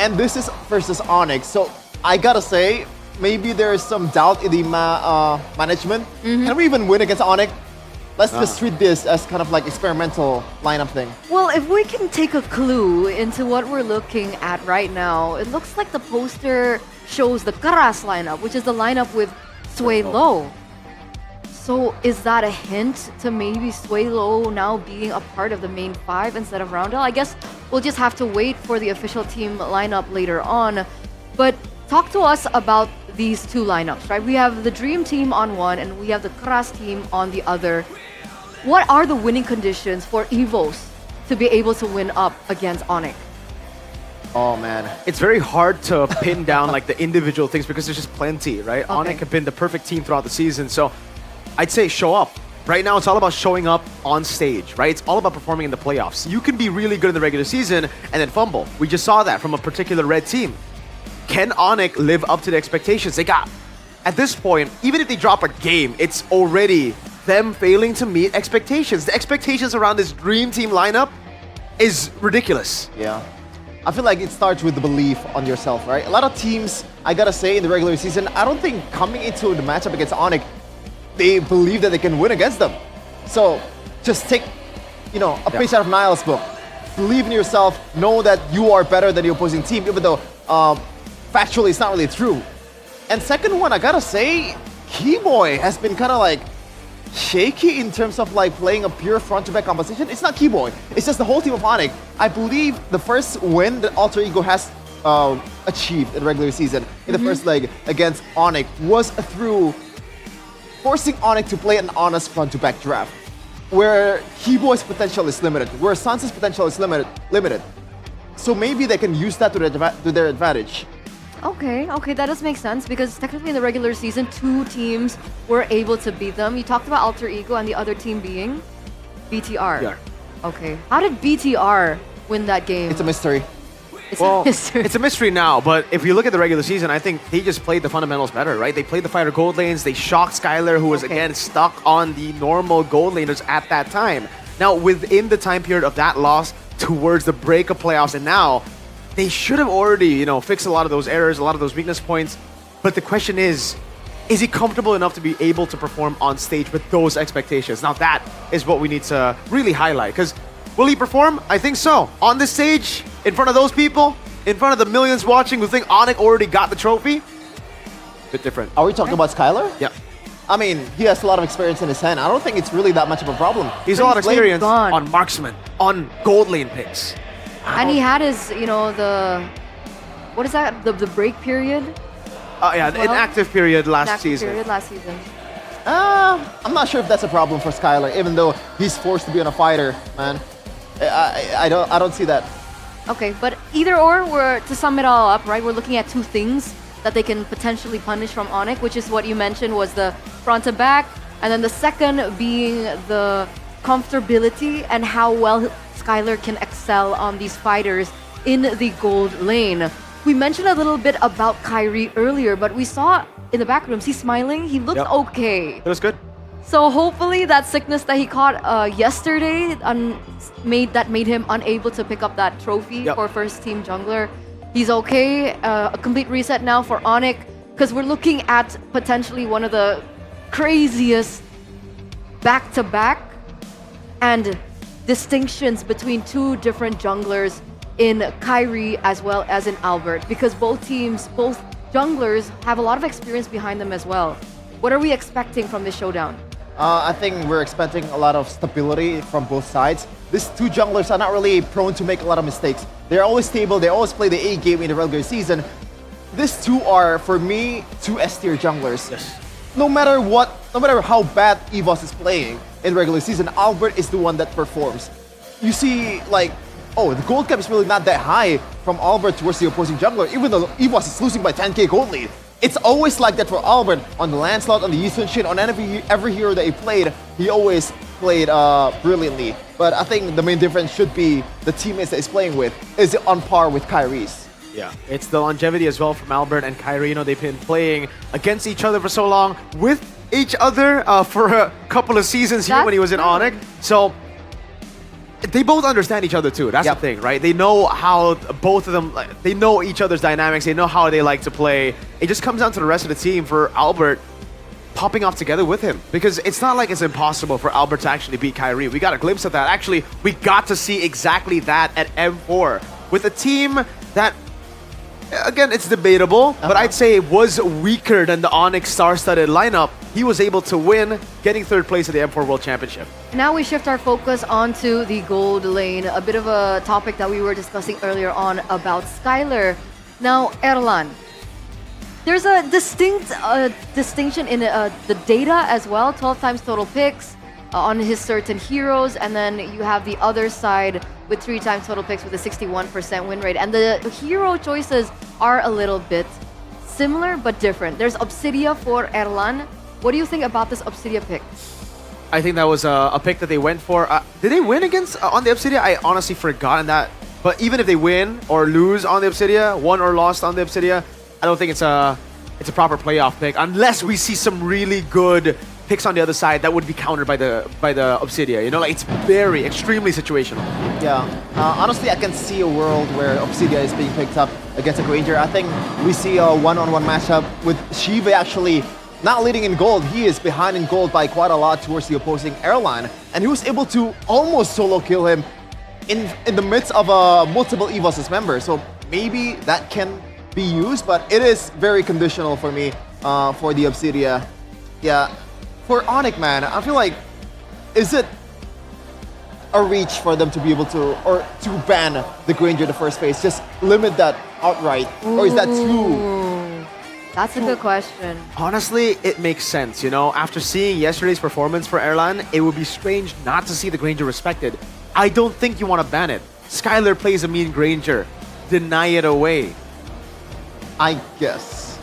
And this is versus ONIC. So I gotta say, maybe there is some doubt in the management. Can we even win against ONIC? Let's just treat this as kind of like experimental lineup thing. Well, if we can take a clue into what we're looking at right now, it looks like the poster shows the Keras lineup, which is the lineup with Sway Low. So is that a hint to maybe Sway Low now being a part of the main five instead of Roundel? I guess we'll just have to wait for the official team lineup later on. But talk to us about these two lineups, right? We have the Dream team on one and we have the Keras team on the other. What are the winning conditions for EVOS to be able to win up against ONIC? Oh man, it's very hard to pin down like the individual things because there's just plenty, right? ONIC have been the perfect team throughout the season, so I'd say show up. Right now, it's all about showing up on stage, right? It's all about performing in the playoffs. You can be really good in the regular season and then fumble. We just saw that from a particular red team. Can ONIC live up to the expectations they got? At this point, even if they drop a game, it's already them failing to meet expectations. The expectations around this Dream Team lineup is ridiculous. Yeah. I feel like it starts with the belief on yourself, right? A lot of teams, I gotta say, in the regular season, I don't think coming into the matchup against ONIC, they believe that they can win against them. So just take, a page out of Niall's book. Believe in yourself. Know that you are better than the opposing team, even though factually it's not really true. And second one, I gotta say, Keyboy has been kind of like shaky in terms of like playing a pure front-to-back composition. It's not Keyboy. It's just the whole team of ONIC. I believe the first win that Alter Ego has achieved in the regular season in the first leg against ONIC was through forcing ONIC to play an honest front-to-back draft, where Keyboy's potential is limited, where Sans' potential is limited. So maybe they can use that to their advantage. Okay, that does make sense because technically in the regular season, two teams were able to beat them. You talked about Alter Ego and the other team being BTR. Yeah. Okay, how did BTR win that game? It's a mystery. It's a mystery now, but if you look at the regular season, I think they just played the fundamentals better, right? They played the fighter gold lanes, they shocked Skylar, who was again stuck on the normal gold laners at that time. Now, within the time period of that loss towards the break of playoffs, and now, they should have already, fixed a lot of those errors, a lot of those weakness points. But the question is he comfortable enough to be able to perform on stage with those expectations? Now, that is what we need to really highlight, because will he perform? I think so. On this stage, in front of those people, in front of the millions watching who think ONIC already got the trophy, bit different. Are we talking about Skylar? Yeah. I mean, he has a lot of experience in his hand. I don't think it's really that much of a problem. He's a lot of experience on marksman, on gold lane picks. And he had his, what is that? The break period? Inactive period last season. I'm not sure if that's a problem for Skylar, even though he's forced to be on a fighter, man. I don't see that. Okay, but either or, to sum it all up, right? We're looking at two things that they can potentially punish from ONIC, which is what you mentioned was the front to back, and then the second being the comfortability and how well Skylar can excel on these fighters in the gold lane. We mentioned a little bit about Kyrie earlier, but we saw in the back rooms, he's smiling. He looked okay. It was good. So hopefully that sickness that he caught yesterday made him unable to pick up that trophy for first team jungler. He's okay. A complete reset now for ONIC. Because we're looking at potentially one of the craziest back-to-back and distinctions between two different junglers in Kyrie as well as in Albert, because both teams, both junglers have a lot of experience behind them as well. What are we expecting from this showdown? I think we're expecting a lot of stability from both sides. These two junglers are not really prone to make a lot of mistakes. They're always stable, they always play the A game in the regular season. These two are, for me, two S-tier junglers. Yes. No matter what, no matter how bad EVOS is playing in regular season, Albert is the one that performs. You see, like, oh, the gold cap is really not that high from Albert towards the opposing jungler, even though EVOS is losing by 10k gold lead. It's always like that for Albert. On the Lancelot, on the Ysun Shin, on every hero that he played, he always played brilliantly. But I think the main difference should be the teammates that he's playing with. Is it on par with Kyrie's? Yeah, it's the longevity as well from Albert and Kyrie. You know, they've been playing against each other for so long, with each other for a couple of seasons here when he was in ONIC. So they both understand each other too. That's the thing, right? They know how both of them, they know each other's dynamics. They know how they like to play. It just comes down to the rest of the team for Albert popping off together with him, because it's not like it's impossible for Albert to actually beat Kyrie. We got a glimpse of that. Actually, we got to see exactly that at M4 with a team that, again, it's debatable, but I'd say it was weaker than the ONIC star-studded lineup. He was able to win, getting third place at the M4 World Championship. Now we shift our focus onto the gold lane, a bit of a topic that we were discussing earlier on about Skylar. Now, Erlan, there's a distinct distinction in the data as well, 12 times total picks on his certain heroes, and then you have the other side with 3 times total picks with a 61% win rate. And the hero choices are a little bit similar but different. There's Obsidia for Erlan. What do you think about this Obsidia pick? I think that was a pick that they went for. Did they win against on the Obsidia? I honestly forgotten that. But even if they win or lose on the Obsidia, won or lost on the Obsidia, I don't think it's a proper playoff pick unless we see some really good picks on the other side that would be countered by the Obsidia. You know, like, it's very extremely situational. Yeah, honestly, I can see a world where Obsidia is being picked up against a Granger. I think we see a one-on-one matchup with Shiva actually not leading in gold. He is behind in gold by quite a lot towards the opposing airline, and he was able to almost solo kill him in the midst of multiple EVOS members. So maybe that can be used, but it is very conditional for me for the Obsidia. Yeah, for ONIC, man, I feel like, is it a reach for them to be able to, or to ban the Granger the first phase, just limit that outright, or is that too? That's a good question. Honestly, it makes sense, you know? After seeing yesterday's performance for Airline, it would be strange not to see the Granger respected. I don't think you want to ban it. Skylar plays a mean Granger. Deny it away. I guess.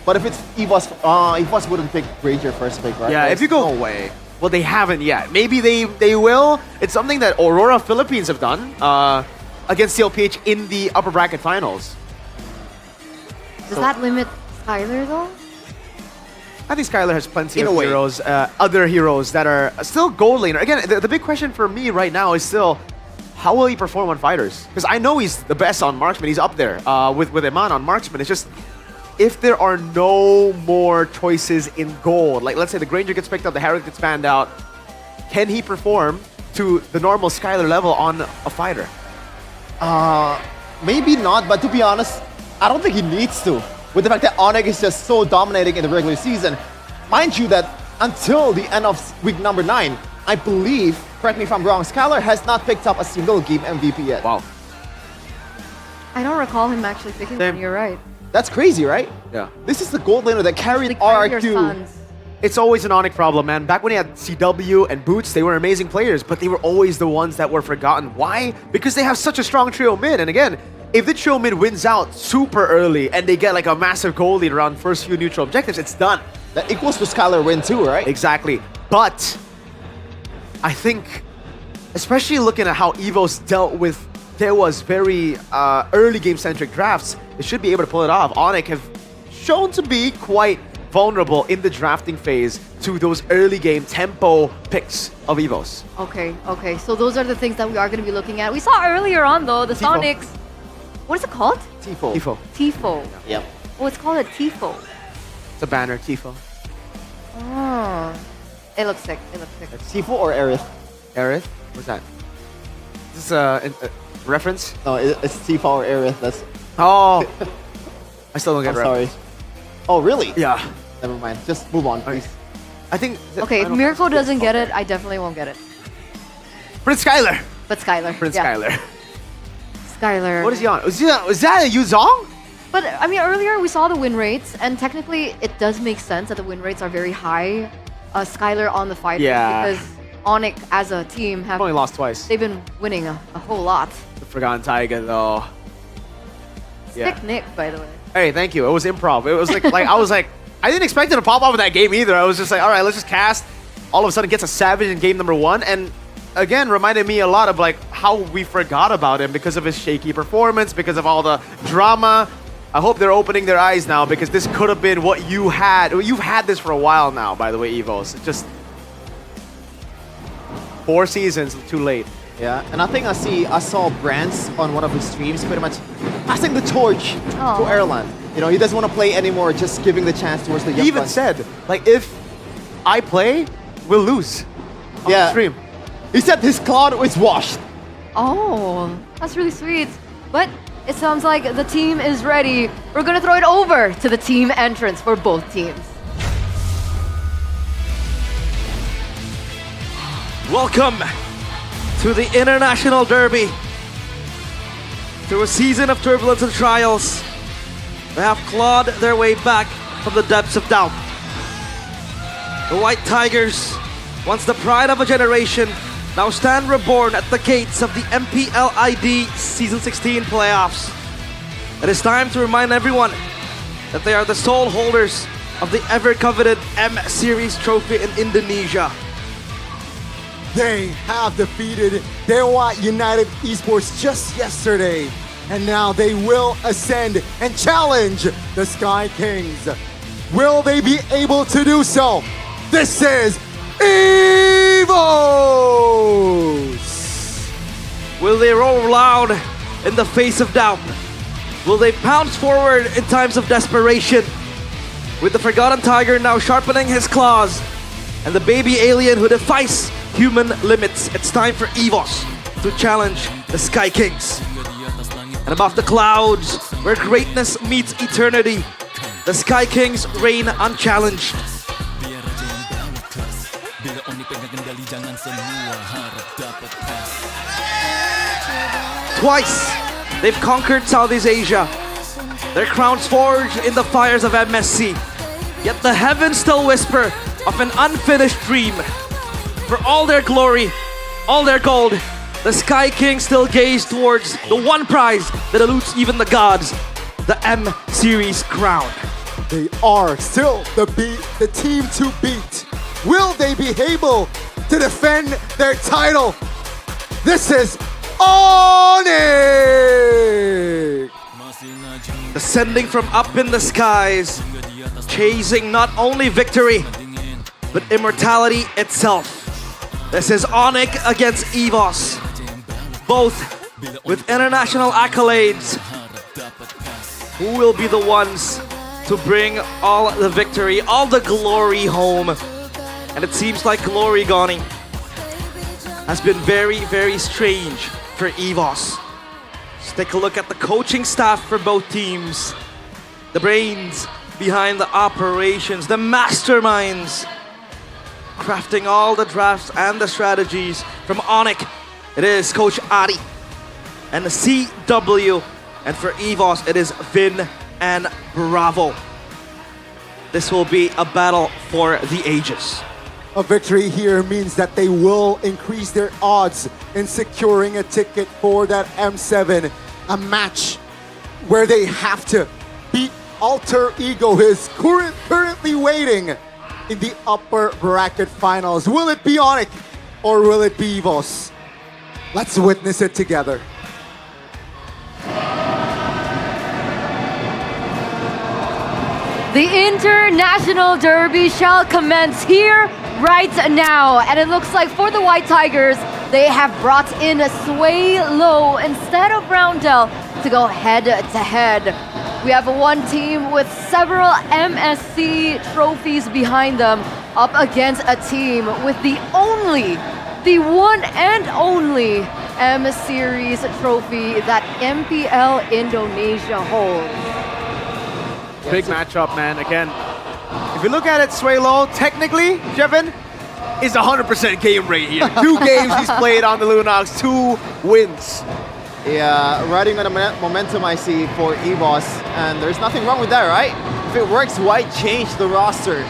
But if it's EVOS, EVOS wouldn't pick Granger first pick, right? Yeah, if you go away. Well, they haven't yet. Maybe they will. It's something that Aurora Philippines have done against CLPH in the upper bracket finals. Does that limit Skylar though? I think Skylar has plenty of heroes, other heroes that are still gold laner. Again, the big question for me right now is still, how will he perform on fighters? Because I know he's the best on marksman. He's up there with Iman on marksman. It's just, if there are no more choices in gold, like let's say the Granger gets picked up, the Herald gets banned out, can he perform to the normal Skylar level on a fighter? Maybe not, but to be honest, I don't think he needs to. With the fact that ONIC is just so dominating in the regular season. Mind you that until the end of week number 9, I believe, correct me if I'm wrong, Skylar has not picked up a single game MVP yet. Wow. I don't recall him actually picking one, you're right. That's crazy, right? Yeah. This is the gold laner that carried RRQ. It's always an ONIC problem, man. Back when he had CW and Boots, they were amazing players, but they were always the ones that were forgotten. Why? Because they have such a strong trio mid. And again, if the trio mid wins out super early and they get like a massive goal lead around first few neutral objectives, it's done. That equals to Skylar win too, right? Exactly. But I think, especially looking at how EVOS dealt with, there was very early game-centric drafts, they should be able to pull it off. ONIC have shown to be quite vulnerable in the drafting phase to those early game tempo picks of EVOS. Okay, so those are the things that we are going to be looking at. We saw earlier on though, the Tifo. Sonics. What is it called? Tifo. Tifo. Yep. Oh, it's called a tifo. It's a banner, Tifo. Oh, it looks sick. It looks sick. Tifo or Aerith? Aerith? What's that? Is this a reference? No, it's Tifo or Aerith. That's. Oh. I still don't get I'm reference. sorry. Oh, really? Yeah. Never mind. Just move on, please. I think. Okay, if Miracle doesn't get it, I definitely won't get it. Prince Skylar. But Skylar. Prince yeah. Skylar. Skylar. What is he on? Was that a Yuzong? But I mean, earlier we saw the win rates, and technically it does make sense that the win rates are very high. Skylar on the fight Yeah. because ONIC as a team have Only lost twice. they've been winning a whole lot. The Forgotten Tiger, though. Stick Nick, by the way. Hey, thank you. It was improv. It was like I was like, I didn't expect it to pop up in that game either. I was just like, all right, let's just cast. All of a sudden, gets a Savage in game number 1, and again, reminded me a lot of like how we forgot about him because of his shaky performance, because of all the drama. I hope they're opening their eyes now because this could have been what you had. You've had this for a while now, by the way, EVOS. It's just 4 seasons too late. Yeah, and I think I saw Brands on one of his streams pretty much passing the torch to Erland. You know, he doesn't want to play anymore, just giving the chance towards the young He even guns. said, like, if I play, we'll lose on the stream. He said his cloud is washed. Oh, that's really sweet. But it sounds like the team is ready. We're gonna throw it over to the team entrance for both teams. Welcome to the International Derby. Through a season of turbulence and trials, they have clawed their way back from the depths of doubt. The White Tigers, once the pride of a generation, now stand reborn at the gates of the MPL ID Season 16 playoffs. It is time to remind everyone that they are the sole holders of the ever-coveted M Series trophy in Indonesia. They have defeated Dewa United Esports just yesterday, and now they will ascend and challenge the Sky Kings. Will they be able to do so? This is EVOS! Will they roar loud in the face of doubt? Will they pounce forward in times of desperation? With the Forgotten Tiger now sharpening his claws, and the baby alien who defies human limits, it's time for EVOS to challenge the Sky Kings. And above the clouds, where greatness meets eternity, the Sky Kings reign unchallenged. Twice, they've conquered Southeast Asia. Their crowns forged in the fires of MSC. Yet the heavens still whisper of an unfinished dream. For all their glory, all their gold, the Sky Kings still gaze towards the one prize that eludes even the gods, the M Series crown. They are still the team to beat. Will they be able to defend their title? This is ONIC! Descending from up in the skies, chasing not only victory, but immortality itself. This is ONIC against EVOS, both with international accolades. Who will be the ones to bring all the victory, all the glory home? And it seems like glory gonning has been very, very strange for EVOS. Let's take a look at the coaching staff for both teams. The brains behind the operations, the masterminds crafting all the drafts and the strategies. From ONIC, it is Coach Ari and the CW. And for EVOS, it is Vin and Bravo. This will be a battle for the ages. A victory here means that they will increase their odds in securing a ticket for that M7, a match where they have to beat Alter Ego, who is currently waiting in the upper bracket finals. Will it be ONIC or will it be EVOS? Let's witness it together. The International Derby shall commence here right now. And it looks like for the White Tigers, they have brought in Sway Low instead of Roundel to go head to head. We have one team with several MSC trophies behind them up against a team with the one and only M-Series trophy that MPL Indonesia holds. Big matchup, man. Again, if you look at it, Suelo, technically, Jevin, is 100% game rate here. 2 games he's played on the Lunox, 2 wins. Yeah, riding on the momentum I see for EVOS, and there's nothing wrong with that, right? If it works, why change the roster?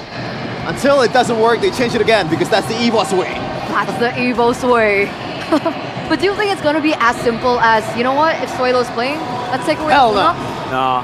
Until it doesn't work, they change it again, because that's the EVOS way. That's the EVOS way. But do you think it's going to be as simple as, you know what, if Suelo's playing, let's take away Hell Lunox? No.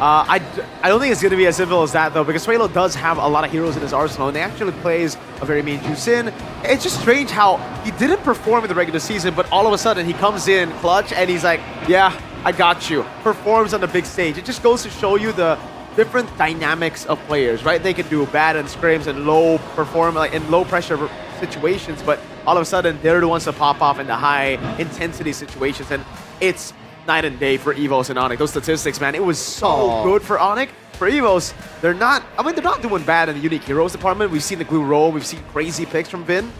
I don't think it's going to be as simple as that, though, because Suelo does have a lot of heroes in his arsenal, and he actually plays a very mean Jusin. It's just strange how he didn't perform in the regular season, but all of a sudden he comes in clutch, and he's like, yeah, I got you. Performs on the big stage. It just goes to show you the different dynamics of players, right? They can do bad and scrims and low pressure situations, but all of a sudden they're the ones to pop off in the high intensity situations, and it's night and day for EVOS and ONIC. Those statistics, man, it was so good for ONIC. For EVOS, they're not doing bad in the unique heroes department. We've seen the glue roll, we've seen crazy picks from Vin.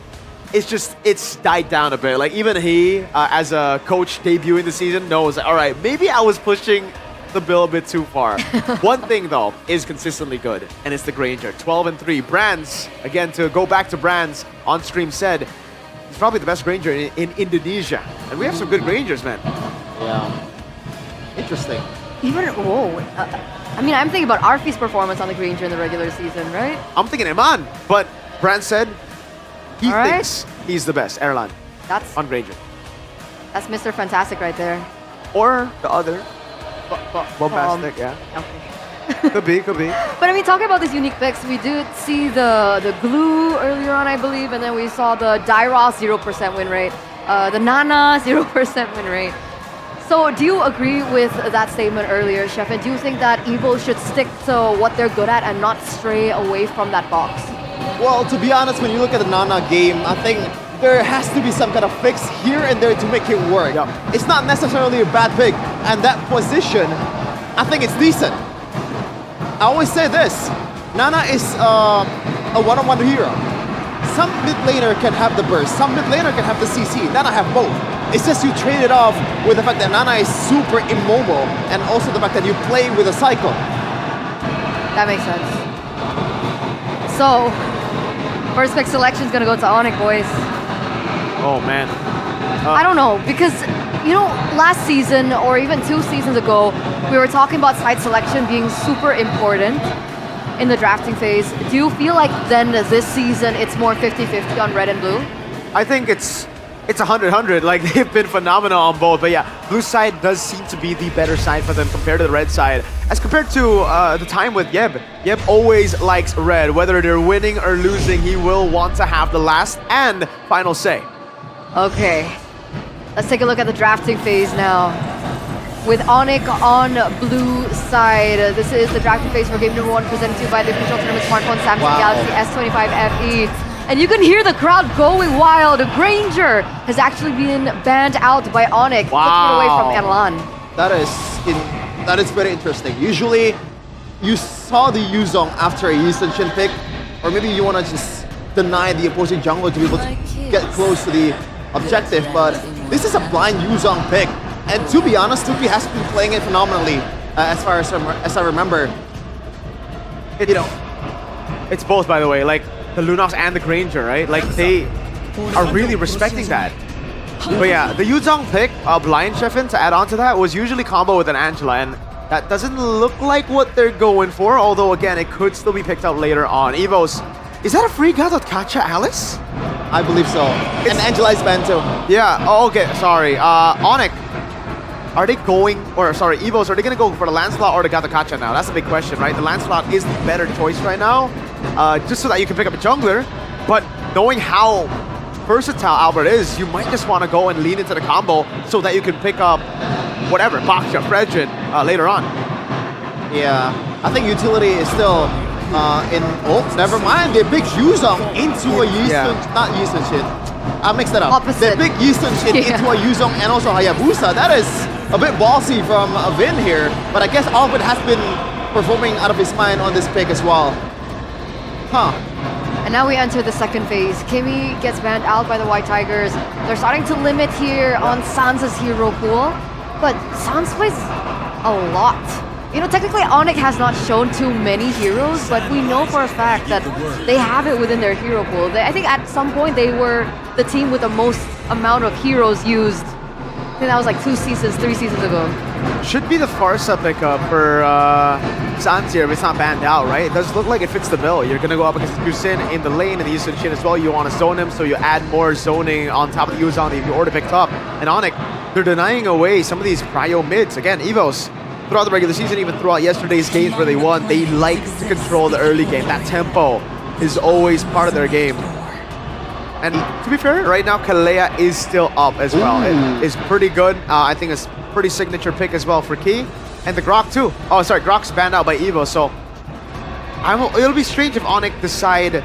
It's died down a bit. Like, even he, as a coach debuting the season, knows, all right, maybe I was pushing the bill a bit too far. One thing, though, is consistently good, and it's the Granger. 12-3. Brands, again, to go back to Brands, on stream said, he's probably the best Granger in Indonesia. And we have some good Grangers, man. Yeah. Interesting. I mean, I'm thinking about Arfi's performance on the Granger in the regular season, right? I'm thinking Eman, but Brand said he thinks he's the best, Erlan, on Granger. That's Mr. Fantastic right there. Or the other. Bombastic, yeah. Okay. Could be. But I mean, talking about these unique picks, we did see the glue earlier on, I believe, and then we saw the Dairos 0% win rate, the Nana 0% win rate. So do you agree with that statement earlier, Chef? And do you think that EVO should stick to what they're good at and not stray away from that box? Well, to be honest, when you look at the Nana game, I think there has to be some kind of fix here and there to make it work. Yep. It's not necessarily a bad pick, and that position, I think it's decent. I always say this, Nana is a one-on-one hero. Some mid laner can have the burst, some mid laner can have the CC, Nana have both. It's just you trade it off with the fact that Nana is super immobile, and also the fact that you play with a cycle. That makes sense. So, first pick selection is gonna go to ONIC, boys. Oh man. I don't know, because you know, last season or even 2 seasons ago, we were talking about side selection being super important in the drafting phase. Do you feel like then this season it's more 50-50 on red and blue? I think it's 100-100. Like, they've been phenomenal on both. But yeah, blue side does seem to be the better side for them compared to the red side. As compared to the time with Yeb. Yeb always likes red. Whether they're winning or losing, he will want to have the last and final say. Okay, let's take a look at the drafting phase now. With ONIC on blue side, this is the drafting phase for game number 1 presented to you by the official tournament smartphone Samsung Galaxy S25 FE. And you can hear the crowd going wild. Granger has actually been banned out by ONIC, taking it away from Erlan. That is very interesting. Usually, you saw the Yuzong after a Yusenshin pick, or maybe you want to just deny the opposing jungler to be able to get close to the objective, but this is a blind Yuzong pick. And to be honest, Tupi has been playing it phenomenally, as far as I remember. It's both, by the way. Like, the Lunox and the Granger, right? Like, they are really respecting that. But yeah, the Yuzong pick, blind Chefin, to add on to that, was usually combo with an Angela, and that doesn't look like what they're going for, although again, it could still be picked out later on. EVOS, is that a free Kacha Alice? I believe so. And Angela is banned too. Yeah, oh, okay, sorry. ONIC, are they going, or sorry, EVOS, are they going to go for the Lancelot or the Kacha now? That's a big question, right? The Lancelot is the better choice right now, just so that you can pick up a jungler, but knowing how versatile Albert is, you might just want to go and lean into the combo so that you can pick up whatever, Baksha, Fredrin, later on. Yeah, I think utility is still in... Oh, never mind, they pick Yuzong into a Yusung, not Yusung shit. I mixed that up. Opposite. They pick Yusung shit into a Yuzong and also Hayabusa. That is a bit ballsy from Vin here, but I guess Albert has been performing out of his mind on this pick as well. Huh. And now we enter the second phase. Kimmy gets banned out by the White Tigers. They're starting to limit here on Sans' hero pool, but Sans plays a lot. You know, technically ONIC has not shown too many heroes, but we know for a fact that they have it within their hero pool. I think at some point they were the team with the most amount of heroes used. I think that was like 3 seasons ago. Should be the Farsa pickup for Sans here if it's not banned out, right? It does look like it fits the bill. You're going to go up against Yusin in the lane and the Yusin Shin as well. You want to zone him, so you add more zoning on top of the Yuzan that you already picked up. And ONIC, they're denying away some of these prio mids. Again, EVOS, throughout the regular season, even throughout yesterday's games where they won, they like to control the early game. That tempo is always part of their game. And to be fair, right now, Kalea is still up as well. It is pretty good. I think it's pretty signature pick as well for Key. And the Grok too. Oh, sorry, Grok's banned out by Evo, so it'll be strange if ONIC decide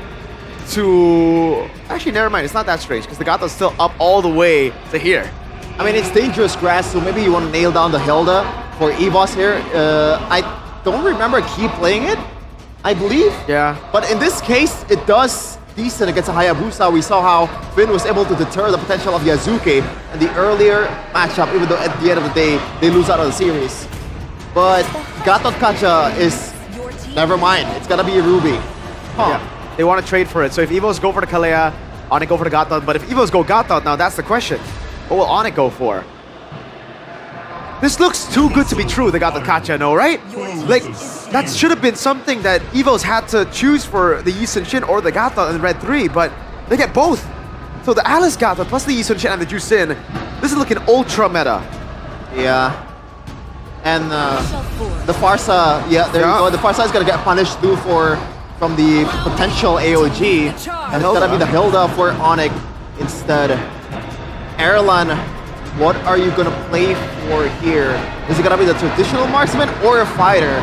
to... Actually, never mind, it's not that strange, because the Gato's still up all the way to here. I mean, it's dangerous grass, so maybe you want to nail down the Hilda for EVOS here. I don't remember Key playing it, I believe. Yeah. But in this case, it does decent against a Hayabusa. We saw how Finn was able to deter the potential of Yazuke in the earlier matchup, even though at the end of the day, they lose out of the series. But Gatot Kacha is... Never mind, it's gonna be a Ruby. Huh. Yeah. They want to trade for it. So if EVOS go for the Kalea, ONIC go for the Gatot. But if EVOS go Gatot, now that's the question. What will ONIC go for? This looks too good to be true, the Gatot Kacha, no, right? Like, that should have been something that EVOS had to choose for the Yisun Shin or the Gatot in Red 3, but they get both. So the Alice Gatot plus the Yisun Shin and the Jusin, this is looking ultra meta. Yeah. And the Farsa, yeah, there you go. The Farsa is gonna get punished too from the potential AOG. And it's gonna be the Hilda for ONIC instead. Erlan, what are you gonna play for here? Is it gonna be the traditional marksman or a fighter?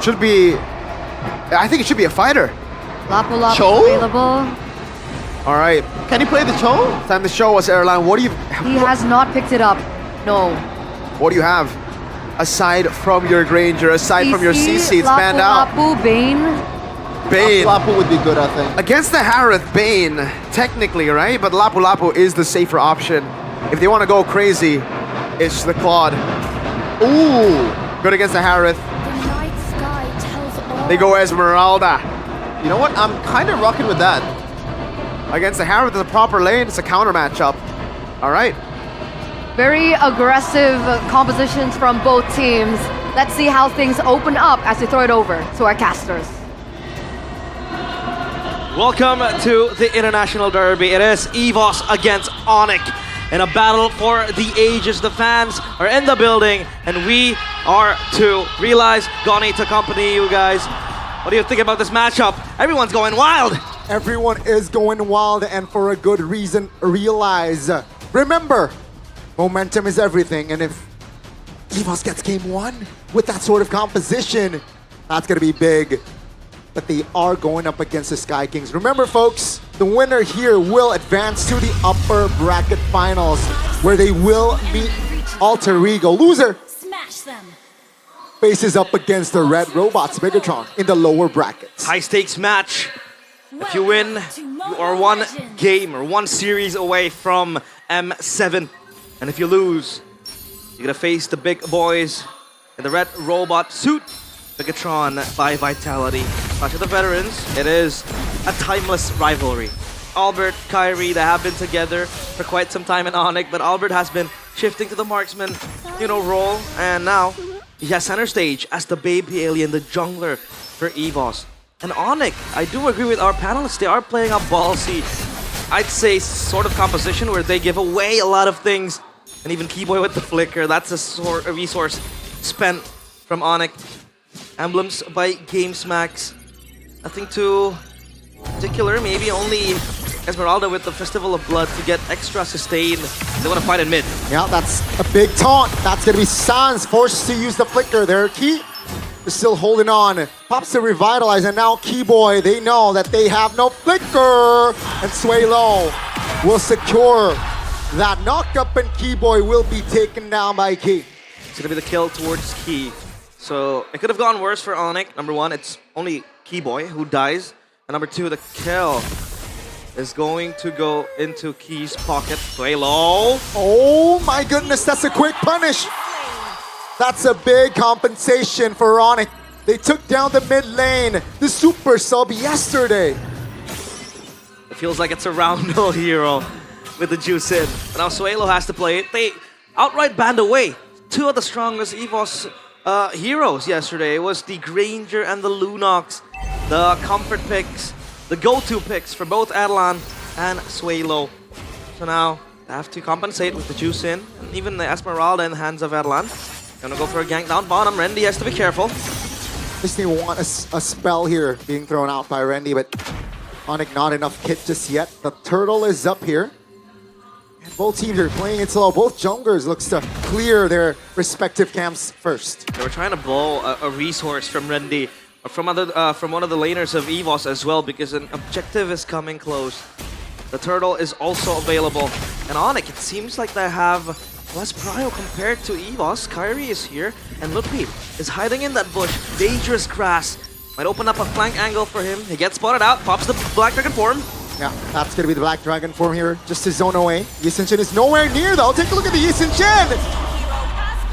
Should be... I think it should be a fighter. Lapu Lapu Cho? available. All right. Can he play the Cho? Time to show us, Erlan. What do you... He has not picked it up. No. What do you have? Aside from your Granger, aside from your CC, it's banned out. Lapu, Bane. Bane. Lapu Lapu would be good, I think. Against the Harith, Bane, technically, right? But Lapu Lapu is the safer option. If they want to go crazy, it's the Claude. Ooh. Good against the Harith. They go Esmeralda. You know what? I'm kind of rocking with that. Against the Harith, it's a proper lane. It's a counter matchup. All right. Very aggressive compositions from both teams. Let's see how things open up as they throw it over to our casters. Welcome to the International Derby. It is EVOS against ONIC in a battle for the ages. The fans are in the building, and we are to realize Goni to accompany you guys. What do you think about this matchup? Everyone's going wild. Everyone is going wild, and for a good reason. Realize, remember, momentum is everything, and if EVOS gets game one with that sort of composition, that's gonna be big. But they are going up against the Sky Kings. Remember, folks, the winner here will advance to the upper bracket finals, where they will meet Alter Ego. Loser Smash them. faces up against the Red Robots Megatron in the lower brackets. High stakes match. If you win, you are one game or one series away from M7. And if you lose, you're gonna face the big boys in the Red Robot suit. Megatron by Vitality. To the veterans, it is a timeless rivalry. Albert, Kyrie, they have been together for quite some time in ONIC, but Albert has been shifting to the marksman, role, and now he has center stage as the baby alien, the jungler for EVOS. And ONIC, I do agree with our panelists, they are playing a ballsy, I'd say, sort of composition where they give away a lot of things, and even Keyboy with the flicker, that's a resource spent from ONIC. Emblems by GamesMax. Nothing too particular, maybe only Esmeralda with the Festival of Blood to get extra sustain. They want to fight in mid. Yeah, that's a big taunt. That's going to be Sans forced to use the flicker there. Key is still holding on. Pops to revitalize, and now Keyboy, they know that they have no flicker. And Sway Low will secure that knock up and Keyboy will be taken down by Key. It's gonna be the kill towards Key. So it could have gone worse for ONIC. Number one, it's only Keyboy who dies. And number two, the kill is going to go into Key's pocket. Play low. Oh my goodness, that's a quick punish. That's a big compensation for ONIC. They took down the mid lane, the super sub yesterday. It feels like it's a roundel hero with the juice in. And now Suelo has to play it. They outright banned away two of the strongest EVOS heroes yesterday. It was the Granger and the Lunox, the comfort picks, the go-to picks for both Adelan and Suelo. So now they have to compensate with the juice in, and even the Esmeralda in the hands of Adelan. Gonna go for a gank down bottom. Rendy has to be careful. Just need want a spell here being thrown out by Rendy, but ONIC not enough kit just yet. The turtle is up here. And both teams are playing it slow. Both junglers looks to clear their respective camps first. They were trying to blow a resource from Rendy, or from one of the laners of EVOS as well, because an objective is coming close. The turtle is also available. And ONIC, it seems like they have less prio compared to EVOS. Kyrie is here, and Lutpi is hiding in that bush. Dangerous grass. Might open up a flank angle for him. He gets spotted out, pops the Black Dragon form. Yeah, that's going to be the Black Dragon form here, just to zone away. Yi Sun-shin is nowhere near though. Take a look at the Yi Sun-shin.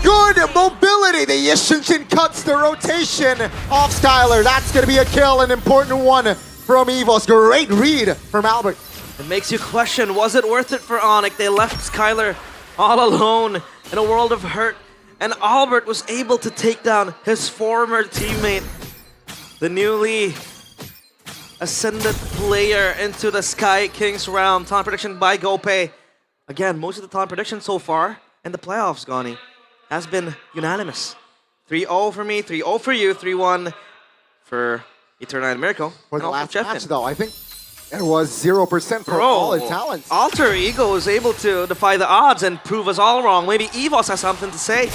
Good mobility. The Yi Sun-shin cuts the rotation off Skylar. That's going to be a kill, an important one from EVOS. Great read from Albert. It makes you question, was it worth it for ONIC? They left Skylar all alone in a world of hurt, and Albert was able to take down his former teammate, the newly ascended player into the Sky Kings realm. Talent prediction by GoPay. Again, most of the talent prediction so far in the playoffs, Gani, has been unanimous. 3-0 for me, 3-0 for you, 3-1 for Eternite and Miracle. For the and last Jeff match in. though, I think it was 0% for all the talents. Alter Ego is able to defy the odds and prove us all wrong. Maybe EVOS has something to say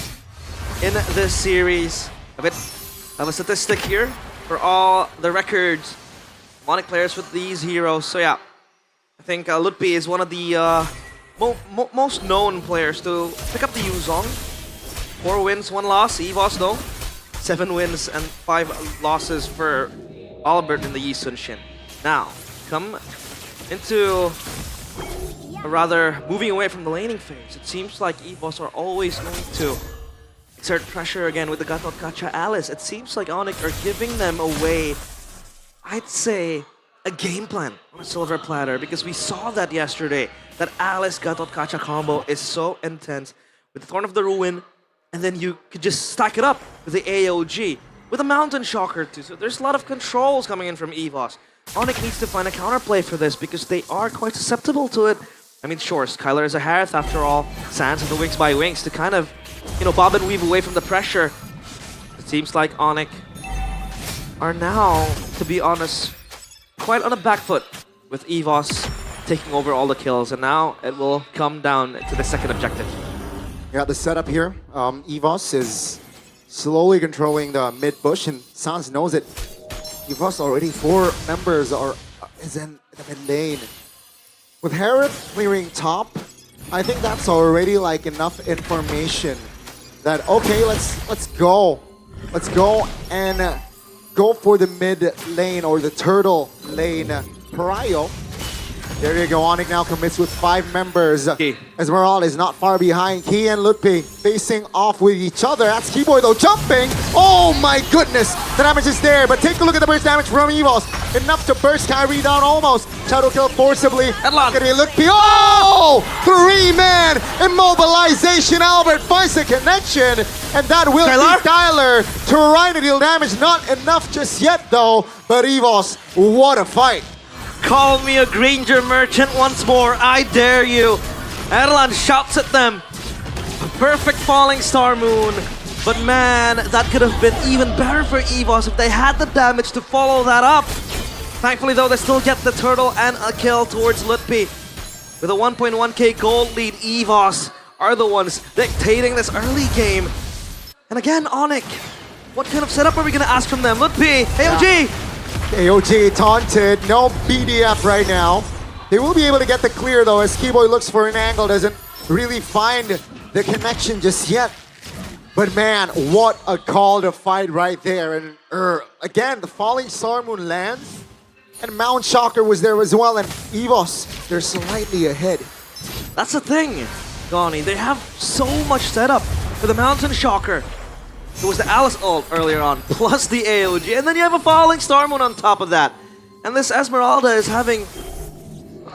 in this series. A bit of a statistic here for all the records. ONIC players with these heroes. So yeah, I think Lutpi is one of the most known players to pick up the Yuzong. 4 wins, 1 loss. EVOS though, 7 wins and 5 losses for Albert in the Yi Sun-shin. Now, come into a rather moving away from the laning phase. It seems like EVOS are always going to exert pressure again with the Gatot Kacha Alice. It seems like ONIC are giving them away, I'd say, a game plan on a silver platter, because we saw that yesterday. That Alice Gatot Kacha combo is so intense with the Thorn of the Ruin, and then you could just stack it up with the AOG, with a Mountain Shocker too. So there's a lot of controls coming in from EVOS. ONIC needs to find a counterplay for this because they are quite susceptible to it. I mean, sure, Skylar is a Harith after all. Sans with the Wings by Wings to kind of, bob and weave away from the pressure. It seems like ONIC are now, to be honest, quite on a back foot with EVOS taking over all the kills, and now it will come down to the second objective. Yeah, the setup here. EVOS is slowly controlling the mid bush, and Sans knows it. EVOS already 4 members is in the mid lane. With Harith clearing top, I think that's already like enough information that okay, let's go and go for the mid lane or the turtle lane prio. There you go, ONIC now commits with 5 members. Esmeralda is not far behind. Key and Lutpi facing off with each other. That's Keyboy though, jumping. Oh my goodness, the damage is there, but take a look at the burst damage from EVOS. Enough to burst Kyrie down almost. Shadow kill forcibly. Look at Lutpi. Oh! 3-man immobilization. Albert finds the connection, and that will be Skylar trying to deal damage. Not enough just yet though, but EVOS, what a fight. Call me a Granger merchant once more, I dare you. Adelan shouts at them. Perfect falling star moon. But man, that could have been even better for EVOS if they had the damage to follow that up. Thankfully though, they still get the turtle and a kill towards Lutpi. With a 1.1k gold lead, EVOS are the ones dictating this early game. And again, ONIC, what kind of setup are we gonna ask from them? Lutpi, AOG! AOG taunted, no BDF right now. They will be able to get the clear though, as Keyboy looks for an angle, doesn't really find the connection just yet. But man, what a call to fight right there. And again, the falling Star Moon lands, and Mount Shocker was there as well, and EVOS, they're slightly ahead. That's the thing, Donnie. They have so much setup for the Mountain Shocker. It was the Alice ult earlier on, plus the AOG, and then you have a falling Star Moon on top of that. And this Esmeralda is having,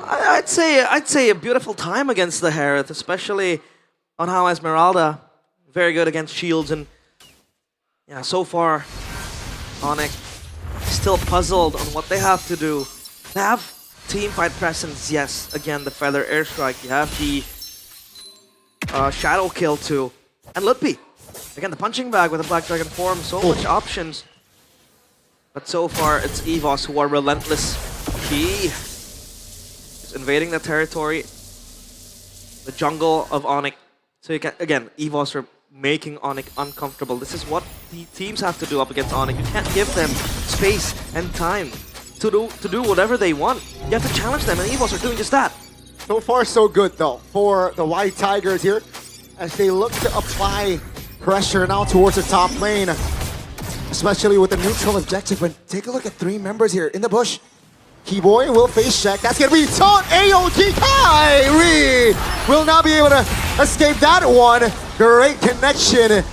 I'd say a beautiful time against the Hereth, especially on how Esmeralda very good against shields, and yeah, so far ONIC still puzzled on what they have to do. They have team fight presence, yes. Again, the feather airstrike. You have the shadow kill too, and Lutpi. Again, the punching bag with the Black Dragon form. So much options, but so far it's EVOS who are relentless. Key is invading the territory, the jungle of ONIC. So you can, again, EVOS are making ONIC uncomfortable. This is what the teams have to do up against ONIC. You can't give them space and time to do whatever they want. You have to challenge them, and EVOS are doing just that. So far, so good though for the White Tigers here, as they look to apply pressure now towards the top lane, especially with the neutral objective. But take a look at 3 members here in the bush. Keyboy will face check. That's gonna be taunt. AOT Kyrie will not be able to escape that one. Great connection.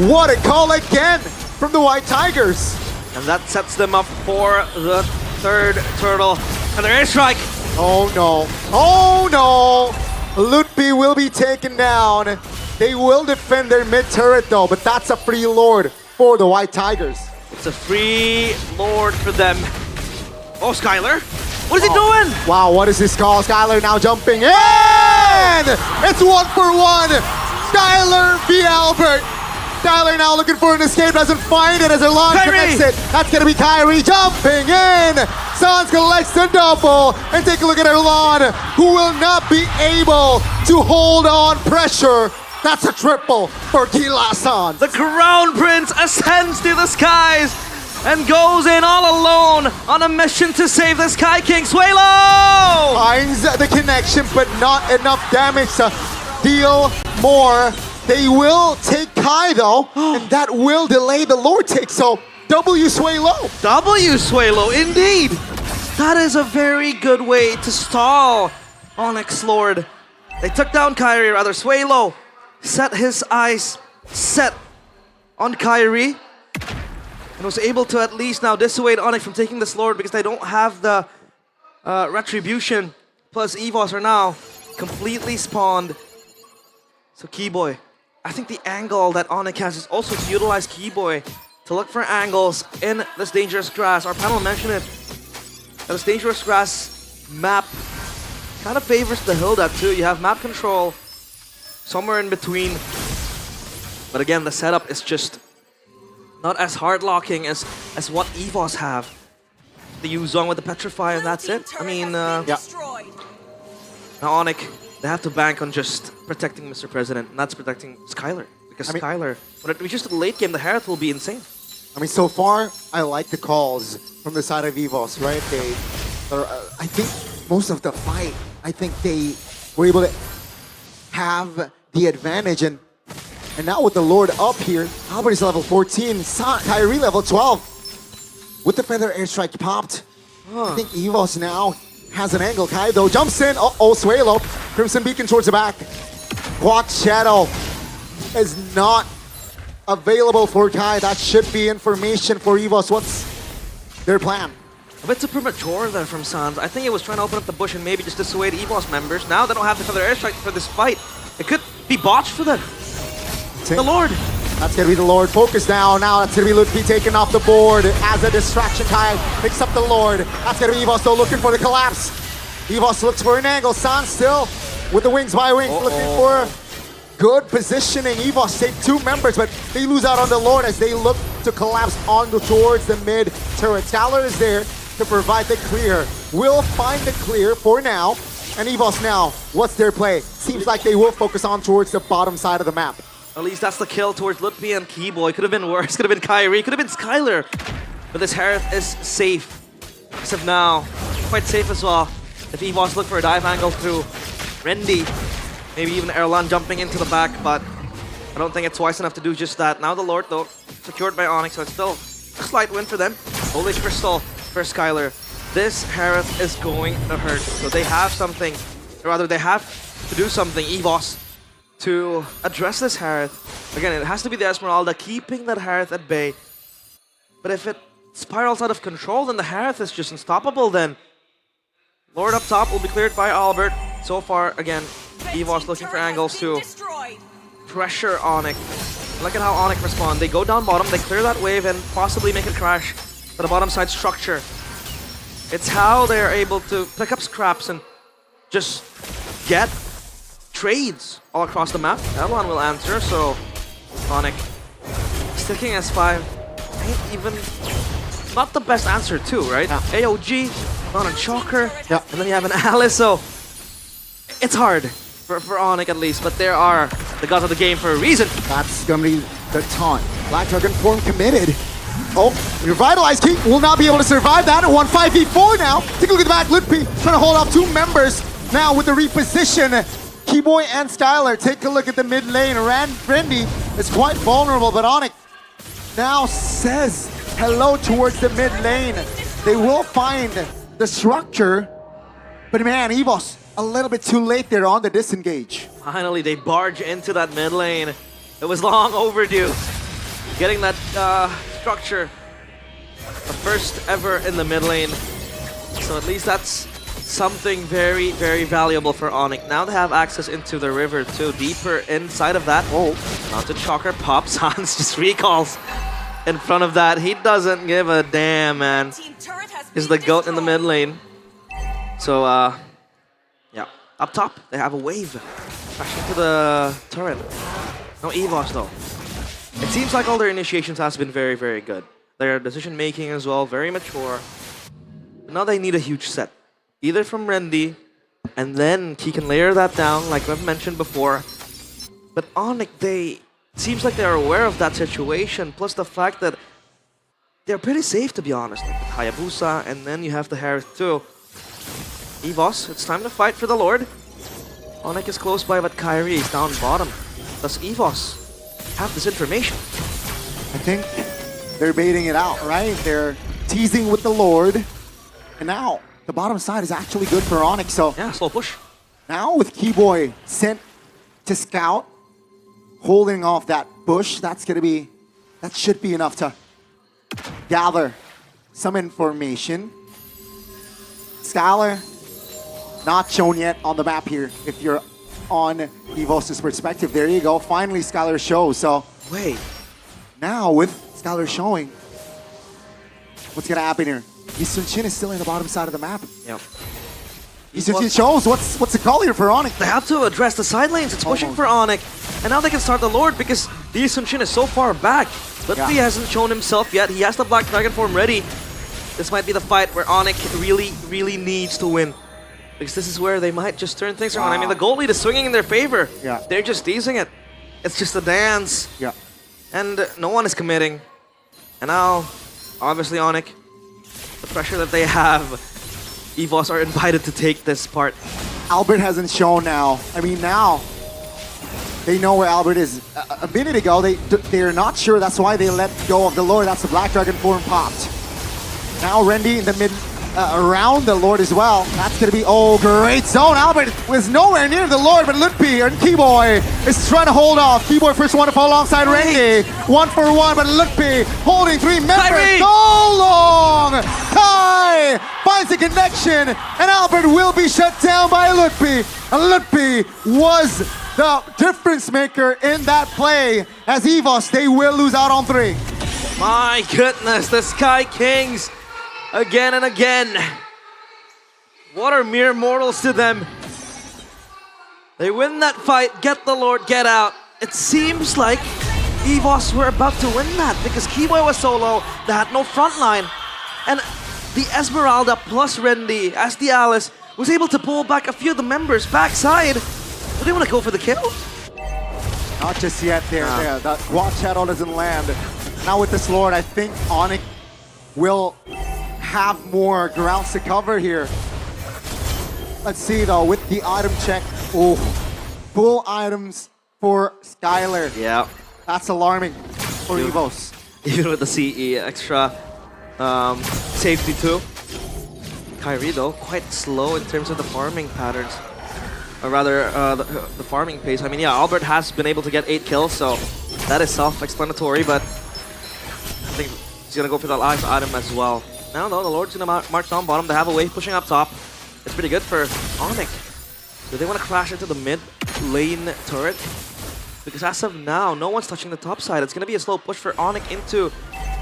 What a call again from the White Tigers. And that sets them up for the third turtle. And their airstrike. Oh no. Oh no. Lutpi will be taken down. They will defend their mid turret though, but that's a free lord for the White Tigers. It's a free lord for them. Oh, Skylar. What is he doing? Wow, what is this call? Skylar now jumping in! It's 1-for-1! Skylar v. Albert. Skylar now looking for an escape, doesn't find it as her launch connects it. That's gonna be Kyrie jumping in! Sans collects the double, and take a look at Erlan, who will not be able to hold on pressure. That's a triple for Gila Sans. The Crown Prince ascends to the skies and goes in all alone on a mission to save the Sky King. Suelo! Finds the connection, but not enough damage to deal more. They will take Kai though, and that will delay the Lord take, so W Suelo. W Suelo, indeed. That is a very good way to stall Onyx Lord. They took down Kyrie, rather. Suelo set his eyes set on Kyrie, and was able to at least now dissuade ONIC from taking this Lord because they don't have the Retribution. Plus EVOS are now completely spawned. So Keyboy, I think the angle that ONIC has is also to utilize Keyboy to look for angles in this dangerous grass. Our panel mentioned it, that this dangerous grass map kind of favors the Hilda too. You have map control somewhere in between. But again, the setup is just not as hard locking as what EVOS have. The Yuzong with the Petrify, and that's it. I mean, yeah. Now ONIC, they have to bank on just protecting Mr. President, and that's protecting Skylar. Because Skylar, when it reaches the late game, the Hereth will be insane. I mean, so far, I like the calls from the side of EVOS, right? I think most of the fight, I think they were able to have the advantage, and now with the Lord up here, Albert is level 14, Kyrie level 12. With the feather airstrike popped, I think EVOS now has an angle. Kai though jumps in, Suelo, Crimson Beacon towards the back. Quad Shadow is not available for Kai. That should be information for EVOS. What's their plan? A bit too premature there from Sans. I think it was trying to open up the bush and maybe just dissuade EVOS members. Now they don't have the feather airstrike for this fight. It could be botched for them. The Lord. That's gonna be the Lord. Focus now. Now that's gonna be Lutfi taken off the board as a distraction. Kai picks up the Lord. That's gonna be EVOS though looking for the collapse. EVOS looks for an angle. Sans still with the wings by wings looking for good positioning. EVOS take 2 members, but they lose out on the Lord as they look to collapse on towards the mid turret. Skylar is there to provide the clear. Will find the clear for now. And EVOS now, what's their play? Seems like they will focus on towards the bottom side of the map. At least that's the kill towards Lutfi and Keyboy. Could have been worse. Could have been Kyrie. Could have been Skylar. But this Hereth is safe. As of now, quite safe as well. if EVOS look for a dive angle through Rendy, maybe even Erlan jumping into the back, but I don't think it's wise enough to do just that. Now the Lord, though, secured by ONIC, so it's still a slight win for them. Bullish Crystal for Skylar. This Harith is going to hurt, so they have something, or rather they have to do something, EVOS, to address this Harith. Again, it has to be the Esmeralda keeping that Harith at bay. But if it spirals out of control, then the Harith is just unstoppable then. Lord up top will be cleared by Albert. So far, again, EVOS looking for angles to pressure ONIC. Look at how ONIC respond. They go down bottom, they clear that wave and possibly make it crash to the bottom side structure. It's how they're able to pick up scraps and just get trades all across the map. Erlan will answer, so ONIC sticking S5 ain't even not the best answer too, right? AOG, on a Choker, and then you have an Alice, so it's hard for ONIC at least, but there are the gods of the game for a reason. That's gonna be the taunt. Black Dragon form committed. Oh, Revitalized King will not be able to survive that. 1-5v4 now. Take a look at the back. Litpi trying to hold off two members now with the reposition. Keyboy and Skylar, take a look at the mid lane. Rendy is quite vulnerable, but ONIC now says hello towards the mid lane. They will find the structure, but man, EVOS a little bit too late there on the disengage. Finally, they barge into that mid lane. It was long overdue. Getting that structure, the first ever in the mid lane. So at least that's something very, very valuable for ONIC. Now they have access into the river too, deeper inside of that. Oh, not to Choker, pops. Hans just recalls in front of that. He doesn't give a damn, man. He's the GOAT in the mid lane. So, yeah. Up top, they have a wave. Crashing to the turret. No EVOS though. It seems like all their initiations has been very, very good. Their decision making as well, very mature. Now they need a huge set. Either from Rendy, and then he can layer that down, like I've mentioned before. But ONIC, they seems like they're aware of that situation, plus the fact that they're pretty safe, to be honest. Like Hayabusa, and then you have the Harith too. EVOS, it's time to fight for the Lord. ONIC is close by, but Kyrie is down bottom. Does EVOS have this information? I think they're baiting it out, right? They're teasing with the Lord, and now the bottom side is actually good for ONIC, so... Yeah, slow push. Now with Keyboy sent to scout, holding off that bush, that should be enough to gather some information. Skylar, not shown yet on the map here, if you're on EVOS' perspective. There you go, finally Skylar shows, so... Wait. Now with Skylar showing, what's gonna happen here? Yisun-Chin is still in the bottom side of the map. Yep. Yisun-Chin shows what's the call here for ONIC? They have to address the side lanes. It's pushing for ONIC. And now they can start the Lord because the Yisun-Chin is so far back. But he hasn't shown himself yet. He has the Black Dragon form ready. This might be the fight where ONIC really, really needs to win. Because this is where they might just turn things around. I mean, the goal lead is swinging in their favor. Yeah. They're just teasing it. It's just a dance. Yeah. And no one is committing. And now, obviously ONIC, the pressure that they have, EVOS are invited to take this part. Albert hasn't shown now. I mean, now they know where Albert is. A minute ago, they're not sure. That's why they let go of the Lord. That's the Black Dragon form popped. Now Rendy in the mid, around the Lord as well. That's going to be, oh, great zone. Albert was nowhere near the Lord, but Litpi and Keyboy is trying to hold off. Keyboy first one to fall alongside Rendy. 1-for-1, but Litpi holding three members. So long! Kai finds the connection, and Albert will be shut down by Litpi. And Litpi was the difference maker in that play. As EVOS, they will lose out on 3. My goodness, the Sky Kings again and again. What are mere mortals to them? They win that fight, get the Lord, get out. It seems like EVOS were about to win that because Keyboy was solo, they had no front line. And the Esmeralda plus Rendy as the Alice was able to pull back a few of the members backside. Do they want to go for the kill? Not just yet there. That Watch Shadow doesn't land. Now with this Lord, I think ONIC will have more grounds to cover here. Let's see though, with the item check. Oh, full items for Skylar. Yeah. That's alarming for EVOS. Even with the CE, extra safety too. Kyrie though, quite slow in terms of the farming patterns. Or rather, the farming pace. I mean, yeah, Albert has been able to get 8 kills, so that is self-explanatory, but I think he's gonna go for the last item as well. Now though, the Lord's gonna march down bottom. They have a wave pushing up top. It's pretty good for ONIC. Do they want to crash into the mid lane turret? Because as of now, no one's touching the top side. It's gonna be a slow push for ONIC into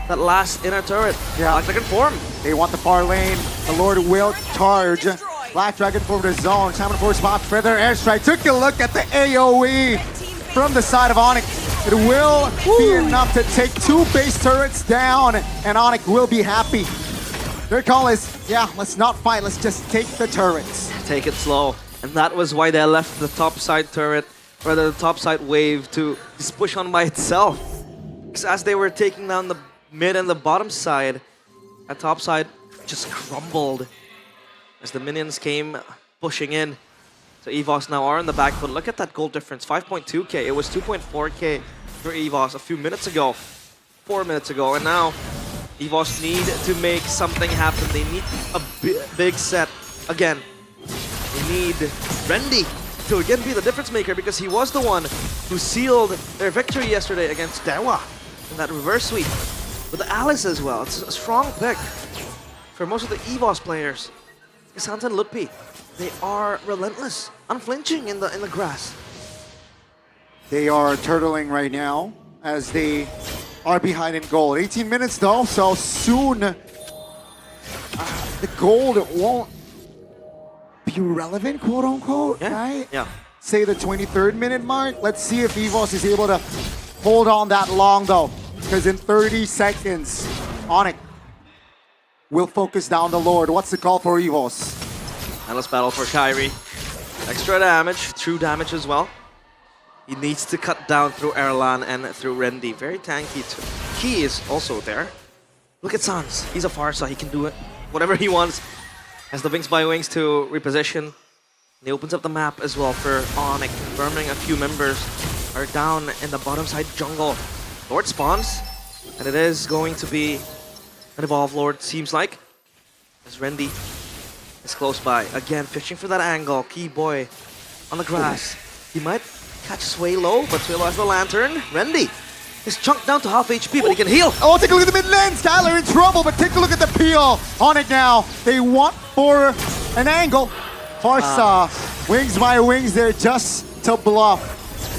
that last inner turret. Yeah. Black Dragon form. They want the far lane. The Lord will charge. Black Dragon for the zone. Shaman for spot. Feather airstrike. Took a look at the AoE from the side of ONIC. It will be enough to take 2 base turrets down, and ONIC will be happy. Their call is, yeah, let's not fight. Let's just take the turrets. Take it slow. And that was why they left the top side turret, rather the top side wave, to just push on by itself. Because as they were taking down the mid and the bottom side, that top side just crumbled as the minions came pushing in. So EVOS now are in the back foot. Look at that gold difference, 5.2k. It was 2.4k for EVOS a few minutes ago, 4 minutes ago, and now EVOS need to make something happen. They need a big set again. They need Rendy to again be the difference maker, because he was the one who sealed their victory yesterday against Dewa in that reverse sweep. With the Alice as well. It's a strong pick for most of the EVOS players. Santa and Lutpi, they are relentless, unflinching in the grass. They are turtling right now as they are behind in gold. 18 minutes though, so soon the gold won't be relevant, quote unquote, right? Yeah. Say the 23rd minute mark. Let's see if EVOS is able to hold on that long though, because in 30 seconds, ONIC will focus down the Lord. What's the call for EVOS? Endless battle for Kyrie. Extra damage, true damage as well. He needs to cut down through Erlan and through Rendy. Very tanky too. He is also there. Look at Sans. He's a Farsa. He can do it. Whatever he wants. Has the Wings by Wings to reposition. And he opens up the map as well for ONIC, confirming a few members are down in the bottom side jungle. Lord spawns, and it is going to be an Evolve Lord, seems like, as Rendy is close by. Again, fishing for that angle. Key Boy on the grass. He might catch Sway low, but Sway low has the lantern. Rendy is chunked down to half HP, but he can heal. Oh, take a look at the mid lane. Skylar in trouble, but take a look at the peel on it now. They want for an angle. Farsa, Wings by Wings there just to bluff.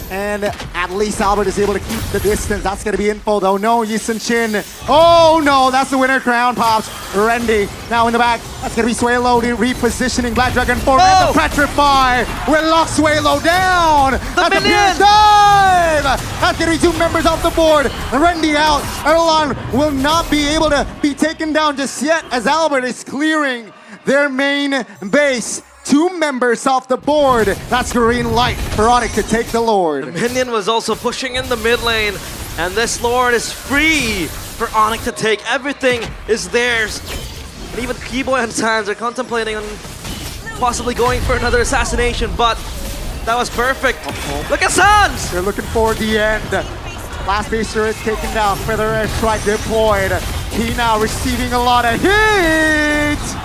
And at least Albert is able to keep the distance. That's going to be info though. No, Yisun Chin. Oh no, that's the winner crown pops. Rendy now in the back. That's going to be Swaylo repositioning Black Dragon forward. And the Petrify will lock Swaylo down. That's a pierce dive. That's going to be 2 members off the board. Rendy out. Erlan will not be able to be taken down just yet as Albert is clearing their main base. 2 members off the board. That's green light for ONIC to take the Lord. The minion was also pushing in the mid lane, and this Lord is free for ONIC to take. Everything is theirs. And even Keyboy and Sans are contemplating on possibly going for another assassination, but that was perfect. Look at Sans! They're looking for the end. Last baser is taken down. Feather airstrike deployed. Key now receiving a lot of hits.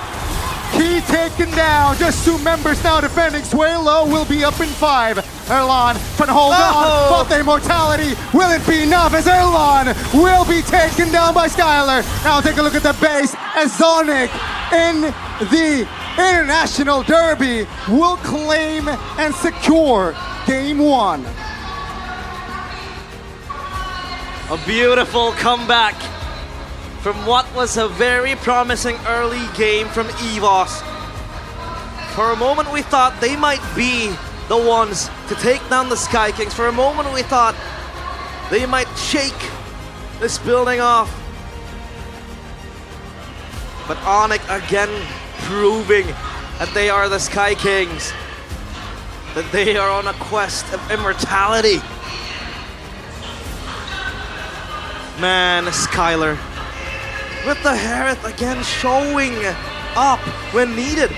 Key taken down. Just 2 members now defending. Swaylo will be up in 5. Erlan trying to hold on. But the immortality, will it be enough as Erlan will be taken down by Skylar. Now take a look at the base as ONIC in the International Derby will claim and secure Game 1. A beautiful comeback from what was a very promising early game from EVOS. For a moment we thought they might be the ones to take down the Sky Kings. For a moment we thought they might shake this building off. But ONIC again proving that they are the Sky Kings. That they are on a quest of immortality. Man, Skylar with the Harith again showing up when needed.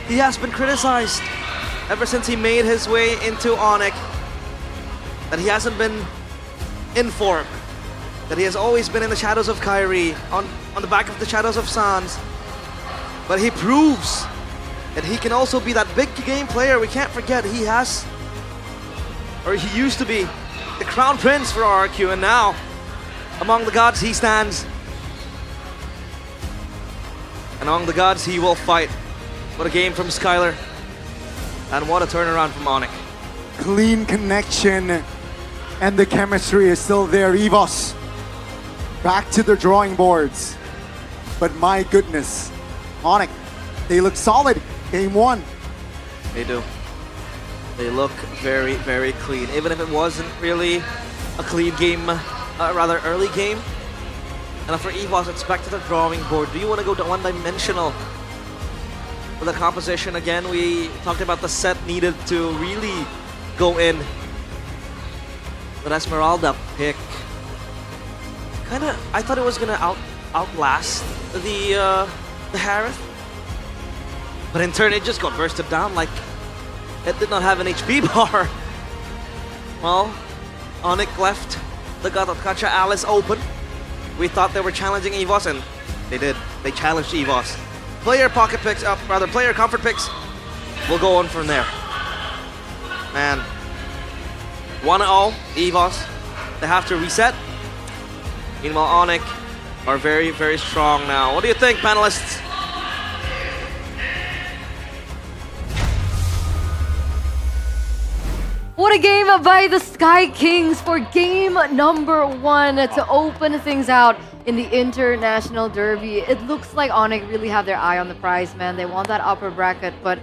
he has been criticized ever since he made his way into ONIC, that he hasn't been in form, that he has always been in the shadows of Kyrie, on the back of the shadows of Sans. But he proves that he can also be that big game player. We can't forget he has, or he used to be, the crown prince for RRQ, and now among the gods he stands. And among the gods he will fight. What a game from Skylar. And what a turnaround from ONIC. Clean connection and the chemistry is still there. EVOS back to the drawing boards. But my goodness, ONIC, they look solid. Game 1. They do. They look very, very clean. Even if it wasn't really a clean game, rather early game. And for EVOS, it's back to the drawing board. Do you want to go to one-dimensional with the composition again? We talked about the set needed to really go in. But Esmeralda pick, I thought it was gonna outlast the Harith, but in turn it just got bursted down like it did not have an HP bar. Well, ONIC left the Gatotkacha Alice open. We thought they were challenging EVOS, and they did. They challenged EVOS. Player pocket picks, player comfort picks will go on from there. Man, 1-0 EVOS. They have to reset. Meanwhile, ONIC are very, very strong now. What do you think, panelists? What a game by the Sky Kings for game number 1 to open things out in the International Derby. It looks like ONIC really have their eye on the prize, man. They want that upper bracket, but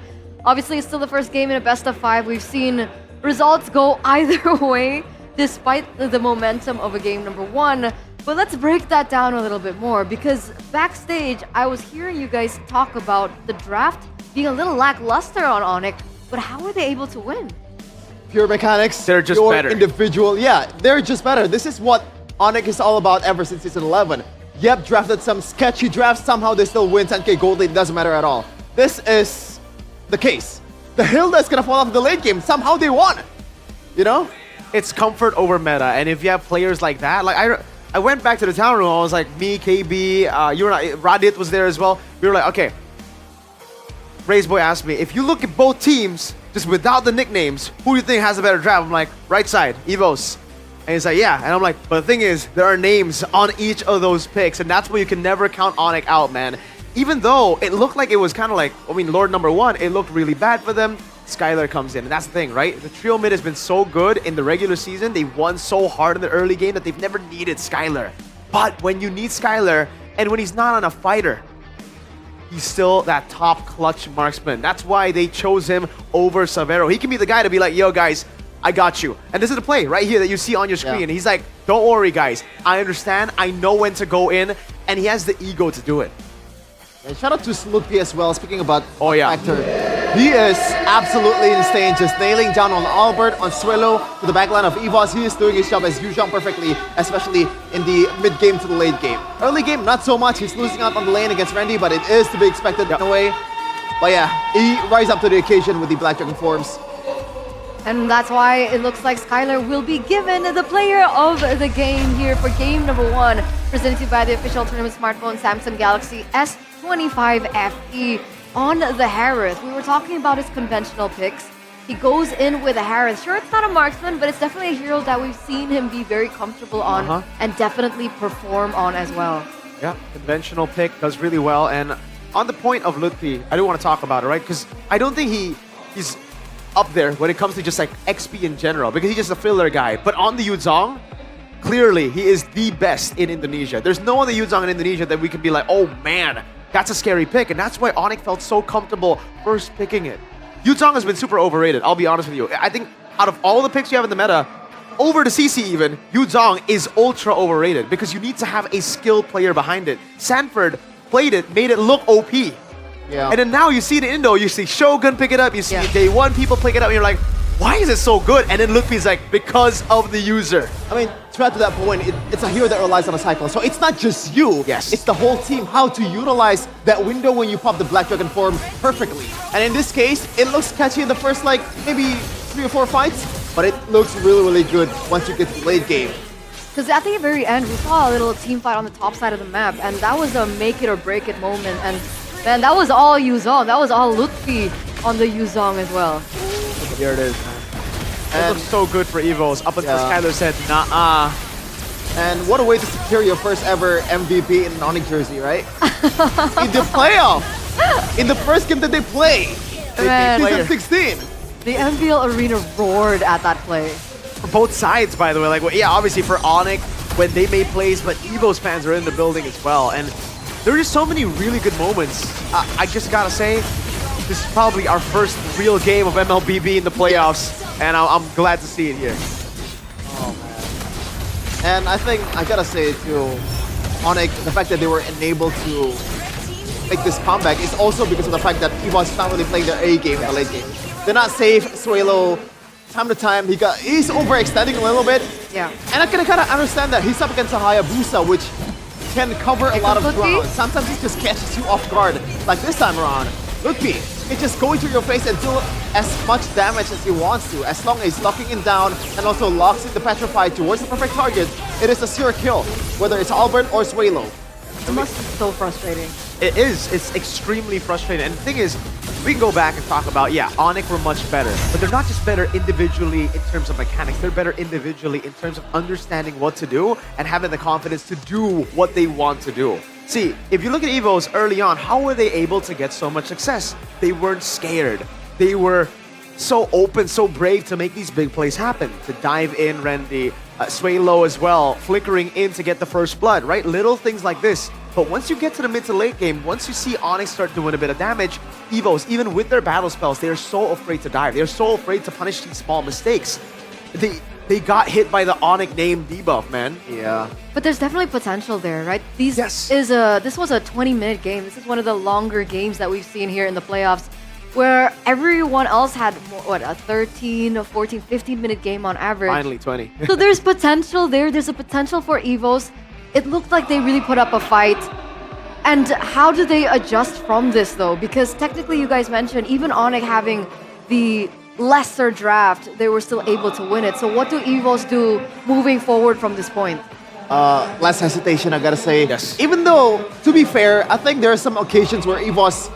obviously it's still the first game in a best of 5. We've seen results go either way despite the momentum of a game number 1. But let's break that down a little bit more, because backstage I was hearing you guys talk about the draft being a little lackluster on ONIC, but how were they able to win? Pure mechanics. They're just better. Individual, yeah, they're just better. This is what ONIC is all about ever since season 11. Yep, drafted some sketchy drafts. Somehow they still win 10k gold lane. Doesn't matter at all. This is the case. The hill that's gonna fall off in the late game. Somehow they won. You know, it's comfort over meta, and if you have players like that, like I went back to the town room. I was like, me, KB, you were like, Radit was there as well. We were like, okay. Ray's boy asked me, if you look at both teams, just without the nicknames, who do you think has a better draft? I'm like, right side, EVOS. And he's like, yeah. And I'm like, but the thing is, there are names on each of those picks, and that's why you can never count ONIC out, man. Even though it looked like it was kind of like, I mean, Lord number 1, it looked really bad for them. Skylar comes in, and that's the thing, right? The trio mid has been so good in the regular season. They won so hard in the early game that they've never needed Skylar. But when you need Skylar, and when he's not on a fighter, he's still that top clutch marksman. That's why they chose him over Savero. He can be the guy to be like, yo, guys, I got you. And this is the play right here that you see on your screen. Yeah. He's like, don't worry, guys. I understand. I know when to go in. And he has the ego to do it. And shout out to Slutpi as well. Speaking about actor, he is absolutely insane. Just nailing down on Albert, on Swillow, to the backline of EVOS. He is doing his job as usual perfectly, especially in the mid game to the late game. Early game, not so much. He's losing out on the lane against Randy, but it is to be expected in a way. But yeah, he rises up to the occasion with the Black Dragon forms. And that's why it looks like Skylar will be given the player of the game here for game number 1, presented by the official tournament smartphone Samsung Galaxy S25 FE on the Harith. We were talking about his conventional picks. He goes in with a Harith. Sure, it's not a marksman, but it's definitely a hero that we've seen him be very comfortable on and definitely perform on as well. Yeah, conventional pick, does really well. And on the point of Lutfi, I do want to talk about it, right? Because I don't think he's up there when it comes to just like XP in general, because he's just a filler guy. But on the Yuzong, clearly he is the best in Indonesia. There's no other Yuzong in Indonesia that we could be like, oh man, that's a scary pick. And that's why ONIC felt so comfortable first picking it. Yuzong has been super overrated, I'll be honest with you. I think out of all the picks you have in the meta, over the CC even, Yuzong is ultra overrated because you need to have a skilled player behind it. Sanford played it, made it look OP. Yeah. And then now you see the Indo, you see Shogun pick it up, you see Day 1 people pick it up, and you're like, why is it so good? And then Lutfi's like, because of the user. I mean, to add to that point, it's a hero that relies on a cycle. So it's not just you. Yes. It's the whole team. How to utilize that window when you pop the Black Dragon form perfectly. And in this case, it looks catchy in the first, like, maybe 3 or 4 fights. But it looks really, really good once you get to the late game. Because at the very end, we saw a little team fight on the top side of the map. And that was a make it or break it moment. And man, that was all Yuzong. That was all Lutfi on the Yuzong as well. Here it is, man. It looks so good for EVOS up until Skylar said, nah. And what a way to secure your first ever MVP in an ONIC jersey, right? In the playoff! In the first game that they played! Season 16! The MPL arena roared at that play. For both sides, by the way. Like, well, yeah, obviously for ONIC, when they made plays, but EVOS fans are in the building as well. And there are just so many really good moments. I just gotta say, this is probably our first real game of MLBB in the playoffs. And I'm glad to see it here. Oh, man. And I think, I gotta say too, ONIC, the fact that they were enabled to make this comeback is also because of the fact that EVOS is not really playing their A game in the late game. They're not safe. Suelo, time to time, he's overextending a little bit. Yeah. And I can kind of understand that. He's up against a Hayabusa, which can cover a lot of ground. Sometimes he just catches you off guard. Like this time around, Lutfi, it's just going through your face and do as much damage as he wants to. As long as he's locking him down and also locks in the Petrify towards the perfect target, it is a sure kill, whether it's Albert or Suelo. It must be so frustrating. It is. It's extremely frustrating. And the thing is, we can go back and talk about, yeah, ONIC were much better. But they're not just better individually in terms of mechanics. They're better individually in terms of understanding what to do and having the confidence to do what they want to do. See, if you look at EVOS early on, how were they able to get so much success? They weren't scared. They were so open, so brave to make these big plays happen. To dive in, Randy, Suelo as well, flickering in to get the first blood, right? Little things like this. But once you get to the mid to late game, once you see ONIC start doing a bit of damage, EVOS, even with their battle spells, they are so afraid to dive. They're so afraid to punish these small mistakes. They got hit by the ONIC name debuff, man. Yeah. But there's definitely potential there, right? This was a 20-minute game. This is one of the longer games that we've seen here in the playoffs, where everyone else had, a 13, 14, 15-minute game on average. Finally, 20. So there's potential there. There's a potential for EVOS. It looked like they really put up a fight. And how do they adjust from this, though? Because technically, you guys mentioned, even ONIC having the lesser draft, they were still able to win it. So what do EVOS do moving forward from this point? Less hesitation, I gotta say. Yes. Even though, to be fair, I think there are some occasions where EVOS,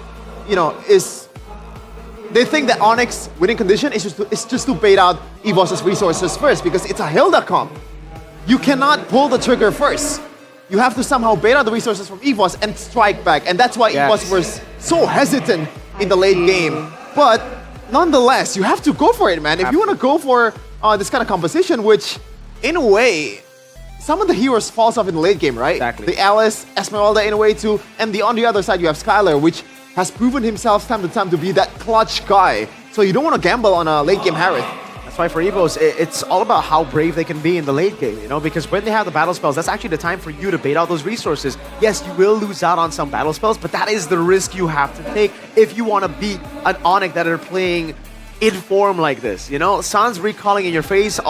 they think that ONIC's winning condition is just to bait out EVOS's resources first, because it's a Hilda comp. You cannot pull the trigger first. You have to somehow bait out the resources from EVOS and strike back. And that's why EVOS was so hesitant in the late game. But nonetheless, you have to go for it, man. If you want to go for this kind of composition, which, in a way, some of the heroes falls off in the late game, right? Exactly. The Alice, Esmeralda in a way too, and on the other side you have Skylar, which has proven himself time to time to be that clutch guy. So you don't want to gamble on a late game Harith. That's why for EVOS, it's all about how brave they can be in the late game, because when they have the battle spells, that's actually the time for you to bait out those resources. Yes, you will lose out on some battle spells, but that is the risk you have to take if you want to beat an ONIC that are playing in form like this, Sans recalling in your face, as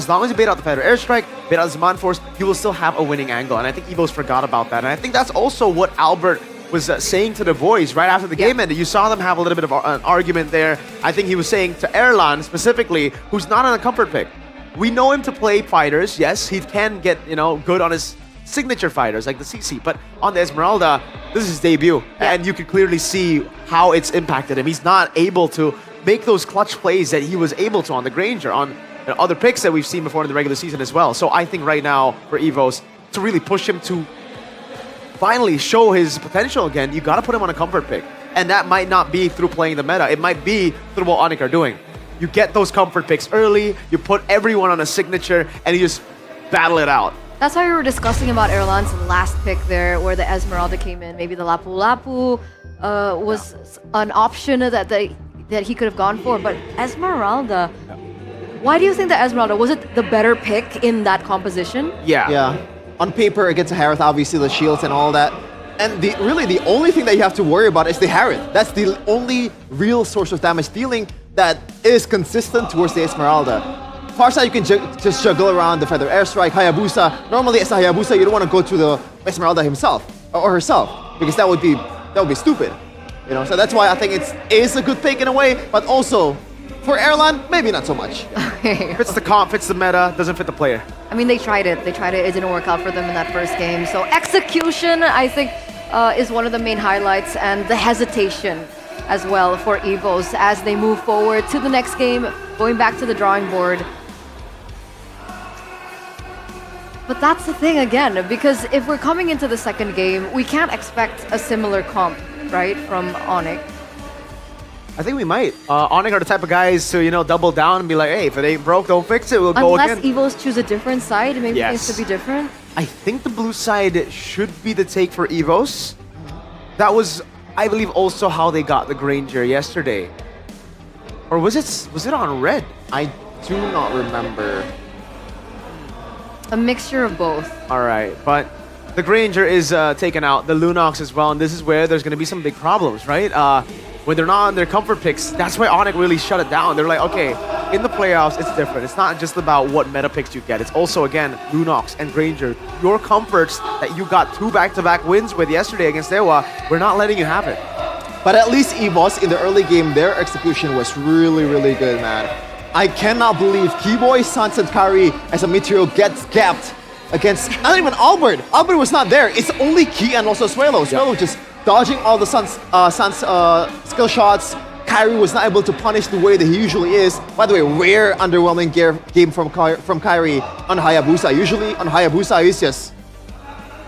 long as you bait out the Feather Airstrike, bait out the Zaman Force, you will still have a winning angle. And I think EVOS forgot about that. And I think that's also what Albert was saying to the boys right after the game ended. You saw them have a little bit of an argument there. I think he was saying to Erlan specifically, who's not on a comfort pick. We know him to play fighters. Yes, he can get, good on his signature fighters like the CC, but on the Esmeralda, this is his debut. Yeah. And you can clearly see how it's impacted him. He's not able to make those clutch plays that he was able to on the Granger, on other picks that we've seen before in the regular season as well. So I think right now for EVOS, to really push him to finally show his potential again, you gotta put him on a comfort pick. And that might not be through playing the meta. It might be through what ONIC are doing. You get those comfort picks early, you put everyone on a signature, and you just battle it out. That's why we were discussing about Erlan's last pick there, where the Esmeralda came in. Maybe the Lapu Lapu was an option that he could have gone for. But Esmeralda, why do you think the Esmeralda, was it the better pick in that composition? Yeah. On paper, against Harith, obviously the shields and all that. And really the only thing that you have to worry about is the Harith. That's the only real source of damage dealing that is consistent towards the Esmeralda. Farsa, you can just juggle around the feather airstrike, Hayabusa. Normally, as a Hayabusa, you don't want to go to the Esmeralda himself or herself because that would be stupid. You know, so that's why I think it is a good pick in a way, but also for Airline, maybe not so much. Fits the comp, fits the meta, doesn't fit the player. I mean, they tried it. It didn't work out for them in that first game. So execution, I think, is one of the main highlights, and the hesitation as well for EVOS as they move forward to the next game, going back to the drawing board. But that's the thing again, because if we're coming into the second game, we can't expect a similar comp, right, from ONIC. I think we might. ONIC are the type of guys to, you know, double down and be like, hey, if it ain't broke, don't fix it, we'll go again. Unless EVOS choose a different side, maybe things could be different. I think the blue side should be the take for EVOS. That was, I believe, also how they got the Granger yesterday. Or was it on red? I do not remember. A mixture of both. All right, but the Granger is taken out, the Lunox as well, and this is where there's going to be some big problems, right? When they're not on their comfort picks, that's why ONIC really shut it down. They're like, okay, in the playoffs, it's different. It's not just about what meta picks you get. It's also, again, Lunox and Granger. Your comforts that you got 2 back-to-back wins with yesterday against Dewa, we're not letting you have it. But at least EVOS, in the early game, their execution was really, really good, man. I cannot believe Keyboy, Sans, and Kari as a Meteor gets gapped against not even Albert. Albert was not there. It's only Key and also Suelo. Suelo just dodging all the Sans skill shots. Kyrie was not able to punish the way that he usually is. By the way, rare underwhelming game from Kyrie on Hayabusa. Usually on Hayabusa,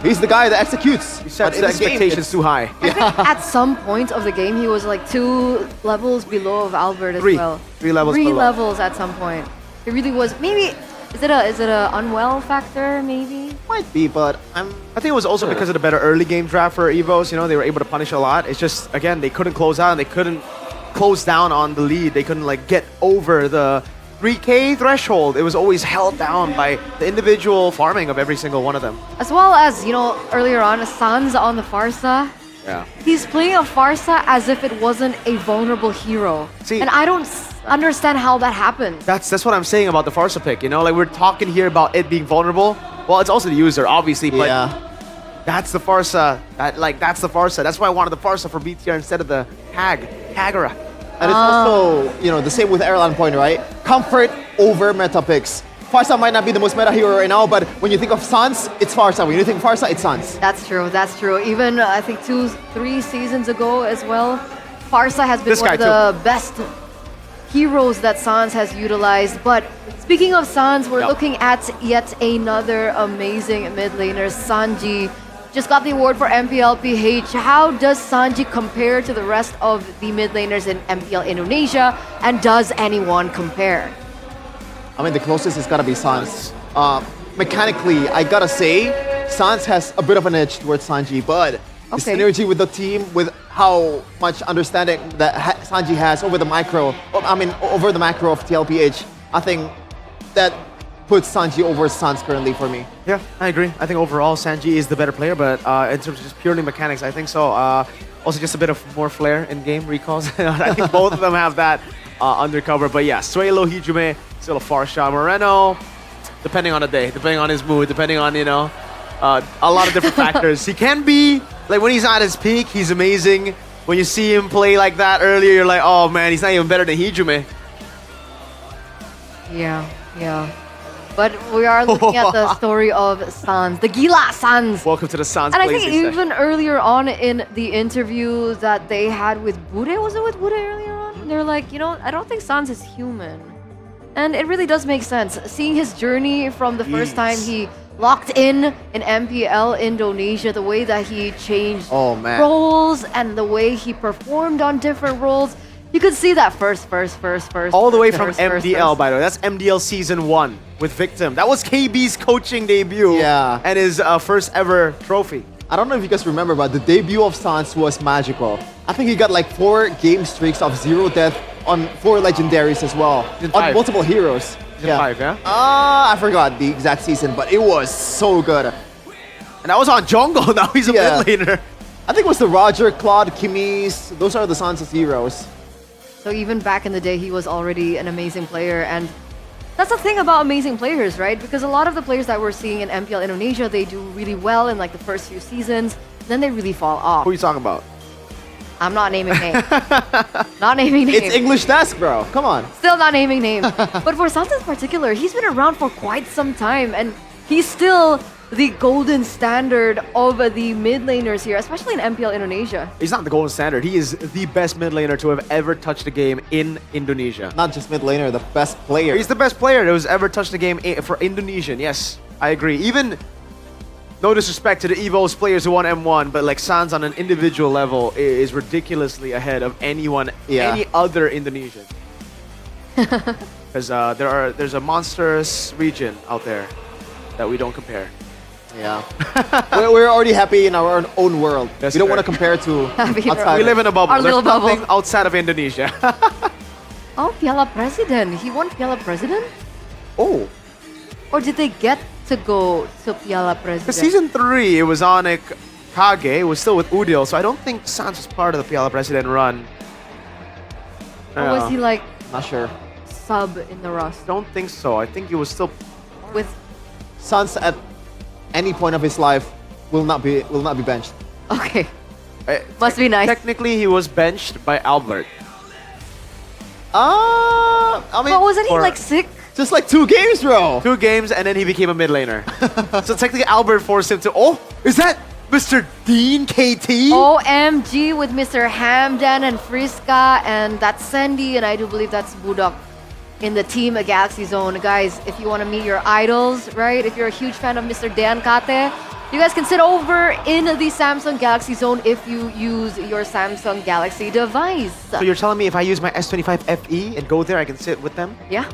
he's the guy that executes. He sets the expectations too high. I think at some point of the game, he was like 2 levels below of Albert as well. 3 levels 3 below. levels at some point. It really was. Maybe, is it a unwell factor, maybe? Might be, but I think it was also because of the better early game draft for EVOS. You know, they were able to punish a lot. It's just, again, they couldn't close out and they couldn't close down on the lead. They couldn't like get over the 3K threshold. It was always held down by the individual farming of every single one of them. As well as, you know, earlier on, Sans on the Farsa. Yeah. He's playing a Farsa as if it wasn't a vulnerable hero. See, and I don't understand how that happened. That's what I'm saying about the Farsa pick. You know, like we're talking here about it being vulnerable. Well, it's also the user, obviously, but that's the Farsa. That's the Farsa. That's why I wanted the Farsa for BTR instead of the Kagura. And it's also, you know, the same with Airline Point, right? Comfort over meta picks. Farsa might not be the most meta hero right now, but when you think of Sans, it's Farsa. When you think Farsa, it's Sans. That's true, that's true. Even, I think 2-3 seasons ago as well, Farsa has been one of the best heroes that Sans has utilized. But speaking of Sans, we're looking at yet another amazing mid laner, Sanji. Just got the award for MPL PH. How does Sanji compare to the rest of the mid laners in MPL Indonesia? And does anyone compare? I mean, the closest is gotta be Sans. Mechanically, I gotta say, Sans has a bit of an edge towards Sanji, but the synergy with the team, with how much understanding that Sanji has over the macro of TLPH, I think that puts Sanji over Sans currently for me. Yeah, I agree. I think overall Sanji is the better player, but in terms of just purely mechanics, I think so. Also just a bit of more flair in game recalls. I think both of them have that undercover. But yeah, Suelo, Hijume, still a Farsha. Moreno, depending on the day, depending on his mood, depending on, you know, a lot of different factors. He can be, like when he's at his peak, he's amazing. When you see him play like that earlier, you're like, oh man, he's not even better than Hijume. Yeah. But we are looking at the story of Sans, the Gila Sans. Welcome to the Sans. And I think even earlier on in the interview that they had with Bude, was it with Bude earlier on? They're like, you know, I don't think Sans is human. And it really does make sense. Seeing his journey from the first time he locked in MPL Indonesia, the way that he changed roles and the way he performed on different roles. You could see that first. All the way from MDL, by the way. That's MDL Season 1 with Victim. That was KB's coaching debut and his first ever trophy. I don't know if you guys remember, but the debut of Sans was magical. I think he got like 4 game streaks of 0 death on 4 legendaries as well. On multiple heroes. Season 5, yeah? I forgot the exact season, but it was so good. And that was on Jungle. Now he's a mid laner. I think it was the Roger, Claude, Kimmy's. Those are the Sans' heroes. So even back in the day, he was already an amazing player. And that's the thing about amazing players, right? Because a lot of the players that we're seeing in MPL Indonesia, they do really well in like the first few seasons. Then they really fall off. Who are you talking about? I'm not naming names. Not naming names. It's English desk, bro. Come on. Still not naming names. But for Sans in particular, he's been around for quite some time. And he's still the golden standard of the mid laners here, especially in MPL Indonesia. He's not the golden standard. He is the best mid laner to have ever touched a game in Indonesia. Not just mid laner, the best player. He's the best player that has ever touched a game for Indonesian. Yes, I agree. Even, no disrespect to the EVOS players who won M1, but like Sans on an individual level is ridiculously ahead of anyone, any other Indonesian. Because there's a monstrous region out there that we don't compare. Yeah. we're already happy in our own world. That's we don't fair. want to compare to outside. We live in a bubble. Our There's little bubble. nothing outside of Indonesia. Oh, Piala President. He won Piala President? Oh. Or did they get to go to Piala President? For season 3, it was ONIC Kage. It was still with Udil, so I don't think Sans was part of the Piala President run. Or was he like not sure sub in the roster? Don't think so. I think he was still with Sans at any point of his life will not be benched. Okay. Must be nice. Technically, he was benched by Albert. I mean, but wasn't he like sick? Just like 2 games, bro. 2 games, and then he became a mid laner. So technically, Albert forced him to. Oh, is that Mr. Dean KT? OMG with Mr. Hamdan and Friska, and that's Sandy, and I do believe that's Budak in the team at Galaxy Zone. Guys, if you want to meet your idols, right? If you're a huge fan of Mr. Dan Kate, you guys can sit over in the Samsung Galaxy Zone if you use your Samsung Galaxy device. So you're telling me if I use my S25 FE and go there, I can sit with them? Yeah.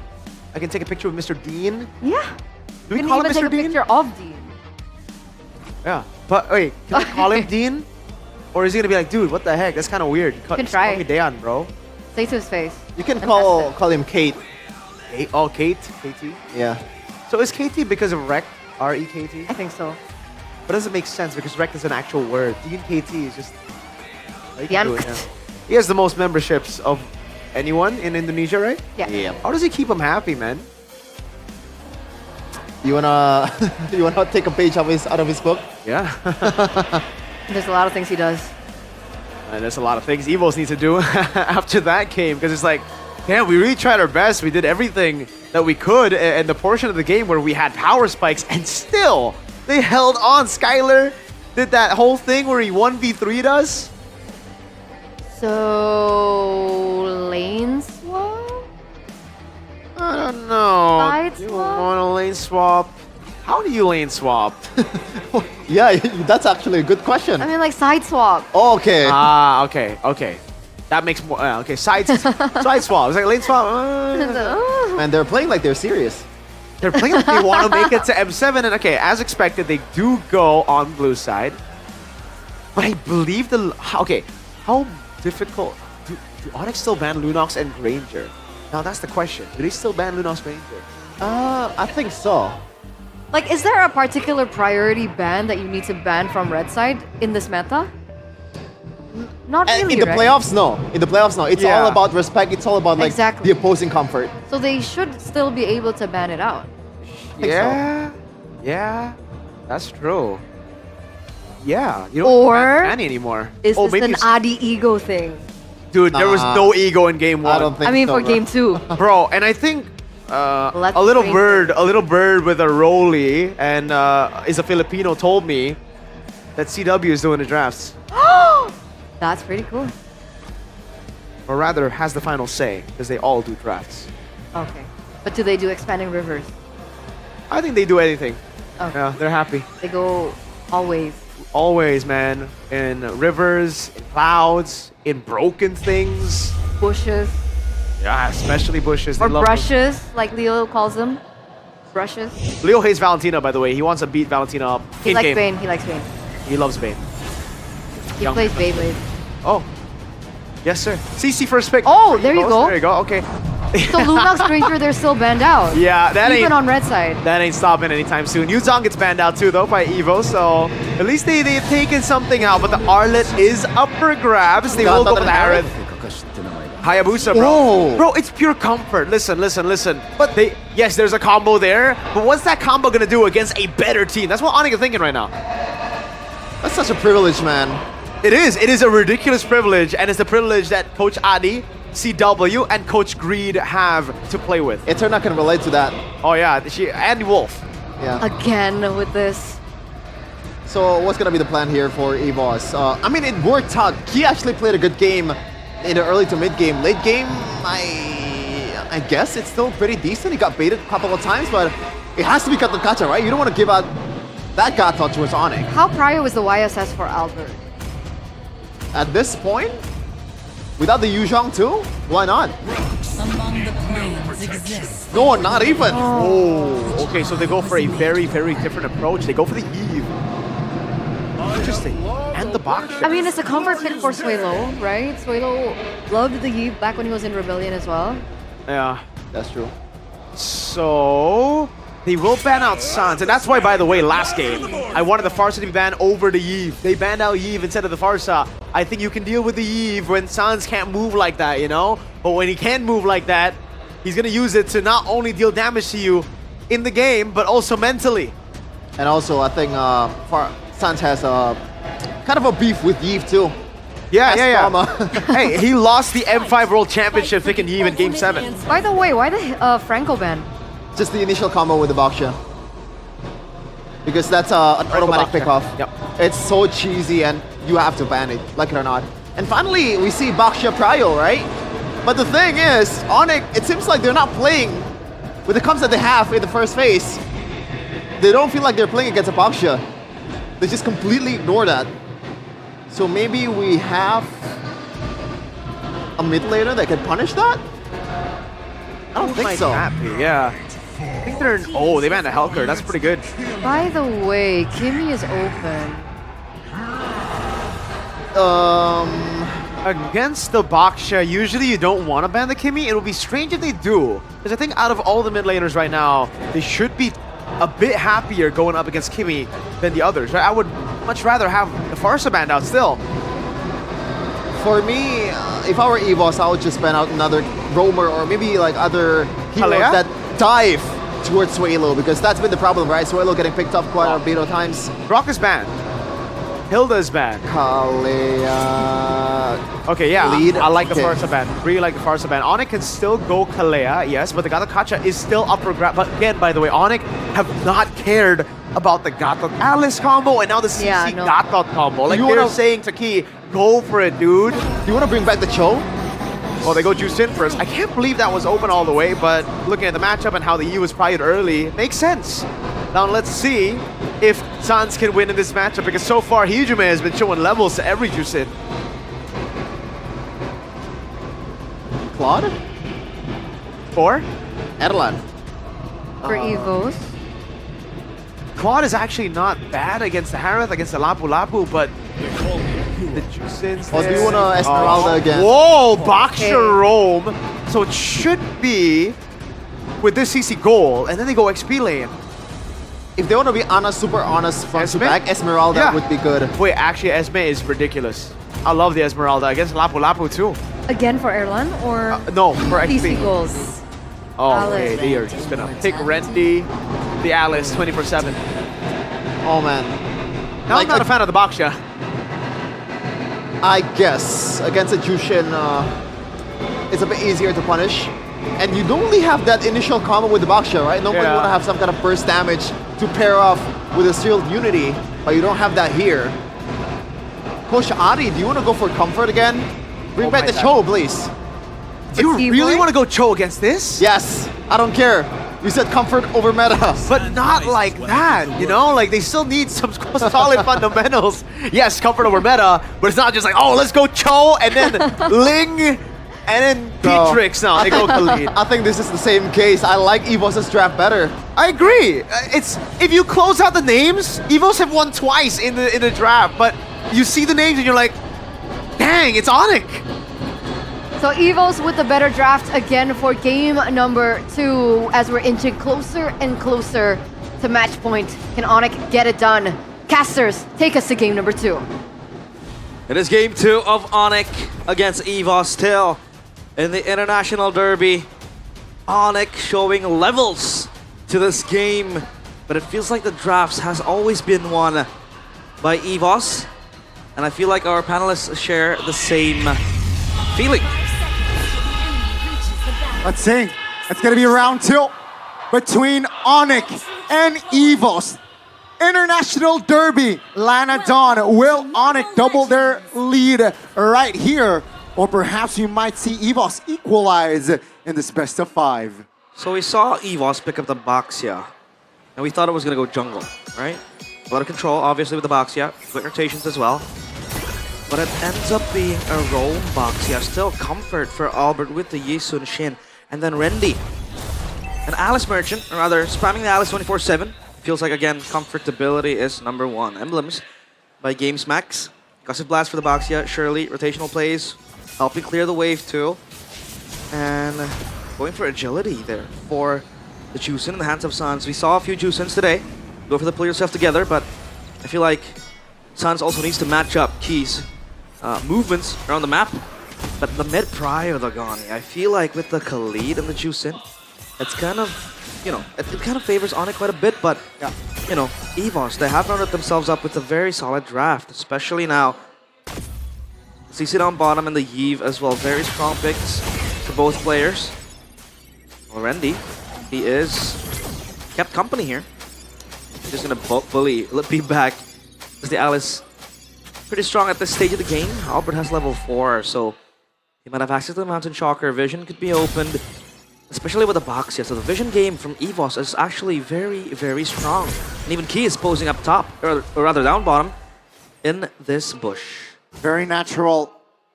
I can take a picture with Mr. Dean? Yeah. Do we you call can him even Mr. take a Dean? picture of Dean. Yeah. But wait, can we call him Dean? Or is he gonna be like, dude, what the heck? That's kind of weird. You can just try. Call me Dayan, bro. Say to his face. You can call him Kate. Oh, Kate? KT? Yeah. So is KT because of Rekt? R-E-K-T? I think so. But doesn't make sense because Rekt is an actual word. Dean KT is just... Like Yan. He has the most memberships of anyone in Indonesia, right? Yeah. How does he keep them happy, man? You wanna take a page out of his book? Yeah. There's a lot of things he does. And there's a lot of things EVOS need to do after that game because it's like, damn, we really tried our best. We did everything that we could, and the portion of the game where we had power spikes, and still they held on. Skylar did that whole thing where he 1v3'd us. So lane swap? I don't know. Side You swap? want a lane swap? How do you lane swap? Yeah, that's actually a good question. I mean, like side swap. Oh, okay. Ah, okay. That makes more. Okay, side swap. It's like lane swap. Man, they're playing like they're serious. They're playing like they want to make it to M7, and okay, as expected, they do go on blue side. But I believe how difficult do ONIC still ban Lunox and Granger? Now that's the question. Do they still ban Lunox Granger? I think so. Like, is there a particular priority ban that you need to ban from red side in this meta? Not really, In the right? playoffs, no. In the playoffs, no. It's all about respect. It's all about like Exactly. the opposing comfort. So they should still be able to ban it out. Yeah, that's true. Yeah, you don't Or ban Annie anymore. Is Oh, this maybe an Adi ego thing? Dude, there was no ego in game 1. I don't think I mean, so, for bro. game 2. Bro, and I think Let's a little bring bird with a rolly and is a Filipino told me that CW is doing the drafts. That's pretty cool. Or rather, has the final say, because they all do drafts. Okay. But do they do expanding rivers? I think they do anything. Okay. Yeah, they're happy. They go always. Always, man. In rivers, in clouds, in broken things. Bushes. Yeah, especially bushes. They Or love brushes, like Leo calls them. Brushes. Leo hates Valentina, by the way. He wants to beat Valentina up. He in likes game. Bane. He likes Bane. He loves Bane. He Young plays professional. Beyblade. Oh. Yes, sir. CC first pick. Oh, there you go. There you go. Okay. So Lunox Stranger, they're still banned out. Yeah, that Even ain't on red side. that ain't stopping anytime soon. Yuzong gets banned out too, though, by Evo. So at least they've taken something out. But the Arlet is up for grabs. They will go with Aerith. Hayabusa, bro. Whoa. Bro, it's pure comfort. Listen. But yes, there's a combo there. But what's that combo gonna do against a better team? That's what ONIC is thinking right now. That's such a privilege, man. It is. It is a ridiculous privilege, and it's the privilege that Coach Adi, CW, and Coach Greed have to play with. Eterna can relate to that. Oh yeah, and Wolf. Yeah. Again with this. So what's gonna be the plan here for EVOS? I mean, it worked out. He actually played a good game in the early to mid game. Late game, I guess it's still pretty decent. He got baited a couple of times, but it has to be Kacha, right? You don't want to give out that Gato towards ONIC. How prior was the YSS for Albert? At this point, without the Yuzhong too, why not? No, not even. Oh, okay, so they go for a very, very different approach. They go for the Eve. Interesting. And the box. I mean, it's a comfort pick for Suelo, right? Suelo loved the Eve back when he was in Rebellion as well. Yeah, that's true. So they will ban out Sans, and that's why, by the way, last game I wanted the Farsa to be banned over the Eve. They banned out Eve instead of the Farsa. I think you can deal with the Eve when Sans can't move like that, you know? But when he can move like that, he's gonna use it to not only deal damage to you in the game, but also mentally. And also, I think Sans has kind of a beef with Eve too. Yeah. Hey, he lost the M5 World Championship thinking Eve in Game 7. By the way, why the Franco ban? Just the initial combo with the Baksha. Because that's an automatic pickoff. Yep. It's so cheesy and you have to ban it, like it or not. And finally, we see Baksha Prio, right? But the thing is, ONIC, it seems like they're not playing with the comps that they have in the first phase. They don't feel like they're playing against a Baksha. They just completely ignore that. So maybe we have a mid laner that can punish that? I don't think so. Yeah. I think they're... Oh, they banned a Helker. That's pretty good. By the way, Kimmy is open. Against the Baksha, usually you don't want to ban the Kimmy. It would be strange if they do. Because I think out of all the mid laners right now, they should be a bit happier going up against Kimmy than the others, right? I would much rather have the Farsa banned out still. For me, if I were EVOS, I would just ban out another roamer or maybe like other heroes Kalea? that dive towards Suelo, because that's been the problem, right? Suelo getting picked up quite a bit of times. Brock is banned. Hilda is banned. Kalea. Okay, yeah, Lead. I like the Okay. Farsa ban. Really like the Farsa ban. ONIC can still go Kalea, yes, but the Gato Kacha is still up for grab. But again, by the way, ONIC have not cared about the Gato Alice combo and now the CC Gato combo. Like they're saying to Key, go for it, dude. You want to bring back the Cho? Oh, they go juice in first. I can't believe that was open all the way, but looking at the matchup and how the E was pried early, makes sense. Now let's see if Sans can win in this matchup, because so far Hijume has been showing levels to every juice in. Claude? For? Erlan. For EVOS. Claude is actually not bad against the Harith, against the Lapu Lapu, but the juice-ins Oh, do you want to Esmeralda again? Whoa, Baksha roam. So it should be with this CC goal, and then they go XP lane. If they want to be honest, super honest front to back, Esmeralda would be good. Wait, actually, Esme is ridiculous. I love the Esmeralda against Lapu Lapu too. Again for Erlan or No, for XP. PC goals? Oh, Alice. okay, they are just gonna pick Rendy, the Alice 24/7. Oh man. Now I'm not a fan of the Baksha. I guess against a Jushin, it's a bit easier to punish. And you don't really have that initial combo with the Baksha, right? Normally you want to have some kind of burst damage to pair off with a sealed unity, but you don't have that here. Coach Ari, do you want to go for comfort again? Bring back the Cho, please. Do you really want to go Cho against this? Yes, I don't care. You said comfort over meta. But not like that, you know? Like, they still need some solid fundamentals. Yes, comfort over meta, but it's not just like, oh, let's go Cho, and then Ling, and then Beatrix. No, they go Khalid. I think this is the same case. I like EVOS' draft better. I agree. It's if you close out the names, EVOS have won twice in the draft, but you see the names and you're like, dang, it's ONIC. So EVOS with the better draft again for game number 2 as we're inching closer and closer to match point. Can ONIC get it done? Casters, take us to game number 2. It is game 2 of ONIC against EVOS still. in the International Derby. ONIC showing levels to this game, but it feels like the drafts has always been won by EVOS, and I feel like our panelists share the same feeling. Let's see. It's gonna be round 2 between ONIC and EVOS. International Derby, Lana Dawn. Will ONIC double their lead right here? Or perhaps you might see EVOS equalize in this best of 5. So we saw EVOS pick up the Baxia, and we thought it was gonna go jungle, right? A lot of control, obviously, with the Baxia, quick rotations as well. But it ends up being a roam Baxia. Still comfort for Albert with the Yisun Shin. And then Rendy. An Alice Merchant, or rather, spamming the Alice 24/7. Feels like, again, comfortability is #1. Emblems by Games Max. Gusset Blast for the Baxia. Shirley, rotational plays, helping clear the wave too. And going for agility there for the Juicin in the hands of Sans. We saw a few Juicins today. Go for the pull yourself together, but I feel like Sans also needs to match up Key's movements around the map. But the mid prior the Gani, I feel like with the Khalid and the Juicin, it's kind of, you know, it kind of favors ONIC quite a bit, but, you know, EVOS, they have rounded themselves up with a very solid draft, especially now. CC down bottom and the Yves as well, very strong picks for both players. Well, Rendy, he is kept company here. He's just gonna bully Lippy back as the Alice pretty strong at this stage of the game. Albert has level 4, so he might have access to the Mountain Shocker. Vision could be opened, especially with the Baxia. So the vision game from EVOS is actually very, very strong. And even Key is posing up top, or rather down bottom, in this bush. Very natural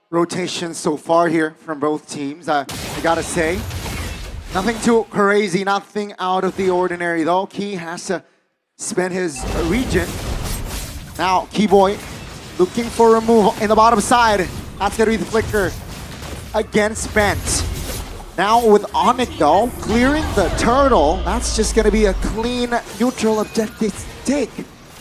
rotation so far here from both teams, I gotta say. Nothing too crazy, nothing out of the ordinary though. Key has to spend his regen. Now, Keyboy looking for a move in the bottom side. That's gonna be the flicker. Again spent. Now with ONIC though, clearing the turtle, that's just gonna be a clean neutral objective take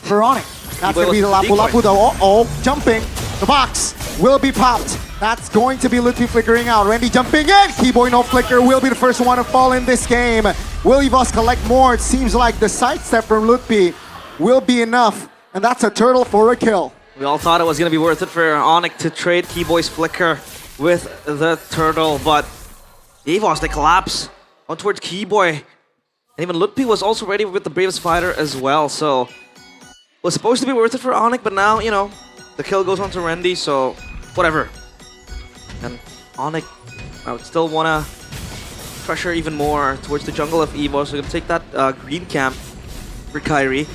for ONIC. That's gonna be the Lapu Lapu though. Uh-oh, jumping. The box will be popped. That's going to be Lutfi flickering out. Rendy jumping in. Keyboy no flicker will be the first one to fall in this game. Will EVOS collect more? It seems like the sidestep from Lutfi will be enough. And that's a turtle for a kill. We all thought it was going to be worth it for ONIC to trade Keyboy's flicker with the turtle, but EVOS, they collapse on towards Keyboy. And even Lutfi was also ready with the Bravest Fighter as well, so it was supposed to be worth it for ONIC, but now, you know, the kill goes on to Rendy, so whatever. And ONIC, I would still want to pressure even more towards the jungle of EVOS. So we're going to take that green camp for Kyrie.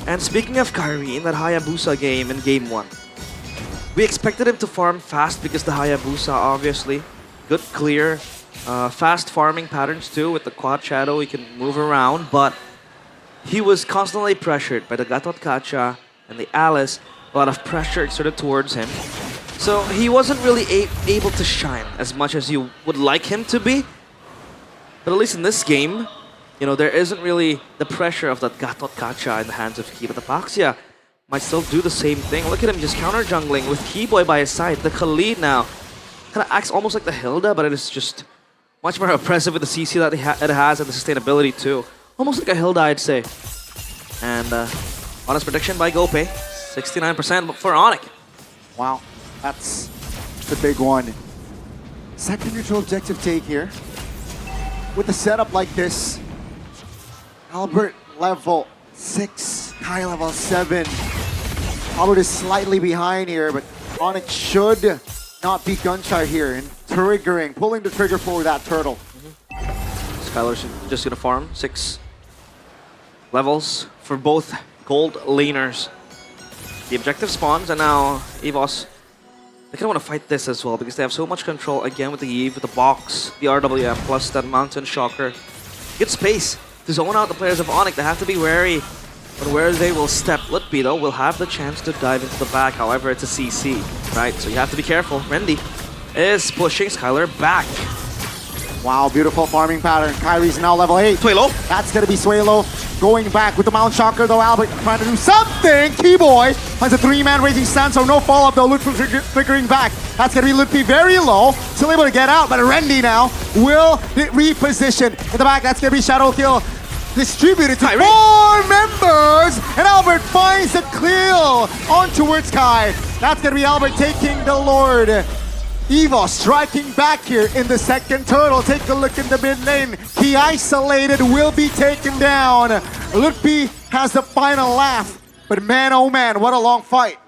And speaking of Kyrie, in that Hayabusa game in Game 1, we expected him to farm fast because the Hayabusa, obviously, good clear, fast farming patterns too. With the Quad Shadow, he can move around, but he was constantly pressured by the Gatot Kacha and the Alice. A lot of pressure exerted towards him. So he wasn't really able to shine as much as you would like him to be. But at least in this game, you know, there isn't really the pressure of that Gatot Kacha in the hands of Key, but the Baxia might still do the same thing. Look at him just counter jungling with Keyboy by his side. The Khalid now kind of acts almost like the Hilda, but it is just much more oppressive with the CC that it has and the sustainability too. Almost like a Hilda, I'd say. And honest prediction by Gope, 69% for ONIC. Wow, that's the big one. Second neutral objective take here. With a setup like this, Albert level 6, Kai level 7. Albert is slightly behind here, but ONIC should not be gun-shy here and triggering, pulling the trigger for that turtle. Skylar's just gonna farm 6 levels for both gold laners. The objective spawns, and now EVOS, they kind of want to fight this as well because they have so much control again with the Eve, with the box, the RWM, plus that Mountain Shocker. Good space to zone out the players of ONIC. They have to be wary on where they will step. Lutfi, though, will have the chance to dive into the back. However, it's a CC, right? So you have to be careful. Rendy is pushing Skylar back. Wow, beautiful farming pattern. Kyrie's now level 8. Suelo. That's gonna be Suelo going back with the Mount Shocker though. Albert trying to do something. Keyboy finds a 3-man raging stun, so no follow-up though. Lutfi flickering back. That's gonna be Lutfi very low. Still able to get out, but Rendy now will reposition. In the back, that's gonna be Shadow Kill. Distributed to 4 members, and Albert finds the kill on towards Kai. That's gonna be Albert taking the Lord. EVOS striking back here in the second turtle. Take a look in the mid lane. He isolated, will be taken down. Lutfi has the final laugh, but man oh man, what a long fight.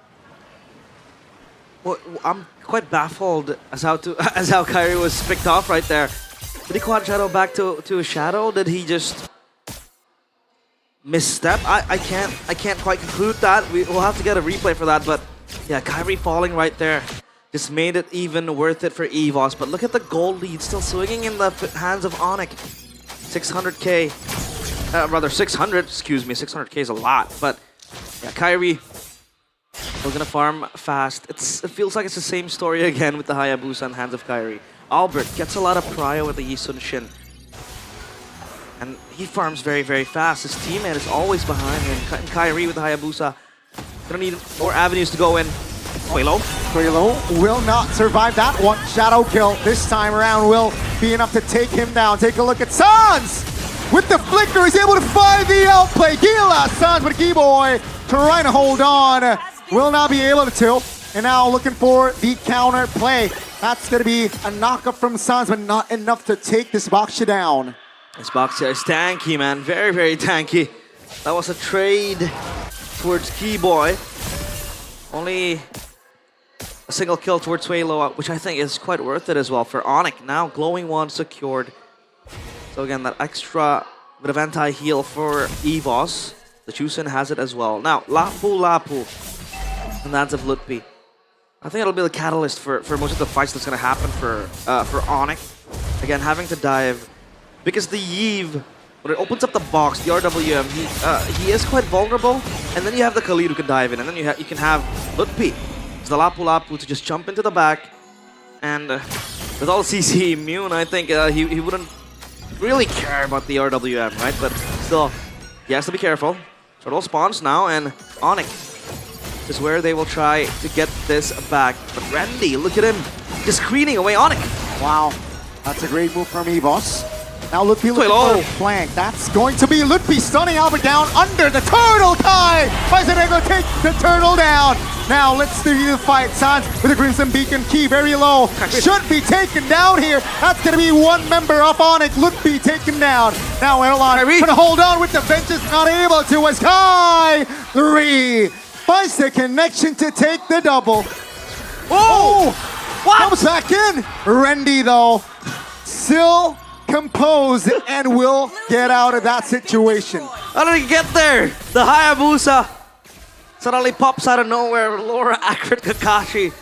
Well, I'm quite baffled as how Kyrie was picked off right there. Did he quad shadow back to a shadow? Did he just misstep? I can't quite conclude that. We'll have to get a replay for that, but yeah, Kyrie falling right there just made it even worth it for EVOS. But look at the gold lead still swinging in the hands of ONIC. 600k, rather 600, excuse me, 600k is a lot. But yeah, Kyrie, we're gonna farm fast. It feels like it's the same story again with the Hayabusa in hands of Kyrie. Albert gets a lot of prio with the Yisun Shin. And he farms very, very fast. His teammate is always behind him. And Kyrie with the Hayabusa. Gonna need more avenues to go in. Suelo. Suelo will not survive that one. Shadow Kill this time around will be enough to take him down. Take a look at Sans! With the flicker, he's able to find the outplay. Gila Sans, but Keyboy trying to hold on. Will not be able to. And now looking for the counter play. That's gonna be a knockup from Sans, but not enough to take this Boxia down. This Boxia is tanky, man. Very, very tanky. That was a trade towards Keyboy. Only a single kill towards Suelo, which I think is quite worth it as well for ONIC. Now glowing one secured. So again, that extra bit of anti-heal for EVOS. The Chusen has it as well. Now, Lapu in the hands of Lutfi. I think it'll be the catalyst for most of the fights that's going to happen for ONIC. Again, having to dive. Because the Yve, when it opens up the box, the RWM, he is quite vulnerable. And then you have the Khalid who can dive in. And then you can have Lutfi. It's the Lapu to just jump into the back. And with all CC immune, I think he wouldn't really care about the RWM, right? But still, he has to be careful. Turtle spawns now, and ONIC is where they will try to get this back. But Randy, look at him, just screening away ONIC. Wow, that's a great move from EVOS. Now Lutfi looking for a flank. That's going to be Lutfi stunning Albert down under the turtle. Kai Faizanego take the turtle down. Now let's do the fight. Sans with a Crimson Beacon key very low. Should be taken down here. That's going to be one member of ONIC. Lutfi taken down. Now Erlon trying to hold on with the Vengeance. Not able to as Kai 3 finds the connection to take the double. Oh! What? Comes back in. Rendy though still composed and will get out of that situation. How did he get there? The Hayabusa suddenly pops out of nowhere. Laura Accurate Kakashi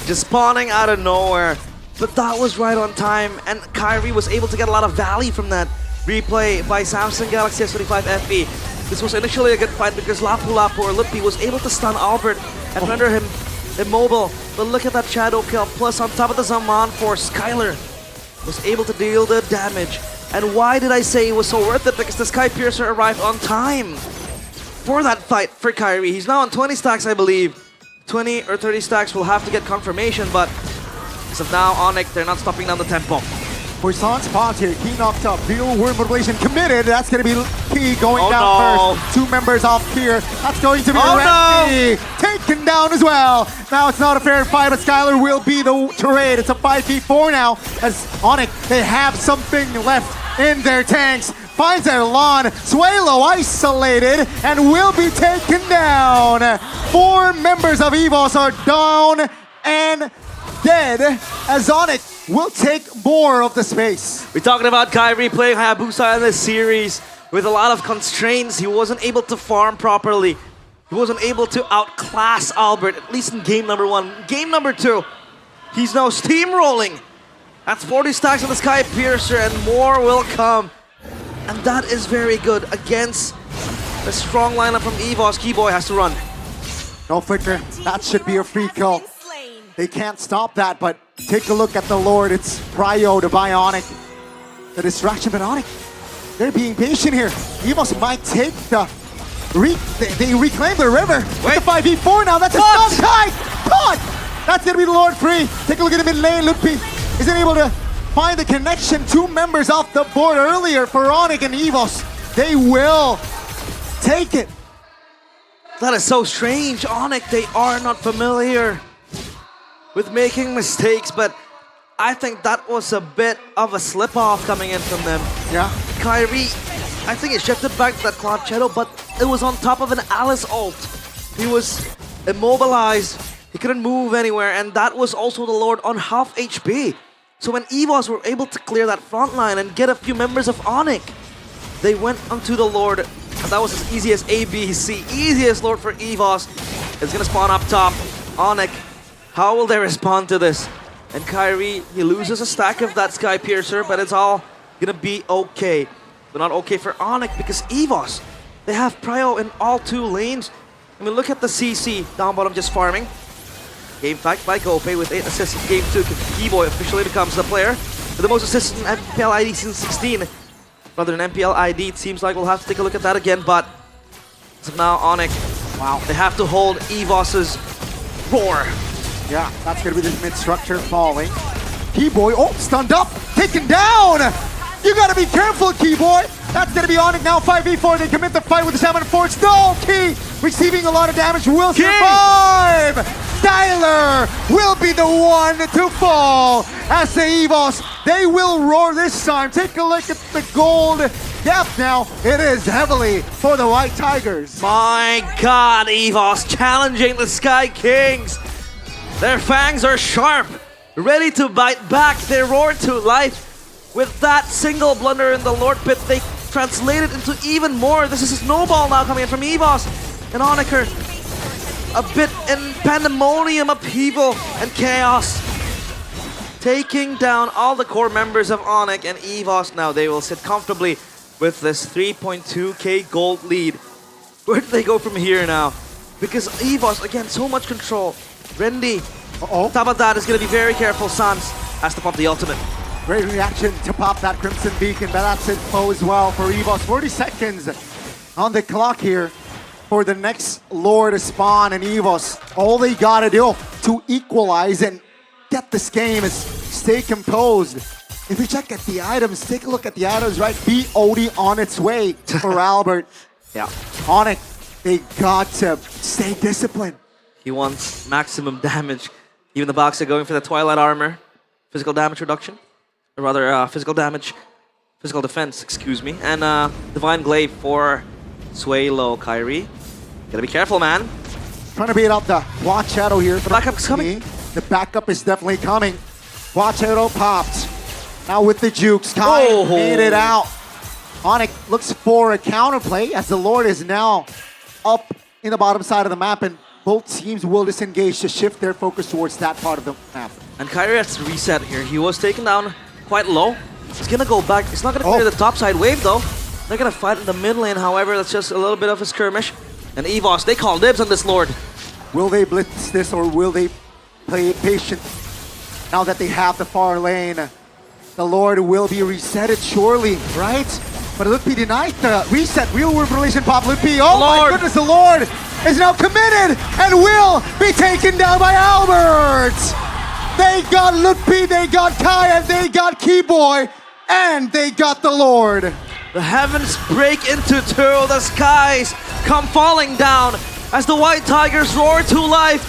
just spawning out of nowhere. But that was right on time, and Kyrie was able to get a lot of value from that replay by Samsung Galaxy S25 FE. This was initially a good fight because Lapu or Lutfi was able to stun Albert and render him immobile. But look at that Shadow Kill, plus on top of the Zaman Force, Skylar was able to deal the damage. And why did I say it was so worth it? Because the Sky Piercer arrived on time for that fight for Kyrie. He's now on 20 stacks, I believe. 20 or 30 stacks will have to get confirmation, but as of now, ONIC, they're not stopping down the tempo. For Sans spawns here, he knocked up. Real Word Motivation committed. That's going to be P going down first. 2 members off here. That's going to be Randy taken down as well. Now it's not a fair fight, but Skylar will be the trade. It's a 5v4 now. As ONIC, they have something left in their tanks. Finds Erlon. Suelo isolated and will be taken down. 4 members of EVOS are down and dead as ONIC will take more of the space. We're talking about Kyrie playing Hayabusa in this series with a lot of constraints. He wasn't able to farm properly. He wasn't able to outclass Albert, at least in game number 1. Game number 2, he's now steamrolling. That's 40 stacks on the Sky Piercer and more will come. And that is very good against the strong lineup from EVOS. Keyboy has to run. No flicker. That should be a free kill. They can't stop that, but take a look at the Lord. It's Prio to buy ONIC. The distraction, but ONIC, they're being patient here. EVOS might take the... They reclaim the river. Wait. With the 5v4 now. That's a stun kite! God! That's gonna be the Lord free. Take a look at the mid lane. Ludpi isn't able to find the connection. 2 members off the board earlier for ONIC and EVOS. They will take it. That is so strange. ONIC, they are not familiar with making mistakes, but I think that was a bit of a slip-off coming in from them. Yeah. Kyrie, I think he shifted back to that Cloud Shadow, but it was on top of an Alice ult. He was immobilized. He couldn't move anywhere, and that was also the Lord on half HP. So when EVOS were able to clear that front line and get a few members of ONIC, they went onto the Lord, and that was as easy as ABC. Easiest Lord for EVOS. It's gonna spawn up top. ONIC, how will they respond to this? And Kyrie, he loses a stack of that Sky Piercer, but it's all gonna be okay. But not okay for ONIC because EVOS, they have Prio in all 2 lanes. I mean, look at the CC down bottom just farming. Game fact by Gopay with 8 assists in game 2. Keyboy officially becomes the player with the most assists in MPL ID since 16. Rather than MPL ID, it seems like we'll have to take a look at that again, but as of now, ONIC, wow, they have to hold EVOS's roar. Yeah, that's gonna be the mid structure falling. Keyboy, oh, stunned up, taken down! You gotta be careful, Keyboy! That's gonna be ONIC now, 5v4, they commit the fight with the 7 Force. No, Key receiving a lot of damage, will survive! Tyler will be the one to fall as the EVOS, they will roar this time. Take a look at the gold depth now. It is heavily for the White Tigers. My God, EVOS challenging the Sky Kings. Their fangs are sharp, ready to bite back. They roar to life. With that single blunder in the Lord Pit, they translate it into even more. This is a snowball now coming in from EVOS. And ONIC are a bit in pandemonium, upheaval, and chaos. Taking down all the core members of ONIC and EVOS. Now they will sit comfortably with this 3.2k gold lead. Where do they go from here now? Because EVOS, again, so much control. Rendy, top of that is going to be very careful. Sans has to pump the ultimate. Great reaction to pop that Crimson Beacon, but that's it as well for EVOS. 40 seconds on the clock here for the next Lord to spawn, and EVOS, all they gotta do to equalize and get this game is stay composed. If we check at the items, take a look at the items, right? BOD on its way for Albert. Yeah. ONIC, they got to stay disciplined. He wants maximum damage. Even the boxer going for the Twilight Armor. Physical damage reduction. Or rather, physical defense, excuse me. And Divine Glaive for Sway Low Kyrie. Gotta be careful, man. Trying to beat up the Watch Shadow here. The backup's coming. The backup is definitely coming. Watch Shadow popped. Now with the jukes, Kai made it out. ONIC looks for a counterplay as the Lord is now up in the bottom side of the map, and both teams will disengage to shift their focus towards that part of the map. And Kyrie has to reset here. He was taken down quite low. He's gonna go back. He's not gonna clear the top side wave though. They're gonna fight in the mid lane, however, that's just a little bit of a skirmish. And EVOS, they call dibs on this Lord. Will they blitz this or will they play it patient? Now that they have the far lane, the Lord will be resetted surely, right? But Ludpi denied the reset. Real world relation pop Ludpi. Oh my goodness, the Lord is now committed and will be taken down by Albert. They got Ludpi, they got Kai, and they got Keyboy, and they got the Lord. The heavens break into two. The skies come falling down as the White Tigers roar to life.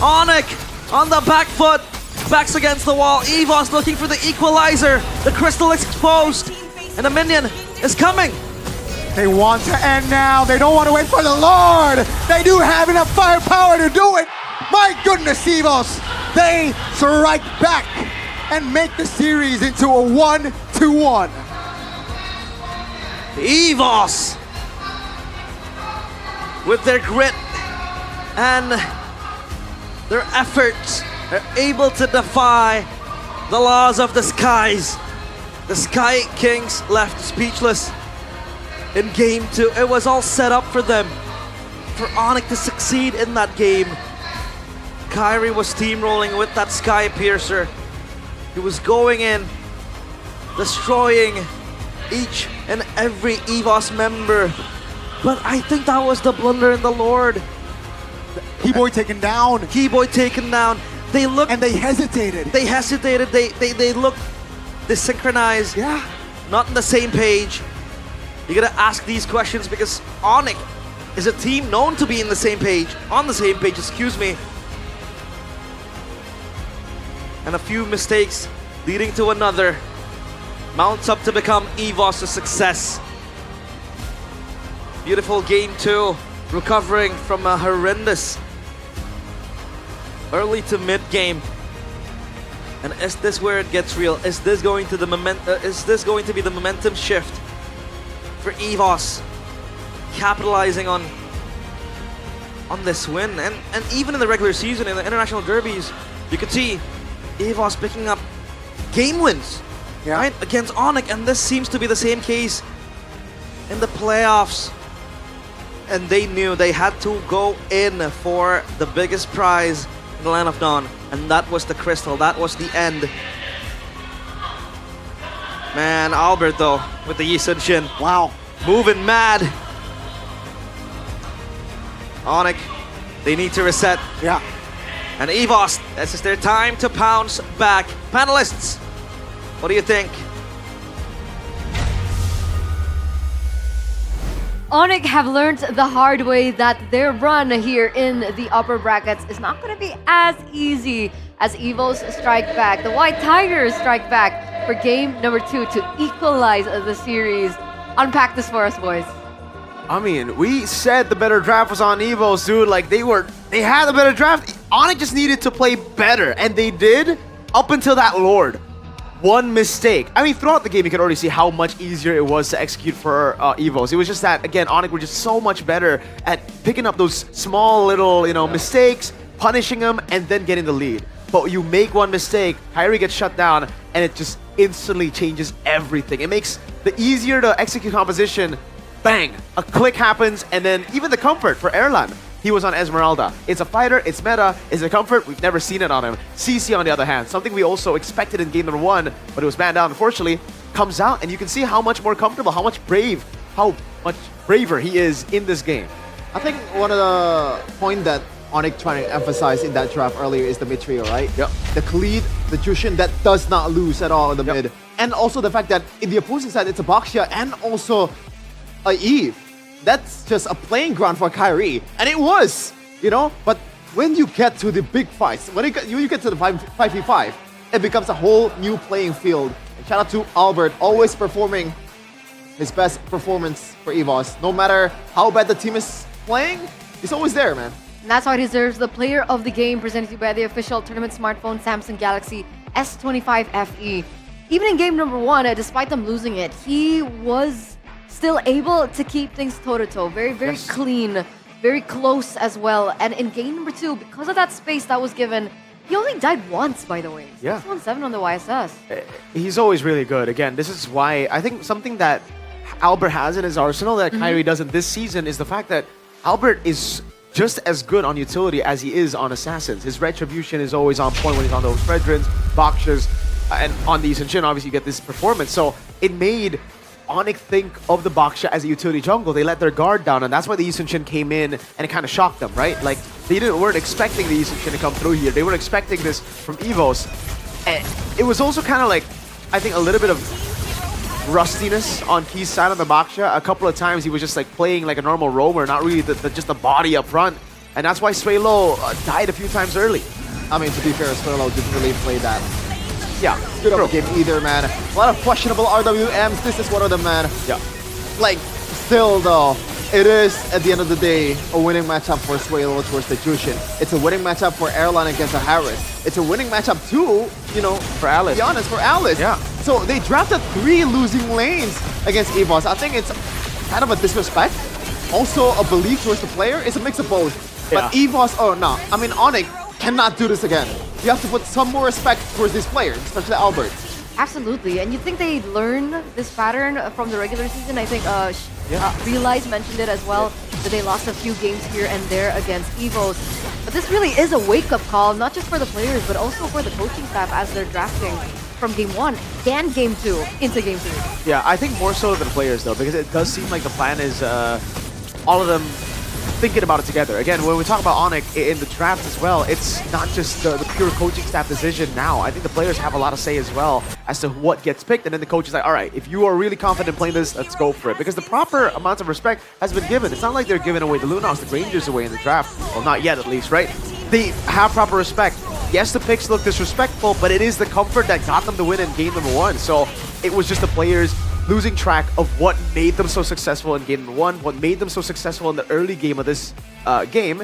ONIC on the back foot, backs against the wall. EVOS looking for the equalizer. The crystal is exposed, and the minion is coming. They want to end now. They don't want to wait for the Lord. They do have enough firepower to do it. My goodness, EVOS. They strike back and make the series into a 1-1. EVOS, with their grit and their efforts, are able to defy the laws of the skies. The Sky Kings left speechless in game 2. It was all set up for them, for ONIC to succeed in that game. Kyrie was steamrolling with that Sky Piercer. He was going in, destroying each and every EVOS member. But I think that was the blunder in the Lord. Keyboy taken down. Keyboy taken down. They looked and they hesitated. They hesitated. They looked desynchronized. Yeah. Not on the same page. You gotta ask these questions because ONIC is a team known to be on the same page, excuse me. And a few mistakes leading to another mounts up to become EVOS a success. Beautiful game 2, recovering from a horrendous early to mid game. And is this where it gets real? Is this going to be the momentum shift for EVOS, capitalizing on this win? And even in the regular season, in the international derbies, you could see EVOS picking up game wins, right, against ONIC, and this seems to be the same case in the playoffs. And they knew they had to go in for the biggest prize in the Land of Dawn, and that was the crystal. That was the end. Man, Albert though, with the Yisun Shin. Wow. Moving mad. ONIC, they need to reset. Yeah. And EVOS, this is their time to pounce back. Panelists, what do you think? ONIC have learned the hard way that their run here in the upper brackets is not going to be as easy as EVOS strike back. The White Tigers strike back for game number 2 to equalize the series. Unpack this for us, boys. I mean, we said the better draft was on EVOS, dude. Like, they had the better draft. ONIC just needed to play better, and they did up until that Lord. One mistake. I mean, throughout the game, you could already see how much easier it was to execute for EVOS. It was just that, again, ONIC were just so much better at picking up those small little, mistakes, punishing them, and then getting the lead. But you make one mistake, Kyrie gets shut down, and it just instantly changes everything. It makes the easier to execute composition, bang, a click happens, and then even the comfort for Erlan. He was on Esmeralda. It's a fighter, it's meta, it's a comfort. We've never seen it on him. CC, on the other hand, something we also expected in game number 1, but it was banned out, unfortunately, comes out, and you can see how much more comfortable, how much braver he is in this game. I think one of the points that ONIC trying to emphasize in that draft earlier is the mid trio, right? Yep. The Khalid, the Jushin that does not lose at all in the mid. And also the fact that in the opposing side, it's a Baxia and also a Eve. That's just a playing ground for Kyrie. And it was, But when you get to the big fights, when you get to the 5v5, it becomes a whole new playing field. And shout out to Albert, always performing his best performance for EVOS. No matter how bad the team is playing, he's always there, man. And that's why he deserves the player of the game presented to you by the official tournament smartphone Samsung Galaxy S25 FE. Even in game number 1, despite them losing it, he was still able to keep things toe-to-toe. Very, very clean, very close as well. And in game number 2, because of that space that was given, he only died once, by the way. Yeah. 617 on the YSS. He's always really good. Again, this is why I think something that Albert has in his arsenal that Kyrie doesn't this season is the fact that Albert is just as good on utility as he is on assassins. His retribution is always on point when he's on those Fredrins, Bakshas, and on the Yisun Shin, obviously you get this performance. So it made ONIC think of the Baksha as a utility jungle. They let their guard down, and that's why the Yisun Shin came in, and it kind of shocked them, right? Like, they weren't expecting the Yisun Shin to come through here. They weren't expecting this from EVOS. And it was also kind of like, I think, a little bit of rustiness on Key's side on the Baksha. A couple of times he was just like playing like a normal roamer, not really just the body up front. And that's why Swaylo died a few times early. I mean, to be fair, Swaylo didn't really play that good of a game either, man. A lot of questionable RWMs. This is one of them, man. Yeah. Like, still though, it is, at the end of the day, a winning matchup for Swaylo towards the Jushin. It's a winning matchup for Erlan against the Harris. It's a winning matchup too, for Alice. To be honest, for Alice. Yeah. So they drafted 3 losing lanes against EVOS. I think it's kind of a disrespect. Also, a belief towards the player. It's a mix of both. But EVOS, ONIC cannot do this again. You have to put some more respect towards these players, especially Albert. Absolutely, and you think they learn this pattern from the regular season? I think Realize mentioned it as well, that they lost a few games here and there against EVOS. But this really is a wake-up call, not just for the players, but also for the coaching staff as they're drafting from Game 1 and Game 2 into Game 3. Yeah, I think more so than the players, though, because it does seem like the plan is all of them thinking about it together. Again, when we talk about ONIC in the draft as well, it's not just the pure coaching staff decision now. I think the players have a lot of say as well as to what gets picked, and then the coach is like, all right, if you are really confident playing this, let's go for it. Because the proper amount of respect has been given. It's not like they're giving away the Lunox, the Rangers away in the draft. Well, not yet at least, right? They have proper respect. Yes, the picks look disrespectful, but it is the comfort that got them the win in game number 1. So it was just the players losing track of what made them so successful in game number 1, what made them so successful in the early game of this game.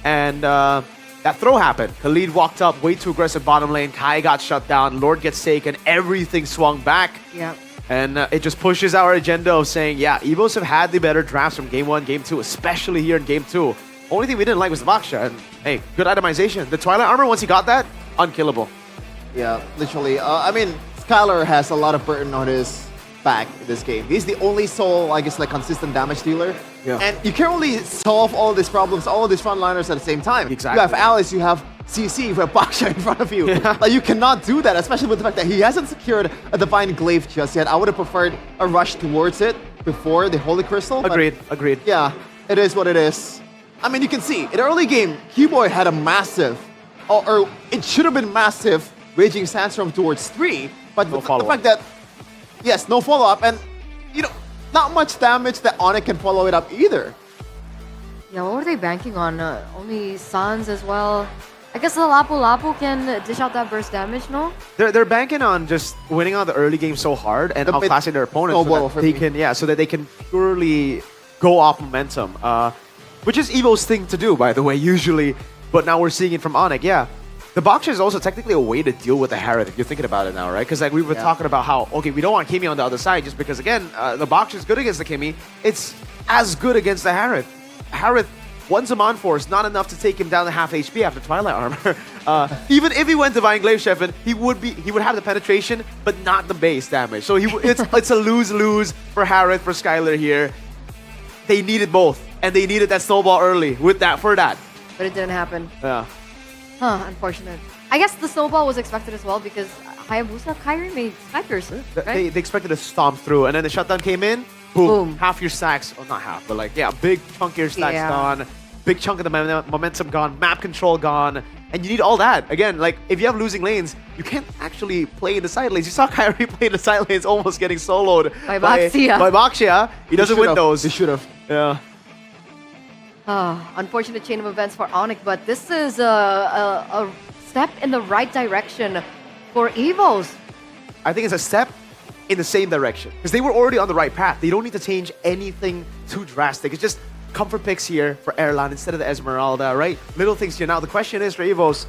And that throw happened. Khalid walked up way too aggressive bottom lane. Kai got shut down. Lord gets taken. Everything swung back. Yeah. And it just pushes our agenda of saying, yeah, EVOS have had the better drafts from game 1, game 2, especially here in game 2. Only thing we didn't like was the Baksha. And hey, good itemization. The Twilight Armor, once he got that, unkillable. Yeah, literally. I mean, Skylar has a lot of burden on his back in this game. He's the only sole, I guess, like consistent damage dealer. Yeah. And you can't really solve all these problems, all of these frontliners at the same time. Exactly. You have Alice, you have CC, you have Baksha in front of you. Yeah. Like, you cannot do that, especially with the fact that he hasn't secured a Divine Glaive just yet. I would have preferred a rush towards it before the Holy Crystal. Agreed, agreed. Yeah, it is what it is. I mean, you can see, in the early game, Keyboy had a massive, or it should have been massive, Raging Sandstorm towards 3, but No the follow-up. fact that, yes, no follow-up, and, you know, not much damage that ONIC can follow it up either. Yeah, what were they banking on? Only Sans as well. I guess the Lapu Lapu can dish out that burst damage, no? They're banking on just winning on the early game so hard and outclassing their opponents so that they can, so that they can purely go off momentum. Which is EVO's thing to do, by the way, usually. But now we're seeing it from ONIC, yeah. The Baksha is also technically a way to deal with the Harith, if you're thinking about it now, right? Because like we were talking about how, okay, we don't want Kimi on the other side just because, again, the Baksha is good against the Kimi. It's as good against the Harith. Harith, once a Mon Force, not enough to take him down to half HP after Twilight Armor. Even if he went Divine Glaive Shepard, he would have the penetration, but not the base damage. So it's a lose-lose for Harith, for Skylar here. They needed both, and they needed that snowball early for that. But it didn't happen. Yeah. Huh, unfortunate. I guess the snowball was expected as well because Hayabusa Kyrie made Sky Piercer, right? They expected to stomp through, and then the shutdown came in, boom. Half your stacks, well, not half, but like, yeah, big chunk of your stacks gone, big chunk of the momentum gone, map control gone, and you need all that. Again, like, if you have losing lanes, you can't actually play in the side lanes. You saw Kyrie play in the side lanes almost getting soloed by Baksha. He doesn't win those. He should have. Yeah. Unfortunate chain of events for ONIC, but this is a step in the right direction for EVOS. I think it's a step in the same direction because they were already on the right path. They don't need to change anything too drastic. It's just comfort picks here for Erlan instead of the Esmeralda, right? Little things here. Now the question is for EVOS,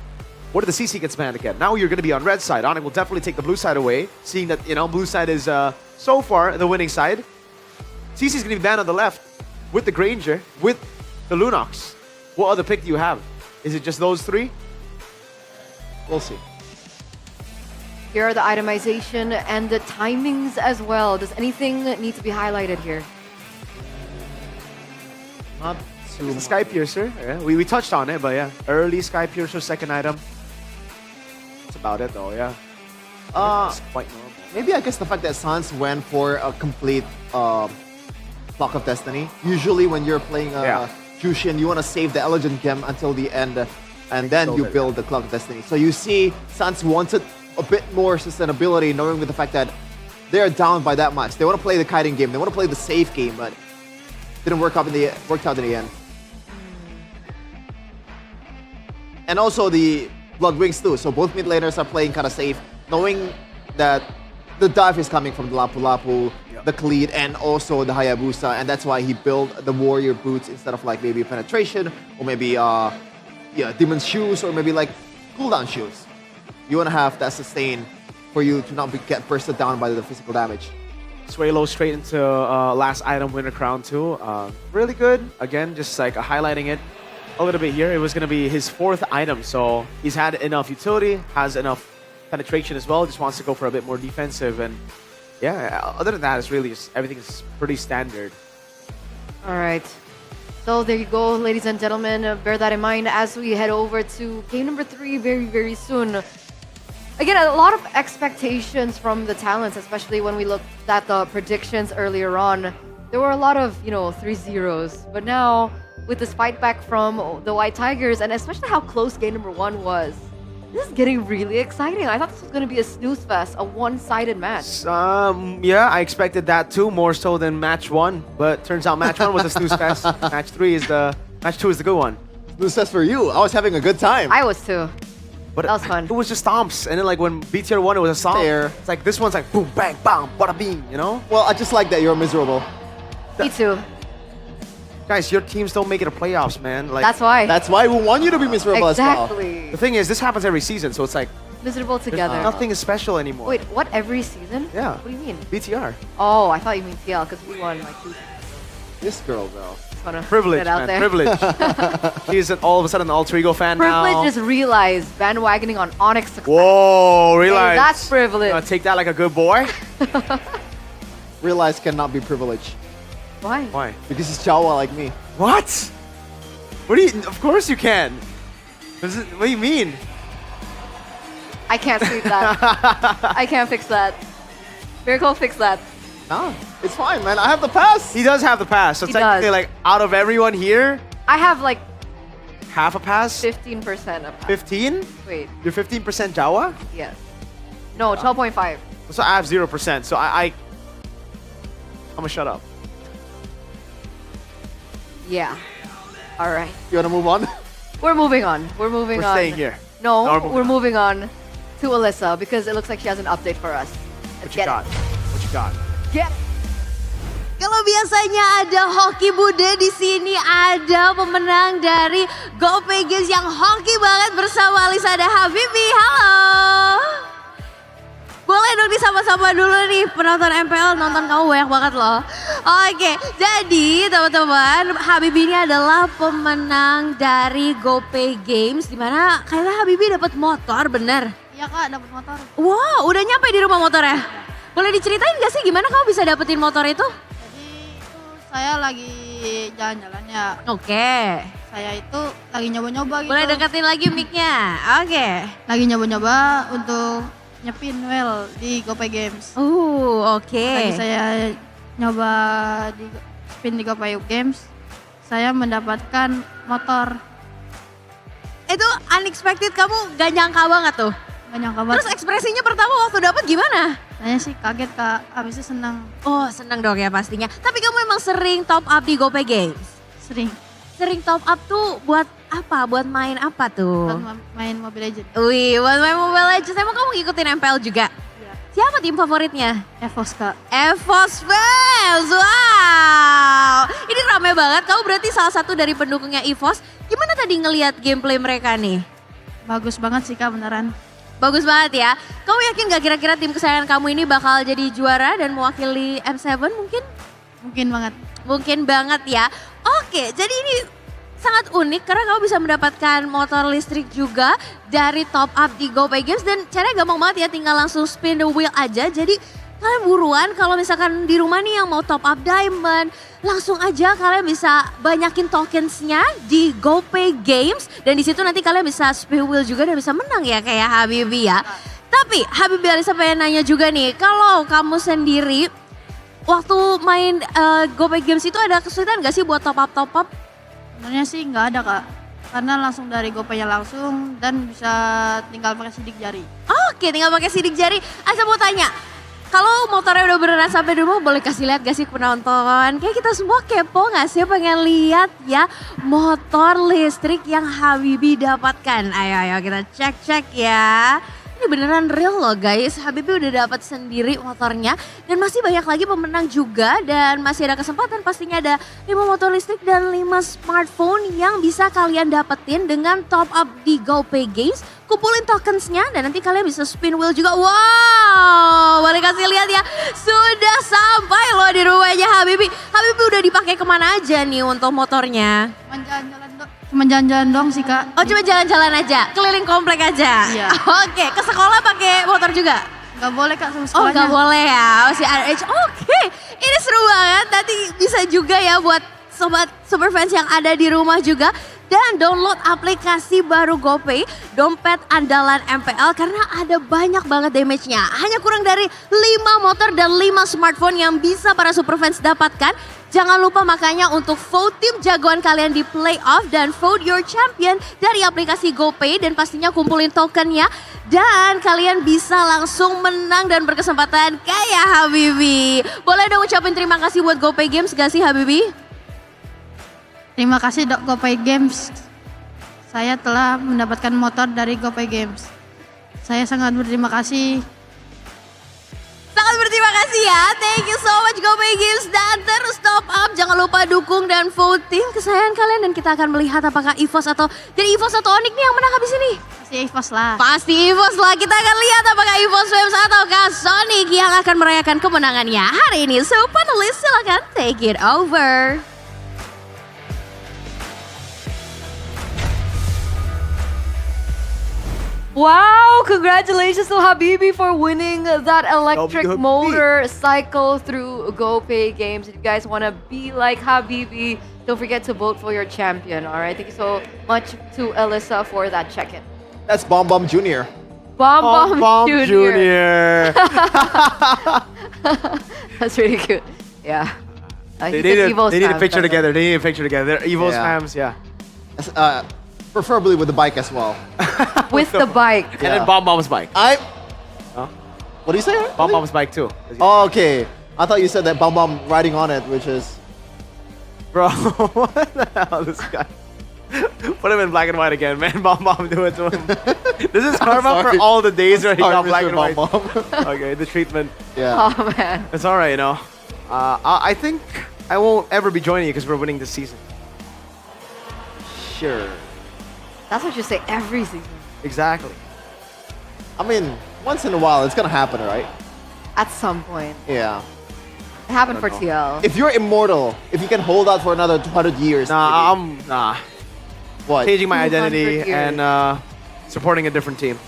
what if the CC gets banned again? Now you're going to be on red side. ONIC will definitely take the blue side away, seeing that, you know, blue side is so far the winning side. CC's going to be banned on the left with the Granger, with the Lunox. What other pick do you have? Is it just those 3? We'll see. Here are the itemization and the timings as well. Does anything need to be highlighted here? Not too much. Sky Piercer. Yeah, we touched on it, but yeah. Early Sky Piercer, second item. That's about it though, yeah. It's quite normal. Maybe I guess the fact that Sans went for a complete Clock of Destiny. Usually when you're playing Jushin, you want to save the Elegant Gem until the end, and then you build the Clock of Destiny. So you see Sans wanted a bit more sustainability, knowing with the fact that they're down by that much. They want to play the kiting game. They want to play the safe game, but didn't work out in the end. And also the Blood Wings too. So both mid laners are playing kind of safe, knowing that the dive is coming from the Lapu Lapu, the Khalid, and also the Hayabusa, and that's why he built the Warrior Boots instead of like maybe Penetration, or maybe Demon's Shoes, or maybe like cooldown shoes. You want to have that sustain for you to not get bursted down by the physical damage. Swalo straight into last item, Winter Crown too. Really good. Again, just like highlighting it a little bit here. It was going to be his 4th item, so he's had enough utility, has enough penetration as well, just wants to go for a bit more defensive, and yeah, other than that, it's really just everything is pretty standard. All right. So there you go, ladies and gentlemen. Bear that in mind as we head over to game number 3 very, very soon. Again, a lot of expectations from the talents, especially when we looked at the predictions earlier on. There were a lot of, 3-0s. But now, with this fight back from the White Tigers, and especially how close game number 1 was, this is getting really exciting. I thought this was going to be a snooze fest, a one-sided match. Yeah, I expected that too, more so than match 1. But turns out match 1 was a snooze fest. Match 2 is the good one. Snooze fest for you. I was having a good time. I was too. But that was fun. It was just stomps, and then like when BTR won, it was a stomp. Fair. It's like this one's like boom, bang, bam, bada bing, Well, I just like that you're miserable. Me too. Guys, your teams don't make it to playoffs, man. Like That's why. That's why we want you to be miserable as well. Exactly. the thing is, this happens every season, so it's like Miserable together. nothing is special anymore. Wait, what, every season? Yeah. What do you mean? BTR. Oh, I thought you mean TL, because we won like 2. This girl, though. Just wanna Privilege, get out man. there. Privilege. She's all of a sudden an alter ego fan now. Privilege is realized bandwagoning on ONIC success. Whoa, realize. Hey, that's privilege. Take that like a good boy. Realize cannot be privileged. Why? Why? Because he's Jawa like me. What? What do you? Of course you can. What do you mean? I can't sleep that. I can't fix that. Miracle, fix that. No, it's fine, man. I have the pass. He does have the pass. So He technically, does. like out of everyone here, I have like half a pass. 15% of pass. 15? Wait, You're 15% Jawa? yes. No, 12.5. So I have 0%. So I'm gonna shut up. Yeah. All right. You wanna move on? We're moving on. We're moving We're on. staying here. No, No, we're moving on to Alyssa because it looks like she has an update for us. What you got? What you got? Get it. Kalau biasanya ada hoki Bude, di sini ada pemenang dari GoPay Games yang hoki banget bersama Alisa dan Habibi. Halo. Boleh dong disapa-sapa dulu nih penonton MPL, nonton kamu banyak banget loh. Oke, jadi teman-teman, Habibi ini adalah pemenang dari GoPay Games, dimana kayaknya Habibi dapat motor, bener? Iya kak, dapat motor. Wow, udah nyampe di rumah motornya? Boleh diceritain gak sih gimana kamu bisa dapetin motor itu? Saya lagi jalan-jalan ya. Oke. Saya itu lagi nyoba-nyoba gitu. Boleh deketin lagi mic-nya. Oke. Lagi nyoba-nyoba untuk nyepin wheel di GoPay Games. Oke. Lagi saya nyoba di spin di GoPay Games. Saya mendapatkan motor. Itu unexpected, kamu gak nyangka banget tuh? Gak nyangka banget. Terus ekspresinya pertama waktu dapet gimana? Saya sih kaget kak, habis itu senang. Oh senang dong ya pastinya. Tapi kamu emang sering top up di GoPay Games? Sering. Sering top up tuh buat apa? Buat main apa tuh? Buat main Mobile Legends. Wih, buat main Mobile Legends. Emang kamu ngikutin MPL juga? Iya. Siapa tim favoritnya? EVOS kak. EVOS fans, wow. Ini rame banget, kamu berarti salah satu dari pendukungnya EVOS. Gimana tadi ngelihat gameplay mereka nih? Bagus banget sih kak, beneran. Bagus banget ya. Kamu yakin gak kira-kira tim kesayangan kamu ini bakal jadi juara dan mewakili M7 mungkin? Mungkin banget. Mungkin banget ya. Oke, jadi ini sangat unik karena kamu bisa mendapatkan motor listrik juga dari top up di GoPay Games. Dan caranya gampang banget ya, tinggal langsung spin the wheel aja. Jadi kalian buruan kalau misalkan di rumah nih yang mau top up diamond, langsung aja kalian bisa banyakin tokensnya di GoPay Games. Dan di situ nanti kalian bisa spin wheel juga dan bisa menang ya kayak Habibi ya. Tapi Habibi Alisa pengen nanya juga nih, kalau kamu sendiri waktu main GoPay Games itu ada kesulitan gak sih buat top up? Sebenarnya sih nggak ada kak, karena langsung dari GoPay-nya langsung dan bisa tinggal pakai sidik jari. Oke, tinggal pakai sidik jari. Asa mau tanya, kalau motornya udah beneran sampai di rumah, boleh kasih lihat gak sih ke penonton? Kayak kita semua kepo gak sih, pengen lihat ya motor listrik yang Habibi dapatkan. Ayo kita cek ya. Ini beneran real loh guys, Habibi udah dapat sendiri motornya. Dan masih banyak lagi pemenang juga, dan masih ada kesempatan pastinya ada 5 motor listrik dan 5 smartphone yang bisa kalian dapetin dengan top up di GoPay Games. Kumpulin tokensnya dan nanti kalian bisa spin wheel juga. Wow, boleh kasih lihat ya, sudah sampai loh di rumahnya Habibi. Habibi udah dipakai kemana aja nih untuk motornya? Cuma jalan-jalan dong sih kak. Oh cuma jalan-jalan aja, keliling komplek aja? Iya. Oke, ke sekolah pakai motor juga? Gak boleh kak sama Oh sekolahnya. gak boleh ya, masih RH. Oke, ini seru banget, nanti bisa juga ya buat sobat Superfans yang ada di rumah juga. Dan download aplikasi baru GoPay, dompet andalan MPL karena ada banyak banget damage-nya. Hanya kurang dari 5 motor dan 5 smartphone yang bisa para Superfans dapatkan. Jangan lupa makanya untuk vote tim jagoan kalian di playoff dan vote your champion dari aplikasi GoPay dan pastinya kumpulin tokennya. Dan kalian bisa langsung menang dan berkesempatan kayak Habibi. Boleh dong ucapin terima kasih buat GoPay Games gak sih Habibi? Terima kasih GoPay Games. Saya telah mendapatkan motor dari GoPay Games. Saya sangat berterima kasih. Sangat berterima kasih ya. Thank you so much GoPay Games. Dan terus top up. Jangan lupa dukung dan voting kesayangan kalian. Dan kita akan melihat apakah EVOS atau ONIC nih yang menang habis ini. Pasti EVOS lah. Pasti EVOS lah. Kita akan lihat apakah EVOS Waves ataukah Sonic yang akan merayakan kemenangannya hari ini. So panelis silakan take it over. Wow, congratulations to Habibi for winning that electric motor cycle through GoPay Games. If you guys want to be like Habibi, don't forget to vote for your champion, all right? Thank you so much to Alyssa for that check-in. That's Bomb Bomb Jr. Bomb Jr. Jr. That's really cute. Yeah. They need a picture together. They need a picture together. They're EVOS fams, yeah. Preferably with the bike as well. With the bike. And then Bomb Bomb's bike. What do you say? Bomb Bomb's bike too. Oh, okay. I thought you said that Bomb Bomb riding on it, which is... Bro, what the hell, this guy? Put him in black and white again, man. Bomb Bomb, do it to him. This is karma for all the days where he got black and white. Okay, the treatment. Yeah. Oh, man. It's alright, you know. I think I won't ever be joining you because we're winning this season. Sure. That's what you say every season. Exactly. I mean, once in a while, it's gonna happen, right? At some point. Yeah. It happened for TL. If you're immortal, if you can hold out for another 200 years. Nah. What? Changing my identity and supporting a different team.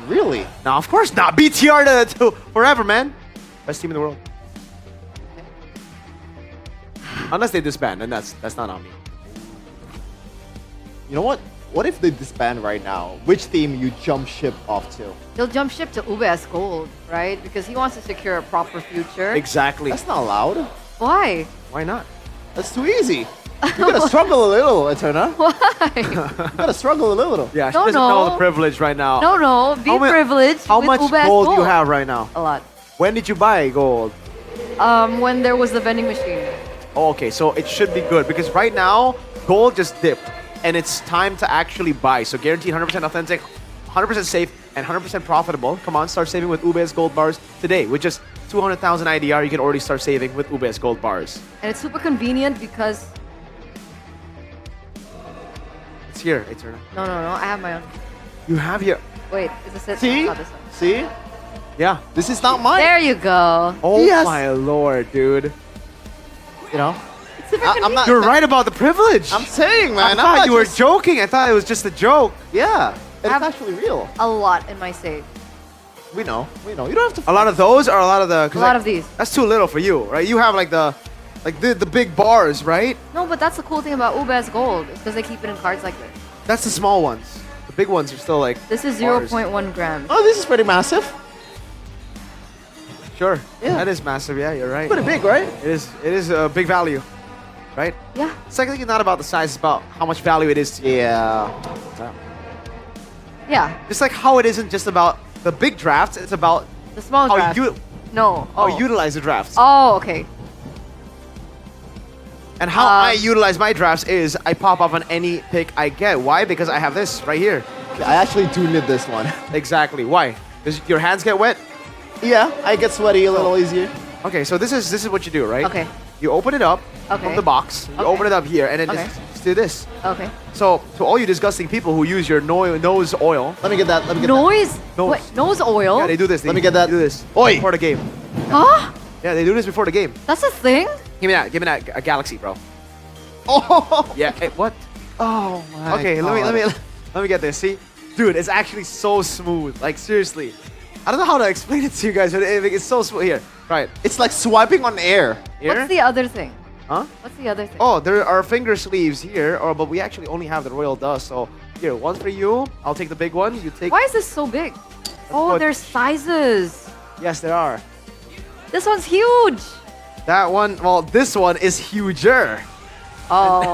Really? No, of course not. BTR to forever, man. Best team in the world. Unless they disband, and that's not on me. You know what? What if they disband right now? Which team you jump ship off to? He'll jump ship to UBS Gold, right? Because he wants to secure a proper future. Exactly. That's not allowed. Why? Why not? That's too easy. You gotta struggle a little, Eterna. Why? You gotta struggle a little. Yeah, she doesn't know the privilege right now. No. Be privileged. How much UBS gold do you have right now? A lot. When did you buy gold? When there was the vending machine. Oh, okay, so it should be good because right now gold just dipped. And it's time to actually buy. So guaranteed 100% authentic, 100% safe, and 100% profitable. Come on, start saving with UBS Gold Bars today. With just 200,000 IDR, you can already start saving with UBS Gold Bars. And it's super convenient because... It's here, Eterna. No. I have my own. You have your... Wait, is this it? See? Not this one. See? Yeah. This is not mine. There you go. Oh yes. My lord, dude. You know? I'm not. You're right about the privilege. I'm saying, man. I thought you were joking. I thought it was just a joke. Yeah, it's actually real. A lot in my safe. We know. You don't have to. A lot of those or a lot of the? A lot of these. That's too little for you, right? You have like the big bars, right? No, but that's the cool thing about UBS Gold because they keep it in cards like this. That's the small ones. The big ones are still like. This is 0.1 grams. Oh, this is pretty massive. Sure. Yeah. That is massive. Yeah, you're right. Pretty big, right? It is a big value. Right? Yeah. Secondly, it's not about the size, it's about how much value it is to you. Yeah. Just like how it isn't just about the big drafts, it's about the small drafts. How you utilize the drafts. Oh, okay. And how I utilize my drafts is I pop up on any pick I get. Why? Because I have this right here. I actually do need this one. Exactly. Why? Does your hands get wet? Yeah, I get sweaty a little easier. Okay, so this is what you do, right? Okay. You open it up from the box. You open it up here, and then just do this. Okay. So, to all you disgusting people who use your nose oil. Let me get that. Nose? Wait, nose oil? Yeah, they do this. Let me get that. They do this. Oi! Before the game. Huh? Yeah, they do this before the game. That's a thing? Give me that. Give me that. A Galaxy, bro. Oh! Yeah. Hey, what? Oh my Okay, God. let me get this. See? Dude, it's actually so smooth. Like, seriously. I don't know how to explain it to you guys, but it's so smooth. Here. Right. It's like swiping on air. Here? What's the other thing? Huh? What's the other thing? Oh, there are finger sleeves here, but we actually only have the royal dust. So here, one for you. I'll take the big one. You take. Why is this so big? Oh, what- there's sizes. Yes, there are. This one's huge. That one. Well, this one is huger. Oh.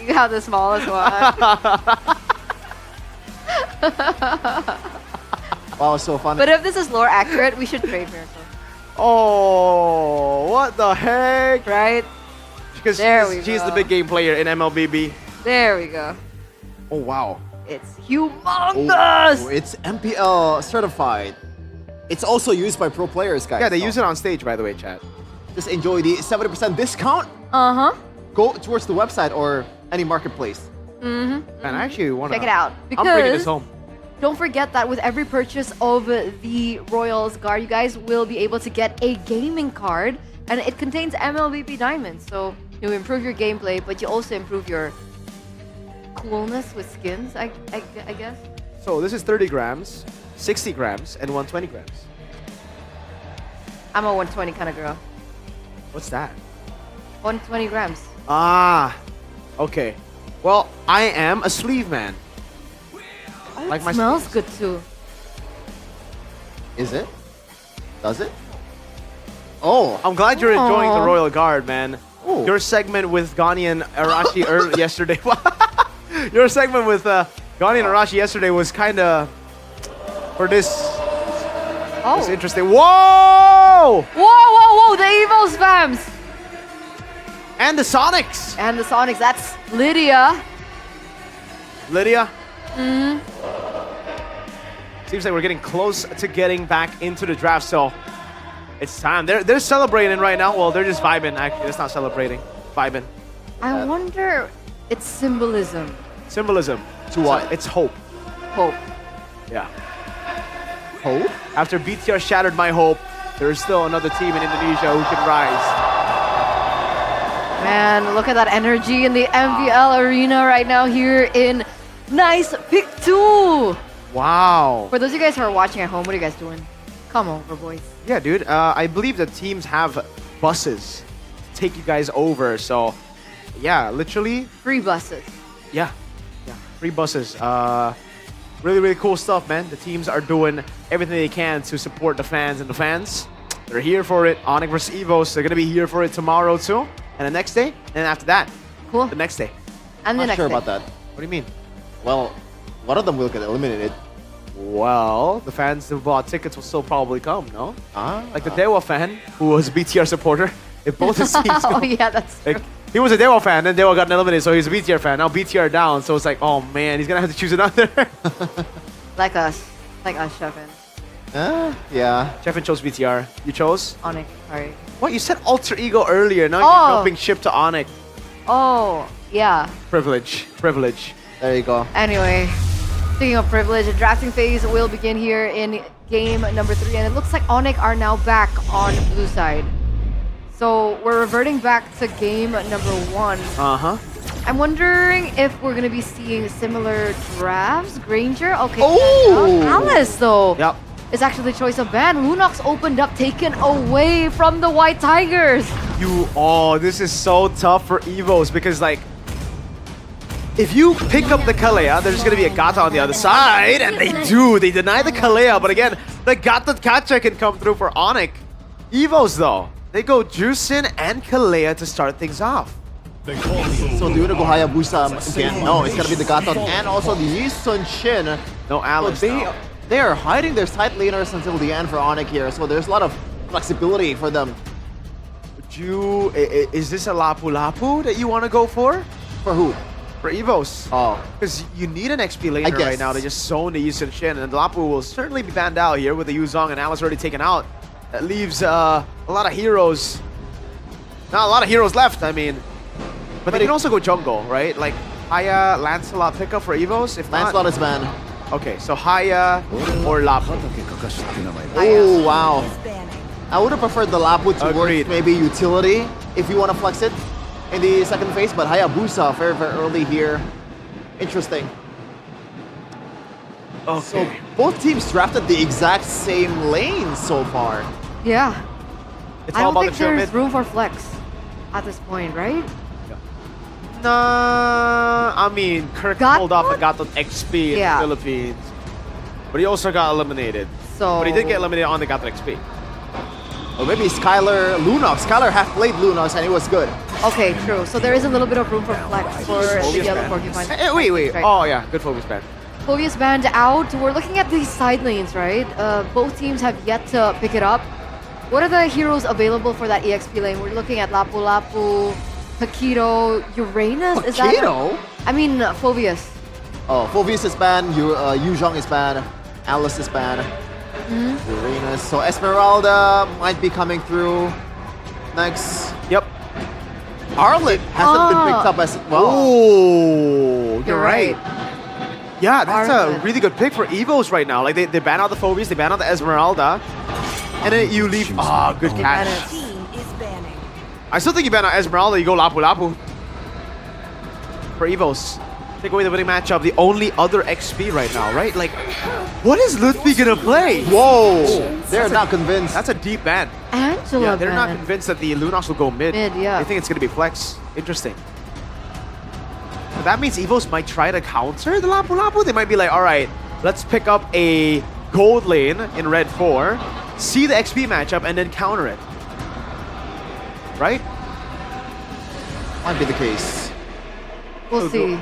You have the smallest one. Wow, so fun. But if this is lore accurate, we should trade Miracle. Oh, what the heck? Right? Because There we she's go. the big game player in MLBB. There we go. Oh, wow. It's humongous. Oh, it's MPL certified. It's also used by pro players, guys. Yeah, they use it on stage, by the way, chat. Just enjoy the 70% discount. Uh-huh. Go towards the website or any marketplace. Mm-hmm. And I actually want to Check it out. I'm bringing this Because home. don't forget that with every purchase of the Royals card, you guys will be able to get a gaming card, and it contains MLBB diamonds. So you improve your gameplay, but you also improve your coolness with skins, I guess. So this is 30 grams, 60 grams, and 120 grams. I'm a 120 kind of girl. What's that? 120 grams. Ah, okay. Well, I am a sleeve man. Oh, Like it my smells sleeves. good too. Is it? Does it? Oh. I'm glad you're enjoying the Aw. Royal Guard, man. Ooh. Your segment with Gani and Arashi yesterday. Your segment with Gani and Arashi yesterday was kind of for this. Oh. It's interesting. Whoa! Whoa, the EVOS fams! And the Sonics. And the Sonics, that's Lydia. Lydia. Mm-hmm. Seems like we're getting close to getting back into the draft, so it's time. They're celebrating right now. Well, they're just vibing. Actually, that's not celebrating. Vibing. I wonder, it's symbolism. Symbolism. To what? It's hope. Hope. Yeah. Hope? After BTR shattered my hope, there is still another team in Indonesia who can rise. Man, look at that energy in the MPL arena right now here in Nice Pick 2. Wow. For those of you guys who are watching at home, what are you guys doing? Come over, boys. Yeah, dude. I believe the teams have buses to take you guys over. So, yeah, literally. Free buses. Yeah. Yeah. Free buses. Really, really cool stuff, man. The teams are doing everything they can to support the fans, and the fans, they're here for it. ONIC versus EVOS, they're going to be here for it tomorrow too. And the next day, and after that, cool. The next day. And the Not next sure day. about that. What do you mean? Well, one of them will get eliminated. Well, the fans who bought tickets will still probably come, no? Ah. Like the Dewa fan, who was a BTR supporter. If both his teams Oh, go, yeah, that's true. like, he was a Dewa fan, then Dewa got eliminated, so he's a BTR fan. Now BTR down, so it's like, oh man, he's gonna have to choose another. Like us, Shevin. Yeah. Jeffin chose BTR. You chose? ONIC, sorry. What? You said alter ego earlier. Now Oh. you're jumping ship to ONIC. Oh, yeah. Privilege. Privilege. There you go. Anyway, speaking of privilege, the drafting phase will begin here in game number 3, and it looks like ONIC are now back on blue side. So we're reverting back to game number 1. Uh-huh. I'm wondering if we're gonna be seeing similar drafts. Granger, okay. Oh! Alice though. Yep. Is actually the choice of ban. Lunox opened up, taken away from the White Tigers. This is so tough for EVOS because, like, if you pick up the Kalea, there's going to be a Gata on the other side, and they do. They deny the Kalea, but again, the Gata Kacha can come through for ONIC. EVOS, though, they go Jusin and Kalea to start things off. So do you go Hayabusa again? No, it's gonna be the Gatot and also the Yi Sun Shin. No Alice. So they are hiding their side laners until the end for ONIC here, so there's a lot of flexibility for them. Is this a Lapu Lapu that you want to go for? For who? For EVOS. Oh. Because you need an XP laner I guess. right now to just zone the Yi Sun Shin, and Lapu will certainly be banned out here with the Yuzong and Alice already taken out. That leaves a lot of heroes. Not a lot of heroes left, I mean. But they can also go jungle, right? Like Haya, Lancelot pickup for EVOS? If Lancelot not, is banned. Okay, so Haya or Lapu. Oh, wow. I would have preferred the Lapu towards Agreed. maybe utility if you want to flex it in the second phase, but Hayabusa very, very early here. Interesting. Okay. So both teams drafted the exact same lane so far. Yeah. It's I all don't about think the there's pyramid. room for flex at this point, right? Nah, I mean, Kirk pulled off and got the XP in the Philippines. But he also got eliminated. So, but he did get eliminated on the got the XP. Or maybe Skylar Lunox. Skylar half played Lunox and it was good. Okay, true. So there is a little bit of room for flex for the yellow porcupine. Wait. Right. Oh, yeah. Good focus ban. Phobius band out. We're looking at these side lanes, right? Both teams have yet to pick it up. What are the heroes available for that EXP lane? We're looking at Lapu Lapu, Paquito, Uranus. Is that? Paquito? I mean, Phobius. Oh, Phobius is banned. Yuzhong is banned. Alice is banned. Uranus. So Esmeralda might be coming through next. Yep. Arlet hasn't been picked up as well. Oh, you're right. Yeah, that's Arlet. a really good pick for EVOS right now. Like they ban out the Phobius, they ban out the Esmeralda, and then you leave. Good catch. I still think you ban out Esmeralda, you go Lapu Lapu. For EVOS. Take away the winning matchup, the only other XP right now, right? Like, what is Lutfi gonna play? Whoa! They're not convinced. That's a deep ban. Angela Yeah, they're not ban. convinced that the Lunox will go mid. Yeah. They think it's gonna be flex. Interesting. So that means EVOS might try to counter the Lapu Lapu. They might be like, all right, let's pick up a gold lane in red 4, see the XP matchup, and then counter it. Right? Might be the case. We'll see.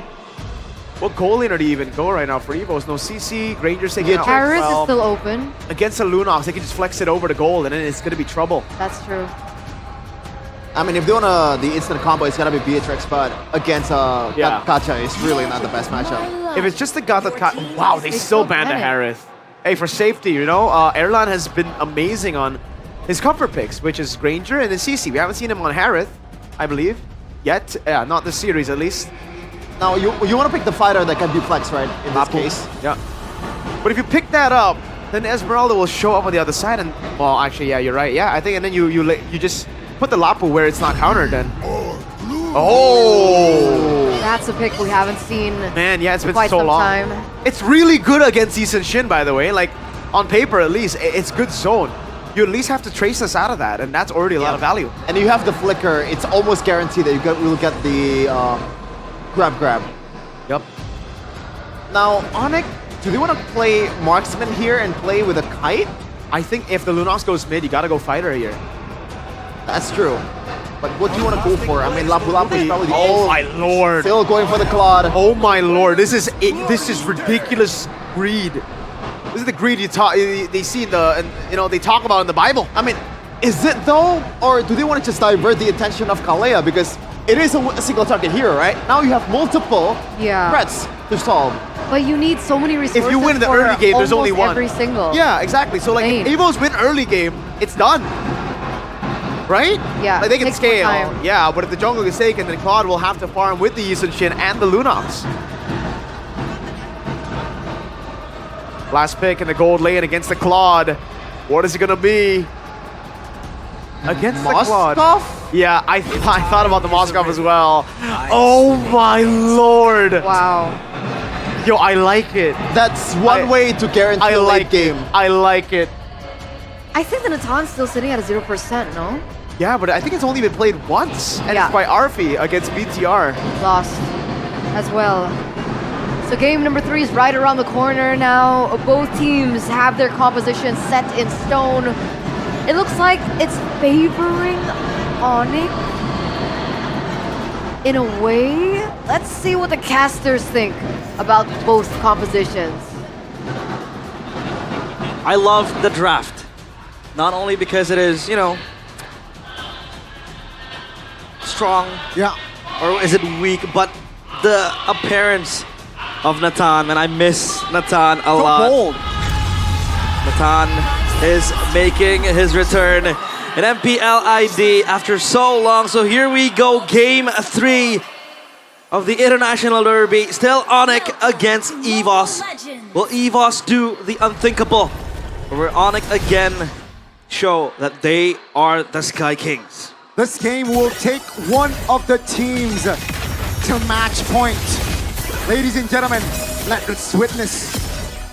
What goal lane are they even go right now for EVOS? No CC, Granger's taking out. Harris is still open. Against the Lunox, they can just flex it over to gold, and then it's gonna be trouble. That's true. I mean, if they want the instant combo, it's gonna be Beatrix, but against Kacha, it's really not the best matchup. If it's just the Gata wow, they still banned the Harith. Hey, for safety, you know, Erlan has been amazing on his comfort picks, which is Granger and then CC. We haven't seen him on Harith, I believe, yet. Yeah, not this series at least. Now, you want to pick the fighter that can be flex, right, in this case? Yeah. But if you pick that up, then Esmeralda will show up on the other side and, well, actually, yeah, you're right. Yeah, I think, and then you just put the Lapu where it's not countered then. Oh! That's a pick we haven't seen. Man, yeah, it's been quite so some long. time. It's really good against Eason Shin, by the way. Like, on paper at least, it's good zone. You at least have to trace us out of that, and that's already a lot of value. And you have the flicker, it's almost guaranteed that you will get the grab. Yep. Now, ONIC, do they want to play marksman here and play with a kite? I think if the Lunox goes mid, you gotta go fighter here. That's true. But what do you want to go for? I mean, Lapu Lapu is probably the Oh my lord! Still going for the Claude. Oh my lord! This is ridiculous greed. This is the greed they see in the they talk about in the Bible. I mean, is it though, or do they want to just divert the attention of Kalea because it is a single target hero, right? Now you have multiple threats to solve. But you need so many resources. If you win the for early game, there's only one. Every single. Yeah, exactly. So like, if EVOS win early game, it's done. Right? Yeah. Like they can takes more scale. time. Yeah, but if the jungle is taken, then Claude will have to farm with the Yisun Shin and the Lunox. Last pick in the gold lane against the Claude. What is it gonna be? Against the Claude. Yeah, I thought about the Moskov as well. Oh my lord! Wow. Yo, I like it. That's one way to guarantee a late game. I like it. I think the Natan's still sitting at a 0%, no? Yeah, but I think it's only been played once, and it's by Arfi against BTR. Lost as well. So game number 3 is right around the corner now. Both teams have their composition set in stone. It looks like it's favoring ONIC in a way. Let's see what the casters think about both compositions. I love the draft. Not only because it is, strong, or is it weak, but the appearance of Natan, and I miss Natan a lot. Bold. Natan is making his return in MPL ID after so long. So here we go, game 3 of the International Derby. Still ONIC against EVOS. Will EVOS do the unthinkable? Or will ONIC again show that they are the Sky Kings? This game will take one of the teams to match point. Ladies and gentlemen, let's witness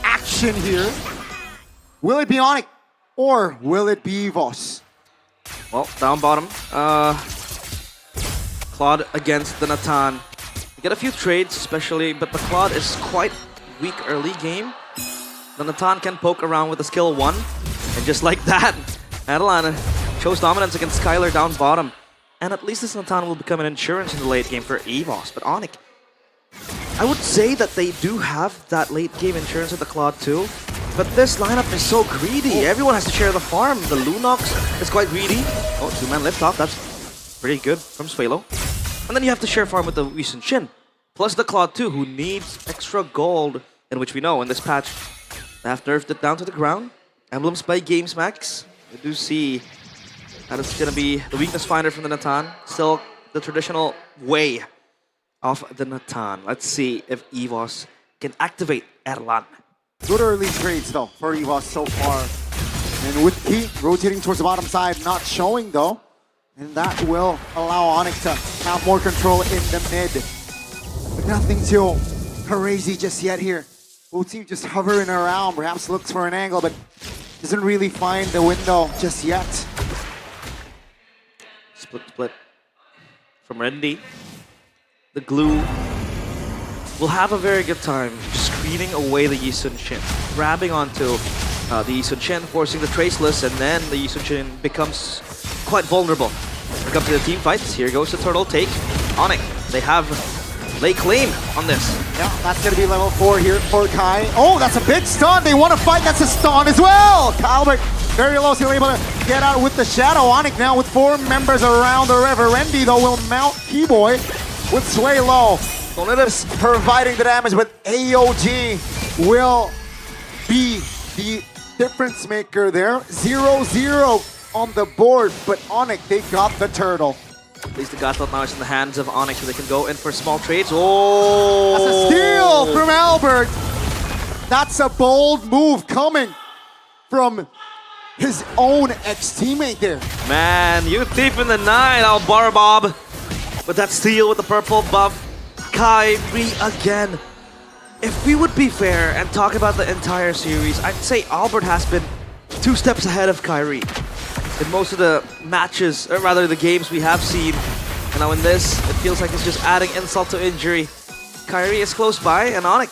action here. Will it be ONIC or will it be EVOS? Well, down bottom. Claude against the Natan. You get a few trades, especially, but the Claude is quite weak early game. The Natan can poke around with the skill 1, and just like that, Adelan shows dominance against Skylar down bottom. And at least this Natan will become an insurance in the late game for EVOS. But ONIC, I would say that they do have that late game insurance with the Claude too. But this lineup is so greedy. Everyone has to share the farm. The Lunox is quite greedy. Oh, 2-man lift off. That's pretty good from Swalo. And then you have to share farm with the Wii Shin. Plus the Claude too, who needs extra gold. In which we know in this patch, they have nerfed it down to the ground. Emblems by Games Max. We do see that it's going to be the weakness finder from the Natan. Still the traditional way of the Natan. Let's see if EVOS can activate Erlan. Good early trades though for EVOS so far. And with Key rotating towards the bottom side, not showing though. And that will allow ONIC to have more control in the mid. But nothing too crazy just yet here. Both team just hovering around, perhaps looks for an angle, but doesn't really find the window just yet. Split from Rendy. The glue will have a very good time screening away the Yisun Shin, grabbing onto the Yisun Shin, forcing the traceless, and then the Yisun Shin becomes quite vulnerable. When it comes to the team fights, here goes the turtle take. ONIC, they have lay claim on this. Yeah, that's gonna be level 4 here for Kai. Oh, that's a big stun. They want to fight. That's a stun as well. Albert very low, still able to get out with the shadow. ONIC now with 4 members around the river. Rendy though will mount Keyboy with Sway low. Dominators providing the damage, but AOG will be the difference maker there. 0-0 on the board, but ONIC, they got the turtle. At least the Gatot now is in the hands of ONIC, so they can go in for small trades. Oh! That's a steal from Albert. That's a bold move coming from his own ex-teammate there. Man, you thief in the night, Albarbob. But that steal with the purple buff. Kyrie again. If we would be fair and talk about the entire series, I'd say Albert has been 2 steps ahead of Kyrie in most of the matches, or rather the games we have seen. And now in this, it feels like it's just adding insult to injury. Kyrie is close by, and ONIC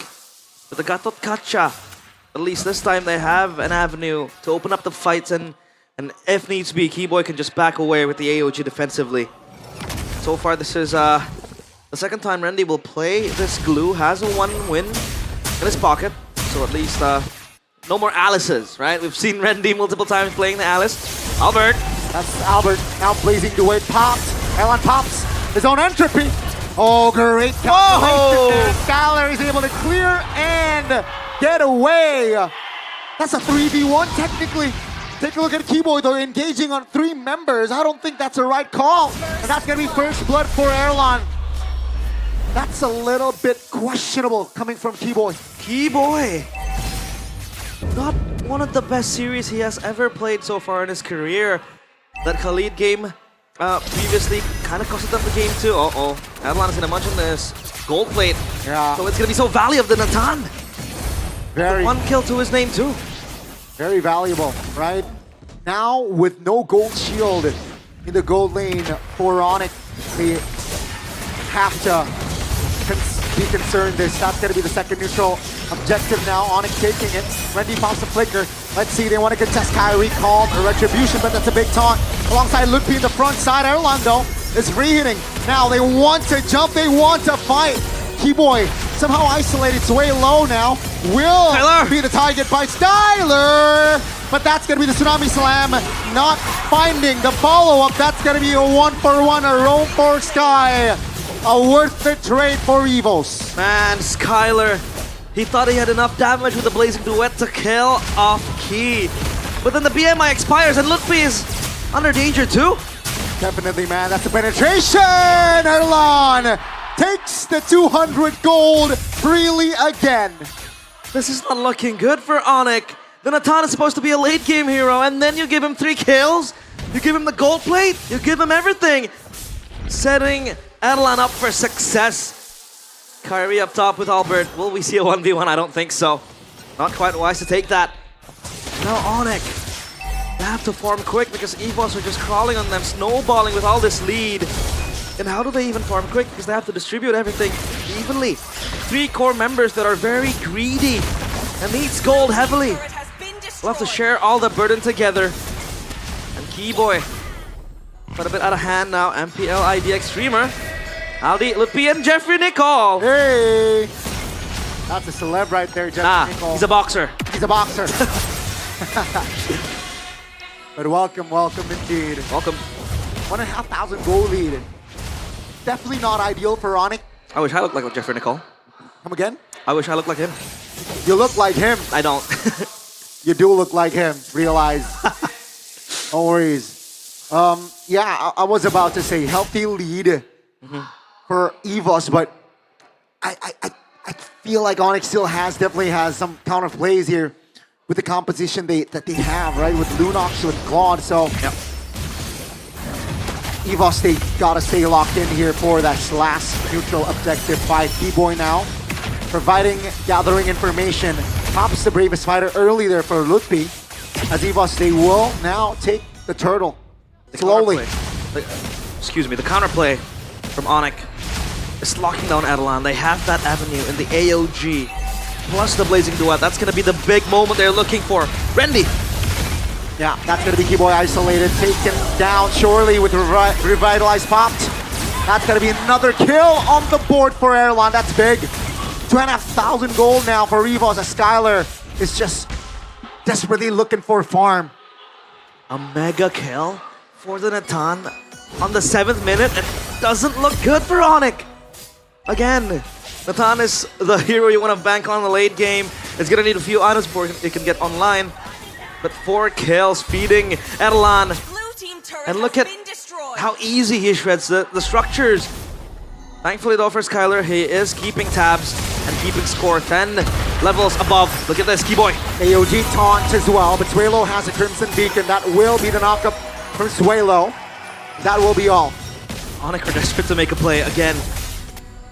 with the Gatot Kacha. At least this time they have an avenue to open up the fights, and if needs be, Keyboy can just back away with the AOG defensively. So far, this is the second time Rendy will play this glue, has a 1 win in his pocket. So at least no more Alices, right? We've seen Rendy multiple times playing the Alice. Albert. That's Albert now blazing the way. Popped. Elon pops his own entropy. Oh, great calculation there. Skylar is able to clear and get away. That's a 3v1 technically. Take a look at Keyboy though, engaging on 3 members. I don't think that's a right call. And that's gonna be first blood for Erlan. That's a little bit questionable coming from Keyboy. Keyboy! Not one of the best series he has ever played so far in his career. That Khalid game previously kind of costed them the game too. Uh-oh. Adelan is gonna munch on this gold plate. Yeah. So it's gonna be so Valley of the Natan. Very. 1 kill to his name too. Very valuable, right? Now with no gold shield in the gold lane for ONIC, they have to be concerned. That's going to be the second neutral objective now. ONIC taking it. Rendy pops the flicker. Let's see, they want to contest Kyrie, called a retribution, but that's a big taunt. Alongside Ludpi in the front side, Erlan though is re-hitting. Now they want to jump, they want to fight. Keyboy somehow isolated, Sway low now. Will be the target by Styler, but that's gonna be the Tsunami Slam. Not finding the follow-up. That's gonna be a 1-for-1, a roam for Sky. A worth the trade for EVOS. Man, Skylar, he thought he had enough damage with the Blazing Duet to kill off Key. But then the BMI expires and Ludpi is under danger too. Definitely, man. That's the penetration. Erlan takes the 200 gold freely again. This is not looking good for ONIC. The Natan is supposed to be a late game hero, and then you give him 3 kills, you give him the gold plate, you give him everything. Setting Erlan up for success. Kyrie up top with Albert. Will we see a 1v1? I don't think so. Not quite wise to take that. Now ONIC. They have to farm quick because EVOS are just crawling on them, snowballing with all this lead. And how do they even farm quick? Because they have to distribute everything evenly. 3 core members that are very greedy and needs gold heavily. We'll have to share all the burden together. And Keyboy, quite a bit out of hand now. MPL IDX streamer. Aldi, Lupi, and Jeffrey Nicole. Hey! That's a celeb right there, Jeffrey Nicole. He's a boxer. He's a boxer. But welcome indeed. Welcome. 1,500 gold lead. Definitely not ideal for ONIC. I wish I looked like Jeffrey Nicole. Come again? I wish I looked like him. You look like him. I don't. You do look like him. Realize. No worries. Yeah, I was about to say healthy lead for EVOS, but I feel like ONIC still definitely has some counter plays here with the composition that they have, right? With Lunox, with Claude, so yep. EVOS, they gotta stay locked in here for that last neutral objective by Keyboy now. Gathering information. Pops the bravest fighter early there for Lutfi. As EVOS, they will now take the turtle. Slowly. The counterplay from ONIC is locking down Adelan. They have that avenue in the AOG. Plus the Blazing Duet. That's going to be the big moment they're looking for. Rendy. Yeah, that's going to be Keyboy isolated. Taken down surely with Revitalize popped. That's going to be another kill on the board for Airlon. That's big. 2,500 gold now for EVOS as Skylar is just desperately looking for farm. A mega kill for the Natan on the 7th minute. It doesn't look good for ONIC. Again, Natan is the hero you want to bank on in the late game. It's going to need a few items before it can get online. But 4 kills feeding Erlan. And look at how easy he shreds the structures. Thankfully though for Skylar, he is keeping tabs and keeping score 10 levels above. Look at this, Keyboy. AOG taunt as well, but Suelo has a Crimson Beacon. That will be the knockup for Suelo. That will be all. ONIC are desperate to make a play again.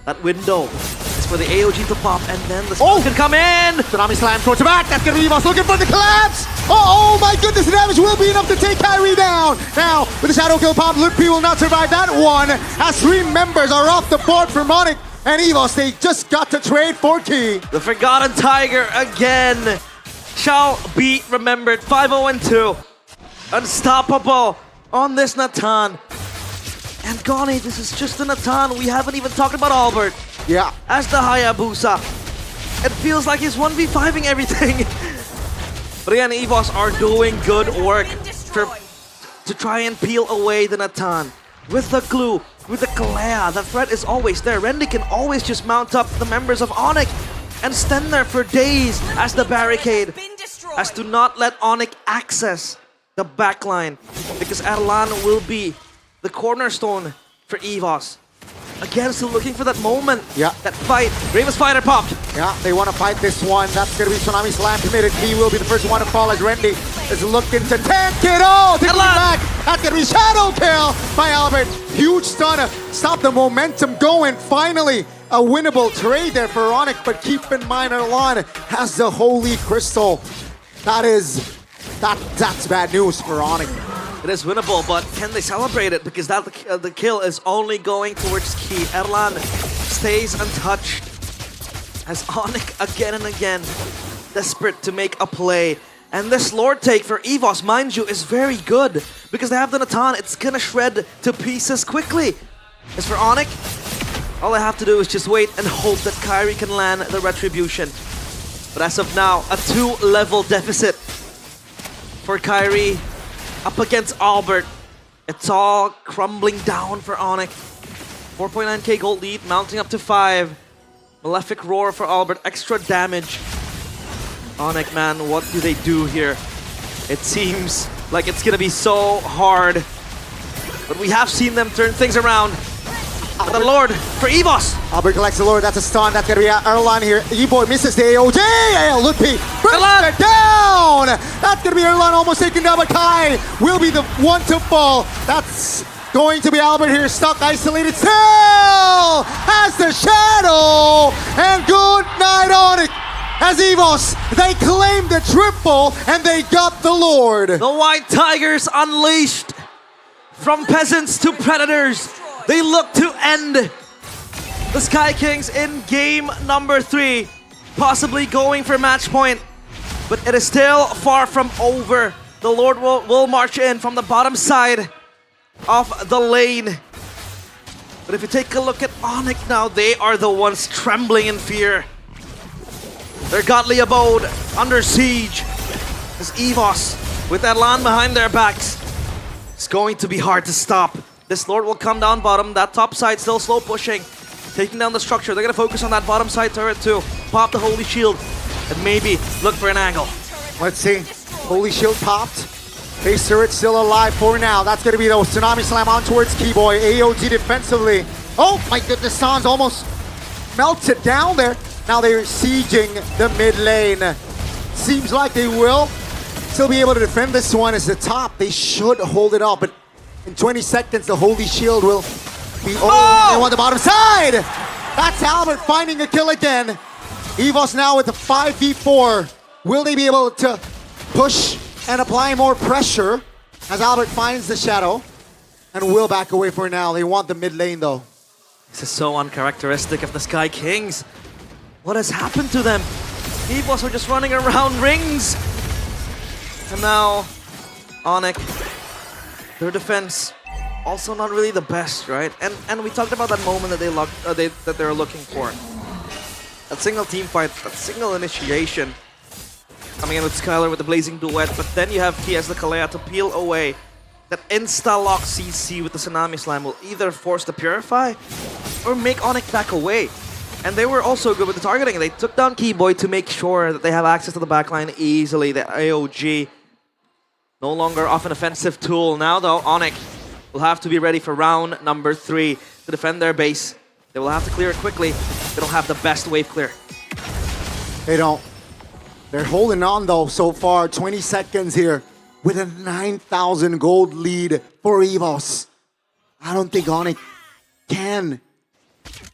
That window is for the AOG to pop, and then the smoke can come in! Tsunami Slam towards the back. That's going to be EVOS looking for the collapse! Oh my goodness, the damage will be enough to take Kyrie down! Now, with the Shadow Kill pop, Lutfi will not survive that one, as 3 members are off the board for ONIC and EVOS. They just got to trade for Key. The Forgotten Tiger again shall be remembered. 5-0-2. Unstoppable on this Natan. And Goni, this is just a Natan. We haven't even talked about Albert. Yeah. As the Hayabusa. It feels like he's 1v5ing everything. But again, EVOS are doing good work to try and peel away the Natan. With the glue, with the Kalea, the threat is always there. Rendy can always just mount up the members of ONIC and stand there for days as the barricade. As to not let ONIC access the backline. Because Adelan will be the cornerstone for EVOS. Again, still looking for that moment. Yeah. That fight. Bravest fighter popped. Yeah, they want to fight this one. That's going to be Tsunami Slam committed. He will be the first one to fall as Rendy is looking to tank it all. Taking it back. That's going to be Shadow Kill by Albert. Huge stun. Stop the momentum going. Finally, a winnable trade there for ONIC. But keep in mind, Erlan has the Holy Crystal. That's bad news for ONIC. It is winnable, but can they celebrate it? Because the kill is only going towards Key. Erlan stays untouched as ONIC again and again desperate to make a play. And this Lord take for EVOS, mind you, is very good because they have the Natan. It's gonna shred to pieces quickly. As for ONIC, all they have to do is just wait and hope that Kyrie can land the Retribution. But as of now, a 2-level deficit for Kyrie. Up against Albert. It's all crumbling down for ONIC. 4.9k gold lead, mounting up to 5. Malefic Roar for Albert, extra damage. ONIC, man, what do they do here? It seems like it's gonna be so hard. But we have seen them turn things around. The Lord for EVOS. Albert collects the Lord. That's a stun. That's going to be Erlan here. E-Boy misses the AOJ. Lutfi brings it down. That's going to be Erlan almost taken down, but Kai will be the one to fall. That's going to be Albert here, stuck, isolated. Still has the shadow. And good night, ONIC. as EVOS, they claim the triple and they got the Lord. The White Tigers unleashed from peasants to predators. They look to end the Sky Kings in game number 3, possibly going for match point, but it is still far from over. The Lord will march in from the bottom side of the lane. But if you take a look at ONIC now, they are the ones trembling in fear. Their godly abode under siege. As EVOS, with that land behind their backs, it's going to be hard to stop. This Lord will come down bottom, that top side still slow pushing, taking down the structure. They're gonna focus on that bottom side turret too. Pop the Holy Shield and maybe look for an angle. Let's see. Holy Shield popped. Base turret still alive for now. That's gonna be the Tsunami Slam on towards Keyboy. AOG defensively. Oh my goodness, Sans almost melted down there. Now they're sieging the mid lane. Seems like they will still be able to defend this one as the top. They should hold it up, but in 20 seconds, the Holy Shield will be on the bottom side. That's Albert finding a kill again. EVOS now with a 5v4. Will they be able to push and apply more pressure as Albert finds the shadow and will back away for now? They want the mid lane though. This is so uncharacteristic of the Sky Kings. What has happened to them? EVOS are just running around rings. And now, ONIC, their defense, also not really the best, right? And we talked about that moment that they were looking for. That single team fight, that single initiation. Coming in with Skylar with the Blazing Duet, but then you have TS the Kalea to peel away. That insta-lock CC with the Tsunami Slam will either force the Purify or make ONIC back away. And they were also good with the targeting. They took down Keyboy to make sure that they have access to the backline easily. The AOG no longer off an offensive tool. Now though, ONIC will have to be ready for round number 3 to defend their base. They will have to clear it quickly. They don't have the best wave clear. They don't. They're holding on though so far. 20 seconds here with a 9,000 gold lead for EVOS. I don't think ONIC can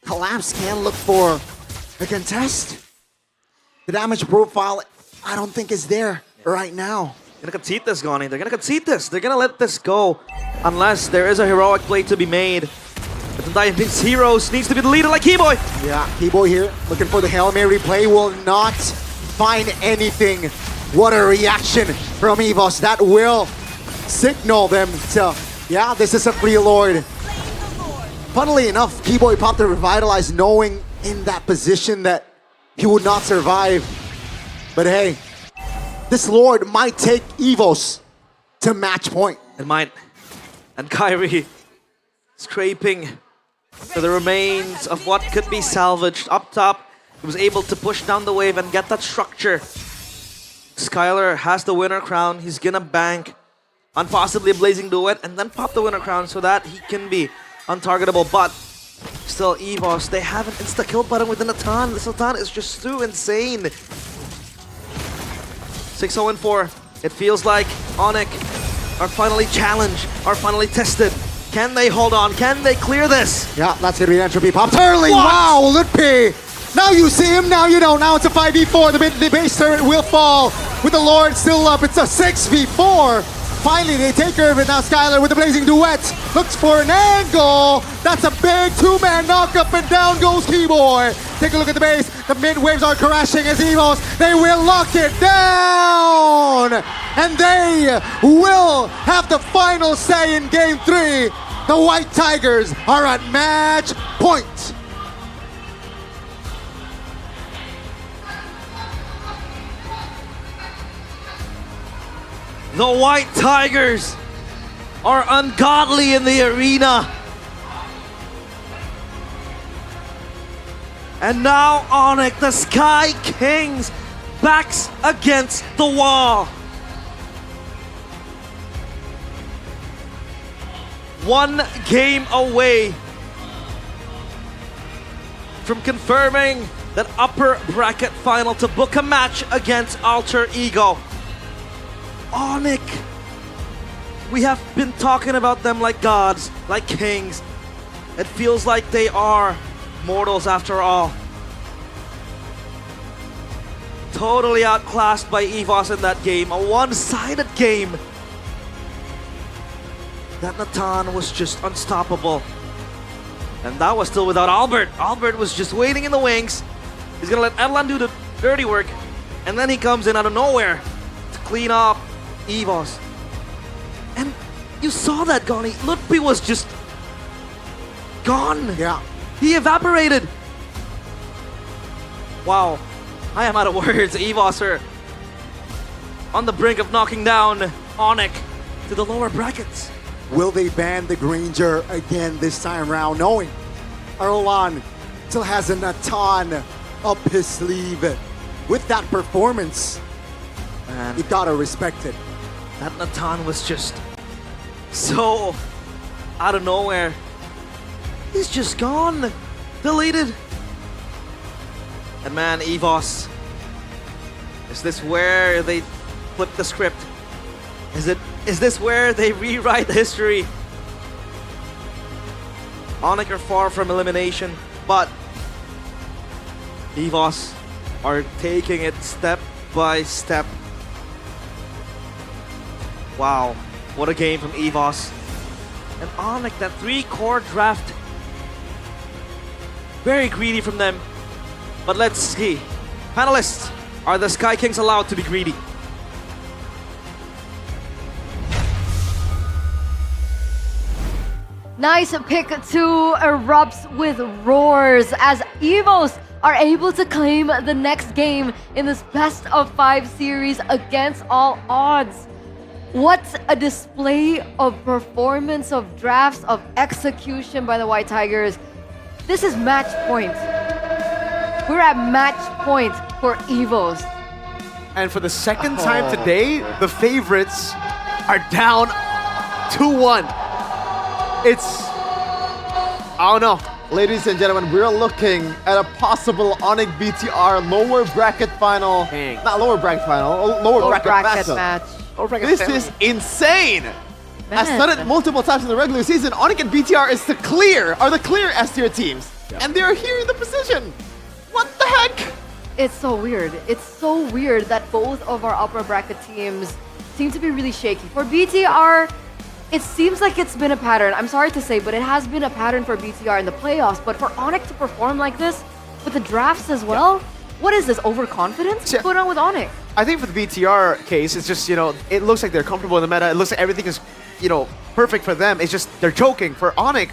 collapse, can look for a contest. The damage profile, I don't think is there right now. They're gonna concede this, Goni. They're gonna concede this. They're gonna let this go unless there is a heroic play to be made. But the Diamond's Heroes needs to be the leader like Keyboy. Yeah, Keyboy here looking for the Hail Mary play, will not find anything. What a reaction from EVOS. That will signal them to, yeah, this is a free Lord. Funnily enough, Keyboy popped the Revitalize knowing in that position that he would not survive. But hey, this Lord might take EVOS to match point. It might. And Kyrie scraping for the remains of what could be salvaged. Up top, he was able to push down the wave and get that structure. Skylar has the winner crown. He's gonna bank on possibly a Blazing Duet and then pop the winner crown so that he can be untargetable. But still, EVOS, they have an insta-kill button within a ton. This Sultan is just too insane. 6-0-4. It feels like ONIC are finally challenged, are finally tested. Can they hold on? Can they clear this? Yeah, that's gonna be an entropy popped early. What? Wow, Lutpi. Now you see him, now you know. Now it's a 5v4. The base turret will fall with the Lord still up. It's a 6v4. Finally, they take care of it. Now Skylar with the Blazing Duet looks for an angle. That's a big two-man knock-up, and down goes Keyboy. Take a look at the base. The mid waves are crashing as EVOS. They will lock it down, and they will have the final say in Game 3. The White Tigers are at match point. The White Tigers are ungodly in the arena. And now ONIC, the Sky Kings, backs against the wall. One game away from confirming that upper bracket final to book a match against Alter Ego. ONIC, we have been talking about them like gods, like kings. It feels like they are mortals after all. totally outclassed by EVOS in that game. A one-sided game. That Natan was just unstoppable. And that was still without Albert. Albert was just waiting in the wings. He's gonna let Erlan do the dirty work. And then he comes in out of nowhere to clean up EVOS. And you saw that, Goni. Lutfi was just gone. Yeah. He evaporated. Wow. I am out of words. EVOS are on the brink of knocking down ONIC to the lower brackets. Will they ban the Granger again this time round, knowing Erlan still has a Natan up his sleeve? With that performance, Man, you gotta respect it. that Natan was just so out of nowhere. He's just gone. Deleted. And man, EVOS, is this where they flip the script? Is this where they rewrite history? ONIC are far from elimination, but EVOS are taking it step by step. Wow, what a game from EVOS. And ONIC, that 3-core draft. Very greedy from them. But let's see. Panelists, are the Sky Kings allowed to be greedy? Nice pick 2 erupts with roars as EVOS are able to claim the next game in this best of 5 series against all odds. What a display of performance, of drafts, of execution by the White Tigers. This is match point. We're at match point for EVOS. And for the second time today, the favorites are down 2-1. It's, I don't know. Ladies and gentlemen, we're looking at a possible ONIC BTR lower bracket final. Dang. Not lower bracket final, lower bracket match. This is insane. As said it multiple times in the regular season, ONIC and BTR is the clear S tier teams. Yep. And they're here in the position. What the heck? It's so weird. It's so weird that both of our upper bracket teams seem to be really shaky. For BTR, it seems like it's been a pattern. I'm sorry to say, but it has been a pattern for BTR in the playoffs. But for ONIC to perform like this, with the drafts as well, what is this, overconfidence? What's going on with ONIC? I think for the BTR case, it's just, it looks like they're comfortable in the meta. It looks like everything is, perfect for them. It's just they're choking. For ONIC,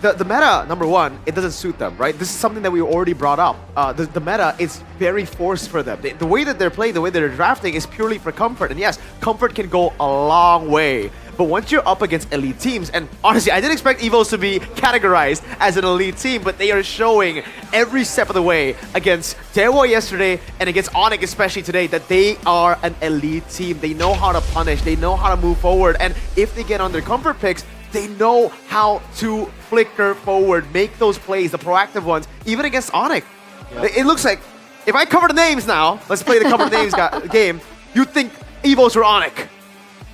the meta, number one, it doesn't suit them, right? This is something that we already brought up. The meta is very forced for them. The way that they're playing, the way that they're drafting is purely for comfort. And yes, comfort can go a long way. But once you're up against elite teams, and honestly, I didn't expect EVOS to be categorized as an elite team, but they are showing every step of the way against Daewoo yesterday and against ONIC especially today that they are an elite team. They know how to punish, they know how to move forward, and if they get on their comfort picks, they know how to flicker forward, make those plays, the proactive ones, even against ONIC. Yep. It looks like, if I cover the names now, let's play the cover the names game, you'd think EVOS were ONIC.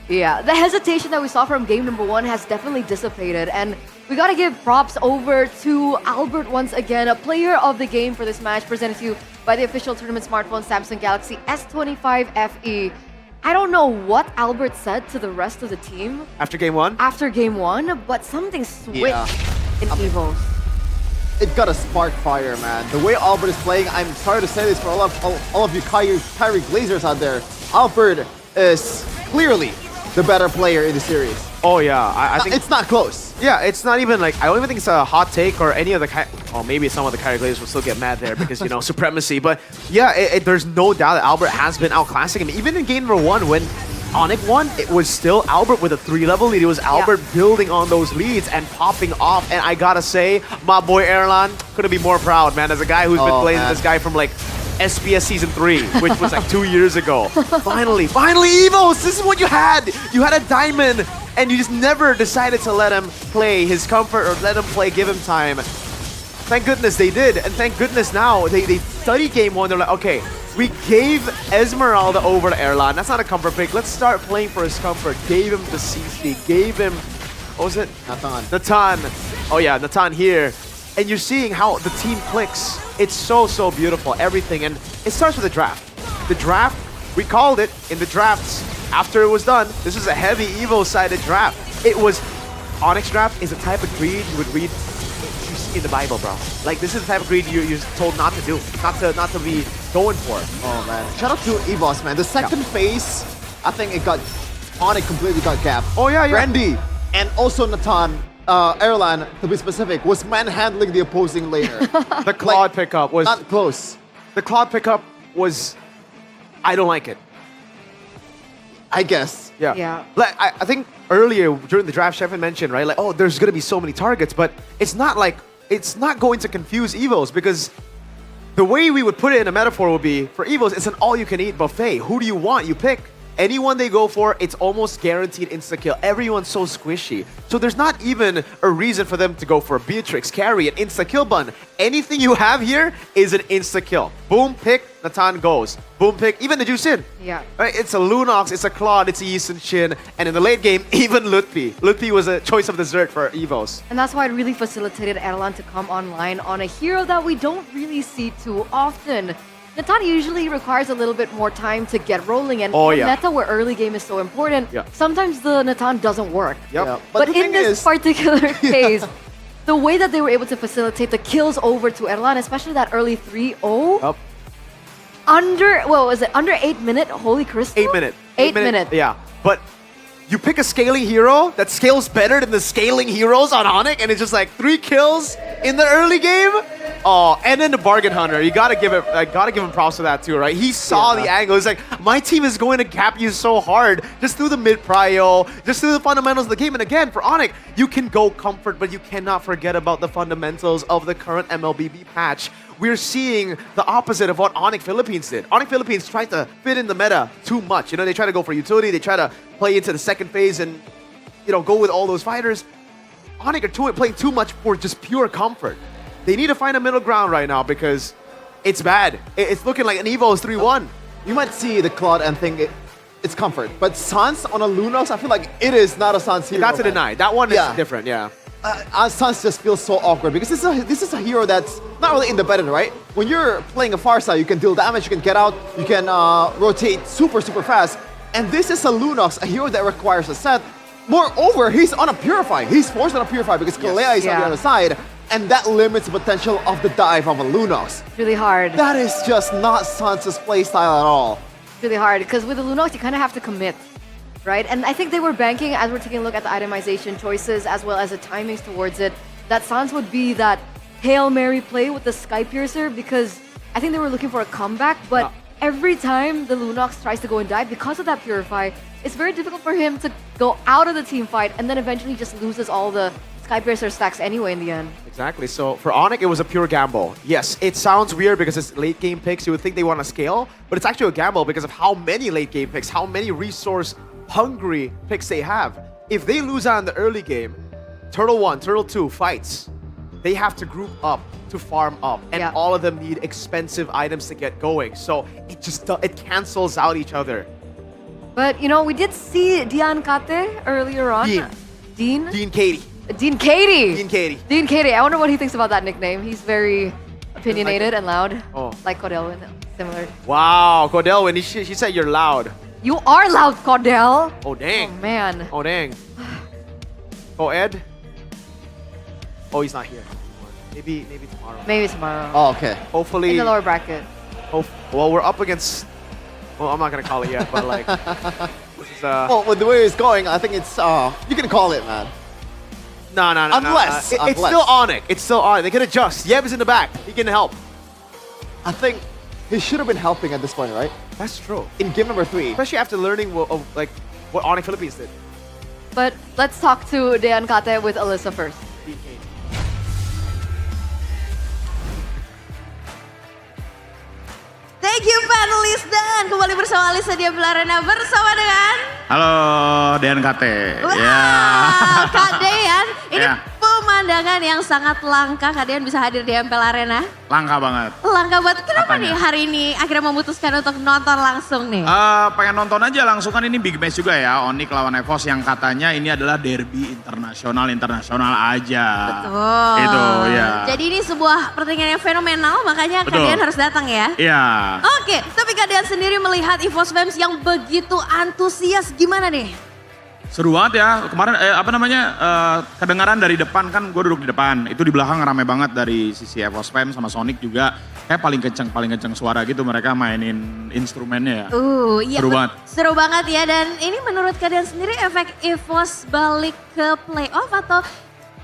Yeah, the hesitation that we saw from game number 1 has definitely dissipated, and we gotta give props over to Albert once again, a player of the game for this match, presented to you by the official tournament smartphone Samsung Galaxy S25 FE. I don't know what Albert said to the rest of the team after game 1, but something switched in EVOS. It got a spark fire, man. The way Albert is playing, I'm sorry to say this for all of you Kyrie Glazers out there, Albert is clearly the better player in the series. Oh yeah, I think it's not close. Yeah, it's not even like, I don't even think it's a hot take or any of the maybe some of the Kyrie Glazers will still get mad there because supremacy. But yeah, there's no doubt that Albert has been outclassing him. Even in game number 1 when ONIC won, it was still Albert with a 3-level lead. It was Albert building on those leads and popping off. And I gotta say, my boy Erlan couldn't be more proud, man. As a guy who's been playing this guy from like SPS Season 3, which was like 2 years ago. Finally, EVOS! This is what you had! You had a diamond, and you just never decided to let him play his comfort or let him play, give him time. Thank goodness they did, and thank goodness now they studied game 1. They're like, okay, we gave Esmeralda over to Erlan. That's not a comfort pick. Let's start playing for his comfort. Gave him the CC, gave him, what was it? Natan. Oh yeah, Natan here. And you're seeing how the team clicks. It's so beautiful, everything. And it starts with the draft. the draft, we called it in the drafts. After it was done, this is a heavy EVO-sided draft. It was, ONIC draft is a type of greed you would read in the Bible, bro. Like, this is the type of greed you're told not to do, not to be going for. Oh man, shout out to EVOS, man. The second phase, I think it got, ONIC completely got gapped. Oh yeah. Randy and also Nathan, Erlan, to be specific, was manhandling the opposing laner. The Claude pickup was... Not close. The Claude pickup was... I don't like it. I guess. Yeah. Like, I think earlier during the draft, Sheffield mentioned, right? Like, oh, there's going to be so many targets, but it's not like... It's not going to confuse EVOs because the way we would put it in a metaphor would be, for EVOs, it's an all-you-can-eat buffet. Who do you want? You pick. Anyone they go for, it's almost guaranteed insta-kill. Everyone's so squishy. So there's not even a reason for them to go for a Beatrix, carry, an insta-kill button. Anything you have here is an insta-kill. Boom, pick, Natan goes. Boom, pick, even the Juice in. Yeah. Right? It's a Lunox, it's a Claude, it's a Yi Sun-shin, and in the late game, even Lutfi. Lutfi was a choice of dessert for EVOs. And that's why it really facilitated Erlan to come online on a hero that we don't really see too often. Natan usually requires a little bit more time to get rolling, and meta where early game is so important, sometimes the Natan doesn't work. But in this particular case, the way that they were able to facilitate the kills over to Erlan, especially that early 3-0, under 8 minute, holy crystal? 8 minute. 8 minute. Yeah, but you pick a scaling hero that scales better than the scaling heroes on ONIC, and it's just like 3 kills in the early game. Oh, and then the bargain hunter, you gotta give him props for that too, right? He saw the angle. He's like, my team is going to cap you so hard, just through the mid prio, just through the fundamentals of the game. And again, for ONIC, you can go comfort, but you cannot forget about the fundamentals of the current MLBB patch. We're seeing the opposite of what ONIC Philippines did. ONIC Philippines tried to fit in the meta too much. You know, they try to go for utility, they try to play into the second phase and, you know, go with all those fighters. ONIC are playing too much for just pure comfort. They need to find a middle ground right now because it's bad. It's looking like an EVO's 3-1. You might see the Claude and think it's comfort, but Sans on a Lunox, I feel like it is not a Sans hero. That's a deny. That one is different, Sans just feels so awkward because this is a hero that's not really independent, right? When you're playing a Farsight, you can deal damage, you can get out, you can rotate super fast. And this is a Lunox, a hero that requires a set. Moreover, he's on a Purify. He's forced on a Purify because Kalea is on the other side. And that limits the potential of the dive of a Lunox. Really hard. That is just not Sans' playstyle at all. Really hard, because with the Lunox, you kind of have to commit, right? And I think they were banking, as we're taking a look at the itemization choices, as well as the timings towards it, that Sans would be that Hail Mary play with the Sky Piercer, because I think they were looking for a comeback, but every time the Lunox tries to go and dive, because of that Purify, it's very difficult for him to go out of the team fight, and then eventually just loses all the Sky Piercer stacks anyway in the end. Exactly. So for ONIC, it was a pure gamble. Yes, it sounds weird because it's late game picks. You would think they want to scale, but it's actually a gamble because of how many late game picks, how many resource hungry picks they have. If they lose out in the early game, Turtle 1, Turtle 2 fights, they have to group up to farm up, and all of them need expensive items to get going. So it cancels out each other. But you know, we did see Dian Kate earlier on. Dean Katie. Dean Katie. I wonder what he thinks about that nickname. He's very opinionated and loud. Like Cordelwin, similar. Wow, Cordelwin, she said you're loud. You are loud, Cordell. Oh, dang. Oh, man. Oh, dang. Oh, Ed? Oh, he's not here. Maybe tomorrow. Maybe tomorrow. Oh, okay. Hopefully. In the lower bracket. Well, we're up against... Well, I'm not going to call it yet, but like... this is, well, with the way it's going, I think it's... you can call it, man. No. Unless. It's still ONIC. It's still ONIC. They can adjust. Yeb is in the back. He can help. I think he should have been helping at this point, right? That's true. In game number 3. Especially after learning what ONIC Philippines did. But let's talk to Dean Kate with Alyssa first. Thank you panelists, dan kembali bersama Alyssa di MPL Arena bersama dengan halo Dean Kate. Wow, Kak Dean, ini pemandangan yang sangat langka. Kak Dean bisa hadir di MPL Arena. Langka banget. Langka banget. Kenapa nih hari ini akhirnya memutuskan untuk nonton langsung nih? Pengen nonton aja langsung, kan ini big match juga ya. ONIC lawan EVOS yang katanya ini adalah derby internasional aja. Betul. Itu ya. Jadi ini sebuah pertandingan yang fenomenal, makanya Kak Dean harus datang ya. Iya. Oke, tapi Kak Dean sendiri melihat EVOS Fans yang begitu antusias, gimana nih? Seru banget ya, kemarin kedengaran dari depan kan gue duduk di depan. Itu di belakang rame banget dari sisi EVOS Fam sama Sonic juga. Kayak paling kenceng suara gitu mereka mainin instrumennya ya. Iya, seru banget. Seru banget ya, dan ini menurut kalian sendiri efek EVOS balik ke playoff atau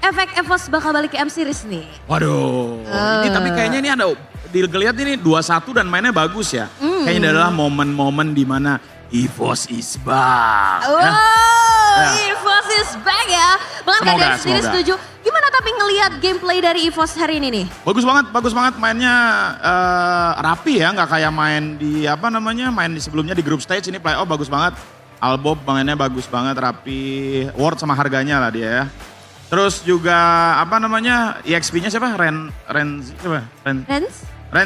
efek EVOS bakal balik ke M Series nih? Waduh, ini tapi kayaknya ini ada, dilihat ini 2-1 dan mainnya bagus ya. Kayaknya ini adalah momen-momen di mana EVOS is back. EVOS is back ya. Bahkan kalian sendiri setuju. Gimana tapi ngelihat gameplay dari EVOS hari ini nih? Bagus banget mainnya rapi ya, nggak kayak main di main di sebelumnya di group stage, ini playoff bagus banget. Albob mainnya bagus banget, rapi, worth sama harganya lah dia ya. Terus juga EXP-nya siapa? Renz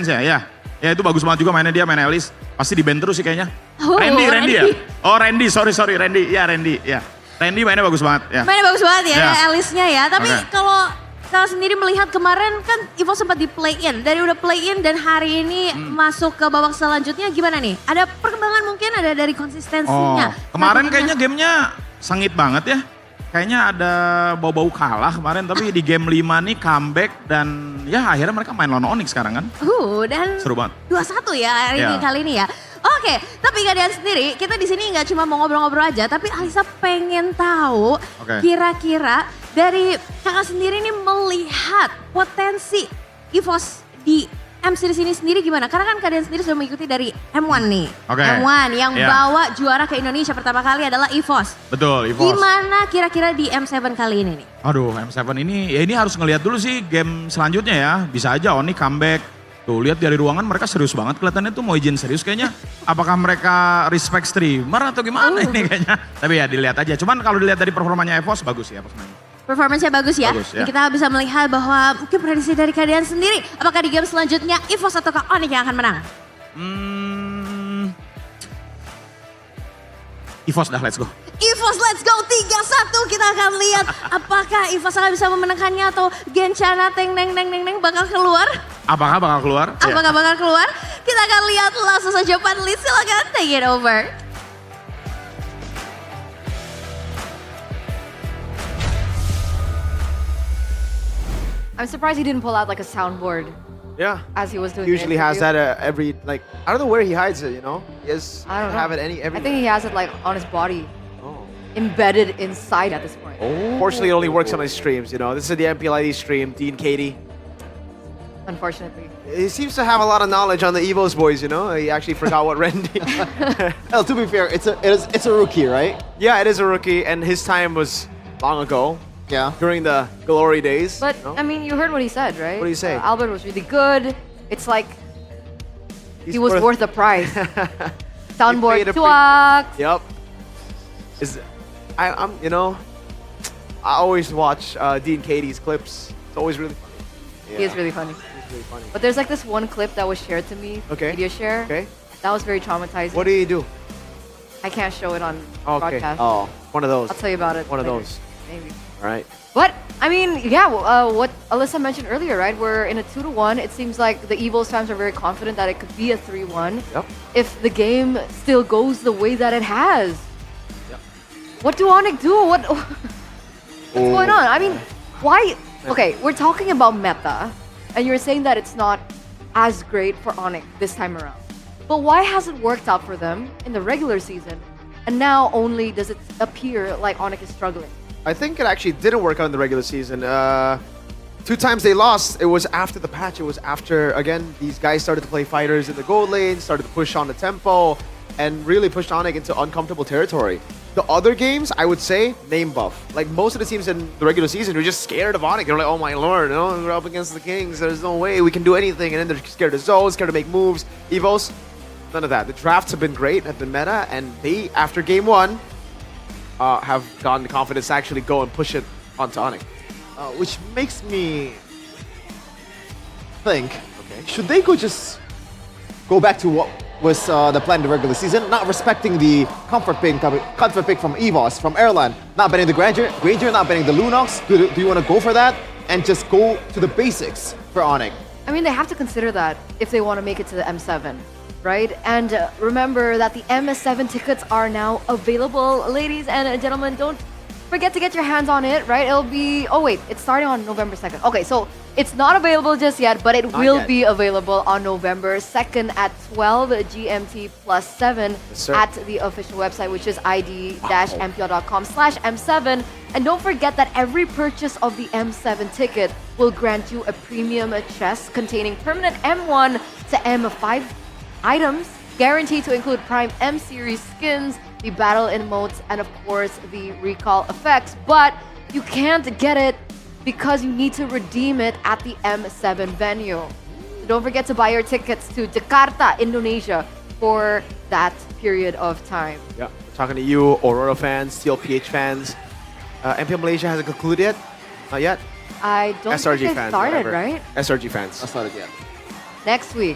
ya, ya. Ya itu bagus banget juga mainnya dia, main Alice. Pasti di band terus sih kayaknya. Randy ya? Oh Randy, sorry Randy. Ya Randy, ya. Randy mainnya bagus banget ya. Mainnya bagus banget ya, Alice-nya ya. Tapi kalau sendiri melihat kemarin kan EVOS sempat di play-in. Dari udah play-in dan hari ini masuk ke babak selanjutnya gimana nih? Ada perkembangan mungkin ada dari konsistensinya. Kemarin kayaknya gamenya sengit banget ya. Kayaknya ada bau-bau kalah kemarin, tapi di game 5 nih comeback dan ya akhirnya mereka main lawan ONIC sekarang kan. Dan seru banget. 2-1 ya kali ini ya. Oke, tapi kalian sendiri, kita di sini nggak cuma mau ngobrol-ngobrol aja, tapi Alisa pengen tahu kira-kira dari kakak sendiri nih melihat potensi EVOS di M Series ini sendiri gimana? Karena kan kalian sendiri sudah mengikuti dari M1 nih. M1 yang bawa juara ke Indonesia pertama kali adalah EVOS. Betul, EVOS. Gimana kira-kira di M7 kali ini nih? Aduh, M7 ini ya ini harus ngelihat dulu sih game selanjutnya ya. Bisa aja ONIC comeback. Tuh lihat dari ruangan mereka serius banget kelihatannya tuh, mau izin serius kayaknya. Apakah mereka respect streamer atau gimana ini kayaknya. Tapi ya dilihat aja. Cuman kalau dilihat dari performanya EVOS bagus ya EVOS mainnya. Performanya bagus ya. Kita bisa melihat bahwa mungkin prediksi dari kalian sendiri. Apakah di game selanjutnya EVOS atau ONIC yang akan menang? EVOS dah, let's go. EVOS let's go 3-1, kita akan lihat apakah EVOS akan bisa memenangkannya atau Gencana bakal keluar. Apakah bakal keluar? Apakah bakal keluar? Kita akan lihat langsung saja panelis, silakan take it over. I'm surprised he didn't pull out like a soundboard. Yeah. As he was doing. Usually has that every, like, I don't know where he hides it, you know? He has, I don't know. Have it everywhere. I think he has it like on his body. Embedded inside at this point. Fortunately, it only works on his streams, you know? This is the MPL ID stream, Dean Katie. Unfortunately. He seems to have a lot of knowledge on the EVOS boys, you know? He actually forgot what Randy. Well, to be fair, it's a rookie, right? Yeah, it is a rookie, and his time was long ago. Yeah. During the glory days. But, I mean, you heard what he said, right? What did he say? Albert was really good. It's like he was worth the price. Soundboard twag. Yep. I'm, you know, I always watch Dean Katie's clips. It's always really funny. Yeah. He is really funny. He's really funny. But there's like this one clip that was shared to me. Media share. Okay. That was very traumatizing. What did he do? I can't show it on Okay. broadcast. Oh, one of those. I'll tell you about it One of later. those. Maybe. All right. But, I mean, yeah, what Alyssa mentioned earlier, right? We're in a 2-1. It seems like the EVOS fans are very confident that it could be a 3-1. Yep. If the game still goes the way that it has. Yep. What do ONIC do? What's going on? I mean, why? Okay, we're talking about meta, and you're saying that it's not as great for ONIC this time around. But why has it worked out for them in the regular season, and now only does it appear like ONIC is struggling? I think it actually didn't work out in the regular season. 2 times they lost, it was after the patch. It was after, again, these guys started to play fighters in the gold lane, started to push on the tempo, and really pushed ONIC into uncomfortable territory. The other games, I would say, name buff. Like most of the teams in the regular season were just scared of ONIC. They're like, oh my lord, you know, we're up against the Kings. There's no way we can do anything. And then they're scared of zones, scared to make moves. EVOS, none of that. The drafts have been great, have been meta, and they, after game 1, have gotten the confidence to actually go and push it onto ONIC. Which makes me think, should they just go back to what was the plan in the regular season, not respecting the comfort pick from EVOS, from Airline, not banning the Granger, not banning the Lunox? Do you want to go for that and just go to the basics for ONIC? I mean, they have to consider that if they want to make it to the M7. right? And remember that the MS7 tickets are now available. Ladies and gentlemen, don't forget to get your hands on it, right? It'll be, oh wait, it's starting on November 2nd. Okay, so it's not available just yet, but it will be available on November 2nd at 12 GMT plus 7 at the official website, which is id-mpl.com/M7. And don't forget that every purchase of the M7 ticket will grant you a premium chest containing permanent M1 to M5 items, guaranteed to include Prime M Series skins, the battle emotes, and of course the recall effects. But you can't get it because you need to redeem it at the M7 venue. So don't forget to buy your tickets to Jakarta, Indonesia for that period of time. Yeah, talking to you, Aurora fans, Steel PH fans. MPL Malaysia hasn't concluded yet? Not yet? I don't SRG think it fans, started, whatever. right? SRG fans. Not started yet. Next week,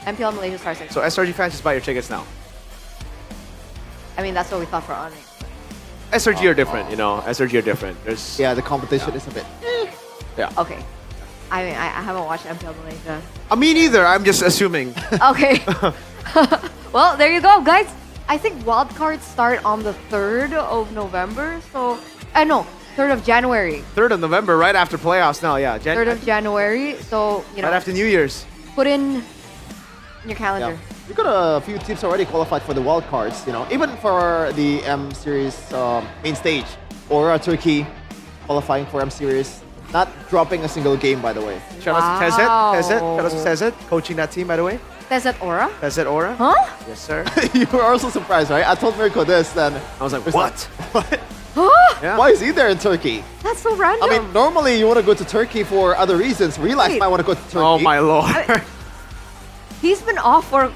MPL Malaysia starts next So week. SRG fans, just buy your tickets now. I mean, that's what we thought for ONIC. SRG are different, you know. SRG are different. There's the competition is a bit. Yeah. Okay. I mean, I haven't watched MPL Malaysia. Me neither. I'm just assuming. Okay. Well, there you go, guys. I think wildcards start on the 3rd of November. So, no, 3rd of January. 3rd of November, right after playoffs now. Yeah. 3rd of January. So, you know. Right after New Year's. Put in your calendar. Yeah. We got a few teams already qualified for the wild cards, you know, even for the M Series main stage. Aura Turkey qualifying for M Series, not dropping a single game, by the way. Shout out to Tezet. Shout out to Tezet, coaching that team, by the way. Tezet Aura? Tezet Aura. Huh? Yes, sir. You were also surprised, right? I told Mirko this, then I was like, what? What? Yeah. Why is he there in Turkey? That's so random. I mean, normally you want to go to Turkey for other reasons. Relax, might want to go to Turkey. Oh my lord. He's been off for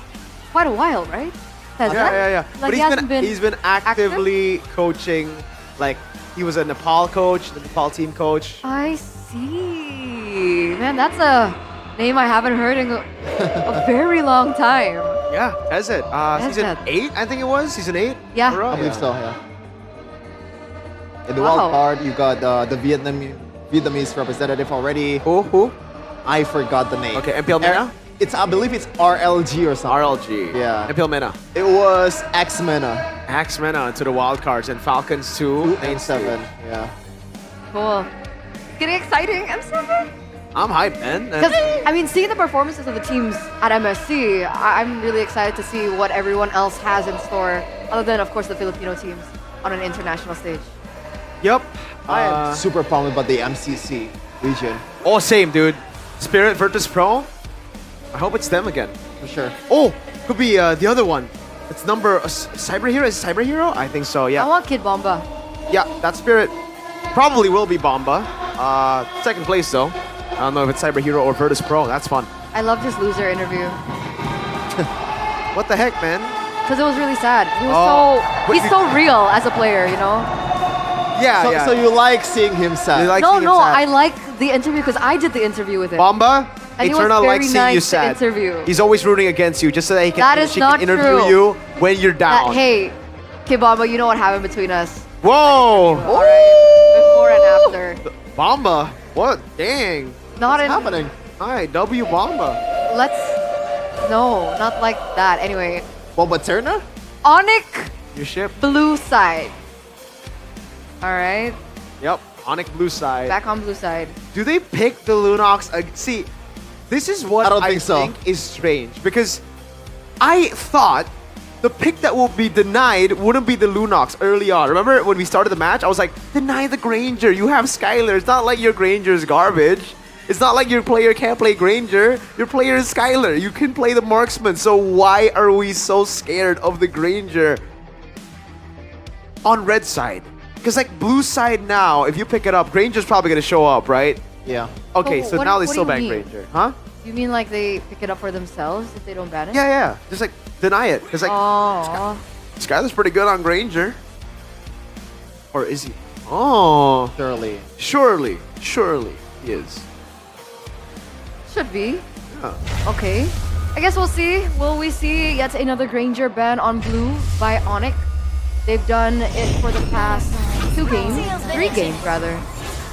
quite a while, right? Tezet? Yeah. Like But he's been actively coaching. Like he was a Nepal coach, the Nepal team coach. I see. Man, that's a name I haven't heard in a very long time. Yeah, Tezet. Season Tezet. 8, I think it was. Season 8. Yeah. Aura? I believe so, yeah. In the Wow. wild card, you got the Vietnamese representative already. Who? I forgot the name. Okay, MPL Mena? I believe it's RLG or something. RLG. Yeah. MPL Mena. It was X-Mena. Mena into the wild cards and Falcons 2 and 7. Yeah. Cool. It's getting exciting. I'm so good. I'm hyped, man. Because, I mean, seeing the performances of the teams at MSC, I'm really excited to see what everyone else has in store, other than, of course, the Filipino teams on an international stage. Yep. I am super pumped about the MCC region. Oh, same, dude. Spirit Virtus Pro. I hope it's them again. For sure. Oh, could be the other one. It's number Cyber Hero. Is it Cyber Hero? I think so. Yeah. I want Kid Bomba. Yeah, that Spirit probably will be Bomba. Second place though. I don't know if it's Cyber Hero or Virtus Pro. That's fun. I loved his loser interview. What the heck, man? Because it was really sad. He was he's so real as a player, you know? Yeah, So you like seeing him sad? You like No, seeing him sad. I like the interview because I did the interview with him. Bomba, And he was Eternal very likes seeing nice you to sad. interview. He's always rooting against you just so that he can, That is she not can interview true. you when you're That, down. hey, Kid Bomba, you know what happened between us. Whoa! Before and after. Bomba? What? Dang. Not What's happening? Hi, W Bomba. No, not like that. Anyway, Bomba Turner? ONIC Your ship? blue side. All right, Yep. ONIC blue side. back on blue side. Do they pick the Lunox? See, this is what I don't think so. think is strange because I thought the pick that will be denied wouldn't be the Lunox early on. Remember when we started the match? I was like, deny the Granger. You have Skylar. It's not like your Granger is garbage. It's not like your player can't play Granger. Your player is Skylar. You can play the Marksman. So why are we so scared of the Granger on red side? Because like blue side now, if you pick it up, Granger's probably going to show up, right? Yeah. Okay, so now they what still do you ban mean? Granger. Huh? You mean like they pick it up for themselves if they don't ban it? Yeah. Just like deny it. Because like Oh. Skylar's pretty good on Granger. Or is he? Oh. Surely. Surely he is. Should be. Yeah. Okay. I guess we'll see. Will we see yet another Granger ban on blue by ONIC? They've done it for the past 3 games rather.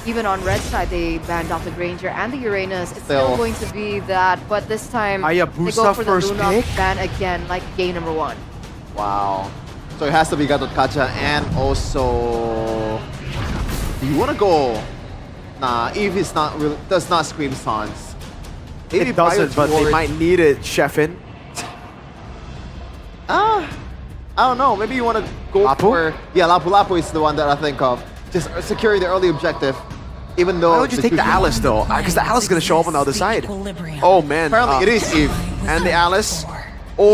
even on red side, they banned off the Granger and the Uranus. It's still going to be that, but this time they go for the Lunok ban again, like game number 1. Wow. So it has to be Gatot Kaca and also... Do you want to go... Nah, Eve is not really, does not scream Sans. It doesn't, but they might need it, Sheffin. I don't know. Maybe you want to go for... Yeah, Lapu Lapu is the one that I think of. Just securing the early objective. Even though... Why would you take the Alice, though? Because the Alice is going to show up on the other side. Oh, man. Apparently it is Eve. And the Alice. Oh,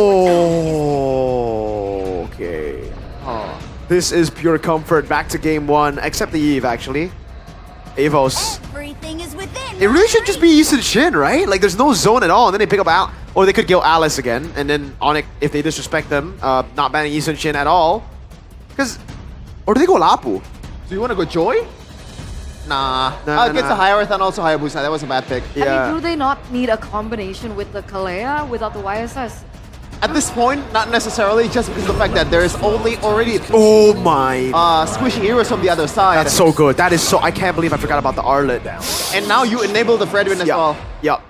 okay. This is pure comfort. Back to game 1, except the Eve, actually. EVOS. Everything is within. It really should just be Yisun Shin, right? Like, there's no zone at all, and then they pick up Al, or they could kill Alice again, and then ONIC, if they disrespect them, not banning Yisun Shin at all. Because, or do they go Lapu? So you want to go Joy? Nah. Against the Hyaearth and also Hayabusa, that was a bad pick. I mean, do they not need a combination with the Kalea without the YSS? At this point, not necessarily, just because of the fact that there is already oh my squishy heroes from the other side. That's so good. That is so... I can't believe I forgot about the Arlet. And now you enable the Fredwin as well. Yup.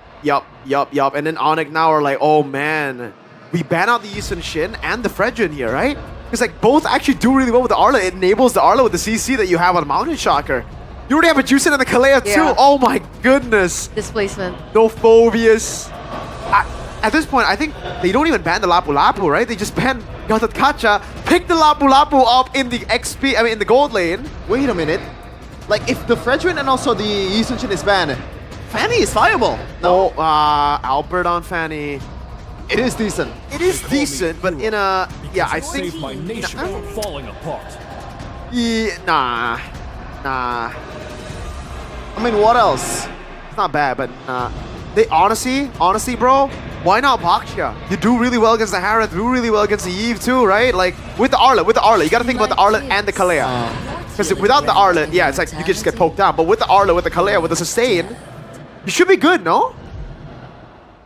And then ONIC now are like, oh man, we ban out the Yisun Shin and the Fredwin here, right? Because like both actually do really well with the Arlet. It enables the Arlet with the CC that you have on Mountain Shocker. You already have a Juicin and the Kalea too. Oh my goodness. Displacement. No Phobias. At this point, I think they don't even ban the Lapu Lapu, right? They just ban Gatot Kaca, pick the Lapu Lapu up in the XP, in the gold lane. Wait a minute. Like, if the Fredwin and also the Yisun Shin is banned, Fanny is viable. No, Albert on Fanny. It is decent. It is decent, but in a... Yeah, I think... Save my nation from falling apart. Yeah, nah. I mean, what else? It's not bad, but they honestly, bro, why not Baxia? You do really well against the Hara, do really well against the Eve too, right? Like, with the Arlet, you gotta think about the Arlet and the Kalea. Because without the Arlet, yeah, it's like you can just get poked down. But with the Arlet, with the Kalea, with the sustain, you should be good, no?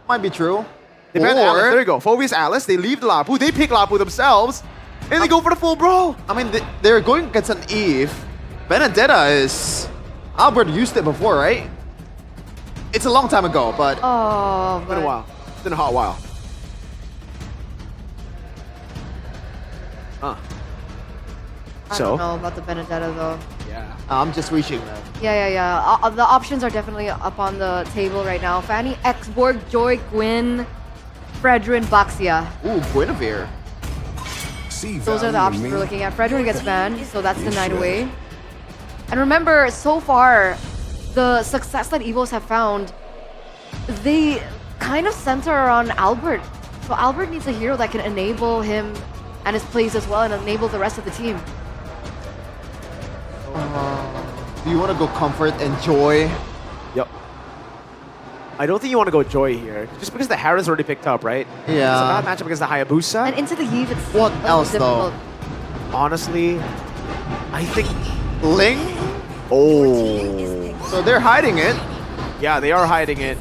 Might be true. They ban Alice, there you go. Phobias Alice, they leave the Lapu, they pick Lapu themselves, and they go for the full brawl. I mean, they're going against an Eve. Benedetta is... Albert used it before, right? It's a long time ago, but... Oh, it's been a while. It's been a hot while. I don't know about the Benedetta though. Yeah. I'm just reaching them. Yeah. The options are definitely up on the table right now. Fanny, Xborg, Joy, Gwyn, Fredrin, Baxia. Ooh, Guinevere. Those are the options we're looking at. Fredrin gets banned, so that's denied away. And remember, so far, the success that EVOS have found, they kind of center on Albert. So Albert needs a hero that can enable him and his plays as well and enable the rest of the team. Do you want to go Comfort and Joy? Yep. I don't think you want to go Joy here, just because the Hara's already picked up, right? Yeah. It's a bad matchup against the Hayabusa. And into the Eve, it's what else difficult. though? Honestly, I think Ling? Oh. So they're hiding it. Yeah, they are hiding it.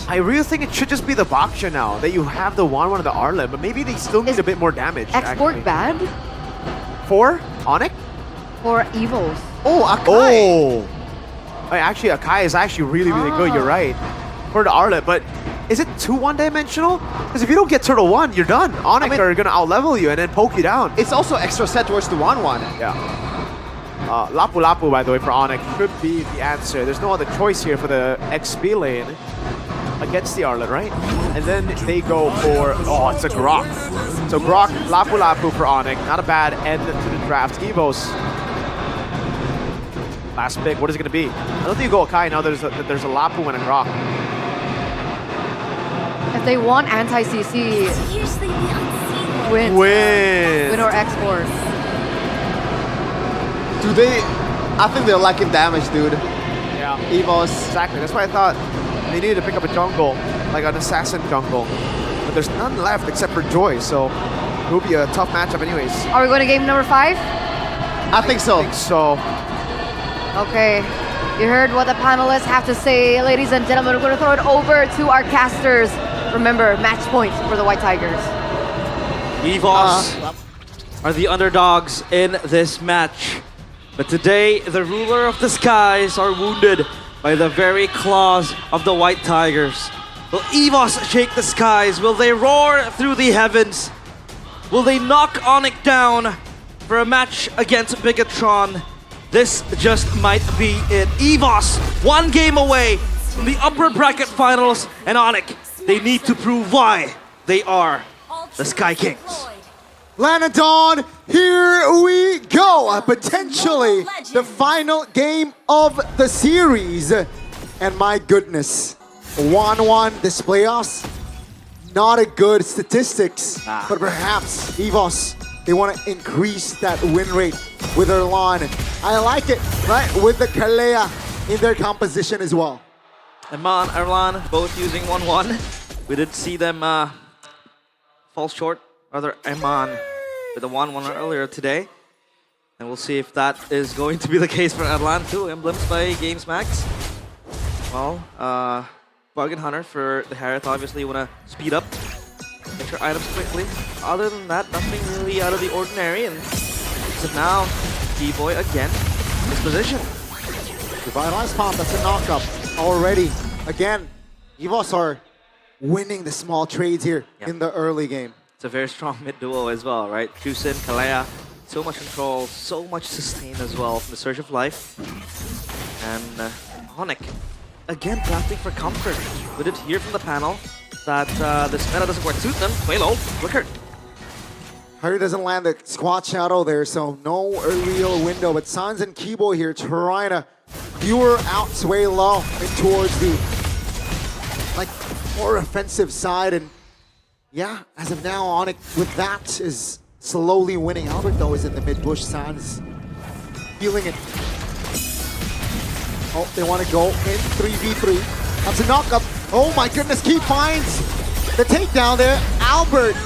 I really think it should just be the Baxia now, that you have the 1-1 of the Arlet, but maybe they still need a bit more damage. Xborg bad? For ONIC? For EVOS. Oh, Akai! Oh! Actually, Akai is actually really, really good, you're right. For the Arlet, but is it too one-dimensional? Because if you don't get Turtle 1, you're done. ONIC are going to out-level you and then poke you down. It's also extra set towards the 1-1. Yeah. Lapu Lapu, by the way, for ONIC could be the answer. There's no other choice here for the XP lane against the Arlet, right? And then they go for... Oh, it's a Grok. So Grok, Lapu Lapu for ONIC. Not a bad end to the draft. EVOS. Last pick, what is it going to be? I don't think you go Akai now. There's a Lapu and a Grok. If they want anti-CC, Win or Xborg. Do they... I think they're lacking damage, dude. Yeah. EVOS. Exactly. That's why I thought they needed to pick up a jungle, like an assassin jungle. But there's none left except for Joy, so it will be a tough matchup anyways. Are we going to game number 5? I think so. Okay. You heard what the panelists have to say. Ladies and gentlemen, we're going to throw it over to our casters. Remember, match points for the White Tigers. EVOS are the underdogs in this match. But today, the ruler of the skies are wounded by the very claws of the White Tigers. Will EVOS shake the skies? Will they roar through the heavens? Will they knock ONIC down for a match against Bigatron? This just might be it. EVOS, one game away from the upper bracket finals, and ONIC, they need to prove why they are the Sky Kings. Lanadon, here we go! Potentially the final game of the series. And my goodness, 1-1 this playoffs, not a good statistics, but perhaps EVOS, they want to increase that win rate with Erlan. I like it, right? With the Kalea in their composition as well. Eman, Erlan, both using 1-1. We did see them fall short, rather Eman with a 1-1 earlier today. And we'll see if that is going to be the case for Erlan. 2 emblems by Games Max. Well, Bargain Hunter for the Harith, obviously you want to speed up, get your items quickly. Other than that, nothing really out of the ordinary. And so now, D-Boy again, his position. Revitalized Pop, that's a knockup already. Again, EVOS are winning the small trades here in the early game. It's a very strong mid duo as well, right? Jusin, Kalea, so much control, so much sustain as well from the Surge of Life. And ONIC, again drafting for comfort. We did hear from the panel that this meta doesn't quite suit them. Way low, flickered. Harry doesn't land the squat shadow there, so no real window. But Sans and Kibo here trying to lure out Sway low and towards the more offensive side. And yeah, as of now, ONIC with that is slowly winning. Albert though is in the mid bush. Sans feeling it. Oh, they want to go in 3v3. That's a knockup. Oh my goodness, Key finds the takedown there. Albert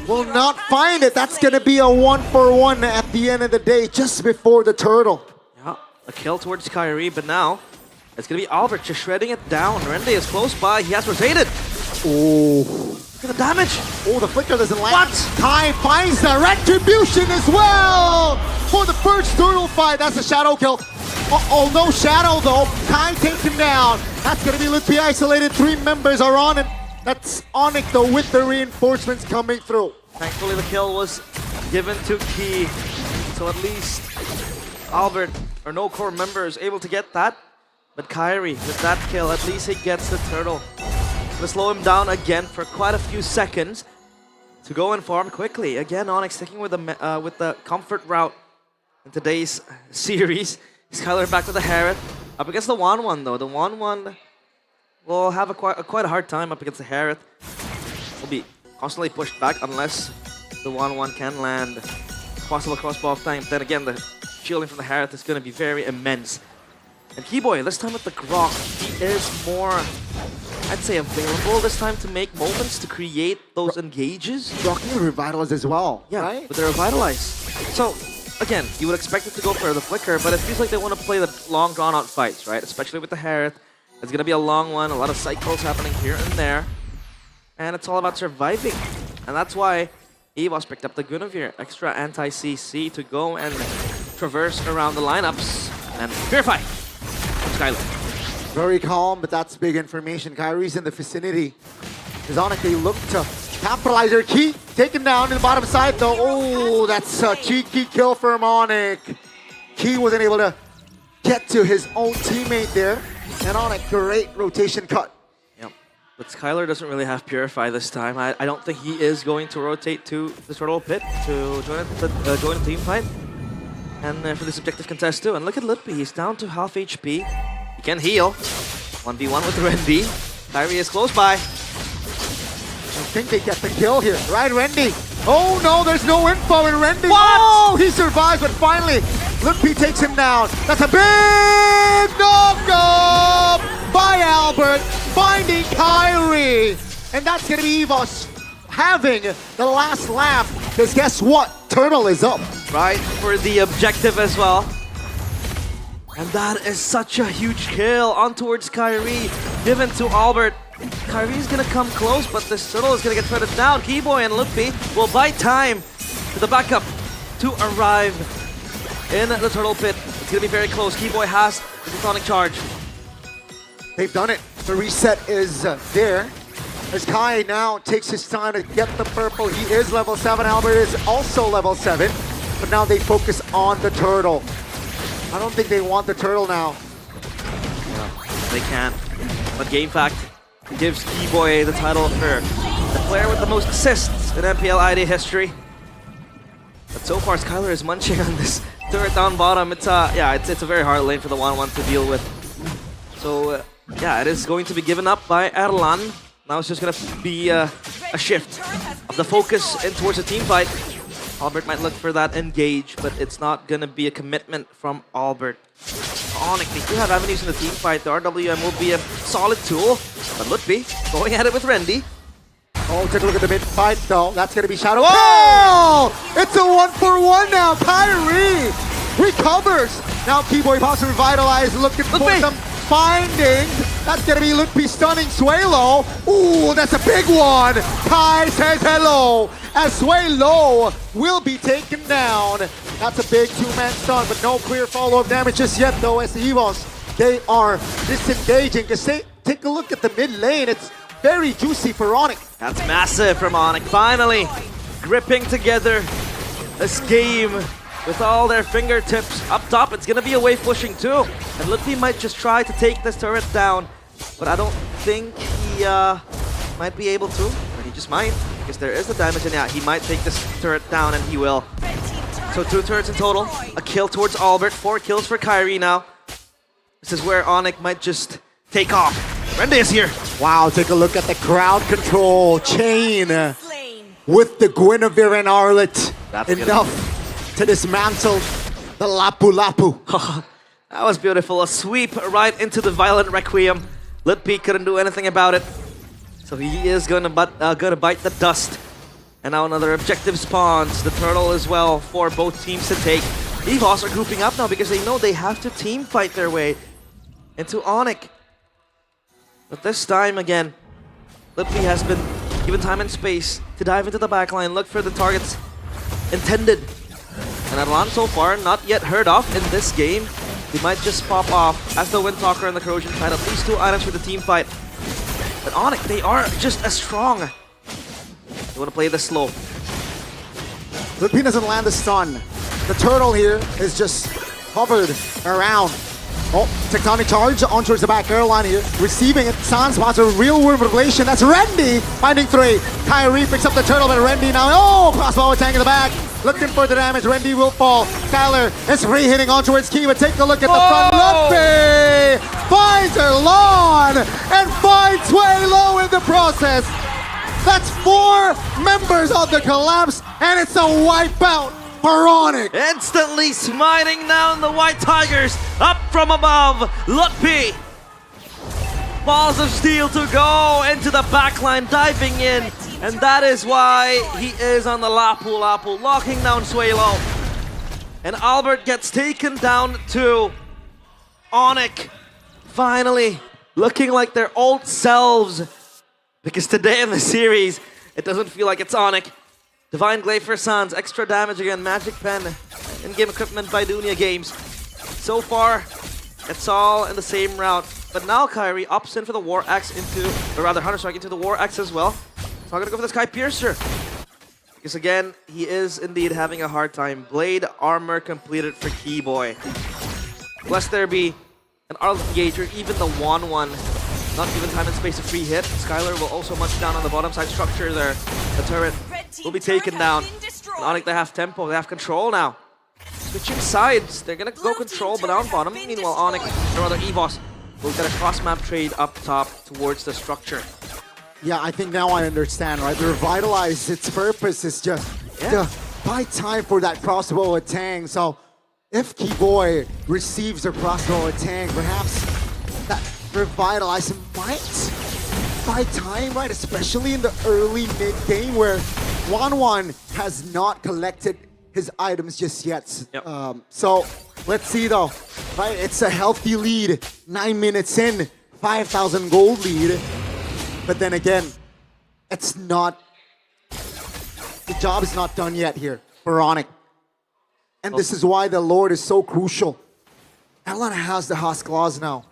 will not find it. That's going to be a 1-for-1 at the end of the day, just before the turtle. Yeah, a kill towards Kyrie, but now it's going to be Albert just shredding it down. Rende is close by. He has rotated. Oh. Look at the damage. Oh, the flicker doesn't land. What? Kai finds the retribution as well for the first turtle fight. That's a shadow kill. Uh-oh, no shadow though. Kai takes him down. That's going to be Lutpi isolated. 3 members are on it. That's ONIC though with the reinforcements coming through. Thankfully the kill was given to Key. So at least Albert, or no core member, is able to get that. But Kyrie, with that kill, at least he gets the turtle. Gonna slow him down again for quite a few seconds to go and farm quickly. Again, ONIC sticking with the comfort route in today's series. Skylar back with the Harith. Up against the 1-1 though. The 1-1 will have quite a hard time up against the Harith. Will be constantly pushed back unless the 1-1 can land possible crossbow of time. Then again, the shielding from the Harith is going to be very immense. And Keyboy, this time with the Grok, he is more, I'd say, available this time to make moments to create those engages. Rocking the Revitalize as well, yeah, right? With the Revitalize. So, again, you would expect it to go for the Flicker, but it feels like they want to play the long drawn-out fights, right? Especially with the Harith. It's going to be a long one, a lot of cycles happening here and there. And it's all about surviving. And that's why EVOS picked up the Guinevere, extra anti-CC to go and traverse around the lineups. And Purify from Skylar. Very calm, but that's big information. Kyrie's in the vicinity. As ONIC, they look to capitalize their Key. Taken down to the bottom side though. Oh, that's a cheeky kill from ONIC. Key wasn't able to get to his own teammate there. And ONIC, great rotation cut. Yep. But Skylar doesn't really have Purify this time. I don't think he is going to rotate to the Turtle Pit to join the team fight. And for this objective contest too. And look at Lutpi, he's down to half HP. He can heal. 1v1 with Rendy. Kyrie is close by. I think they get the kill here, right, Rendy? Oh no, there's no info in Rendy. What? Oh, he survives, but finally, Lutpi takes him down. That's a big knock-up by Albert, finding Kyrie. And that's gonna be EVOS having the last laugh, because guess what? Turtle is up. Right, for the objective as well. And that is such a huge kill on towards Kyrie, given to Albert. Kyrie's gonna come close, but this turtle is gonna get threaded down. Keyboy and Lutpi will buy time for the backup to arrive in the turtle pit. It's gonna be very close. Keyboy has the Plutonic charge. They've done it. The reset is there. As Kai now takes his time to get the purple. He is level 7. Albert is also level 7. But now they focus on the turtle. I don't think they want the turtle now. Yeah, they can't. But Game Fact gives Keyboy the title for the player with the most assists in MPL ID history. But so far, Skylar is munching on this turret down bottom. It's a very hard lane for the 1-1 to deal with. So yeah, it is going to be given up by Erlan. Now it's just going to be a shift of the focus in towards the team fight. Albert might look for that engage, but it's not going to be a commitment from Albert. ONIC, they do have avenues in the team fight. The RWM will be a solid tool, but Lutfi going at it with Rendy. Oh, take a look at the mid fight though. That's going to be Shadow. Oh! It's a 1-for-1 now. Kyrie recovers. Now Keyboy pops to revitalize, looking for some findings. That's going to be Lutfi stunning Suelo. Ooh, that's a big one. Kai says hello as Suelo will be taken down. That's a big two-man stun, but no clear follow-up damage just yet though as the EVOS, they are disengaging. Because take a look at the mid lane. It's very juicy for ONIC. That's massive from ONIC. Finally gripping together this game with all their fingertips. Up top, it's going to be a wave pushing too. And Lutfi might just try to take this turret down, but I don't think he might be able to. Or he just might, because there is the damage, and yeah, he might take this turret down, and he will. So 2 turrets in total. A kill towards Albert. 4 kills for Kyrie now. This is where ONIC might just take off. Rendy is here. Wow, take a look at the crowd control chain with the Guinevere and Arlet. That's enough to dismantle the Lapu Lapu. That was beautiful. A sweep right into the Violent Requiem. Lutfi couldn't do anything about it. So he is gonna bite the dust. And now another objective spawns. The turtle as well for both teams to take. EVOS are grouping up now because they know they have to team fight their way into ONIC. But this time again, Lutfi has been given time and space to dive into the backline, look for the targets intended. And Erlan so far not yet heard of in this game. He might just pop off as the Windtalker and the Corrosion fight at least 2 items for the team fight. But ONIC, they are just as strong. They want to play this slow. Lutfi doesn't land the stun. The turtle here is just hovered around. Oh, tectonic charge on towards the back airline here. Receiving it. Sans spots a real world revelation. That's Rendy finding 3. Kyrie picks up the turtle, but Rendy now. Oh, crossbow attack in the back. Looking for the damage. Rendy will fall. Skylar is re-hitting on towards Key, but take a look at the front. Lutfi finds Erlan and finds Suelo in the process. That's 4 members of the collapse, and it's a wipeout for ONIC. Instantly smiting down the White Tigers up from above. Lutfi. Balls of steel to go into the backline, diving in. And that is why he is on the Lapu Lapu, locking down Suelo. And Albert gets taken down to ONIC. Finally, looking like their old selves. Because today in the series, it doesn't feel like it's ONIC. Divine Glaive for Sans, extra damage again, Magic Pen, in-game equipment by Dunia Games. So far, it's all in the same route. But now Kyrie opts in for the War Axe into, or rather Hunter Strike into the War Axe as well. So I'm gonna go for the Sky Piercer. Because again, he is indeed having a hard time. Blade armor completed for Keyboy. Lest there be an Arlet Engager, even the 1-1. Not given time and space to free hit. Skylar will also munch down on the bottom side structure there. The turret will be taken down. ONIC, they have tempo, they have control now. Switching sides, they're gonna go control, but down bottom. Meanwhile, ONIC, or rather EVOS, will get a cross-map trade up top towards the structure. Yeah, I think now I understand, right? The Revitalize, its purpose is just to buy time for that crossbow attack. So if Keyboy receives a crossbow attack, perhaps that Revitalize might buy time, right? Especially in the early mid-game where 1-1 has not collected his items just yet. So let's see though, right? It's a healthy lead, 9 minutes in, 5,000 gold lead. But then again, it's not, the job is not done yet here for ONIC. And this is why the Lord is so crucial. Erlan has the Husk Claws now.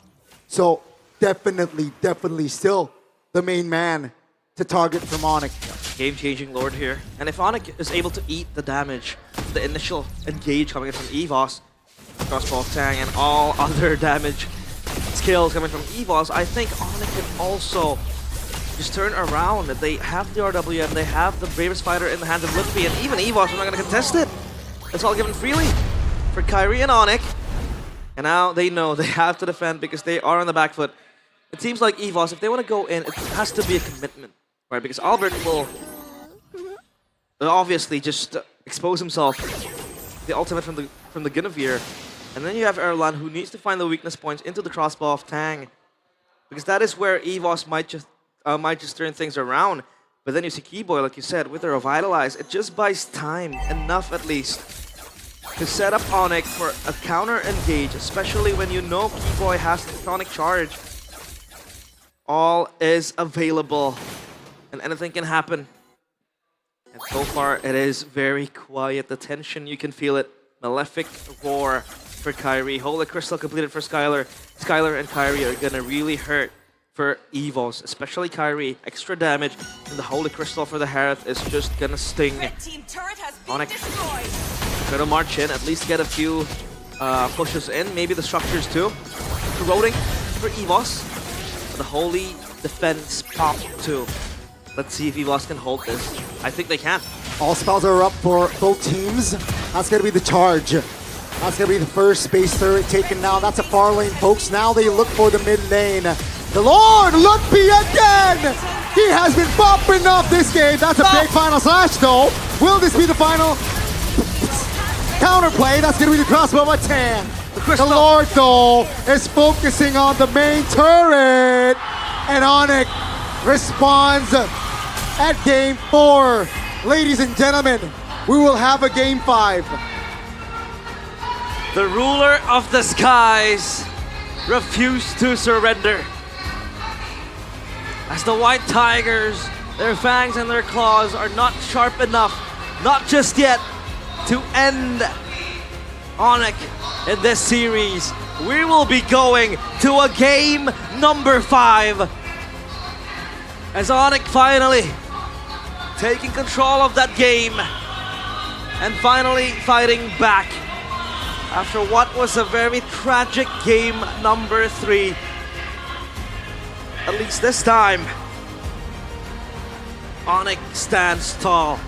So definitely still the main man to target from ONIC. Game-changing Lord here. And if ONIC is able to eat the damage, the initial engage coming in from EVOS, crossbow of Tang, and all other damage skills coming from EVOS, I think ONIC can also just turn around. They have the RWM, they have the bravest fighter in the hands of Lippy, and even EVOS are not going to contest it. It's all given freely for Kairi and ONIC. And now they know they have to defend because they are on the back foot. It seems like EVOS, if they want to go in, it has to be a commitment, right? Because Albert will obviously just expose himself to the ultimate from the Guinevere. And then you have Erlan, who needs to find the weakness points into the crossbow of Tang. Because that is where EVOS might just turn things around. But then you see Keyboy, like you said, with the Revitalize, it just buys time, enough at least, to set up ONIC for a counter engage, especially when you know Keyboy has the Tectonic Charge. All is available, and anything can happen. And so far, it is very quiet. The tension, you can feel it. Malefic Roar for Kairi. Holy Crystal completed for Skylar. Skylar and Kairi are gonna really hurt for EVOS, especially Kairi. Extra damage, and the Holy Crystal for the Harith is just gonna sting. ONIC gonna march in, at least get a few pushes in, maybe the structures too. Corroding for EVOS. The Holy Defense pop too. Let's see if EVOS can hold this. I think they can. All spells are up for both teams. That's going to be the charge. That's going to be the first space turret taken now. That's a far lane, folks. Now they look for the mid lane. The Lord, Lutfi again! He has been popping off this game. That's a big final slash, though. Will this be the final counterplay? That's going to be the crossbow of Tan. The Lord, though, is focusing on the main turret. And ONIC responds at game 4. Ladies and gentlemen, we will have a game 5. The ruler of the skies refused to surrender. As the White Tigers, their fangs and their claws are not sharp enough, not just yet, to end ONIC in this series. We will be going to a game number 5. As ONIC finally taking control of that game and finally fighting back after what was a very tragic game number 3. At least this time, ONIC stands tall.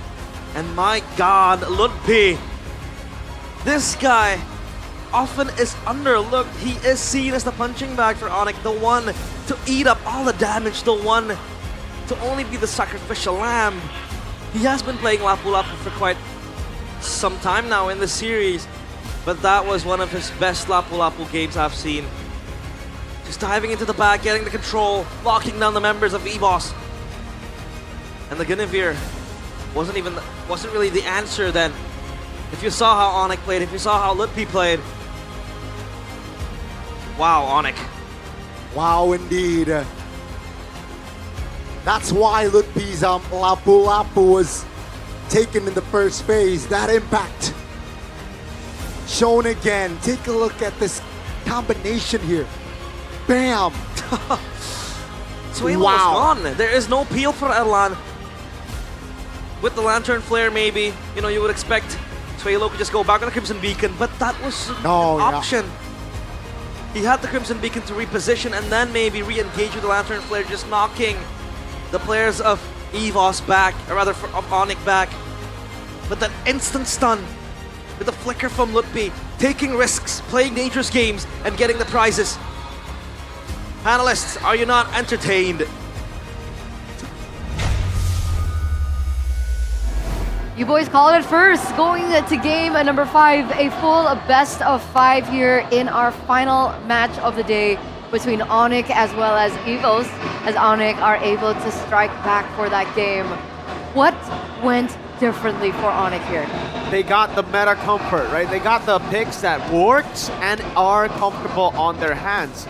And my God, Lutfi, this guy often is underlooked. He is seen as the punching bag for ONIC, the one to eat up all the damage, the one to only be the sacrificial lamb. He has been playing Lapu Lapu for quite some time now in the series, but that was one of his best Lapu Lapu games I've seen. Just diving into the back, getting the control, locking down the members of EVOS. And the Guinevere wasn't really the answer then. If you saw how ONIC played, if you saw how Lutfi played. Wow, ONIC. Wow, indeed. That's why Lutfi's Lapu Lapu was taken in the first phase. That impact shown again. Take a look at this combination here. Bam! Suelo was gone. There is no peel for Erlan. With the Lantern Flare, maybe, you know, you would expect Suelo could just go back on the Crimson Beacon, but that was an option. He had the Crimson Beacon to reposition and then maybe re-engage with the Lantern Flare, just knocking the players of EVOS back, or rather of ONIC back. But that instant stun with the flicker from Lutfi, taking risks, playing dangerous games, and getting the prizes. Panelists, are you not entertained? You boys call it first. Going to game number 5, a full best of 5 here in our final match of the day between ONIC as well as EVOS, as ONIC are able to strike back for that game. What went differently for ONIC here? They got the meta comfort, right? They got the picks that worked and are comfortable on their hands.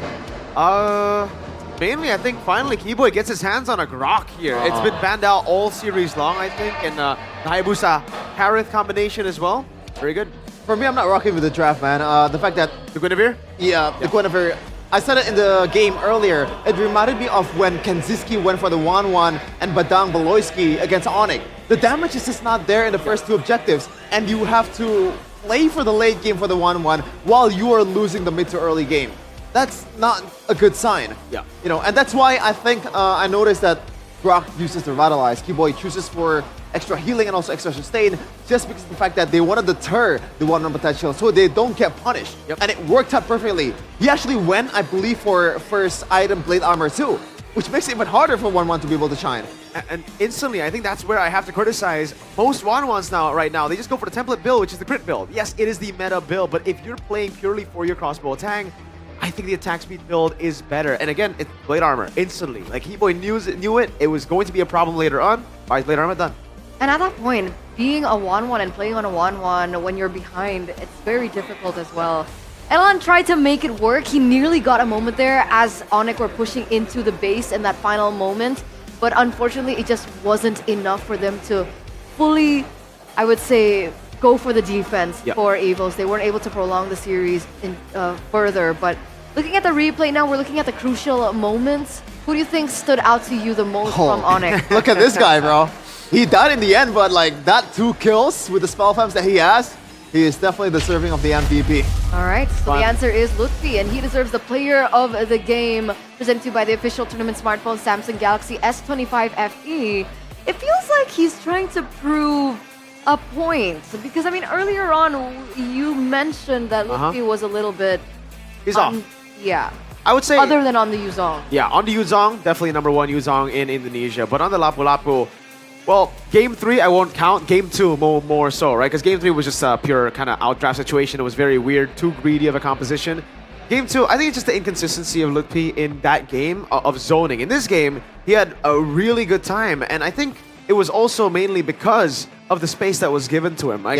Mainly, I think finally Keyboy gets his hands on a Grok here. It's been banned out all series long, I think, and the Hayabusa Harith combination as well. Very good. For me, I'm not rocking with the draft, man. The fact that the Guinevere? Yeah, the Guinevere. I said it in the game earlier. It reminded me of when Kenziski went for the 1-1 and Badang Baloyski against ONIC. The damage is just not there in the first two objectives, and you have to play for the late game for the 1-1 while you are losing the mid to early game. That's not a good sign. Yeah. You know, and that's why I think I noticed that Grok uses the Revitalize. Keyboy chooses for extra healing and also extra sustain just because of the fact that they want to deter the 1-1 potential so they don't get punished. Yep. And it worked out perfectly. He actually went, I believe, for first item Blade Armor too, which makes it even harder for 1-1 to be able to shine. And instantly, I think that's where I have to criticize most 1-1s right now. They just go for the template build, which is the crit build. Yes, it is the meta build, but if you're playing purely for your crossbow attack, I think the attack speed build is better. And again, it's Blade Armor, instantly. Like, Keyboy knew it. It was going to be a problem later on. Buys Blade Armor, done. And at that point, being a 1-1 and playing on a 1-1 when you're behind, it's very difficult as well. Elan tried to make it work. He nearly got a moment there as ONIC were pushing into the base in that final moment. But unfortunately, it just wasn't enough for them to fully, I would say, go for the defense for EVOS. They weren't able to prolong the series further. But looking at the replay now, we're looking at the crucial moments. Who do you think stood out to you the most from ONIC? Look at this guy, bro. He died in the end, but like that 2 kills with the spell farms that he has, he is definitely deserving of the MVP. All right, so the answer is Lutfi, and he deserves the player of the game, presented to you by the official tournament smartphone Samsung Galaxy S25 FE. It feels like he's trying to prove a point, because I mean earlier on you mentioned that Lutfi was a little bit... He's off. Yeah. I would say... Other than on the Yuzong. Yeah, on the Yuzong, definitely number 1 Yuzong in Indonesia. But on the Lapu-Lapu, well, Game 3 I won't count. Game 2 more so, right? Because Game 3 was just a pure kind of outdraft situation. It was very weird, too greedy of a composition. Game 2, I think it's just the inconsistency of Lutfi in that game of zoning. In this game, he had a really good time. And I think it was also mainly because of the space that was given to him. Like,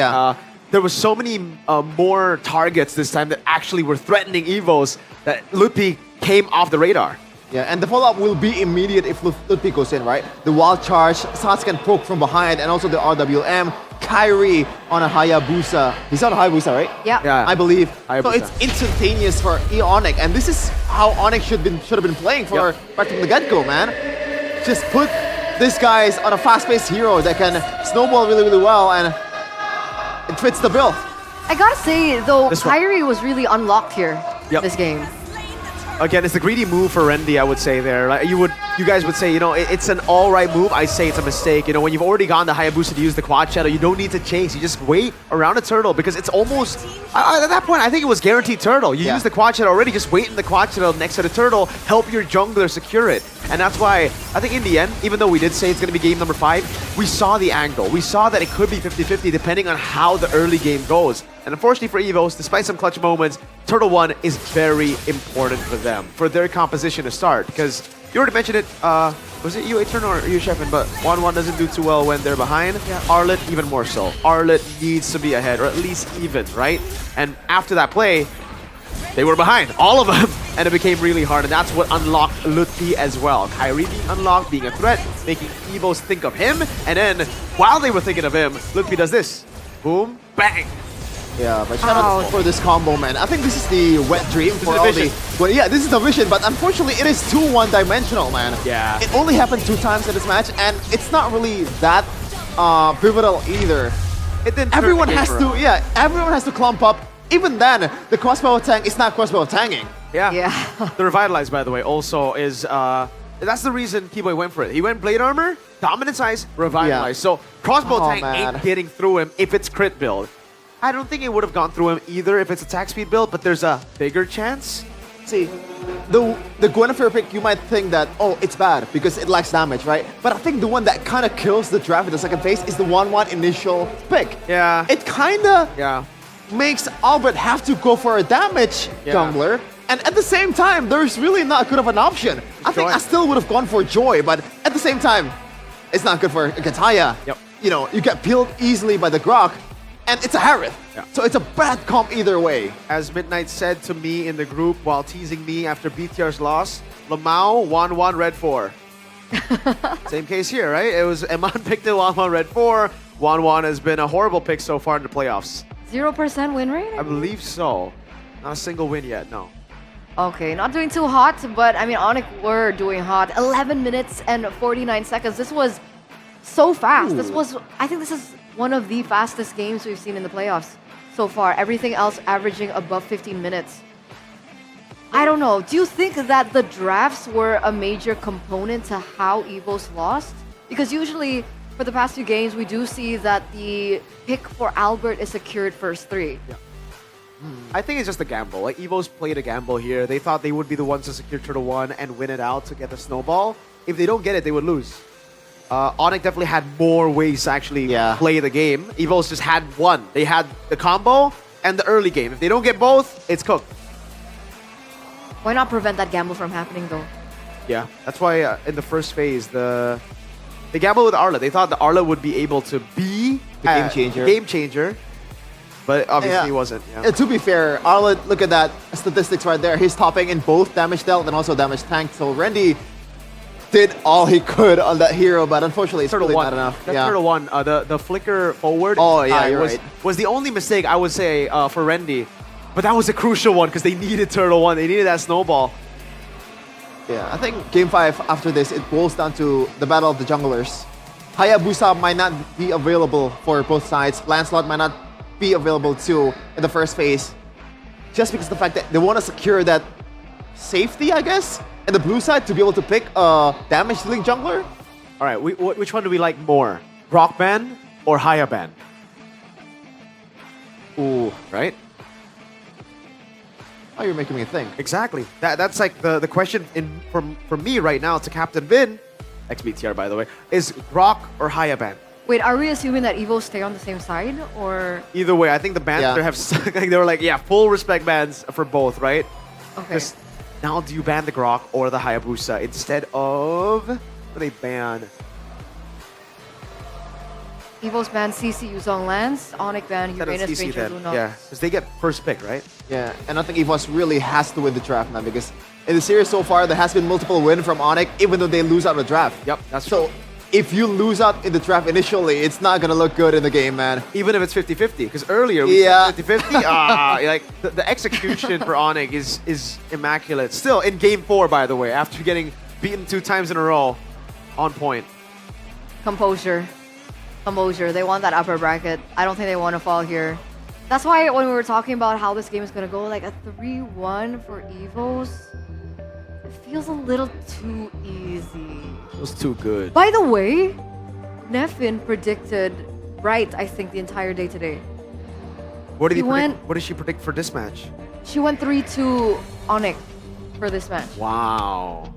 there was so many more targets this time that actually were threatening EVOS that Lutfi came off the radar. Yeah, and the follow-up will be immediate if Lutfi goes in, right? The wild charge, Sats can poke from behind, and also the RWM, Kyrie on a Hayabusa. He's on a Hayabusa, right? Yeah. I believe. Hayabusa. So it's instantaneous for ONIC, and this is how ONIC should have been playing for right from the get-go, man. Just put these guys on a fast-paced hero that can snowball really, really well, and it fits the bill. I gotta say, though, Kyrie was really unlocked here in this game. Again, it's the greedy move for Rendi, I would say there. Like, you guys would say, you know, it's an all-right move. I say it's a mistake. You know, when you've already gone the Hayabusa to use the quad shadow, you don't need to chase. You just wait around a turtle because it's almost... at that point, I think it was guaranteed turtle. You use the quad shadow already, just wait in the quad shadow next to the turtle, help your jungler secure it. And that's why, I think in the end, even though we did say it's going to be game number 5, we saw the angle. We saw that it could be 50-50 depending on how the early game goes. And unfortunately for EVOS, despite some clutch moments, Turtle 1 is very important for them, for their composition to start. Because you already mentioned it, was it you, Etern, or you, Sheffin? But 1-1 doesn't do too well when they're behind. Arlet, even more so. Arlet needs to be ahead, or at least even, right? And after that play, they were behind, all of them, and it became really hard, and that's what unlocked Lutfi as well. Kyrie being unlocked, being a threat, making EVOS think of him, and then, while they were thinking of him, Lutfi does this. Boom, bang. Yeah, but shout out for this combo, man. I think this is the wet dream for all the... Well, yeah, this is the vision, but unfortunately, it is too one-dimensional, man. Yeah. It only happened 2 times in this match, and it's not really that pivotal either. Everyone has to, everyone has to clump up. Even then, the crossbow tank is not crossbow tanging. Yeah. The Revitalize, by the way, also is... that's the reason Keyboy went for it. He went Blade Armor, Dominant Size, Revitalize. So crossbow tank ain't getting through him if it's crit build. I don't think it would have gone through him either if it's attack speed build, but there's a bigger chance. See, the Guinevere pick, you might think that, oh, it's bad because it lacks damage, right? But I think the one that kind of kills the draft in the second phase is the 1-1 initial pick. Yeah. It kind of makes Albert have to go for a damage jungler. And at the same time, there's really not good of an option. I think I still would have gone for Joy, but at the same time, it's not good for Gataya. You know, you get peeled easily by the Grok. And it's a Harith. So it's a bad comp either way. As Midnight said to me in the group while teasing me after BTR's loss, Lamau 1-1 red 4. Same case here, right? It was Eman picked it 1-1 red 4. 1-1 has been a horrible pick so far in the playoffs. 0% win rate? I believe so. Not a single win yet, no. Okay, not doing too hot, but I mean, ONIC were doing hot. 11 minutes and 49 seconds. This was so fast. I think this is one of the fastest games we've seen in the playoffs so far. Everything else averaging above 15 minutes. I don't know. Do you think that the drafts were a major component to how EVOS lost? Because usually, for the past few games, we do see that the pick for Albert is secured first 3. Yeah. I think it's just a gamble. Like, EVOS played a gamble here. They thought they would be the ones to secure Turtle 1 and win it out to get the snowball. If they don't get it, they would lose. ONIC definitely had more ways to actually play the game. EVOS just had one. They had the combo and the early game. If they don't get both, it's cooked. Why not prevent that gamble from happening, though? Yeah, that's why in the first phase, they gambled with Arla. They thought the Arla would be able to be the game changer. But obviously he wasn't. Yeah. To be fair, Arla, look at that statistics right there. He's topping in both damage dealt and also damage tanked. So Randy did all he could on that hero, but unfortunately it's really not enough. That's Turtle 1. The flicker forward was the only mistake I would say for Randy. But that was a crucial one because they needed Turtle 1. They needed that snowball. Yeah, I think Game 5 after this, it boils down to the battle of the junglers. Hayabusa might not be available for both sides. Lancelot might not be available too in the first phase. Just because of the fact that they want to secure that safety, I guess, and the blue side to be able to pick a damage dealing jungler. All right, which one do we like more? Rock Band or Haya Band? Ooh, right? Oh, you're making me think. Exactly. That's like the question from me right now to Captain Vin, XBTR by the way, is Rock or Haya Band? Wait, are we assuming that EVO stay on the same side, or? Either way, I think the bands there have they were like, yeah, full respect bans for both, right? Okay. Now do you ban the Grok or the Hayabusa instead of what do they ban? EVO's ban CC Yuzong Lance, ONIC ban Uranus Ranger Luna. Yeah, because they get first pick, right? Yeah, and I think EVOS really has to win the draft now because in the series so far, there has been multiple wins from ONIC even though they lose out the draft. Yep, that's so. If you lose out in the draft initially, it's not going to look good in the game, man. Even if it's 50-50, because earlier we said 50-50, like the execution for ONIC is immaculate. Still, in Game 4, by the way, after getting beaten 2 times in a row, on point. Composure. They want that upper bracket. I don't think they want to fall here. That's why when we were talking about how this game is going to go, like a 3-1 for EVOS, it feels a little too easy. Feels too good. By the way, Nefin predicted right, I think, the entire day today. What did she predict for this match? She went 3-2 ONIC for this match. Wow.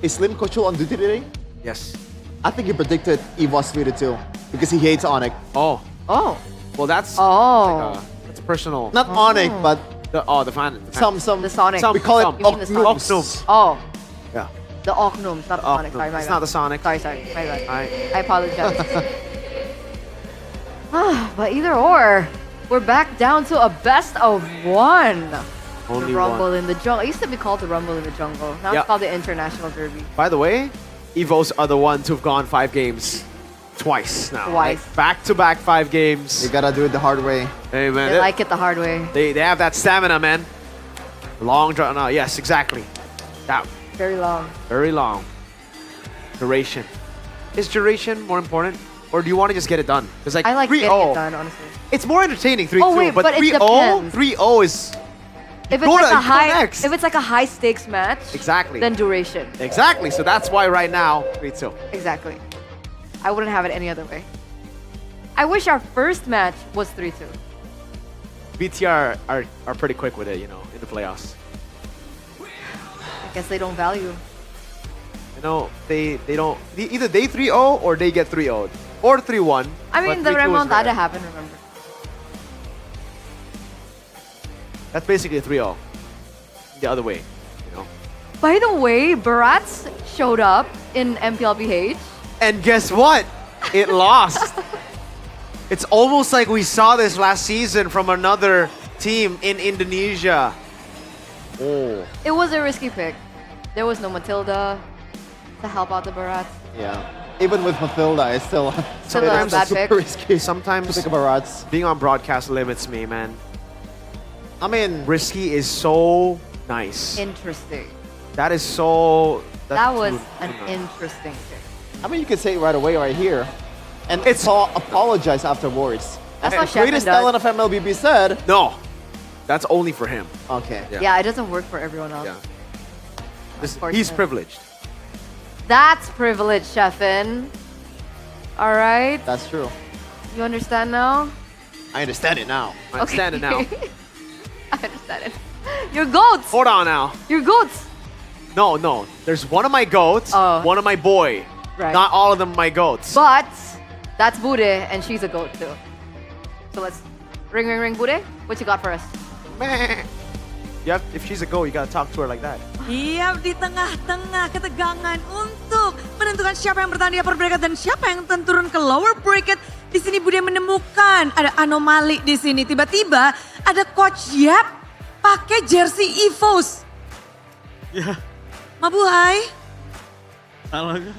Is Slim Kochul on duty today? Yes. I think he predicted EVOS 3-2 because he hates ONIC. Oh. Well, that's that's personal. Not ONIC, but the fan. Some the Sonic. We call it Oknums. Oh. Yeah. The Oknums, not the Sonic. Sorry, it's not the Sonic. Sorry. My bad. I apologize. But either or, we're back down to a best of 1. Only the Rumble one. in the Jungle. It used to be called the Rumble in the Jungle. Now it's called the International Derby. By the way, EVOS are the ones who've gone 5 games twice now. Twice. Back-to-back 5 games. You gotta do it the hard way. Hey, man. They like it the hard way. They have that stamina, man. Long draw. No, yes, exactly. That. Very long. Very long. Duration. Is duration more important? Or do you want to just get it done? Because like I like 3-0. getting it done, honestly. It's more entertaining 3-2. Oh, wait, but it 3-0? depends. 3-0 is... If it's like a high stakes match, exactly. Then duration. Exactly. So that's why right now 3-2. Exactly. I wouldn't have it any other way. I wish our first match was 3-2. BTR are pretty quick with it, you know, in the playoffs. I guess they don't value. You know, they don't... Either they 3-0 or they get 3-0'd. Or 3-1. I mean, the remontada happened, remember? That's basically a 3-0. The other way, you know. By the way, Barats showed up in MPLBH. And guess what? It lost. It's almost like we saw this last season from another team in Indonesia. Oh. It was a risky pick. There was no Matilda to help out the Barats. Yeah. even with Mathilda, I still Sometimes it's it's super risky. Sometimes to pick up a Rats. being on broadcast limits me, man. I mean, risky is so nice. Interesting. That is so. That was an interesting thing. I mean, you can say it right away, right here, and it's apologize afterwards. That's what greatest Shepard talent of MLBB said. No, that's only for him. Okay. Yeah, it doesn't work for everyone else. He's privileged. That's privilege, Sheffin. All right. That's true. You understand now? I understand it now. I understand it now. I understand it. Your goats. Hold on now. Your goats. No. There's one of my goats, one of my boy. Right. Not all of them my goats. But that's Bude, and she's a goat too. So let's ring, Bude. What you got for us? If she's a goat, you gotta talk to her like that. Iya, di tengah-tengah ketegangan untuk menentukan siapa yang bertanding di upper bracket dan siapa yang akan turun ke lower bracket. Di sini Bude menemukan ada anomali di sini. Tiba-tiba ada Coach Yap pakai jersey EVOS. Ya. Mabuhay. Salah kan?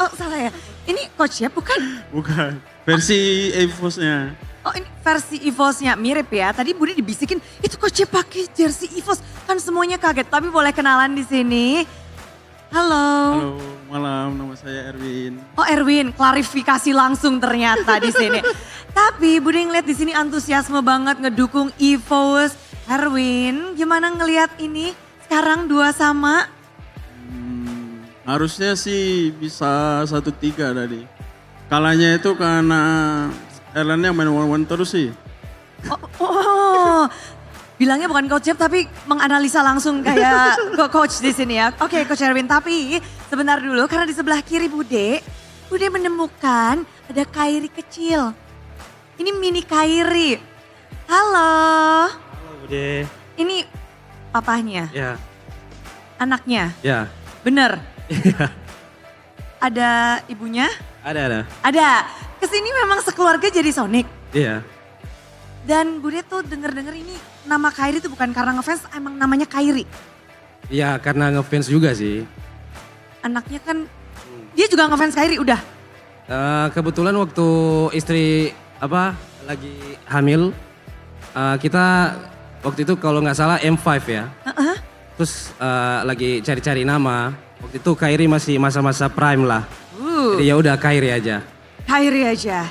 Oh salah ya. Ini Coach Yap bukan? Bukan. Versi EVOS-nya. Oh ini versi EVOS-nya mirip ya. Tadi Bude dibisikin itu Coach Yap pakai jersey EVOS. Kan semuanya kaget. Tapi boleh kenalan di sini. Halo. Halo, malam. Nama saya Erwin. Oh Erwin, klarifikasi langsung ternyata di sini. Tapi Bude ngeliat di sini antusiasme banget ngedukung EVOS. Erwin, gimana ngelihat ini sekarang 2-sama? Harusnya sih bisa 1-3 tadi. Kalahnya itu karena Erlanda yang main one-one terus sih. Bilangnya bukan Coach Yap tapi menganalisa langsung kayak coach di sini ya. Oke Coach Erwin, tapi sebentar dulu karena di sebelah kiri Bude menemukan ada Kairi kecil. Ini mini Kairi. Halo. Halo Bude. Ini papahnya? Ya. Anaknya? Ya. Bener? Ada ibunya? Ada. Ada. Kesini memang sekeluarga jadi Sonic. Iya. Dan Bude tuh denger-denger ini nama Kairi tuh bukan karena ngefans, emang namanya Kairi. Iya karena ngefans juga sih. Anaknya kan, dia juga ngefans Kairi udah? Kebetulan waktu istri lagi hamil, kita waktu itu kalau nggak salah M5 ya. Terus lagi cari-cari nama, waktu itu Kairi masih masa-masa prime lah. Jadi ya udah Kairi aja. Kairi aja.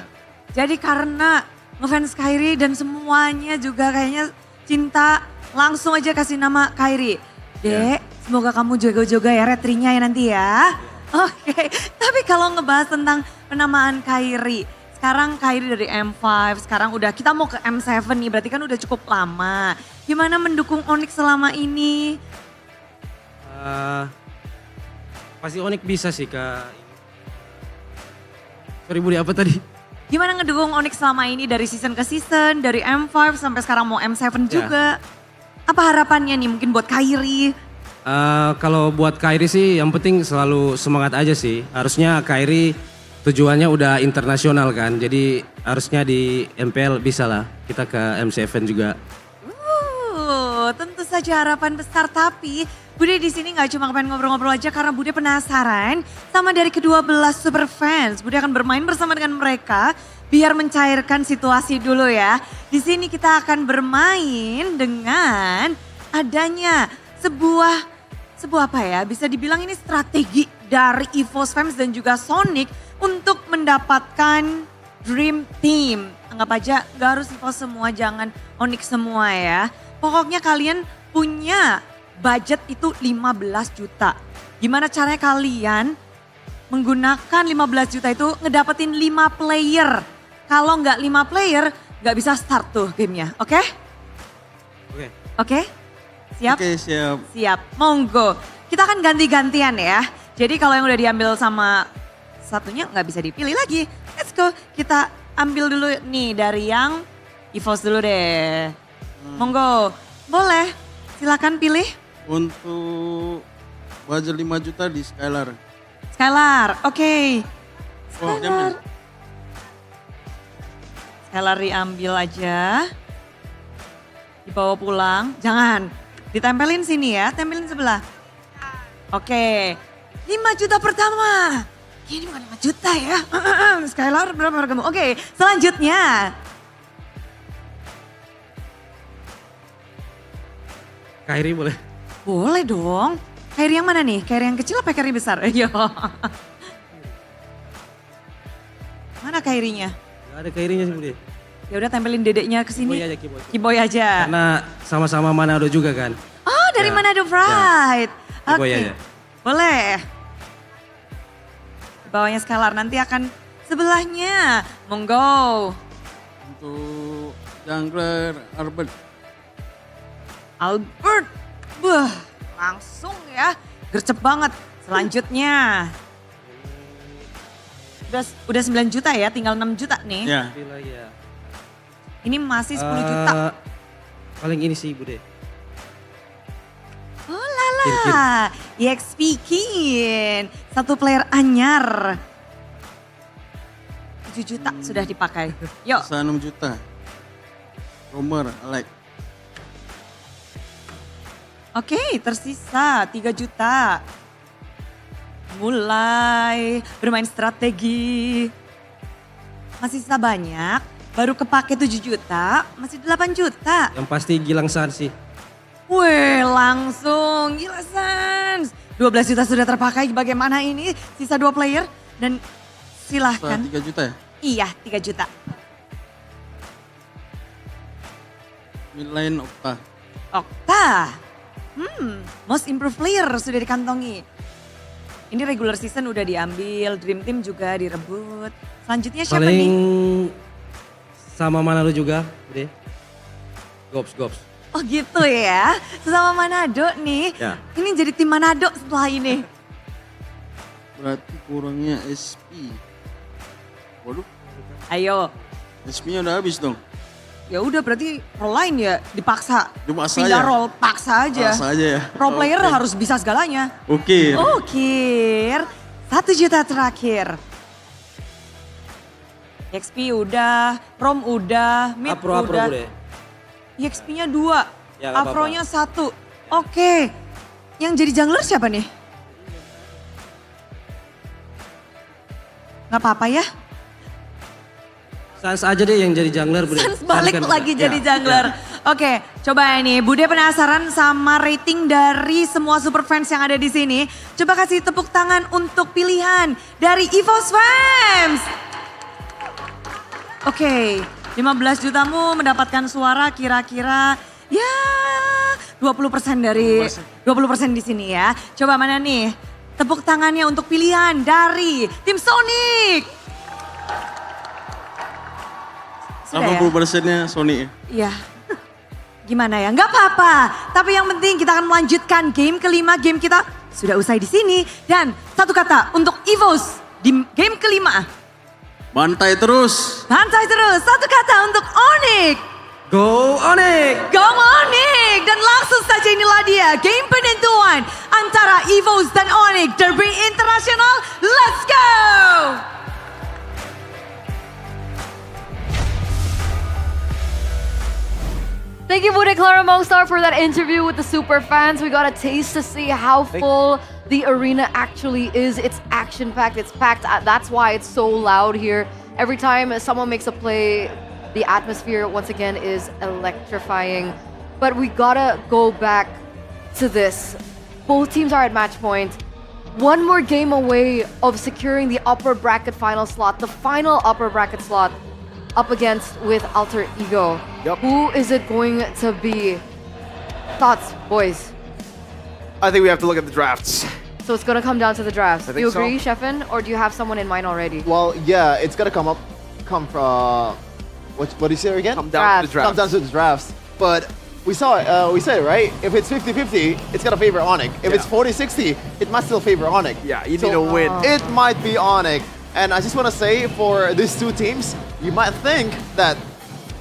Jadi karena ngefans Kairi dan semuanya juga kayaknya cinta, langsung aja kasih nama Kairi. Dek, semoga kamu jaga-jaga ya retrinya ya nanti ya. Oke, tapi kalau ngebahas tentang penamaan Kairi, sekarang Kairi dari M5, sekarang udah kita mau ke M7 nih, berarti kan udah cukup lama. Gimana mendukung ONIC selama ini? Pasti ONIC bisa sih Kak. Sorry Bude, apa tadi? Gimana ngedukung ONIC selama ini dari season ke season, dari M5 sampai sekarang mau M7 juga. Apa harapannya nih mungkin buat Kairi? Kalau buat Kairi sih yang penting selalu semangat aja sih. Harusnya Kairi tujuannya udah internasional kan. Jadi harusnya di MPL bisa lah kita ke M7 juga. Tentu saja harapan besar, tapi Bude di sini nggak cuma pengen ngobrol-ngobrol aja karena Bude penasaran sama dari kedua belah super fans. Bude akan bermain bersama dengan mereka biar mencairkan situasi dulu ya. Di sini kita akan bermain dengan adanya sebuah apa ya? Bisa dibilang ini strategi dari EVOS fans dan juga Sonic untuk mendapatkan dream team. Anggap aja gak harus EVOS semua, jangan ONIC semua ya. Pokoknya kalian punya budget itu 15 juta. Gimana caranya kalian menggunakan 15 juta itu ngedapetin 5 player. Kalau nggak 5 player nggak bisa start tuh gamenya, oke? Oke. Oke? Siap? Oke, siap. Siap, monggo. Kita akan ganti-gantian ya. Jadi kalau yang udah diambil sama satunya nggak bisa dipilih lagi. Let's go, kita ambil dulu nih dari yang EVOS dulu deh. Monggo, boleh. Silakan pilih. Untuk budget 5 juta di Skylar. Skylar, oke. Oh, diambil. Skylar diambil aja. Dibawa pulang, jangan. Ditempelin sini ya, tempelin sebelah. Oke, 5 juta pertama. Ini bukan 5 juta ya. Skylar berapa hargamu? Oke, selanjutnya. Kairi boleh? Boleh dong. Kairi yang mana nih? Kairi yang kecil apa kairi besar? Yo. Mana kairinya? Gak ada kairinya sih Bude. Ya udah tempelin dedeknya ke sini. Kiboy aja, Kiboy. Kiboy aja. Karena sama-sama Manado juga kan. Oh, dari Manado Pride. Kiboy Oke. aja. Boleh. Bawahnya Skylar nanti akan sebelahnya. Monggo. Untuk jungler Albert. Albert. Wah, langsung ya. Gercep banget. Selanjutnya. Udah 9 juta ya, tinggal 6 juta nih. Ya. Ini masih 10 juta. Paling ini sih Bude. Oh lala, EXP Kin. Satu player anyar. 7 juta sudah dipakai. Yuk. 6 juta. Romer, Alex. Oke, tersisa 3 juta. Mulai bermain strategi. Masih sisa banyak, baru kepake 7 juta, masih 8 juta. Yang pasti Gilang San sih. Wih, langsung gila Sans. 12 juta sudah terpakai, bagaimana ini? Sisa 2 player dan silahkan. 3 juta ya? Iya, 3 juta. Midline Okta. Okta. Most improved player sudah dikantongi. Ini regular season udah diambil, Dream Team juga direbut. Selanjutnya siapa Paling nih? sama Manado juga, Bude. Gops. Oh gitu ya, sesama Manado nih. Ya. Ini jadi tim Manado setelah ini. Berarti kurangnya SP. Waduh. Ayo. SP-nya udah habis dong. Ya udah berarti role lain ya dipaksa. Dipaksa Pindah aja? role, paksa aja. Paksa aja ya? Pro player Oke. harus bisa segalanya. Oke. Oke, 1 juta terakhir. XP udah, Prom udah, Mid Apro udah. Bude. EXP-nya 2, Ya, nggak Afro-nya 1. Oke, yang jadi jungler siapa nih? Gak apa-apa ya? Sans aja deh yang jadi jungler Bude. Sans balik Kan lagi bisa. jadi Ya. jungler. Oke, coba ini Bude penasaran sama rating dari semua super fans yang ada di sini. Coba kasih tepuk tangan untuk pilihan dari EVOS Fans. Oke, 15 jutamu mendapatkan suara kira-kira ya 20% dari 20% di sini ya. Coba mana nih? Tepuk tangannya untuk pilihan dari tim Sonic. Sudah ya? 80%-nya Sony. Iya. Gimana ya? Nggak apa-apa. Tapi yang penting kita akan melanjutkan game kelima. Game kita sudah usai di sini. Dan satu kata untuk EVOS di game kelima. Bantai terus. Santai terus. Satu kata untuk ONIC. Go ONIC! Go ONIC! Dan langsung saja inilah dia game penentuan antara EVOS dan ONIC Derby Internasional. Let's go! Thank you, Bude Clara Mongstar, for that interview with the super fans. We got a taste to see how full the arena actually is. It's action-packed, it's packed. That's why it's so loud here. Every time someone makes a play, the atmosphere, once again, is electrifying. But we gotta go back to this. Both teams are at match point. One more game away of securing the upper bracket final slot, the final upper bracket slot, up against with Alter Ego. Yep. Who is it going to be? Thoughts, boys? I think we have to look at the drafts. So it's gonna come down to the drafts. I Do you think so. agree, Sheffin, or do you have someone in mind already? Well, yeah, it's gonna come from what do you say again? Come down to the drafts. Come down to the drafts. But we saw it, we said it, right? If it's 50-50, it's gonna favor ONIC. If it's 40-60, it might still favor ONIC. Yeah, you need to win. It might be ONIC. And I just want to say, for these two teams, you might think that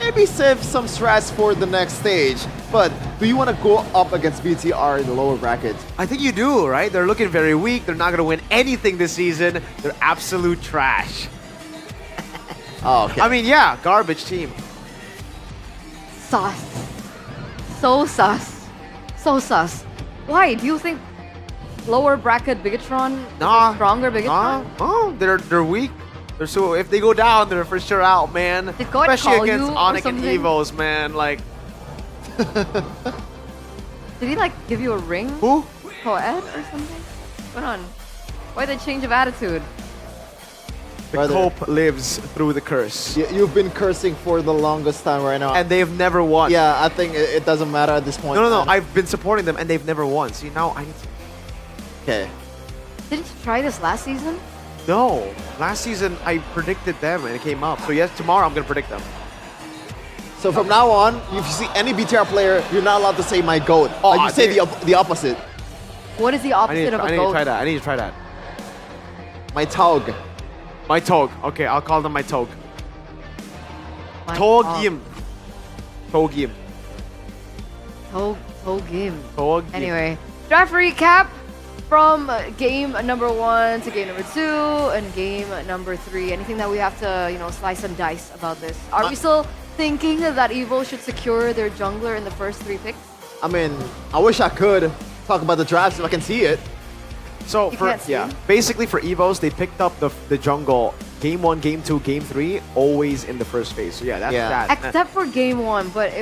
maybe save some strats for the next stage. But do you want to go up against BTR in the lower bracket? I think you do, right? They're looking very weak. They're not going to win anything this season. They're absolute trash. Oh, okay. I mean, yeah, garbage team. Sus. So sus. So sus. Why? Do you think lower bracket Bigatron? Nah. Stronger Bigatron? Oh, they're weak. So if they go down, they're for sure out, man. Did God Especially call against you or ONIC and something? EVOS, man. Like, Did he like give you a ring? Who? Coed or something? What's going on? Why the change of attitude? the cope lives through the curse. You've been cursing for the longest time right now. And they've never won. Yeah, I think it doesn't matter at this point. No. man. I've been supporting them and they've never won. See, now I need to... Okay. Didn't you try this last season? No. Last season, I predicted them and it came up. So yes, tomorrow I'm going to predict them. So from now on, if you see any BTR player, you're not allowed to say my goat. You say the opposite. What is the opposite of a I need goat? to try that. I need to try that. My Taug. My Tog. Okay, I'll call them my Tog. My Togim. Togim. Togim. Togim. Anyway, draft recap from game number 1 to game number 2 and game number 3. Anything that we have to, slice and dice about this? Are we still thinking that Evo should secure their jungler in the first 3 picks? I mean, I wish I could talk about the drafts if I can see it. So You for can't see. basically for EVOs, they picked up the jungle game 1, game 2, game 3, always in the first phase. So yeah, that's that. Except for game 1, but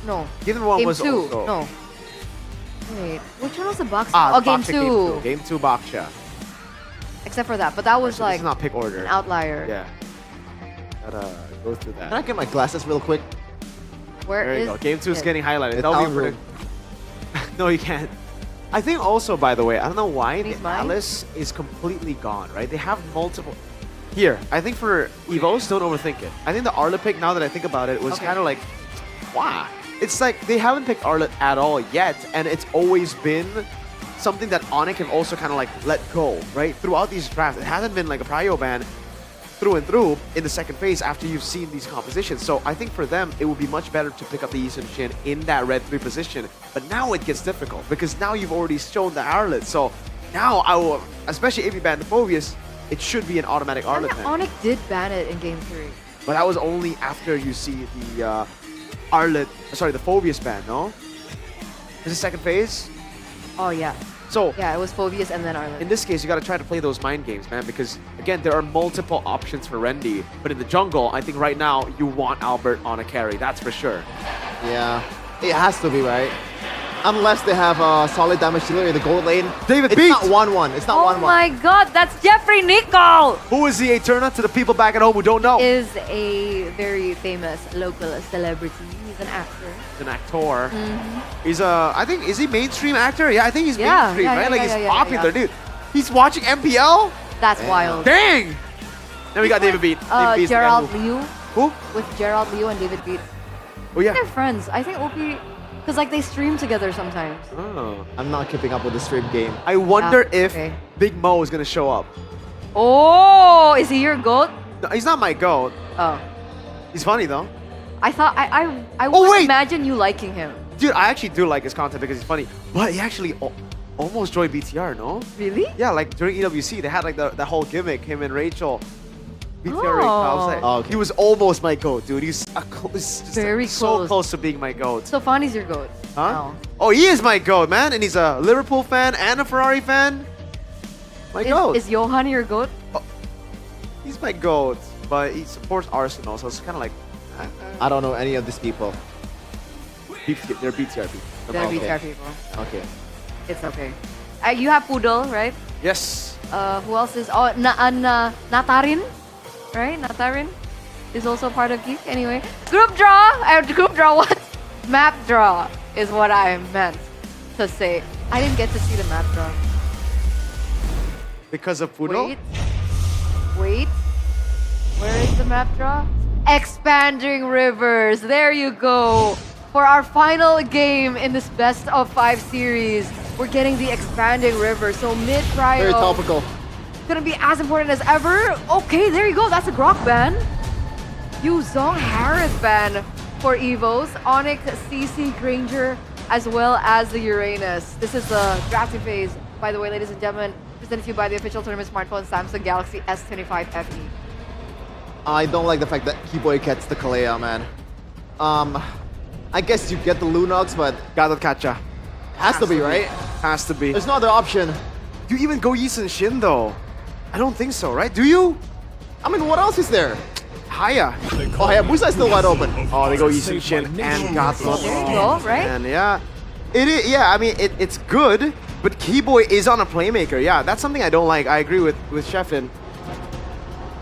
no. Game 1 game was 2. also... No. Wait, which one was the box? Game Baksha, 2. Game 2 Baksha. Except for that, but that was So like this is not pick order. an outlier. Yeah. Gotta go through that. Can I get my glasses real quick? Where There you is go. Game 2 is it? getting highlighted. It's That'll be Alvaro. No, you can't. I think also, by the way, I don't know why the He's mine? Alice is completely gone, right? They have multiple... Here, I think for EVOs, don't overthink it. I think the Arlet pick, now that I think about it, was kind of like, wow. It's like they haven't picked Arlet at all yet, and it's always been something that ONIC have also kind of like let go, right? Throughout these drafts, it hasn't been like a prio ban through and through in the second phase after you've seen these compositions. So I think for them, it would be much better to pick up the Eastern Shin in that red 3 position. But now it gets difficult because now you've already shown the Arlet. So now I will, especially if you ban the Phobius, it should be an automatic Arlet ban. ONIC did ban it in game 3. But that was only after you see the Arlet, sorry, the Phobius ban, no? Is it second phase? Oh yeah. So yeah, it was Phobius and then Arlet. in this case, you got to try to play those mind games, man, because again, there are multiple options for Rendy. But in the jungle, I think right now you want Albert on a carry. That's for sure. Yeah, it has to be, right? Unless they have a solid damage dealer in the gold lane. David it's Beat! not 1-1. It's not 1-1. Oh my god, that's Jeffrey Nicol! Who is the Eterna to the people back at home who don't know? Is a very famous local celebrity. He's an actor. He's an actor. He's a, I think, is he mainstream actor? Yeah, I think he's Yeah, mainstream, yeah, right? yeah, Like, yeah, he's yeah, popular, yeah. dude. He's watching MPL? That's wild. Dang! Then we got David Beat. David Beat's the guy Gerald who- Liu. Who? With Gerald Liu and David Beat. Oh, yeah. They're friends. I think OP, because like they stream together sometimes. Oh. I'm not keeping up with the stream game. I wonder Yeah, if okay. Big Mo is going to show up. Oh, is he your goat? No, he's not my goat. Oh. He's funny, though. I thought, I Oh, would wait! imagine you liking him. Dude, I actually do like his content because he's funny. But he actually almost joined BTR, no? Really? Yeah, like during EWC, they had like that whole gimmick, him and Rachel. BTR Oh. Rachel. I was like, Oh, okay. he was almost my goat, dude. He's just Very so close. close to being my goat. So Fonny's your goat. Huh? now. Oh, he is my goat, man. And he's a Liverpool fan and a Ferrari fan. My goat. Is Johan your goat? He's my goat, but he supports Arsenal, so it's kind of like... I don't know any of these people. They're BTR people. They're Okay. BTR people. Okay. It's okay. You have Poodle, right? Yes. Who else is? Oh, Natarin, right? Natarin is also part of Geek. Anyway, group draw. Group draw. What? Map draw is what I meant to say. I didn't get to see the map draw. Because of Poodle? Wait. Where is the map draw? Expanding Rivers. There you go. For our final game in this best of 5 series, we're getting the Expanding River. So mid-prio. Very topical. Gonna be as important as ever. Okay, there you go. That's a Grok ban. Yuzong Harris ban for EVOs. ONIC, CC, Granger, as well as the Uranus. This is the drafting phase, by the way, ladies and gentlemen. Presented to you by the official tournament smartphone Samsung Galaxy S25 FE. I don't like the fact that Keyboy gets the Kalea, man. I guess you get the Lunox, but Gatot Kacha. has to be, right? Has to be. There's no other option. Do you even go Yi Sun Shin though? I don't think so, right? Do you? I mean, what else is there? Haya. Oh, Hayabusa is still wide open. Oh, they go Yi Sun Shin and Gato. There you go, right? And yeah, it is. Yeah, I mean, it's good, but Keyboy is on a playmaker. Yeah, that's something I don't like. I agree with Sheffin.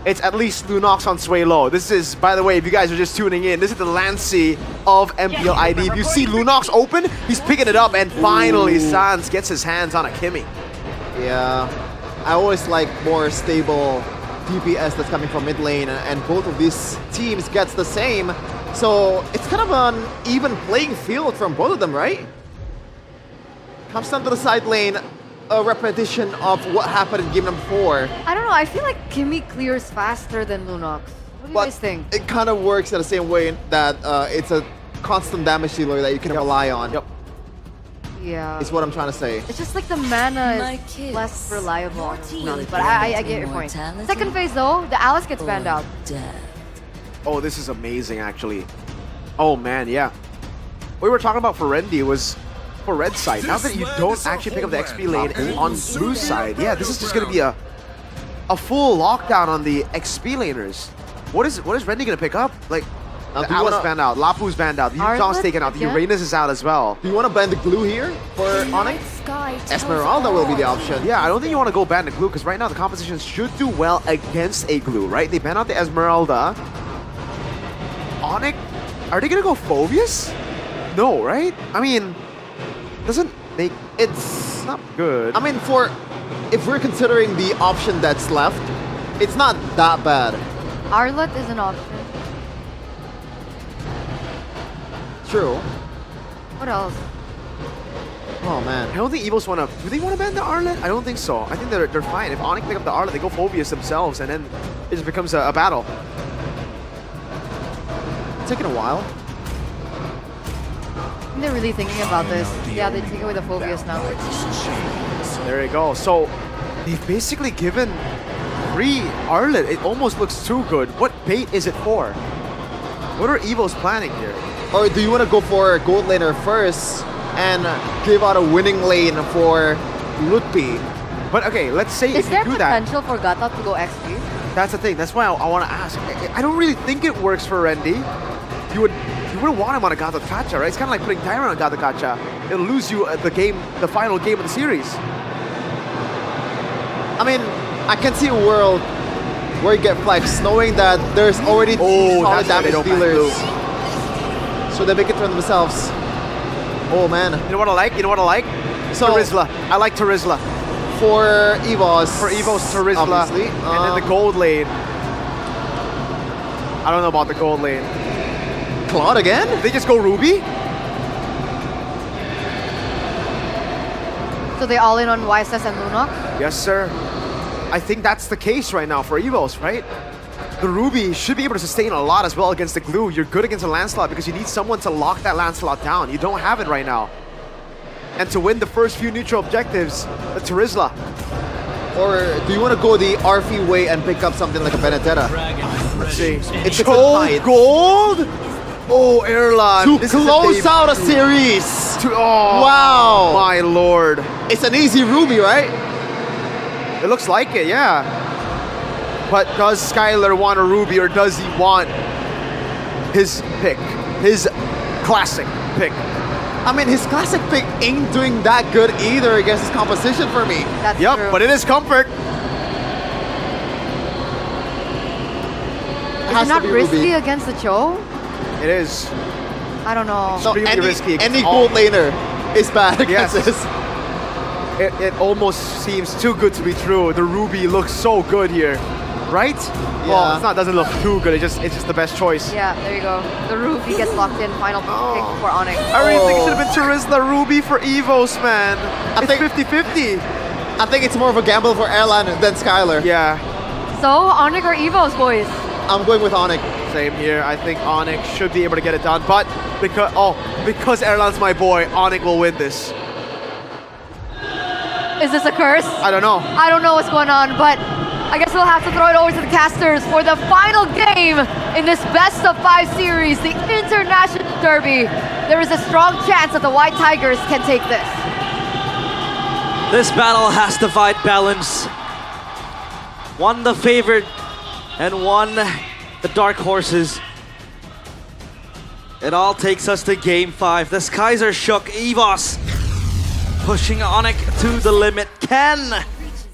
It's at least Lunox on Sway Low. This is, by the way, if you guys are just tuning in, this is the Lancey of MPL ID. If you see Lunox open, he's picking it up, and finally Sans gets his hands on a Kimmy. Yeah, I always like more stable DPS that's coming from mid lane, and both of these teams gets the same. So it's kind of an even playing field from both of them, right? Comes down to the side lane, a repetition of what happened in game number 4. I don't know, I feel like Kimmy clears faster than Lunox. What do you guys think? It kind of works in the same way that it's a constant damage dealer that you can rely on. Yep. Yeah. Is what I'm trying to say. It's just like the mana is less reliable on Lunox, but I get your point. Second phase though, the Alice gets banned out. Oh, this is amazing actually. Oh man, yeah. What we were talking about for Rendi was for red side. Now that you don't actually pick up the XP lane on blue side, yeah, this is just gonna be a full lockdown on the XP laners. What is Rendi gonna pick up? Like, the Alice banned out, Lapu's banned out, the Yuzong's taken out, the Uranus is out as well. Do you want to ban the glue here for ONIC? Esmeralda will be the option. Yeah, I don't think you want to go ban the glue because right now the composition should do well against a glue, right? They ban out the Esmeralda. ONIC, are they gonna go Phobius? No, right? I mean, doesn't make it's not good. I mean, if we're considering the option that's left, it's not that bad. Arlet is an option. True. What else? Oh man. I don't think EVOS want to... Do they want to ban the Arlet? I don't think so. I think they're fine. If ONIC pick up the Arlet, they go Phobius themselves, and then it just becomes a battle. It's taking a while. I think they're really thinking about this. Yeah, they take away the Phobius now. There you go. So, they've basically given free Arlet. It almost looks too good. What bait is it for? What are EVOS planning here? Or do you want to go for gold laner first and give out a winning lane for Lutpi? But okay, let's say is if there you do that... potential for Gata to go XP? That's the thing. That's why I want to ask. I don't really think it works for Rendi. You wouldn't want him on a Gata Kacha, right? It's kind of like putting Tyron on Gata Kacha. It'll lose you at the final game of the series. I mean, I can see a world where you get flex, knowing that there's already two solid damage dealers. So they make it for themselves. Oh man. You know what I like? So, Terizla. I like Terizla. For EVOS. For EVOS, Terizla. Obviously. And then the gold lane. I don't know about the gold lane. Claude again? They just go Ruby? So they all in on YSS and Lunox? Yes, sir. I think that's the case right now for EVOS, right? The Ruby should be able to sustain a lot as well against the glue. You're good against a Lancelot because you need someone to lock that Lancelot down. You don't have it right now. And to win the first few neutral objectives, the Terizla. Or do you want to go the RF way and pick up something like a Benedetta? Let's see. It's gold? Oh, Erlan. To close out a series. Oh, wow. My lord. It's an easy Ruby, right? It looks like it, yeah. But does Skylar want a Ruby or does he want his pick? His classic pick? I mean, his classic pick ain't doing that good either against his composition for me. That's yep, true. But it is comfort. Is it not risky against the Cho? It is. I don't know. So Extremely risky. Any gold laner is bad against this. It almost seems too good to be true. The Ruby looks so good here, right? Yeah. Well, doesn't look too good. It's just the best choice. Yeah, there you go. The Ruby gets locked in. Final pick for ONIC. I really think it should have been Terizla Ruby for EVOS, man. It's 50-50. I think it's more of a gamble for Erlan than Skylar. Yeah. So, ONIC or EVOS, boys? I'm going with ONIC. Same here. I think ONIC should be able to get it done, but because Erlan's my boy, ONIC will win this. Is this a curse? I don't know. I don't know what's going on, but I guess we'll have to throw it over to the casters for the final game in this best of 5 series, the International Derby. There is a strong chance that the White Tigers can take this. This battle has to fight balance. One the favored and one the dark horses. It all takes us to game 5. The skies are shook. EVOS pushing ONIC to the limit. Can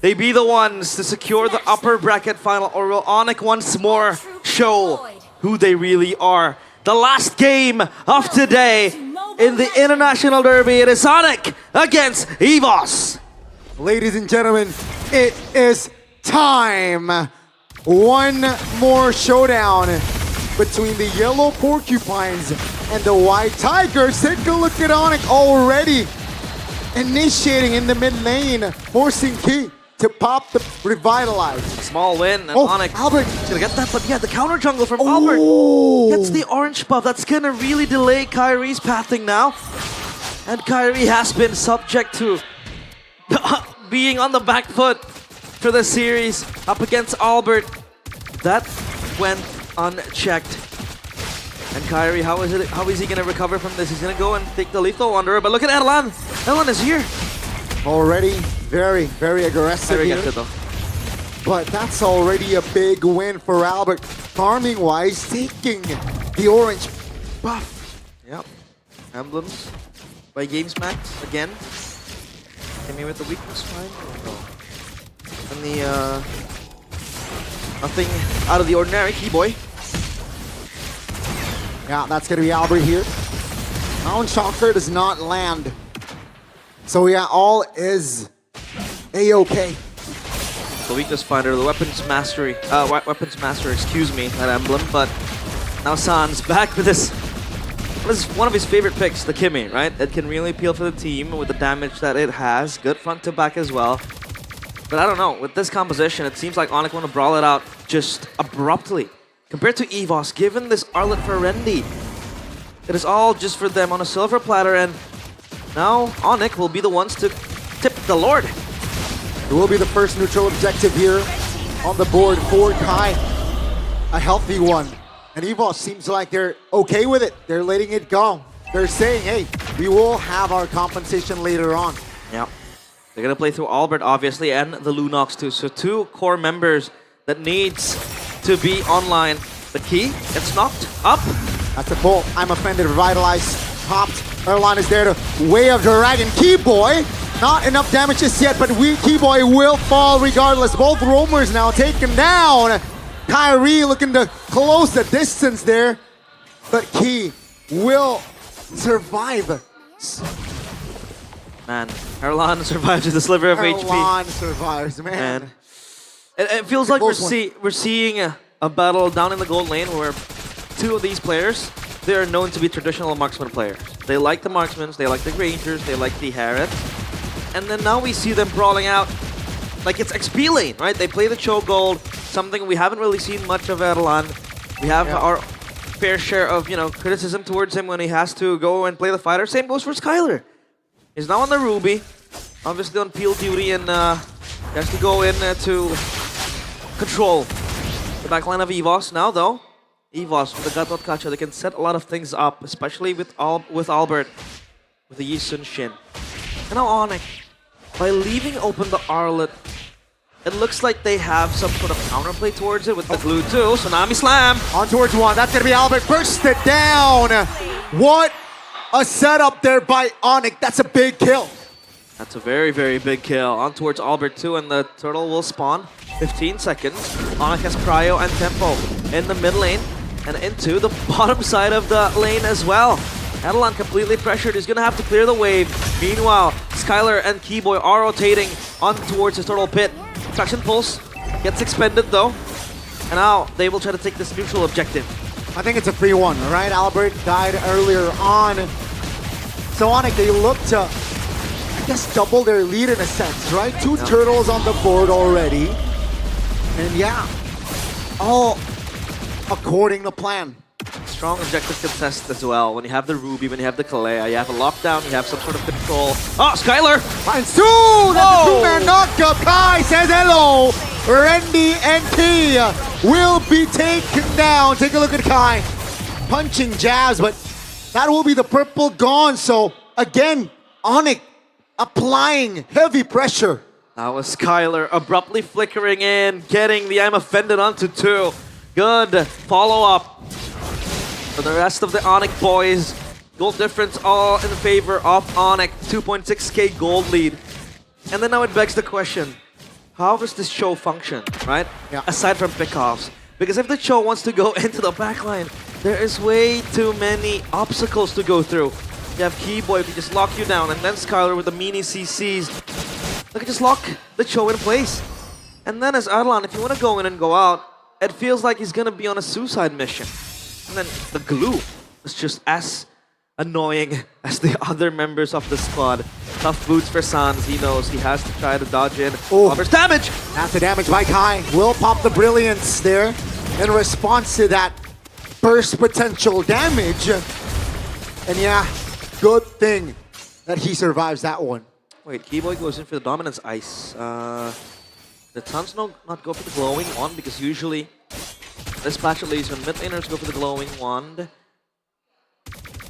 they be the ones to secure the upper bracket final, or will ONIC once more show who they really are? The last game of today in the International Derby, it is ONIC against EVOS. Ladies and gentlemen, it is time. One more showdown between the yellow porcupines and the white tigers. Take a look at ONIC already initiating in the mid lane, forcing Key to pop the revitalize. Small win, and ONIC Albert is gonna get that, but yeah, the counter jungle from Albert gets the orange buff. That's gonna really delay Kyrie's pathing now. And Kyrie has been subject to being on the back foot for the series up against Albert. That went unchecked. And Kyrie, how is he gonna recover from this? He's gonna go and take the lethal under her, but look at Erlan. Erlan is here. Already very, very aggressive here. Though. But that's already a big win for Albert. Farming wise, taking the orange buff. Yep. Emblems by Games Max again. Hit me with the weakness fine. And the nothing out of the ordinary, Keyboy. Yeah, that's gonna be Albert here. Mount Shocker does not land. So yeah, all is A-okay. The weakness finder, the weapons mastery, weapons master, excuse me, that emblem. But now San's back with this. What is one of his favorite picks, the Kimmy, right? It can really appeal for the team with the damage that it has. Good front to back as well. But I don't know, with this composition, it seems like ONIC want to brawl it out just abruptly. Compared to EVOS, given this Arlet for Rendy, it is all just for them on a silver platter, and now ONIC will be the ones to tip the Lord. It will be the first neutral objective here on the board for Kai. A healthy one. And EVOS seems like they're okay with it. They're letting it go. They're saying, hey, we will have our compensation later on. Yeah. They're going to play through Albert, obviously, and the Lunox too. So 2 core members that needs to be online. The Key gets knocked up. That's a pull. I'm offended. Revitalize. Popped. Erlan is there to Way of Dragon. Keyboy, not enough damage just yet, but Keyboy will fall regardless. Both roamers now taken down. Kyrie looking to close the distance there, but Key will survive. Man, Erlan survives with a sliver of HP. Erlan survives, man. It feels like we're seeing a battle down in the gold lane where 2 of these players, they are known to be traditional marksman players. They like the marksmen, they like the rangers, they like the Harriet. And then now we see them brawling out like it's XP lane, right? They play the Cho'Gold, something we haven't really seen much of Erlan. We have our fair share of, criticism towards him when he has to go and play the fighter. Same goes for Skylar. He's now on the Ruby, obviously on peel duty, and he has to go in to control the backline of EVOS. Now though, EVOS with the Gatot Kacha, they can set a lot of things up, especially with Albert, with the Yi Sun Shin. And now ONIC, by leaving open the Arlet, it looks like they have some sort of counterplay towards it with the glue too. Tsunami Slam! On towards one, that's gonna be Albert, burst it down! What a setup there by ONIC, that's a big kill. That's a very, very big kill. On towards Albert too, and the turtle will spawn. 15 seconds. ONIC has Cryo and Tempo in the mid lane and into the bottom side of the lane as well. Erlan completely pressured. He's going to have to clear the wave. Meanwhile, Skylar and Keyboy are rotating on towards his turtle pit. Traction Pulse gets expended though. And now they will try to take this neutral objective. I think it's a free one, right? Albert died earlier on. So ONIC, they look to, I guess, double their lead in a sense, right? 2 turtles on the board already. And yeah, all according to plan. Strong objective contest as well. When you have the Ruby, when you have the Kalea, you have a lockdown, you have some sort of control. Oh, Skylar! Finds 2! That's a 2-man knockup. Kai says hello. Rendy and P will be taken down. Take a look at Kai. Punching jabs, but that will be the purple gone. So again, ONIC applying heavy pressure. That was Skylar abruptly flickering in, getting the I'm offended onto 2. Good follow-up for the rest of the ONIC boys. Gold difference all in favor of ONIC. 2.6k gold lead. And then now it begs the question, how does this show function, right? Yeah. Aside from pickoffs. Because if the show wants to go into the backline, there is way too many obstacles to go through. You have Keyboy who can just lock you down, and then Skylar with the mini CCs. They can just lock the show in place. And then as Arlan, if you want to go in and go out, it feels like he's going to be on a suicide mission. And then the glue is just as annoying as the other members of the squad. Tough boots for Sans. He knows he has to try to dodge in. Offers damage! That's the damage by Kai. Will pop the brilliance there in response to that burst potential damage. And yeah, good thing that he survives that one. Wait, Keyboy goes in for the dominance ice. The Suns not go for the glowing wand because usually this patch at least when mid laners go for the glowing wand,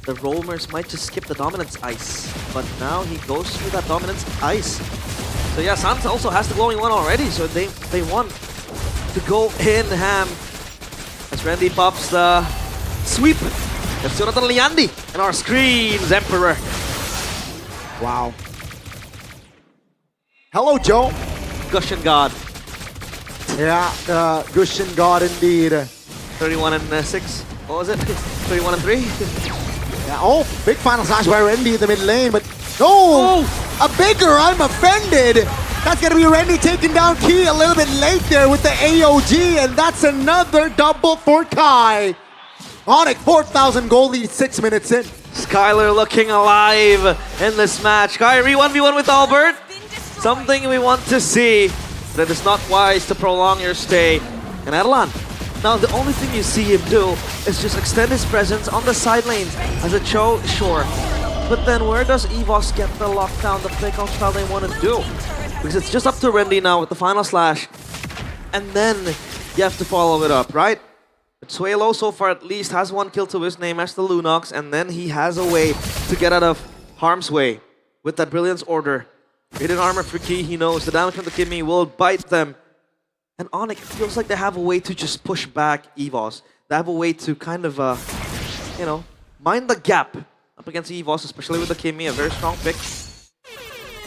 the roamers might just skip the dominance ice. But now he goes for that dominance ice. So yeah, Suns also has the glowing wand already, so they want to go in ham. As Randy pops the sweep. That's Jonathan Liandi and our screens Emperor. Wow. Hello, Joe. Gushin God. Yeah, Gushin God indeed. 31 and 6. What was it? 31 and 3? Yeah, oh, big final slash by Randy in the mid lane, but no! A bigger, I'm offended! That's gonna be Randy taking down Key a little bit late there with the AOG, and that's another double for Kai. ONIC, 4,000 gold lead, 6 minutes in. Skylar looking alive in this match. Kyrie 1v1 with Albert. Something we want to see, but it is not wise to prolong your stay. And Erlan, now the only thing you see him do is just extend his presence on the side lanes as a Cho, sure. But then where does EVOS get the lockdown, the pickoff style they want to do? Because it's just up to Randy now with the final slash. And then you have to follow it up, right? But Suelo so far at least has 1 kill to his name as the Lunox, and then he has a way to get out of harm's way with that Brilliance Order. Hidden armor for Key, he knows the damage from the Kimmy will bite them. And ONIC feels like they have a way to just push back EVOS. They have a way to kind of, you know, mind the gap up against EVOS, especially with the Kimmy, a very strong pick.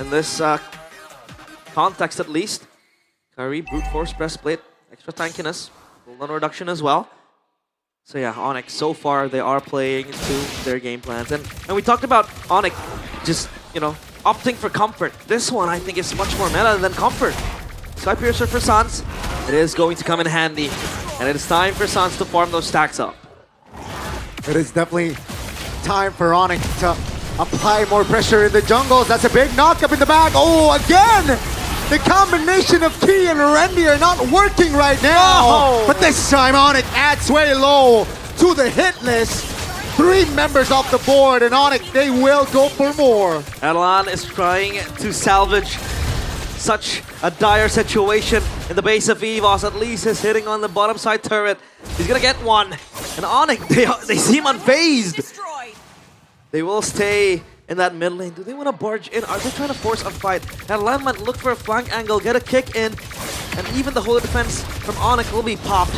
In this context at least. Kyrie, brute force breastplate, extra tankiness, cooldown reduction as well. So yeah, ONIC, so far they are playing to their game plans. And we talked about ONIC just, you know, opting for comfort. This one I think is much more meta than comfort. Sky Piercer for Sans. It is going to come in handy. And it is time for Sans to farm those stacks up. It is definitely time for ONIC to apply more pressure in the jungles. That's a big knock up in the back. Oh, again! The combination of Key and Randy are not working right now. Oh. But this time ONIC adds way low to the hit list. 3 members off the board, and ONIC, they will go for more. Erlan is trying to salvage such a dire situation in the base of EVOS. At least he's hitting on the bottom side turret. He's gonna get one. And ONIC, they seem unfazed. They will stay in that mid lane. Do they want to barge in? Are they trying to force a fight? Erlan might look for a flank angle, get a kick in, and even the holy defense from ONIC will be popped.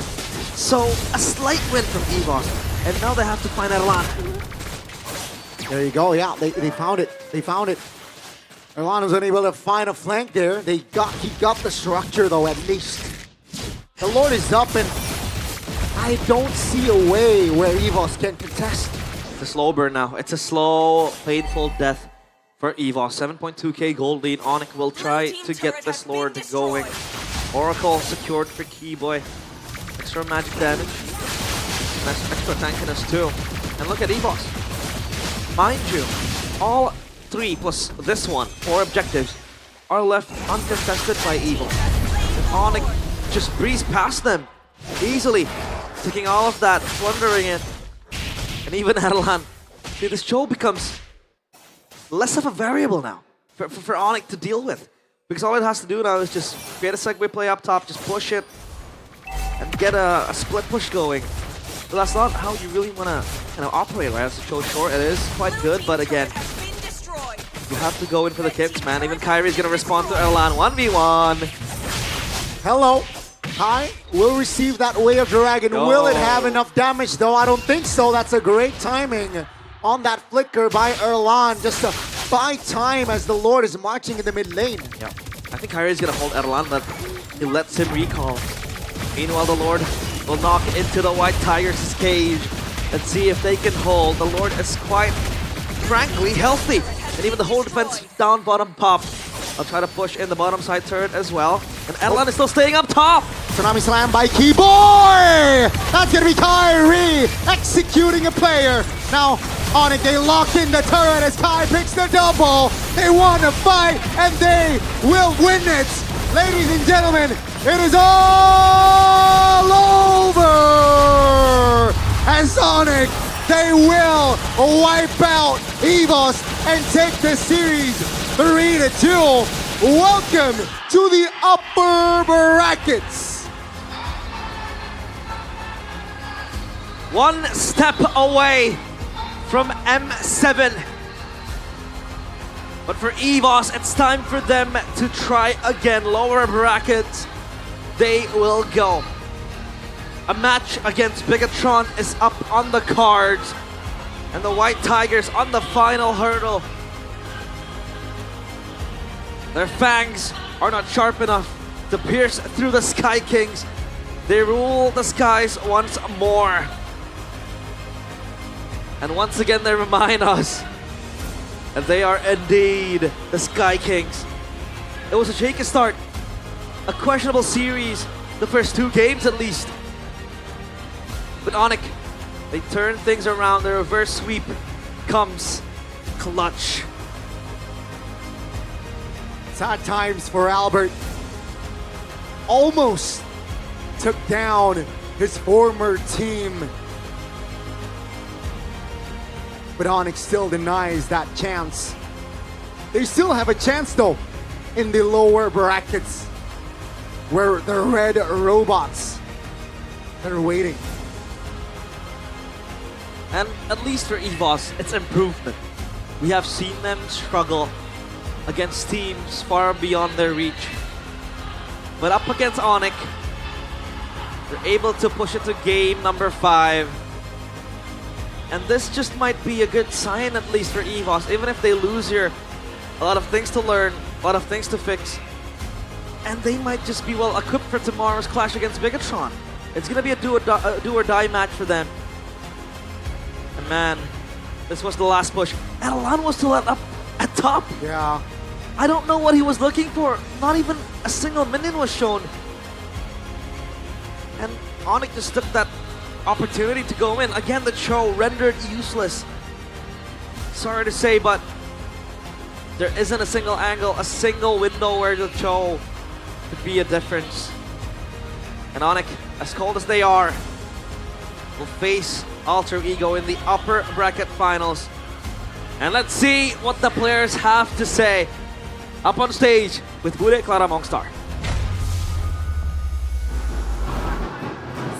So a slight win from EVOS. And now they have to find Erlan. There you go, yeah, they found it. They found it. Erlan was unable to find a flank there. He got the structure though, at least. The Lord is up, and I don't see a way where EVOS can contest. It's a slow burn now. It's a slow, painful death for EVOS. 7.2k gold lead. ONIC will try to get this Lord going. Oracle secured for Keyboy. Extra magic damage. Extra tankiness too. And look at EVOS. Mind you, all 3 plus this one, 4 objectives, are left uncontested by EVOS. And ONIC just breezed past them easily, taking all of that, plundering it. And even Erlan, see, this show becomes less of a variable now for ONIC to deal with. Because all it has to do now is just create a segue play up top, just push it, and get a split push going. But that's not how you really want to kind of operate, right? As a show short, it is quite good, but again, You have to go in for the kicks, man. Even Kyrie's gonna respond to Erlan 1v1. Hello. Kai will receive that Way of Dragon. Yo. Will it have enough damage though? I don't think so. That's a great timing on that flicker by Erlan. Just to buy time as the Lord is marching in the mid lane. Yeah. I think Kyrie's gonna hold Erlan, but he lets him recall. Meanwhile, the Lord will knock into the White Tigers' cage and see if they can hold. The Lord is quite frankly healthy. And even the whole defense down bottom pop. I'll try to push in the bottom side turret as well. And Erlan is still staying up top. Tsunami slam by Keyboy! That's gonna be Kyrie executing a player. Now, ONIC, they lock in the turret as Kai picks the double. They want to fight and they will win it. Ladies and gentlemen, it is all over! As ONIC, they will wipe out EVOS and take the series 3-2. Welcome to the upper brackets. One step away from M7. But for EVOS, it's time for them to try again. Lower brackets, they will go. A match against Bigatron is up on the cards. And the White Tigers on the final hurdle. Their fangs are not sharp enough to pierce through the Sky Kings. They rule the skies once more. And once again, they remind us that they are indeed the Sky Kings. It was a shaky start, a questionable series, the first 2 games at least. But ONIC, they turn things around. The reverse sweep comes clutch. Sad times for Albert. Almost took down his former team. But ONIC still denies that chance. They still have a chance though in the lower brackets where the red robots are waiting. And at least for EVOS, it's improvement. We have seen them struggle against teams far beyond their reach. But up against ONIC, they're able to push it to game number 5. And this just might be a good sign, at least for EVOS. Even if they lose here, a lot of things to learn, a lot of things to fix. And they might just be well equipped for tomorrow's clash against Bigatron. It's gonna be a do or die match for them. And man, this was the last push. Erlan was still up at top. Yeah. I don't know what he was looking for. Not even a single minion was shown. And ONIC just took that opportunity to go in. Again, the Cho rendered useless. Sorry to say, but there isn't a single angle, a single window where the Cho could be a difference. And ONIC, as cold as they are, will face Alter Ego in the upper bracket finals. And let's see what the players have to say. Up on stage with Bude Clara Mongstar.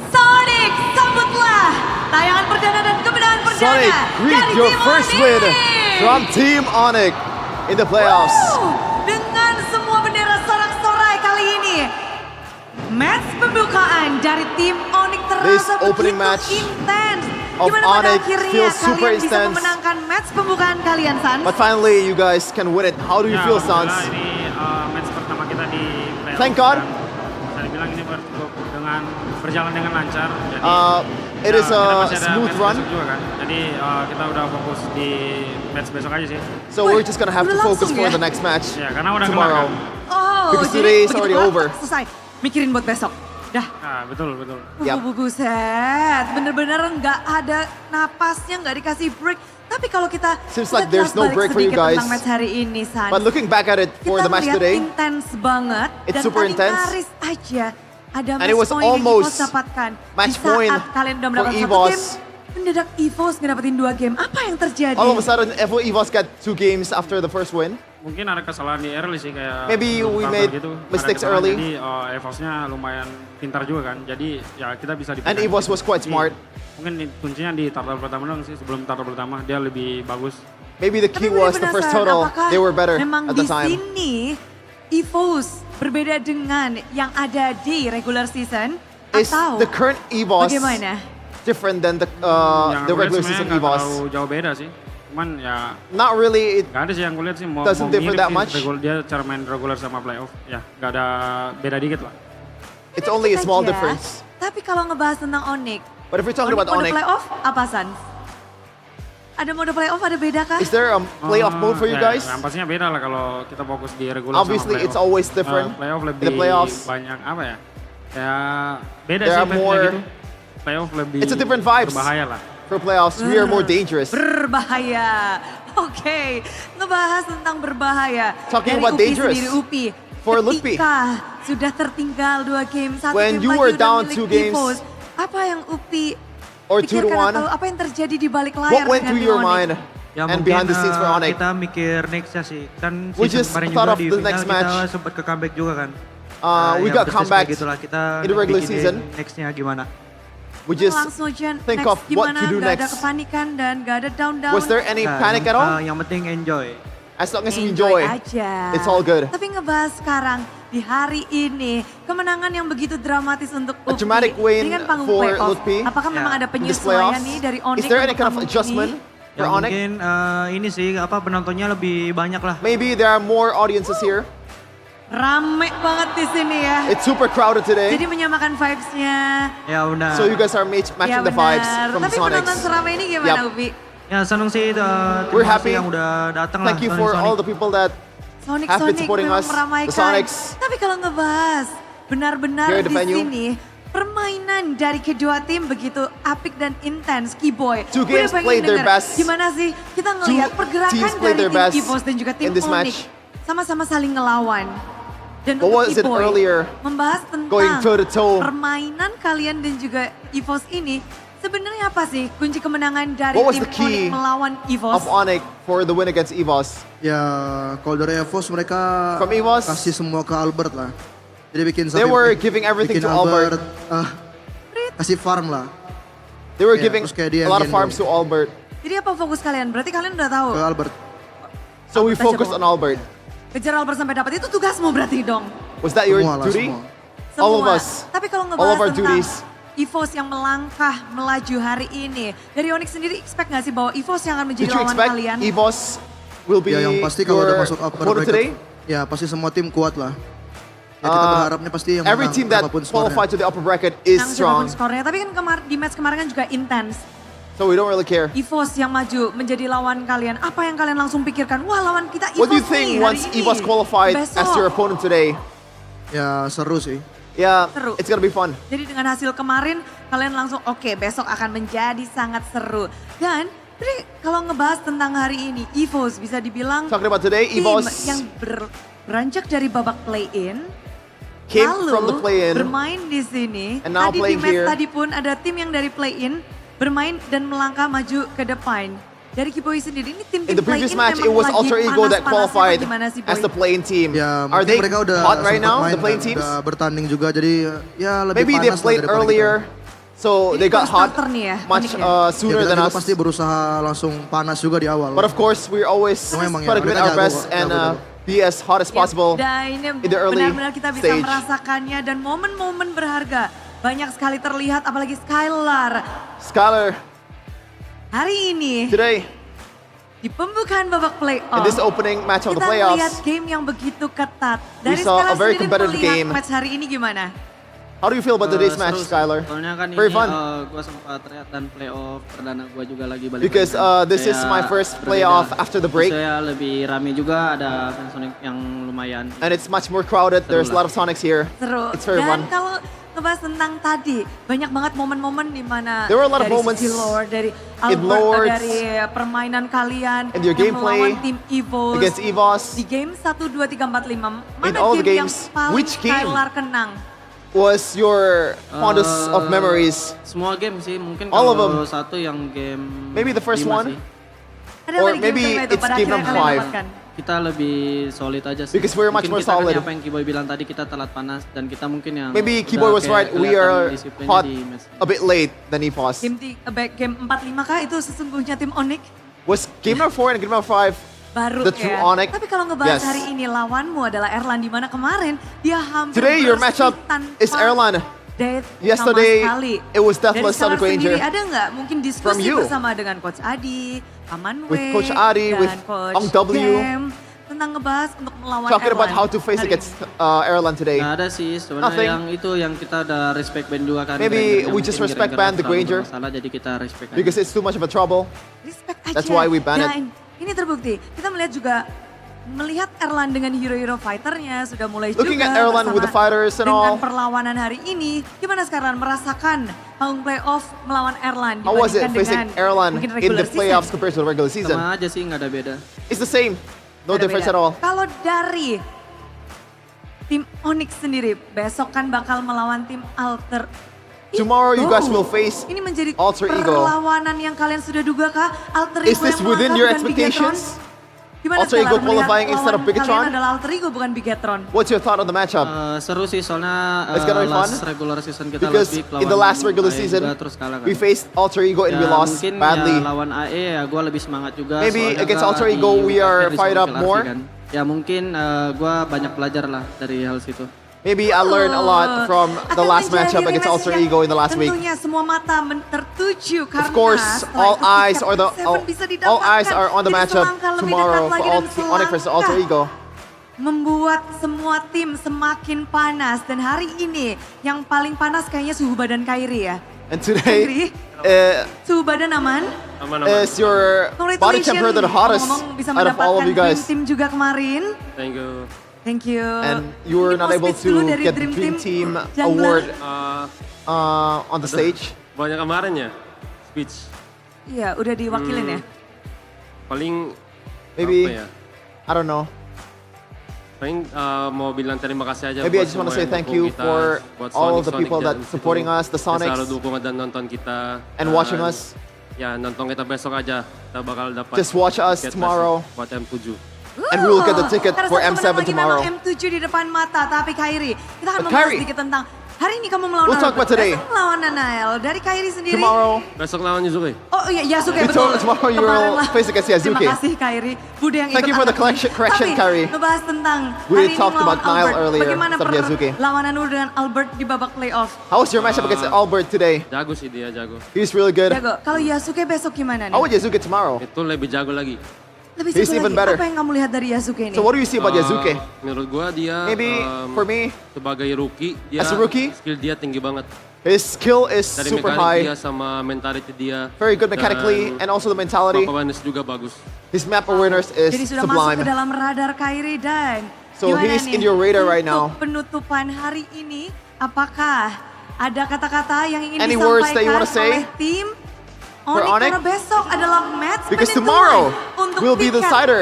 Sonic, sambutlah tayangan perdana dan kemenangan perdana Sonic, greet dari your tim first ONIC. win from Team ONIC in the playoffs. Dengan semua bendera sorak-sorai kali ini, match pembukaan dari tim ONIC This terasa opening begitu match intens. of Gimana pada ONIC akhirnya feels super kalian bisa intense. memenangkan match pembukaan kalian, San? But finally, you guys can win it. How do you feel, Sans? Ini match pertama kita di playoff. Thank God. Bisa dibilang ini dengan berjalan dengan lancar. Jadi It is kita a masih ada smooth match run. besok juga kan. Jadi kita udah fokus di match besok aja sih. So we're just gonna have to focus for the next match Ya, karena udah tomorrow. Oh, Because jadi today is begitu already kelar, over. Selesai. Mikirin buat besok. Dah. Nah, betul. Buset, bener-bener nggak ada napasnya, nggak dikasih break. Tapi kalau kita Seems like there's no break for you sedikit guys. tentang match hari ini, San. But looking back at it for the match Kita today, melihat intens banget. it's dan super paling intense. nyaris aja ada And it was match point yang almost EVOS dapatkan. match Di point saat kalian udah for mendapatkan 1 EVOS. game, mendadak EVOS ngedapetin 2 game. Apa yang terjadi? all of a sudden, EVOS got 2 games after the first win. Mungkin ada kesalahan di early sih kayak Maybe we cover made gitu. mistakes Ada kesalahan, early. Jadi EVOS-nya lumayan pintar juga kan. Jadi ya kita bisa And EVOS was quite smart. Mungkin kuncinya di turtle pertama dong sih. Sebelum turtle pertama dia lebih bagus Maybe the key Tapi was the first total. apakah They were better memang at the di time. sini EVOS berbeda dengan yang ada di regular season Is atau the current EVOS bagaimana? different than the Yang aku lihat regular sebenarnya season nggak EVOS? terlalu jauh beda sih. Cuman ya Not really. nggak ada sih yang gue lihat sih mau Doesn't differ mirip that sih much. dia cara main regular sama playoff. Ya nggak ada beda dikit lah. It's only a small Saja. difference. Tapi kalau ngebahas tentang ONIC, But if we're talking about mode ONIC, playoff apa Sans? Ada mode playoff, ada beda kah? is there a playoff mode for you guys? Yang pastinya beda lah kalau kita fokus di regular Obviously, sama playoff. it's always different. Playoff In lebih the playoffs, banyak apa ya? Ya beda there sih are mapnya more. gitu. Playoff lebih It's a different vibes. berbahaya lah. For playoffs, we are more dangerous. Berbahaya. Oke, ngebahas tentang berbahaya. Talking Dari about UPI dangerous. sendiri, UPI. For Lutfi. Ketika sudah tertinggal 2 game, 1 When game you lagi were udah down milik 2 games, EVOS, apa yang UPI or 2 to pikirkan 1, atau apa yang terjadi di balik layar what went dengan through your Onyx? mind Ya and mungkin behind the scenes for ONIC? kita mikir nextnya sih. Kan We season just kemarin thought juga of di the final next match. kita sempat ke comeback juga kan. We Ya got persis comeback kayak gitulah kita in the regular bikinin season. Nextnya gimana. We just langsung aja think next of what gimana, to do nggak ada next. kepanikan dan nggak ada down-down. Was there any panic at all? Yang penting enjoy. As long as you enjoy, aja. it's all good. Tapi ngebahas sekarang di hari ini kemenangan yang begitu dramatis untuk A UPI dramatic win dengan panggung for playoff. Lutfi. Apakah memang ada In this penyesuaian playoffs. nih dari ONIC Is there any untuk kind of panggung adjustment ini? for Ya ONIC? mungkin ini sih apa penontonnya lebih banyak lah. Maybe there are more audiences here. Rame banget di sini ya. It's super crowded today. Jadi menyamakan vibes-nya. Ya benar. So you guys are matching the vibes from Tapi penonton Sonics. seramai ini gimana, Yup. Upi? Ya seneng sih We're terima happy. kasih yang udah datang lah. Thank you for all the people that Sonic have been supporting memang us, the meramaikan. Sonics. Tapi kalau ngebahas benar-benar Here at di the venue. sini permainan dari kedua tim begitu apik dan intens. Keyboy, Two gue games pengen played their denger best. gimana sih kita ngelihat Two pergerakan teams played dari their tim best EVOS dan juga tim in this ONIC match. sama-sama saling ngelawan. Dan What untuk was it Keyboy, earlier? membahas tentang Going toe-to-toe. permainan kalian dan juga EVOS ini sebenarnya apa sih kunci kemenangan dari What was tim the key ONIC melawan EVOS? of ONIC for the win against EVOS? Ya, kalau dari EVOS mereka From EVOS, kasih semua ke Albert lah. Jadi bikin they were giving everything bikin to Albert. Kasih farm lah. They were Ya, giving terus kayak dia a lot of handle. farms to Albert. Jadi apa fokus kalian? Berarti kalian udah tahu. Ke Albert. So we Albert aja focused bawa. on Albert. Kejar Albert sampai dapat itu tugasmu berarti dong. Was that your Semua lah, duty? semua. All of Semua. us. Tapi kalau All of ngebahas our tentang duties. EVOS yang melangkah melaju hari ini, dari ONIC sendiri expect nggak sih bahwa EVOS yang akan menjadi Did you lawan expect kalian? EVOS will be Ya yang pasti kalau udah your masuk upper opponent bracket, today? ya pasti semua tim kuat lah. Ya kita berharapnya pasti yang every menang, team that berapapun skornya. qualified to the upper bracket is Yang strong. siapapun skornya, tapi kan di match kemarin kan juga intens. So we don't really care. EVOS yang maju menjadi lawan kalian. Apa yang kalian langsung pikirkan? Wah, lawan kita EVOS What do you nih think hari once ini. EVOS qualified as Besok. your opponent today? Ya seru sih. Yeah, Seru. it's gonna be fun. Jadi dengan hasil kemarin, kalian langsung oke, besok akan menjadi sangat seru. Dan jadi kalau ngebahas tentang hari ini, EVOS bisa dibilang Talking about today, tim EVOS yang beranjak dari babak play-in, came lalu from the play-in bermain di sini. and now Tadi di playing match here. tadi pun ada tim yang dari play-in bermain dan melangkah maju ke depan. Dari Keyboy sendiri, ini tim-tim In the previous play-in match, memang it was lagi Alter Ego that panas-panasnya qualified apa gimana sih, as Boy? the playing team. Ya Are mungkin they mereka udah hot right sempet now, main the playing dan teams? udah bertanding juga jadi ya lebih Maybe they panas lah played daripada earlier, so Jadi they got first hot starter nih ya, much uniknya. sooner kita than juga us. pasti berusaha langsung panas juga di awal. But of course, we're always Cuma emang try to ya, give it mereka our jago best kok, and jago. be as hot as possible Dan ini in the early benar-benar kita bisa stage. merasakannya dan momen-momen berharga banyak sekali terlihat, apalagi Skylar Skylar, hari ini today, di pembukaan babak in playoff. this opening match of the Kita melihat playoffs, game yang begitu ketat. We Dari saw a Skylar very sendiri competitive melihat game. match hari ini gimana? how do you feel about today's match, Seru sih. Skylar? Soalnya kan Very ini fun. gue sempat lihat dan playoff perdana gue juga lagi balik. Because this is my first playoff after the break. Saya lebih rame juga, ada fans Sonic yang lumayan. And it's much more crowded. There's a lot of Sonics here. Seru. It's very Dan fun. kalau ngebahas tentang tadi, banyak banget momen-momen di mana There were a lot of dari moments sisi Lord, dari in Albert, Lords, dari permainan kalian and your yang gameplay melawan tim EVOS against EVOS. di game 1, 2, 3, 4, 5. Mana In all the game yang games, paling which game Skylar kenang? Was your fondest of memories? Semua game sih, mungkin All of kalau them. satu yang game Maybe the first 5 one? sih. Ada Or apa di game maybe kelima itu it's pada game akhirnya number kalian 5. dapatkan? Kita lebih solid aja sih. Because we're much Mungkin more kita kan solid. apa yang Keyboy bilang tadi, kita telat panas dan kita mungkin yang Maybe udah Keyboy was kayak right. We kelihatan are disiplinnya hot di match. a bit late than EVOS. Game 4-5 kah itu sesungguhnya tim ONIC? Was game number 4 and game number 5 Baru the true ya. ONIC? Tapi kalau ngebahas Yes. hari ini lawanmu adalah Erlan, di mana kemarin dia hampir Today your bersih matchup tanpa is Erlan. death Yesterday sama sekali. it was deathless Dari Sonic Salar Ranger. sendiri ada nggak mungkin From diskusi you. bersama dengan Coach Adi, Paman With Wei, Coach Adi, dan with Coach Ong W. Gem, tentang ngebahas untuk melawan Talking about Erlan how to face hari against Erlan today. Nggak ada sih sebenarnya Nothing. yang itu yang kita udah respect band juga kan. Maybe Grangernya we just mungkin respect gara-gara ban the selalu Granger. bermasalah, jadi kita respect aja. Because it's too much of a trouble. That's why we ban it. Dan ini terbukti. Kita melihat Erlan dengan hero-hero fighternya sudah mulai Looking juga at Erlan with the bersama fighters and dengan all. perlawanan hari ini. Gimana sekarang merasakan panggung playoff melawan Erlan How was it dibandingkan facing dengan Erlan mungkin in regular the playoffs season? compared to the regular season? Sama aja sih, nggak ada beda. It's the same. No Ada difference beda. at all. Kalau dari tim ONIC sendiri besok kan bakal melawan tim Alter Tomorrow you Ego. guys will face Ini menjadi Alter Ego. perlawanan yang kalian sudah duga kah? Alter Is Ego this yang within melangkah your bukan Bigetron? expectations? Gimana Alter Ego sekarang melihat qualifying instead of lawan Bigetron? kalian adalah Alter Ego bukan Bigetron? What's your thought on the matchup? Seru sih soalnya It's gonna be fun. last regular season kita Because lebih in the lawan last regular AE season, juga, terus kalah kan. we faced Alter Ego and we Ya, lost mungkin badly. ya lawan AE ya gue lebih semangat juga. Maybe soalnya against gua Alter di Ego we are akhir fired up disuruh more. Kan. Ya mungkin gue banyak belajar lah dari hal situ. Maybe I learned a lot from the last matchup against Alter Ego in the last week. Tentunya semua mata tertuju karena Of course, setelah all itu eyes tiket are the Seven bisa all eyes are on the didapatkan. matchup Jadi selangkah lebih tomorrow dekat for lagi dan ONIC versus Alter selangkah Ego. membuat semua tim semakin panas. Dan hari ini yang paling panas kayaknya suhu badan Kairi ya. And today Suhu badan aman? is your body temperature the hottest Ngomong-ngomong bisa out of all of you mendapatkan guys. dream team juga kemarin. Thank you. Thank you. And you were Ini not able post dulu to dari get the Dream Dream Team Team Jungler. award on the stage. Banyak kemarin ya, speech. Iya, udah diwakilin ya. Paling Maybe, apa ya? I don't know. Paling mau bilang terima kasih aja. Maybe I buat just want to semua say yang thank dukung you kita, for buat all Sonic, of the Sonic people that dan supporting situ, us, the yang Sonics, selalu dukung dan nonton kita. and watching us. Ya nonton kita besok aja. Kita bakal dapat. Just watch us tiket tomorrow. Buat M7. And we will get the ticket Karena for satu M7 menit lagi tomorrow. memang M7 di depan mata, tapi Kairi, kita akan But membahas Kairi, sedikit tentang hari ini kamu melawan we'll talk about today. Besok melawan Nanael. Dari Kairi sendiri. Tomorrow, Besok lawan Yuzuki. Oh iya, Yasuke You betul. told tomorrow you Kemarin will lah. face against Yasuke. Terima kasih Kairi. Bude yang Thank ikut you for the angkat. correction, Tapi, Kairi. ngebahas tentang We hari ini talked melawan about Nile Albert. earlier Bagaimana instead of Yasuke. perlawanan lu dengan Albert di babak playoff? How was your matchup against Albert today? Jago sih dia, jago. He's really good. Jago. Kalau Yasuke besok gimana nih? How would Yasuke tomorrow? Itu lebih jago lagi. Lebih He's satu even lagi. better. Apa yang kamu lihat dari Yasuke ini? So what do you see about Yasuke? Menurut gua dia Maybe for me, sebagai rookie, dia as a rookie, skill dia tinggi banget. his skill is Dari super mekanik dia high. sama mentality dia. Very good mechanically and also the mentality. Map awareness juga bagus. His map awareness is Jadi sudah masuk ke sublime. dalam radar Kairi dan So gimana he's nih in your radar right now. untuk penutupan hari ini, apakah ada kata-kata yang ingin Any words that you disampaikan wanna say oleh tim for ONIC? ONIC? Karena besok adalah match Because penentuan tomorrow untuk will be the tiket decider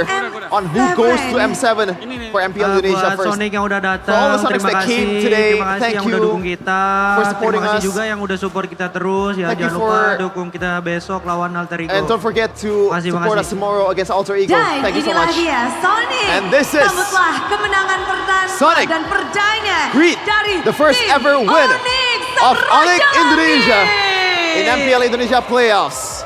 on who goes to M7. M7 for MPL Indonesia Buat first. Sonic yang udah For all the datang, Sonics terima that kasih. came today, Terima kasih thank yang you udah dukung kita. for supporting Terima kasih us. juga yang udah support kita terus. Ya, Thank you jangan lupa for- dukung kita besok lawan Alter Ego. And don't forget to Makasih, support us makasih. tomorrow against Alter Ego. Dan Thank you so inilah much. dia Sonic. And this is Sambutlah kemenangan pertama Sonic. dan perdanya Greet dari the first tim ever win ONIC of ONIC Raja Indonesia Langit. in MPL Indonesia playoffs.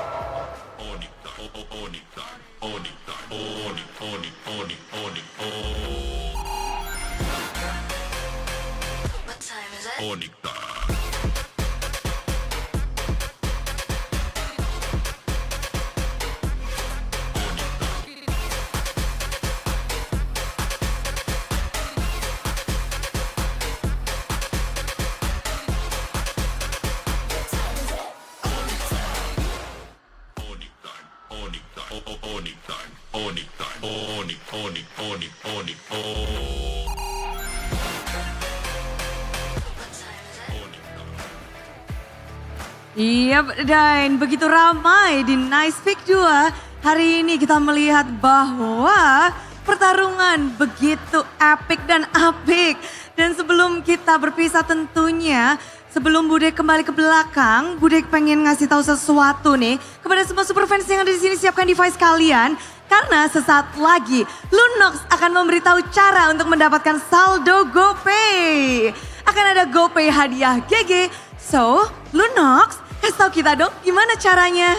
Iya, dan begitu ramai di Nice Pick 2. Hari ini kita melihat bahwa pertarungan begitu epic dan apik. Dan sebelum kita berpisah tentunya, sebelum Bude kembali ke belakang, Bude pengen ngasih tahu sesuatu nih kepada semua super fans yang ada di sini. Siapkan device kalian karena sesaat lagi Lunox akan memberitahu cara untuk mendapatkan saldo GoPay. Akan ada GoPay hadiah GG. So, Lunox, kasih tahu kita dong gimana caranya.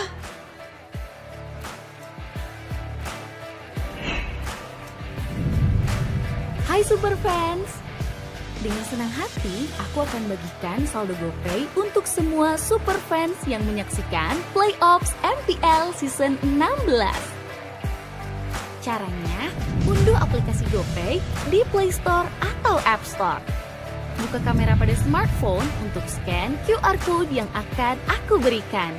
Hai Super Fans. Dengan senang hati, aku akan bagikan saldo GoPay untuk semua Super Fans yang menyaksikan Playoffs MPL Season 16. Caranya, unduh aplikasi GoPay di Play Store atau App Store. Buka kamera pada smartphone untuk scan QR Code yang akan aku berikan.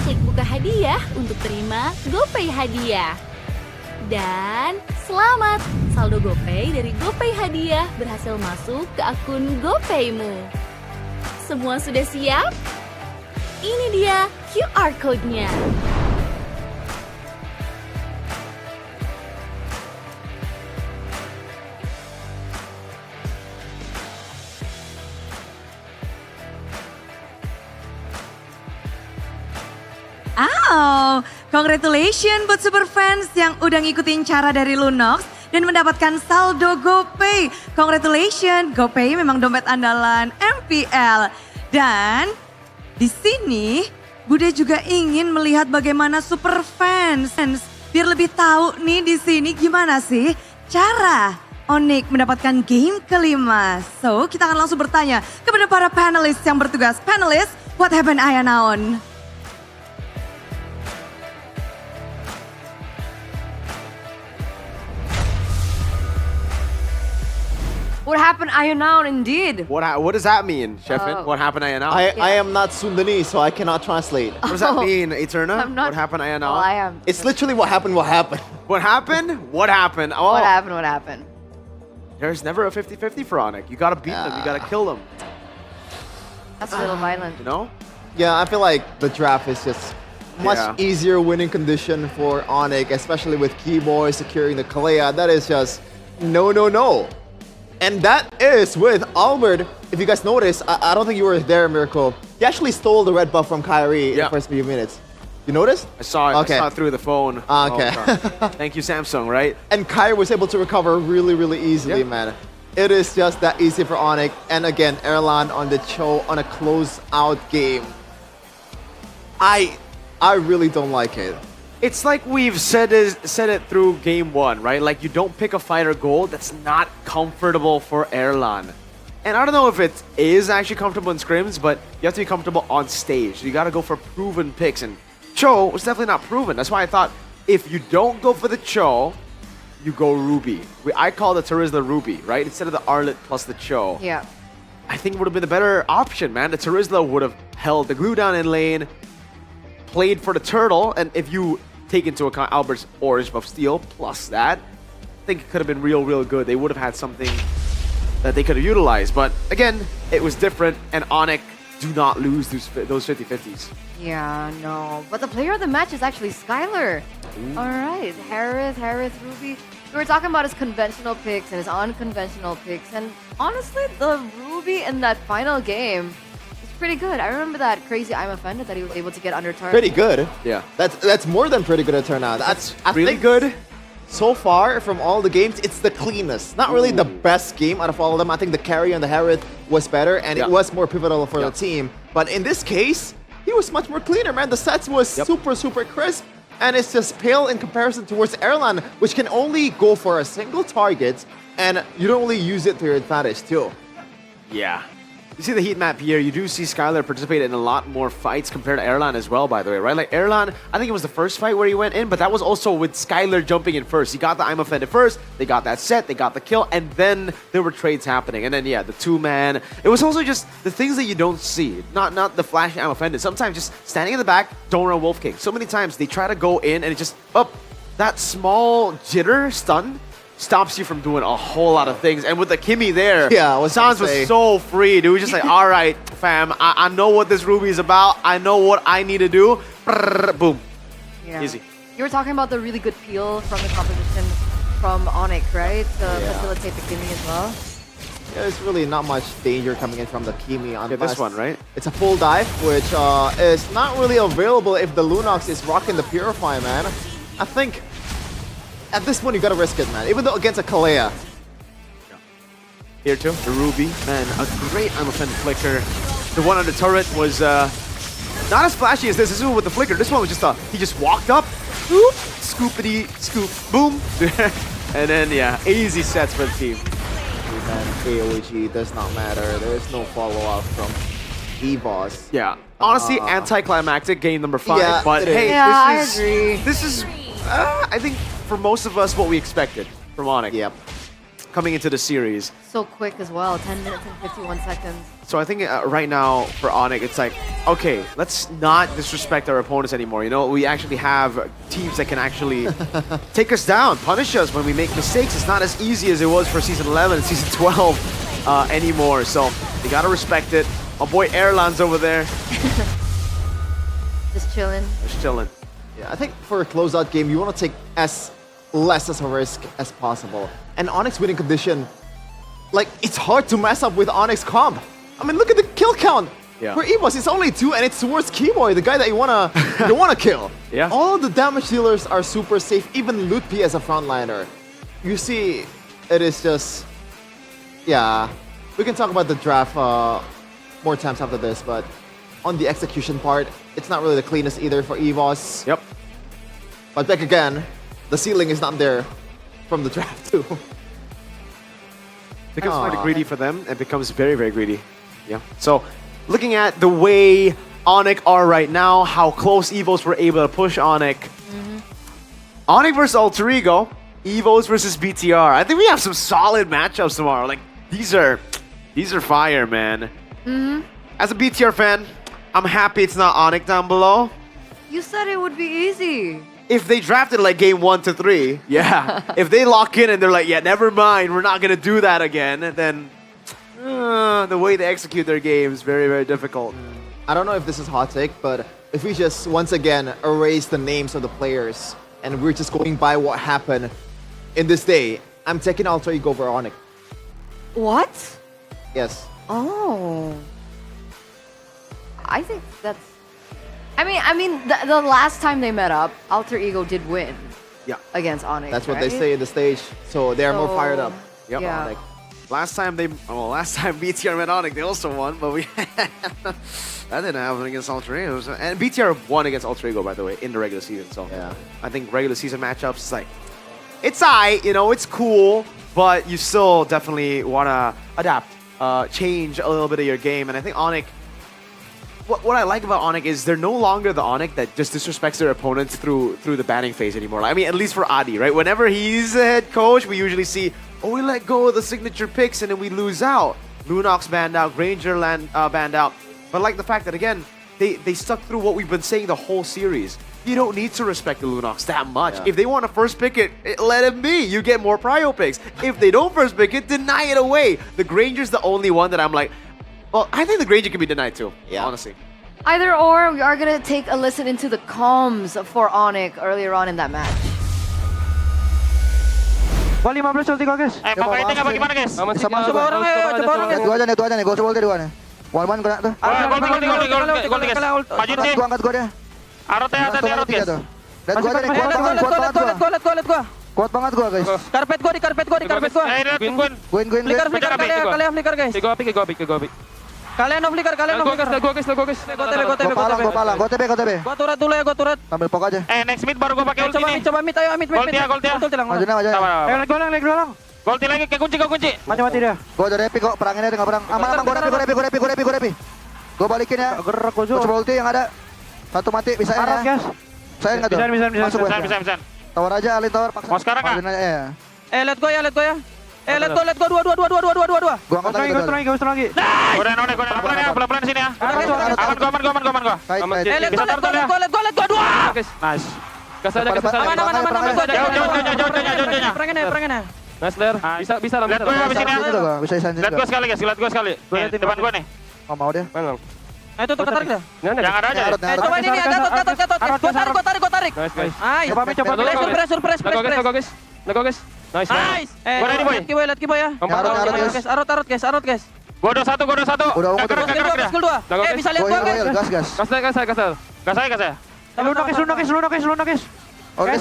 Klik buka hadiah untuk terima GoPay hadiah. Dan selamat, saldo GoPay dari GoPay hadiah berhasil masuk ke akun GoPaymu. Semua sudah siap? Ini dia QR Code-nya. Oh, congratulations buat super fans yang udah ngikutin cara dari Lunox dan mendapatkan saldo GoPay. Congratulations, GoPay memang dompet andalan MPL. Dan di sini Bude juga ingin melihat bagaimana super fans biar lebih tahu nih di sini gimana sih cara ONIC mendapatkan game kelima. So, kita akan langsung bertanya kepada para panelis yang bertugas. Panelis, what happened Ayanaon? What happened, Ayanaon, indeed? What does that mean, Sheffin? What happened, Ayanaon? I am not Sundanese, so I cannot translate. What does that mean, Eterna? I'm not- What happened, Ayanaon? Well, I am. It's literally what happened, what happened. What happened? What happened? Oh, What happened? What happened? there's never a 50-50 for ONIC. You gotta beat them, you gotta kill them. That's a little violent. You know? Yeah, I feel like the draft is just much Yeah. easier winning condition for ONIC, especially with Keyboy securing the Kalea. That is just no. And that is with Albert. If you guys notice, I don't think you were there, Miracle. He actually stole the red buff from Kyrie in the first few minutes. You noticed? I saw it. Okay. I saw it through the phone. Okay. Oh, thank you, Samsung, right? And Kyrie was able to recover really easily, Yeah. man. It is just that easy for ONIC. And again, Erlan on the Cho on a close-out game. I really don't like it. It's like we've said it through game one, right? Like you don't pick a fighter gold that's not comfortable for Erlan. And I don't know if it is actually comfortable in scrims, but you have to be comfortable on stage. You gotta go for proven picks, and Cho was definitely not proven. That's why I thought if you don't go for the Cho, you go Ruby. I call the Terizla Ruby, right? Instead of the Arlet plus the Cho. Yeah. I think it would have been the better option, man. The Terizla would have held the glue down in lane, played for the turtle, and if you take into account Albert's orange buff steal plus that, I think it could have been real good. They would have had something that they could have utilized. But again, it was different, and ONIC do not lose those 50-50s. Yeah, no. But the player of the match is actually Skylar. All right, Harris, Ruby. We were talking about his conventional picks and his unconventional picks, and honestly, the Ruby in that final game is pretty good. I remember that crazy I'm offended that he was able to get under turn. Pretty good. Yeah. That's more than pretty good a turnout. That's really good. So far from all the games, it's the cleanest. Not really the best game out of all of them. I think the carry on the Harith was better, and it was more pivotal for the team. But in this case, he was much more cleaner, man. The sets was super crisp, and it's just pale in comparison towards Erlan, which can only go for a single target, and you don't really use it to your advantage too. Yeah. You see the heat map here, you do see Skylar participate in a lot more fights compared to Erlan as well, by the way, right? Like Erlan, I think it was the first fight where he went in, but that was also with Skylar jumping in first. He got the I'm offended first, they got that set, they got the kill, and then there were trades happening. And then, yeah, the two-man. It was also just the things that you don't see. Not the flashy I'm offended. Sometimes just standing in the back, don't run Wolf King. So many times they try to go in and it just, that small jitter stun stops you from doing a whole lot of things. And with the Kimmy there, Sans was so free, dude. Just like, all right, fam, I know what this Ruby is about. I know what I need to do. Boom. Yeah. Easy. You were talking about the really good peel from the composition from ONIC, right? To facilitate the Kimmy as well. Yeah, there's really not much danger coming in from the Kimi on this one, right? It's a full dive, which is not really available if the Lunox is rocking the Purify, man. I think at this point you gotta risk it, man. Even though against a Kalea. Here too, the Ruby. Man, a great I'm offended flicker. The one on the turret was not as flashy as this. This one with the flicker. This one was just he just walked up, scoop, scoopity, scoop, boom. And then, yeah, easy sets for the team. And AOG does not matter. There is no follow-up from EVOS. Yeah. Honestly, anticlimactic game number 5. Yeah, but it hey, is. Yeah, I agree. This is, I think, for most of us, what we expected from ONIC. Yep. Coming into the series. So quick as well, 10 minutes and 51 seconds. So I think right now for ONIC, it's like, okay, let's not disrespect our opponents anymore. You know, we actually have teams that can actually take us down, punish us when we make mistakes. It's not as easy as it was for Season 11 and Season 12 anymore. So you gotta respect it. My boy Erlan's over there. Just chilling. Just chilling. Yeah, I think for a closeout game, you want to take as less as a risk as possible. And ONIC's winning condition, like, it's hard to mess up with ONIC's comp. I mean, look at the kill count. Yeah. For EVOS, it's only 2, and it's towards Keyboy, the guy that you wanna kill. Yeah. All of the damage dealers are super safe, even Lutpi as a frontliner. You see, it is just, yeah. We can talk about the draft more times after this, but on the execution part, it's not really the cleanest either for EVOS. Yep. But back again, the ceiling is not there from the draft too. Becomes quite greedy for them. It becomes very, very greedy. Yeah. So, looking at the way ONIC are right now, how close EVOS were able to push ONIC. ONIC versus Alter Ego, EVOS versus BTR. I think we have some solid matchups tomorrow. Like, these are fire, man. As a BTR fan, I'm happy it's not ONIC down below. You said it would be easy. If they drafted like game 1 to 3, yeah. If they lock in and they're like, yeah, never mind, we're not gonna do that again, then the way they execute their game is very, very difficult. I don't know if this is hot take, but if we just once again erase the names of the players and we're just going by what happened in this day, I'm taking Alter Ego over ONIC. What? Yes. Oh. I think that's... I mean, the last time they met up, Alter Ego did win. Yeah. Against ONIC. That's what right? they say in the stage, so they are more fired up. Yep. Yeah. Last time BTR met ONIC, they also won, but that didn't happen against Alter Ego. And BTR won against Alter Ego, by the way, in the regular season. So yeah. I think regular season matchups, it's like, it's aight, you know, it's cool, but you still definitely want to adapt, change a little bit of your game. And I think ONIC, what I like about ONIC is they're no longer the ONIC that just disrespects their opponents through the banning phase anymore. I mean, at least for Adi, right? Whenever he's the head coach, we usually see, oh, we let go of the signature picks and then we lose out. Lunox banned out, Granger banned out. But like the fact that, again, they stuck through what we've been saying the whole series. You don't need to respect the Lunox that much. Yeah. If they want to first pick it, let it be. You get more prio picks. If they don't first pick it, deny it away. The Granger's the only one that I'm like, well, I think the Granger can be denied too, honestly. Either or, we are going to take a listen into the comms for ONIC earlier on in that match. Wah 15 ulti kok guys. Mau fighting apa gimana guys? Bisa masuk orang ya, coba orang ya. Dua aja nih, gua ulti dua nih. Walman kena tuh. Gol guys. Majuin sih. Gua angkat gua deh. Arot guys. Lihat gua aja nih, kuat gua. Kuat banget gua guys. Karpet gua. Win. Flicker guys. Go pick. Kalian off flicker. Gua guys. Gua palang. Gua TB. Gua turret dulu ya, gua turret. Ambil pok aja. Next mid baru gua pakai ulti nih. Coba mid, ayo mid. Gol dia. Maju. Leg doang. Gol lagi ke kunci. Mati dia. Gua ada repi kok, perangin aja enggak perang. Aman, gua repi. Gua balikin ya. Gerak gua coba ulti yang ada. Satu mati, bisa ya. Arat, guys. Saya enggak tuh. Masuk gua. Bisa. Tawar aja, alin tawar paksa. Mau sekarang enggak? Let go ya. Let's go. Dua. Gua angkat lagi. Udah, pelan-pelan sini ya. Aman gua. Let's go. Dua. Nice. Gas aja. Aman. Jauh. Perangin ya. Nice Ler. Bisa lah. Lihat gua habis ini ya. Bisa sanjung. Lihat gua sekali guys, Nih, depan gua nih. Mau dia. Nah itu ketarik dah. Yang ada aja. Coba ini gatot. Gua tarik. Nice. Coba. Pressure. Guys. Nice. Gua ready boy. Lihat Kiboy ya. Arot guys. Gua udah satu. Udah skill 2. Bisa lihat gua guys. Gas. Gas aja. Lunokis. Oke.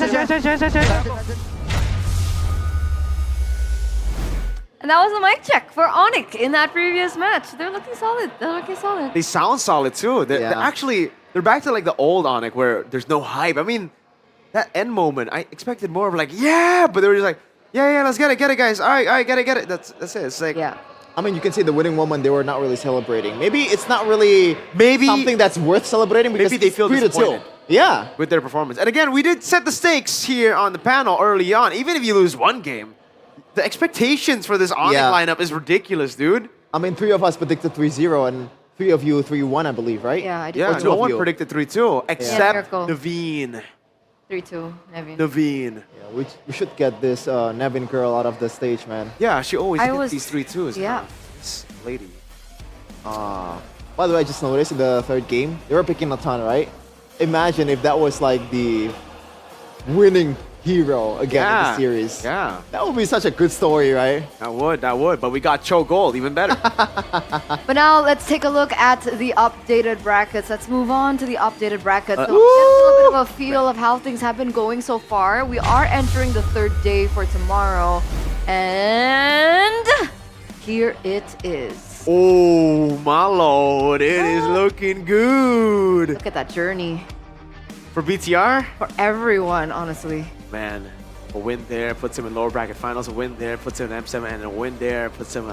And that was a mic check for ONIC in that previous match. They're looking solid. They sound solid too. They're back to like the old ONIC where there's no hype. I mean, that end moment, I expected more of like, yeah, but they were just like, Yeah, let's get it, guys. All right, get it. That's it. It's like, yeah. I mean, you can see the winning moment, they were not really celebrating. Maybe it's not really Maybe something that's worth celebrating because maybe they feel it's 3-2. disappointed. Yeah. With their performance. And again, we did set the stakes here on the panel early on. Even if you lose one game, the expectations for this ONIC lineup is ridiculous, dude. I mean, 3 of us predicted 3-0 and 3 of you 3-1, I believe, right? Yeah, I did. Yeah, Or 2 no of one you. predicted 3-2 except Miracle. Naveen. 3-2, Nevin. Naveen. Yeah, we should get this Nevin girl out of the stage, man. Yeah, she always I gets was- these 3-2s. yeah. This lady. By the way, I just noticed in the third game, they were picking a ton, right? Imagine if that was like the winning hero again in the series. Yeah. That would be such a good story, right? That would. But we got Cho Gold, even better. But now let's take a look at the updated brackets. Let's move on to the updated brackets. So get a little bit of a feel of how things have been going so far. We are entering the third day for tomorrow. And here it is. Oh, my lord. It is looking good. Look at that journey. For BTR? For everyone, honestly. Man, a win there puts him in lower bracket finals. A win there puts him in M7, and a win there puts him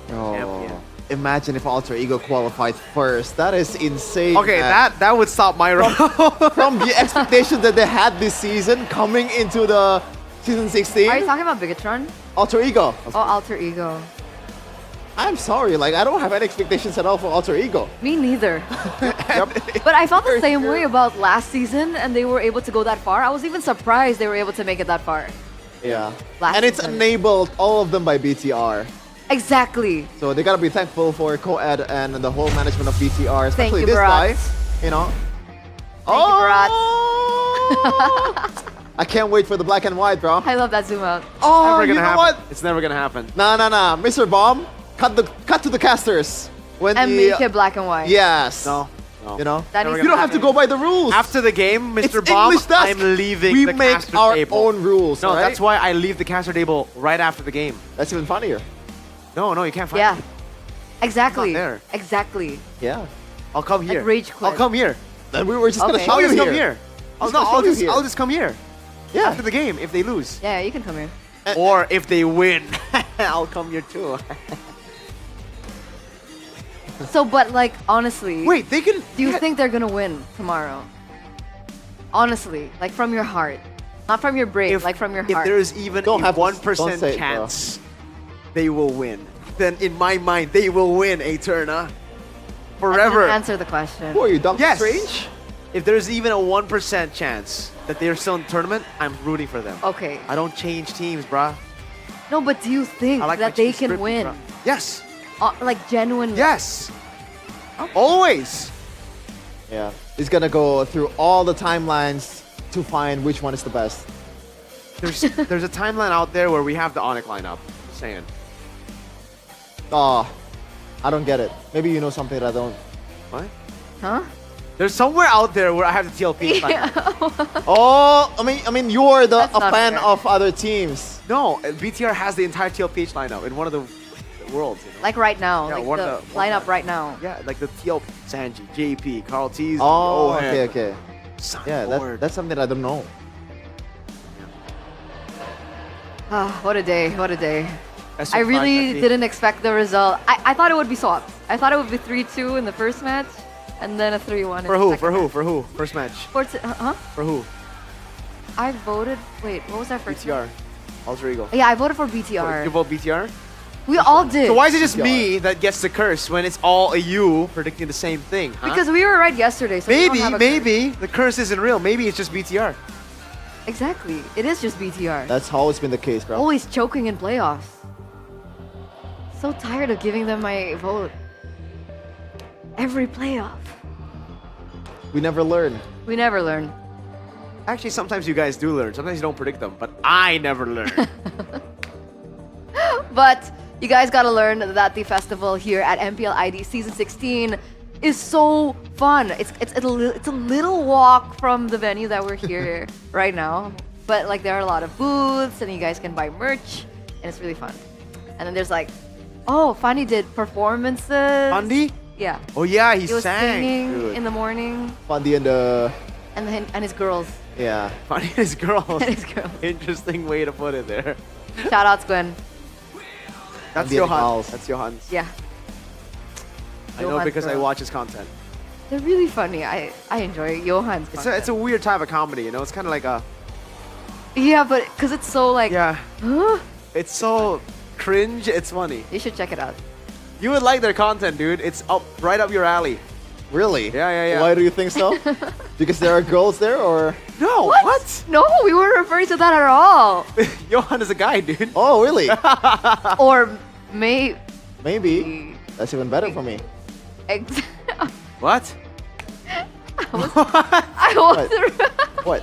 champion. Imagine if Alter Ego qualified first. That is insane. Okay, man. that would stop my run. From the expectations that they had this season coming into the season 16. Are you talking about Bigatron? Alter Ego. Oh, Alter Ego. I'm sorry, like I don't have any expectations at all for Alter Ego. Me neither. But I felt the same way about last season, and they were able to go that far. I was even surprised they were able to make it that far. Yeah. Last And it's season. enabled all of them by BTR. Exactly. So they gotta be thankful for Co-Ed and the whole management of BTR, especially you, this Barat. guy. You know. Thank you, Barat. I can't wait for the black and white, bro. I love that zoom out. Oh, Never you gonna know happen. what? It's never gonna happen. Nah, Mr. Bomb, cut to the casters when And the make it black and white. yes. No. You know, That you needs don't to have to happen. go by the rules. After the game, Mr. It's Bomb, English dusk. I'm leaving We the make caster our table. own rules. No, right? that's why I leave the caster table right after the game. That's even funnier. No, you can't find Yeah. me. Exactly. Not there. Exactly. Yeah. I'll come here. rage I'll quit. come here. Then we were just gonna Okay. show I'll you just here. come here. Oh, Just no, gonna show you here. I'll just come here. Yeah. After the game, if they lose. Yeah, you can come here. Or if they win, I'll come here too. So, but like, honestly. Wait, they can... Do you think they're gonna win tomorrow? Honestly, like from your heart. Not from your brain, like from your If heart. there is even Don't a have to- 1% don't say it, bro. chance they will win, then in my mind, they will win Eterna. Forever. Answer the question. Who are you, Doctor Yes. Strange? If there's even a 1% chance that they're still in the tournament, I'm rooting for them. Okay. I don't change teams, bruh. No, but do you think I like my that they team can spirit, win? bruh. Yes. Like genuinely? Yes. Always. Yeah. He's gonna go through all the timelines to find which one is the best. There's a timeline out there where we have the ONIC lineup. Just saying. Oh, I don't get it. Maybe you know something that I don't. What? Huh? There's somewhere out there where I have the TLP lineup. Yeah. Oh, I mean, you're That's a not fan fair. of other teams. No, BTR has the entire TLPH lineup in one of the worlds. You know? Like right now. Yeah, like one the of the- lineup right now. Yeah, like the TL Sanji, JP, Carl T's. Oh, Ohan. okay. Yeah, that's something I don't know. Ah, what a day, what a day. That's so I really fun, didn't expect the result. I thought it would be swapped. I thought it would be 3-2 in the first match, and then a 3-1 in For the who? second For who? match. For who? First match. Huh? For who? I voted, wait, what was our first BTR. match? Alter Ego. Yeah, I voted for BTR. You vote BTR? We all did. So why is it just me that gets the curse when it's all a you predicting the same thing? Huh? Because we were right yesterday, so we don't have a maybe the curse isn't real. Maybe it's just BTR. Exactly. It is just BTR. That's always been the case, bro. Always choking in playoffs. So tired of giving them my vote. Every playoff. We never learn. We never learn. Actually, sometimes you guys do learn. Sometimes you don't predict them, but I never learn. But you guys gotta learn that the festival here at MPL ID Season 16 is so fun. It's a little walk from the venue that we're here right now. But like there are a lot of booths and you guys can buy merch and it's really fun. And then there's like, oh, Fanny did performances. Fundy? Yeah. Oh yeah, he was sang. singing Dude. in the morning. Fundy and the... And his girls. Yeah. Funny and his girls. And his girls. Interesting way to put it there. Shout out, Gwen. That's the Johan. Owls. That's Johan's. Yeah. I know Johan's because I girl. watch his content. They're really funny. I enjoy Johan's content. It's a weird type of comedy, you know? It's kind of like a... Yeah, but because it's so like... Yeah. Huh? It's so cringe, it's funny. You should check it out. You would like their content, dude. It's right up your alley. Really? Yeah. Why do you think so? Because there are girls there, or? No, what? No, we weren't referring to that at all. Johan is a guy, dude. Oh, really? Or Maybe. That's even better for me. What? I wasn't. What?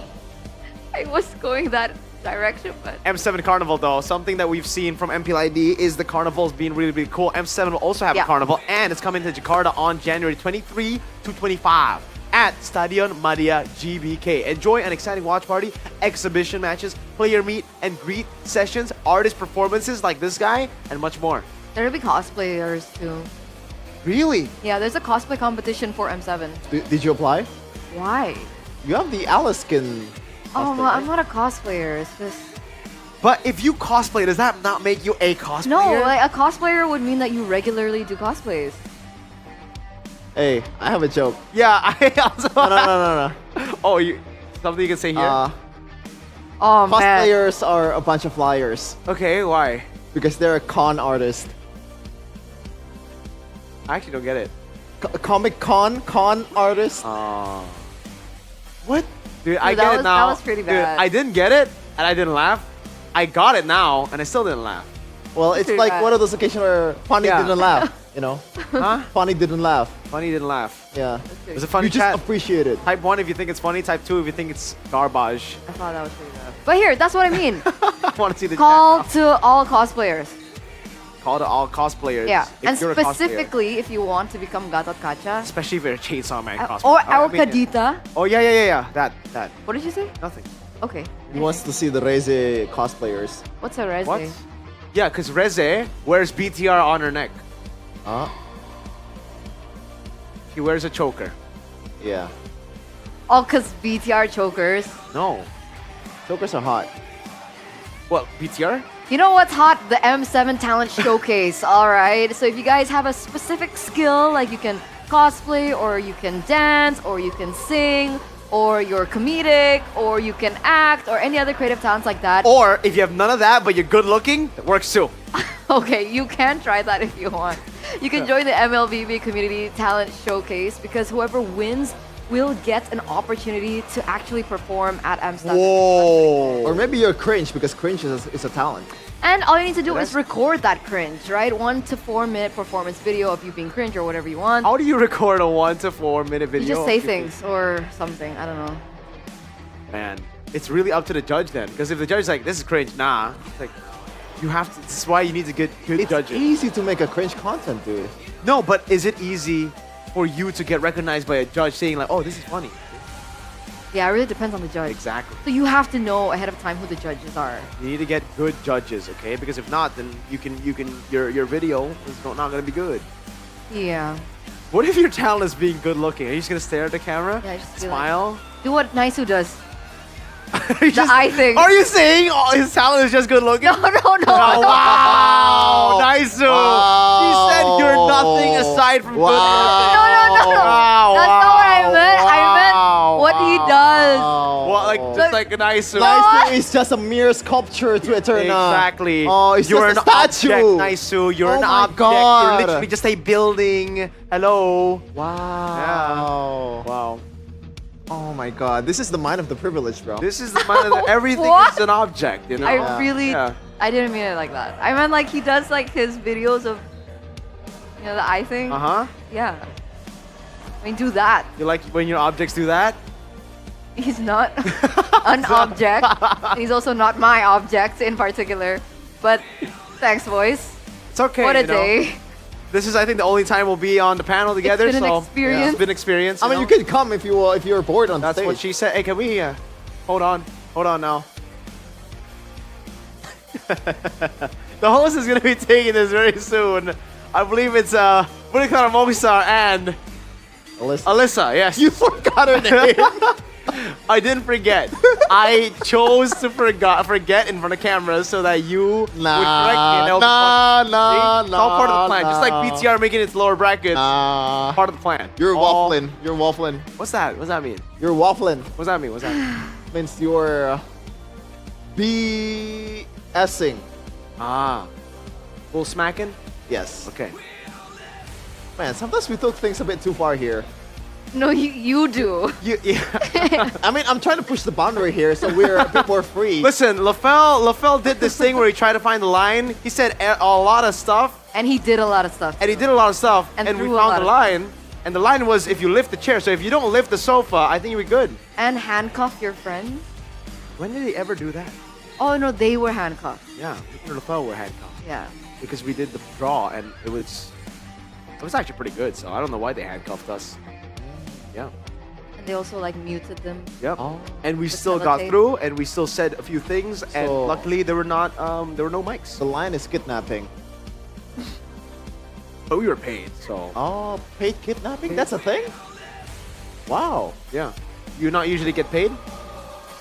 I was going that direction, but M7 Carnival, though, something that we've seen from MPL ID is the carnivals being really, really cool. M7 will also have a carnival, and it's coming to Jakarta on January 23 to 25 at Stadion Madia GBK. Enjoy an exciting watch party, exhibition matches, player meet and greet sessions, artist performances like this guy, and much more. there'll be cosplayers too. Really? Yeah, there's a cosplay competition for M7. Did you apply? Why? You have the Alice skin. Oh, well, I'm not a cosplayer. It's just... But if you cosplay, does that not make you a cosplayer? No, like a cosplayer would mean that you regularly do cosplays. Hey, I have a joke. Yeah, I also... No. Oh, something you can say here? Oh, cosplayers are a bunch of liars. Okay, why? Because they're a con artist. I actually don't get it. Comic con artist. What? Dude, I Dude, get that it was- now. that was pretty Dude, bad. I didn't get it, and I didn't laugh. I got it now, and I still didn't laugh. Well, it's Pretty like bad. one of those occasions where Funny Yeah. didn't laugh, you know? Huh? Funny didn't laugh. Funny didn't laugh. Yeah. It was a funny You just chat. appreciate it. Type 1 if you think it's funny, type 2 if you think it's garbage. I thought that was pretty bad. But here, that's what I mean. I want to see the Call chat to all cosplayers. now. Call to all cosplayers. Yeah, if and you're a cosplayer. specifically if you want to become Gatot Kaca. Especially if you're a Chainsaw Man cosplayer. Or I mean, Alcadita. Oh, yeah. That. What did you say? Nothing. Okay. He wants to see the Reze cosplayers. What's a Reze? What? Yeah, because Reze wears BTR on her neck. She wears a choker. Yeah. Oh, because BTR chokers. No. Chokers are hot. What, BTR? You know what's hot? The M7 Talent Showcase, alright? So if you guys have a specific skill, like you can cosplay, or you can dance, or you can sing, or you're comedic, or you can act, or any other creative talents like that. Or if you have none of that, but you're good looking, it works too. Okay, you can try that if you want. You can join the MLBB Community Talent Showcase because whoever wins will get an opportunity to actually perform at M7. Whoa! Or maybe you're cringe because cringe is a talent. And all you need to do is record that cringe, right? 1 to 4 minute performance video of you being cringe or whatever you want. How do you record a 1 to 4 minute video? You just say things or something. I don't know. Man, it's really up to the judge then. Because if the judge is like, this is cringe, nah. It's like, you have to, this is why you need to get good judges. It's easy to make a cringe content, dude. No, but is it easy for you to get recognized by a judge saying like, oh, this is funny? Yeah, it really depends on the judge. Exactly. So you have to know ahead of time who the judges are. You need to get good judges, okay? Because if not, then your video is not going to be good. Yeah. What if your talent is being good looking? Are you just going to stare at the camera? Yeah, just be smile? Like, do what Naisu does. The eye thing. Are you saying his talent is just good looking? No. Oh, wow. Nice. She said you're nothing aside from good looking. No. Wow, That's not what I meant. I meant what he does. Well, like just like a nice. Naisu is just a mere sculpture to Eterna. Exactly. Oh, it's you're just an a statue. object, Naisu. You're Oh an my object. God. You're literally just a building. Hello. Wow. Yeah. Wow. Oh my god, this is the mind of the privileged, bro. This is the mind of everything What? is an object, you know? I really, Yeah. I didn't mean it like that. I meant like he does like his videos of, you know, the eye thing. Uh-huh. Yeah. I mean, do that. You like when your objects do that? He's not an object. He's also not my object in particular. But thanks, boys. It's okay. What a you know? day. This is, I think, the only time we'll be on the panel together. It's been an so experience. It's been an experience. I mean, you can come if you're bored on That's stage. what she said. Hey, can we? Hold on now. The host is gonna be taking this very soon. I believe it's Movistar and Alyssa. Alyssa. Yes. You forgot her name. I didn't forget. I chose to forget in front of cameras so that you would correct me. And it's all part of the plan. Just like PTR making its lower brackets. Part of the plan. You're waffling. You're waffling. What's that? What's that mean? You're waffling. What's that mean? What's that mean? Means you're BSing. Full smacking? Yes. Okay. Man, sometimes we took things a bit too far here. No, you do. I mean, I'm trying to push the boundary here so we're a bit more free. Listen, LaFell did this thing where he tried to find the line. He said a lot of stuff. And he did a lot of stuff. And we found the line. And the line was if you lift the chair. So if you don't lift the sofa, I think you're good. And handcuff your friend. When did he ever do that? Oh no, they were handcuffed. Yeah, me and LaFell were handcuffed. Yeah. Because we did the draw and it was actually pretty good. So I don't know why they handcuffed us. Yeah. And they also like muted them. Yep. And we still got through, and we still said a few things, and luckily there were no mics. The line is kidnapping. But we were paid, so. Oh, paid kidnapping? That's a thing? Wow. Yeah. You not usually get paid?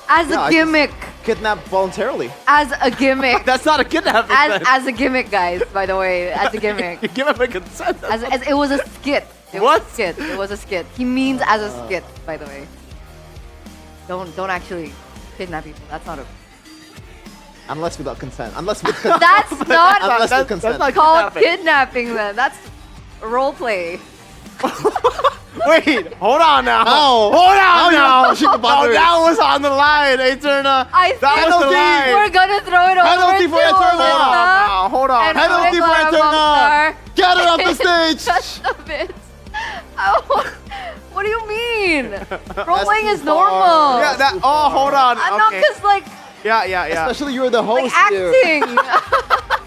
As a gimmick. Kidnapped voluntarily. As a gimmick. That's not a kidnapping. As a gimmick, guys. By the way, as a gimmick. You give him a consent. As it was a skit. It was a skit. It was a skit. He means as a skit, by the way. Don't actually kidnap people. That's not a. Unless without consent. Unless with consent. That's not. Unless with consent. That's called kidnapping. Then that's role play. Wait, hold on now. No. Hold on now. Oh, that was on the line, Eterna. That was the line. We're gonna throw it over Penalty for Eterna. Hold on. Penalty for Eterna. Get her off the stage. Shut up, bitch. What do you mean? Role playing is normal. Yeah. Hold on. Not because like. Yeah. Especially you're the host. Like acting.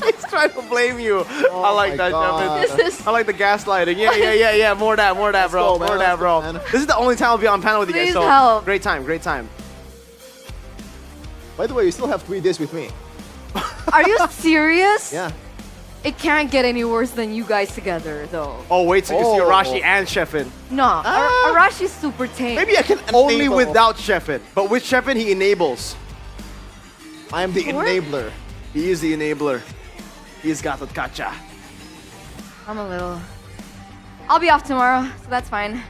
He's trying to blame you. I like that, Shepard. I like the gaslighting. Yeah. More of that, bro. More of that, bro. This is the only time I'll be on panel with you guys. Please So help. great time. By the way, you still have 3 days with me. Are you serious? Yeah. It can't get any worse than you guys together, though. Oh, wait till you see Arashi and Sheffin. No, Arashi's super tame. Maybe I can only without Sheffin, but with Sheffin he enables. I am the enabler. He is the enabler. He's got the kacha. I'm a little. I'll be off tomorrow, so that's fine.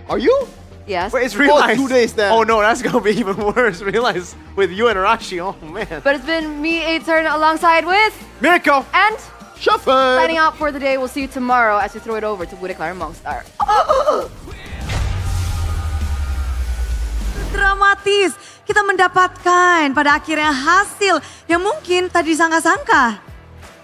Are you? Yes. Wait, it's realized. 2 days then. Oh no, that's gonna be even worse. Realize with you and Arashi. Oh man. But it's been me, A-Turn, alongside with Miracle and Sheffin. Signing out for the day. We'll see you tomorrow as we throw it over to Bude Clara Mongstar. Dramatis, kita mendapatkan pada akhirnya hasil yang mungkin tak disangka-sangka.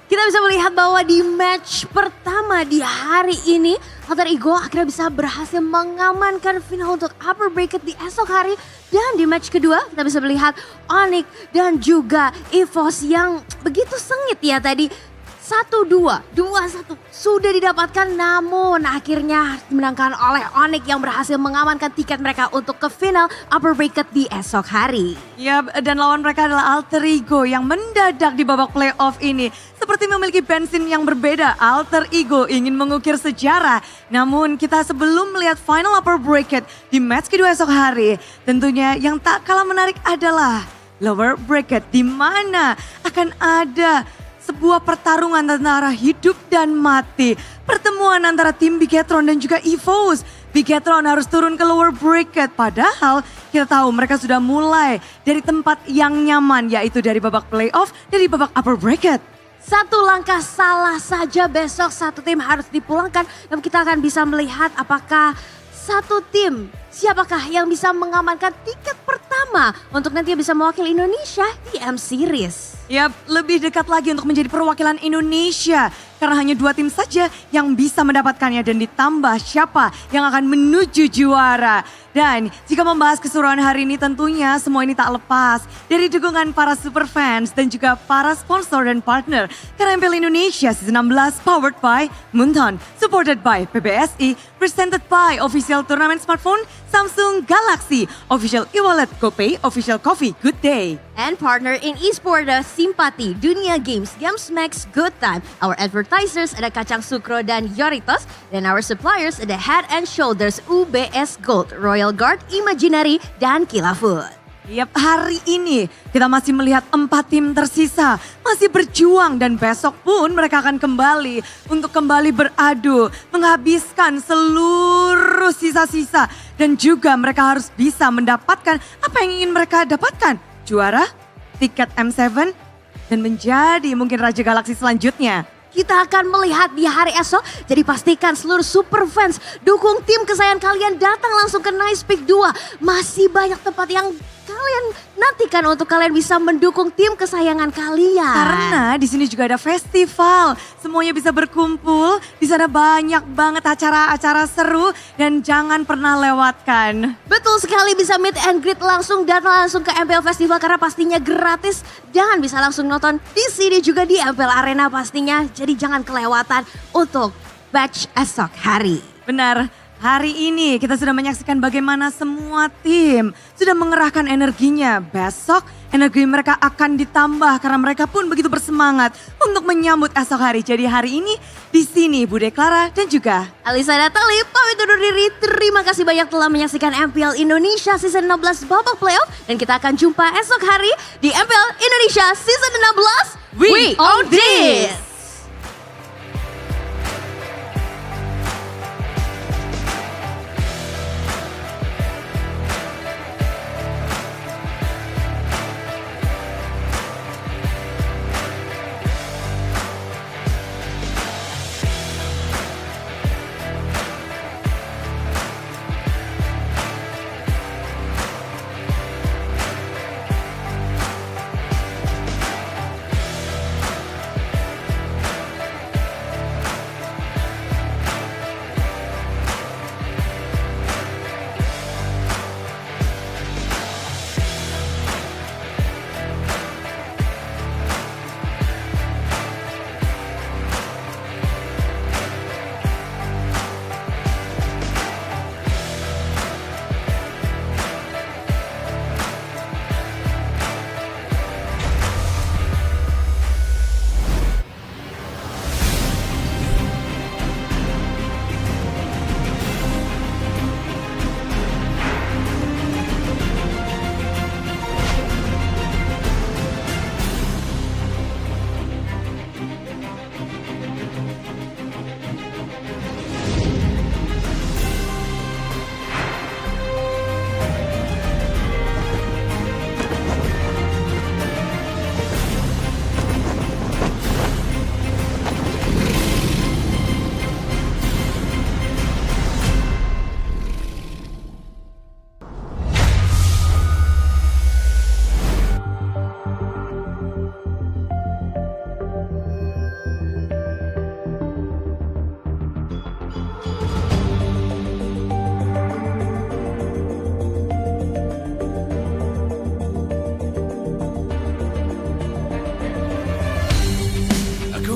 Kita bisa melihat bahwa di match pertama di hari ini, Alter Ego akhirnya bisa berhasil mengamankan final untuk upper bracket di esok hari. Dan di match kedua kita bisa melihat ONIC dan juga EVOS yang begitu sengit ya tadi. 1-2, 2-1 sudah didapatkan, namun akhirnya dimenangkan oleh ONIC yang berhasil mengamankan tiket mereka untuk ke final upper bracket di esok hari. Ya, dan lawan mereka adalah Alter Ego yang mendadak di babak playoff ini. Seperti memiliki bensin yang berbeda, Alter Ego ingin mengukir sejarah. Namun kita sebelum melihat final upper bracket di match kedua esok hari, tentunya yang tak kalah menarik adalah lower bracket di mana akan ada sebuah pertarungan antara hidup dan mati. Pertemuan antara tim Bigetron dan juga EVOS. Bigetron harus turun ke lower bracket. Padahal kita tahu mereka sudah mulai dari tempat yang nyaman. Yaitu dari babak playoff, dari babak upper bracket. Satu langkah salah saja besok satu tim harus dipulangkan. Dan kita akan bisa melihat apakah satu tim siapakah yang bisa mengamankan tiket pertama untuk nanti bisa mewakili Indonesia di M-Series. Yap, lebih dekat lagi untuk menjadi perwakilan Indonesia. Karena hanya 2 tim saja yang bisa mendapatkannya dan ditambah siapa yang akan menuju juara. Dan jika membahas keseruan hari ini tentunya semua ini tak lepas dari dukungan para super fans dan juga para sponsor dan partner. Karena MPL Indonesia Season 16 powered by Munton, supported by PBSI, presented by Official Turnamen Smartphone, Samsung Galaxy, official e-wallet, GoPay, official coffee, good day. And partner in e-sport Simpati, Dunia Games, Games Max, Good Time. Our advertisers ada Kacang Sukro dan Yoritos. Dan our suppliers ada Head and Shoulders, UBS Gold, Royal Guard, Imaginary, dan Kilafood. Yap, hari ini kita masih melihat 4 tim tersisa masih berjuang dan besok pun mereka akan kembali untuk kembali beradu, menghabiskan seluruh sisa-sisa dan juga mereka harus bisa mendapatkan apa yang ingin mereka dapatkan. Juara, tiket M7 dan menjadi mungkin Raja Galaksi selanjutnya. Kita akan melihat di hari esok, jadi pastikan seluruh super fans dukung tim kesayangan kalian datang langsung ke Nice Peak 2. Masih banyak tempat yang kalian nantikan untuk kalian bisa mendukung tim kesayangan kalian. Karena di sini juga ada festival, semuanya bisa berkumpul. Di sana banyak banget acara-acara seru dan jangan pernah lewatkan. Betul sekali, bisa meet and greet langsung, datang langsung ke MPL Festival karena pastinya gratis. Jangan bisa langsung nonton di sini juga di MPL Arena pastinya. Jadi jangan kelewatan untuk batch esok hari. Benar. Hari ini kita sudah menyaksikan bagaimana semua tim sudah mengerahkan energinya. Besok energi mereka akan ditambah karena mereka pun begitu bersemangat untuk menyambut esok hari. Jadi hari ini di sini Bude Clara dan juga Alisa Natali pamit undur diri. Terima kasih banyak telah menyaksikan MPL Indonesia Season 16 babak playoff. Dan kita akan jumpa esok hari di MPL Indonesia Season 16. We own this!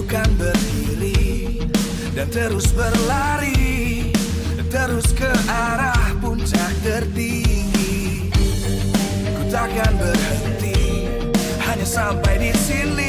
Kan berdiri dan terus berlari, terus ke arah puncak tertinggi. Ku takkan berhenti hanya sampai di sini.